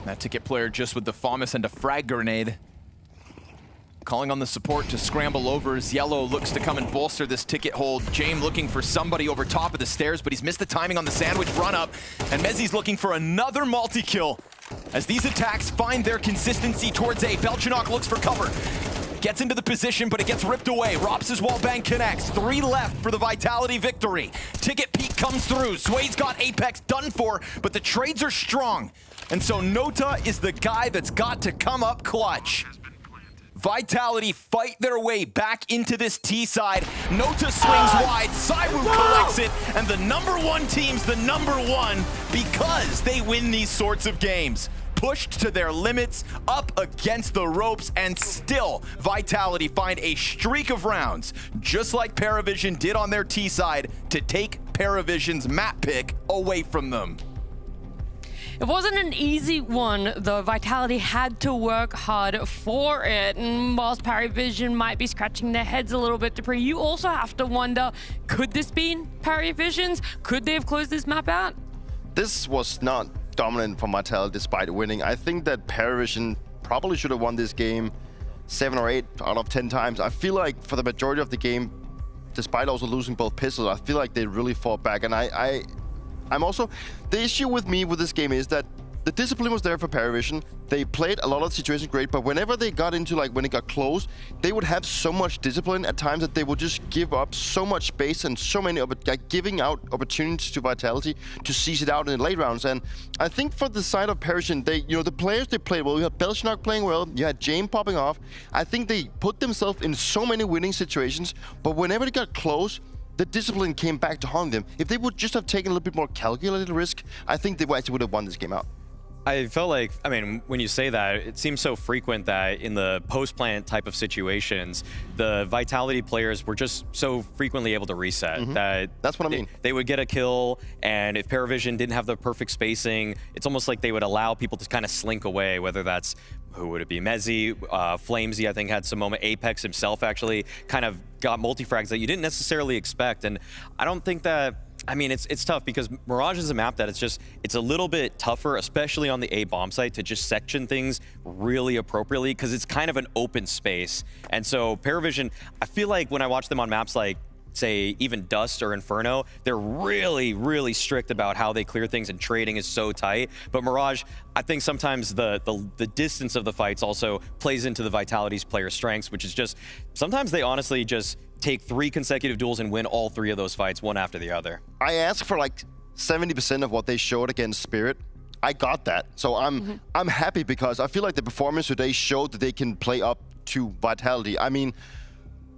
That Ticket player just with the FAMAS and a frag grenade. Calling on the support to scramble over as Yellow looks to come and bolster this Ticket hold. James looking for somebody over top of the stairs, but he's missed the timing on the sandwich run up. And Mezzi's looking for another multi-kill. As these attacks find their consistency towards A, Belchanok looks for cover. Gets into the position, but it gets ripped away. Robs' wallbang connects. 3 left for the Vitality victory. Ticket peek comes through. Swade's got Apex done for, but the trades are strong. And so Nota is the guy that's got to come up clutch. Vitality fight their way back into this T side. Nota swings wide, Saiwu collects it, and the #1 team's the #1 because they win these sorts of games. Pushed to their limits, up against the ropes, and still Vitality find a streak of rounds, just like PARIVISION did on their T side, to take PARIVISION's map pick away from them. It wasn't an easy one, though. Vitality had to work hard for it. And whilst PARIVISION might be scratching their heads a little bit, Dupree, you also have to wonder, could this be PARIVISION's? Could they have closed this map out? This was not dominant from Vitality despite winning. I think that PARIVISION probably should have won this game 7 or 8 out of 10 times. I feel like for the majority of the game, despite also losing both pistols, I feel like they really fought back. And I'm also, the issue with me with this game is that the discipline was there for PARIVISION. They played a lot of situations great, but whenever they got into, like, when it got close, they would have so much discipline at times that they would just give up so much space and so many, like, giving out opportunities to Vitality to seize it out in the late rounds. And I think for the side of PARIVISION, they, you know, the players they played well, you had Belchanok playing well, you had James popping off. I think they put themselves in so many winning situations, but whenever it got close, the discipline came back to haunt them. If they would just have taken a little bit more calculated risk, I think they actually would have won this game out. I felt like, I mean, when you say that, it seems so frequent that in the post-plant type of situations, the Vitality players were just so frequently able to reset that that's what I mean. They would get a kill, and if PARIVISION didn't have the perfect spacing, it's almost like they would allow people to kind of slink away, whether that's, who would it be? Mezzi, Flamesy, I think, had some moment. Apex himself actually kind of got multi-frags that you didn't necessarily expect, and I don't think that, I mean, it's tough because Mirage is a map that it's a little bit tougher, especially on the A bomb site, to just section things really appropriately because it's kind of an open space. And so PARIVISION, I feel like when I watch them on maps like, say, even Dust or Inferno, they're really, really strict about how they clear things, and trading is so tight. But Mirage, I think sometimes the distance of the fights also plays into the Vitality's player strengths, which is just, sometimes they honestly just take 3 consecutive duels and win all 3 of those fights, one after the other. I asked for like 70% of what they showed against Spirit. I got that. So I'm happy because I feel like the performance today showed that they can play up to Vitality. I mean,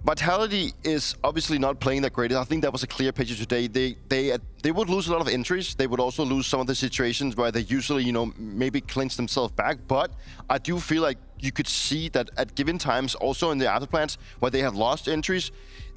Vitality is obviously not playing that great. I think that was a clear picture today. They would lose a lot of entries. They would also lose some of the situations where they usually, you know, maybe clinch themselves back. But I do feel like you could see that at given times, also in the afterplans, where they have lost entries,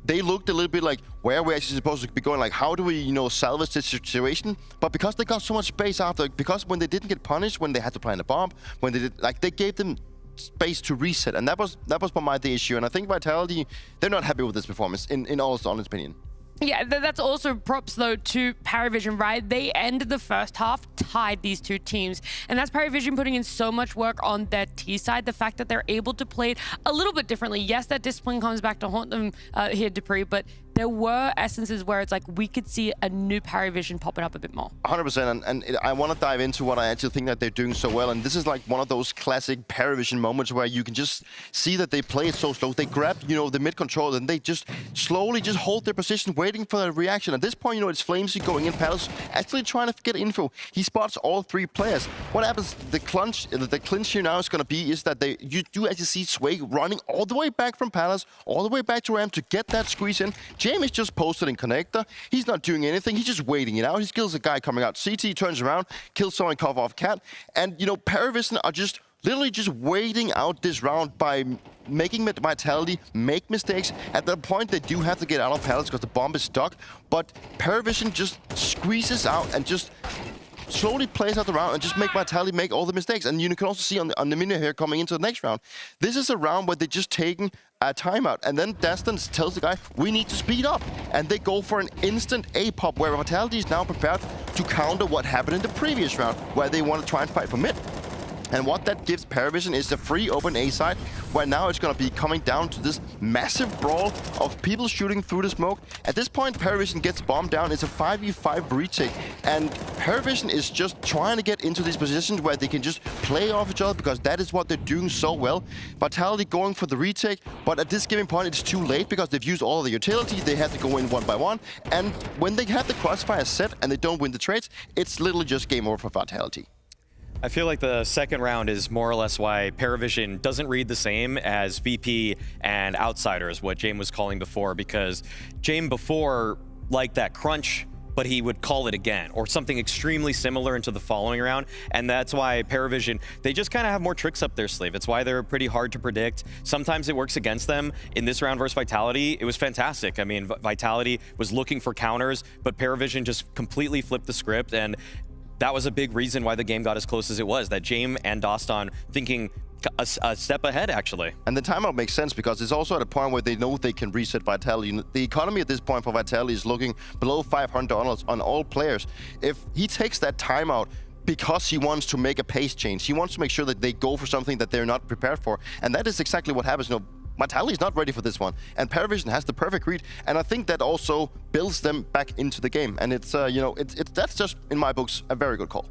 they looked a little bit like, where are we actually supposed to be going? Like, how do we, you know, salvage this situation? But because they got so much space after, because when they didn't get punished, when they had to plant a bomb, when they did, like, they gave them space to reset, and that was the issue. And I think Vitality, they're not happy with this performance, in all honest opinion. Yeah, that's also props, though, to PARIVISION, right? They ended the first half, tied these two teams. And that's PARIVISION putting in so much work on their T side. The fact that they're able to play it a little bit differently. Yes, that discipline comes back to haunt them here, Dupree, but there were essences where it's like we could see a new PARIVISION popping up a bit more. 100%, and I want to dive into what I actually think that they're doing so well. And this is like one of those classic PARIVISION moments where you can just see that they play it so slow. They grab, you know, the mid control, and they just slowly just hold their position, waiting for the reaction. At this point, you know, it's Flamesy going in, Palace actually trying to get info. He spots all 3 players. What happens? The clinch here now is going to be is that you do actually see Sway running all the way back from Palace, all the way back to Ram to get that squeeze in. James is just posted in connector. He's not doing anything. He's just waiting it out. He kills a guy coming out. CT turns around, kills someone, cover off Cat. And, you know, PARIVISION are just literally just waiting out this round by making Vitality make mistakes. At that point, they do have to get out of Palace because the bomb is stuck. But PARIVISION just squeezes out and just slowly plays out the round and just make Vitality make all the mistakes. And you can also see on the menu here coming into the next round, this is a round where they're just taking a timeout. And then Dastan tells the guy, we need to speed up. And they go for an instant A-pop, where Vitality is now prepared to counter what happened in the previous round, where they want to try and fight for mid. And what that gives PARIVISION is the free open A side, where now it's going to be coming down to this massive brawl of people shooting through the smoke. At this point, PARIVISION gets bombed down. It's a 5v5 retake. And PARIVISION is just trying to get into these positions where they can just play off each other, because that is what they're doing so well. Vitality going for the retake, but at this given point, it's too late because they've used all of the utility. They have to go in one by one. And when they have the crossfire set and they don't win the trades, it's literally just game over for Vitality. I feel like the second round is more or less why PARIVISION doesn't read the same as VP and Outsiders, what James was calling before, because James before liked that crunch, but he would call it again, or something extremely similar into the following round. And that's why PARIVISION, they just kind of have more tricks up their sleeve. It's why they're pretty hard to predict. Sometimes it works against them. In this round versus Vitality, it was fantastic. I mean, Vitality was looking for counters, but PARIVISION just completely flipped the script, and that was a big reason why the game got as close as it was, that James and Dastan thinking a step ahead, actually. And the timeout makes sense because it's also at a point where they know they can reset Vitality. The economy at this point for Vitality is looking below $500 on all players. If he takes that timeout because he wants to make a pace change, he wants to make sure that they go for something that they're not prepared for. And that is exactly what happens. You know, Vitality is not ready for this one, and PARIVISION has the perfect read, and I think that also builds them back into the game. And it's you know, that's just in my books a very good call.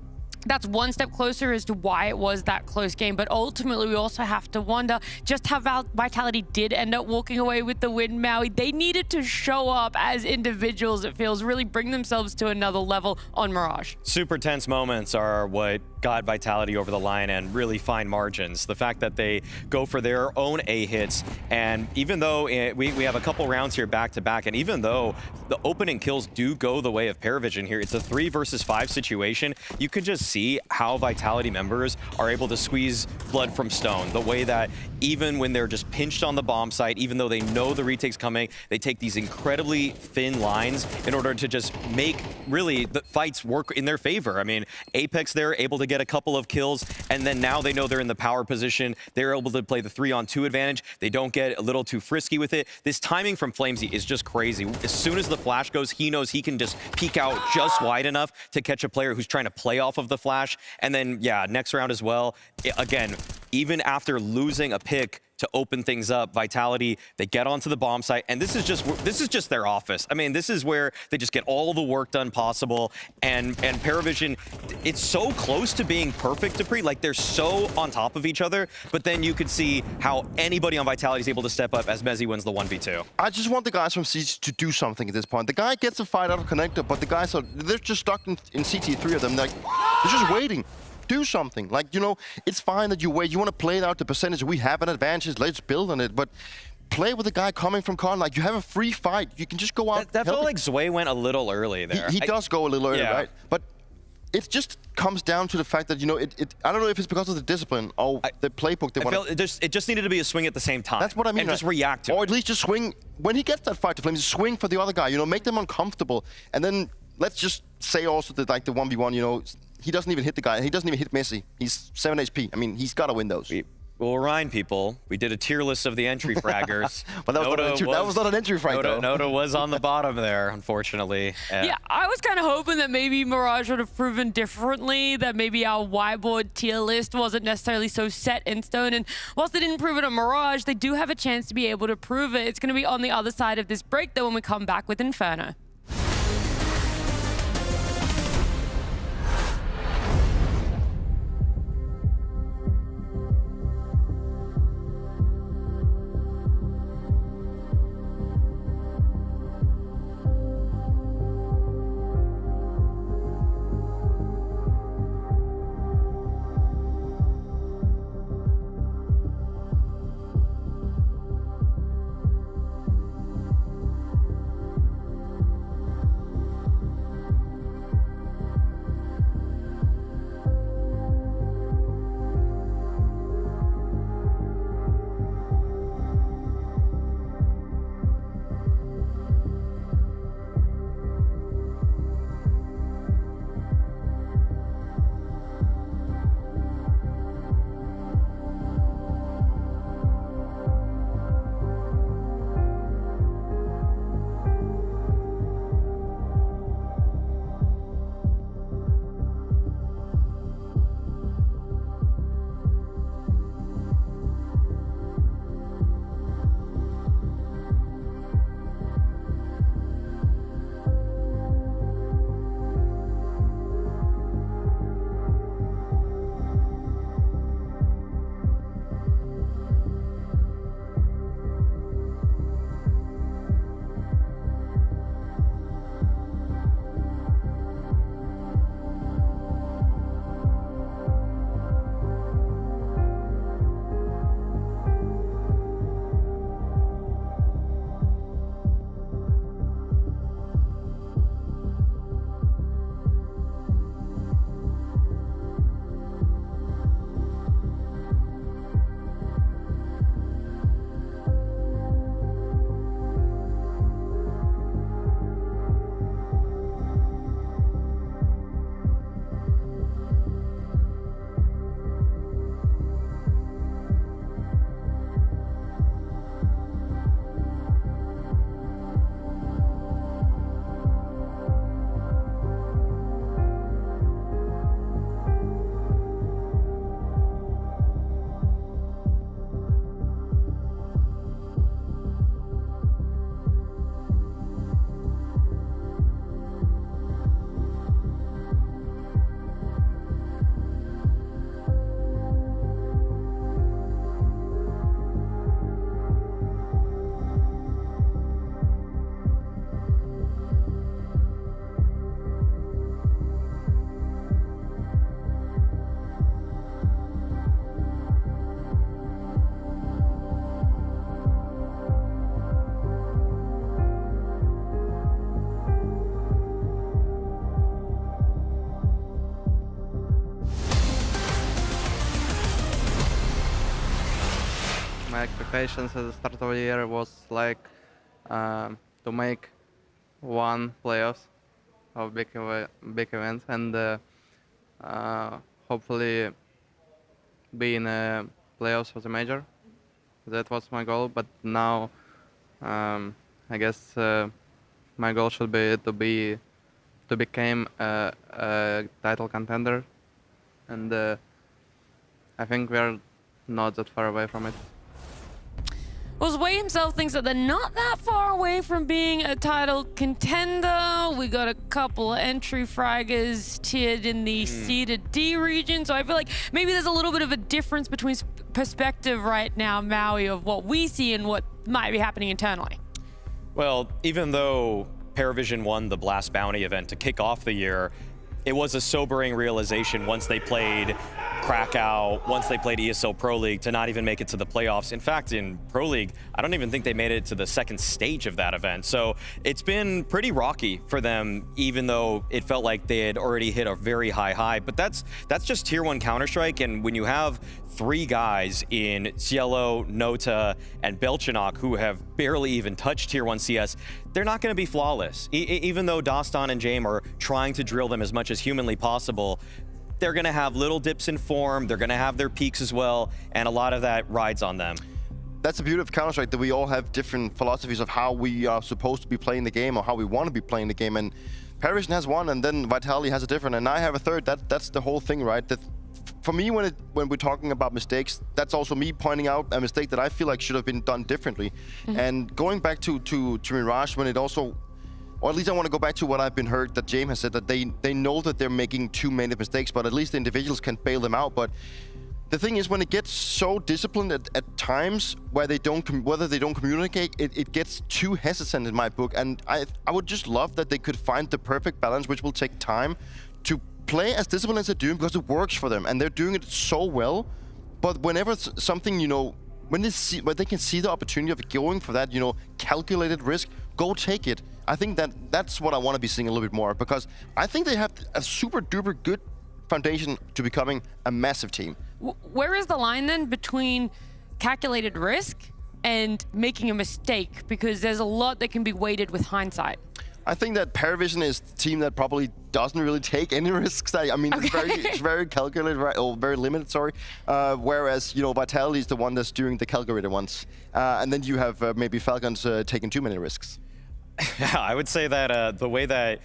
That's one step closer as to why it was that close game. But ultimately, we also have to wonder just how Vitality did end up walking away with the win, Maui. They needed to show up as individuals, it feels, really bring themselves to another level on Mirage. Super tense moments are what got Vitality over the line, and really fine margins. The fact that they go for their own A hits, and even though we have a couple rounds here back to back, and even though the opening kills do go the way of PARIVISION here, it's a 3 versus 5 situation. You could just see how Vitality members are able to squeeze blood from stone. The way that even when they're just pinched on the bomb site, even though they know the retake's coming, they take these incredibly thin lines in order to just make really the fights work in their favor. I mean, Apex, they're able to get a couple of kills, and then now they know they're in the power position. They're able to play the 3-on-2 advantage. They don't get a little too frisky with it. This timing from Flamesy is just crazy. As soon as the flash goes, he knows he can just peek out just wide enough to catch a player who's trying to play off of the flash. And then, yeah, next round as well. Again, even after losing a pick to open things up, Vitality, they get onto the bomb site, and this is just their office. I mean, this is where they just get all the work done possible. And PARIVISION, it's so close to being perfect, Dupree. Like, they're so on top of each other, but then you could see how anybody on Vitality is able to step up as Mezzy wins the 1v2. I just want the guys from CT to do something at this point. The guy gets a fight out of connector, but the guys they're just stuck in CT, 3 of them. They're just waiting. Do something. Like, you know, it's fine that you wait. You want to play out the percentage. We have an advantage. Let's build on it. But play with the guy coming from con. Like, you have a free fight. You can just go out. That felt like Zwei went a little early there. He does go a little early, right? But it just comes down to the fact that, you know, I don't know if it's because of the discipline or the playbook they want. It just needed to be a swing at the same time. That's what I mean. And just react to it. Or at least just swing. When he gets that fight to Flames, swing for the other guy. You know, make them uncomfortable. And then let's just say also that, like, the 1v1, you know, he doesn't even hit the guy. He doesn't even hit Messi. He's 7 HP. I mean, he's got to win those. We'll remind people, we did a tier list of the entry fraggers. But that was not an entry frag, though. Noda was on the bottom there, unfortunately. Yeah, I was kind of hoping that maybe Mirage would have proven differently, that maybe our whiteboard tier list wasn't necessarily so set in stone. And whilst they didn't prove it on Mirage, they do have a chance to be able to prove it. It's going to be on the other side of this break, though, when we come back with Inferno. expectations at the start of the year was like to make one playoffs of big event and hopefully be in playoffs for the major. That was my goal, but now I guess my goal should be to become a title contender, and I think we are not that far away from it. Well, Zway himself thinks that they're not that far away from being a title contender. We got a couple entry fraggers tiered in the C to D region, so I feel like maybe there's a little bit of a difference between perspective right now, Maui, of what we see and what might be happening internally. Well, even though PARIVISION won the Blast Bounty event to kick off the year, it was a sobering realization once they played Krakow, once they played ESL Pro League, to not even make it to the playoffs. In fact, in Pro League, I don't even think they made it to the second stage of that event. So it's been pretty rocky for them, even though it felt like they had already hit a very high. But that's just Tier 1 Counter-Strike, and when you have 3 guys in Cielo, Nota, and Belchanok who have barely even touched Tier 1 CS, they're not going to be flawless. Even though Dostan and Jame are trying to drill them as much as humanly possible, they're going to have little dips in form, they're going to have their peaks as well, and a lot of that rides on them. That's the beauty of Counter-Strike, that we all have different philosophies of how we are supposed to be playing the game or how we want to be playing the game. And PARIVISION has one, and then Vitality has a different, and I have a third. That's the whole thing, right? That for me, when we're talking about mistakes, that's also me pointing out a mistake that I feel like should have been done differently. And going back to Mirage, when it also, or at least I want to go back to what I've been heard that Jame has said, that they know that they're making too many mistakes, but at least the individuals can bail them out. But the thing is, when it gets so disciplined at times where they don't communicate, it gets too hesitant in my book. And I would just love that they could find the perfect balance, which will take time, to play as disciplined as they're doing, because it works for them and they're doing it so well. But whenever something, when they can see the opportunity of going for that, calculated risk, go take it. I think that's what I want to be seeing a little bit more, because I think they have a super duper good foundation to becoming a massive team. Where is the line then between calculated risk and making a mistake? Because there's a lot that can be weighted with hindsight. I think that PARIVISION is the team that probably doesn't really take any risks. I mean, it's very calculated, right? Or very limited, sorry. Whereas, Vitality is the one that's doing the calculated ones. And then you have maybe Falcons taking too many risks. Yeah, I would say that the way that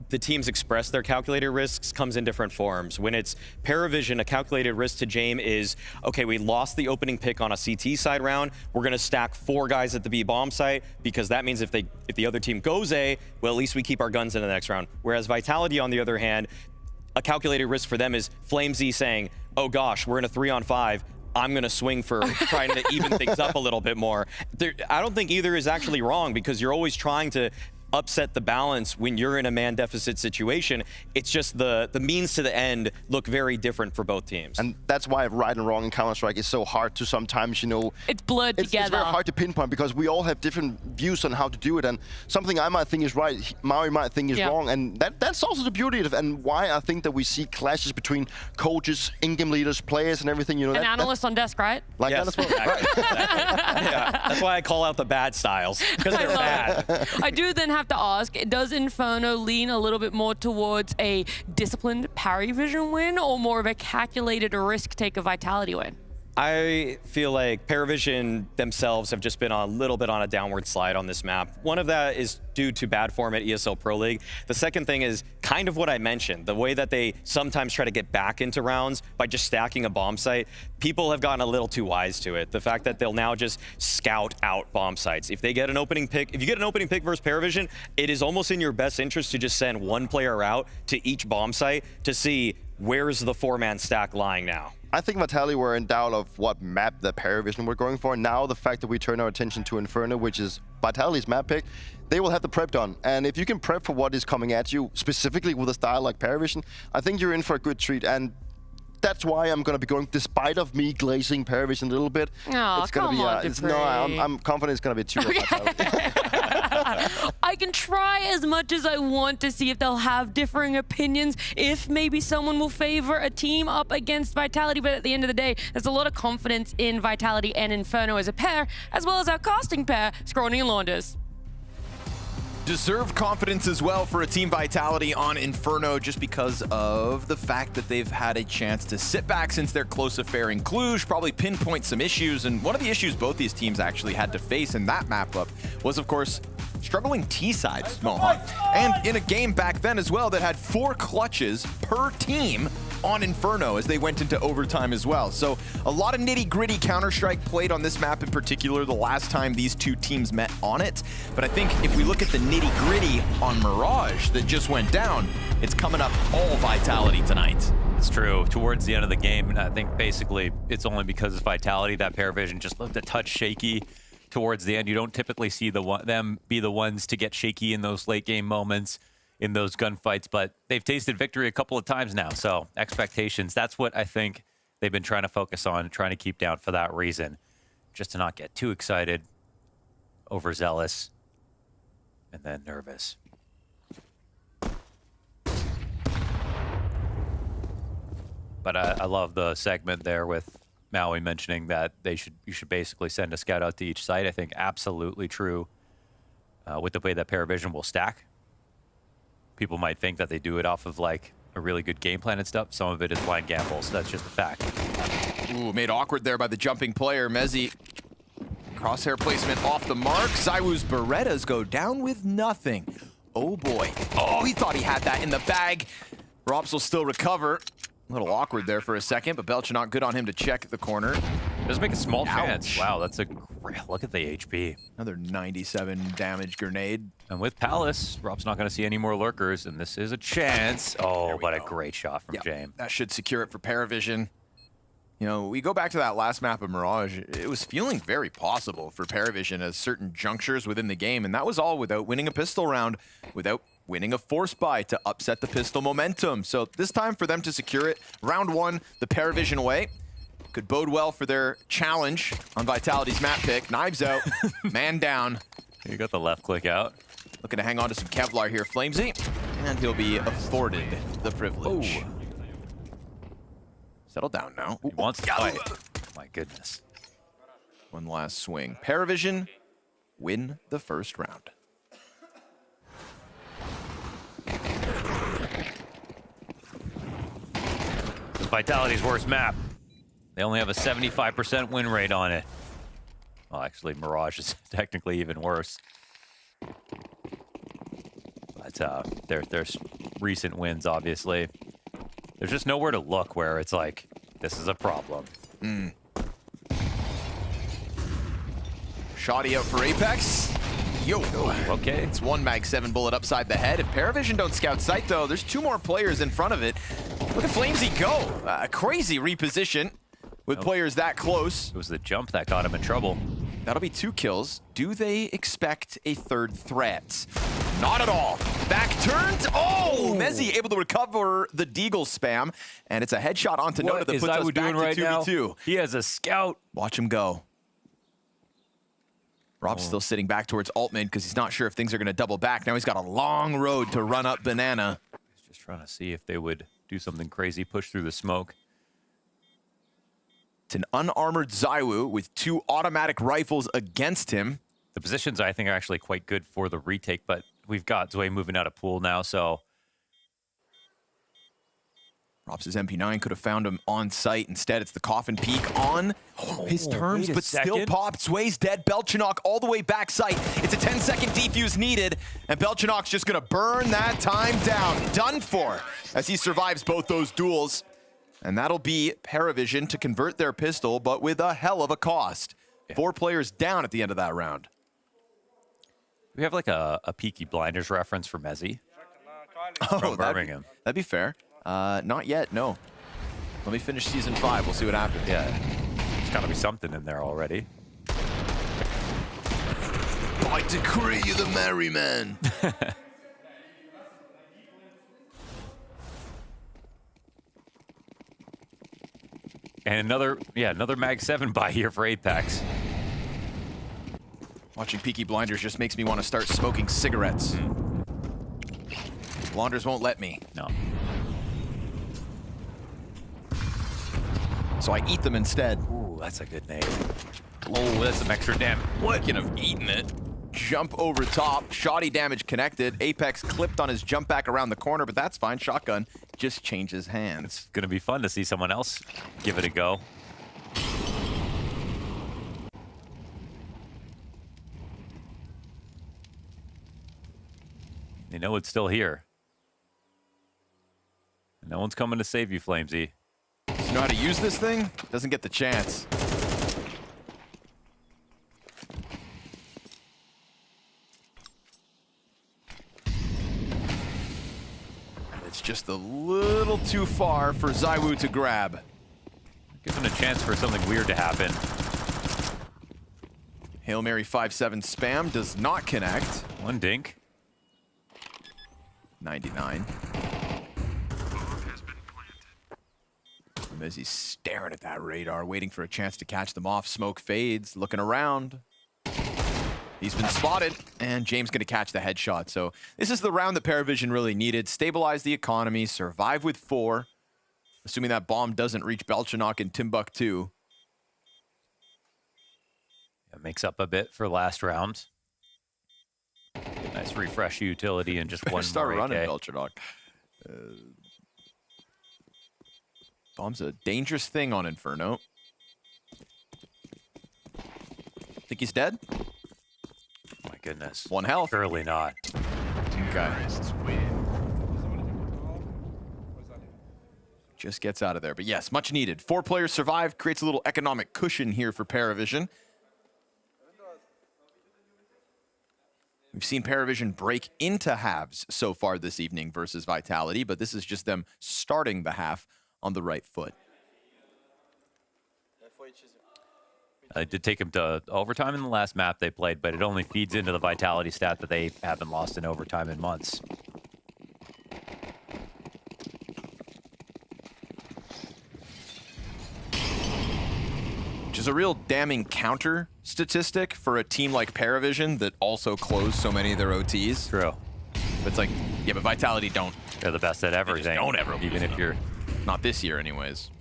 the teams express their calculated risks comes in different forms. When it's PARIVISION, a calculated risk to Jame is, okay, we lost the opening pick on a CT side round. We're going to stack 4 guys at the B bomb site, because that means if the other team goes A, well, at least we keep our guns in the next round. Whereas Vitality, on the other hand, a calculated risk for them is FlameZ saying, oh gosh, we're in a 3-on-5. I'm going to swing for trying to even things up a little bit more. I don't think either is actually wrong, because you're always trying to upset the balance when you're in a man deficit situation. It's just the means to the end look very different for both teams. And that's why right and wrong in Counter-Strike is so hard to sometimes, It's blurred together. It's very hard to pinpoint, because we all have different views on how to do it. And something I might think is right, Maui might think is wrong. And that's also the beauty of it, and why I think that we see clashes between coaches, in-game leaders, players, and everything. And analysts on desk, right? Like yes, that as well. exactly. Yeah, that's why I call out the bad styles, because they're bad. I do then have to ask, does Inferno lean a little bit more towards a disciplined PARIVISION win, or more of a calculated risk take a Vitality win? I feel like PARIVISION themselves have just been a little bit on a downward slide on this map. One of that is due to bad form at ESL Pro League. The second thing is kind of what I mentioned, the way that they sometimes try to get back into rounds by just stacking a bomb site. People have gotten a little too wise to it. The fact that they'll now just scout out bomb sites. If they get an opening pick, if you get an opening pick versus PARIVISION, it is almost in your best interest to just send one player out to each bomb site to see where's the 4-man stack lying now. I think Vitality were in doubt of what map the PARIVISION were going for. Now the fact that we turn our attention to Inferno, which is Vitality's map pick, they will have the prep done. And if you can prep for what is coming at you, specifically with a style like PARIVISION, I think you're in for a good treat. And that's why I'm going to be going, despite of me glazing PARIVISION a little bit. Oh, it's going to be, I'm confident it's going to be too. I can try as much as I want to see if they'll have differing opinions, if maybe someone will favor a team up against Vitality, but at the end of the day, there's a lot of confidence in Vitality and Inferno as a pair, as well as our casting pair, Scrawny and Launders. Deserved confidence as well for a Team Vitality on Inferno, just because of the fact that they've had a chance to sit back since their close affair in Cluj, probably pinpoint some issues. And one of the issues both these teams actually had to face in that map up was, of course, struggling T-sides, Mohan. And in a game back then as well that had 4 clutches per team on Inferno as they went into overtime as well. So a lot of nitty-gritty Counter-Strike played on this map in particular the last time these two teams met on it. But I think if we look at the nitty-gritty on Mirage that just went down, it's coming up all Vitality tonight. It's true. Towards the end of the game, and I think basically it's only because of Vitality that PARIVISION just looked a touch shaky towards the end. You don't typically see them be the ones to get shaky in those late game moments, in those gunfights, but they've tasted victory a couple of times now. So expectations, that's what I think they've been trying to focus on, trying to keep down for that reason, just to not get too excited, overzealous, and then nervous. But I love the segment there with Maui mentioning that you should basically send a scout out to each site. I think absolutely true with the way that PARIVISION will stack. People might think that they do it off of like a really good game plan and stuff. Some of it is blind gambles. That's just a fact. Ooh, made awkward there by the jumping player. Mezzi, crosshair placement off the mark. Zywoo's Berettas go down with nothing. Oh boy. Oh, he thought he had that in the bag. Robs will still recover. A little awkward there for a second, but Belchinok good on him to check the corner. Does make a small chance. Wow, that's a great look at the HP. Another 97 damage grenade. And with Palace, Rob's not going to see any more lurkers, and this is a chance. Oh, but a great shot from James. That should secure it for PARIVISION. You know, we go back to that last map of Mirage. It was feeling very possible for PARIVISION at certain junctures within the game, and that was all without winning a pistol round, without winning a force buy to upset the pistol momentum. So this time for them to secure it, round 1, the PARIVISION way. Could bode well for their challenge on Vitality's map pick. Knives out, man down. You got the left click out. Looking to hang on to some Kevlar here, Flamesy. And he'll be afforded the privilege. Oh. Settle down now. He wants to fight. My goodness. One last swing. PARIVISION win the first round. This is Vitality's worst map. They only have a 75% win rate on it. Well, actually, Mirage is technically even worse. But there's recent wins, obviously. There's just nowhere to look where it's like, this is a problem. Shoddy out for Apex. Yo, okay. It's one Mag 7 bullet upside the head. If PARIVISION don't scout sight, though, there's 2 more players in front of it. Look at Flamesy go. A crazy reposition with players that close. It was the jump that got him in trouble. That'll be 2 kills. Do they expect a third threat? Not at all. Back turned. Oh, Mezzi able to recover the Deagle spam. And it's a headshot onto Nota that puts us back to 2v2. He has a scout. Watch him go. Rob's still sitting back towards Altman because he's not sure if things are going to double back. Now he's got a long road to run up Banana. He's just trying to see if they would do something crazy, push through the smoke. It's an unarmored Zywoo with 2 automatic rifles against him. The positions, I think, are actually quite good for the retake, but we've got Zwei moving out of pool now, so... Robs' MP9 could have found him on site. Instead, it's the coffin peek on his terms, but still popped. Zwei's dead. Belchinok all the way back site. It's a 10-second defuse needed, and Belchinok's just going to burn that time down. Done for as he survives both those duels. And that'll be PARIVISION to convert their pistol, but with a hell of a cost. 4 players down at the end of that round. We have like a Peaky Blinders reference for Mezzi. Oh, that'd be fair. Not yet, no. Let me finish season 5. We'll see what happens. Yeah, there's got to be something in there already. I decree you the merry man. And another Mag 7 buy here for Apex. Watching Peaky Blinders just makes me want to start smoking cigarettes. Blonders won't let me. No. So I eat them instead. Ooh, that's a good name. Oh, that's some extra damage. What? Could have eaten it. Jump over top. Shoddy damage connected. Apex clipped on his jump back around the corner, but that's fine. Shotgun just changes hands. It's going to be fun to see someone else give it a go. They know it's still here. No one's coming to save you, Flamesy. You know how to use this thing? Doesn't get the chance. It's just a little too far for ZywOo to grab. Given a chance for something weird to happen. Hail Mary 5-7 spam does not connect. One dink. 99. As he's staring at that radar, waiting for a chance to catch them off. Smoke fades, looking around. He's been spotted, and James going to catch the headshot. So this is the round that PARIVISION really needed. Stabilize the economy, survive with 4. Assuming that bomb doesn't reach Belchanok in Timbuktu. It makes up a bit for last round. Nice refresh utility and just one start more running, AK. Belchanok. Bomb's a dangerous thing on Inferno. Think he's dead? My goodness. 1 health. Surely not. Okay. Just gets out of there. But yes, much needed. 4 players survive. Creates a little economic cushion here for PARIVISION. We've seen PARIVISION break into halves so far this evening versus Vitality, but this is just them starting the half on the right foot. I did take him to overtime in the last map they played, but it only feeds into the Vitality stat that they haven't lost in overtime in months. Which is a real damning counter statistic for a team like PARIVISION that also closed so many of their OTs. True. But it's like, yeah, but Vitality don't. They're the best at everything. Don't ever lose, even if you're... Not this year, anyways.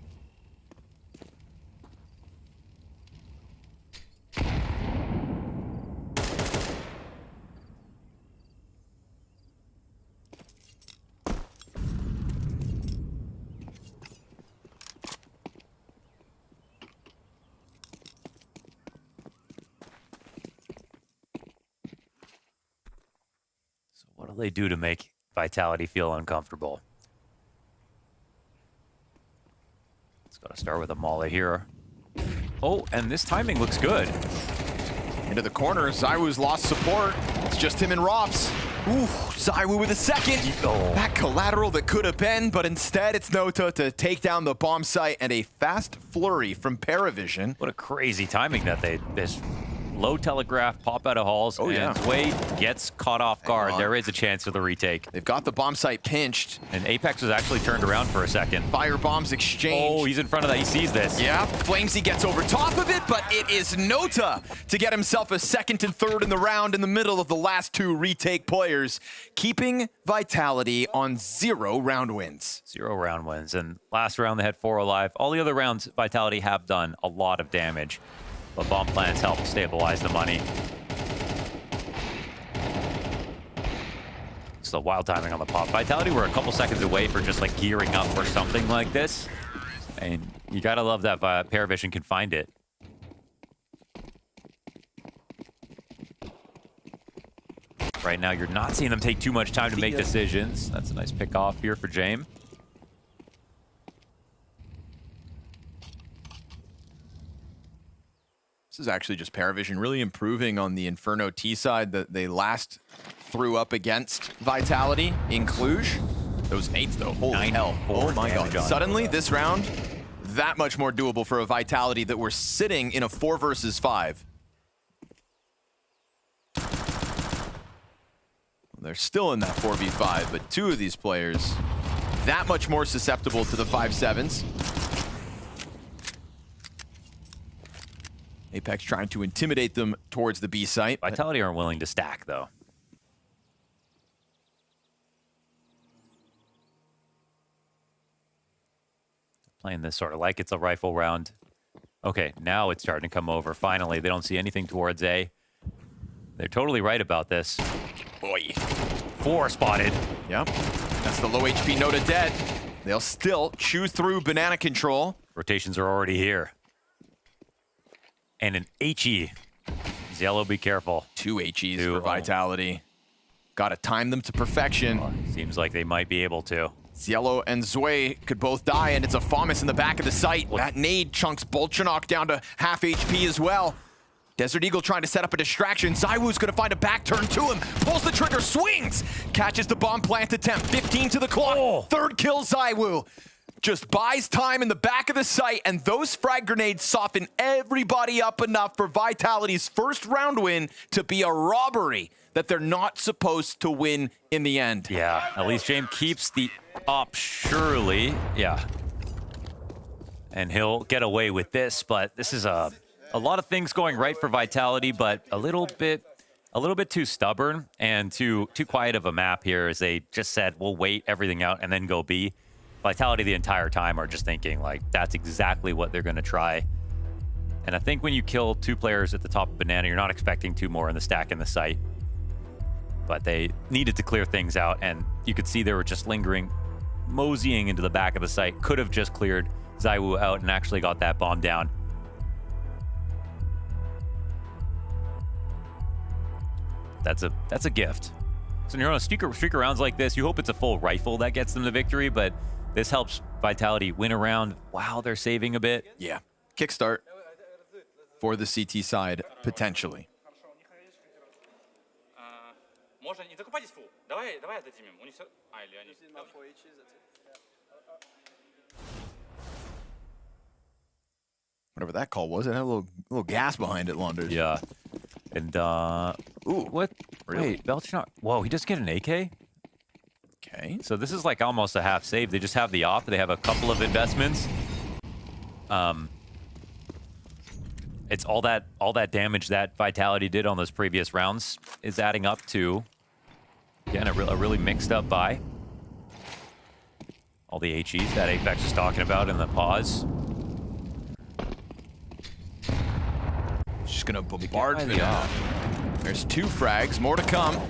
So what do they do to make Vitality feel uncomfortable? Got to start with a molly here. Oh, and this timing looks good. Into the corner, ZywOo's lost support. It's just him and Robs. Ooh, ZywOo with a second. Oh. That collateral that could have been, but instead it's Nota to take down the bomb site and a fast flurry from PARIVISION. What a crazy timing that this low telegraph pop out of halls. Oh, yeah. And Wade gets caught off guard. There is a chance for the retake. They've got the bomb site pinched. And Apex was actually turned around for a second. Fire bombs exchanged. Oh, he's in front of that. He sees this. Yeah, Flamesy gets over top of it, but it is Nota to get himself a second and third in the round in the middle of the last 2 retake players, keeping Vitality on 0 round wins. 0 round wins. And last round they had 4 alive. All the other rounds Vitality have done a lot of damage. But bomb plans help stabilize the money. So wild timing on the pop. Vitality were a couple seconds away for just like gearing up for something like this. And you gotta love that PARIVISION can find it. Right now, you're not seeing them take too much time to make decisions. That's a nice pick off here for James. This is actually just PARIVISION really improving on the Inferno T side that they last threw up against Vitality in Cluj. Those 8s though, holy hell. Oh my god. Suddenly, this round, that much more doable for a Vitality that were sitting in a 4 versus 5. They're still in that 4v5, but 2 of these players, that much more susceptible to the 5-7s. Apex trying to intimidate them towards the B site. Vitality aren't willing to stack, though. Playing this sort of like it's a rifle round. Okay, now it's starting to come over. Finally, they don't see anything towards A. They're totally right about this. Boy. 4 spotted. Yep. That's the low HP Nota dead. They'll still chew through banana control. Rotations are already here. And an HE. Yellow, be careful. 2 HEs for Vitality. Got to time them to perfection. Seems like they might be able to. Cielo and Zwe could both die, and it's a FAMAS in the back of the site. That nade chunks Bolchanok down to half HP as well. Desert Eagle trying to set up a distraction. ZywOo's gonna find a back turn to him. Pulls the trigger, swings! Catches the bomb plant attempt. 15 to the clock. Third kill, ZywOo. Just buys time in the back of the site, and those frag grenades soften everybody up enough for Vitality's first round win to be a robbery that they're not supposed to win in the end. Yeah, at least James keeps the up, surely. Yeah. And he'll get away with this, but this is a lot of things going right for Vitality, but a little bit too stubborn and too quiet of a map here, as they just said, we'll wait everything out and then go B. Vitality the entire time are just thinking, like, that's exactly what they're going to try. And I think when you kill 2 players at the top of Banana, you're not expecting 2 more in the stack in the site. But they needed to clear things out, and you could see they were just lingering, moseying into the back of the site. Could have just cleared ZywOo out and actually got that bomb down. That's a gift. So when you're on a streak of rounds like this, you hope it's a full rifle that gets them the victory, but this helps Vitality win a round while they're saving a bit. Yeah. Kickstart for the CT side, potentially. Whatever that call was, it had a little gas behind it, Launders. Yeah. And, ooh, what? Really? Wait, Belchanok. Whoa, he just get an AK? Okay. So this is like almost a half save. They just have the op. They have a couple of investments. It's all that damage that Vitality did on those previous rounds is adding up to, again, a really mixed up buy. All the HEs that Apex was talking about in the pause. Just gonna bombard the op. There's 2 frags, more to come.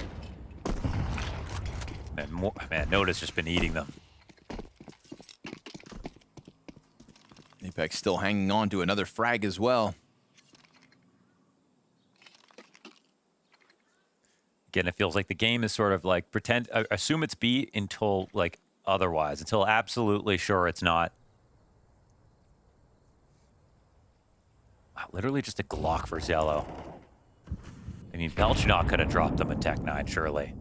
Man, Natus just been eating them. Apex still hanging on to another frag as well. Again, it feels like the game is sort of like assume it's B until like otherwise, until absolutely sure it's not. Wow, literally just a Glock for Zello. I mean, Belchanok could have dropped them a Tech 9, surely.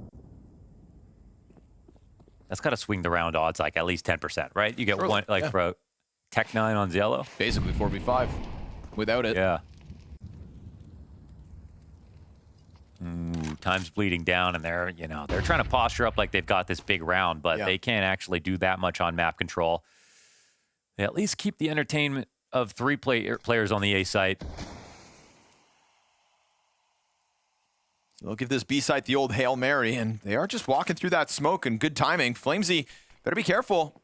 That's got to swing the round odds like at least 10%, right? You get Surely, one, like, yeah. for a Tech 9 on Zello. Basically 4v5 without it. Yeah. Ooh, time's bleeding down, and they're trying to posture up like they've got this big round, but they can't actually do that much on map control. They at least keep the entertainment of 3 players on the A site. They'll give this B site the old Hail Mary, and they are just walking through that smoke, and good timing. Flamesy, better be careful.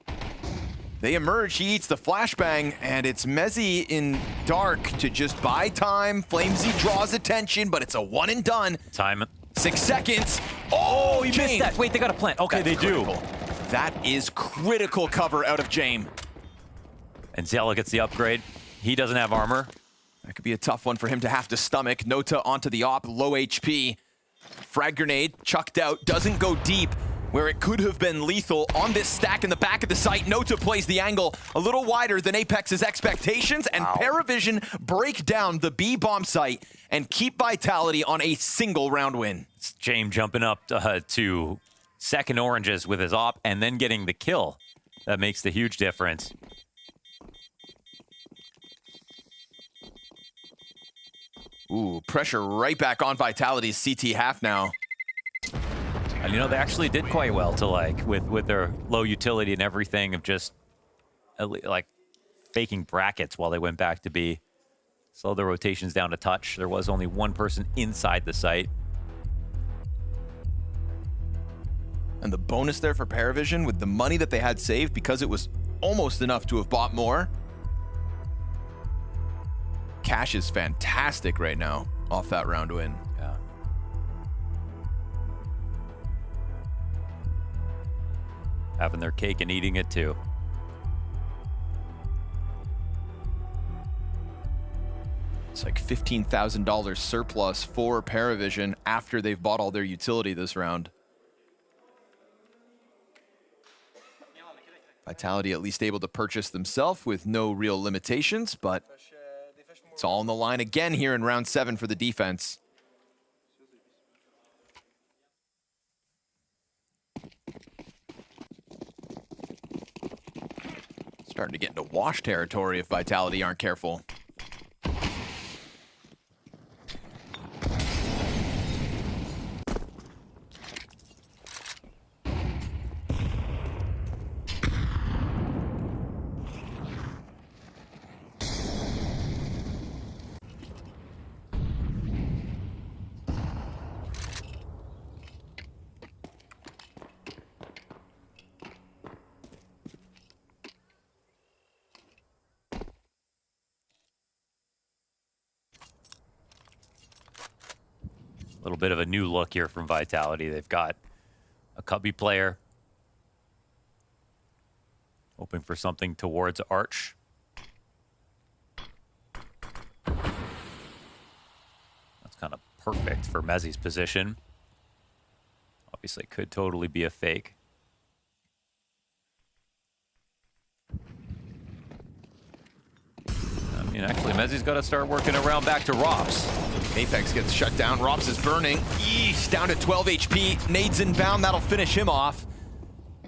They emerge, he eats the flashbang, and it's Mezzy in dark to just buy time. Flamesy draws attention, but it's a one and done. Time. 6 seconds. Oh, he missed that. Wait, they got a plant. Okay, That's they critical. do. That is critical cover out of Jame. And Zello gets the upgrade. He doesn't have armor. That could be a tough one for him to have to stomach. Nota onto the op, low HP. Frag grenade chucked out, doesn't go deep where it could have been lethal on this stack in the back of the site. Nota plays the angle a little wider than Apex's expectations, and PARIVISION break down the B bomb site and keep Vitality on a single round win. It's James jumping up to second oranges with his op and then getting the kill. That makes the huge difference. Ooh, pressure right back on Vitality's CT half now. And you know, they actually did quite well to like, with their low utility and everything of just like faking brackets while they went back to B. Slow the rotations down a touch. There was only one person inside the site. And the bonus there for PARIVISION with the money that they had saved, because it was almost enough to have bought more. Cash is fantastic right now off that round win. Yeah. Having their cake and eating it too. It's like $15,000 surplus for PARIVISION after they've bought all their utility this round. Vitality at least able to purchase themselves with no real limitations, but it's all on the line again here in round 7 for the defense. Starting to get into wash territory if Vitality aren't careful. A little bit of a new look here from Vitality. They've got a Cubby player hoping for something towards Arch. That's kind of perfect for Mezzi's position. Obviously could totally be a fake. I mean, actually, Mezzi's got to start working around back to Rops. Apex gets shut down. Rops is burning. Eesh, down to 12 HP. Nades inbound. That'll finish him off.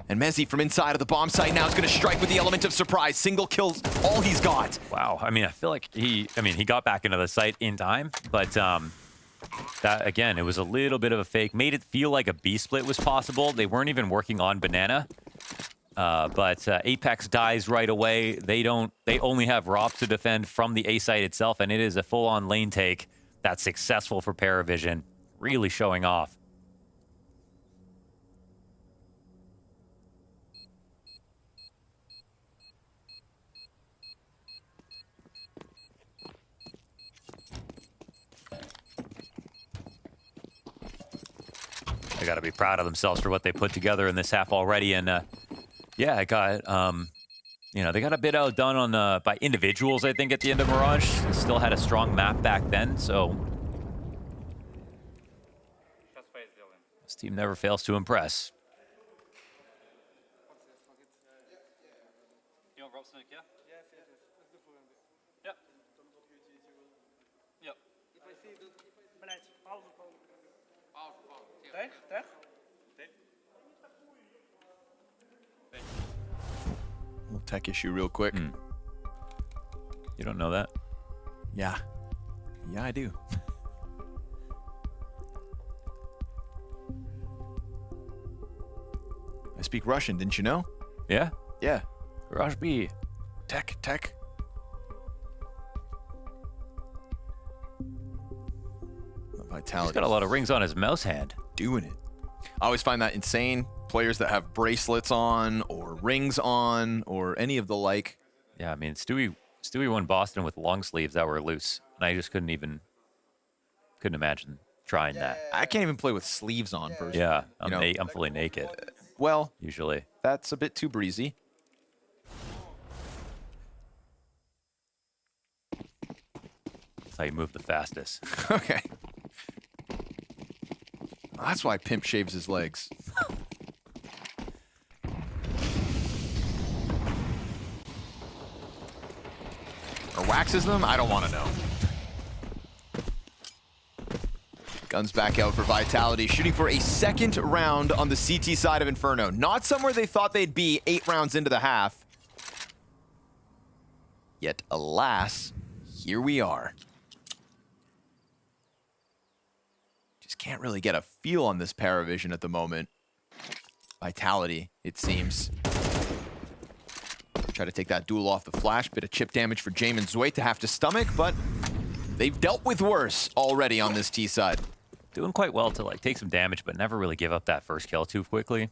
And Mezzi from inside of the bomb site now is going to strike with the element of surprise. Single kills all he's got. Wow. I mean, I feel like he got back into the site in time, but that, again, it was a little bit of a fake. Made it feel like a B split was possible. They weren't even working on Banana. But Apex dies right away. They only have Rops to defend from the A site itself, and it is a full-on lane take that's successful for PARIVISION. Really showing off. They got to be proud of themselves for what they put together in this half already, and yeah, I got, you know, they got a bit outdone on by individuals, I think, at the end of Mirage. They still had a strong map back then, so this team never fails to impress. You want Robson here? Yep. Yep. Little tech issue real quick. You don't know that? Yeah. Yeah, I do. I speak Russian, didn't you know? Yeah? Yeah. Rush B. Tech. Vitality. He's got a lot of rings on his mouse hand. Doing it. I always find that insane. Players that have bracelets on or rings on or any of the like. Yeah, I mean, Stewie won Boston with long sleeves that were loose, and I just couldn't imagine trying that. I can't even play with sleeves on personally. Yeah, I'm fully naked. Well, usually that's a bit too breezy. That's how you move the fastest. Okay. That's why Pimp shaves his legs. Or waxes them? I don't want to know. Guns back out for Vitality, shooting for a second round on the CT side of Inferno. Not somewhere they thought they'd be 8 rounds into the half. Yet, alas, here we are. Just can't really get a feel on this PARIVISION at the moment. Vitality, it seems. Try to take that duel off the flash. Bit of chip damage for MongolZ to have to stomach, but they've dealt with worse already on this T side. Doing quite well to like take some damage, but never really give up that first kill too quickly.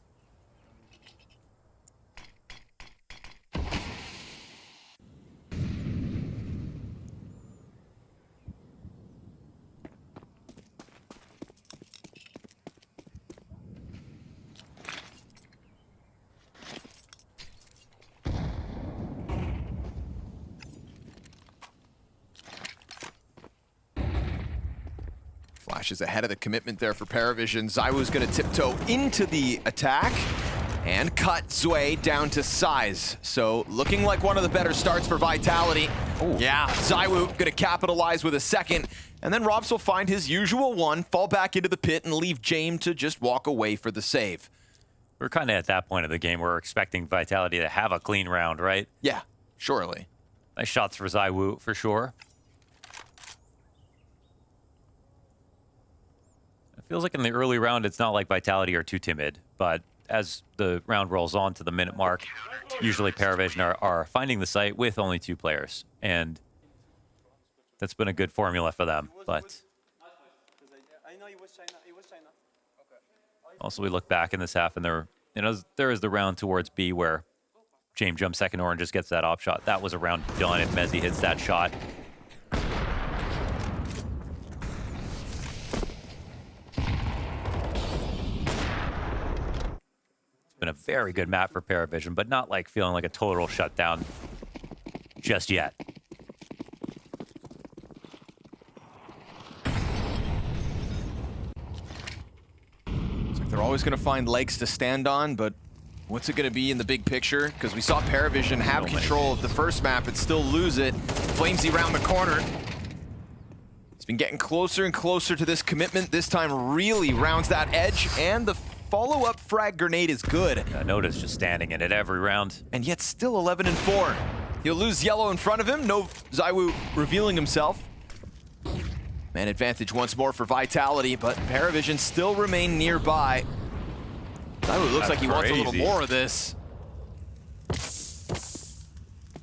Flashes ahead of the commitment there for PARIVISION. ZywOo's gonna tiptoe into the attack and cut Zwei down to size. So looking like one of the better starts for Vitality. Ooh. Yeah, ZywOo gonna capitalize with a second, and then Robs will find his usual one, fall back into the pit and leave James to just walk away for the save. We're kind of at that point of the game where we're expecting Vitality to have a clean round, right? Yeah, surely. Nice shots for ZywOo for sure. It feels like in the early round, it's not like Vitality are too timid, but as the round rolls on to the minute mark, usually PARIVISION are finding the site with only 2 players, and that's been a good formula for them. But also, we look back in this half, and there is the round towards B where James jumps second or and just gets that op shot. That was a round done if MongolZ hits that shot. Been a very good map for PARIVISION, but not like feeling like a total shutdown just yet. It's like they're always going to find legs to stand on, but what's it going to be in the big picture? Because we saw PARIVISION have control of the first map and still lose it. Flamesy round the corner. He's been getting closer and closer to this commitment. This time really rounds that edge, and the follow-up frag grenade is good. Natus just standing in it every round. And yet still 11-4. He'll lose yellow in front of him. No ZywOo revealing himself. Man advantage once more for Vitality, but PARIVISION still remain nearby. ZywOo looks like he wants a little more of this.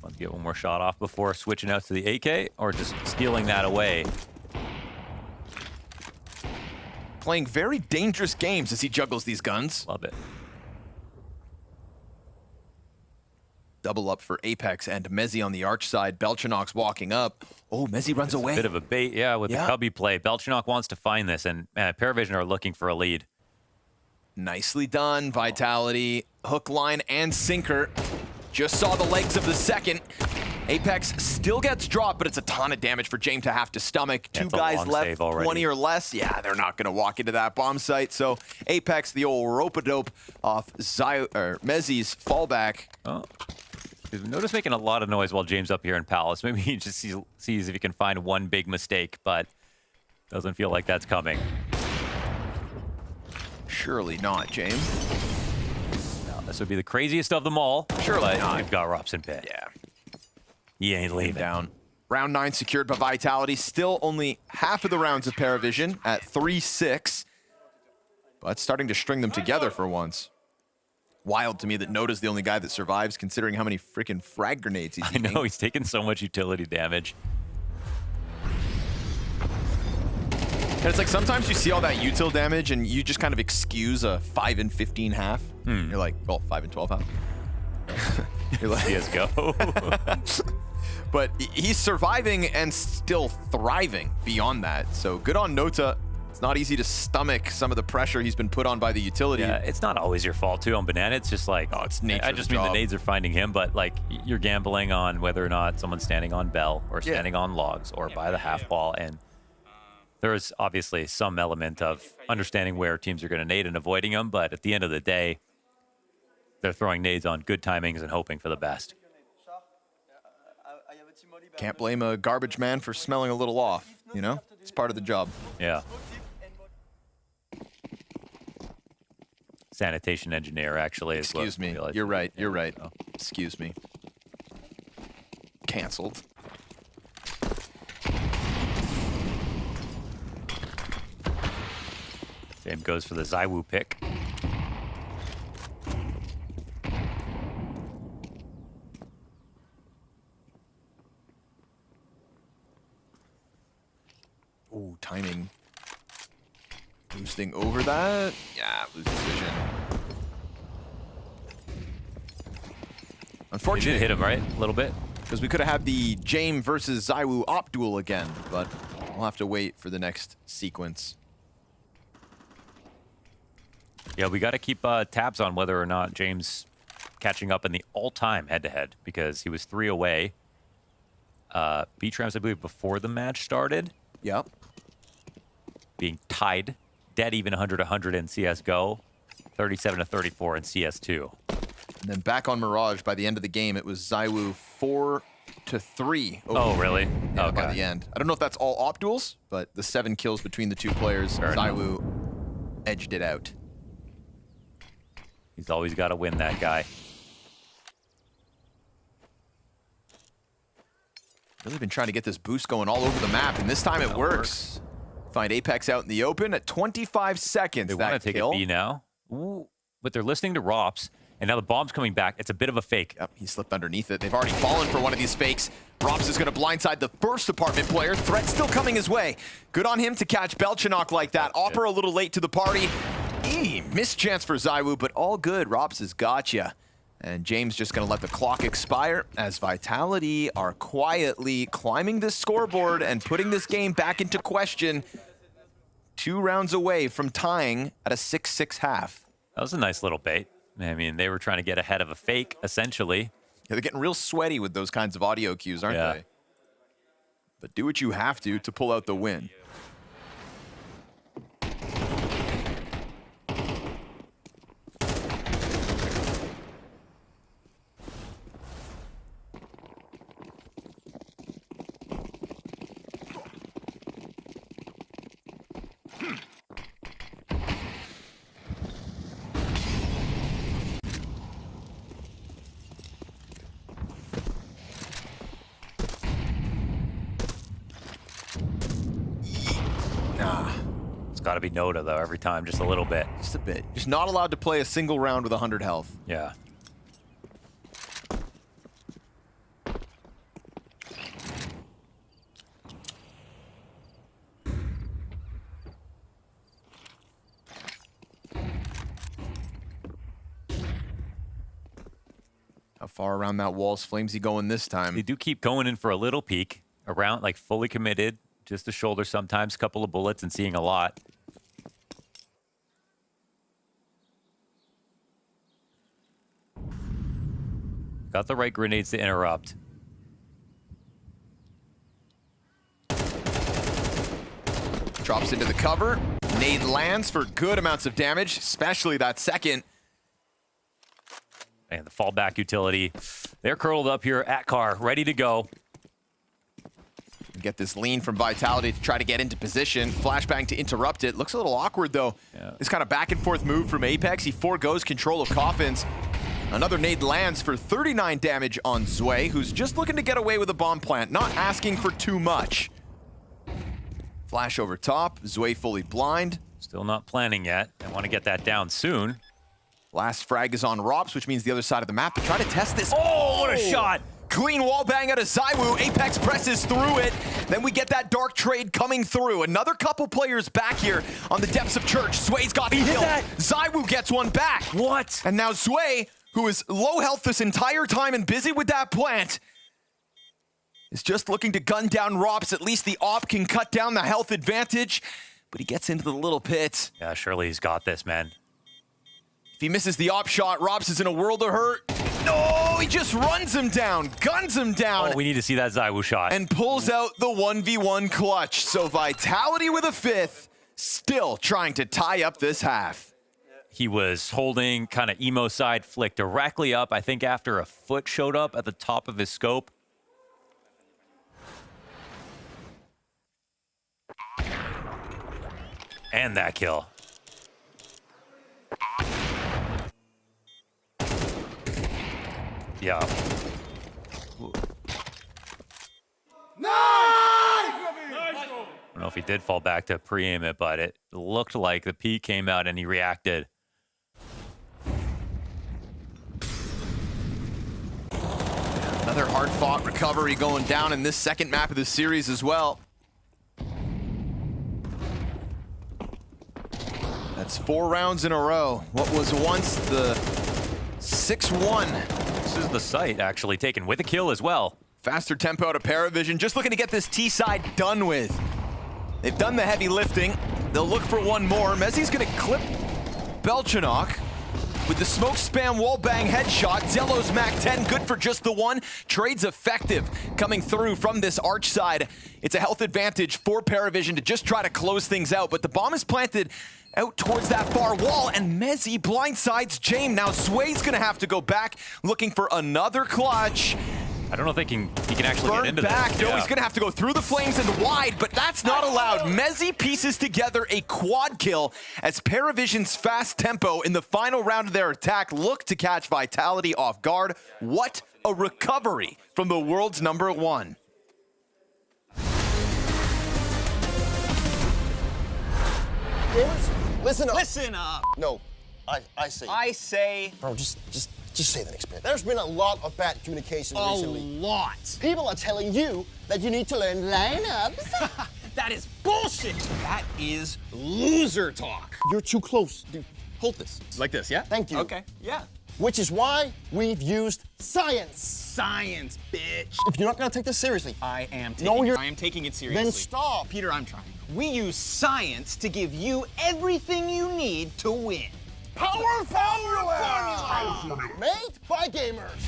Want to get one more shot off before switching out to the AK, or just stealing that away? Playing very dangerous games as he juggles these guns. Love it. Double up for Apex and MongolZ on the arch side. Belchanok's walking up. Oh, MongolZ runs away. A bit of a bait, yeah, with the cubby play. Belchanok wants to find this, and PARIVISION are looking for a lead. Nicely done, Vitality. Hook, line, and sinker. Just saw the legs of the second. Apex still gets dropped, but it's a ton of damage for James to have to stomach. Yeah, 2 guys left, 20 or less. Yeah, they're not going to walk into that bomb site. So Apex, the old rope-a-dope off MongolZ's fallback. Oh. Natus making a lot of noise while James up here in Palace. Maybe he just sees if he can find one big mistake, but doesn't feel like that's coming. Surely not, James. No, this would be the craziest of them all. Surely not. We've got Robson Pit. Yeah. He ain't leaving. Down. Round 9 secured by Vitality. Still only half of the rounds of PARIVISION at 3-6. But starting to string them together for once. Wild to me that Noda's the only guy that survives, considering how many freaking frag grenades he's eating. I know, he's taking so much utility damage. And it's like sometimes you see all that util damage and you just kind of excuse a 5 and 15 half. You're like, well, 5 and 12 half. You're like, CSGO. But he's surviving and still thriving beyond that. So good on Nota. It's not easy to stomach some of the pressure he's been put on by the utility. Yeah, it's not always your fault too on Banana. It's just like, oh, it's nature. I just mean the nades are finding him, but like you're gambling on whether or not someone's standing on Bell or standing on logs or by the half wall. And there is obviously some element of understanding where teams are going to nade and avoiding them. But at the end of the day, they're throwing nades on good timings and hoping for the best. Can't blame a garbage man for smelling a little off, you know? It's part of the job. Yeah. Sanitation engineer, actually. Excuse me. You're right. You're right. Excuse me. Canceled. Same goes for the ZywOo pick. Boosting over that. Yeah, lose vision. Unfortunately, did hit him, right? A little bit. Because we could have had the James versus ZywOo op duel again, but we'll have to wait for the next sequence. Yeah, we got to keep tabs on whether or not James catching up in the all-time head-to-head, because he was 3 away. B-Trams, I believe, before the match started. Yep. Being tied, dead even 100-100 in CSGO, 37-34 in CS2. And then back on Mirage, by the end of the game, it was ZywOo 4-3. Oh, really? Yeah, okay. By the end. I don't know if that's all op duels, but the 7 kills between the 2 players, ZywOo edged it out. He's always got to win, that guy. Really been trying to get this boost going all over the map, and this time it works. Find Apex out in the open at 25 seconds. They want to take a B now. Ooh, but they're listening to Rops, and now the bomb's coming back. It's a bit of a fake. Yep, he slipped underneath it. They've already fallen for one of these fakes. Rops is going to blindside the first apartment player. Threat still coming his way. Good on him to catch Belchinok like that. Opera a little late to the party. Missed chance for ZywOo, but all good. Rops has got ya. And James just going to let the clock expire as Vitality are quietly climbing this scoreboard and putting this game back into question. 2 rounds away from tying at a 6-6 half. That was a nice little bait. I mean, they were trying to get ahead of a fake, essentially. Yeah, they're getting real sweaty with those kinds of audio cues, aren't they? But do what you have to pull out the win. Got to be Noda, though, every time, just a little bit. Just a bit. Just not allowed to play a single round with 100 health. Yeah. How far around that wall's Flamesy going this time? They do keep going in for a little peek, around, like, fully committed. Just a shoulder sometimes, couple of bullets, and seeing a lot. Got the right grenades to interrupt. Drops into the cover. Nade lands for good amounts of damage, especially that second. And the fallback utility. They're curled up here at car, ready to go. Get this lean from Vitality to try to get into position. Flashbang to interrupt it. Looks a little awkward, though. Yeah. This kind of back and forth move from Apex. He forgoes control of Coffins. Another nade lands for 39 damage on Zwei, who's just looking to get away with a bomb plant, not asking for too much. Flash over top. Zwei fully blind. Still not planning yet. I want to get that down soon. Last frag is on Rops, which means the other side of the map to try to test this. Oh, what a shot! Clean wall bang out of ZywOo. Apex presses through it. Then we get that dark trade coming through. Another couple players back here on the depths of Church. Zwei's got the kill. ZywOo gets one back. What? And now Zwei, who is low health this entire time and busy with that plant, is just looking to gun down Rops. At least the op can cut down the health advantage, but he gets into the little pit. Yeah, surely he's got this, man. If he misses the op shot, Rops is in a world of hurt. No, he just runs him down, guns him down. Oh, we need to see that ZywOo shot. And pulls out the 1v1 clutch. So Vitality with a 5th, still trying to tie up this half. He was holding kind of emo side flick directly up, I think after a foot showed up at the top of his scope. And that kill. Yeah. I don't know if he did fall back to pre-aim it, but it looked like the P came out and he reacted. Another hard-fought recovery going down in this second map of the series as well. rounds, 4 rounds in a row. What was once the 6-1. This is the site actually taken with a kill as well. Faster tempo out of PARIVISION, just looking to get this T side done with. They've done the heavy lifting. They'll look for one more. Mezzi's gonna clip Belchanok with the smoke spam wall bang headshot. Zello's Mac 10, good for just the one. Trade's effective coming through from this arch side. It's a health advantage for PARIVISION to just try to close things out, but the bomb is planted out towards that far wall, and Mezzi blindsides James. Now Sway's gonna have to go back, looking for another clutch. I don't know if he can actually get into back. this. No, he's gonna have to go through the flames and wide, but that's not allowed. Mezzi pieces together a quad kill as PARIVISION's fast tempo in the final round of their attack look to catch Vitality off guard. What a recovery from the world's #1. Gamers, listen up. Listen up. No, I say. I say. Bro, just say the next bit. There's been a lot of bad communication recently. A lot. People are telling you that you need to learn lineups. That is bullshit. That is loser talk. You're too close, dude. Hold this. Like this, yeah? Thank you. Okay, yeah. Which is why we've used science. Science, bitch. If you're not gonna take this seriously, I am taking it seriously. Then stop. Peter, I'm trying. We use science to give you everything you need to win. Power formula! Made by gamers.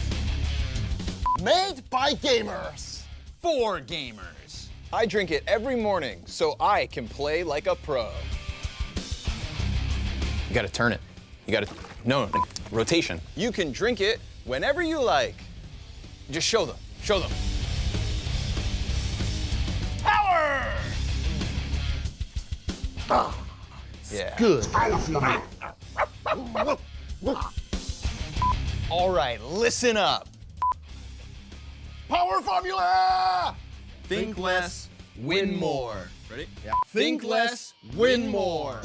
Made by gamers. For gamers. I drink it every morning so I can play like a pro. You gotta turn it. You gotta, no, rotation. You can drink it whenever you like. Just show them, show them. Power! Yeah. Good. All right, listen up. Power formula! Think less, win more. Ready? Yeah. Think less, win more.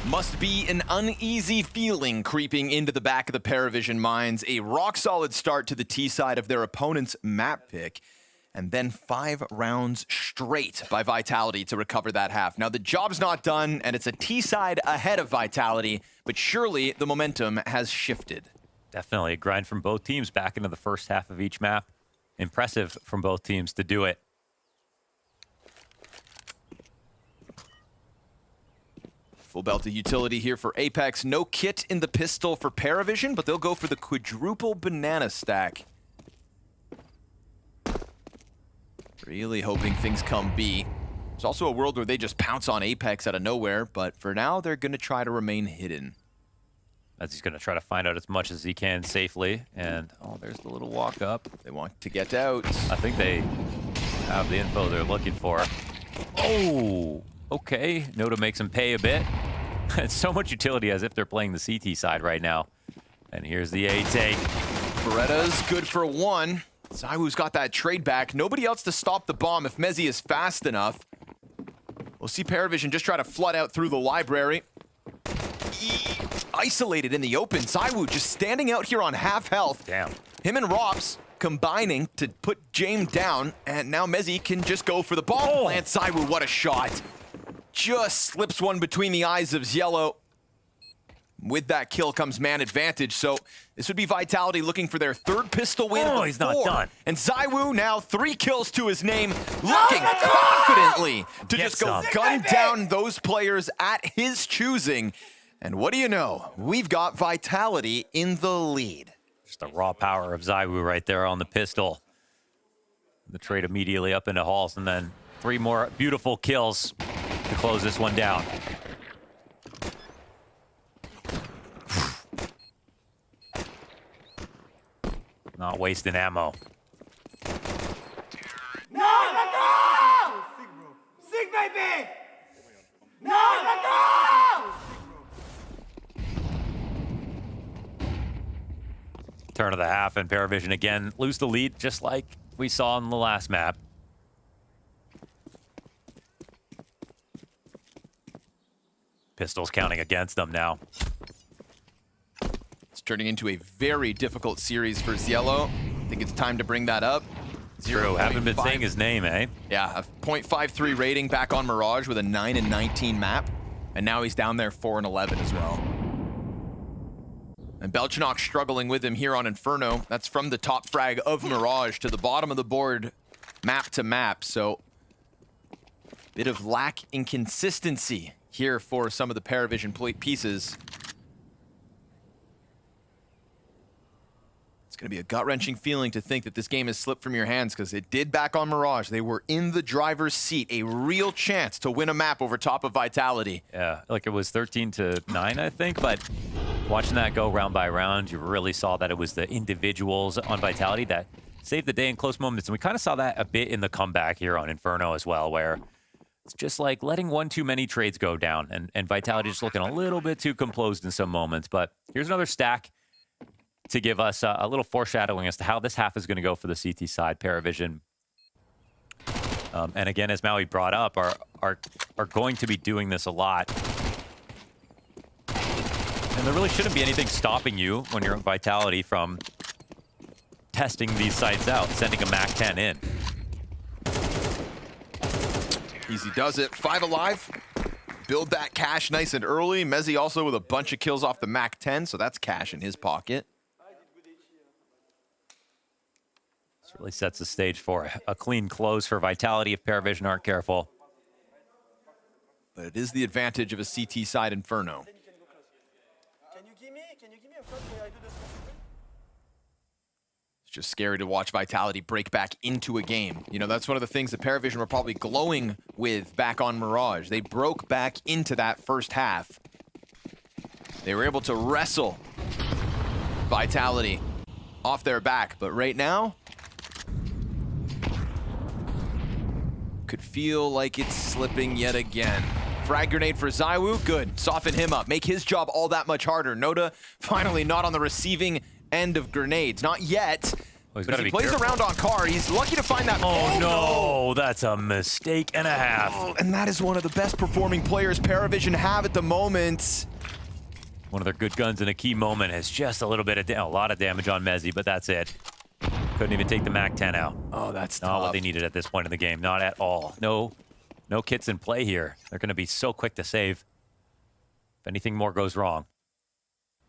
Must be an uneasy feeling creeping into the back of the PARIVISION minds. A rock-solid start to the T side of their opponent's map pick, and then 5 rounds straight by Vitality to recover that half. Now, the job's not done, and it's a T side ahead of Vitality, but surely the momentum has shifted. Definitely a grind from both teams back into the first half of each map. Impressive from both teams to do it. Full belt of utility here for Apex. No kit in the pistol for PARIVISION, but they'll go for the quadruple banana stack. Really hoping things come B. There's also a world where they just pounce on Apex out of nowhere, but for now, they're going to try to remain hidden. As he's going to try to find out as much as he can safely. And, oh, there's the little walk up. They want to get out. I think they have the info they're looking for. Oh, okay. Noda makes him pay a bit. It's so much utility as if they're playing the CT side right now. And here's the A take. Beretta's good for one. ZywOo's got that trade back. Nobody else to stop the bomb if Mezzi is fast enough. We'll see PARIVISION just try to flood out through the library. Isolated in the open. ZywOo just standing out here on half health. Damn. Him and Rops combining to put James down, and now Mezzi can just go for the bomb plant. ZywOo, what a shot. Just slips one between the eyes of Yellow. With that kill comes man advantage, so this would be Vitality looking for their third pistol win of the he's not done. And ZywOo now 3 kills to his name, looking confidently to Get just go some. gun down those players at his choosing. And what do you know? We've got Vitality in the lead. Just the raw power of ZywOo right there on the pistol. The trade immediately up into Halls, and then 3 more beautiful kills to close this one down. Not wasting ammo. No, let go! Sick, baby! No, let go! Turn of the half, and PARIVISION again lose the lead, just like we saw in the last map. Pistols counting against them now. It's turning into a very difficult series for Ziello. I think it's time to bring that up. True, haven't been saying his name, eh? Yeah, a 0.53 rating back on Mirage with a 9-19 map. And now he's down there 4-11 as well. And Belchinok struggling with him here on Inferno. That's from the top frag of Mirage to the bottom of the board, map to map. So, bit of lack in consistency here for some of the PARIVISION pieces. It's going to be a gut-wrenching feeling to think that this game has slipped from your hands, because it did back on Mirage. They were in the driver's seat, a real chance to win a map over top of Vitality. Yeah, like it was 13-9, I think, but watching that go round by round, you really saw that it was the individuals on Vitality that saved the day in close moments. And we kind of saw that a bit in the comeback here on Inferno as well, where it's just like letting one too many trades go down, and Vitality just looking a little bit too composed in some moments. But here's another stack to give us a little foreshadowing as to how this half is going to go for the CT side. PARIVISION, and again, as Maui brought up, are going to be doing this a lot. And there really shouldn't be anything stopping you when you're on Vitality from testing these sites out, sending a MAC-10 in. Easy does it. 5 alive. Build that cash nice and early. Mezzi also with a bunch of kills off the MAC-10, so that's cash in his pocket. This really sets the stage for a clean close for Vitality if PARIVISION aren't careful. But it is the advantage of a CT side Inferno. It's just scary to watch Vitality break back into a game. You know, that's one of the things that PARIVISION were probably glowing with back on Mirage. They broke back into that first half. They were able to wrestle Vitality off their back, but right now, could feel like it's slipping yet again. Frag grenade for ZywOo, good. Soften him up, make his job all that much harder. Noda finally not on the receiving end of grenades, not yet. Well, but if he plays around on car, he's lucky to find that. Oh no, that's a mistake and a half. Oh, and that is one of the best performing players PARIVISION have at the moment. One of their good guns in a key moment has just a little bit of a lot of damage on Mezzi, but that's it. Couldn't even take the MAC-10 out. Oh, that's not what they needed at this point in the game. Not at all. No kits in play here. They're going to be so quick to save if anything more goes wrong.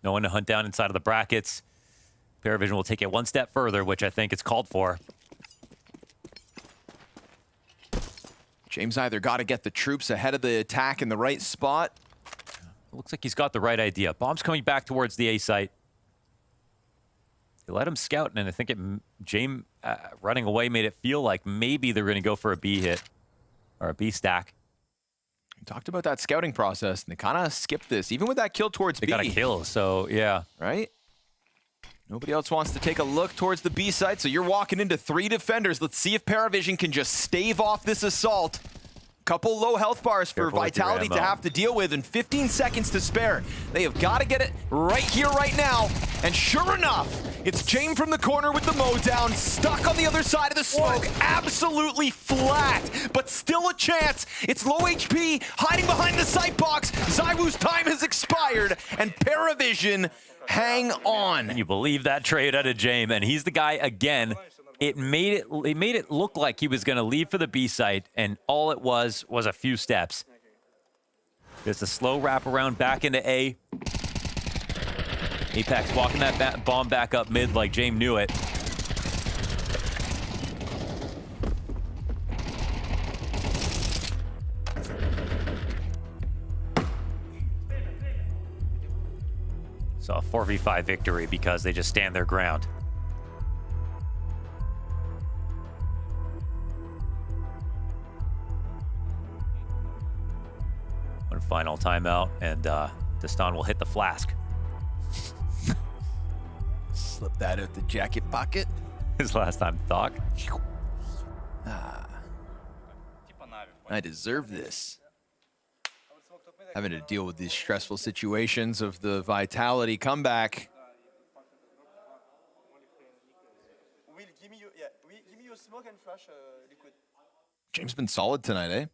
No one to hunt down inside of the brackets. PARIVISION will take it one step further, which I think it's called for. James either got to get the troops ahead of the attack in the right spot. It looks like he's got the right idea. Bomb's coming back towards the A site. He let him scout, and I think James running away made it feel like maybe they're going to go for a B hit or a B stack. We talked about that scouting process, and they kind of skipped this, even with that kill towards B. They got a kill, so yeah. Right? Nobody else wants to take a look towards the B site, so you're walking into 3 defenders. Let's see if PARIVISION can just stave off this assault. couple low health bars for Careful with your Vitality to ammo. have to deal with, and 15 seconds to spare. They have got to get it right here, right now. And sure enough, it's Jame from the corner with the mow down, stuck on the other side of the smoke, absolutely flat, but still a chance. It's low HP, hiding behind the sight box. ZywOo's time has expired, and PARIVISION hang on. Can you believe that trade out of Jame? And he's the guy again. It made it look like he was going to leave for the B site, and all it was a few steps. Just a slow wraparound back into A. Apex walking that bomb back up mid like Jame knew it. So a 4v5 victory because they just stand their ground. One final timeout, and Destan will hit the flask. Slip that out the jacket pocket. His last time talk. I deserve this. Having to deal with these stressful situations of the Vitality comeback. Will, give me your smoke and flash liquid. James been solid tonight, eh?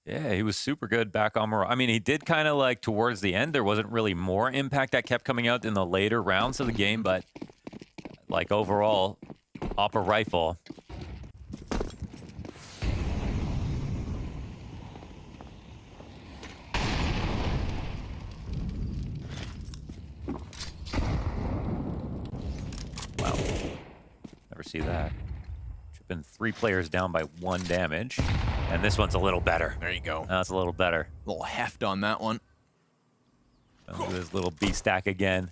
Yeah, he was super good back on Morocco. I mean, he did kind of like towards the end, there wasn't really more impact that kept coming out in the later rounds of the game, but like overall, Opera Rifle. Wow, never see that. Should have been 3 players down by 1 damage. And this one's a little better. There you go. That's a little better. A little heft on that one. This little B stack again.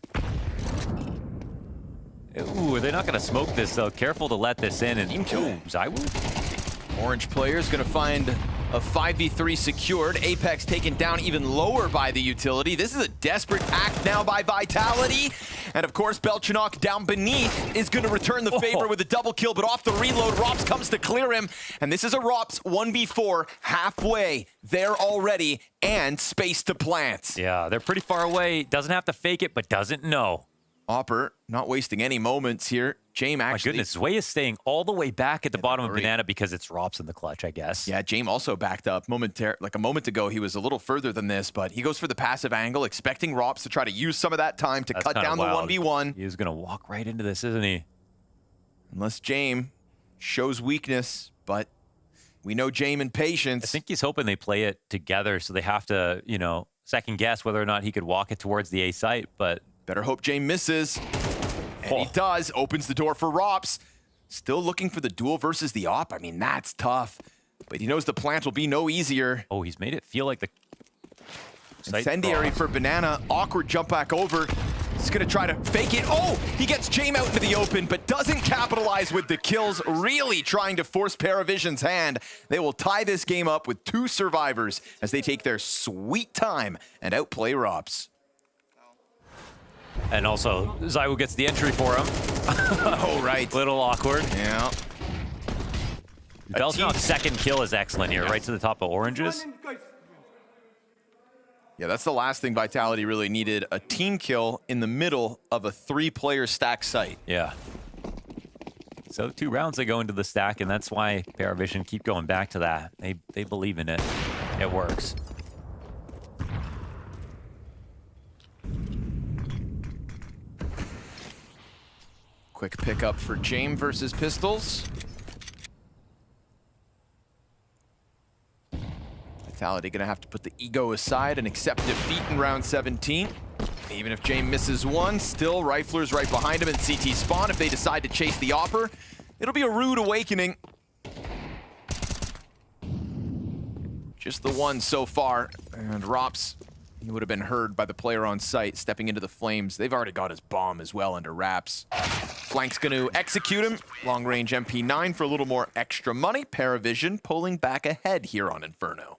Ooh, they're not going to smoke this, though. Careful to let this in. And ooh, ZywOo. Orange player's going to find a 5v3 secured. Apex taken down even lower by the utility. This is a desperate act now by Vitality. And of course, Belchanok down beneath is going to return the favor with a double kill, but off the reload, Rops comes to clear him. And this is a Rops 1v4 halfway there already and space to plant. Yeah, they're pretty far away. Doesn't have to fake it, but doesn't know. Opper not wasting any moments here. Jame actually... My goodness, Zway is staying all the way back at the bottom of Banana because it's Rops in the clutch, I guess. Yeah, Jame also backed up like a moment ago. He was a little further than this, but he goes for the passive angle, expecting Rops to try to use some of that time to cut down wild. the 1v1. He's going to walk right into this, isn't he? Unless Jame shows weakness, but we know Jame and patience. I think he's hoping they play it together, so they have to, you know, second guess whether or not he could walk it towards the A site, but... Better hope Jame misses. And he does. Opens the door for Rops. Still looking for the duel versus the op. I mean, that's tough. But he knows the plant will be no easier. Oh, he's made it feel like the... Incendiary for Banana. Awkward jump back over. He's going to try to fake it. Oh, he gets Jame out into the open, but doesn't capitalize with the kills. Really trying to force PARIVISION's hand. They will tie this game up with 2 survivors as they take their sweet time and outplay Rops. And also, ZywOo gets the entry for him. Oh, right. Little awkward. Yeah. Belchanok's second kill is excellent here, right to the top of oranges. Yeah, that's the last thing Vitality really needed. A team kill in the middle of a 3-player stack site. Yeah. So 2 rounds they go into the stack, and that's why PARIVISION keep going back to that. They believe in it. It works. Quick pickup for Jame versus Pistols. Vitality gonna have to put the ego aside and accept defeat in round 17. Even if Jame misses one, still Rifler's right behind him in CT spawn. If they decide to chase the Opper, it'll be a rude awakening. Just the one so far, and Rops, he would have been heard by the player on site stepping into the flames. They've already got his bomb as well under wraps. Flank's going to execute him. Long-range MP9 for a little more extra money. PARIVISION pulling back ahead here on Inferno.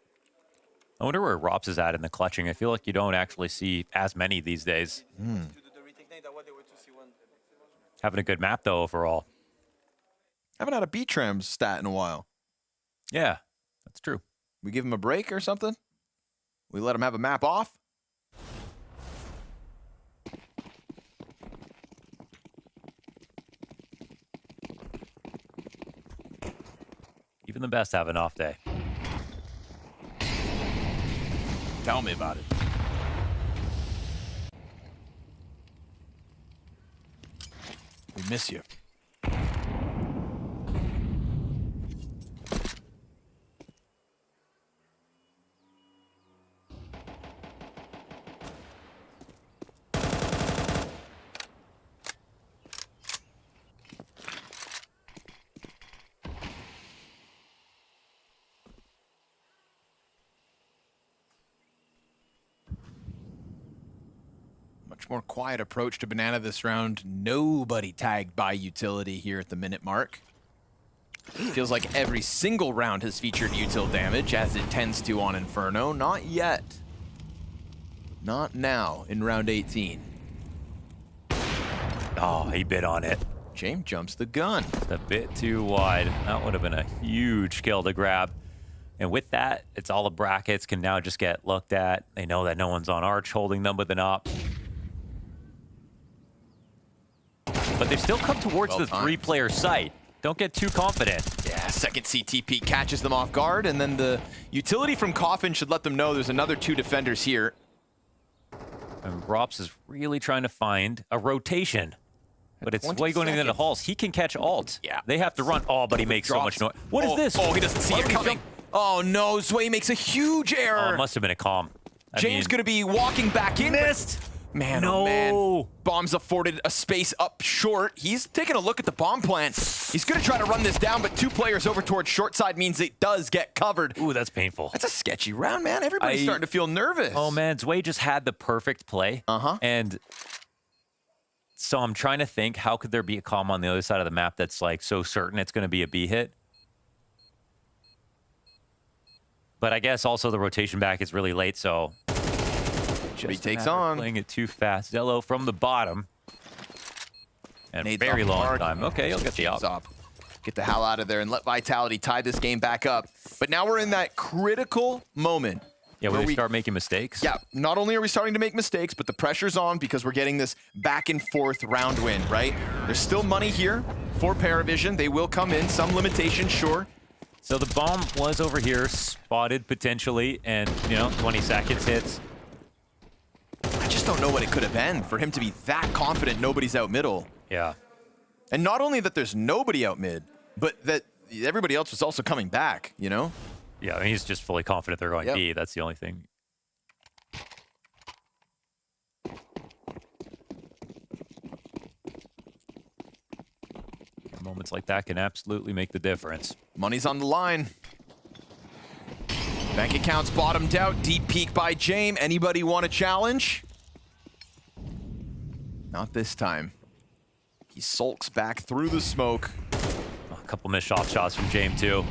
I wonder where Rops is at in the clutching. I feel like you don't actually see as many these days. Having a good map, though, overall. Haven't had a B-Tram stat in a while. Yeah, that's true. We give him a break or something? We let him have a map off? Even the best have an off day. Tell me about it. We miss you. Much more quiet approach to Banana this round. Nobody tagged by utility here at the minute mark. Feels like every single round has featured util damage, as it tends to on Inferno. Not yet. Not now in round 18. Oh, he bit on it. James jumps the gun. A bit too wide. That would have been a huge kill to grab. And with that, it's all the brackets can now just get looked at. They know that no one's on Arch holding them with an op. But they've still come towards the three-player site. Don't get too confident. Yeah, second CTP catches them off guard, and then the utility from Coffin should let them know there's another 2 defenders here. And Rops is really trying to find a rotation. But it's way going into the halls. He can catch alt. Yeah. They have to run. Oh, but he makes so much noise. What is this? Oh, he doesn't see it coming. Oh, no. Zway makes a huge error. Oh, it must have been a calm. James going to be walking back in. Missed. Man, no. Oh man. Bombs afforded a space up short. He's taking a look at the bomb plant. He's going to try to run this down, but 2 players over towards short side means it does get covered. Ooh, that's painful. That's a sketchy round, man. Everybody's starting to feel nervous. Oh, man. Zway just had the perfect play. And so I'm trying to think, how could there be a calm on the other side of the map that's like so certain it's going to be a B hit? But I guess also the rotation back is really late, so... He takes on. Playing it too fast. Zello from the bottom. And very long time. Okay, he'll get the op. Get the hell out of there and let Vitality tie this game back up. But now we're in that critical moment. Yeah, where we start making mistakes. Yeah, not only are we starting to make mistakes, but the pressure's on because we're getting this back and forth round win, right? There's still money here for PARIVISION. They will come in, some limitations, sure. So the bomb was over here, spotted potentially, and, 20 seconds hits. I just don't know what it could have been for him to be that confident nobody's out middle. Yeah. And not only that there's nobody out mid, but that everybody else was also coming back, Yeah, I mean, he's just fully confident they're going B. That's the only thing. Moments like that can absolutely make the difference. Money's on the line. Bank accounts bottomed out. Deep peek by James. Anybody want a challenge? Not this time. He sulks back through the smoke. A couple missed shots from James too.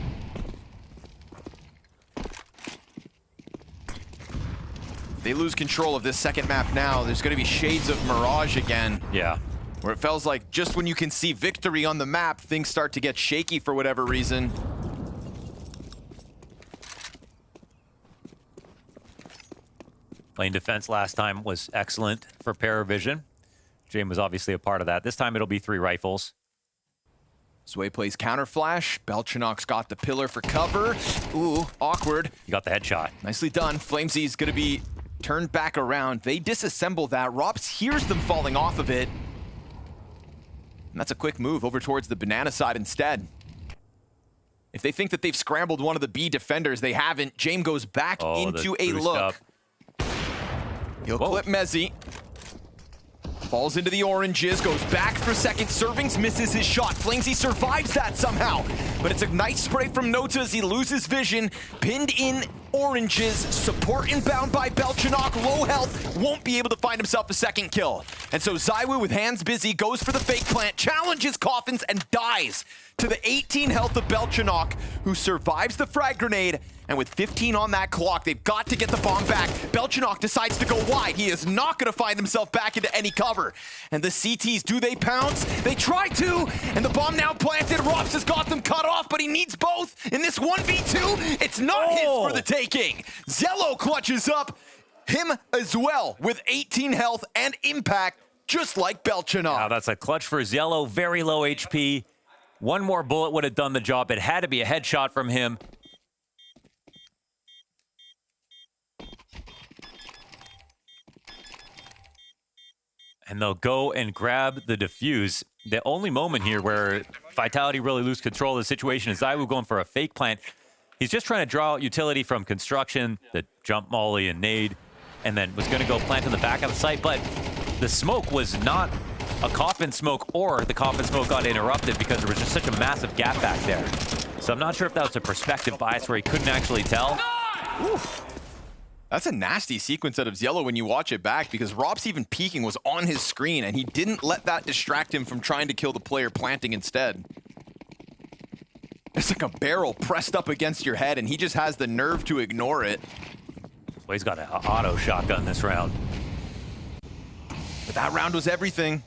If they lose control of this second map now, there's going to be shades of Mirage again. Yeah. Where it feels like just when you can see victory on the map, things start to get shaky for whatever reason. Lane defense last time was excellent for PARIVISION. James was obviously a part of that. This time it'll be 3 rifles. Zway plays counter flash. Belchanok's got the pillar for cover. Ooh, awkward. He got the headshot. Nicely done. FlameZ's gonna be turned back around. They disassemble that. Rops hears them falling off of it. And that's a quick move over towards the banana side instead. If they think that they've scrambled one of the B defenders, they haven't. James goes back into a look. He'll clip Mezzi. Falls into the oranges, goes back for second servings, misses his shot. FlameZ survives that somehow, but it's a nice spray from Natus. He loses vision, pinned in oranges, support inbound by Belchanok, low health, won't be able to find himself a second kill. And so Zywoo with hands busy goes for the fake plant, challenges Coffins and dies to the 18 health of Belchanok, who survives the frag grenade And with 15 on that clock, they've got to get the bomb back. Belchenok decides to go wide. He is not going to find himself back into any cover. And the CTs, do they pounce? They try to, and the bomb now planted. Robs has got them cut off, but he needs both. In this 1v2, it's not his for the taking. Zello clutches up him as well with 18 health and impact, just like Belchenok. Wow, that's a clutch for Zello, very low HP. One more bullet would have done the job. It had to be a headshot from him. And they'll go and grab the defuse. The only moment here where Vitality really lose control of the situation is Zywoo going for a fake plant. He's just trying to draw out utility from construction, the jump molly and nade, and then was going to go plant in the back of the site. But the smoke was not a coffin smoke, or the coffin smoke got interrupted because there was just such a massive gap back there. So I'm not sure if that was a perspective bias where he couldn't actually tell. Oof. That's a nasty sequence out of Zello when you watch it back, because Rob's even peeking was on his screen, and he didn't let that distract him from trying to kill the player planting instead. It's like a barrel pressed up against your head, and he just has the nerve to ignore it. Well, he's got an auto shotgun this round. But that round was everything.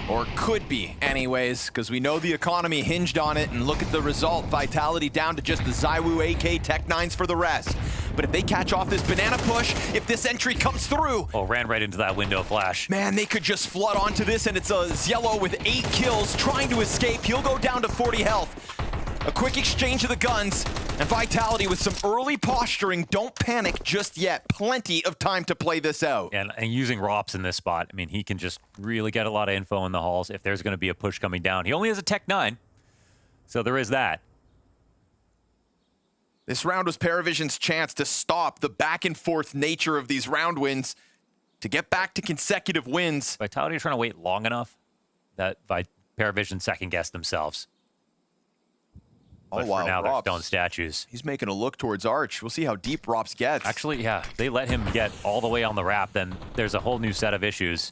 Or could be, anyways, because we know the economy hinged on it, and look at the result. Vitality down to just the Zywoo AK Tech-9s for the rest. But if they catch off this banana push, if this entry comes through... Oh, ran right into that window flash. Man, they could just flood onto this, and it's a Zello with 8 kills trying to escape. He'll go down to 40 health. A quick exchange of the guns, and Vitality with some early posturing. Don't panic just yet. Plenty of time to play this out. And using Rops in this spot, I mean, he can just really get a lot of info in the halls if there's going to be a push coming down. He only has a Tech-9, so there is that. This round was PARIVISION's chance to stop the back-and-forth nature of these round wins, to get back to consecutive wins. Vitality are trying to wait long enough that PARIVISION second-guessed themselves. But for now, they're stone statues. He's making a look towards Arch. We'll see how deep Rops gets. Actually, yeah, they let him get all the way on the wrap, then there's a whole new set of issues.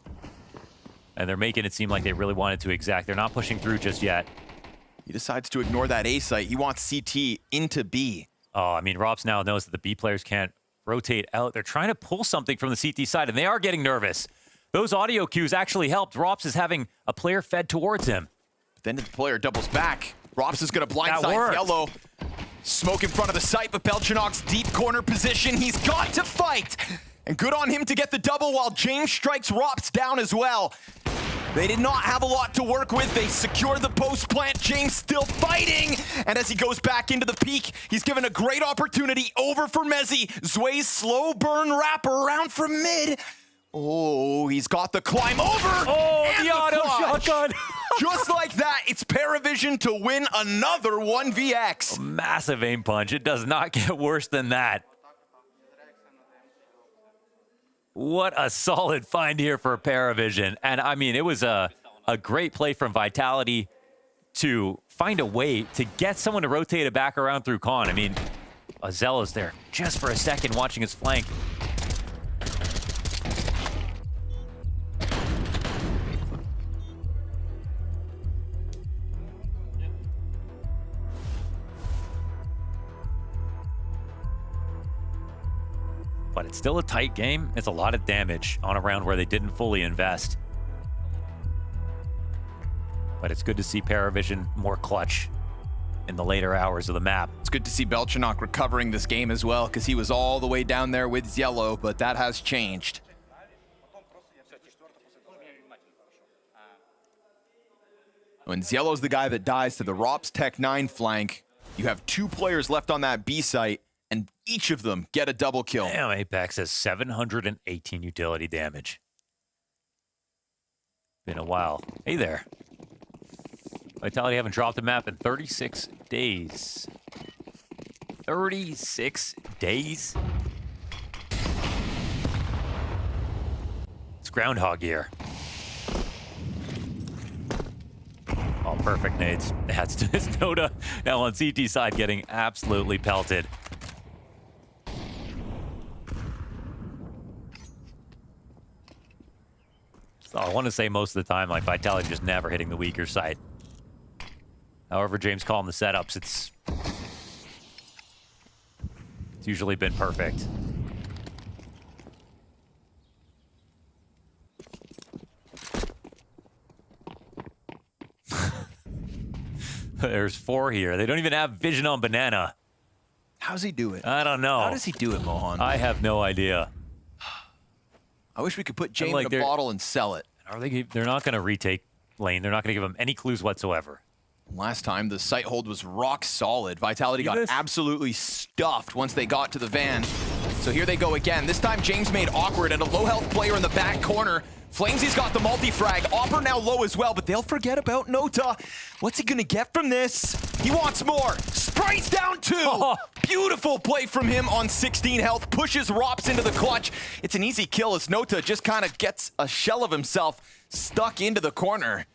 And they're making it seem like they really wanted to exact. They're not pushing through just yet. He decides to ignore that A site. He wants CT into B. Oh, I mean, Rops now knows that the B players can't rotate out. They're trying to pull something from the CT side, and they are getting nervous. Those audio cues actually helped. Rops is having a player fed towards him. But then the player doubles back. Rops is going to blindside Yellow. Smoke in front of the site, but Belchenok's deep corner position. He's got to fight. And good on him to get the double while James strikes Rops down as well. They did not have a lot to work with. They secure the post plant. James still fighting. And as he goes back into the peak, he's given a great opportunity over for Mezzi. Zway's slow burn wrap around from mid. Oh, he's got the climb over. Oh, and the auto shotgun. Just like that, it's PARIVISION to win another 1vx. A massive aim punch. It does not get worse than that. What a solid find here for PARIVISION. And I mean, it was a great play from Vitality to find a way to get someone to rotate it back around through Con. I mean, Zello's there just for a second watching his flank. But it's still a tight game. It's a lot of damage on a round where they didn't fully invest. But it's good to see PARIVISION more clutch in the later hours of the map. It's good to see Belchenok recovering this game as well, because he was all the way down there with Zello, but that has changed. When Zello's the guy that dies to the Rops Tech-9 flank, you have 2 players left on that B site, and each of them get a double kill. Damn, Apex has 718 utility damage. Been a while. Hey there. Vitality haven't dropped a map in 36 days. 36 days? It's Groundhog Year. Oh, perfect nades. That's Noda now on CT side getting absolutely pelted. So I want to say most of the time, like, Vitality just never hitting the weaker side. However, James calling the setups, it's It's usually been perfect. There's 4 here. They don't even have vision on Banana. How's he do it? I don't know. How does he do it, Mohan? I have no idea. I wish we could put James in a bottle and sell it. Are they? They're not going to retake lane. They're not going to give him any clues whatsoever. Last time, the site hold was rock solid. Vitality got absolutely stuffed once they got to the van. So here they go again. This time, James made awkward at a low-health player in the back corner. Flamesy's got the multi-frag. Opper now low as well, but they'll forget about Nota. What's he gonna get from this? He wants more. Sprite's down 2. Oh. Beautiful play from him on 16 health. Pushes Rops into the clutch. It's an easy kill as Nota just kind of gets a shell of himself stuck into the corner.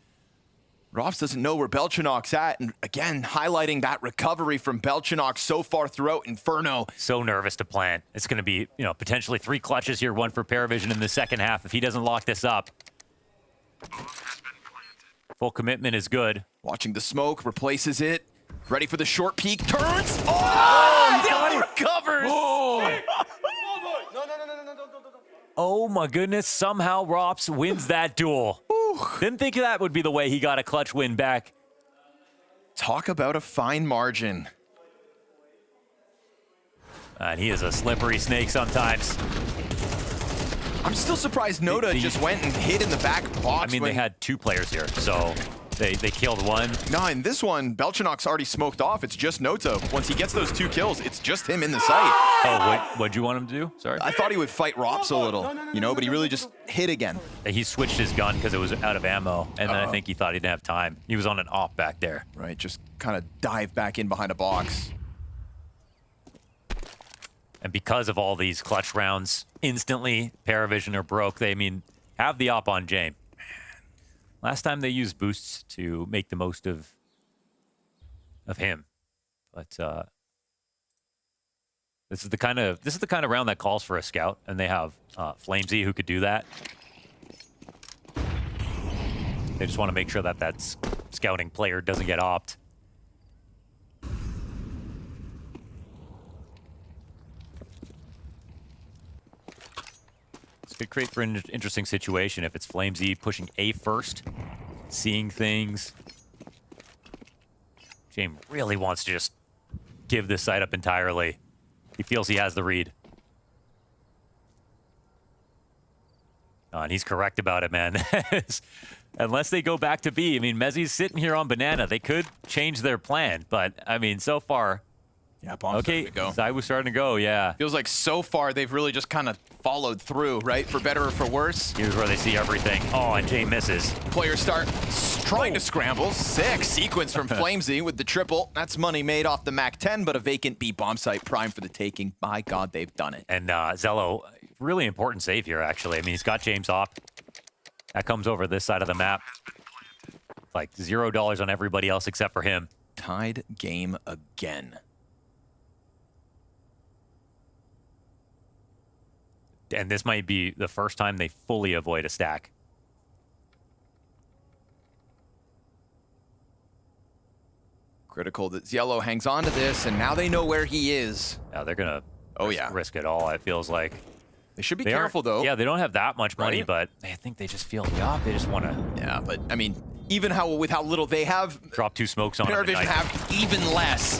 Rops doesn't know where Belchanok's at, and again, highlighting that recovery from Belchanok so far throughout Inferno. So nervous to plant. It's going to be, you know, potentially 3 clutches here, 1 for PARIVISION in the second half if he doesn't lock this up. Full commitment is good. Watching the smoke, replaces it. Ready for the short peek, turns. Oh! Down recovers! Oh! Oh my goodness, somehow Rops wins that duel. Didn't think that would be the way he got a clutch win back. Talk about a fine margin. And he is a slippery snake sometimes. I'm still surprised Nota just went and hid in the back box. I mean, they had 2 players here, so they killed one. No, in this one, Belchanok's already smoked off. It's just Nota. Once he gets those 2 kills, it's just him in the site. Oh, what'd you want him to do? Sorry? I thought he would fight Rops a little, you know, but he really just hit again. He switched his gun because it was out of ammo, and then I think he thought he didn't have time. He was on an op back there. Right, just kind of dive back in behind a box. And because of all these clutch rounds, instantly PARIVISION are broke. They, I mean, have the op on James. Last time they used boosts to make the most of him, but this is the kind of round that calls for a scout, and they have Flamesy who could do that. They just want to make sure that that scouting player doesn't get opt. This could create for an interesting situation if it's Flamesy pushing A first, seeing things. James really wants to just give this side up entirely. He feels he has the read. And he's correct about it, man. Unless they go back to B. I mean, Mezzi's sitting here on Banana. They could change their plan, but I mean, so far. Yeah, bomb's starting to go. Side was starting to go, yeah. Feels like so far they've really just kind of followed through, right? For better or for worse. Here's where they see everything. Oh, and Jay misses. Players start trying to scramble. Sick sequence from Flamesy with the triple. That's money made off the MAC-10, but a vacant B bomb site prime for the taking. By God, they've done it. And Zello, really important save here, actually. I mean, he's got James op. That comes over this side of the map. Like $0 on everybody else except for him. Tied game again. And this might be the first time they fully avoid a stack. Critical that Ziello hangs on to this, and now they know where he is. Now they're going to risk it all, it feels like. They should be careful, though. Yeah, they don't have that much money, but I think they just feel the op. They just want to... Yeah, but, I mean, even with how little they have... Drop 2 smokes on PARIVISION have even less.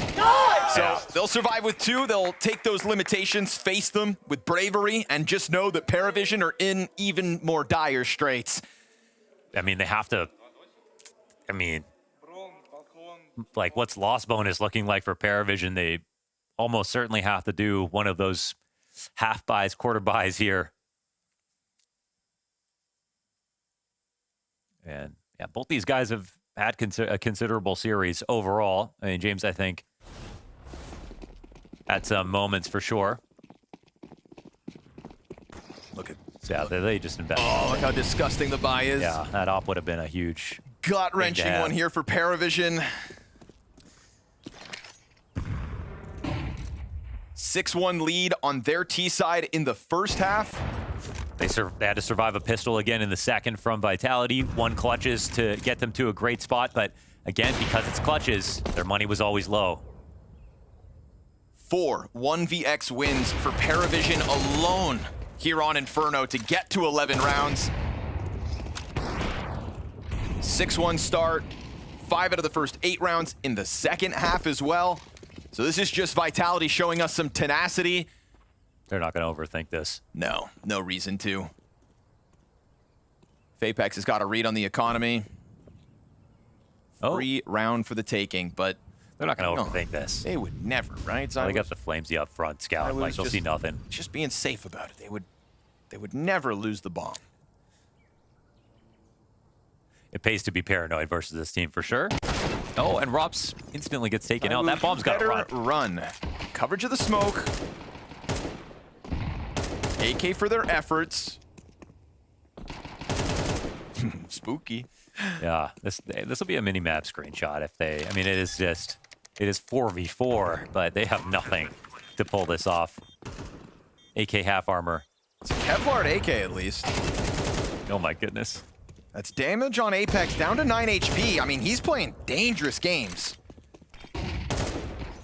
So they'll survive with 2. They'll take those limitations, face them with bravery, and just know that PARIVISION are in even more dire straits. I mean, they have to... I mean... Like, what's loss bonus looking like for PARIVISION? They almost certainly have to do one of those half buys, quarter buys here. And yeah, both these guys have had a considerable series overall. I mean, James, I think, at some moments for sure. Look at... Yeah, they just invest. Oh, look how disgusting the buy is. Yeah, that op would have been a huge... Gut-wrenching one here for PARIVISION. 6-1 lead on their T side in the first half. They had to survive a pistol again in the second from Vitality. 1 clutches to get them to a great spot, but again, because it's clutches, their money was always low. 4 1vx wins for PARIVISION alone here on Inferno to get to 11 rounds. 6-1 start, 5 out of the first 8 rounds in the second half as well. So this is just Vitality showing us some tenacity. They're not going to overthink this. No, no reason to. Fapex has got a read on the economy. Free round for the taking, but they're not going to overthink this. They would never, right? They got the Flamesy up front, scout. Like, they'll see nothing. Just being safe about it. They would never lose the bomb. It pays to be paranoid versus this team for sure. Oh, and Rops instantly gets taken out. That bomb's got to run. Coverage of the smoke. AK for their efforts. Spooky. Yeah, this will be a mini-map screenshot if they... I mean, it is 4v4, but they have nothing to pull this off. AK half armor. It's a Kevlar AK at least. Oh my goodness. That's damage on Apex down to 9 HP. I mean, he's playing dangerous games.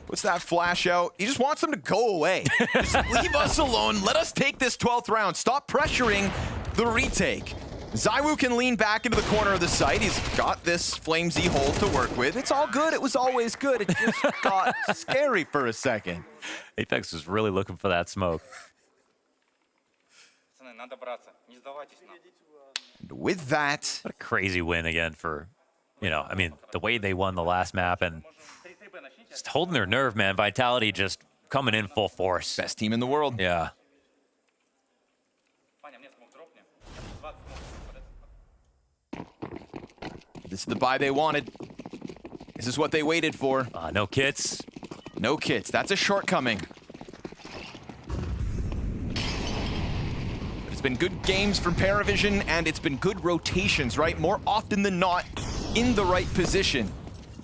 Puts that flash out. He just wants them to go away. Just leave us alone. Let us take this 12th round. Stop pressuring the retake. ZywOo can lean back into the corner of the site. He's got this Flamesy hold to work with. It's all good. It was always good. It just got scary for a second. Apex was really looking for that smoke. And with that... What a crazy win again for, you know, I mean, the way they won the last map and just holding their nerve, man. Vitality just coming in full force. Best team in the world. Yeah. This is the buy they wanted. This is what they waited for. No kits. No kits. That's a shortcoming. But it's been good games from PARIVISION, and it's been good rotations, right? More often than not, in the right position.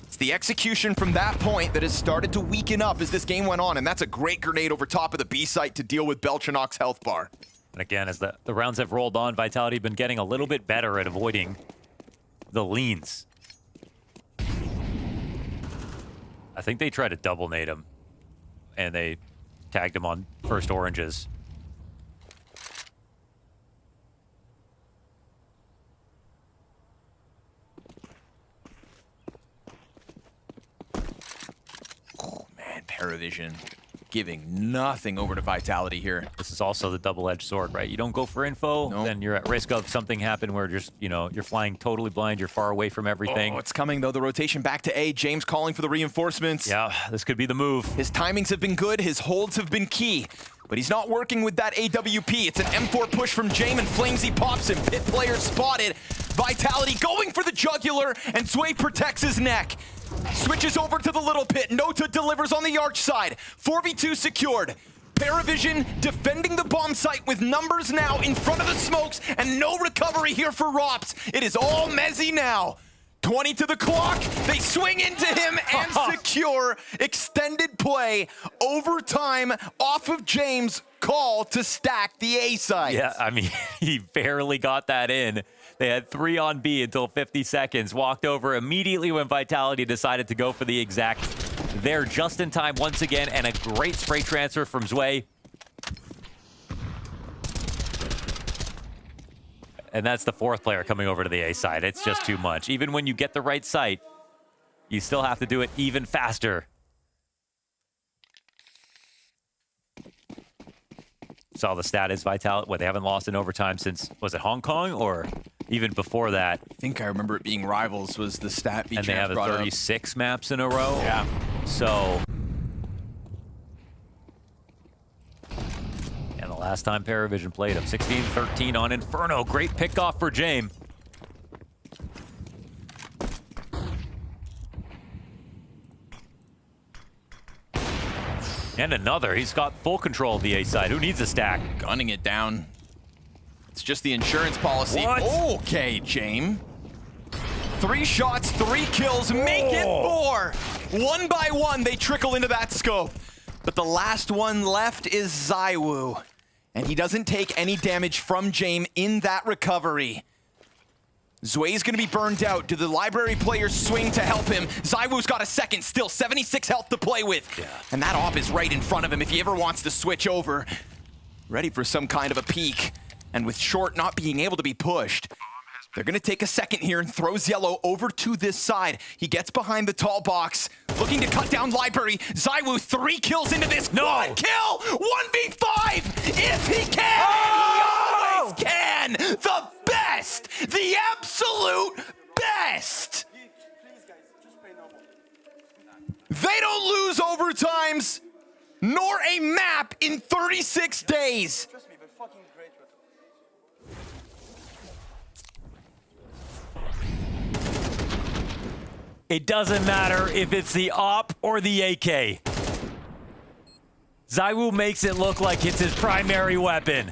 It's the execution from that point that has started to weaken up as this game went on, and that's a great grenade over top of the B site to deal with Belchanok's health bar. And again, as the rounds have rolled on, Vitality have been getting a little bit better at avoiding the leans. I think they tried to double nade him, and they tagged him on first oranges. Oh man, PARIVISION giving nothing over to Vitality here. This is also the double-edged sword, right? You don't go for info, then you're at risk of something happen where just, you know, you're flying totally blind, you're far away from everything. Oh, it's coming though. The rotation back to A. James calling for the reinforcements. Yeah, this could be the move. His timings have been good, his holds have been key, but he's not working with that AWP. It's an M4 push from James, and Flamesy pops him. Pit player spotted. Vitality going for the jugular, and Sway protects his neck. Switches over to the little pit. Nota delivers on the arch side. 4v2 secured. PARIVISION defending the bomb site with numbers now in front of the smokes, and no recovery here for Rops. It is all Mezzy now. 20 to the clock. They swing into him and secure extended play. Overtime off of James' call to stack the A side. Yeah, I mean, he barely got that in. They had 3 on B until 50 seconds. Walked over immediately when Vitality decided to go for the exact. There just in time once again, and a great spray transfer from Zwei. And that's the 4th player coming over to the A side. It's just too much. Even when you get the right sight, you still have to do it even faster. Saw the stat is Vitality. What, they haven't lost in overtime since, was it Hong Kong or even before that? I think I remember it being Rivals was the stat. And they have 36 maps in a row. Yeah. So. And the last time PARIVISION played him, 16-13 on Inferno. Great pickoff for James. And another. He's got full control of the A side. Who needs a stack? Gunning it down. It's just the insurance policy. What? Okay, James. 3 shots, 3 kills, make it 4. 1 by 1, they trickle into that scope. But the last one left is ZywOo. And he doesn't take any damage from James in that recovery. Zway's gonna be burned out. Do the library players swing to help him? ZywOo's got a second still, 76 health to play with. Yeah. And that op is right in front of him if he ever wants to switch over. Ready for some kind of a peek. And with Short not being able to be pushed, they're gonna take a second here and throws Yellow over to this side. He gets behind the tall box, looking to cut down Library. ZywOo 3 kills into this. One kill! 1v5! If he can! He always can! The best! The absolute best! They don't lose overtimes, nor a map in 36 days. It doesn't matter if it's the op or the AK. ZywOo makes it look like it's his primary weapon.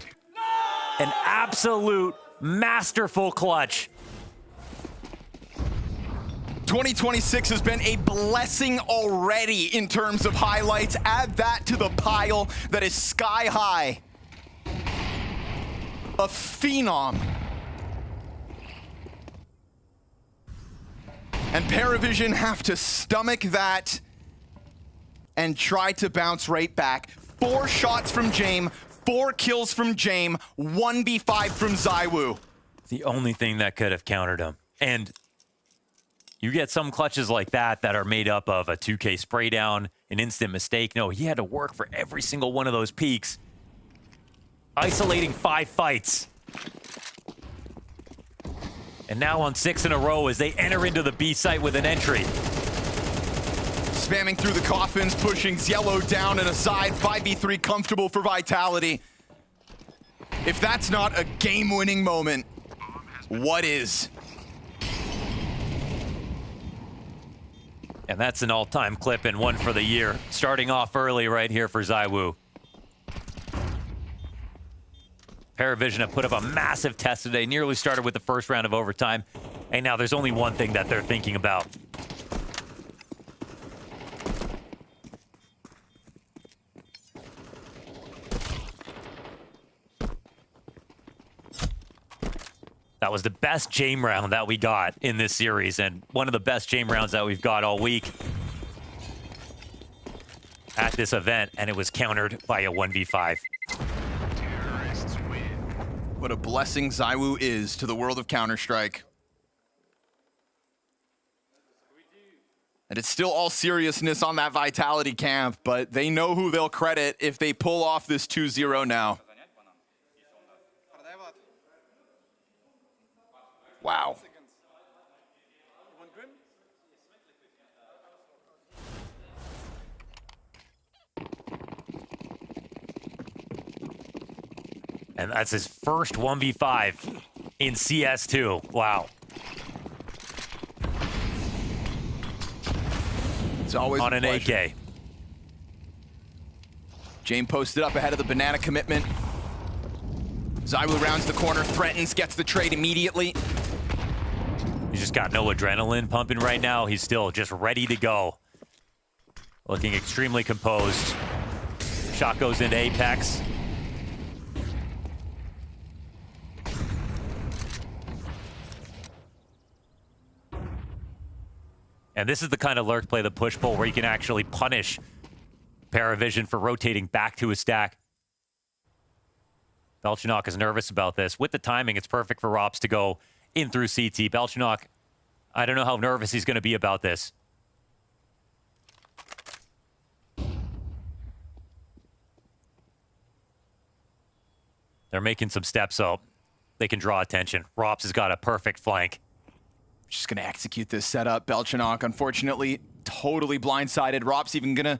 An absolute masterful clutch. 2026 has been a blessing already in terms of highlights. Add that to the pile that is sky high. A phenom. And PARIVISION have to stomach that and try to bounce right back. 4 shots from Jame, 4 kills from Jame, 1v5 from ZywOo. The only thing that could have countered him. And you get some clutches like that that are made up of a 2K spray down, an instant mistake. No, he had to work for every single one of those peaks. Isolating 5 fights. And now on 6 in a row as they enter into the B site with an entry. Spamming through the coffins, pushing Yellow down and aside. 5v3 comfortable for Vitality. If that's not a game-winning moment, what is? And that's an all-time clip and one for the year. Starting off early right here for ZywOo. PARIVISION have put up a massive test today, nearly started with the first round of overtime, and now there's only one thing that they're thinking about. That was the best Jame round that we got in this series, and one of the best Jame rounds that we've got all week at this event, and it was countered by a 1v5. What a blessing ZywOo is to the world of Counter-Strike. And it's still all seriousness on that Vitality camp, but they know who they'll credit if they pull off this 2-0 now. Wow. And that's his first 1v5 in CS2. Wow. It's always on an AK. Jame posted up ahead of the banana commitment. ZywOo rounds the corner, threatens, gets the trade immediately. He's just got no adrenaline pumping right now. He's still just ready to go. Looking extremely composed. Shot goes into Apex. And this is the kind of lurk play, the push-pull, where you can actually punish PARIVISION for rotating back to his stack. Belchinok is nervous about this. With the timing, it's perfect for Rops to go in through CT. Belchinok, I don't know how nervous he's going to be about this. They're making some steps so they can draw attention. Rops has got a perfect flank. Just going to execute this setup. Belchinok, unfortunately, totally blindsided. Rops even going to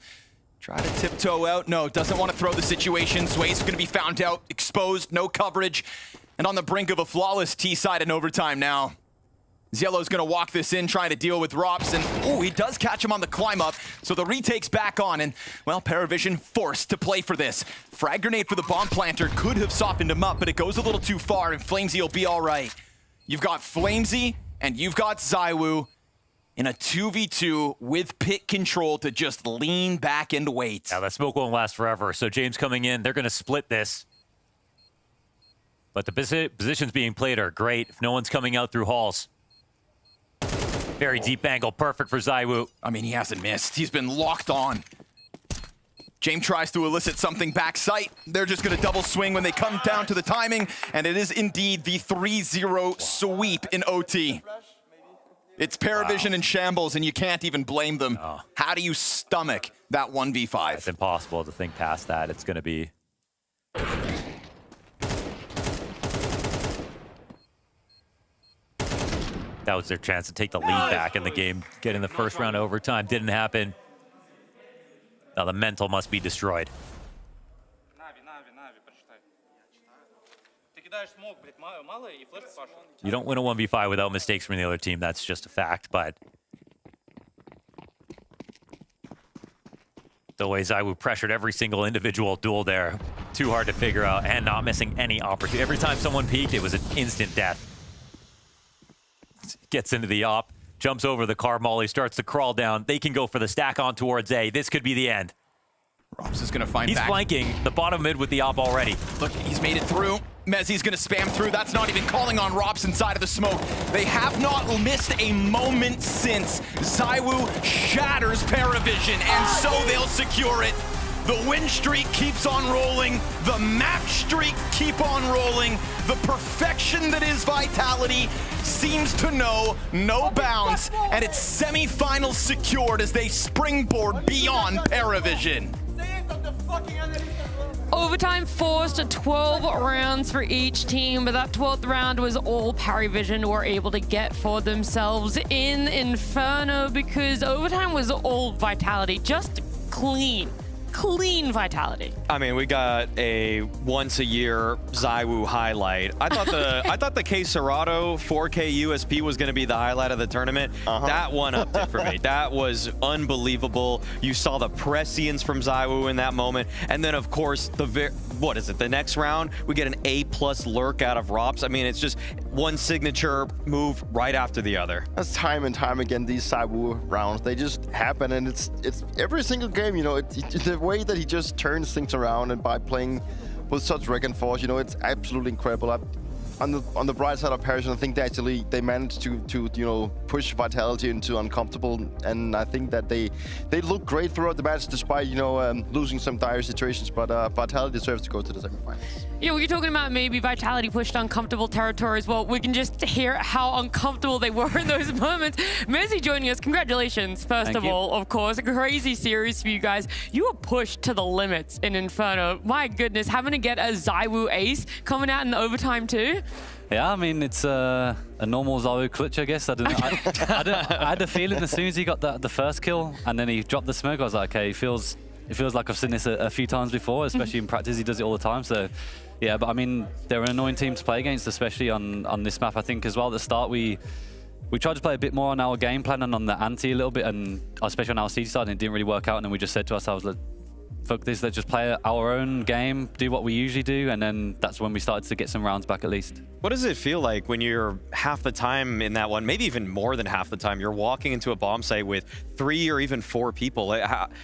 try to tiptoe out. No, doesn't want to throw the situation. Zway's going to be found out, exposed, no coverage, and on the brink of a flawless T-side in overtime now. Yellow's going to walk this in, trying to deal with Rops, and oh, he does catch him on the climb up, so the retake's back on, and, well, PARIVISION forced to play for this. Frag grenade for the bomb planter could have softened him up, but it goes a little too far, and FlamZ will be all right. You've got FlamZ, and you've got ZywOo in a 2v2 with pit control to just lean back and wait. Yeah, that smoke won't last forever, so James coming in, they're going to split this. But the positions being played are great if no one's coming out through halls. Very deep angle, perfect for ZywOo. I mean, he hasn't missed. He's been locked on. James tries to elicit something backside. They're just going to double swing when they come down to the timing, and it is indeed the 3-0 sweep in OT. It's PARIVISION in shambles, and you can't even blame them. Oh. How do you stomach that 1v5? It's impossible to think past that. It's going to be... That was their chance to take the lead back in the game. Get in the first round overtime. Didn't happen. Now the mental must be destroyed. You don't win a 1v5 without mistakes from the other team. That's just a fact, but... The way ZywOo pressured every single individual duel there. Too hard to figure out, and not missing any opportunity. Every time someone peeked, it was an instant death. Gets into the op, jumps over the car molly, starts to crawl down. They can go for the stack on towards A. This could be the end. Robs is going to find He's back. flanking the bottom mid with the op already. Look, he's made it through. Mezzi's going to spam through. That's not even calling on Robs inside of the smoke. They have not missed a moment since. ZywOo shatters PARIVISION, and so they'll secure it. The win streak keeps on rolling. The match streak keep on rolling. The perfection that is Vitality seems to know no bounds, and it's semi-finals secured as they springboard beyond PARIVISION. Overtime forced 12 rounds for each team, but that 12th round was all PARIVISION were able to get for themselves in Inferno, because overtime was all Vitality, just clean Vitality. I mean, we got a once-a-year ZywOo highlight. I thought the K Serato 4K USP was going to be the highlight of the tournament. That one upped it for me. That was unbelievable. You saw the prescience from ZywOo in that moment, and then of course the next round we get an A+ lurk out of Rops. I mean, it's just one signature move right after the other. That's time and time again, these ZywOo rounds. They just happen, and it's every single game, you know, it's the way that he just turns things around, and by playing with such wreck and force, you know, it's absolutely incredible. On the bright side of PARIVISION, I think they managed to you know, push Vitality into uncomfortable, and I think that they look great throughout the match despite, you know, losing some dire situations. But Vitality deserves to go to the semifinals. Yeah, well, you're talking about maybe Vitality pushed uncomfortable territory as well. We can just hear how uncomfortable they were in those moments. Mercy joining us. Congratulations, first of all, of course. A crazy series for you guys. You were pushed to the limits in Inferno. My goodness, having to get a ZywOo ace coming out in the overtime too. Yeah, I mean, it's a normal ZywOo clutch, I guess. I don't know. I had a feeling as soon as he got the first kill and then he dropped the smoke, I was like, okay, it feels like I've seen this a few times before, especially in practice. He does it all the time. So, yeah, but I mean, they're an annoying team to play against, especially on this map. I think as well at the start, we tried to play a bit more on our game plan and on the ante a little bit, and especially on our CG side, and it didn't really work out. And then we just said to ourselves, like, fuck this, let's just play our own game, do what we usually do, and then that's when we started to get some rounds back at least. What does it feel like when you're half the time in that one, maybe even more than half the time, you're walking into a bomb site with 3 or even 4 people?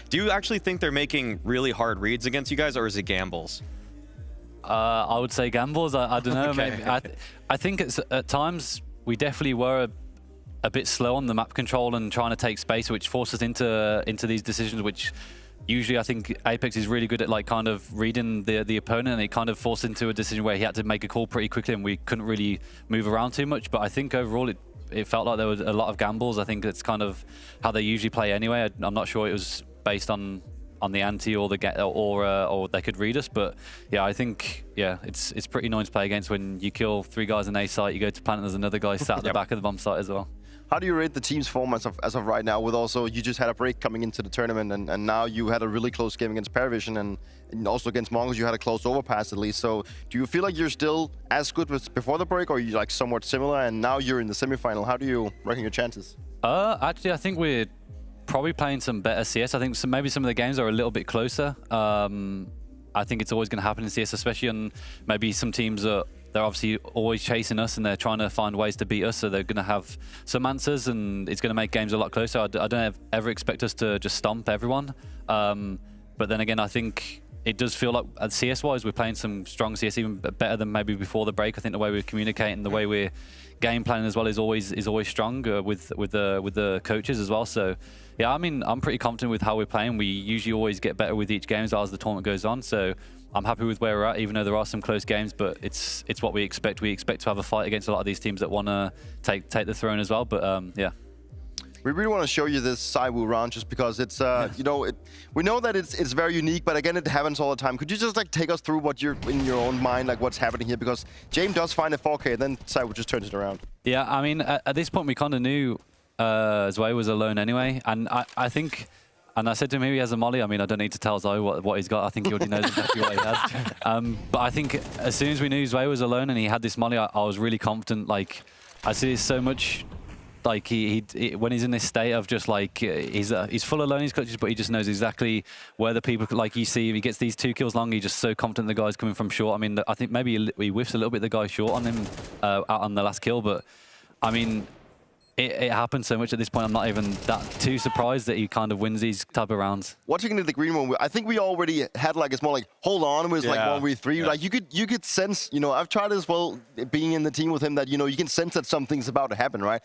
Do you actually think they're making really hard reads against you guys, or is it gambles? I would say gambles. I don't know. Okay. Maybe. I think it's at times we definitely were a bit slow on the map control and trying to take space, which forced us into these decisions, which usually I think Apex is really good at, like, kind of reading the opponent, and it kind of forced into a decision where he had to make a call pretty quickly and we couldn't really move around too much. But I think overall it felt like there was a lot of gambles. I think it's kind of how they usually play anyway. I'm not sure it was based on the ante or or they could read us, but yeah, I think it's pretty annoying to play against when you kill 3 guys in A site, you go to plant, and there's another guy sat at the back of the bomb site as well. How do you rate the team's form as of right now, with also you just had a break coming into the tournament, and now you had a really close game against PARIVISION, and also against MongolZ you had a close overpass at least. So do you feel like you're still as good as before the break, or are you like somewhat similar, and now you're in the semifinal? How do you reckon your chances? Actually, I think we're probably playing some better CS. I think maybe some of the games are a little bit closer. I think it's always going to happen in CS, especially on maybe some teams that they're obviously always chasing us and they're trying to find ways to beat us, so they're going to have some answers, and it's going to make games a lot closer. I don't ever expect us to just stomp everyone. But then again, I think it does feel like CS-wise we're playing some strong CS, even better than maybe before the break. I think the way we're communicating, the way we're game planning as well is always strong with the coaches as well. So yeah, I mean, I'm pretty confident with how we're playing. We usually always get better with each game as the tournament goes on. So I'm happy with where we're at, even though there are some close games, but it's what we expect. We expect to have a fight against a lot of these teams that want to take the throne as well. But yeah. We really want to show you this Saiwu round just because it's, you know, we know that it's very unique, but again, it happens all the time. Could you just like take us through what you're in your own mind, like what's happening here? Because James does find a 4K, and then Saiwu just turns it around. Yeah, I mean, at this point, we kind of knew Zwei was alone anyway, and I think, and I said to him, maybe he has a molly. I mean, I don't need to tell Zwei what he's got. I think he already knows exactly what he has. But I think as soon as we knew Zwei was alone and he had this molly, I was really confident. Like, I see so much. Like he when he's in this state of just like he's full of learning clutches, but he just knows exactly where the people, like you see, he gets these 2 kills long. He's just so confident the guy's coming from short. I mean, I think maybe he whiffs a little bit the guy short on him out on the last kill, but I mean, it happens so much at this point. I'm not even that too surprised that he kind of wins these type of rounds. Watching the green one, I think we already had like, it's more like, hold on, it was like 1v3. Yeah. Like you could sense, you know, I've tried as well being in the team with him that, you know, you can sense that something's about to happen, right?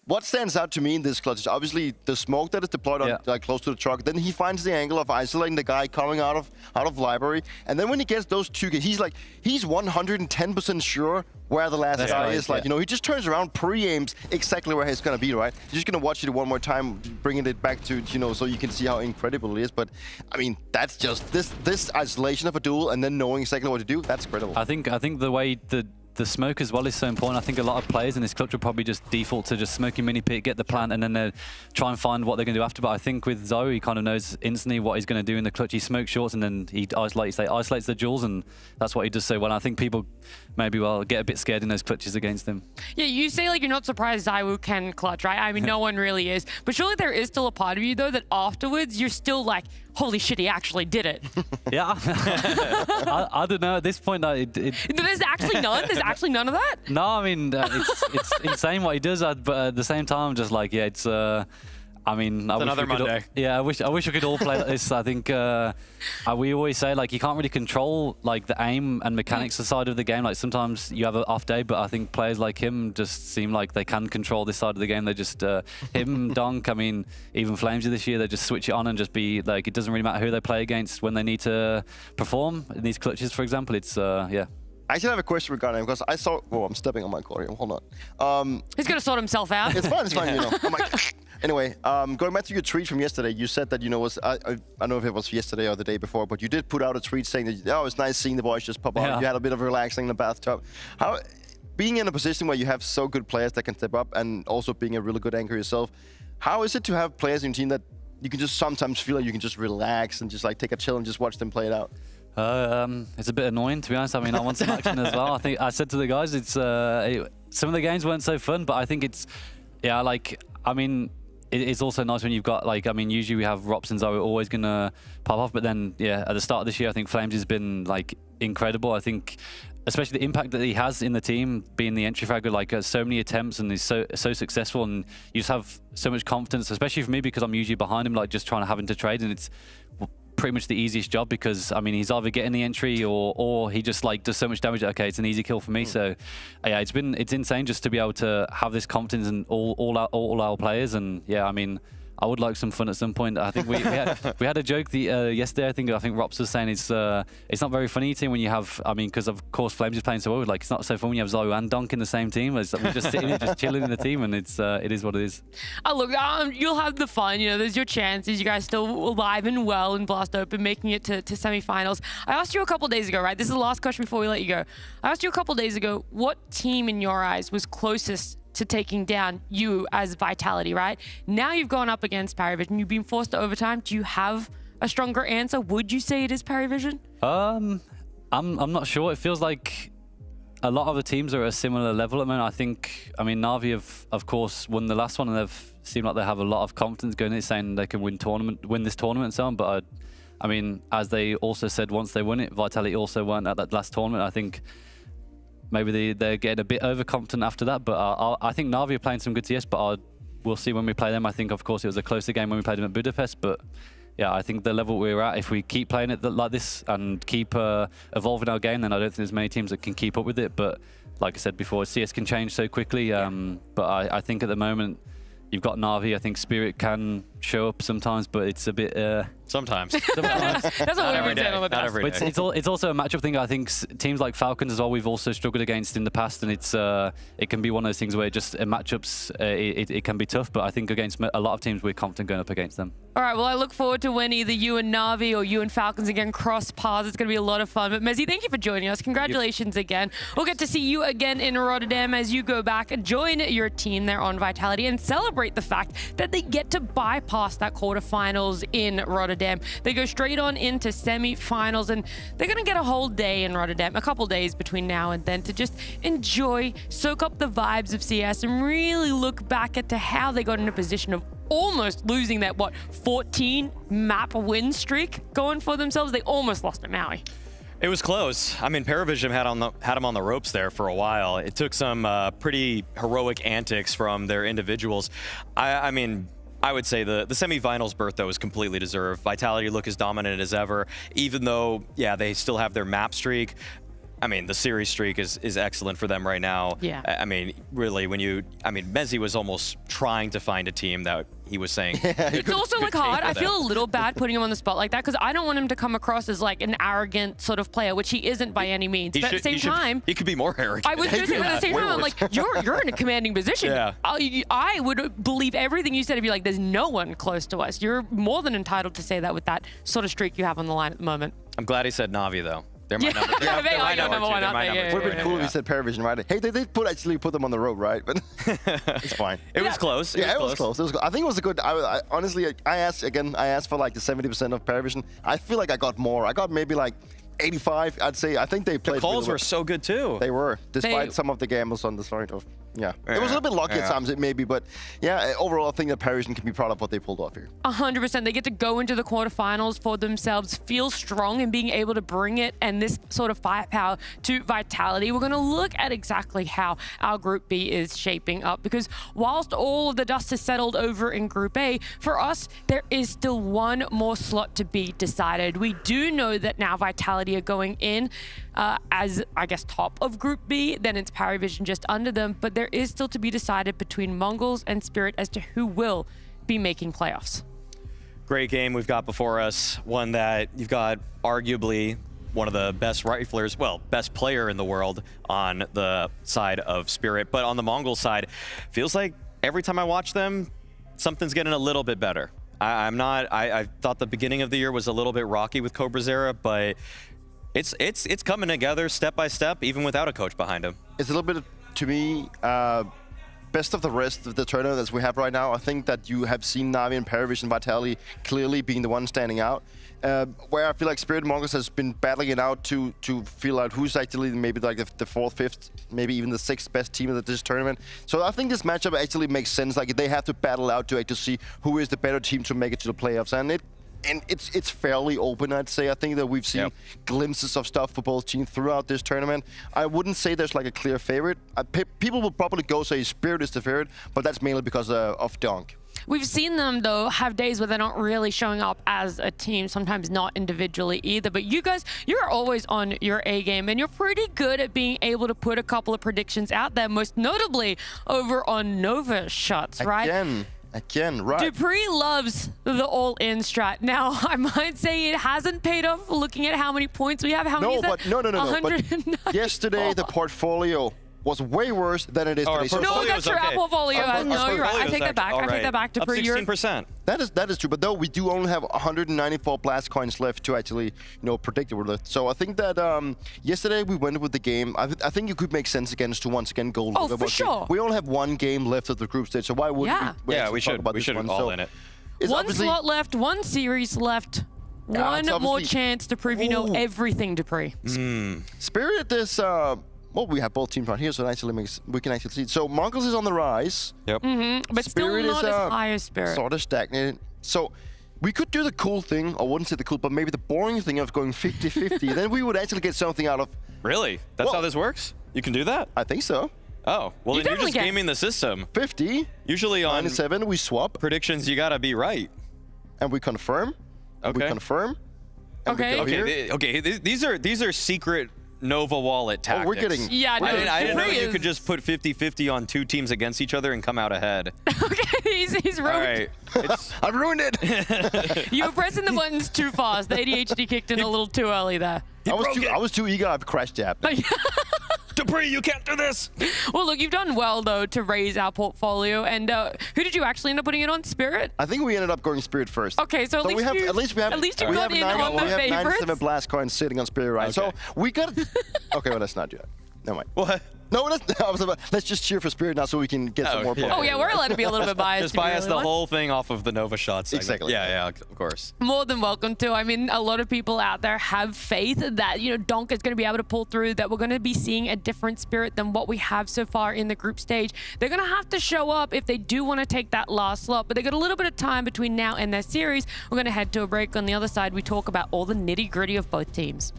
What stands out to me in this clutch is obviously the smoke that is deployed on, like, close to the truck. Then he finds the angle of isolating the guy coming out of library. And then when he gets those 2 kills, he's 110% sure where the last guy is. Like, you know, he just turns around, pre-aims exactly where he's going to be, right? You're just going to watch it one more time, bringing it back to, you know, so you can see how incredible it is. But, I mean, that's just this isolation of a duel and then knowing exactly what to do, that's incredible. I think the way the smoke as well is so important. I think a lot of players in this clutch will probably just default to just smoking mini pit, get the plant, and then they try and find what they're going to do after. But I think with Zoe, he kind of knows instantly what he's going to do in the clutch. He smokes shorts and then he isolates the duels, and that's what he does so well. And I think people maybe get a bit scared in those clutches against him. Yeah, you say like you're not surprised Zaiwu can clutch, right? I mean, no one really is. But surely there is still a part of you though that afterwards you're still like, holy shit, he actually did it. Yeah. I don't know. At this point, there's actually none? There's actually none of that? No, I mean, it's insane what he does, but at the same time, just like, yeah, it's... I mean, I wish we could all play like this. I think we always say, like, you can't really control, like, the aim and mechanics side of the game. Like, sometimes you have an off day, but I think players like him just seem like they can control this side of the game. They just, him, Donk, I mean, even Flamesy this year, they just switch it on and just be, like, it doesn't really matter who they play against when they need to perform. In these clutches, for example, it's, yeah. I actually have a question regarding him because I saw... Oh, I'm stepping on my cord here. Hold on. He's going to sort himself out. It's fine, you know. I'm like... Anyway, going back to your tweet from yesterday, you said that, you know, I don't know if it was yesterday or the day before, but you did put out a tweet saying that, oh, it's nice seeing the boys just pop out. You had a bit of relaxing in the bathtub. How, being in a position where you have so good players that can step up and also being a really good anchor yourself, how is it to have players in your team that you can just sometimes feel like you can just relax and just like take a chill and just watch them play it out? It's a bit annoying, to be honest. I mean, I want some action as well. I think I said to the guys, it's some of the games weren't so fun, but I think it's, yeah, like, I mean, it's also nice when you've got, like, I mean, usually we have Rops and Zoe always going to pop off, but then, yeah, at the start of this year, I think Flames has been, like, incredible. I think, especially the impact that he has in the team, being the entry fragger, like, so many attempts, and he's so successful, and you just have so much confidence, especially for me, because I'm usually behind him, like, just having to trade, and it's pretty much the easiest job because, I mean, he's either getting the entry or he just, like, does so much damage that, okay, it's an easy kill for me. So, yeah, it's insane just to be able to have this confidence in all our players. And, yeah, I mean, I would like some fun at some point. I think we had a joke yesterday. I think Rops was saying it's not very funny team when you have, I mean, because of course Flames is playing so well. Like, it's not so fun when you have Zoe and Donk in the same team. We're just sitting here, just chilling in the team, and it is what it is. Look, you'll have the fun. You know, there's your chances. You guys still alive and well in Blast Open, making it to semifinals. I asked you a couple days ago, right? This is the last question before we let you go. I asked you a couple days ago, what team in your eyes was closest to taking down you as Vitality, right? Now you've gone up against PARIVISION. You've been forced to overtime. Do you have a stronger answer? Would you say it is PARIVISION? I'm not sure. It feels like a lot of the teams are at a similar level at the moment. I mean, NAVI have, of course, won the last one, and they've seemed like they have a lot of confidence going in, saying they can win this tournament and so on. But I mean, as they also said once they won it, Vitality also weren't at that last tournament. I think maybe they're getting a bit overconfident after that, but I think Navi are playing some good CS, but we'll see when we play them. I think, of course, it was a closer game when we played them at Budapest, but yeah, I think the level we're at, if we keep playing it like this and keep evolving our game, then I don't think there's many teams that can keep up with it. But like I said before, CS can change so quickly. But I think at the moment, you've got NAVI. I think Spirit can show up sometimes, but it's a bit... Sometimes. That's what we've been saying all the time. But it's also a matchup thing. I think teams like Falcons as well, we've also struggled against in the past, and it can be one of those things where just matchups, it can be tough, but I think against a lot of teams, we're confident going up against them. All right, well, I look forward to when either you and Navi or you and Falcons again cross paths. It's going to be a lot of fun. But Mezzy, thank you for joining us. Congratulations again. We'll get to see you again in Rotterdam as you go back and join your team there on Vitality and celebrate the fact that they get to bypass that quarterfinals in Rotterdam. They go straight on into semi-finals, and they're going to get a whole day in Rotterdam, a couple days between now and then, to just enjoy, soak up the vibes of CS, and really look back at to how they got in a position of almost losing that, 14 map win streak going for themselves. They almost lost to Maui. It was close. I mean, PARIVISION had them on the ropes there for a while. It took some pretty heroic antics from their individuals. I mean, I would say the semifinals berth, though, is completely deserved. Vitality look as dominant as ever, even though, yeah, they still have their map streak. I mean, the series streak is excellent for them right now. Yeah. I mean, really, Mezzy was almost trying to find a team that he was saying. It's also like hard. I feel a little bad putting him on the spot like that, because I don't want him to come across as like an arrogant sort of player, which he isn't by any means. But at the same time, he could be more arrogant. I was just saying, at the same time, I'm like, you're in a commanding position. Yeah. I would believe everything you said if you're like, there's no one close to us. You're more than entitled to say that with that sort of streak you have on the line at the moment. I'm glad he said Navi, though. They're my number. Yeah, they are your number one, aren't they? It would have been cool if you said PARIVISION, right? Hey, they actually put them on the road, right? But it's fine. It was close. It was close. I think it was a good. Honestly, I asked for like the 70% of PARIVISION. I feel like I got more. I got maybe like 85, I'd say. I think they played. The calls really were so good too. They were, despite some of the gambles on the side of. Yeah, it was a little bit lucky at times, maybe, but yeah, overall, I think that PARIVISION can be proud of what they pulled off here. 100%. They get to go into the quarterfinals for themselves, feel strong in being able to bring it and this sort of firepower to Vitality. We're going to look at exactly how our Group B is shaping up, because whilst all of the dust has settled over in Group A, for us, there is still one more slot to be decided. We do know that now Vitality are going in as, I guess, top of Group B, then it's PARIVISION just under them, but there is still to be decided between MongolZ and Spirit as to who will be making playoffs. Great game we've got before us. One that you've got arguably one of the best riflers, well, best player in the world on the side of Spirit. But on the MongolZ side, feels like every time I watch them, something's getting a little bit better. I thought the beginning of the year was a little bit rocky with CobraZera, but it's coming together step by step, even without a coach behind him. It's a little bit, to me, best of the rest of the tournament as we have right now. I think that you have seen Navi and PARIVISION Vitality clearly being the one standing out. Where I feel like Spirit and MongolZ has been battling it out to feel out who's actually maybe like the fourth, fifth, maybe even the sixth best team of this tournament. So I think this matchup actually makes sense. Like they have to battle out to actually see who is the better team to make it to the playoffs, and it's fairly open, I'd say. I think that we've seen glimpses of stuff for both teams throughout this tournament. I wouldn't say there's like a clear favorite. People will probably go say Spirit is the favorite, but that's mainly because of Donk. We've seen them, though, have days where they're not really showing up as a team, sometimes not individually either. But you guys, you're always on your A game, and you're pretty good at being able to put a couple of predictions out there, most notably over on Nova shots, right? Again, right. Dupree loves the all-in strat. Now, I might say it hasn't paid off looking at how many points we have. How many is that? No. But yesterday, the portfolio was way worse than it is today. No, that's true. Our portfolio. No, you're right. I take that back. I take that back. Up 16%. That is true. But though we do only have 194 blast coins left to actually, predict it. So I think that yesterday we went with the game. I think it could make sense against to once again go. Oh, for sure. We only have one game left of the group stage, so why wouldn't we? Yeah, we should all in it. One slot left. One series left. One more chance to prove you know everything, Dupree. Spirit is. Well, we have both teams right here, so we can actually see it. So MongolZ is on the rise. Yep. But Spirit still not as high as Spirit. Sort of stagnated. So we could do the cool thing, or wouldn't say the cool, but maybe the boring thing of going 50-50. Then we would actually get something out of. Really? That's how this works? You can do that? I think so. Oh, well, then you're just gaming the system. 50. Usually on 97, we swap. Predictions, you gotta be right. And we confirm. We confirm. Okay. These are secret Nova wallet tactics. Oh, we're getting... Yeah, no, I didn't know you could just put 50-50 on 2 teams against each other and come out ahead. Okay, he's ruined. All right. I've ruined it. You were pressing the buttons too fast. The ADHD kicked in a little too early there. I was too eager. I've crashed jab. Dupree, you can't do this. Well, look, you've done well, though, to raise our portfolio. And who did you actually end up putting it on? Spirit? I think we ended up going Spirit first. Okay, so at least you got in on the favorites. We have 97 blast coins sitting on Spirit, right? Okay. So we got... Okay, well, let's not do that. Never mind. What? No, let's just cheer for Spirit now so we can get some more points. Oh, yeah, we're allowed to be a little bit biased. Just bias the whole thing off of the Nova shots. Exactly. Yeah, of course. More than welcome to. I mean, a lot of people out there have faith that, Donk is going to be able to pull through, that we're going to be seeing a different Spirit than what we have so far in the group stage. They're going to have to show up if they do want to take that last slot, but they got a little bit of time between now and their series. We're going to head to a break. On the other side, we talk about all the nitty-gritty of both teams.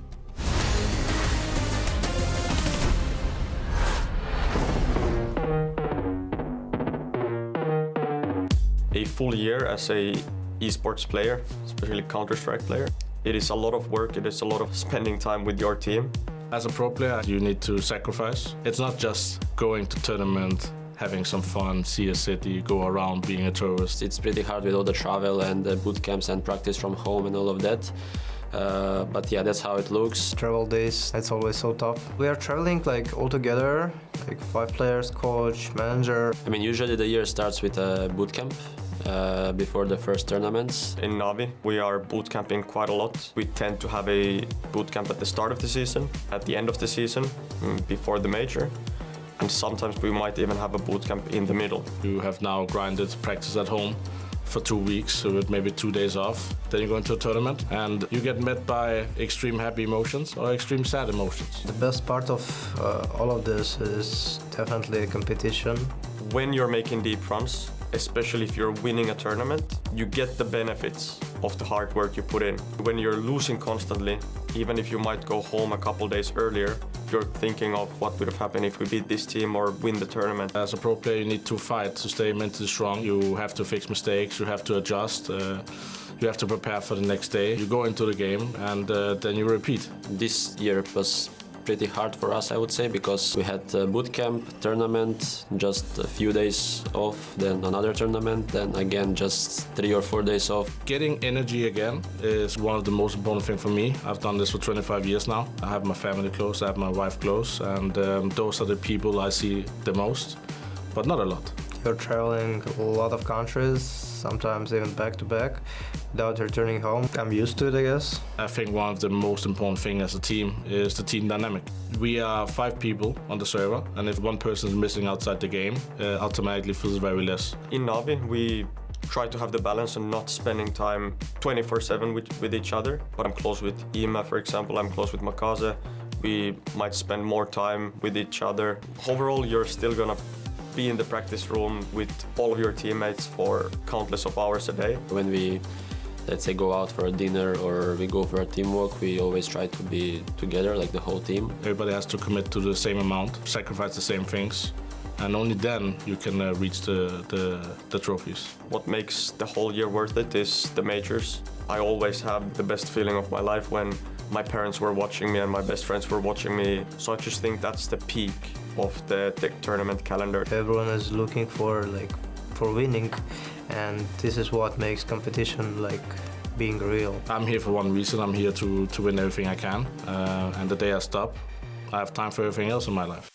A full year as a esports player, especially Counter-Strike player, it is a lot of work, it is a lot of spending time with your team. As a pro player, you need to sacrifice. It's not just going to tournament, having some fun, see a city, go around being a tourist. It's pretty hard with all the travel and the boot camps and practice from home and all of that. But yeah, that's how it looks. Travel days, it's always so tough. We are traveling like all together, like 5 players, coach, manager. I mean, usually the year starts with a boot camp before the first tournaments. In NAVI, we are boot camping quite a lot. We tend to have a boot camp at the start of the season, at the end of the season, before the major. And sometimes we might even have a boot camp in the middle. You have now grinded practice at home for 2 weeks, so with maybe 2 days off. Then you go into a tournament and you get met by extreme happy emotions or extreme sad emotions. The best part of all of this is definitely a competition. When you're making deep runs, especially if you're winning a tournament, you get the benefits of the hard work you put in. When you're losing constantly, even if you might go home a couple days earlier, you're thinking of what would have happened if we beat this team or win the tournament. As a pro player, you need to fight to stay mentally strong. You have to fix mistakes, you have to adjust, you have to prepare for the next day. You go into the game and then you repeat. This year was pretty hard for us, I would say, because we had a boot camp, tournament, just a few days off, then another tournament, then again just 3 or 4 days off. Getting energy again is one of the most important things for me. I've done this for 25 years now. I have my family close, I have my wife close, and those are the people I see the most, but not a lot. You're traveling a lot of countries, sometimes even back-to-back, without returning home. I'm used to it, I guess. I think one of the most important things as a team is the team dynamic. We are 5 people on the server, and if one person is missing outside the game, automatically feels very less. In NAVI, we try to have the balance and not spending time 24/7 with each other. But I'm close with Ima, for example, I'm close with MongolZ. We might spend more time with each other. Overall, you're still gonna be in the practice room with all of your teammates for countless of hours a day. When we, let's say, go out for a dinner or we go for a team walk, we always try to be together, like the whole team. Everybody has to commit to the same amount, sacrifice the same things, and only then you can reach the trophies. What makes the whole year worth it is the majors. I always have the best feeling of my life when my parents were watching me and my best friends were watching me. So I just think that's the peak of the tournament calendar. Everyone is looking for winning, and this is what makes competition being real. I'm here for one reason. I'm here to win everything I can, and the day I stop, I have time for everything else in my life.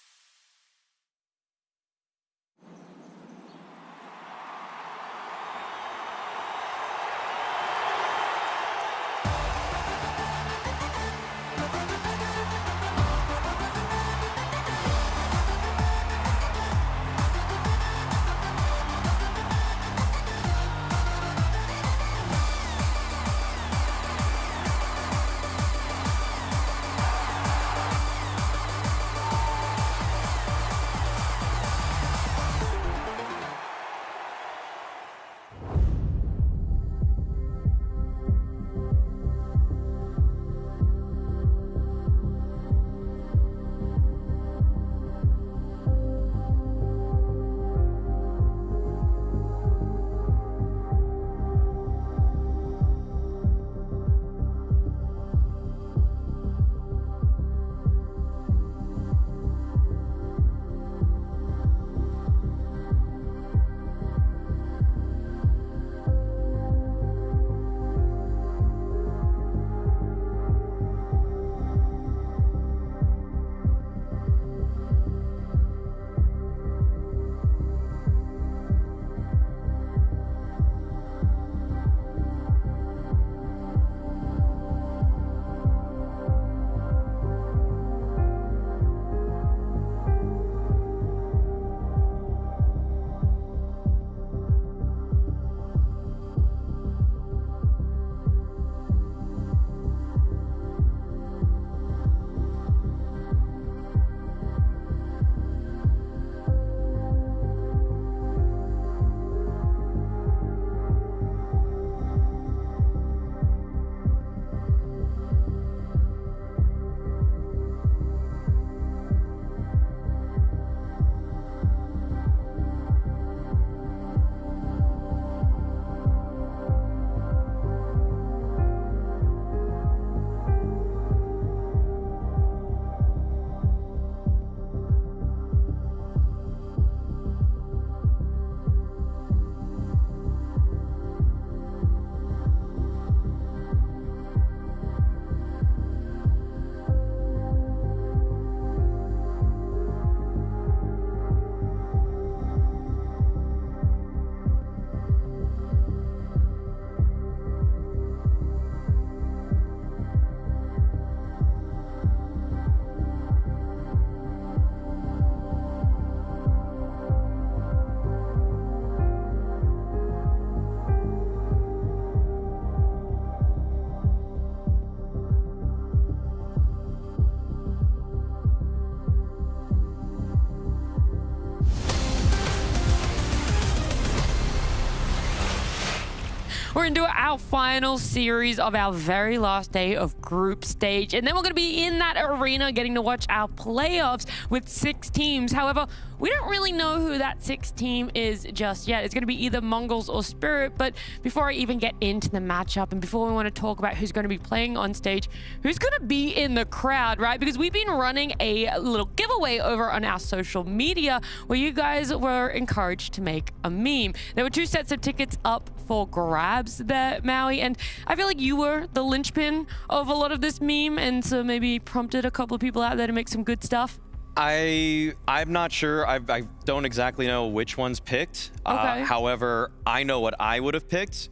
We're into our final series of our very last day of group stage. And then we're going to be in that arena getting to watch our playoffs with 6 teams. However, we don't really know who that 6th team is just yet. It's going to be either MongolZ or Spirit. But before I even get into the matchup and before we want to talk about who's going to be playing on stage, who's going to be in the crowd, right? Because we've been running a little giveaway over on our social media where you guys were encouraged to make a meme. There were 2 sets of tickets up for grabs there, Maui, and I feel like you were the linchpin of a lot of this meme, and so maybe prompted a couple of people out there to make some good stuff. I'm not sure. I don't exactly know which one's picked. Okay. However, I know what I would have picked.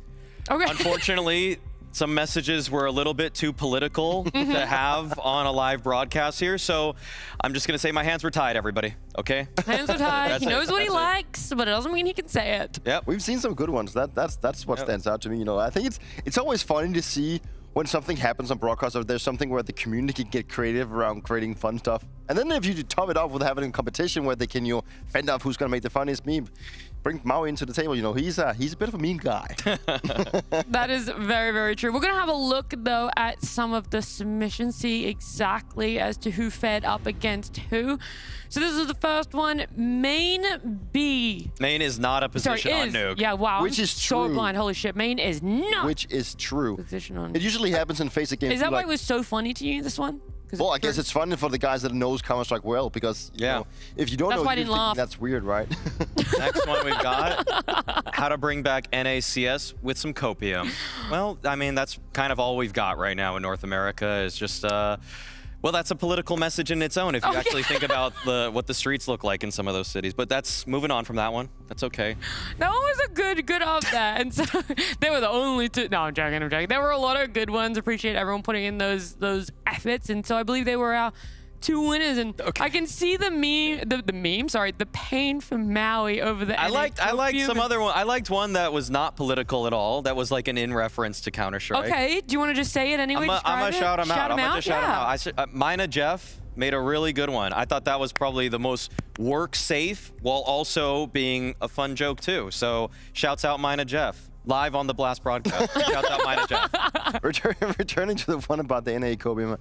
Okay. Unfortunately, some messages were a little bit too political to have on a live broadcast here, so I'm just gonna say my hands were tied, everybody. Okay. Hands are tied. He knows what he likes, but it doesn't mean he can say it. Yep. We've seen some good ones. That's what stands out to me. You know, I think it's always funny to see when something happens on broadcast, or there's something where the community can get creative around creating fun stuff. And then if you top it off with having a competition where they can, you know, fend off who's gonna make the funniest meme, bring Maui into the table. You know, he's a bit of a mean guy. That is very, very true. We're gonna have a look though at some of the submissions, see exactly as to who fed up against who. So this is the first one, Main B. Main is not a position on Nuke. Yeah, wow. Which I'm is so true. blind. Holy shit, Main is not. Which is true. Position on. It usually happens in face of games. Is that why it was so funny to you, this one? Well, I guess it's funny for the guys that knows Counter-Strike well, because you know, if you don't That's know, why I you're didn't laugh. thinking that's weird, right? Next one we've got, how to bring back NACS with some copium. Well, I mean, that's kind of all we've got right now in North America is just, well, that's a political message in its own if you actually think about what the streets look like in some of those cities. But that's moving on from that one. That's okay. That one was a good up there. And so they were the only 2. No, I'm joking. There were a lot of good ones. Appreciate everyone putting in those efforts. And so I believe they were our 2 winners. And I can see the pain from Maui over the I liked some other one. I liked one that was not political at all. That was like an in reference to Counter-Strike. Okay, do you want to just say it anyway? I'm gonna shout him out. I'm gonna just shout him out. Mina Jeff made a really good one. I thought that was probably the most work safe while also being a fun joke too. So shouts out Mina Jeff. Live on the Blast broadcast. Shouts out Mina Jeff. Returning to the one about the NA Kobe.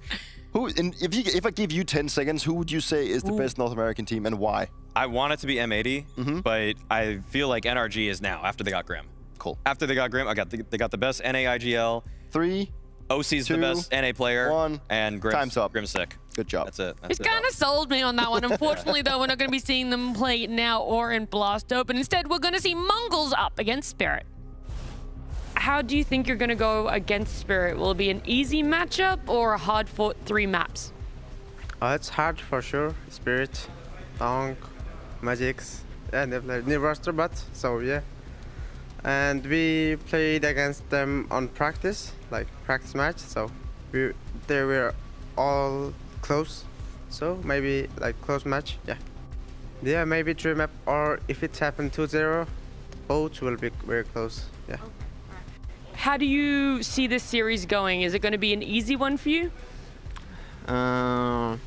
If I give you 10 seconds, who would you say is the best North American team and why? I want it to be M80, but I feel like NRG is now after they got Grim. Cool. After they got Grim, they got the best NA IGL. 3, OC's 2, the best NA player. 1, and time's up. Grim's sick. Good job. That's it. It's kind of sold me on that one. Unfortunately, though, we're not going to be seeing them play now or in Blast Open. Instead, we're going to see MongolZ up against Spirit. How do you think you're going to go against Spirit? Will it be an easy matchup or a hard-fought 3 maps? It's hard for sure. Spirit, Donk, Magix, and they play new roster, but so yeah. And we played against them on practice match. So they were all close. So maybe like close match, yeah. Yeah, maybe 3 map, or if it happened 2-0, both will be very close, yeah. How do you see this series going? Is it going to be an easy one for you? I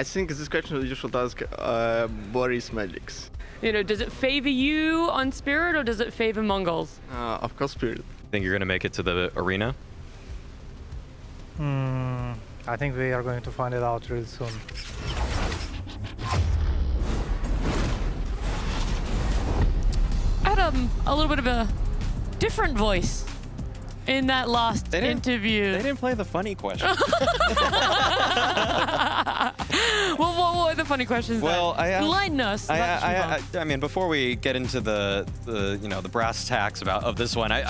think this question usually does Boris Magix. You know, does it favor you on Spirit or does it favor MongolZ? Of course, Spirit. Think you're gonna make it to the arena? I think we are going to find it out real soon. I had a little bit of a different voice in that last interview. They didn't play the funny question. Well, what were the funny questions? Well, then? Enlighten us. I mean, before we get into the brass tacks of this one, I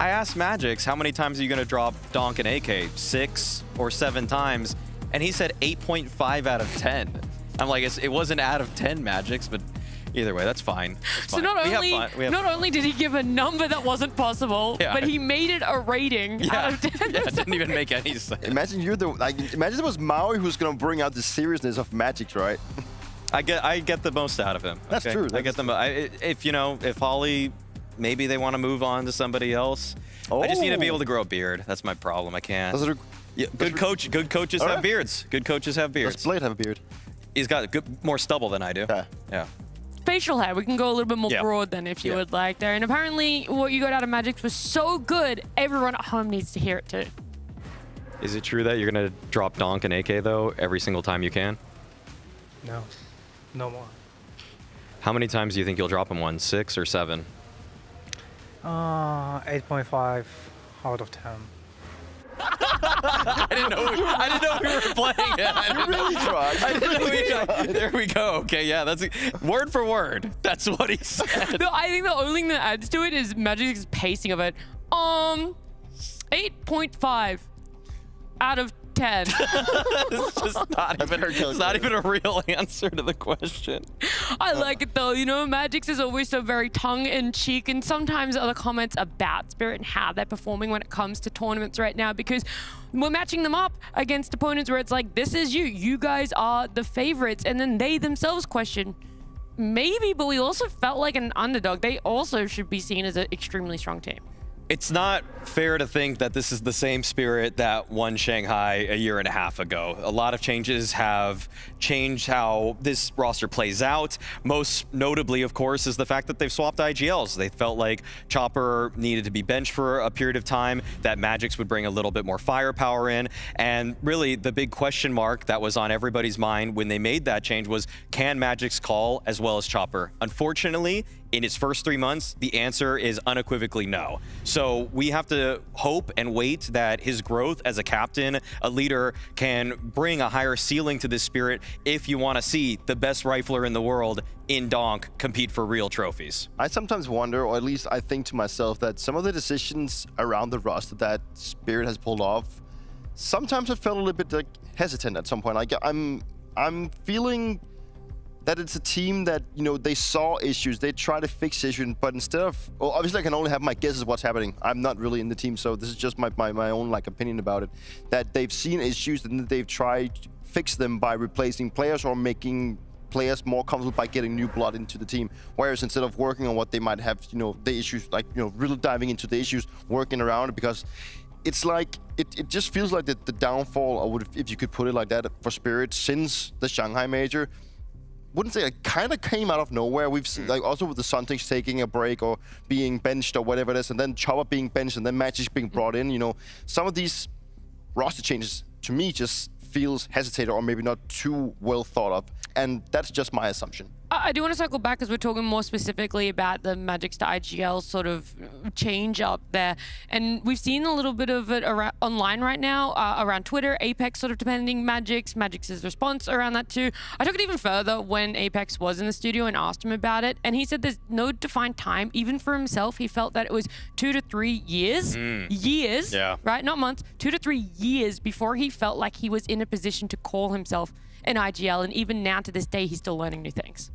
asked Magix how many times are you going to drop Donk and AK? 6 or 7 times, and he said 8.5 out of 10. I'm like, it wasn't out of 10, Magix, but either way, that's fine. So not only did he give a number that wasn't possible, but he made it a rating out of 10. Yeah, it didn't even make any sense. Imagine imagine it was Maui who's gonna bring out the seriousness of Magix, right? I get the most out of him. That's true. I get them. If Holly, maybe they want to move on to somebody else. I just need to be able to grow a beard. That's my problem. I can't. Good coaches have beards. Good coaches have beards. Does Blade have a beard? He's got more stubble than I do. Yeah. Spatial hair. We can go a little bit more broad then if you would like there. And apparently what you got out of Magix was so good, everyone at home needs to hear it too. Is it true that you're going to drop Donk and AK, though, every single time you can? No. No more. How many times do you think you'll drop him? 1, 6 or 7? 8.5 out of 10. I didn't know we were playing it. You really tried. I didn't know there we go. Okay, yeah, that's word for word. That's what he said. No, I think the only thing that adds to it is Magic's pacing of it. 8.5 out of 10. It's just not even a real answer to the question. I like it though. You know, Magix is always so very tongue-in-cheek, and sometimes other comments about Spirit and how they're performing when it comes to tournaments right now, because we're matching them up against opponents where it's like, this is you guys are the favorites, and then they themselves question, maybe, but we also felt like an underdog. They also should be seen as an extremely strong team. It's not fair to think that this is the same Spirit that won Shanghai a year and a half ago. A lot of changes have changed how this roster plays out. Most notably, of course, is the fact that they've swapped IGLs. They felt like Chopper needed to be benched for a period of time, that Magix would bring a little bit more firepower in. And really, the big question mark that was on everybody's mind when they made that change was, can Magix call as well as Chopper? Unfortunately, in his first 3 months, the answer is unequivocally no. So we have to hope and wait that his growth as a captain, a leader, can bring a higher ceiling to this Spirit if you want to see the best rifler in the world in Donk compete for real trophies. I sometimes wonder, or at least I think to myself, that some of the decisions around the roster that Spirit has pulled off, sometimes I felt a little bit like hesitant at some point. Like I'm feeling that it's a team that, you know, they saw issues, they try to fix issues, but instead of, well, obviously I can only have my guesses what's happening. I'm not really in the team, so this is just my own like opinion about it. That they've seen issues and they've tried to fix them by replacing players or making players more comfortable by getting new blood into the team. Whereas instead of working on what they might have, you know, the issues, like, you know, really diving into the issues, working around it, because it's like, it just feels like the downfall, or if you could put it like that, for Spirit since the Shanghai Major, wouldn't say it kind of came out of nowhere. We've seen, like, also with the Suntics taking a break or being benched or whatever it is, and then Chopper being benched and then Magix being brought in, you know, some of these roster changes to me just feels hesitated or maybe not too well thought of, and that's just my assumption. I do want to circle back because we're talking more specifically about the Magix to IGL sort of change up there. And we've seen a little bit of it online right now, around Twitter, Apex sort of defending Magix's response around that too. I took it even further when Apex was in the studio and asked him about it. And he said there's no defined time, even for himself. He felt that it was 2 to 3 years, right? Not months, 2 to 3 years before he felt like he was in a position to call himself an IGL. And even now to this day, he's still learning new things.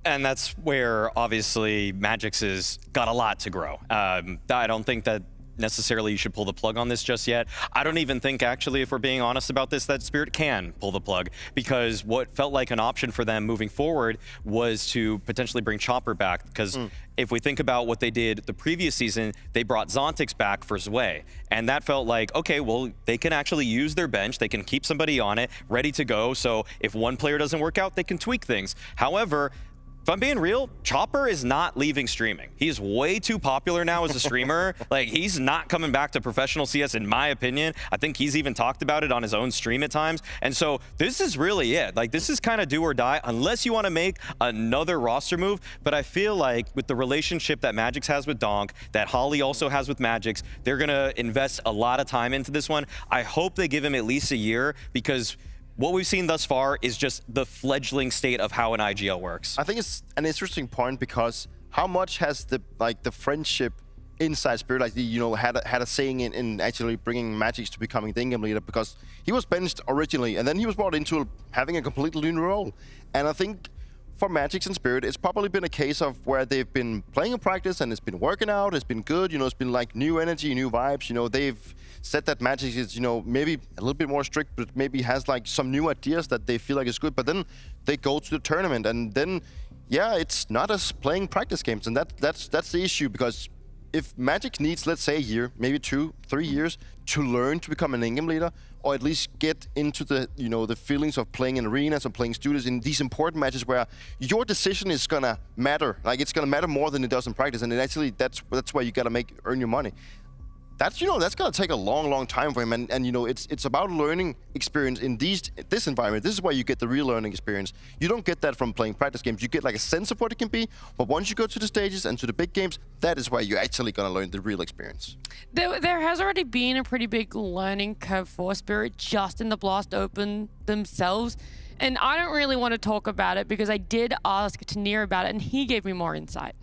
And that's where, obviously, Magix has got a lot to grow. I don't think that necessarily you should pull the plug on this just yet. I don't even think, actually, if we're being honest about this, that Spirit can pull the plug, because what felt like an option for them moving forward was to potentially bring Chopper back, because if we think about what they did the previous season, they brought Zontix back for Zwei, and that felt like, okay, well, they can actually use their bench, they can keep somebody on it, ready to go, so if one player doesn't work out, they can tweak things. However, if I'm being real, Chopper is not leaving streaming. He's way too popular now as a streamer. Like, he's not coming back to professional CS, in my opinion. I think he's even talked about it on his own stream at times. And so this is really it. Like, this is kind of do or die, unless you want to make another roster move. But I feel like with the relationship that Magix has with Donk, that Holly also has with Magix, they're going to invest a lot of time into this one. I hope they give him at least a year, because what we've seen thus far is just the fledgling state of how an IGL works. I think it's an interesting point, because how much has the friendship inside Spirit, like, you know, had a saying in actually bringing Magix to becoming the in-game leader, because he was benched originally and then he was brought into having a completely new role. And I think for Magix and Spirit, it's probably been a case of where they've been playing in practice and it's been working out, it's been good, you know, it's been like new energy, new vibes, you know, they've said that Magix is, you know, maybe a little bit more strict, but maybe has like some new ideas that they feel like is good, but then they go to the tournament and then, yeah, it's not as playing practice games, and that's the issue, because if Magic needs, let's say, a year, maybe 2, 3 years to learn to become an in-game leader, or at least get into the, you know, the feelings of playing in arenas or playing studios in these important matches where your decision is gonna matter. Like, it's gonna matter more than it does in practice, and actually that's where you gotta earn your money. That's, you know, that's gonna take a long time for him, and you know, it's about learning experience in this environment. This is where you get the real learning experience. You don't get that from playing practice games. You get like a sense of what it can be, but once you go to the stages and to the big games, that is where you're actually gonna learn the real experience. There has already been a pretty big learning curve for Spirit just in the Blast Open themselves, and I don't really want to talk about it because I did ask Tanir about it, and he gave me more insight.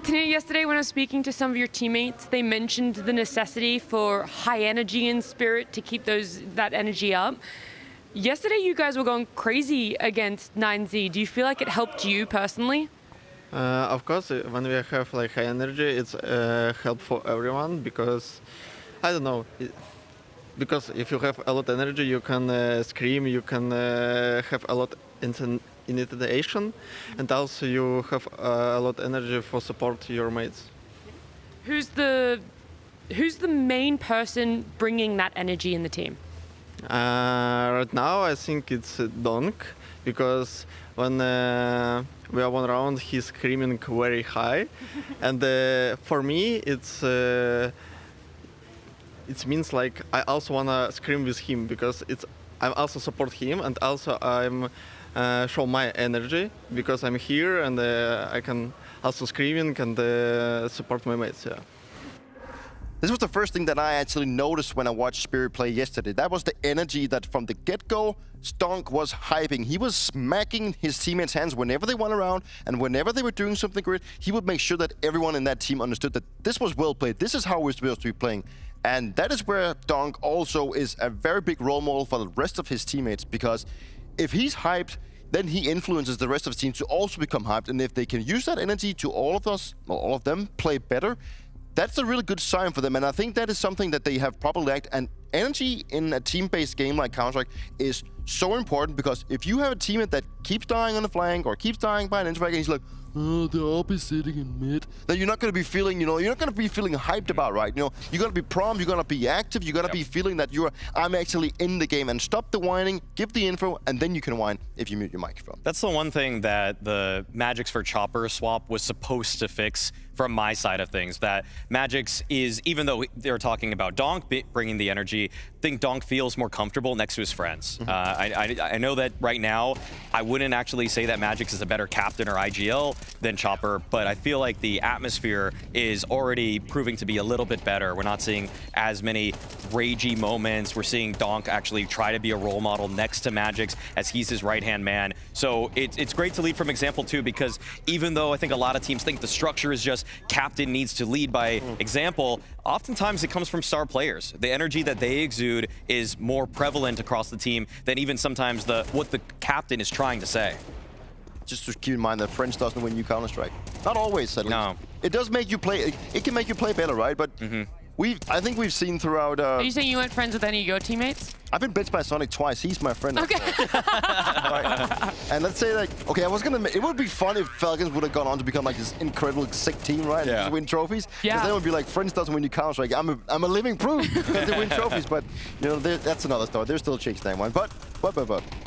Tanir, yesterday when I was speaking to some of your teammates, they mentioned the necessity for high energy in Spirit to keep that energy up. Yesterday you guys were going crazy against 9Z. Do you feel like it helped you personally? Of course, when we have like high energy, it's help for everyone because, I don't know, because if you have a lot of energy, you can scream, you can have a lot initiation, and also you have a lot of energy for support your mates. Who's the main person bringing that energy in the team? Right now, I think it's Donk, because when we are one round, he's screaming very high, and for me, it means like I also wanna scream with him because I also support him, and also I'm show my energy because I'm here and I can also screaming and support my mates. Yeah. This was the first thing that I actually noticed when I watched Spirit play yesterday. That was the energy that from the get-go, Stonk was hyping. He was smacking his teammates' hands whenever they went around, and whenever they were doing something great, he would make sure that everyone in that team understood that this was well played. This is how we're supposed to be playing. And that is where Donk also is a very big role model for the rest of his teammates, because if he's hyped, then he influences the rest of the team to also become hyped. And if they can use that energy to all of them play better, that's a really good sign for them. And I think that is something that they have probably lacked. And energy in a team-based game like Counter-Strike is so important, because if you have a teammate that keeps dying on the flank or keeps dying by an interfrag and he's like, oh, the AWP is sitting in mid, then you're not going to be feeling, you're not going to be feeling hyped about, right? You're going to be prompt, you're going to be active, you're going to be feeling that I'm actually in the game, and stop the whining, give the info, and then you can whine if you mute your microphone. That's the one thing that the Magix for Chopper swap was supposed to fix from my side of things, that Magix is, even though they're talking about Donk bringing the energy, I think Donk feels more comfortable next to his friends. I know that right now, I wouldn't actually say that Magix is a better captain or IGL than Chopper, but I feel like the atmosphere is already proving to be a little bit better. We're not seeing as many ragey moments. We're seeing Donk actually try to be a role model next to Magix as he's his right-hand man. So it's great to lead from example too, because even though I think a lot of teams think the structure is just captain needs to lead by example, oftentimes it comes from star players. The energy that they exude is more prevalent across the team than even sometimes what the captain is trying to say. Just to keep in mind that French doesn't win you Counter-Strike. Not always, at least. No. It does make you play, it can make you play better, right? But I think we've seen throughout... Are you saying you weren't friends with any of your teammates? I've been benched by Sonic twice. He's my friend. Okay. Right. And let's say, like, okay, it would be fun if Falcons would have gone on to become like this incredible sick team, right? Yeah. And just win trophies. Yeah. Because then it would be like, Friends doesn't win you Counter-Strike. I'm a living proof that they win trophies. But, you know, that's another story. They're still chasing that one. But.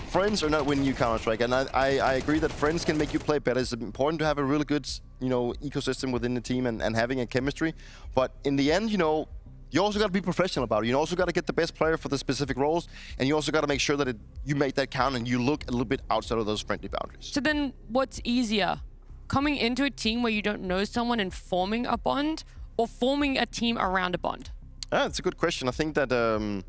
Friends are not winning you Counter-Strike. And I agree that friends can make you play better. It's important to have a really good, you know, ecosystem within the team and having a chemistry. But in the end, you know, you also got to be professional about it. You also got to get the best player for the specific roles, and you also got to make sure that you make that count and you look a little bit outside of those friendly boundaries. So then what's easier? Coming into a team where you don't know someone and forming a bond, or forming a team around a bond? That's a good question. I think that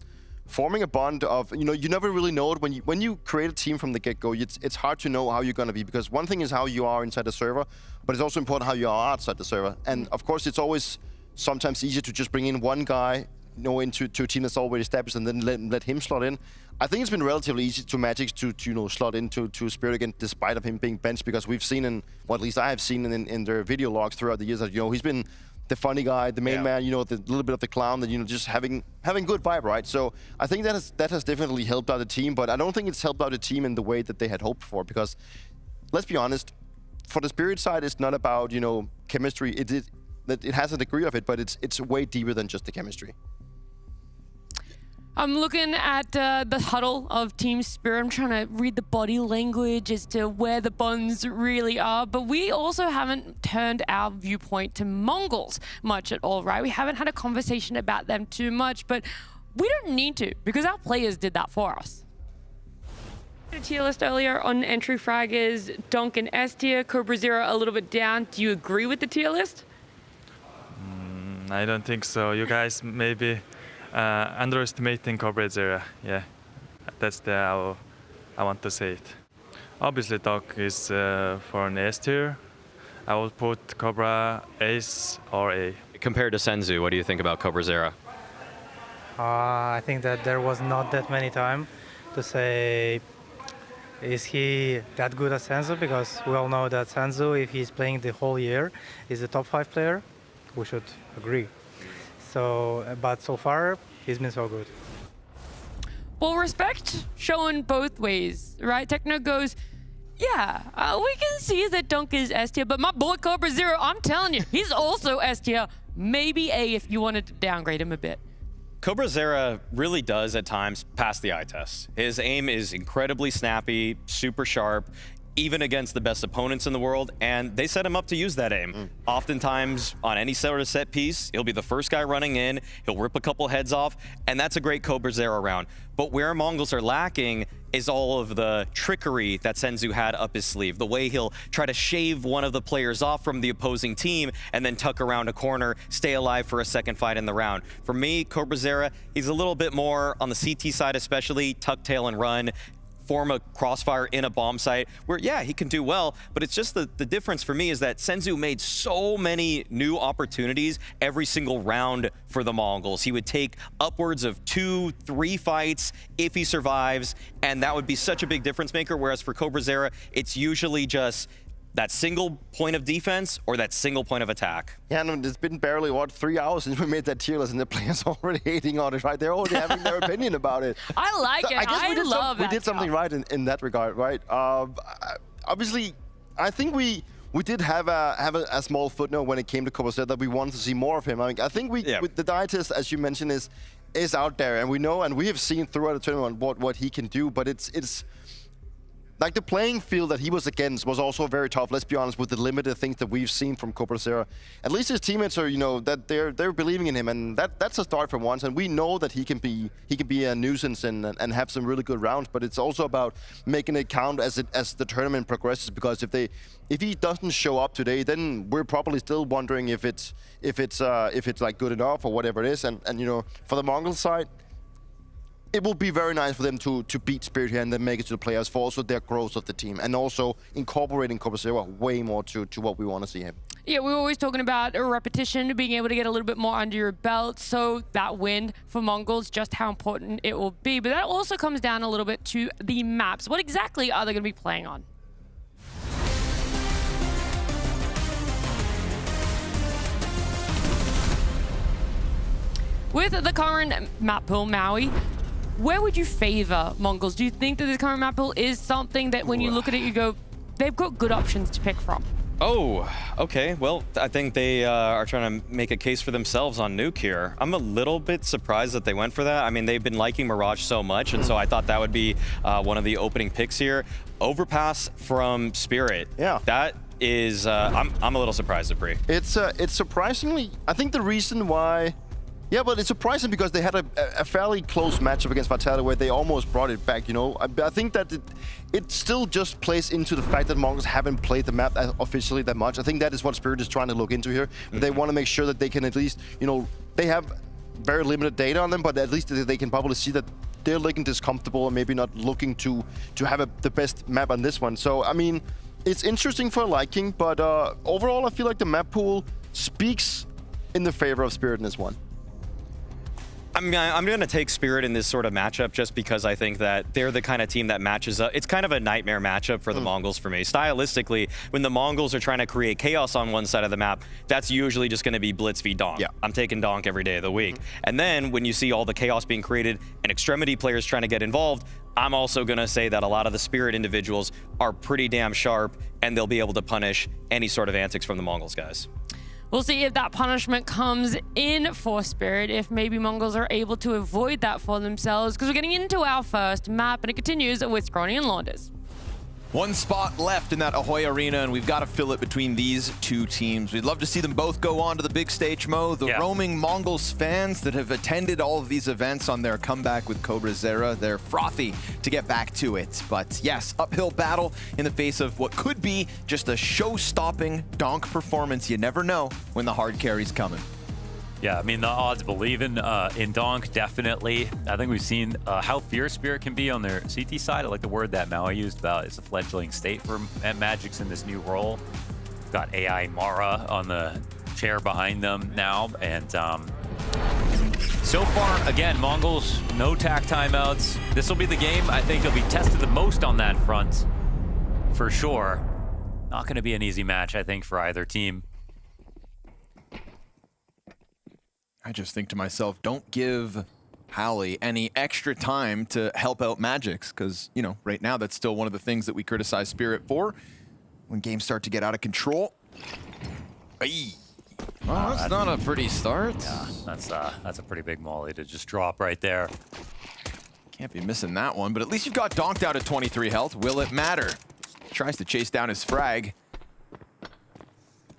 forming a bond of, you know, you never really know it. When you create a team from the get-go, it's hard to know how you're going to be, because one thing is how you are inside the server, but it's also important how you are outside the server. And of course, it's always sometimes easier to just bring in one guy, you know, into a team that's already established and then let him slot in. I think it's been relatively easy to Magix to you know, slot into Spirit again, despite of him being benched, because we've seen well, at least I have seen in their video logs throughout the years that, you know, he's been the funny guy, the main man, you know, the little bit of the clown, that, you know, just having good vibe, right? So I think that has definitely helped out the team, but I don't think it's helped out the team in the way that they had hoped for, because let's be honest, for the Spirit side, it's not about, you know, chemistry. that it has a degree of it, but it's way deeper than just the chemistry. I'm looking at the huddle of Team Spirit. I'm trying to read the body language as to where the bonds really are. But we also haven't turned our viewpoint to MongolZ much at all, right? We haven't had a conversation about them too much, but we don't need to because our players did that for us. The tier list earlier on entry frag is Donk and S tier, CobraZero a little bit down. Do you agree with the tier list? I don't think so. You guys maybe underestimating CobraZero. Yeah, that's how I want to say it. Obviously, Donk is for an S tier. I would put Cobra Ace or A. Compared to Senzu, what do you think about CobraZero? I think that there was not that many time to say, is he that good at Senzu? Because we all know that Senzu, if he's playing the whole year, is a top 5 player. We should agree. So, but so far, he's been so good. Well, respect shown both ways, right? Techno goes, yeah, we can see that Donk is S tier, but my boy CobraZero, I'm telling you, he's also S tier. Maybe A if you wanted to downgrade him a bit. CobraZero really does at times pass the eye test. His aim is incredibly snappy, super sharp, even against the best opponents in the world, and they set him up to use that aim. Oftentimes, on any sort of set piece, he'll be the first guy running in, he'll rip a couple heads off, and that's a great CobraZero round. But where MongolZ are lacking is all of the trickery that Senzu had up his sleeve. The way he'll try to shave one of the players off from the opposing team and then tuck around a corner, stay alive for a second fight in the round. For me, CobraZero, he's a little bit more on the CT side especially, tuck tail and run, form a crossfire in a bomb site where, yeah, he can do well, but it's just the difference for me is that Senzu made so many new opportunities every single round for the Mongols. He would take upwards of 2-3 fights if he survives, and that would be such a big difference maker, whereas for CobraZero, it's usually just that single point of defense or that single point of attack. Yeah, and it's been barely, what, 3 hours since we made that tier list, and the players already hating on it, right? They're already having their opinion about it. I like it. I guess we did something right in that regard, right? Obviously, I think we did have a small footnote when it came to CobraZero that we wanted to see more of him. I mean, I think with the die test, as you mentioned, is out there, and we know and we have seen throughout the tournament what he can do, but it's like the playing field that he was against was also very tough, let's be honest, with the limited things that we've seen from CobraZero. At least his teammates are, you know, that they're believing in him, and that's a start for once. And we know that he can be a nuisance and have some really good rounds, but it's also about making it count as the tournament progresses, because if he doesn't show up today, then we're probably still wondering if it's like good enough or whatever it is. And you know, for the Mongol side, it will be very nice for them to beat Spirit here and then make it to the playoffs for also their growth of the team, and also incorporating CobraZero way more to what we want to see him. Yeah, we were always talking about a repetition, being able to get a little bit more under your belt, so that win for MongolZ, just how important it will be. But that also comes down a little bit to the maps. What exactly are they going to be playing on? With the current map pool, Maui, where would you favor MongolZ? Do you think that this current map pool is something that when you look at it, you go, they've got good options to pick from? Oh, okay. Well, I think they are trying to make a case for themselves on Nuke here. I'm a little bit surprised that they went for that. I mean, they've been liking Mirage so much, and so I thought that would be one of the opening picks here. Overpass from Spirit. Yeah. That is, I'm a little surprised at Bree. It's surprisingly, I think the reason why. Yeah, but it's surprising because they had a fairly close matchup against Vitality where they almost brought it back, you know. I think that it still just plays into the fact that MongolZ haven't played the map officially that much. I think that is what Spirit is trying to look into here. They want to make sure that they can at least, you know, they have very limited data on them, but at least they can probably see that they're looking discomfortable and maybe not looking to have the best map on this one. So, I mean, it's interesting for liking, but overall I feel like the map pool speaks in the favor of Spirit in this one. I'm going to take Spirit in this sort of matchup just because I think that they're the kind of team that matches up. It's kind of a nightmare matchup for the Mongols for me. Stylistically, when the Mongols are trying to create chaos on one side of the map, that's usually just going to be Blitz v Donk. Yeah. I'm taking Donk every day of the week. And then when you see all the chaos being created and Extremity players trying to get involved, I'm also going to say that a lot of the Spirit individuals are pretty damn sharp, and they'll be able to punish any sort of antics from the Mongols guys. We'll see if that punishment comes in for Spirit, if maybe Mongols are able to avoid that for themselves, because we're getting into our first map, and it continues with Scrawny and Launders. One spot left in that Ahoy Arena, and we've got to fill it between these two teams. We'd love to see them both go on to the big stage, Mo. The roaming Mongols fans that have attended all of these events on their comeback with CobreZera, they're frothy to get back to it. But yes, uphill battle in the face of what could be just a show-stopping Donk performance. You never know when the hard carry's coming. Yeah, I mean, the odds believe in Donk, definitely. I think we've seen how fierce Spirit can be on their CT side. I like the word that Maui used about it's a fledgling state for Magic's in this new role. Got AI Mara on the chair behind them now. And so far, again, Mongols, no tack timeouts. This will be the game I think they'll be tested the most on that front, for sure. Not going to be an easy match, I think, for either team. I just think to myself, don't give Hallie any extra time to help out Magix, because, you know, right now that's still one of the things that we criticize Spirit for when games start to get out of control. Aye. Oh, that's not a pretty start. Yeah, that's a pretty big molly to just drop right there. Can't be missing that one, but at least you've got Donked out at 23 health. Will it matter? Tries to chase down his frag,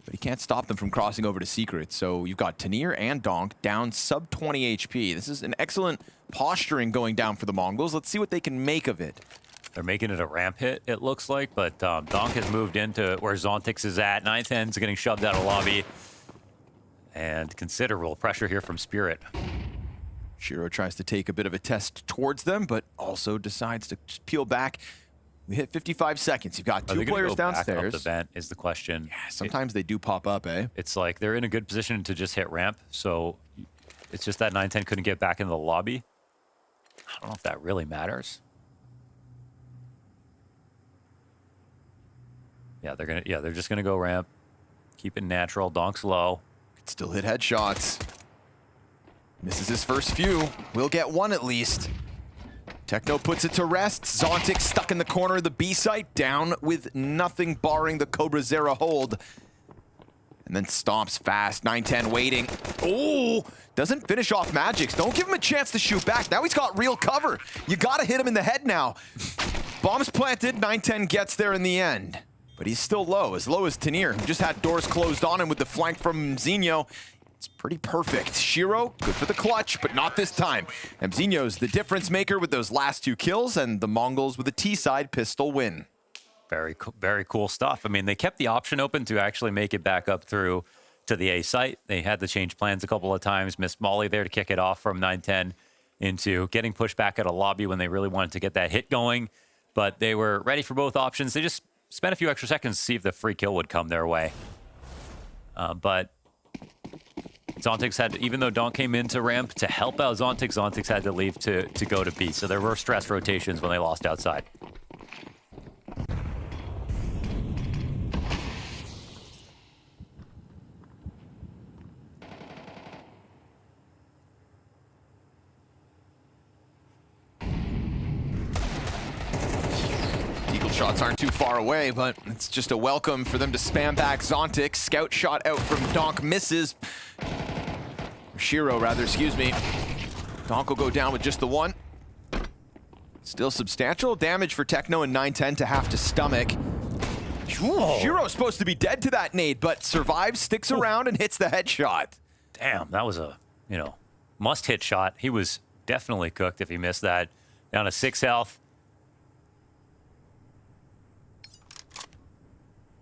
but he can't stop them from crossing over to Secret. So you've got Tanir and Donk down sub 20 HP. This is an excellent posturing going down for the Mongols. Let's see what they can make of it. They're making it a ramp hit, it looks like, but Donk has moved into where Zontix is at. 910's getting shoved out of lobby. And considerable pressure here from Spirit. Shiro tries to take a bit of a test towards them, but also decides to just peel back. We hit 55 seconds. You've got two players downstairs. Back up the vent is the question. Yeah, sometimes they do pop up, eh? It's like they're in a good position to just hit ramp, so it's just that 910 couldn't get back into the lobby. I don't know if that really matters. Yeah, they're just gonna go ramp. Keep it natural. Donk's low. Could still hit headshots. Misses his first few. Will get one at least. Techno puts it to rest. Zontix stuck in the corner of the B site, down with nothing barring the CobreZera hold. And then stomps fast. 910 waiting. Oh, doesn't finish off Magix. Don't give him a chance to shoot back. Now he's got real cover. You gotta hit him in the head now. Bombs planted. 910 gets there in the end. But he's still low as Tanir, who just had doors closed on him with the flank from Mzinho. It's pretty perfect. Shiro, good for the clutch, but not this time. Mzinho's the difference maker with those last two kills, and the Mongols with a T-side pistol win. Very cool stuff. I mean, they kept the option open to actually make it back up through to the A site. They had to change plans a couple of times. Missed Molly there to kick it off from 910 into getting pushed back at a lobby when they really wanted to get that hit going. But they were ready for both options. They just spent a few extra seconds to see if the free kill would come their way. But Zontix had, even though Donk came into ramp to help out Zontix had to leave to go to B. So there were stress rotations when they lost outside. Shots aren't too far away, but it's just a welcome for them to spam back Zontix. Scout shot out from Donk misses. Shiro, rather, excuse me. Donk will go down with just the one. Still substantial damage for Techno and 910 to have to stomach. Shiro's supposed to be dead to that nade, but survives, sticks around, and hits the headshot. Damn, that was a, must-hit shot. He was definitely cooked if he missed that. Down to 6 health.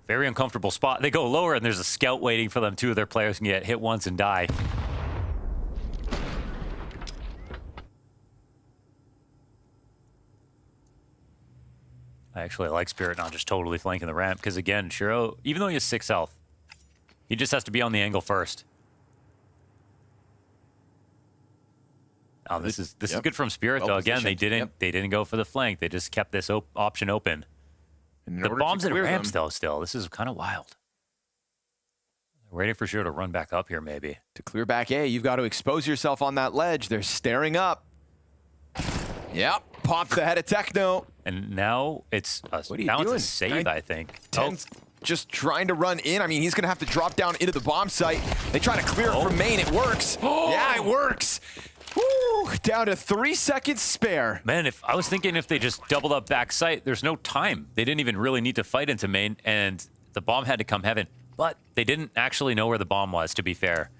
Very uncomfortable spot. They go lower, and there's a scout waiting for them. Two of their players can get hit once and die. I actually like Spirit not just totally flanking the ramp, because again, Shiro, even though he has 6 health, he just has to be on the angle first. Oh, this is good from Spirit, though. Again, they didn't go for the flank. They just kept this option open. The bombs at ramps, though, still. This is kind of wild. Waiting for Shiro to run back up here, maybe. To clear back A, you've got to expose yourself on that ledge. They're staring up. Yep, pops the head of Techno. And now it's a save, I think. just trying to run in. I mean, he's going to have to drop down into the bomb site. They try to clear it from main. It works. Yeah, it works. Woo, down to 3 seconds spare. Man, if I was thinking if they just doubled up back site, there's no time. They didn't even really need to fight into main, and the bomb had to come heaven. But they didn't actually know where the bomb was, to be fair.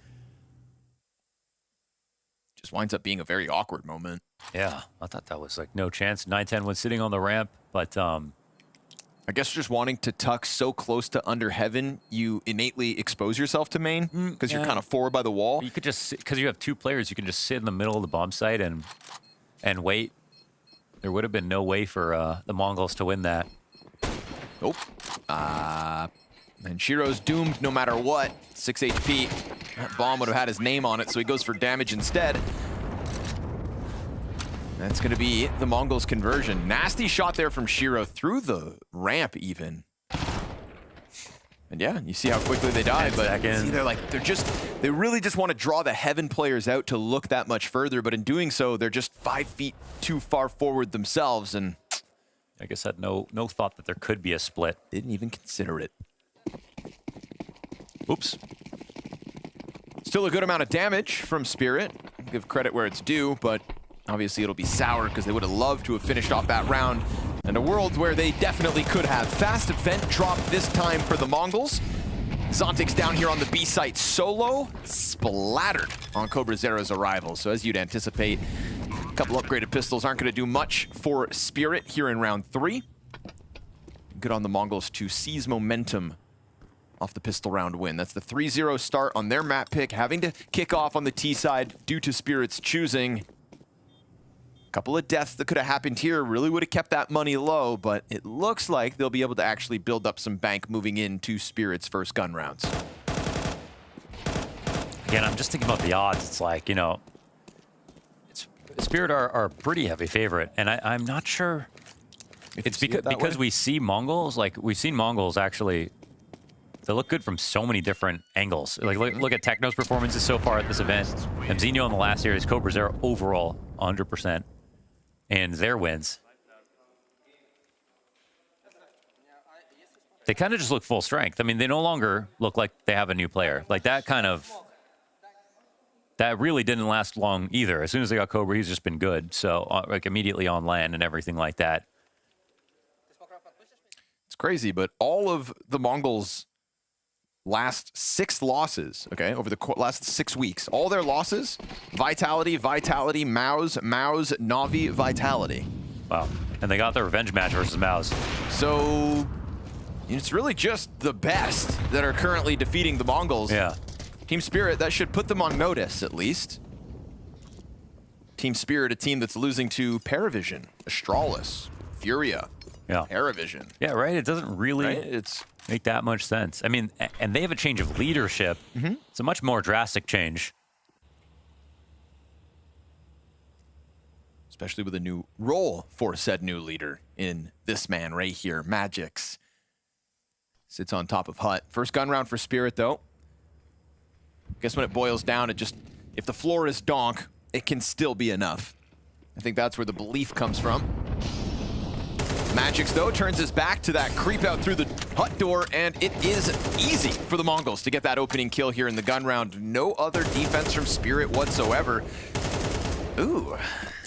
Just winds up being a very awkward moment. Yeah, I thought that was like no chance. 910 was sitting on the ramp, but I guess just wanting to tuck so close to under heaven, you innately expose yourself to main because you're kind of forward by the wall. You could just, because you have 2 players, you can just sit in the middle of the bomb site and wait. There would have been no way for the Mongols to win that. Nope. And Shiro's doomed no matter what. 6 HP. That bomb would have had his name on it, so he goes for damage instead. That's going to be the Mongols' conversion. Nasty shot there from Shiro through the ramp even. And yeah, you see how quickly they die, but see, they really just want to draw the heaven players out to look that much further, but in doing so, they're just 5 feet too far forward themselves, and I guess had no thought that there could be a split. Didn't even consider it. Oops. Still a good amount of damage from Spirit. Give credit where it's due, but obviously it'll be sour because they would have loved to have finished off that round. And a world where they definitely could have. Fast event drop this time for the Mongols. Zontic's down here on the B site solo, splattered on CobraZero's arrival. So as you'd anticipate, a couple upgraded pistols aren't going to do much for Spirit here in round 3. Good on the Mongols to seize momentum off the pistol round win. That's the 3-0 start on their map pick, having to kick off on the T side due to Spirit's choosing. Couple of deaths that could have happened here really would have kept that money low, but it looks like they'll be able to actually build up some bank moving into Spirit's first gun rounds. Again, I'm just thinking about the odds. It's like, you know, Spirit are a pretty heavy favorite, and I'm not sure. It's because we see Mongols, like we've seen Mongols actually, they look good from so many different angles. Like look at Techno's performances so far at this event. MongolZ in the last series, CobraZero overall 100%. And their wins. They kind of just look full strength. I mean, they no longer look like they have a new player. Like that really didn't last long either. As soon as they got Cobra, he's just been good. So like immediately on land and everything like that. It's crazy, but all of the Mongols' last 6 losses, okay, over the last 6 weeks, all their losses, Vitality, MongolZ, NAVI, Vitality. Wow. And they got their revenge match versus MongolZ. So it's really just the best that are currently defeating the Mongols. Yeah. Team Spirit, that should put them on notice, at least. Team Spirit, a team that's losing to PARIVISION, Astralis, FURIA, PARIVISION. Yeah, right? It doesn't really make that much sense. I mean, and they have a change of leadership. It's a much more drastic change. Especially with a new role for said new leader in this man right here, Magix. Sits on top of Hut. First gun round for Spirit, though. Guess when it boils down, it just, if the floor is donk, it can still be enough. I think that's where the belief comes from. Magix, though, turns his back to that creep out through the hut door, and it is easy for the Mongols to get that opening kill here in the gun round. No other defense from Spirit whatsoever. Ooh.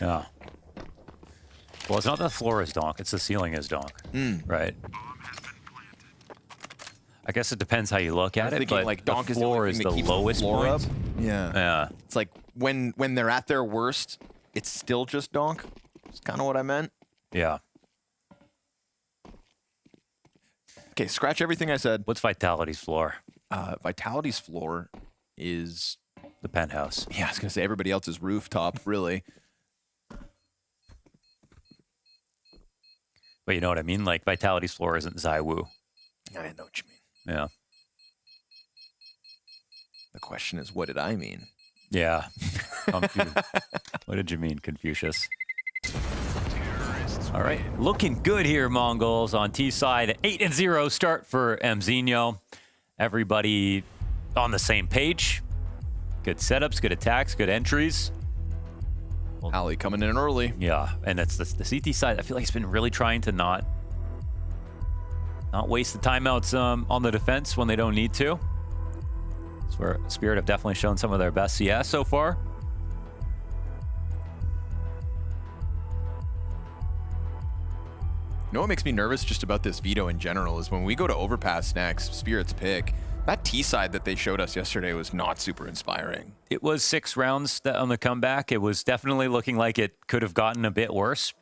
Yeah. Well, it's not the floor is donk, it's the ceiling is donk, right? I guess it depends how you look at it, but like the donk floor is the lowest point. Up. Yeah. Yeah. It's like when they're at their worst, it's still just donk. That's kind of what I meant. Yeah. Okay, scratch everything I said. What's Vitality's floor? Vitality's floor is the penthouse. Yeah, I was gonna say everybody else's rooftop, really. But you know what I mean? Like Vitality's floor isn't Zaiwu. I know what you mean. Yeah. The question is, what did I mean? Yeah. What did you mean, Confucius? All right, looking good here, Mongols on T side. 8-0 start for MongolZ. Everybody on the same page. Good setups, good attacks, good entries. Ali coming in early. Yeah, and it's the CT side. I feel like he's been really trying to not not waste the timeouts on the defense when they don't need to. That's where Spirit have definitely shown some of their best CS so far. You know what makes me nervous just about this veto in general is when we go to Overpass next, Spirit's pick, that T side that they showed us yesterday was not super inspiring. It was 6 rounds on the comeback. It was definitely looking like it could have gotten a bit worse.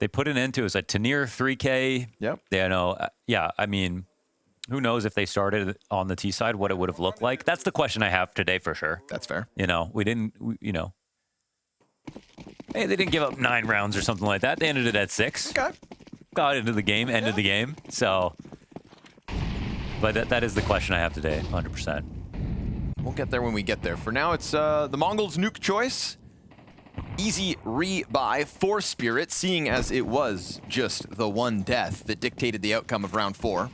They put an end to it. It was a Tanir 3K. Yep. You know, yeah, I mean, who knows if they started on the T side, what it would have looked like. That's the question I have today for sure. That's fair. You know, you know, hey, they didn't give up 9 rounds or something like that. They ended it at 6. Okay. Got into the game, ended the game. So, but that is the question I have today, 100%. We'll get there when we get there. For now, it's the MongolZ nuke choice. Easy rebuy for Spirit, seeing as it was just the one death that dictated the outcome of round 4.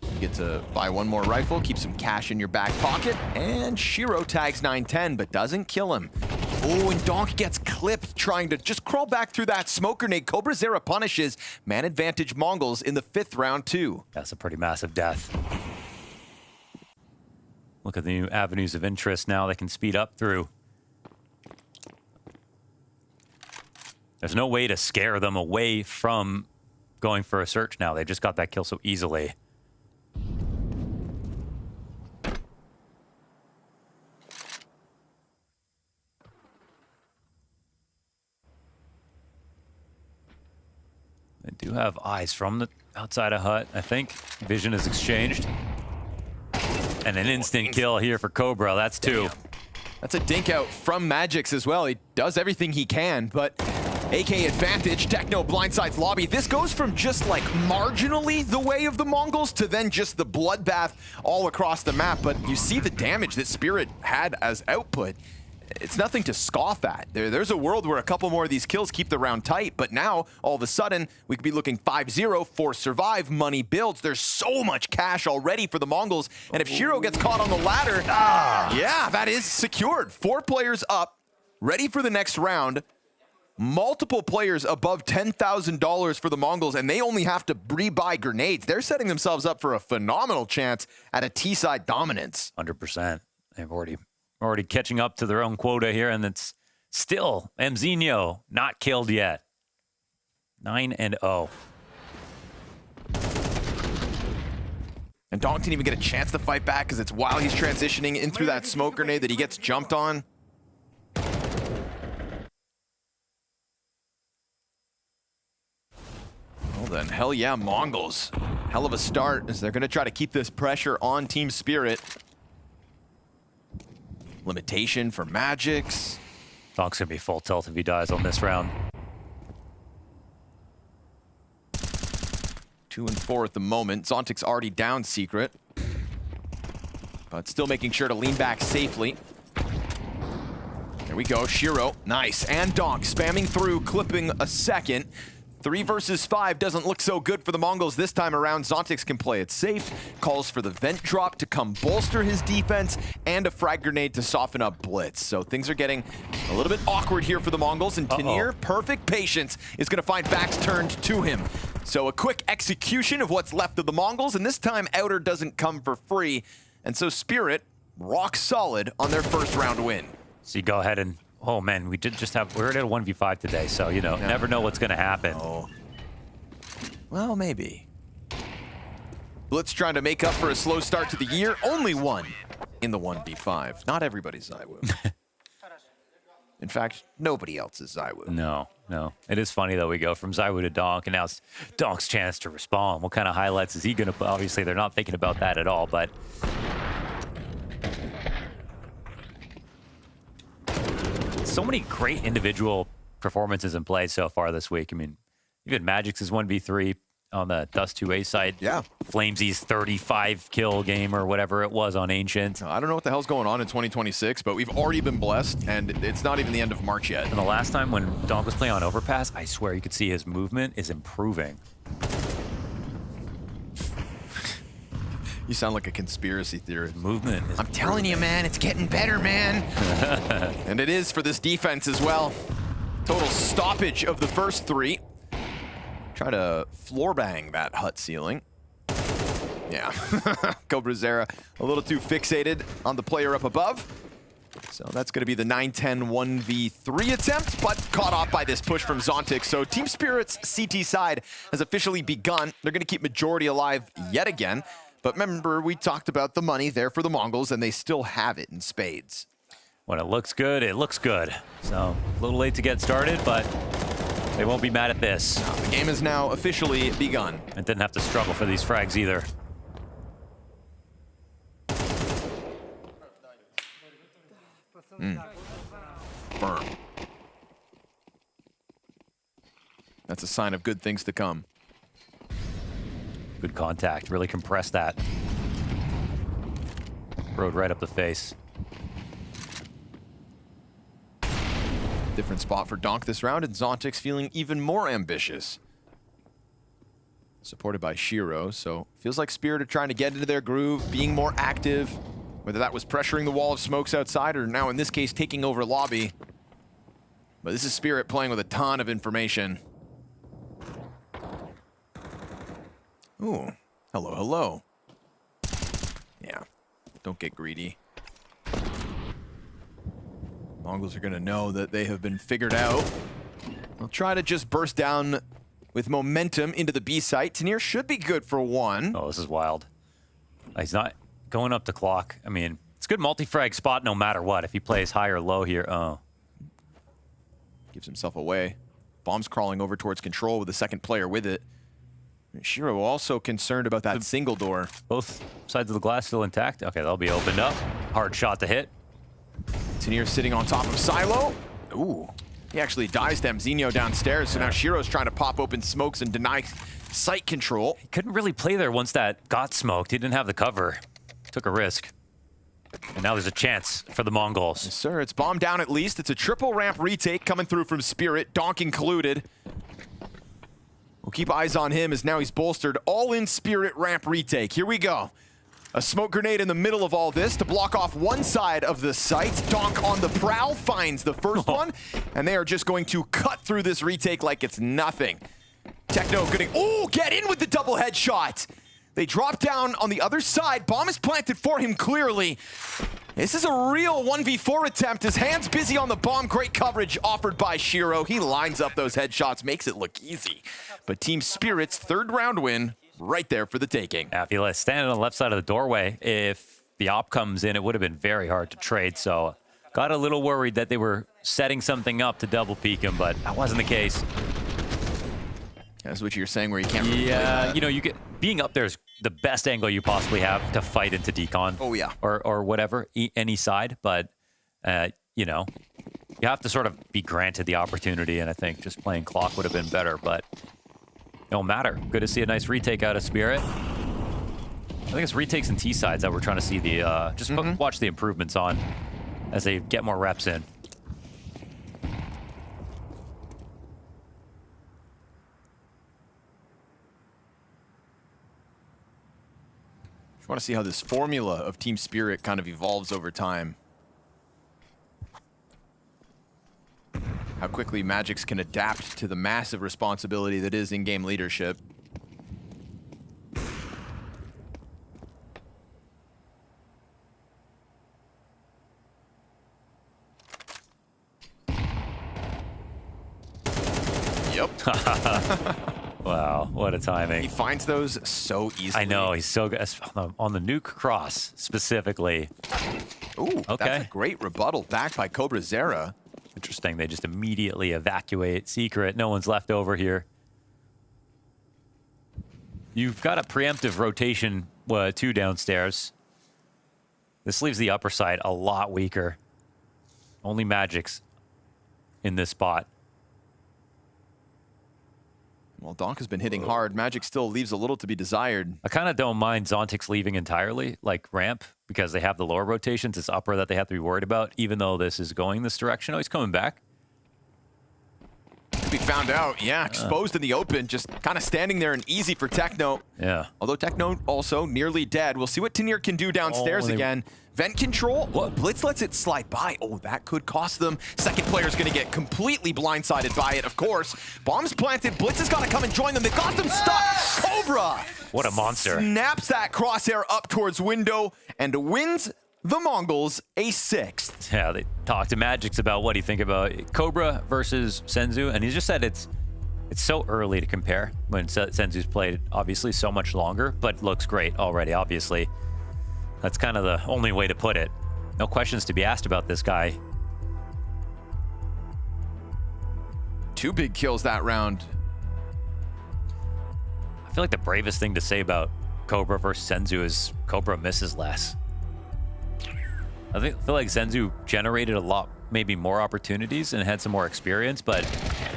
You get to buy one more rifle, keep some cash in your back pocket, and Shiro tags 910, but doesn't kill him. Oh, and Donk gets clipped trying to just crawl back through that smoke grenade. CobraZera punishes. Man advantage MongolZ in the 5th round too. That's a pretty massive death. Look at the new avenues of interest now they can speed up through. There's no way to scare them away from going for a search now. They just got that kill so easily. They do have eyes from the outside of hut, I think. Vision is exchanged. And an instant kill here for Cobra. That's 2. Damn. That's a dink out from Magix as well. He does everything he can, but AK advantage, Techno blindsides lobby. This goes from just like marginally the way of the MongolZ to then just the bloodbath all across the map. But you see the damage that Spirit had as output. It's nothing to scoff at. There's a world where a couple more of these kills keep the round tight, but now, all of a sudden, we could be looking 5-0 for survive, money builds. There's so much cash already for the MongolZ, and if Shiro gets caught on the ladder, yeah, that is secured. 4 players up, ready for the next round. Multiple players above $10,000 for the MongolZ, and they only have to rebuy grenades. They're setting themselves up for a phenomenal chance at a T-side dominance. 100%. They've already catching up to their own quota here, and it's still Mzinho not killed yet. 9-0. And Donk didn't even get a chance to fight back because it's while he's transitioning in through that smoke grenade that he gets jumped on. Well then, hell yeah, MongolZ. Hell of a start as they're going to try to keep this pressure on Team Spirit. Limitation for Magix. Donk's gonna be full tilt if he dies on this round. 2 and 4 at the moment. Zontic's already down Secret, but still making sure to lean back safely. There we go, Shiro, nice. And Donk spamming through, clipping a second. 3 versus 5 doesn't look so good for the MongolZ this time around. Zontix can play it safe, calls for the vent drop to come bolster his defense, and a frag grenade to soften up Blitz. So things are getting a little bit awkward here for the MongolZ, and Tanir, perfect patience, is gonna find backs turned to him. So a quick execution of what's left of the MongolZ, and this time Outer doesn't come for free. And so Spirit, rock solid on their first round win. So you go ahead and, oh man, we're already at a 1v5 today, so you know, never know what's gonna happen. Oh. Well, maybe. Blitz trying to make up for a slow start to the year. Only one in the 1v5. Not everybody's ZywOo. In fact, nobody else is ZywOo. No. It is funny though, we go from ZywOo to Donk, and now it's Donk's chance to respond. What kind of highlights is he gonna put? Obviously, they're not thinking about that at all, but so many great individual performances in play so far this week. I mean, even Magix's 1v3 on the Dust 2A side. Yeah. Flamesy's 35 kill game or whatever it was on Ancient. I don't know what the hell's going on in 2026, but we've already been blessed, and it's not even the end of March yet. And the last time when Donk was playing on Overpass, I swear you could see his movement is improving. You sound like a conspiracy theorist. Movement is I'm telling you, man, it's getting better, man. And it is for this defense as well. Total stoppage of the first 3. Try to floor bang that hut ceiling. Yeah, CobraZera a little too fixated on the player up above. So that's going to be the 9-10 1v3 attempt, but caught off by this push from Zontic. So Team Spirit's CT side has officially begun. They're going to keep majority alive yet again. But remember, we talked about the money there for the Mongols, and they still have it in spades. When it looks good, it looks good. So a little late to get started, but they won't be mad at this. The game has now officially begun. And didn't have to struggle for these frags either. Firm. That's a sign of good things to come. Good contact, really compressed that. Rode right up the face. Different spot for Donk this round, and Zontic's feeling even more ambitious. Supported by Shiro, so feels like Spirit are trying to get into their groove, being more active, whether that was pressuring the wall of smokes outside or now in this case taking over lobby. But this is Spirit playing with a ton of information. Ooh, hello, hello. Yeah, don't get greedy. Mongols are gonna know that they have been figured out. They'll try to just burst down with momentum into the B site. Tanir should be good for one. Oh, this is wild. He's not going up the clock. I mean, it's a good multi-frag spot no matter what. If he plays high or low here, oh. Gives himself away. Bomb's crawling over towards control with the second player with it. Shiro also concerned about that single door. Both sides of the glass still intact. Okay, that'll be opened up. Hard shot to hit. Tanir sitting on top of Silo. Ooh. He actually dies to Mzinho downstairs, so now Shiro's trying to pop open smokes and deny sight control. He couldn't really play there once that got smoked. He didn't have the cover. Took a risk. And now there's a chance for the Mongols. Yes, sir. It's bomb down at least. It's a triple ramp retake coming through from Spirit, Donk included. We'll keep eyes on him as now he's bolstered. All in Spirit ramp retake. Here we go. A smoke grenade in the middle of all this to block off one side of the site. Donk on the prowl finds the first one, and they are just going to cut through this retake like it's nothing. Techno getting, oh, get in with the double headshot. They drop down on the other side. Bomb is planted for him clearly. This is a real 1v4 attempt. His hands busy on the bomb. Great coverage offered by Shiro. He lines up those headshots, makes it look easy. But Team Spirit's third round win right there for the taking. Yeah, if he standing on the left side of the doorway, if the op comes in, it would have been very hard to trade. So got a little worried that they were setting something up to double peek him, but that wasn't the case. That's what you're saying, where you can't really play that. You know, you get being up there is the best angle you possibly have to fight into decon. Oh yeah. Or whatever, any side. But you know, you have to sort of be granted the opportunity, and I think just playing clock would have been better. But no matter. Good to see a nice retake out of Spirit. I think it's retakes and T sides that we're trying to see the just watch the improvements on as they get more reps in. Just want to see how this formula of Team Spirit kind of evolves over time. How quickly Magics can adapt to the massive responsibility that is in-game leadership. Yep. Wow, what a timing. He finds those so easily. I know, he's so good. On the nuke cross, specifically. Ooh, okay. That's a great rebuttal back by CobraZera. Interesting, they just immediately evacuate Secret. No one's left over here. You've got a preemptive rotation 2 downstairs. This leaves the upper side a lot weaker. Only Magic's in this spot. Well, Donk has been hitting hard. Magic still leaves a little to be desired. I kind of don't mind Zontic's leaving entirely, like ramp, because they have the lower rotations. It's upper that they have to be worried about, even though this is going this direction. Oh, he's coming back. to be found out. Yeah, exposed in the open, just kind of standing there and easy for Techno. Yeah. Although Techno also nearly dead. We'll see what Tenier can do downstairs again. Vent control. Oh, Blitz lets it slide by. Oh, that could cost them. Second player's going to get completely blindsided by it, of course. Bombs planted. Blitz has got to come and join them. They got them stuck. Cobra. What a monster. Snaps that crosshair up towards window and wins the Mongols a 6th. Yeah, they talked to Magix about what do you think about Cobra versus Senzu, and he just said it's so early to compare when Senzu's played obviously so much longer, but looks great already, obviously. That's kind of the only way to put it. No questions to be asked about this guy. 2 big kills that round. I feel like the bravest thing to say about Cobra versus Senzu is Cobra misses less. I feel like Senzu generated a lot, maybe more opportunities and had some more experience, but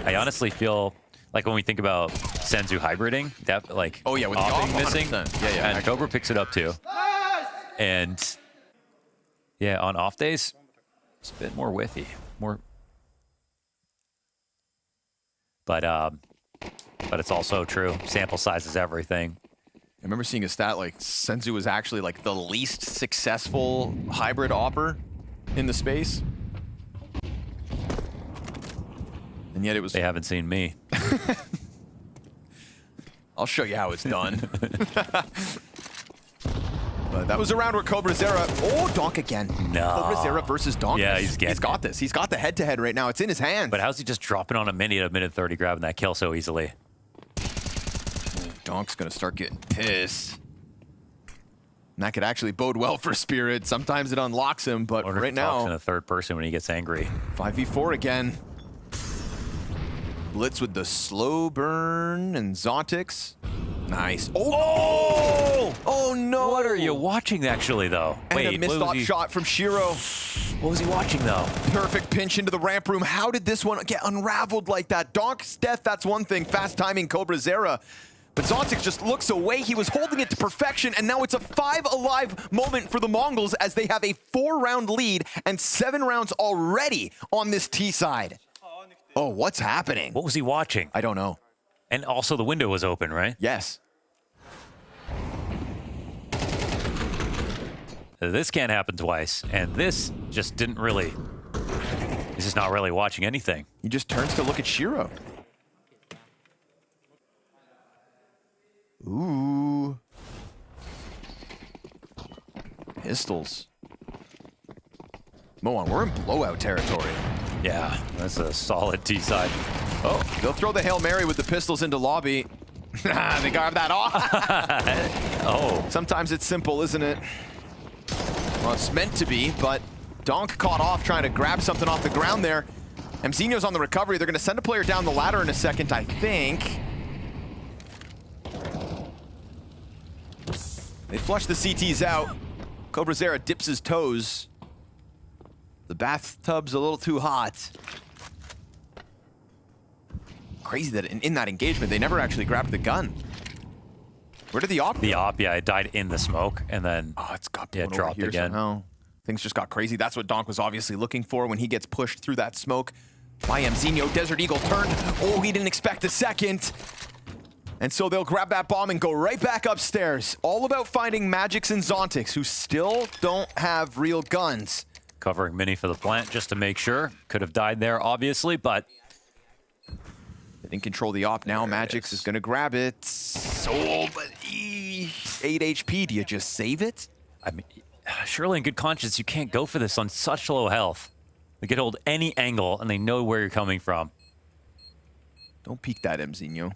I honestly feel like when we think about Senzu hybriding, that like with the offing missing, yeah, and Cobra picks it up too. And yeah, on off days, it's a bit more whiffy, but it's also true. Sample size is everything. I remember seeing a stat like Senzu was actually like the least successful hybrid opper in the space. And yet it was... They haven't seen me. I'll show you how it's done. But that was a round where CobraZera... Oh, Donk again. No. CobraZera versus Donk. Yeah, he's got this. He's got the head-to-head right now. It's in his hands. But how's he just dropping on a minute 30, grabbing that kill so easily? Donk's gonna start getting pissed. And that could actually bode well for Spirit. Sometimes it unlocks him, but right now... in a third person when he gets angry. 5v4 again. Blitz with the slow burn and Zontix. Nice. Oh! Oh no! What are you watching actually though? And Wait, a missed off shot from Shiro. What was he watching though? Perfect pinch into the ramp room. How did this one get unraveled like that? Donk's death, that's one thing. Fast timing CobraZera. But Zontix just looks away. He was holding it to perfection, and now it's a 5 alive moment for the Mongols as they have a 4-round lead and 7 rounds already on this T side. Oh, what's happening? What was he watching? I don't know. And also the window was open, right? Yes. This can't happen twice, and this just didn't really... He's just not really watching anything. He just turns to look at Shiro. Ooh. Pistols. Moan, we're in blowout territory. Yeah, that's a solid T side. Oh, they'll throw the Hail Mary with the pistols into lobby. They carve that off. Oh. Sometimes it's simple, isn't it? Well, it's meant to be, but Donk caught off trying to grab something off the ground there. Mzinho's on the recovery. They're going to send a player down the ladder in a second, I think. They flush the CTs out. CobraZera dips his toes. The bathtub's a little too hot. Crazy that in that engagement, they never actually grabbed the gun. Where did the op go? The op, yeah, it died in the smoke, and then it's got dropped here again. Somehow. Things just got crazy. That's what Donk was obviously looking for when he gets pushed through that smoke. By Mzinho, Desert Eagle turned. Oh, he didn't expect a second. And so they'll grab that bomb and go right back upstairs. All about finding Magix and Zontix, who still don't have real guns. Covering Mini for the plant just to make sure. Could have died there, obviously, but... They didn't control the op now. Magix is going to grab it. Oh, but 8 HP. Do you just save it? I mean, surely in good conscience, you can't go for this on such low health. They can hold any angle, and they know where you're coming from. Don't peek that, Mzinho.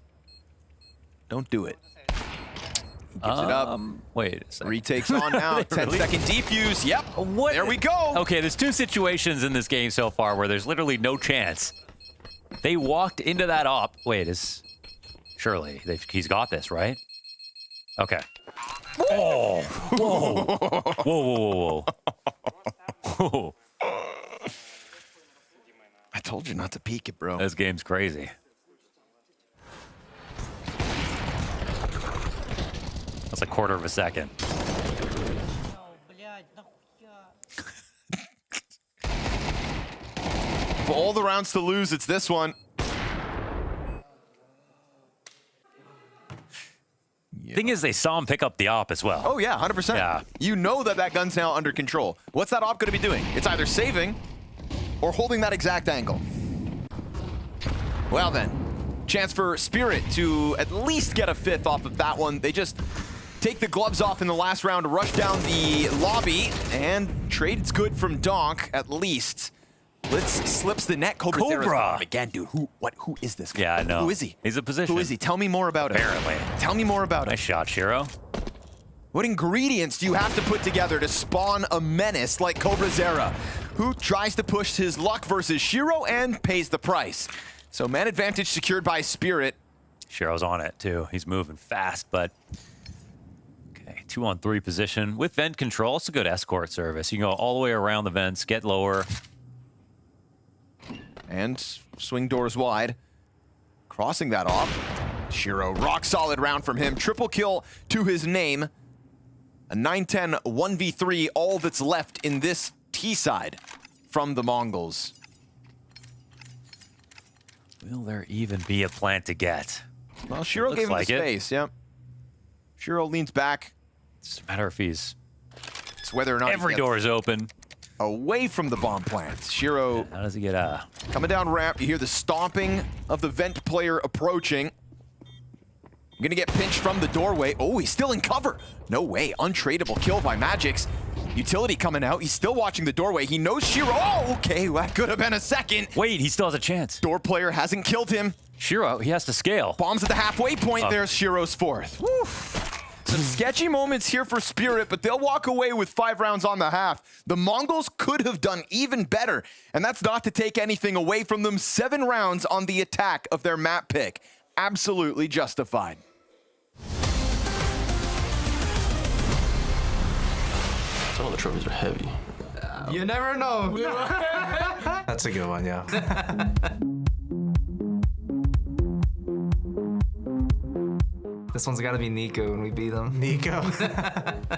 Don't do it. He gives it up. Wait a second. Retakes on now. 10-second defuse. Yep. What? There we go. Okay, there's 2 situations in this game so far where there's literally no chance. They walked into that op. Wait, surely he's got this, right? Okay. Oh! Whoa! Whoa! Whoa! I told you not to peek it, bro. This game's crazy. That's a quarter of a second. Of all the rounds to lose, it's this one. Thing is, they saw him pick up the op as well. Oh yeah, 100%. Yeah. You know that that gun's now under control. What's that op going to be doing? It's either saving or holding that exact angle. Well then, chance for Spirit to at least get a 5th off of that one. They just take the gloves off in the last round, rush down the lobby, and trade's good from Donk, at least. Blitz slips the net. Cobra! Again, dude, who is this guy? Yeah, I know. Who is he? He's a position. Who is he? Tell me more about him. Apparently. Tell me more about him. Nice shot, Shiro. What ingredients do you have to put together to spawn a menace like CobreZera, who tries to push his luck versus Shiro and pays the price? So man advantage secured by Spirit. Shiro's on it too. He's moving fast, but okay, 2-on-3 position with vent control. It's a good escort service. You can go all the way around the vents, get lower. And swing doors wide. Crossing that off. Shiro, rock solid round from him. Triple kill to his name. A 9-10 1v3, all that's left in this T side from the Mongols. Will there even be a plant to get? Well, Shiro gave him the space, yep. Shiro leans back. It's a matter if he's... It's whether or not every door is open. Away from the bomb plant. Shiro... How does he get coming down ramp, you hear the stomping of the vent player approaching. Gonna get pinched from the doorway. Oh, he's still in cover. No way, untradeable kill by Magix. Utility coming out, he's still watching the doorway. He knows Shiro. Oh, okay, that could have been a second. Wait, he still has a chance. Door player hasn't killed him. Shiro, he has to scale. Bombs at the halfway point, there's Shiro's 4th. Woo. Some sketchy moments here for Spirit, but they'll walk away with 5 rounds on the half. The Mongols could have done even better, and that's not to take anything away from them. 7 rounds on the attack of their map pick. Absolutely justified. Some of the trophies are heavy. You never know. That's a good one, yeah. This one's got to be Nico when we beat him. Nico?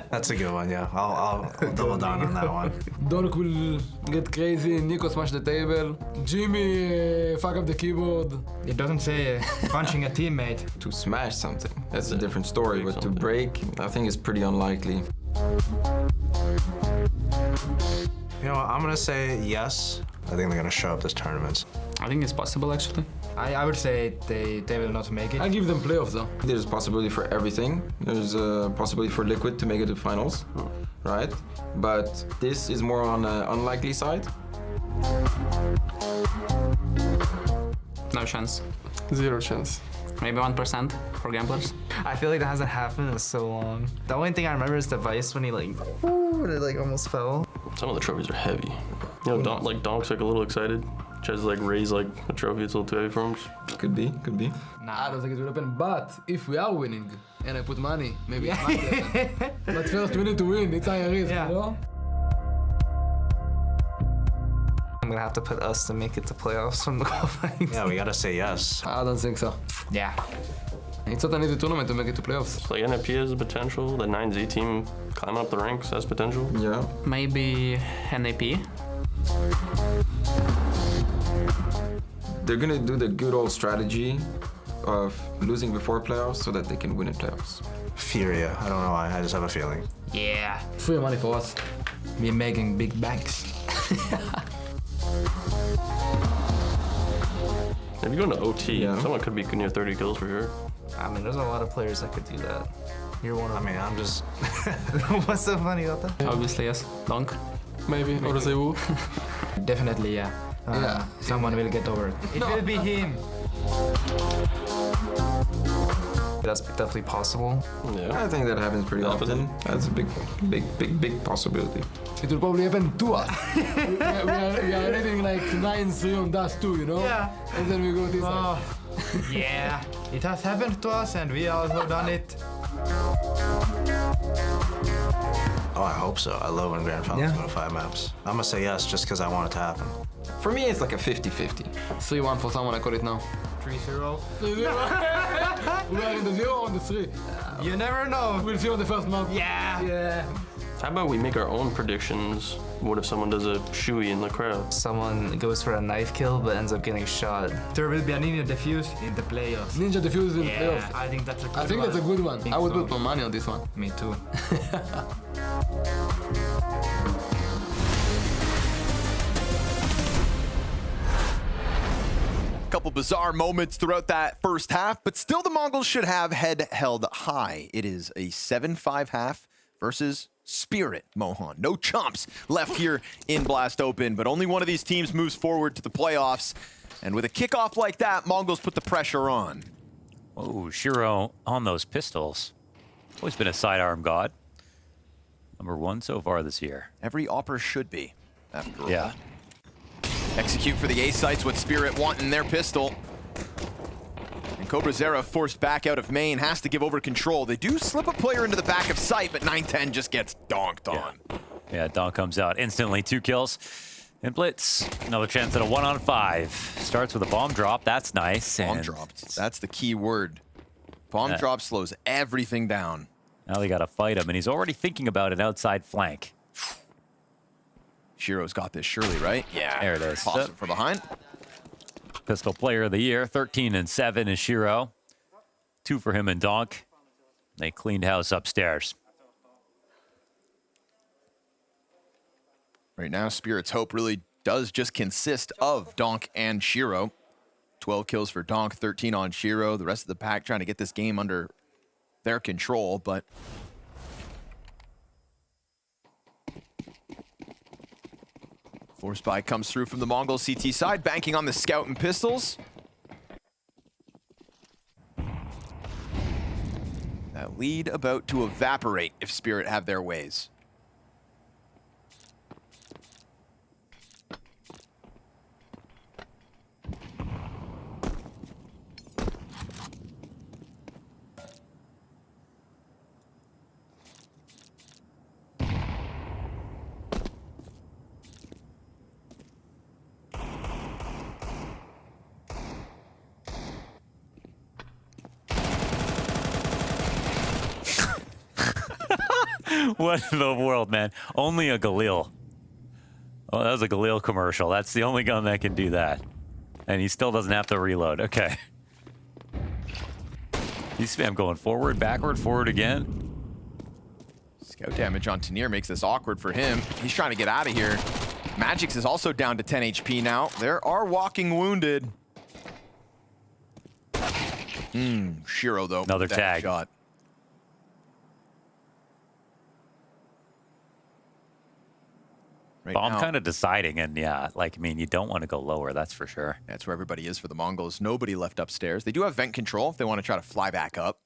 That's a good one, yeah. I'll double down on that one. Donk will get crazy, Nico smash the table, Jimmy fuck up the keyboard. It doesn't say punching a teammate. To smash something, that's a different story, but to break, I think it's pretty unlikely. You know what, I'm gonna say yes. I think they're gonna show up this tournament. I think it's possible, actually. I would say they will not make it. I give them playoffs, though. There's a possibility for everything. There's a possibility for Liquid to make it to finals, right? But this is more on the unlikely side. No chance. 0 chance. Maybe 1% for gamblers. I feel like that hasn't happened in so long. The only thing I remember is the Vice when he it almost fell. Some of the trophies are heavy. You know, Donk's like a little excited. Tries to raise a trophy. It's a little too heavy for him. Could be. Nah, I don't think it will happen. But if we are winning and I put money, maybe it might happen. But first we need to win. It's higher risk, you know? I'm gonna have to put us to make it to playoffs from the qualifying. Yeah, we gotta say yes. I don't think so. Yeah. It's not an easy tournament to make it to playoffs. NAP has potential. The 9Z team climbing up the ranks has potential. Yeah. Maybe NAP. They're gonna do the good old strategy of losing before playoffs so that they can win in playoffs. Furia, I don't know why, I just have a feeling. Yeah. Free money for us. We're making big banks. If you go into OT, someone could be near 30 kills for sure. I mean, there's a lot of players that could do that. You're one of them. I mean, I'm just... What's so funny about that? Obviously, yes. Donk. Maybe. Or the Zewu. Definitely, yeah. Someone will get over it. It will be him. That's definitely possible. Yeah. I think that happens pretty often. That's a big possibility. It will probably happen to us. we are living 9-3 on Dust 2, you know? Yeah. And then we go this side. Yeah. It has happened to us and we also done it. Oh, I hope so. I love when Grand Finals go to 5 maps. I'm gonna say yes just because I want it to happen. For me, it's like a 50-50. 3-1 for someone, I call it now. 3-0. We are in the 0 on the 3. You never know. We'll see on the first map. Yeah. How about we make our own predictions? What if someone does a shoey in the crowd? Someone goes for a knife kill but ends up getting shot. There will be a Ninja Defuse in the playoffs. Ninja Defuse in the Yeah, playoffs. I think that's a good one. I think that's a good one. I would so. put my money on this one. Me too. Couple bizarre moments throughout that first half, but still the Mongols should have head held high. It is a 7-5 half versus Spirit, Mohan. No chumps left here in Blast Open, but only one of these teams moves forward to the playoffs. And with a kickoff like that, Mongols put the pressure on. Oh, Shiro on those pistols. Always been a sidearm god. #1 so far this year. Every Opera should be, after all. Yeah. Execute for the A sites what Spirit want in their pistol. And CobraZera forced back out of main, has to give over control. They do slip a player into the back of sight, but 910 just gets donked on. Yeah, Donk comes out instantly, 2 kills. And Blitz, another chance at a 1-on-5. Starts with a bomb drop, that's nice. Bomb and dropped, that's the key word. Bomb drop slows everything down. Now they gotta fight him, and he's already thinking about an outside flank. Shiro's got this surely, right? Yeah. There it is. Pops it from behind. Pistol player of the year, 13-7 is Shiro. 2 for him and Donk. They cleaned house upstairs. Right now, Spirit's hope really does just consist of Donk and Shiro. 12 kills for Donk, 13 on Shiro. The rest of the pack trying to get this game under their control, but force buy comes through from the MongolZ side, banking on the scout and pistols. That lead about to evaporate if Spirit have their ways. What in the world, man? Only a Galil. Oh, that was a Galil commercial. That's the only gun that can do that. And he still doesn't have to reload. Okay. He's spam going forward, backward, forward again. Scout damage on Tanir makes this awkward for him. He's trying to get out of here. Magix is also down to 10 HP now. There are walking wounded. Shiro, though. Another that tag. Shot. Right Well, I'm now, kind of deciding, and yeah, like, I mean, you don't want to go lower, that's for sure. that's where everybody is for the Mongols. Nobody left upstairs. They do have vent control if they want to try to fly back up.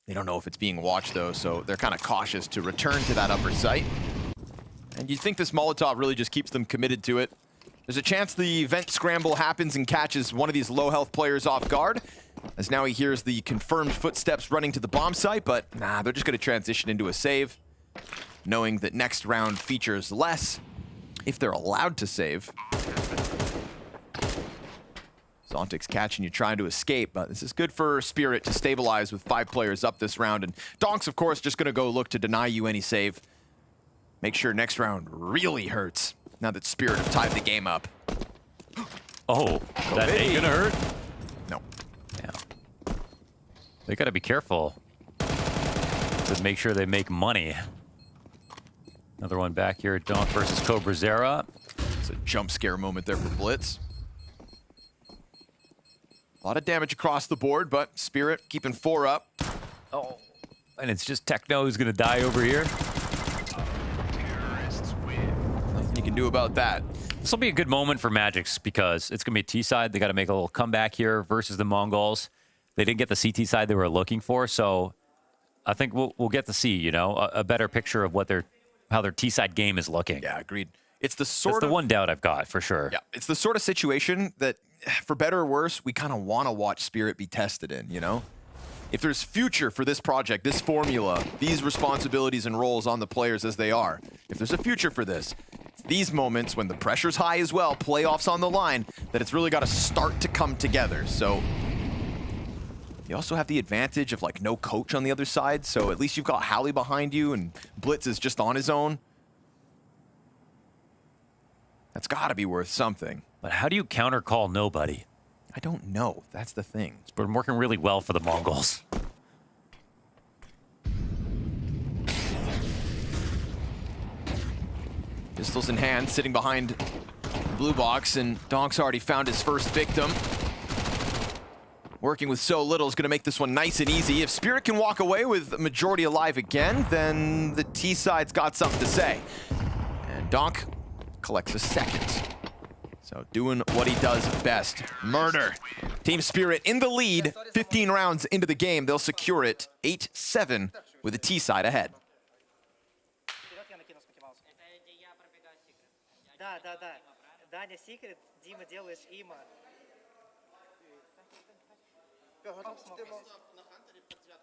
They don't know if it's being watched, though, so they're kind of cautious to return to that upper site. And you think this Molotov really just keeps them committed to it. There's a chance the vent scramble happens and catches one of these low-health players off guard, as now he hears the confirmed footsteps running to the bomb site, but nah, they're just going to transition into a save, knowing that next round features less, if they're allowed to save. Zontic's catching you trying to escape, but this is good for Spirit to stabilize with 5 players up this round. And Donk's, of course, just going to go look to deny you any save. Make sure next round really hurts now that Spirit have tied the game up. Oh, that ain't gonna hurt? No. Yeah. They gotta be careful to make sure they make money. Another one back here at Donk versus CobraZera. It's a jump scare moment there for Blitz. A lot of damage across the board, but Spirit keeping 4 up. Oh, and it's just Techno who's gonna die over here. Nothing you can do about that. This will be a good moment for Magix because it's gonna be a T side. They gotta make a little comeback here versus the Mongols. They didn't get the CT side they were looking for, so I think we'll get to see, you know, a better picture of what how their T side game is looking. Yeah, agreed. It's the sort That's of the one doubt I've got for sure. Yeah, it's the sort of situation that, for better or worse, we kind of want to watch Spirit be tested in, you know? If there's future for this project, this formula, these responsibilities and roles on the players as they are, if there's a future for this, it's these moments when the pressure's high as well, playoffs on the line, that it's really got to start to come together. So You also have the advantage of like no coach on the other side, so at least you've got Hallie behind you and Blitz is just on his own. That's got to be worth something. But how do you counter call nobody? I don't know. That's the thing. It's been working really well for the Mongols. Pistols in hand, sitting behind the blue box, and Donk's already found his first victim. Working with so little is going to make this one nice and easy. If Spirit can walk away with a majority alive again, then the T side's got something to say. And Donk collects a second. So doing what he does best, murder. Team Spirit in the lead, 15 rounds into the game. They'll secure it 8-7 with the T side ahead. Даня секрет, Дима делаешь има.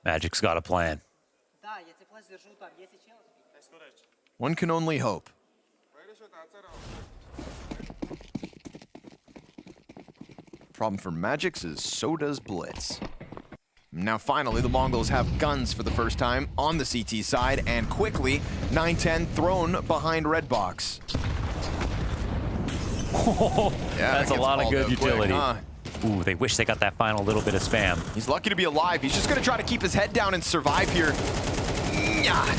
Magic's got a plan. Да, я тебе флеш держу там, если чел. One can only hope. Problem for Magix is so does Blitz. Now finally, the Mongols have guns for the first time on the CT side, and quickly, 9-10 thrown behind red box. Yeah, that's a lot of good utility. Ooh, they wish they got that final little bit of spam. He's lucky to be alive. He's just going to try to keep his head down and survive here.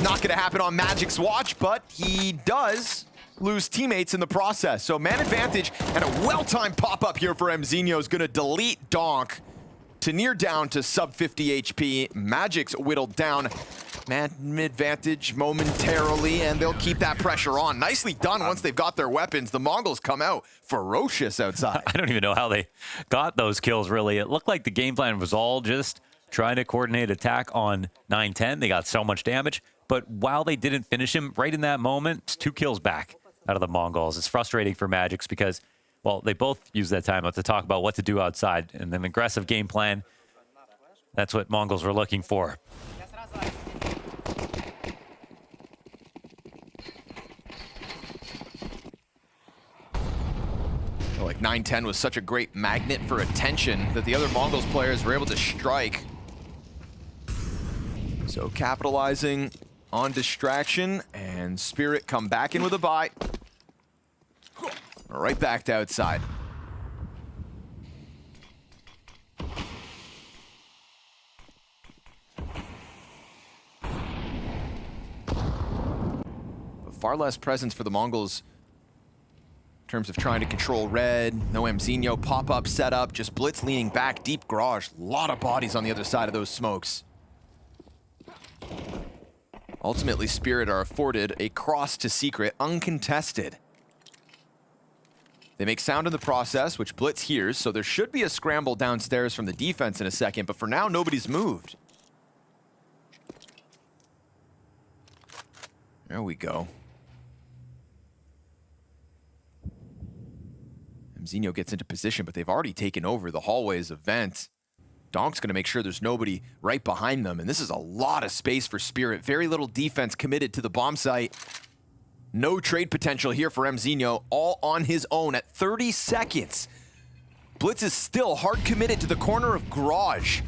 Not going to happen on Magic's watch, but he does lose teammates in the process. So man advantage and a well-timed pop-up here for Mzinho is going to delete Donk to near down to sub 50 HP. Magic's whittled down. Man advantage momentarily, and they'll keep that pressure on. Nicely done once they've got their weapons. The Mongols come out ferocious outside. I don't even know how they got those kills, really. It looked like the game plan was all just trying to coordinate attack on 9-10. They got so much damage, but while they didn't finish him right in that moment, it's 2 kills back out of the Mongols. It's frustrating for Magix because, well, they both use that time to talk about what to do outside, and an aggressive game plan. That's what Mongols were looking for. Like 9-10 was such a great magnet for attention that the other Mongols players were able to strike. So capitalizing on distraction, and Spirit come back in with a buy. Right back to outside. But far less presence for the Mongols in terms of trying to control red. No Mzinho pop-up setup, just Blitz leaning back, deep garage. A lot of bodies on the other side of those smokes. Ultimately, Spirit are afforded a cross to secret, uncontested. They make sound in the process, which Blitz hears, so there should be a scramble downstairs from the defense in a second, but for now, nobody's moved. There we go. Mzinho gets into position, but they've already taken over the hallways of Vent. Donk's going to make sure there's nobody right behind them, and this is a lot of space for Spirit. Very little defense committed to the bomb site. No trade potential here for Mzinho, all on his own at 30 seconds. Blitz is still hard committed to the corner of garage.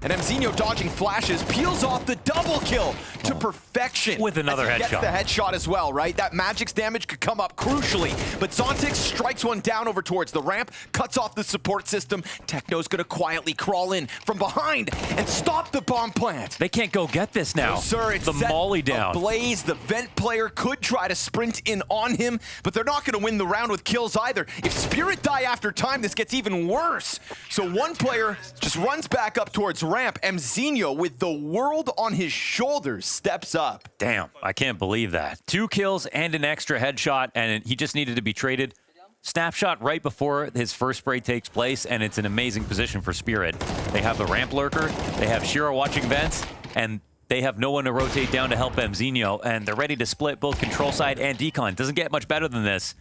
And Mzinho dodging flashes, peels off the double kill to perfection. With another headshot. Gets the headshot as well, right? That Magic's damage could come up crucially, but Zontix strikes one down over towards the ramp, cuts off the support system. Techno's gonna quietly crawl in from behind and stop the bomb plant. They can't go get this now. No, sir, it's the molly down. Blaze, the Vent player could try to sprint in on him, but they're not gonna win the round with kills either. If Spirit die after time, this gets even worse. So one player just runs back up towards ramp. Mzinho, with the world on his shoulders, steps up. Damn, I can't believe that. 2 kills and an extra headshot, and he just needed to be traded. Snapshot right before his first spray takes place, and it's an amazing position for Spirit. They have the ramp lurker, they have Shiro watching vents, and they have no one to rotate down to help Mzinho, and they're ready to split both control side and decon. Doesn't get much better than this.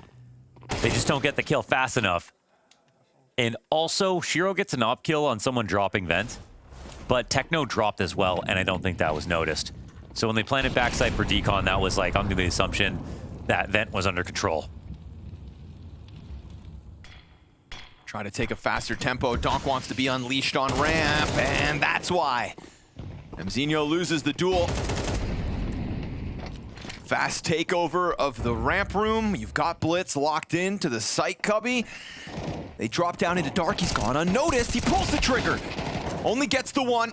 They just don't get the kill fast enough. And also, Shiro gets an op kill on someone dropping vent. But Techno dropped as well, and I don't think that was noticed. So when they planted backside for decon, that was like, under the assumption that vent was under control. Try to take a faster tempo. Donk wants to be unleashed on ramp, and that's why. MongolZ loses the duel. Fast takeover of the ramp room. You've got Blitz locked in to the site cubby. They drop down into Dark. He's gone unnoticed. He pulls the trigger. Only gets the one.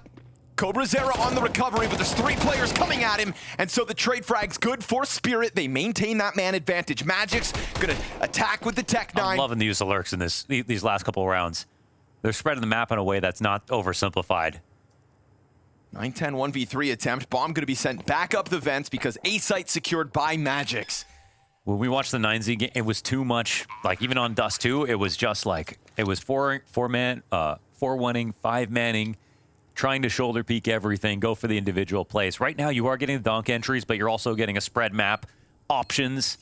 CobraZera on the recovery, but there's 3 players coming at him, and so the trade frag's good for Spirit. They maintain that man advantage. Magic's gonna attack with the Tech-9. I'm loving the use of lurks in these last couple of rounds. They're spreading the map in a way that's not oversimplified. 9-10 1v3 attempt. Bomb gonna be sent back up the vents because A site secured by Magic's. When we watched the 9Z game, it was too much. Like, even on Dust 2, it was just like, it was 4-1-ing, 5-manning, trying to shoulder peek everything, go for the individual plays. Right now, you are getting the donk entries, but you're also getting a spread map, options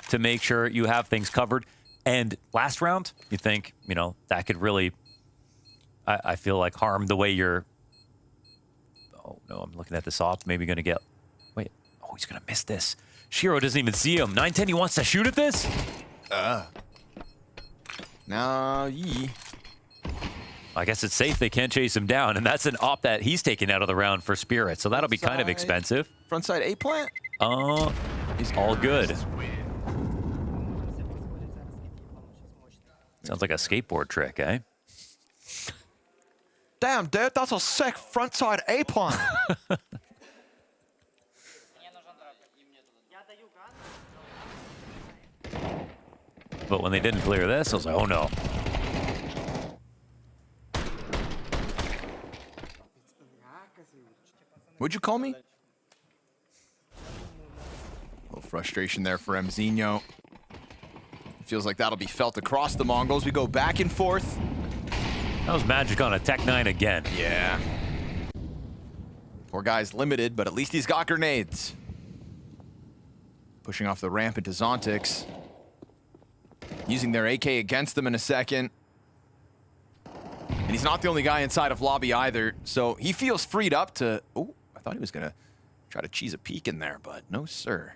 to make sure you have things covered. And last round, you think, you know, that could really, I feel like, harm the way you're... Oh, no, I'm looking at this off. Maybe going to get... Wait. Oh, he's going to miss this. Shiro doesn't even see him. 9-10, he wants to shoot at this? NAVI. I guess it's safe they can't chase him down, and that's an op that he's taken out of the round for Spirit, so that'll be kind of expensive. Frontside A plant? He's all good. Sounds like a skateboard trick, eh? Damn, dude, that's a sick frontside A plant. But when they didn't clear this, I was like, oh no. Would you call me? A little frustration there for MongolZ. Feels like that'll be felt across the Mongols. We go back and forth. That was Magic on a Tech-9 again. Yeah. Poor guy's limited, but at least he's got grenades. Pushing off the ramp into Zontix. Using their AK against them in a second. And he's not the only guy inside of lobby either, so he feels freed up to... Oh, I thought he was gonna try to cheese a peek in there, but no, sir.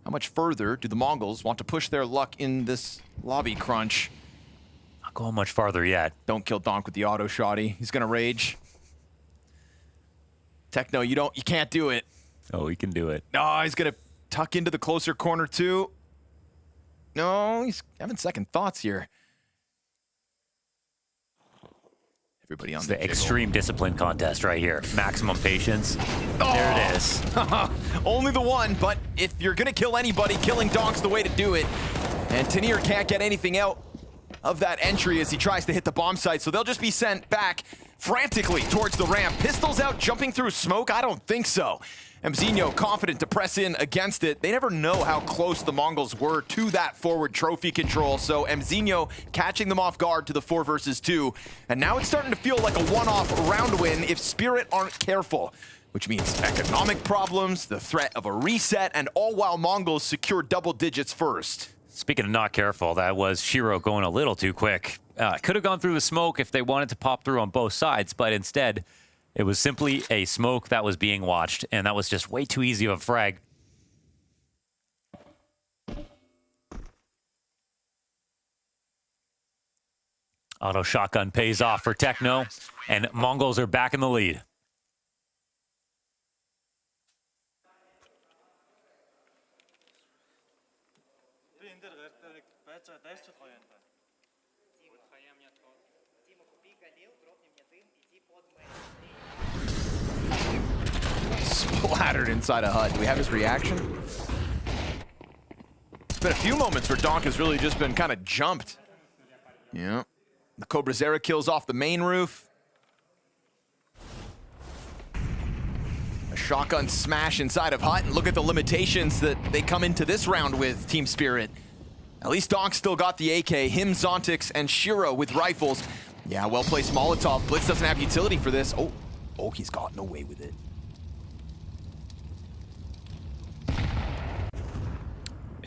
How much further do the Mongols want to push their luck in this lobby crunch? Not going much farther yet. Don't kill Donk with the auto shotty. He's gonna rage. Techno, you can't do it. Oh, he can do it. No, he's gonna tuck into the closer corner too. No, he's having second thoughts here. Everybody on the extreme discipline contest right here. Maximum patience. Oh. There it is. Only the one, but if you're gonna kill anybody, killing Donk's the way to do it. And Tanir can't get anything out of that entry as he tries to hit the bomb site, so they'll just be sent back frantically towards the ramp. Pistols out, jumping through smoke? I don't think so. MongolZ confident to press in against it. They never know how close the Mongols were to that forward trophy control, so MongolZ catching them off guard to the 4 versus 2. And now it's starting to feel like a one-off round win if Spirit aren't careful, which means economic problems, the threat of a reset, and all while Mongols secure double digits first. Speaking of not careful, that was Shiro going a little too quick. Could have gone through the smoke if they wanted to pop through on both sides, but instead, it was simply a smoke that was being watched, and that was just way too easy of a frag. Auto shotgun pays off for Techno, and Mongols are back in the lead. Splattered inside a hut. Do we have his reaction? It's been a few moments where Donk has really just been kind of jumped. Yeah. The CobraZera kills off the main roof. A shotgun smash inside of hut, and look at the limitations that they come into this round with, Team Spirit. At least Donk still got the AK, him, Zontix, and Shiro with rifles. Yeah, well-placed Molotov. Blitz doesn't have utility for this. Oh, he's gotten away with it.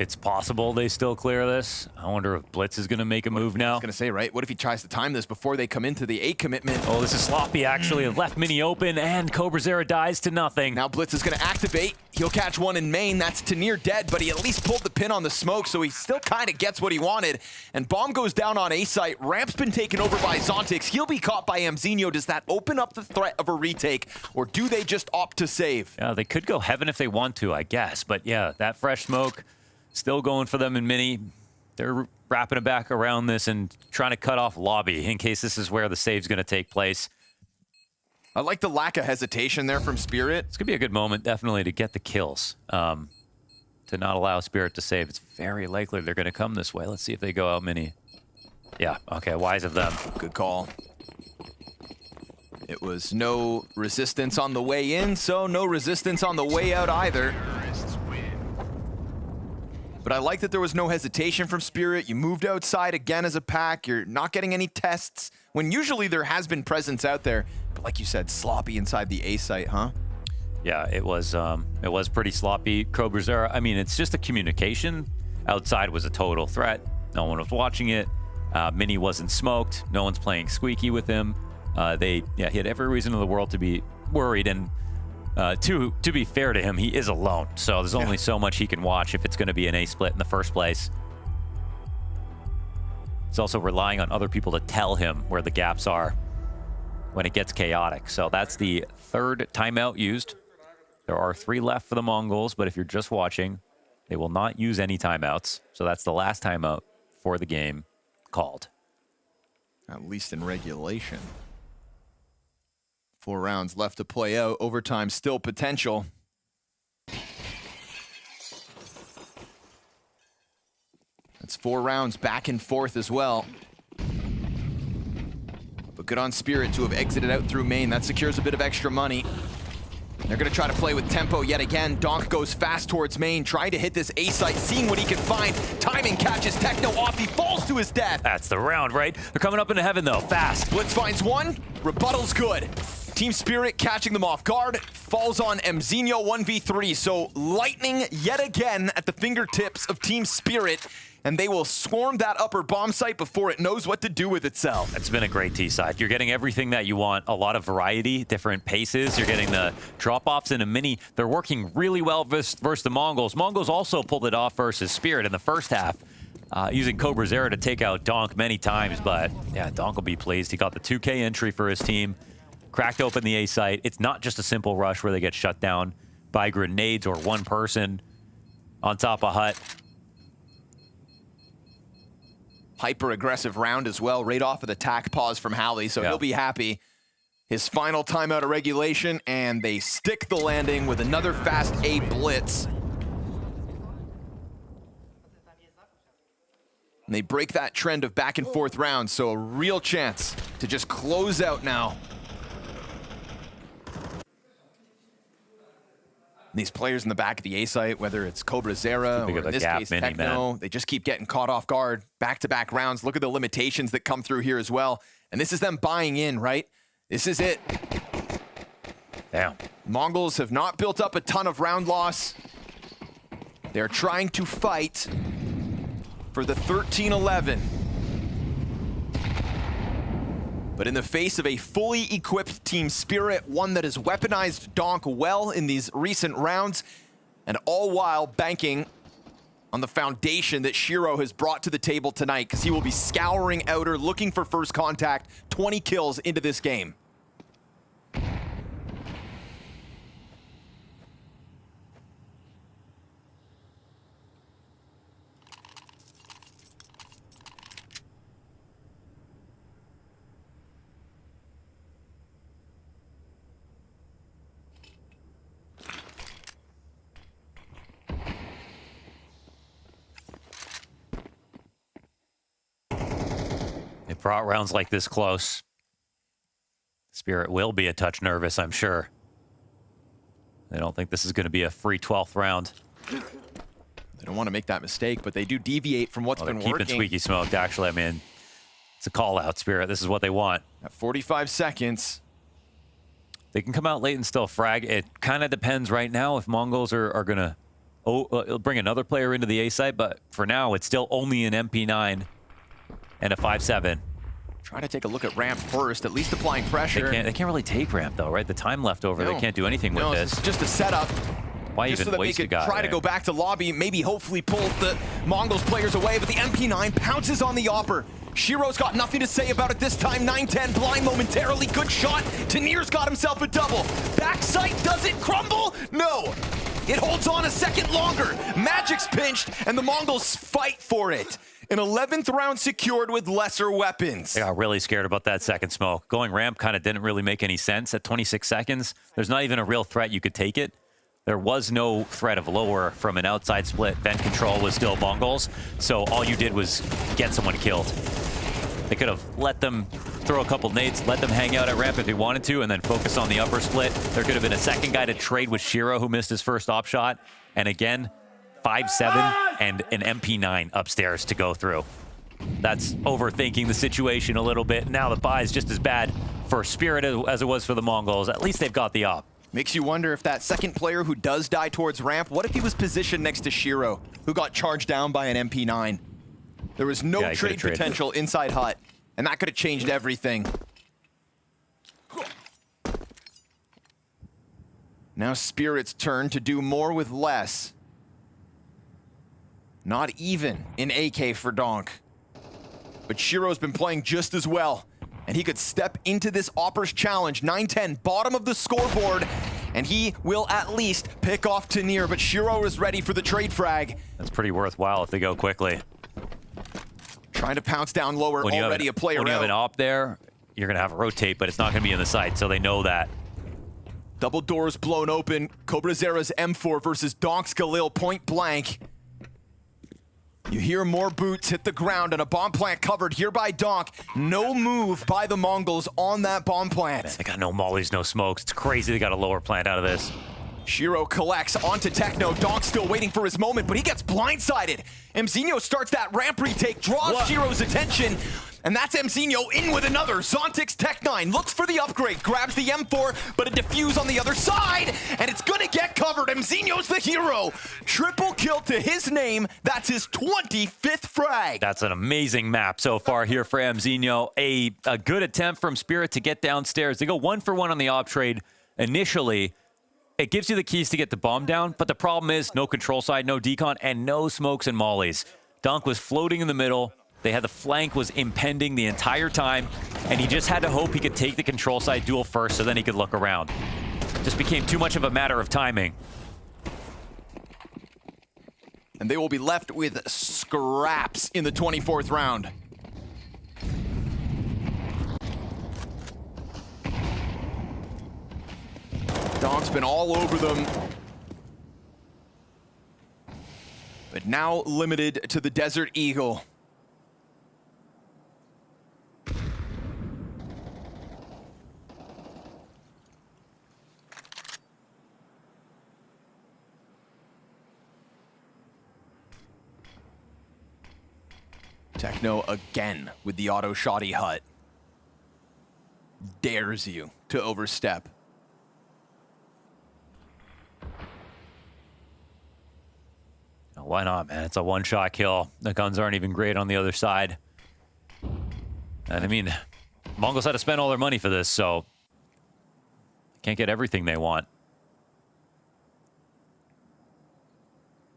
it's possible they still clear this. I wonder if Blitz is going to make a move now. I was going to say, right? What if he tries to time this before they come into the A commitment? Oh, this is sloppy, actually. Left Mini open, and CobraZera dies to nothing. Now Blitz is going to activate. He'll catch one in main. That's to near dead, but he at least pulled the pin on the smoke, so he still kind of gets what he wanted. And bomb goes down on A site. Ramp's been taken over by Zontix. He'll be caught by MZ. Does that open up the threat of a retake, or do they just opt to save? Yeah, they could go heaven if they want to, I guess. But yeah, that fresh smoke still going for them in Mini. They're wrapping it back around this and trying to cut off lobby in case this is where the save's going to take place. I like the lack of hesitation there from Spirit. It's going to be a good moment, definitely, to get the kills. To not allow Spirit to save. It's very likely they're going to come this way. Let's see if they go out Mini. Yeah, okay, wise of them. Good call. It was no resistance on the way in, so no resistance on the way out either. But I like that there was no hesitation from Spirit. You moved outside again as a pack. You're not getting any tests, when usually there has been presence out there. But like you said, sloppy inside the A site, huh? Yeah, it was pretty sloppy. CobraZera, I mean, it's just a communication. Outside was a total threat. No one was watching it. Mini wasn't smoked. No one's playing squeaky with him. He had every reason in the world to be worried, and to be fair to him, he is alone, so there's only so much he can watch if it's going to be an A split in the first place. He's also relying on other people to tell him where the gaps are when it gets chaotic. So that's the third timeout used. There are 3 left for the Mongols, but if you're just watching, they will not use any timeouts. So that's the last timeout for the game called. At least in regulation. 4 rounds left to play out. Overtime still potential. That's 4 rounds back and forth as well. But good on Spirit to have exited out through main. That secures a bit of extra money. They're going to try to play with tempo yet again. Donk goes fast towards main, trying to hit this A site, seeing what he can find. Timing catches Techno off. He falls to his death. That's the round, right? They're coming up into heaven, though, fast. Blitz finds one. Rebuttal's good. Team Spirit catching them off guard. Falls on Mzinho 1v3. So lightning yet again at the fingertips of Team Spirit. And they will swarm that upper bomb site before it knows what to do with itself. It's been a great T-side. You're getting everything that you want. A lot of variety, different paces. You're getting the drop-offs in a Mini. They're working really well versus the Mongols. Mongols also pulled it off versus Spirit in the first half, using CobraZera to take out Donk many times. But yeah, Donk will be pleased. He got the 2K entry for his team. Cracked open the A site. It's not just a simple rush where they get shut down by grenades or one person on top of hut. Hyper-aggressive round as well, right off of the tack pause from Halley, so he'll be happy. His final timeout of regulation, and they stick the landing with another fast A blitz. And they break that trend of back and forth rounds, so a real chance to just close out now. These players in the back of the A site, whether it's CobraZera or in this case Techno, they just keep getting caught off guard. Back-to-back rounds. Look at the limitations that come through here as well. And this is them buying in, right? This is it. Damn. Mongols have not built up a ton of round loss. They're trying to fight for the 13-11. But in the face of a fully equipped Team Spirit, one that has weaponized Donk well in these recent rounds, and all while banking on the foundation that Shiro has brought to the table tonight, because he will be scouring outer, looking for first contact, 20 kills into this game. Brought rounds like this close. Spirit will be a touch nervous, I'm sure. They don't think this is going to be a free 12th round. They don't want to make that mistake, but they do deviate from what's been working. Keeping Squeaky smoked, actually. I mean, it's a call-out, Spirit. This is what they want. At 45 seconds. They can come out late and still frag. It kind of depends right now if Mongols are going to it'll bring another player into the A site, but for now, it's still only an MP9 and a 5-7. Try to take a look at ramp first, at least applying pressure. They can't really take ramp though, right? The time left over, they can't do anything with this. It's just a setup. Why just even so that waste they a could guy? try to go back to lobby, maybe hopefully pull the Mongols players away, but the MP9 pounces on the Opper. Shiro's got nothing to say about it this time. 9-10, blind momentarily, good shot. Tanir's got himself a double. Backside, does it crumble? No. It holds on a second longer. Magic's pinched, and the Mongols fight for it. An 11th round secured with lesser weapons. I got really scared about that second smoke. Going ramp kind of didn't really make any sense at 26 seconds. There's not even a real threat you could take it. There was no threat of lower from an outside split. Vent control was still Mongols, so all you did was get someone killed. They could have let them throw a couple nades, let them hang out at ramp if they wanted to, and then focus on the upper split. There could have been a second guy to trade with Shiro, who missed his first op shot. And again, 5-7 and an MP9 upstairs to go through. That's overthinking the situation a little bit. Now the buy is just as bad for Spirit as it was for the Mongols. At least they've got the op. Makes you wonder if that second player who does die towards ramp, what if he was positioned next to Shiro, who got charged down by an MP9? There was no trade potential inside hut, and that could have changed everything. Now Spirit's turn to do more with less. Not even in AK for Donk. But Shiro's been playing just as well, and he could step into this Opper's challenge. 9-10, bottom of the scoreboard, and he will at least pick off Tanir, but Shiro is ready for the trade frag. That's pretty worthwhile if they go quickly. Trying to pounce down lower, already a player out. When you have an op there, you're going to have a rotate, but it's not going to be in the site, so they know that. Double doors blown open. CobraZera's M4 versus Donk's Galil point blank. You hear more boots hit the ground and a bomb plant covered here by Donk. No move by the Mongols on that bomb plant. Man, they got no mollies, no smokes. It's crazy they got a lower plant out of this. Shiro collects onto Techno. Donk's still waiting for his moment, but he gets blindsided. MZ starts that ramp retake, draws Shiro's attention, and that's MZ in with another. Zontix Tech9 looks for the upgrade, grabs the M4, but a defuse on the other side, and it's gonna get covered. MZ's the hero. Triple kill to his name. That's his 25th frag. That's an amazing map so far here for MZ. A good attempt from Spirit to get downstairs. They go 1 for 1 on the op trade initially. It gives you the keys to get the bomb down, but the problem is no control side, no decon, and no smokes and mollies. Dunk was floating in the middle. They had the flank was impending the entire time, and he just had to hope he could take the control side duel first so then he could look around. Just became too much of a matter of timing. And they will be left with scraps in the 24th round. Donk's been all over them. But now limited to the Desert Eagle. Techno again with the auto shoddy hut. Dares you to overstep. Why not, man? It's a one-shot kill. The guns aren't even great on the other side. And I mean, Mongols had to spend all their money for this, so can't get everything they want.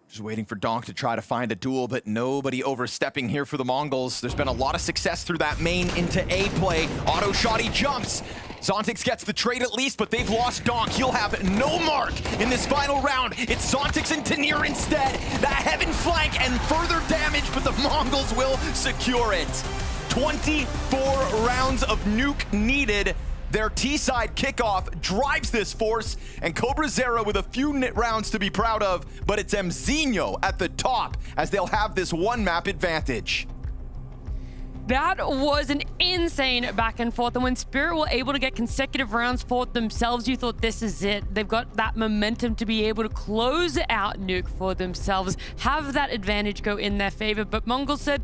Just waiting for Donk to try to find a duel, but nobody overstepping here for the Mongols. There's been a lot of success through that main into A play. Auto shoddy jumps. Zontix gets the trade at least, but they've lost Donk. He'll have no mark in this final round. It's Zontix and Tanir instead. That heaven flank and further damage, but the Mongols will secure it. 24 rounds of nuke needed. Their T-side kickoff drives this force, and CobraZera with a few rounds to be proud of, but it's MZ at the top as they'll have this one map advantage. That was an insane back and forth, and when Spirit were able to get consecutive rounds for themselves, you thought this is it. They've got that momentum to be able to close out Nuke for themselves, have that advantage go in their favor, but MongolZ said,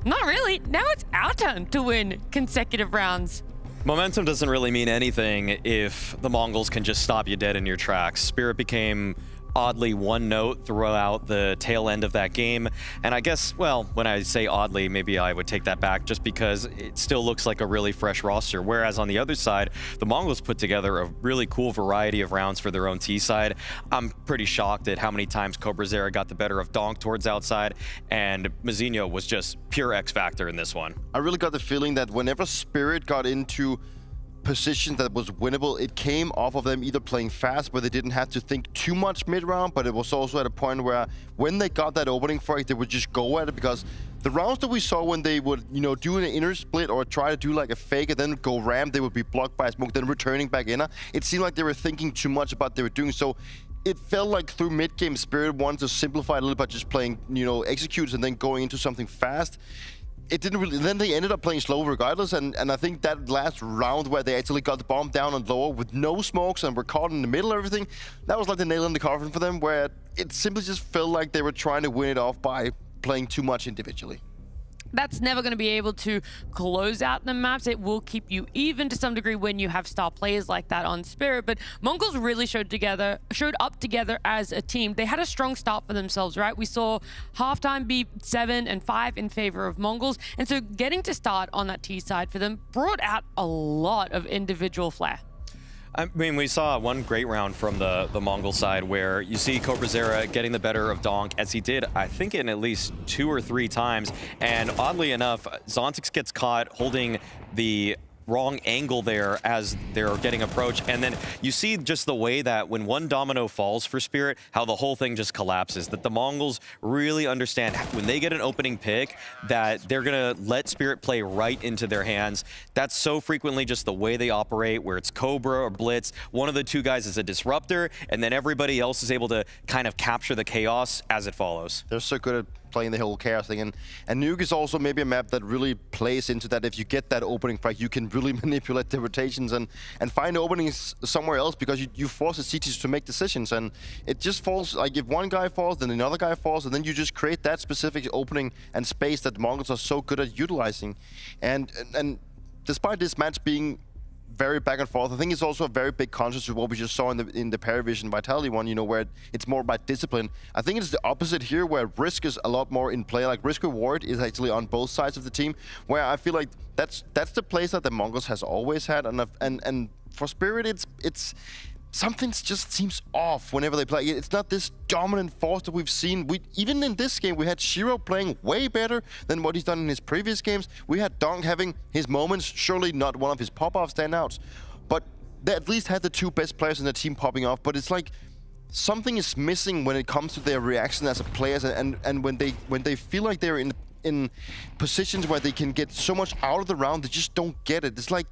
not really, now it's our turn to win consecutive rounds. Momentum doesn't really mean anything if the Mongols can just stop you dead in your tracks. Spirit became oddly one note throughout the tail end of that game. And I guess, well, when I say oddly, maybe I would take that back just because it still looks like a really fresh roster. Whereas on the other side, the Mongols put together a really cool variety of rounds for their own T side. I'm pretty shocked at how many times CobraZera got the better of Donk towards outside, and Mazinho was just pure X factor in this one. I really got the feeling that whenever Spirit got into position that was winnable, it came off of them either playing fast where they didn't have to think too much mid-round, but it was also at a point where when they got that opening fight, they would just go at it, because the rounds that we saw when they would, you know, do an inner split or try to do like a fake and then go ram, they would be blocked by a smoke, then returning back in. It seemed like they were thinking too much about what they were doing. So it felt like through mid-game, Spirit wanted to simplify a little bit, just playing, you know, executes and then going into something fast. It didn't really, then they ended up playing slow regardless, and I think that last round where they actually got the bomb down on lower with no smokes and were caught in the middle of everything, that was like the nail in the coffin for them, where it simply just felt like they were trying to win it off by playing too much individually. That's never going to be able to close out the maps. It will keep you even to some degree when you have star players like that on Spirit. But Mongols really showed up together as a team. They had a strong start for themselves, right? We saw halftime be 7-5 in favor of Mongols. And so getting to start on that T side for them brought out a lot of individual flair. I mean, we saw one great round from the Mongol side where you see CobraZera getting the better of Donk, as he did, I think, in at least 2 or 3 times. And oddly enough, Zontix gets caught holding the wrong angle there as they're getting approached, and then you see just the way that when one domino falls for Spirit, how the whole thing just collapses. That the Mongols really understand when they get an opening pick that they're gonna let Spirit play right into their hands. That's so frequently just the way they operate, where it's Cobra or Blitz, one of the two guys is a disruptor, and then everybody else is able to kind of capture the chaos as it follows. They're so good at playing the whole chaos thing, and Nuke is also maybe a map that really plays into that. If you get that opening frag, you can really manipulate the rotations and find openings somewhere else, because you force the CTs to make decisions, and it just falls, like if one guy falls, then another guy falls, and then you just create that specific opening and space that the Mongols are so good at utilizing. And despite this match being very back and forth, I think it's also a very big contrast to what we just saw in the PARIVISION Vitality one, you know, where it's more about discipline. I think it's the opposite here, where risk is a lot more in play. Like risk reward is actually on both sides of the team, where I feel like that's the place that the Mongols has always had, and for Spirit it's something just seems off whenever they play. It's not this dominant force that we've seen. Even in this game, we had Shiro playing way better than what he's done in his previous games. We had Donk having his moments, surely not one of his pop-off standouts, but they at least had the 2 best players in the team popping off. But it's like something is missing when it comes to their reaction as a players, and when they feel like they're in positions where they can get so much out of the round, they just don't get it. It's like,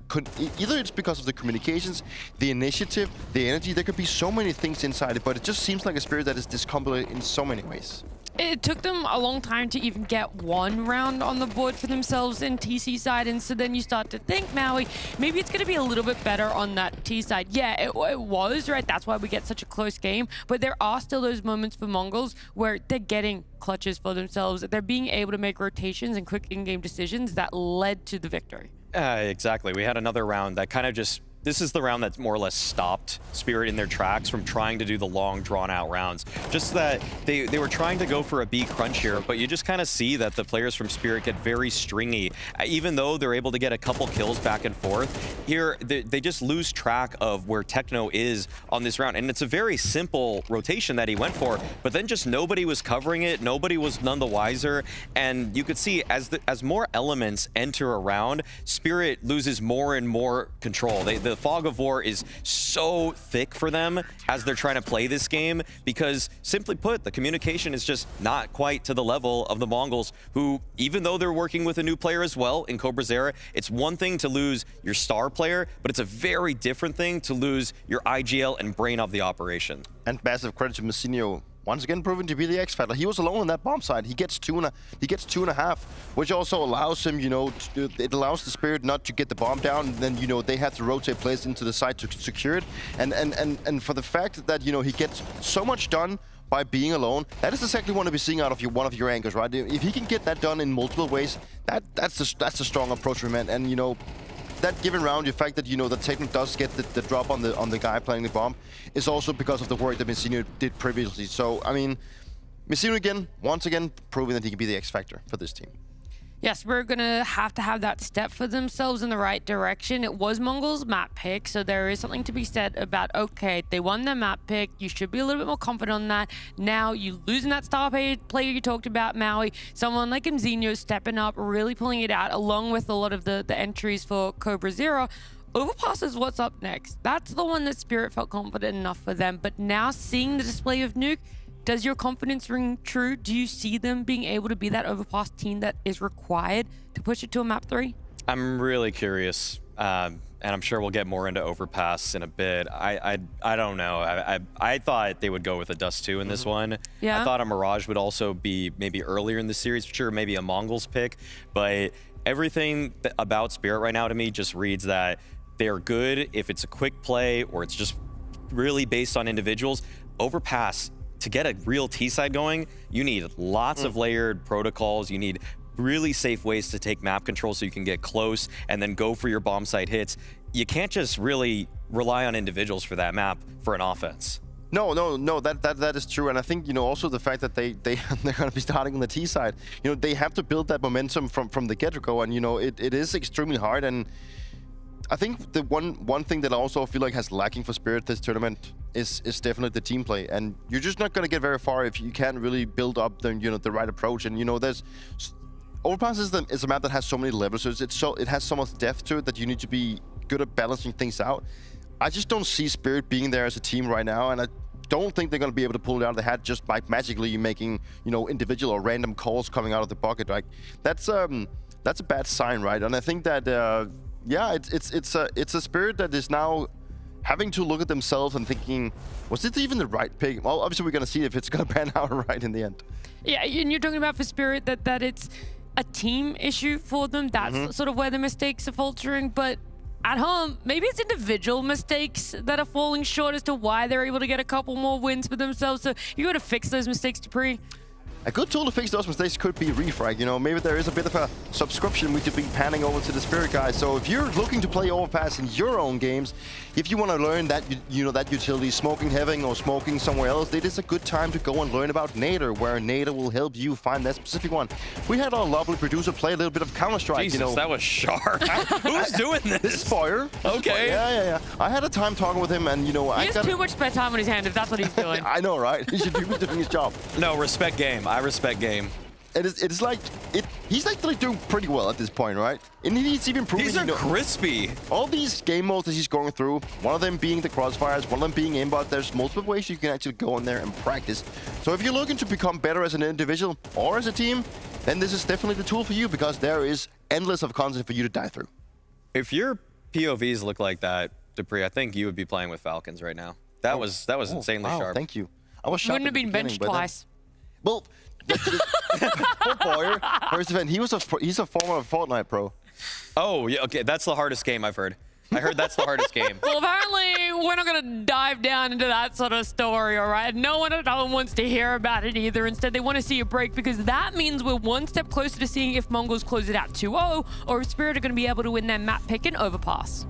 either it's because of the communications, the initiative, the energy. There could be so many things inside it, but it just seems like a Spirit that is discombobulated in so many ways. It took them a long time to even get 1 round on the board for themselves in TC side, and so then you start to think, Maui, maybe it's going to be a little bit better on that T side. Yeah, it was, right? That's why we get such a close game, but there are still those moments for Mongols where they're getting clutches for themselves. They're being able to make rotations and quick in-game decisions that led to the victory. Exactly. We had another round that kind of just... This is the round that more or less stopped Spirit in their tracks from trying to do the long, drawn-out rounds. Just that they were trying to go for a B crunch here, but you just kind of see that the players from Spirit get very stringy. Even though they're able to get a couple kills back and forth, here they just lose track of where Techno is on this round. And it's a very simple rotation that he went for, but then just nobody was covering it, nobody was none the wiser, and you could see as more elements enter a round, Spirit loses more and more control. The fog of war is so thick for them as they're trying to play this game, because simply put, the communication is just not quite to the level of the Mongols, who, even though they're working with a new player as well in CobraZera, it's one thing to lose your star player, but it's a very different thing to lose your IGL and brain of the operation. And massive credit to Mazinho, once again proven to be the X factor. He was alone on that bomb side. He gets 2.5, which also allows him, you know, it allows the Spirit not to get the bomb down. And then, you know, they have to rotate players into the side to secure it. And for the fact that, you know, he gets so much done by being alone, that is exactly what to be seeing out of one of your anchors, right? If he can get that done in multiple ways, that's a strong approach for him. And you know, that given round, the fact that that Techno does get the drop on the guy playing the bomb is also because of the work that Vincere did previously. So I mean, Vincere once again proving that he can be the X factor for this team. Yes, we're going to have that step for themselves in the right direction. It was MongolZ map pick, so there is something to be said about, okay, they won their map pick. You should be a little bit more confident on that. Now, you losing that star player you talked about, Maui, someone like Mzinho stepping up, really pulling it out, along with a lot of the entries for Cobra Zero. Overpass is what's up next. That's the one that Spirit felt confident enough for them. But now, seeing the display of Nuke, does your confidence ring true? Do you see them being able to be that overpass team that is required to push it to a map 3? I'm really curious, and I'm sure we'll get more into overpass in a bit. I don't know. I thought they would go with a Dust 2 in this one. Yeah. I thought a Mirage would also be maybe earlier in the series. Sure, maybe a MongolZ pick, but everything about Spirit right now to me just reads that they're good if it's a quick play or it's just really based on individuals. Overpass, to get a real T-side going, you need lots of layered protocols. You need really safe ways to take map control so you can get close and then go for your bomb site hits. You can't just really rely on individuals for that map for an offense. No, that is true. And I think, also the fact that they're going to be starting on the T side, they have to build that momentum from the get-go. And, it is extremely hard. And I think the one thing that I also feel like has lacking for Spirit this tournament is definitely the team play, and you're just not going to get very far if you can't really build up the the right approach. And there's Overpass is a map that has so many levels, so it has so much depth to it that you need to be good at balancing things out. I just don't see Spirit being there as a team right now, and I don't think they're going to be able to pull it out of the hat just by magically making individual or random calls coming out of the bucket. Like that's a bad sign, right? And I think that yeah, it's a Spirit that is now having to look at themselves and thinking, was it even the right pick? Well, obviously we're going to see if it's going to pan out right in the end. Yeah, and you're talking about for Spirit that it's a team issue for them. That's sort of where the mistakes are faltering. But at home, maybe it's individual mistakes that are falling short as to why they're able to get a couple more wins for themselves. So you got to fix those mistakes, Dupree. A good tool to fix those mistakes could be refrag. Maybe there is a bit of a subscription we could be panning over to the Spirit guys. So if you're looking to play Overpass in your own games, if you want to learn that that utility, smoking heaven or smoking somewhere else, it is a good time to go and learn about Nader, where Nader will help you find that specific one. We had our lovely producer play a little bit of Counter-Strike. Jesus, that was sharp. Who's doing this? This is Spoyer. Okay. Yeah. I had a time talking with him, and he has too much spare time on his hand if that's what he's doing. I know, right? He should be doing his job. No, respect game. I respect game. It's like he's actually doing pretty well at this point, right? And he's even proving. These are crispy. All these game modes that he's going through, one of them being the crossfires, one of them being aimbot. There's multiple ways you can actually go in there and practice. So if you're looking to become better as an individual or as a team, then this is definitely the tool for you, because there is endless of content for you to dive through. If your POVs look like that, Dupree, I think you would be playing with Falcons right now. That was insanely sharp. Thank you. I was shocked. Wouldn't have been benched twice. Well, poor Boyer. First event, he's a former Fortnite pro. Oh, yeah, okay, that's the hardest game I've heard. I heard that's the hardest game. Well, apparently we're not going to dive down into that sort of story, all right? No one at home wants to hear about it either. Instead, they want to see a break, because that means we're one step closer to seeing if MongolZ close it out 2-0 or if Spirit are going to be able to win their map pick and Overpass.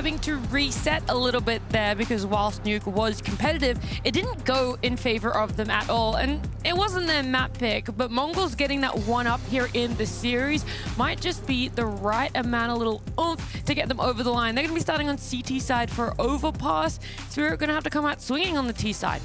having to reset a little bit there because whilst Nuke was competitive, it didn't go in favor of them at all. And it wasn't their map pick, but MongolZ getting that one up here in the series might just be the right amount of little oomph to get them over the line. They're going to be starting on CT side for Overpass. Spirit going to have to come out swinging on the T side.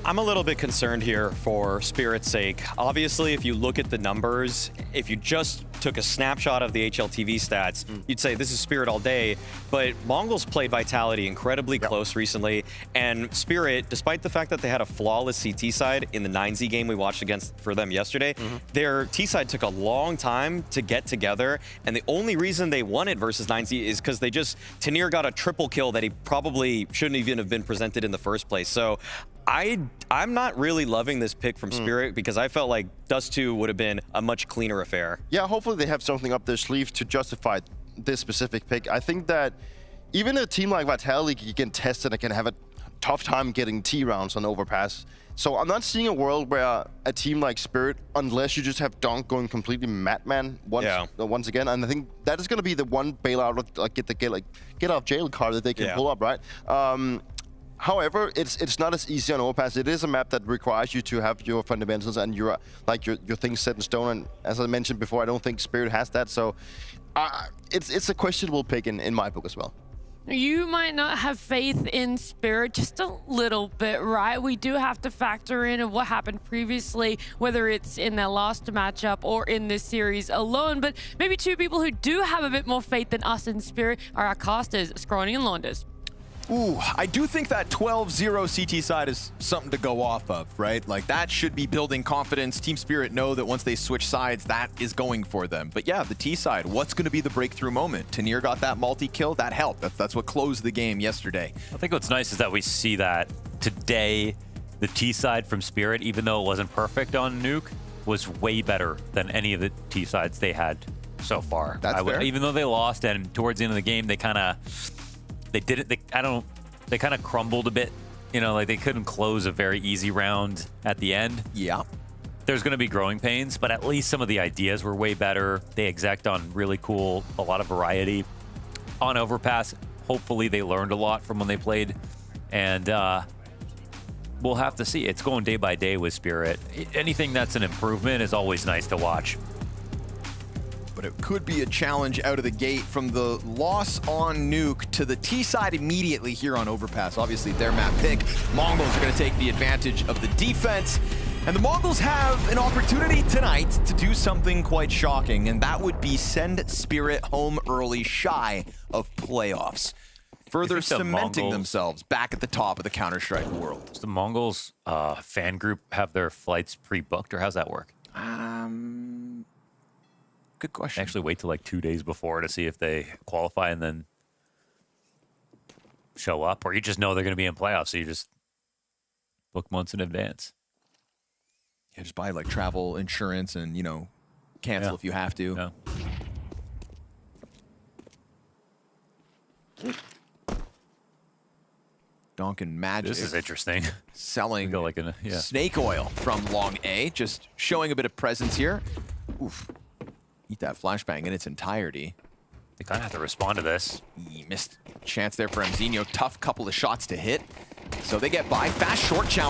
I'm a little bit concerned here for Spirit's sake. Obviously, if you look at the numbers, if you just took a snapshot of the HLTV stats, you'd say this is Spirit all day. But MongolZ played Vitality incredibly close recently, and Spirit, despite the fact that they had a flawless CT side in the 9Z game we watched for them yesterday, their T side took a long time to get together, and the only reason they won it versus 9Z is because Tanir got a triple kill that he probably shouldn't even have been presented in the first place. So I'm not really loving this pick from Spirit because I felt like Dust 2 would have been a much cleaner affair. Yeah, hopefully they have something up their sleeve to justify this specific pick. I think that even a team like Vitality can test it and can have a tough time getting T rounds on Overpass. So I'm not seeing a world where a team like Spirit, unless you just have Donk going completely madman once again, and I think that is going to be the one bailout, like get out of jail card that they can pull up, right? However, it's not as easy on Overpass. It is a map that requires you to have your fundamentals and your things set in stone. And as I mentioned before, I don't think Spirit has that. So it's a questionable pick in my book as well. You might not have faith in Spirit just a little bit, right? We do have to factor in what happened previously, whether it's in their last matchup or in this series alone. But maybe two people who do have a bit more faith than us in Spirit are our casters, Scrawny and Launders. Ooh, I do think that 12-0 CT side is something to go off of, right? Like, that should be building confidence. Team Spirit know that once they switch sides, that is going for them. But yeah, the T side, what's going to be the breakthrough moment? Tanir got that multi-kill, that helped. That's what closed the game yesterday. I think what's nice is that we see that today, the T side from Spirit, even though it wasn't perfect on Nuke, was way better than any of the T sides they had so far. That's fair. Even though they lost, and towards the end of the game, they kind of... They kind of crumbled a bit. You know, like they couldn't close a very easy round at the end. Yeah. There's going to be growing pains, but at least some of the ideas were way better. They exec on really cool, a lot of variety. On Overpass, hopefully they learned a lot from when they played. And we'll have to see. It's going day by day with Spirit. Anything that's an improvement is always nice to watch. But it could be a challenge out of the gate from the loss on Nuke to the T side immediately here on Overpass. Obviously, their map pick. MongolZ are going to take the advantage of the defense. And the MongolZ have an opportunity tonight to do something quite shocking, and that would be send Spirit home early, shy of playoffs. Further cementing themselves back at the top of the Counter-Strike world. Does the MongolZ fan group have their flights pre-booked, or how's that work? Good question. Actually wait till like 2 days before to see if they qualify and then show up, or you just know they're going to be in playoffs, so you just book months in advance. Yeah, just buy like travel insurance and, you know, cancel if you have to. Yeah. Donk and Magic. This is interesting. Selling like snake oil from Long A, just showing a bit of presence here. Oof. Eat that flashbang in its entirety. They kind of have to respond to this. He missed chance there for Mzinho. Tough couple of shots to hit. So they get by. Fast short challenge.